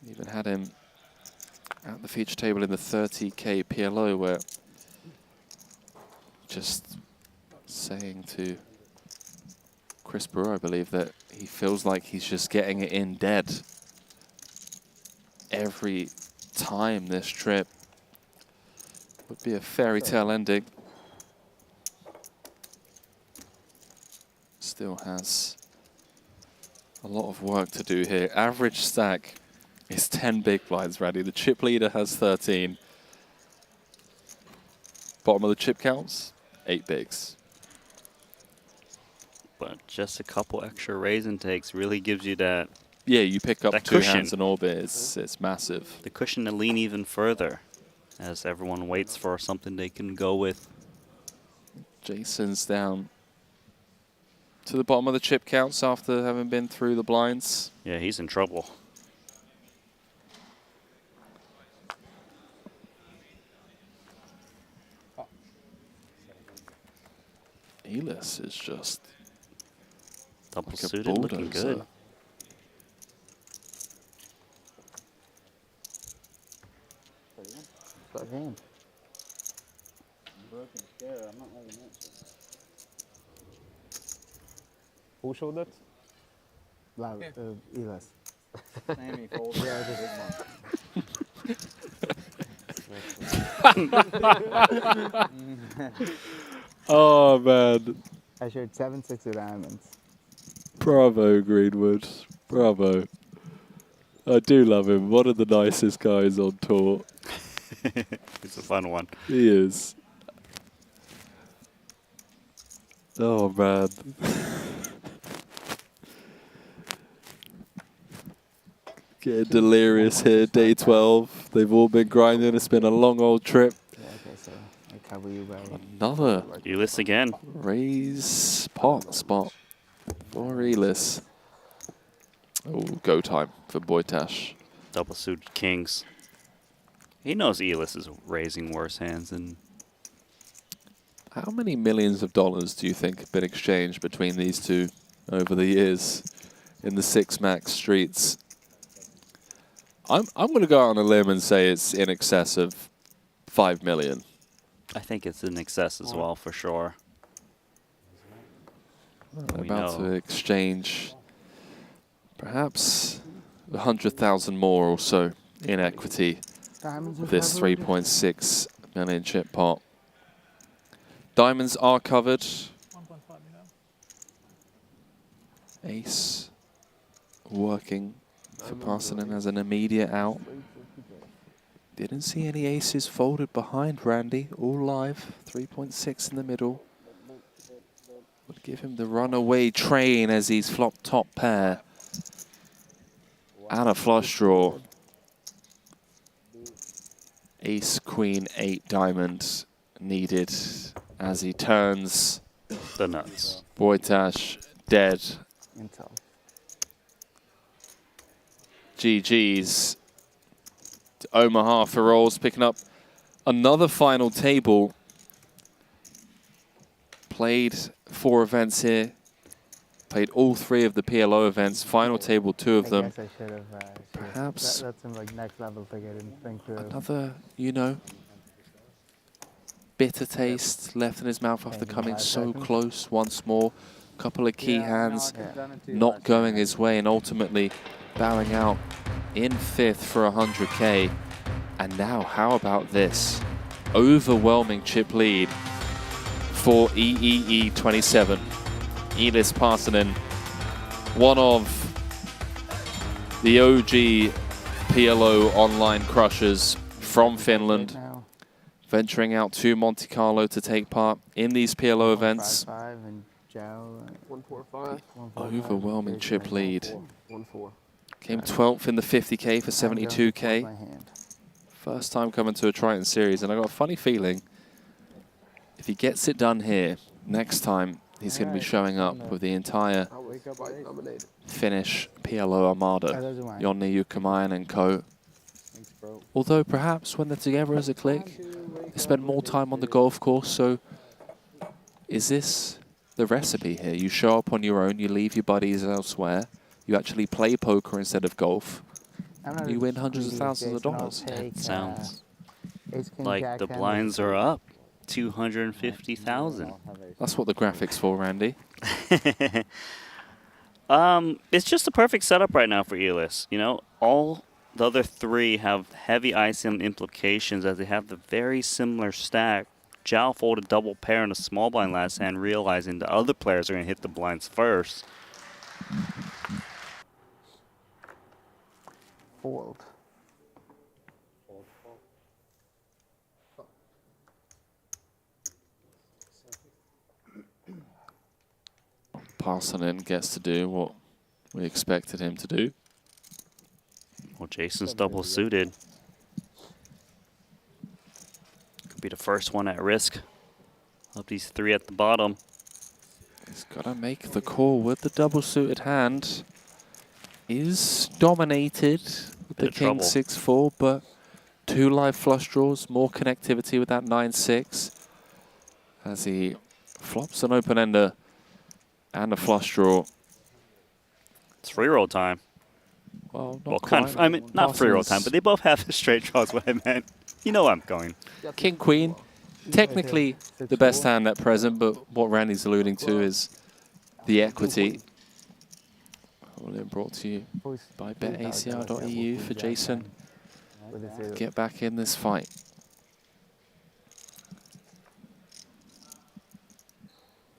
Even had him at the feature table in the 30K PLO, where just saying to Chris Brewer, I believe, that he feels like he's just getting it in dead every time this trip. Would be a fairy tale ending. Still has a lot of work to do here. Average stack is 10 big blinds, Randy. The chip leader has 13. Bottom of the chip counts, 8 bigs. But just a couple extra raise and takes really gives you that. Yeah, you pick up 2 cushion. hands in orbit. It's massive. The cushion to lean even further as everyone waits for something they can go with. Jason's down to the bottom of the chip counts after having been through the blinds. Yeah, he's in trouble. Elis is just double like a suited, looking bulldozer. good. Who showed that? Elis. Sammy folded Oh, man. I showed 7-6 of diamonds. Bravo, Greenwood. Bravo. I do love him. One of the nicest guys on tour. He's a fun one. He is. Oh, man. Getting delirious here, day 12. They've all been grinding. It's been a long old trip. Yeah, okay, so I cover you by Another Elis again. Raise pot spot for Elis. Oh, go time for Boytash. Double suited kings. He knows Elis is raising worse hands than. How many millions of dollars do you think have been exchanged between these two over the years in the 6-max streets? I'm going to go out on a limb and say it's in excess of 5 million. I think it's in excess as well, for sure. About to exchange perhaps 100,000 more or so in equity. This 3.6 million chip pot. Diamonds are covered. Ace working for Parsonen as an immediate out. Didn't see any aces folded behind Randy. All live. 3.6 in the middle. Would give him the runaway train as he's flopped top pair. And a flush draw. Ace, queen, 8 diamonds needed as he turns. The nuts. Boytash dead. GG's to Omaha for rolls, picking up another final table. Played 4 events here. Played all 3 of the PLO events. Final table, 2 of them. I guess I should have. Perhaps that's some like next level thing I didn't think through. another, you know, bitter taste left in his mouth after coming so close once more. Couple of key hands not going his way, and ultimately bowing out in 5th for 100K. And now, how about this? Overwhelming chip lead for EEE27. Elis Parsonen, one of the OG PLO online crushers from Finland, venturing out to Monte-Carlo to take part in these PLO events. 145. Overwhelming chip lead. 1-4. Came 12th in the 50K for 72K. First time coming to a Triton series, and I got a funny feeling if he gets it done here, next time he's going to be showing up with the entire Finnish PLO Armada. Jonni, Jukamainen and co. Although perhaps when they're together as a clique, they spend more time on the golf course, so is this the recipe here? You show up on your own, you leave your buddies elsewhere, you actually play poker instead of golf, you win hundreds of thousands of dollars. It sounds like the blinds are up. 250,000. That's what the graphics for, Randy. It's just a perfect setup right now for Elis. You know, all the other 3 have heavy ICM implications as they have the very similar stack. Zhao folded double pair in a small blind last hand, realizing the other players are going to hit the blinds first. Fold. Parsonen gets to do what we expected him to do. Well, Jason's double suited. Could be the first one at risk of these 3 at the bottom. He's got to make the call with the double suited hand. Is dominated with the king 6-4, but 2 live flush draws, more connectivity with that 9-6 as he flops an open ender and a flush draw. It's free roll time. Well, not kind of, I mean, not free roll time, but they both have the straight draws, what I meant. You know where I'm going. King, queen, technically the best hand at present, but what Randy's alluding to is the equity. Brought to you by betacr.eu for Jason. Get back in this fight.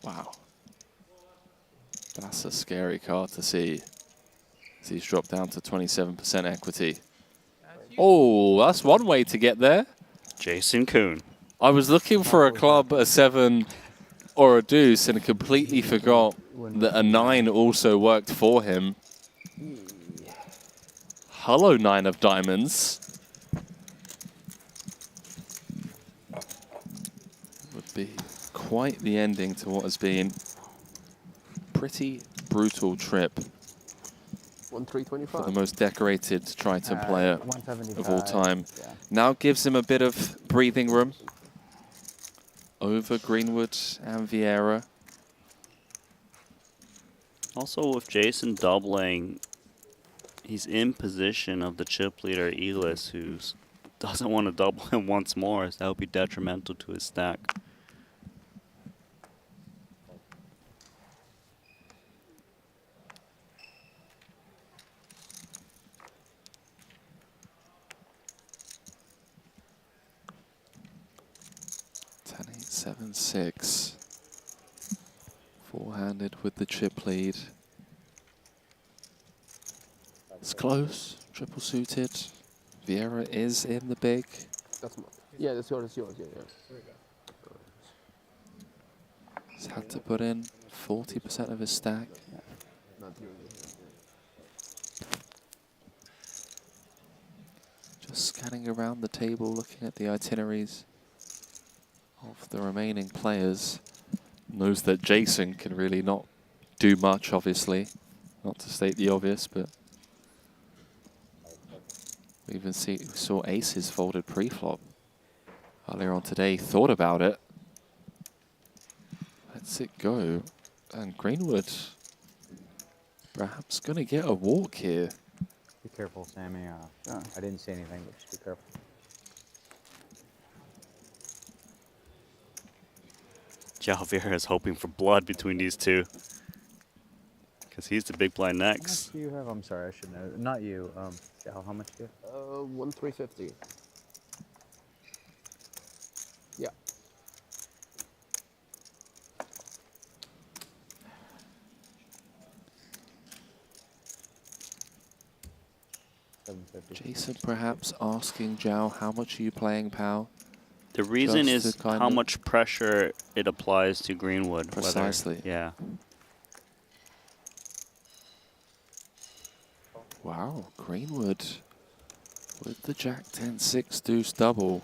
Wow. That's a scary card to see. He's dropped down to 27% equity. Oh, that's one way to get there. Jason Kuhn. I was looking for a club, a 7 or a deuce, and completely forgot that a 9 also worked for him. Hello, 9 of diamonds. Would be quite the ending to what has been a pretty brutal trip. 1325. For the most decorated Triton player of all 175, time. yeah. Now gives him a bit of breathing room over Greenwood and Vieira. Also with Jason doubling, he's in position of the chip leader Elis, who doesn't want to double him once more, as that would be detrimental to his stack. Ten, 8, 7, 6. Four-handed with the chip lead. It's close. Triple suited. Vieira is in the big. That's yeah, that's yours. Yeah, yeah. He's had to put in 40% of his stack. Just scanning around the table, looking at the itineraries of the remaining players. Knows that Jason can really not do much, obviously. Not to state the obvious, but we saw aces folded pre-flop earlier on today. Thought about it. Lets it go. And Greenwood perhaps going to get a walk here. Be careful, Sammy. I didn't see anything, but just be careful. João Vieira is hoping for blood between these two, because he's the big blind How next. much do you have? I'm sorry, I should know. Not you. João, how much do you have? 1350. Yeah. Jason perhaps asking João, how much are you playing, pal? The reason Just is to kind how of- much pressure it applies to Greenwood. whether- Precisely. Yeah. Wow, Greenwood with the Jack 10-6 deuce double.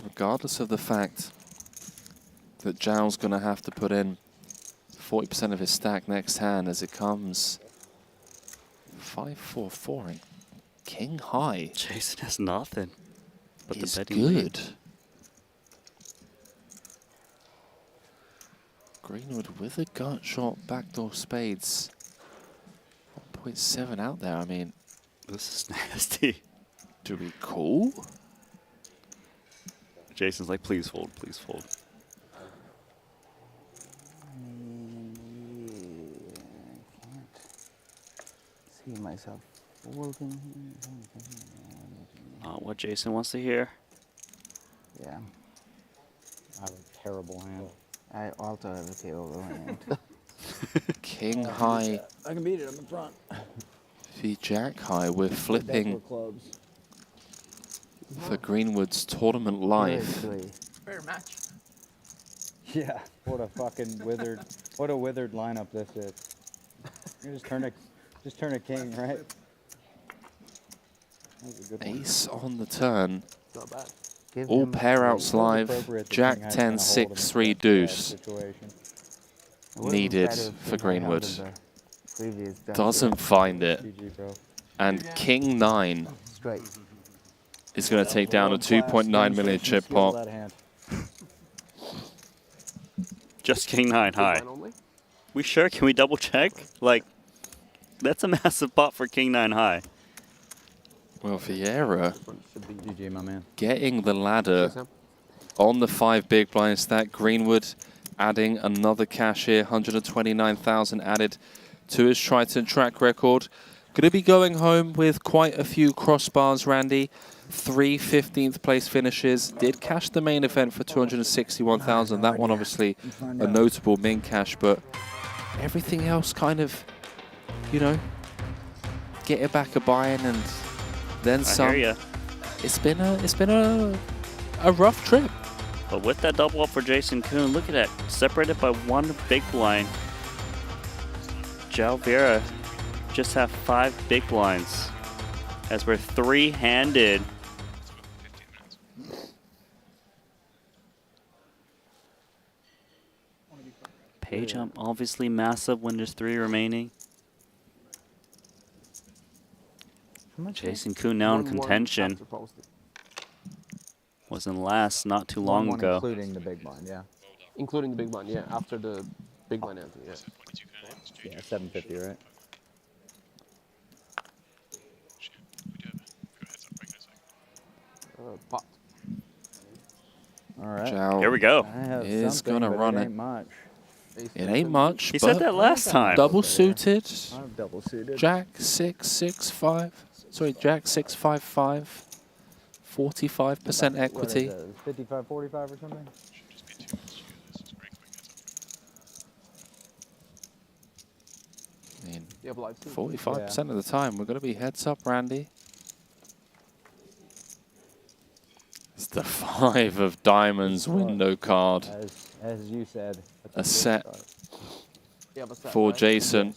Regardless of the fact that João's going to have to put in 40% of his stack next hand as it comes 5-4-4 king high. Jason has nothing but He's the betting lead. good. Greenwood with a gut shot, backdoor spades. 1.7 out there. I mean, this is nasty. Do we call? Jason's like, please fold, please fold. See myself folding. What Jason wants to hear. Yeah. I have a terrible hand. I also have a terrible hand. King high I can beat it. I'm in front. v Jack high. We're flipping Clubs. for Greenwood's tournament life. Fair match. Yeah. What a fucking withered lineup this is. You just turn a king, right? That was a good one. Ace on the turn. Not bad. All pair outs live. appropriate that Jack King had 10, kinda hold him 6, in 3 that deuce. situation. Needed for Greenwood. Doesn't find it. GG, bro. And King 9 Straight. is going to take down a 2.9 million chip pot. That hand. Just King 9 high. We sure? Can we double check? Like, that's a massive pot for King 9 high. Well, Vieira GG, my man. getting the ladder on the 5 big blind stack. Greenwood adding another cash here, 129,000 added to his Triton track record. Going to be going home with quite a few crossbars, Randy. 3 15th place finishes. Did cash the main event for 261,000. That one obviously a notable min cash, but everything else kind of, you know, get it back a buy-in and then some. I hear ya. It's been a rough trip. But with that double up for Jason Kuhn, look at that. Separated by one big blind. João Vieira just have 5 big blinds as we're 3-handed. Pay jump obviously massive when there's 3 remaining. Jason Kuhn now in contention. Was in last not too long ago. Including the big blind, yeah. Including the big blind, yeah. After the big blind ante, yeah. Yeah, 750, right? Pot. All right. Zhao Here we go. is going to run it. Ain't much. It ain't much. He said that last time. Double suited. I'm double suited. Jack 665. Sorry, Jack 655. 45% equity. 55, 45 or something? I mean, Yeah, 45% of the time, we're going to be heads up, Randy. It's the 5 of diamonds window card. As you said. A set Yeah, but set, for right? Jason.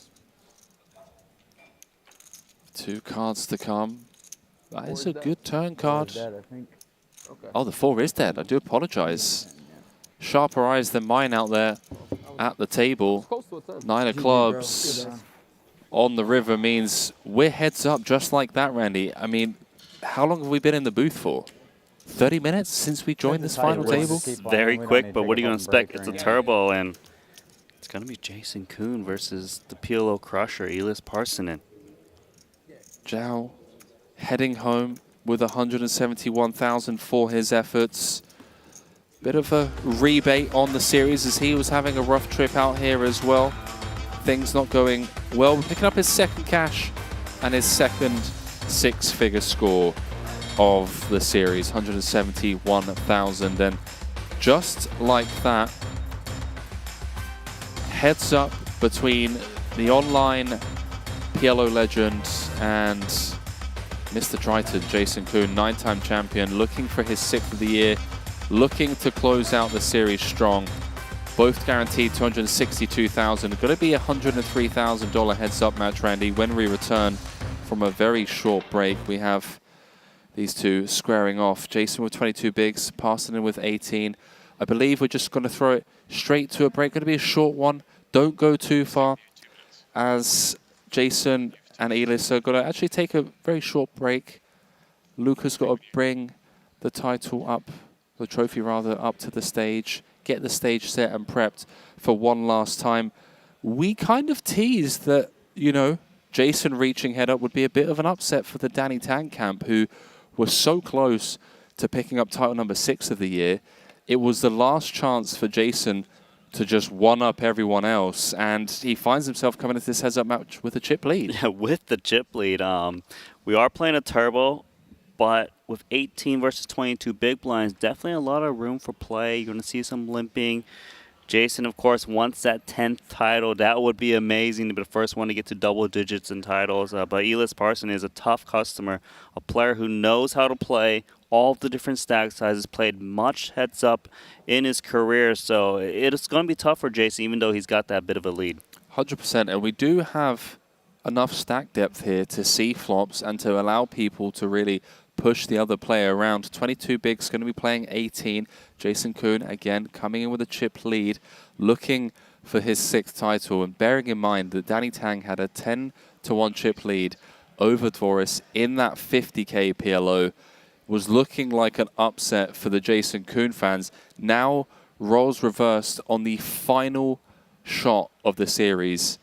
2 cards to come. That is a good turn card. Dead, I think. Okay. Oh, the 4 is dead. I do apologize. Sharper eyes than mine out there at the table. Close to a 10. 9 of clubs on the river means we're heads up just like that, Randy. I mean, how long have we been in the booth for? 30 minutes since we joined this final table? Very quick, but what are you going to expect? It's a turbo, and it's going to be Jason Kuhn versus the PLO crusher, Elias Parsonen. Zhao heading home with 171,000 for his efforts. Bit of a rebate on the series as he was having a rough trip out here as well. Things not going well. We're picking up his second cash and his second 6-figure score of the series, 171,000. And just like that, heads up between the online PLO legend and Mr. Triton, Jason Kuhn, 9-time champion, looking for his 6th of the year, looking to close out the series strong. Both guaranteed 262,000. Going to be a $103,000 heads-up match, Randy. When we return from a very short break, we have these two squaring off. Jason with 22 bigs, Parsonen with 18. I believe we're just going to throw it straight to a break. Going to be a short one. Don't go too far, as Jason and Elias are going to actually take a very short break. Luca's got to bring the title up, the trophy rather, up to the stage, get the stage set and prepped for one last time. We kind of teased that, you know, Jason reaching head up would be a bit of an upset for the Danny Tang camp, who was so close to picking up title number 6 of the year. It was the last chance for Jason to just one-up everyone else, and he finds himself coming into this heads-up match with a chip lead. Yeah, with the chip lead. We are playing a turbo, but with 18 versus 22 big blinds, definitely a lot of room for play. You're going to see some limping. Jason, of course, wants that 10th title. That would be amazing to be the first one to get to double digits in titles. But Elias Parsonen is a tough customer, a player who knows how to play all of the different stack sizes, played much heads up in his career. So it's going to be tough for Jason, even though he's got that bit of a lead. 100%. And we do have enough stack depth here to see flops and to allow people to really push the other player around. 22 bigs going to be playing 18. Jason Kuhn, again, coming in with a chip lead, looking for his 6th title. And bearing in mind that Danny Tang had a 10-1 chip lead over Dvoris in that 50K PLO, was looking like an upset for the Jason Kuhn fans. Now, roles reversed on the final shot of the series.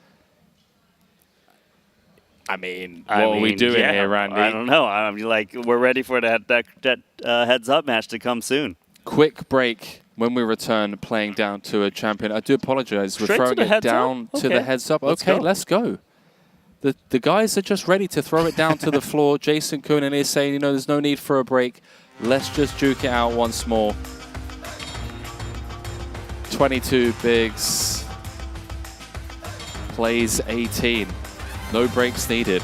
I mean, what are we doing here, Randy? I don't know. I mean, like, we're ready for that heads-up match to come soon. Quick break. When we return, playing down to a champion. I do apologize. We're throwing it down to the heads-up. Okay, let's go. The guys are just ready to throw it down to the floor. Jason Kuhn is saying, you know, there's no need for a break. Let's just juke it out once more. 22 bigs. Plays 18. No breaks needed.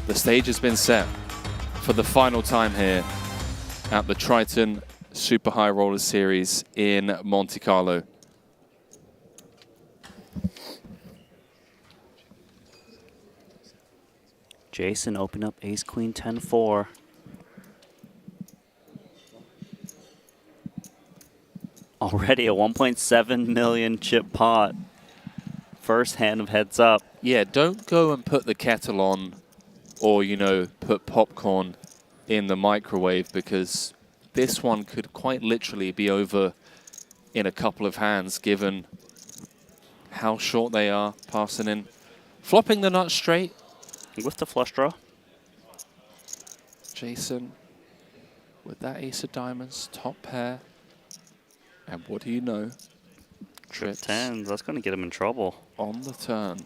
The stage has been set for the final time here at the Triton Super High Roller Series in Monte-Carlo. Jason open up ace queen 10-4. Already a 1.7 million chip pot. First hand of heads up. Yeah, don't go and put the kettle on or, you know, put popcorn in the microwave, because this one could quite literally be over in a couple of hands given how short they are. Passing in. Flopping the nut straight. With the flush draw. Jason with that ace of diamonds, top pair. And what do you know? Trip 10s, that's going to get him in trouble. On the turn.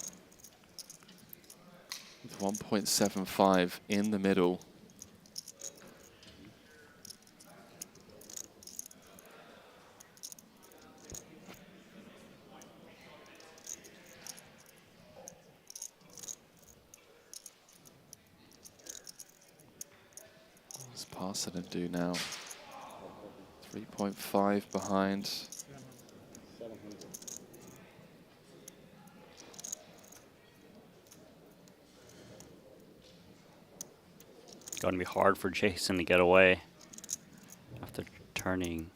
With 1.75 in the middle. What's Parson do now? 3.5 behind. Going to be hard for Jason to get away after turning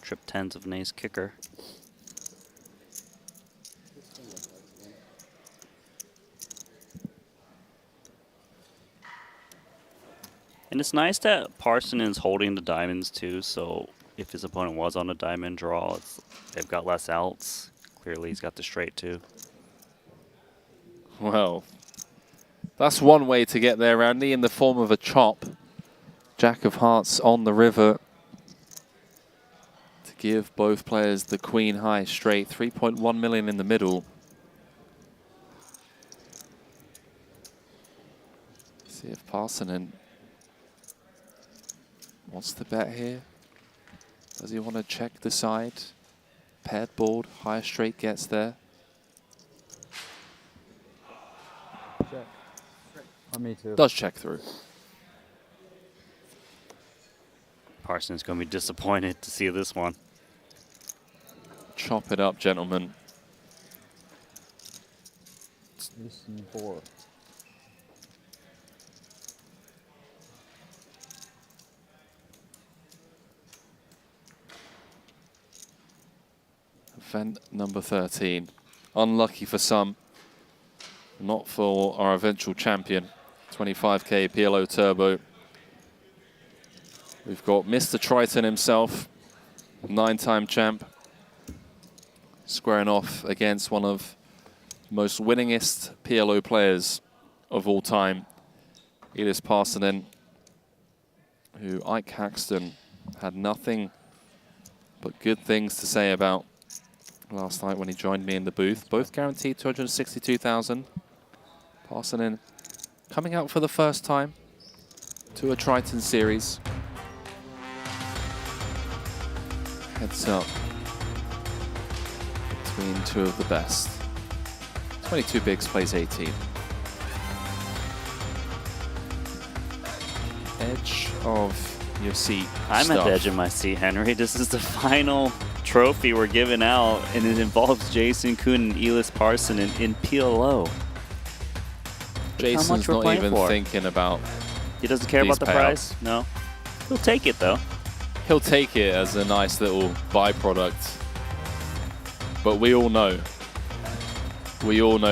trip 10s of an ace kicker. And it's nice that Parson is holding the diamonds too, so if his opponent was on a diamond draw, they've got less outs. Clearly he's got the straight too. Well, that's one way to get there, Andy, in the form of a chop. Jack of hearts on the river to give both players the queen high straight. 3.1 million in the middle. See if Parsonen wants to bet here. Does he want to check the side? Paired board, high straight gets there. Check. Me too. Does check through. Parson's going to be disappointed to see this one. Chop it up, gentlemen. Listen 4. Event number 13. Unlucky for some. Not for our eventual champion. 25k PLO Turbo. We've got Mr. Triton himself, 9-time champ, squaring off against one of the most winningest PLO players of all time, Elias Parsonen, who Ike Haxton had nothing but good things to say about last night when he joined me in the booth. Both guaranteed 262,000. Parsonen coming out for the first time to a Triton series. Heads up between two of the best. 22 bigs, plays 18. Edge of your seat. I'm stuff. at the edge of my seat, Henry. This is the final trophy we're giving out, and it involves Jason Kuhn and Elias Parsonen in PLO. Jason's how much we're not playing even for. thinking about. He doesn't care these about the payouts. prize? No. He'll take it, though. He'll take it as a nice little byproduct. But we all know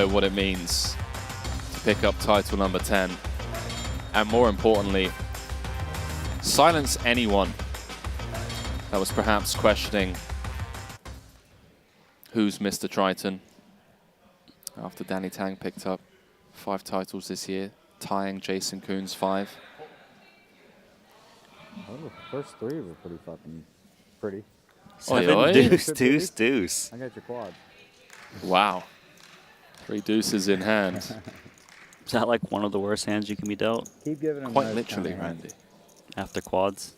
what it means to pick up title number 10. And more importantly, silence anyone that was perhaps questioning who's Mr. Triton. After Danny Tang picked up 5 titles this year, tying Jason Kuhn's 5. Well, the first 3 were pretty fucking pretty. 7 deuce, deuce, deuce. I got your quad. Wow. 3 deuces in hand. Is that like one of the worst hands you can be dealt? Keep giving him Quite those literally, kind of hands. Randy. After quads?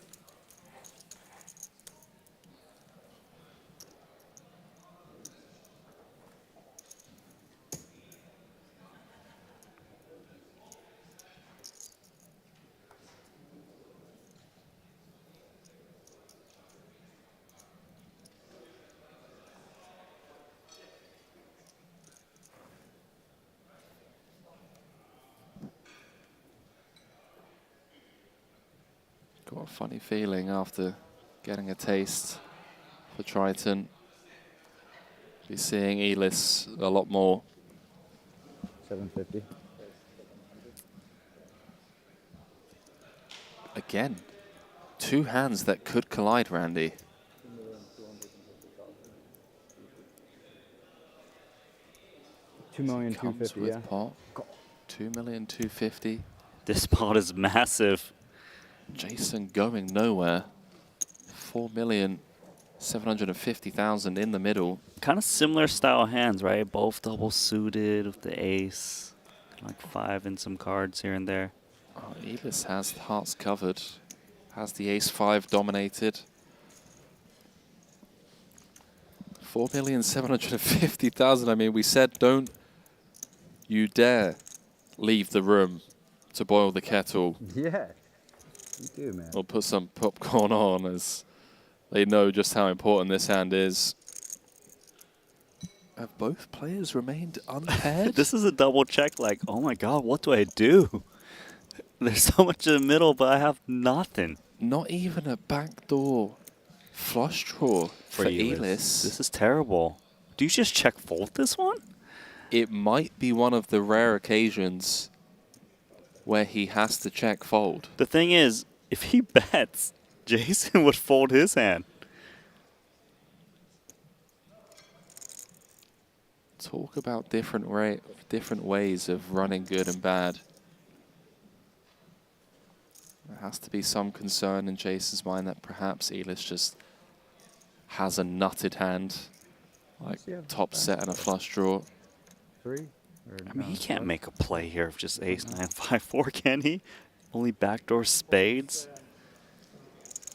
Got a funny feeling after getting a taste for Triton. Be seeing Elis a lot more. 750. Again, two hands that could collide, Randy. $2,250,000, yeah. Pot. 2,250,000. This pot is massive. Jason going nowhere. 4,750,000 in the middle. Kind of similar style hands, right? Both double suited with the ace. Like 5 and some cards here and there. Oh, Elis has the hearts covered. Has the ace-5 dominated. 4,750,000. I mean, we said don't you dare leave the room to boil the kettle. Yeah, you do, man. Or put some popcorn on, as they know just how important this hand is. Have both players remained unpaired? This is a double check, like, oh my god, what do I do? There's so much in the middle, but I have nothing. Not even a backdoor flush draw for Elis. This is terrible. Do you just check fold this one? It might be one of the rare occasions where he has to check fold. The thing is, if he bets, Jason would fold his hand. Talk about different ways of running good and bad. There has to be some concern in Jason's mind that perhaps Elis just has a nutted hand, like top set and a flush draw. 3? I mean, he can't make a play here of just ace 9 5 4, can he? Only backdoor spades.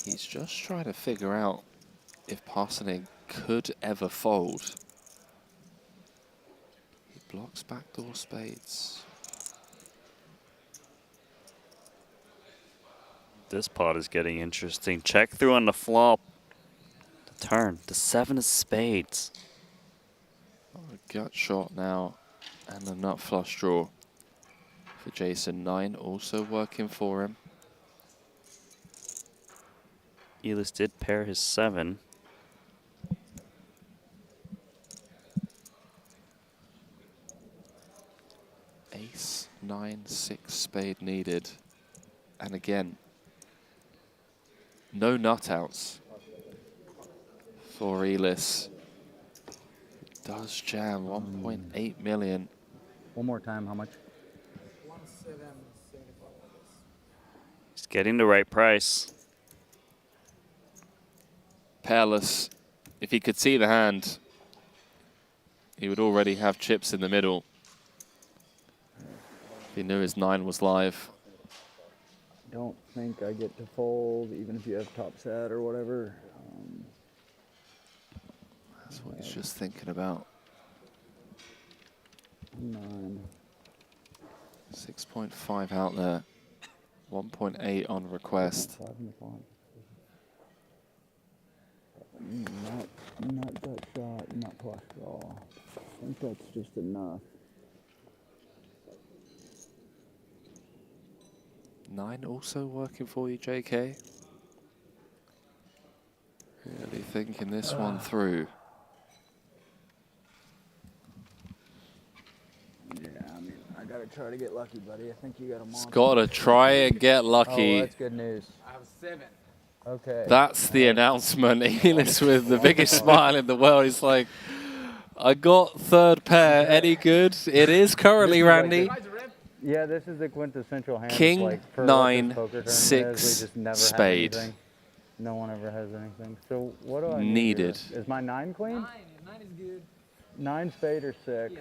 He's just trying to figure out if Parsoning could ever fold. He blocks backdoor spades. This pot is getting interesting. Check through on the flop. The turn. The 7 of spades. Oh, a gut shot now. And a nut flush draw for Jason. 9 also working for him. Elis did pair his 7. Ace, 9, 6 spade needed. And again, no nut outs for Elis. Does jam 1.8 million. One more time, how much? He's getting the right price. Pairless. If he could see the hand, he would already have chips in the middle. If he knew his 9 was live. Don't think I get to fold, even if you have top set or whatever. That's what he's just thinking about. 9. 6.5 out there. 1.8 on request. Not that shot, not flush draw. I think that's just enough. 9 also working for you, JK. Really thinking this one through. Yeah, I mean, I gotta try to get lucky, buddy. I think you got a monster. He's got to try and get lucky. Oh, that's good news. I have 7. Okay. That's the announcement. Elis with the biggest smile in the world. He's like, I got third pair. Any good? It is currently, Randy. Yeah, this is the quintessential hand. King, like, for 9, poker tournament 6, is, we just never have spade. anything. No one ever has anything. So what do I need Needed. here? Is my 9 clean? 9 is good. 9 spade or 6? Yeah.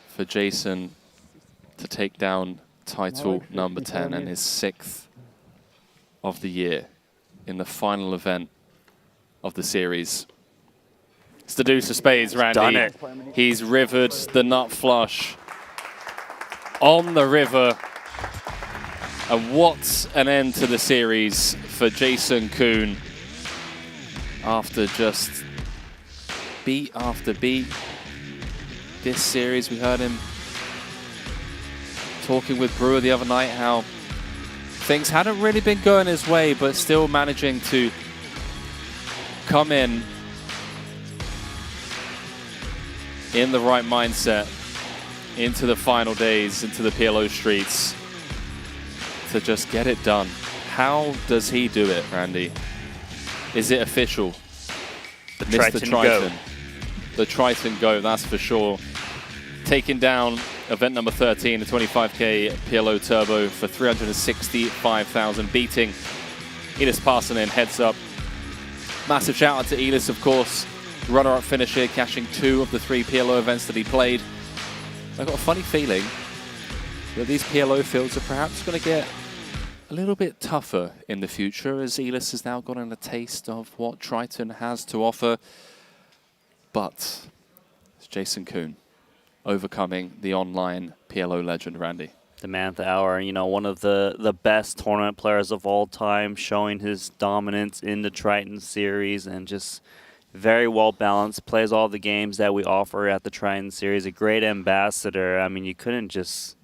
For Jason to take down title Alex, number 10 and his 6th of the year in the final event of the series. It's the deuce of spades, Randy. Done it. He's rivered the nut flush on the river. And what an end to the series for Jason Kuhn after just beat after beat. This series, we heard him talking with Brewer the other night how things hadn't really been going his way, but still managing to come in the right mindset into the final days, into the PLO streets to just get it done. How does he do it, Randy? Is it official? The Mr. Triton Triton. Go. The Triton Go, that's for sure. Taking down event number 13, the 25K PLO Turbo for 365,000, beating Elis Parsonen heads up. Massive shout out to Elis, of course. Runner-up finisher, cashing 2 of the 3 PLO events that he played. I've got a funny feeling that these PLO fields are perhaps going to get a little bit tougher in the future, as Elis has now gotten a taste of what Triton has to offer. But it's Jason Kuhn overcoming the online PLO legend, Randy. The man of the hour, you know, one of the best tournament players of all time, showing his dominance in the Triton series and just very well balanced, plays all the games that we offer at the Triton series, a great ambassador. I mean, you couldn't just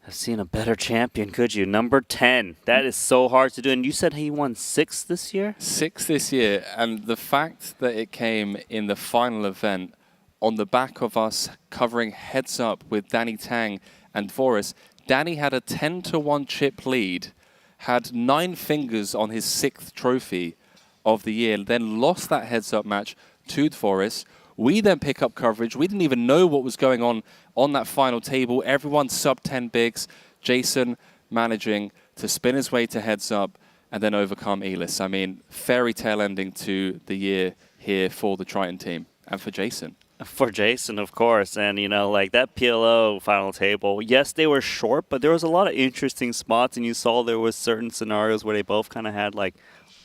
have seen a better champion, could you? Number 10. That is so hard to do. And you said he won 6 this year? 6 this year. And the fact that it came in the final event on the back of us covering heads up with Danny Tang and Voris. Danny had a 10-1 chip lead, had 9 fingers on his 6th trophy of the year, then lost that heads up match to Voris. We then pick up coverage. We didn't even know what was going on that final table. Everyone sub 10 bigs. Jason managing to spin his way to heads up and then overcome Elis. I mean, fairy tale ending to the year here for the Triton team and for Jason. For Jason, of course. And, you know, like that PLO final table, yes, they were short, but there was a lot of interesting spots. And you saw there was certain scenarios where they both kind of had, like,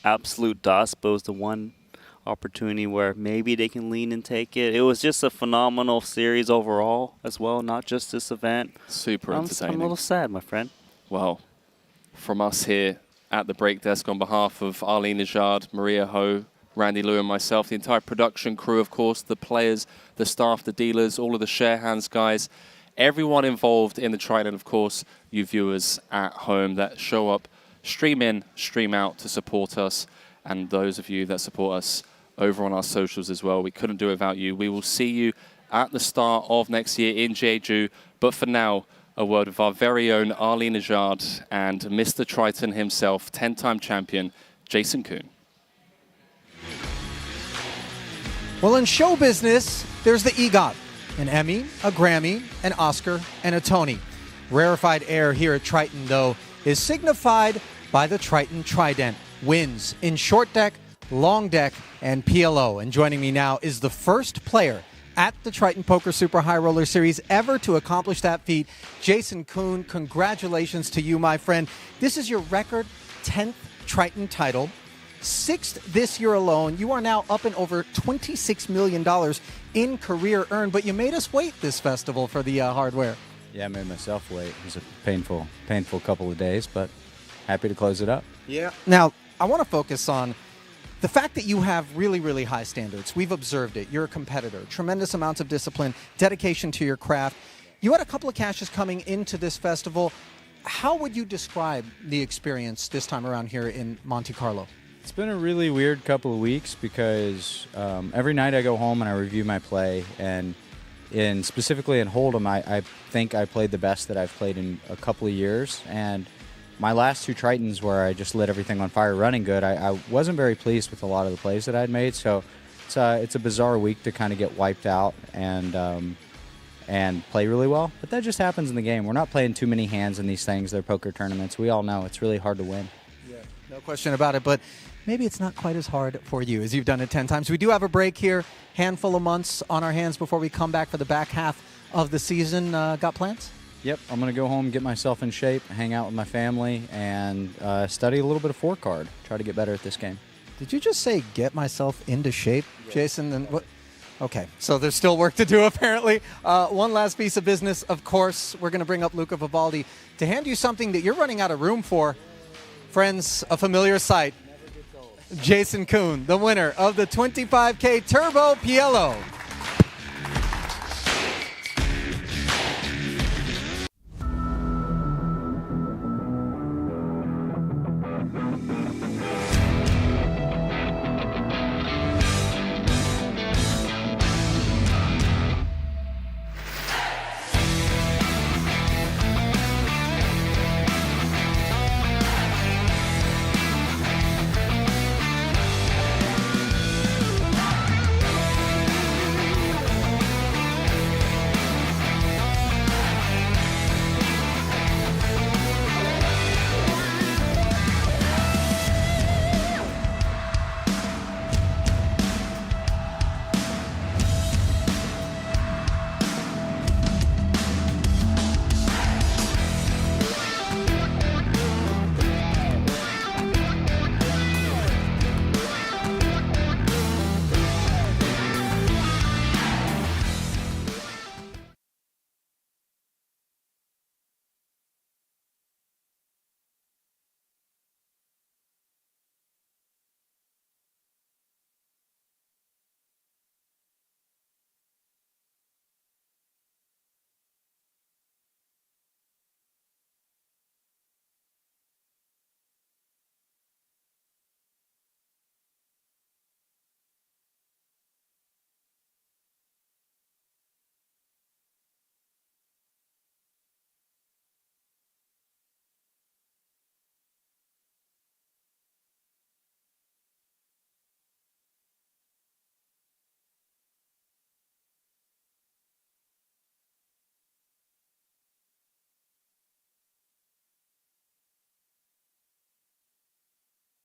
absolute dust. But it was the one opportunity where maybe they can lean and take it. It was just a phenomenal series overall as well, not just this event. Super entertaining. I'm a little sad, my friend. Well, from us here at the break desk, on behalf of Arlene Najard, Maria Ho, Randy Liu and myself, the entire production crew, of course, the players, the staff, the dealers, all of the share hands guys, everyone involved in the Triton, of course, you viewers at home that show up, stream in, stream out to support us, and those of you that support us over on our socials as well. We couldn't do it without you. We will see you at the start of next year in Jeju, but for now, a word with our very own Arlene Najard and Mr. Triton himself, 10-time champion, Jason Kuhn. Well, in show business, there's the EGOT, an Emmy, a Grammy, an Oscar, and a Tony. Rarefied air here at Triton, though, is signified by the Triton Trident. Wins in short deck, long deck, and PLO. And joining me now is the first player at the Triton Poker Super High Roller Series ever to accomplish that feat, Jason Kuhn. Congratulations to you, my friend. This is your record 10th Triton title. 6th this year alone. You are now up and over $26 million in career earned, but you made us wait this festival for the hardware. Yeah, I made myself wait. It was a painful couple of days, but happy to close it up. Yeah. Now, I want to focus on the fact that you have really, really high standards. We've observed it. You're a competitor. Tremendous amounts of discipline, dedication to your craft. You had a couple of cashes coming into this festival. How would you describe the experience this time around here in Monte-Carlo? It's been a really weird couple of weeks because every night I go home and I review my play, and specifically in Hold'em, I think I played the best that I've played in a couple of years. And my last 2 Tritons, where I just lit everything on fire running good, I wasn't very pleased with a lot of the plays that I'd made. So it's a bizarre week to kind of get wiped out and play really well. But that just happens in the game. We're not playing too many hands in these things. They're poker tournaments. We all know it's really hard to win. Yeah, no question about it. But maybe it's not quite as hard for you as you've done it 10 times. We do have a break here, handful of months on our hands before we come back for the back half of the season. Got plans? Yep, I'm going to go home, get myself in shape, hang out with my family, and study a little bit of 4-card. Try to get better at this game. Did you just say get myself into shape, Jason? And what? Okay, so there's still work to do, apparently. One last piece of business, of course. We're going to bring up Luca Vivaldi to hand you something that you're running out of room for. Friends, a familiar sight. Jason Kuhn, the winner of the 25K Turbo PLO.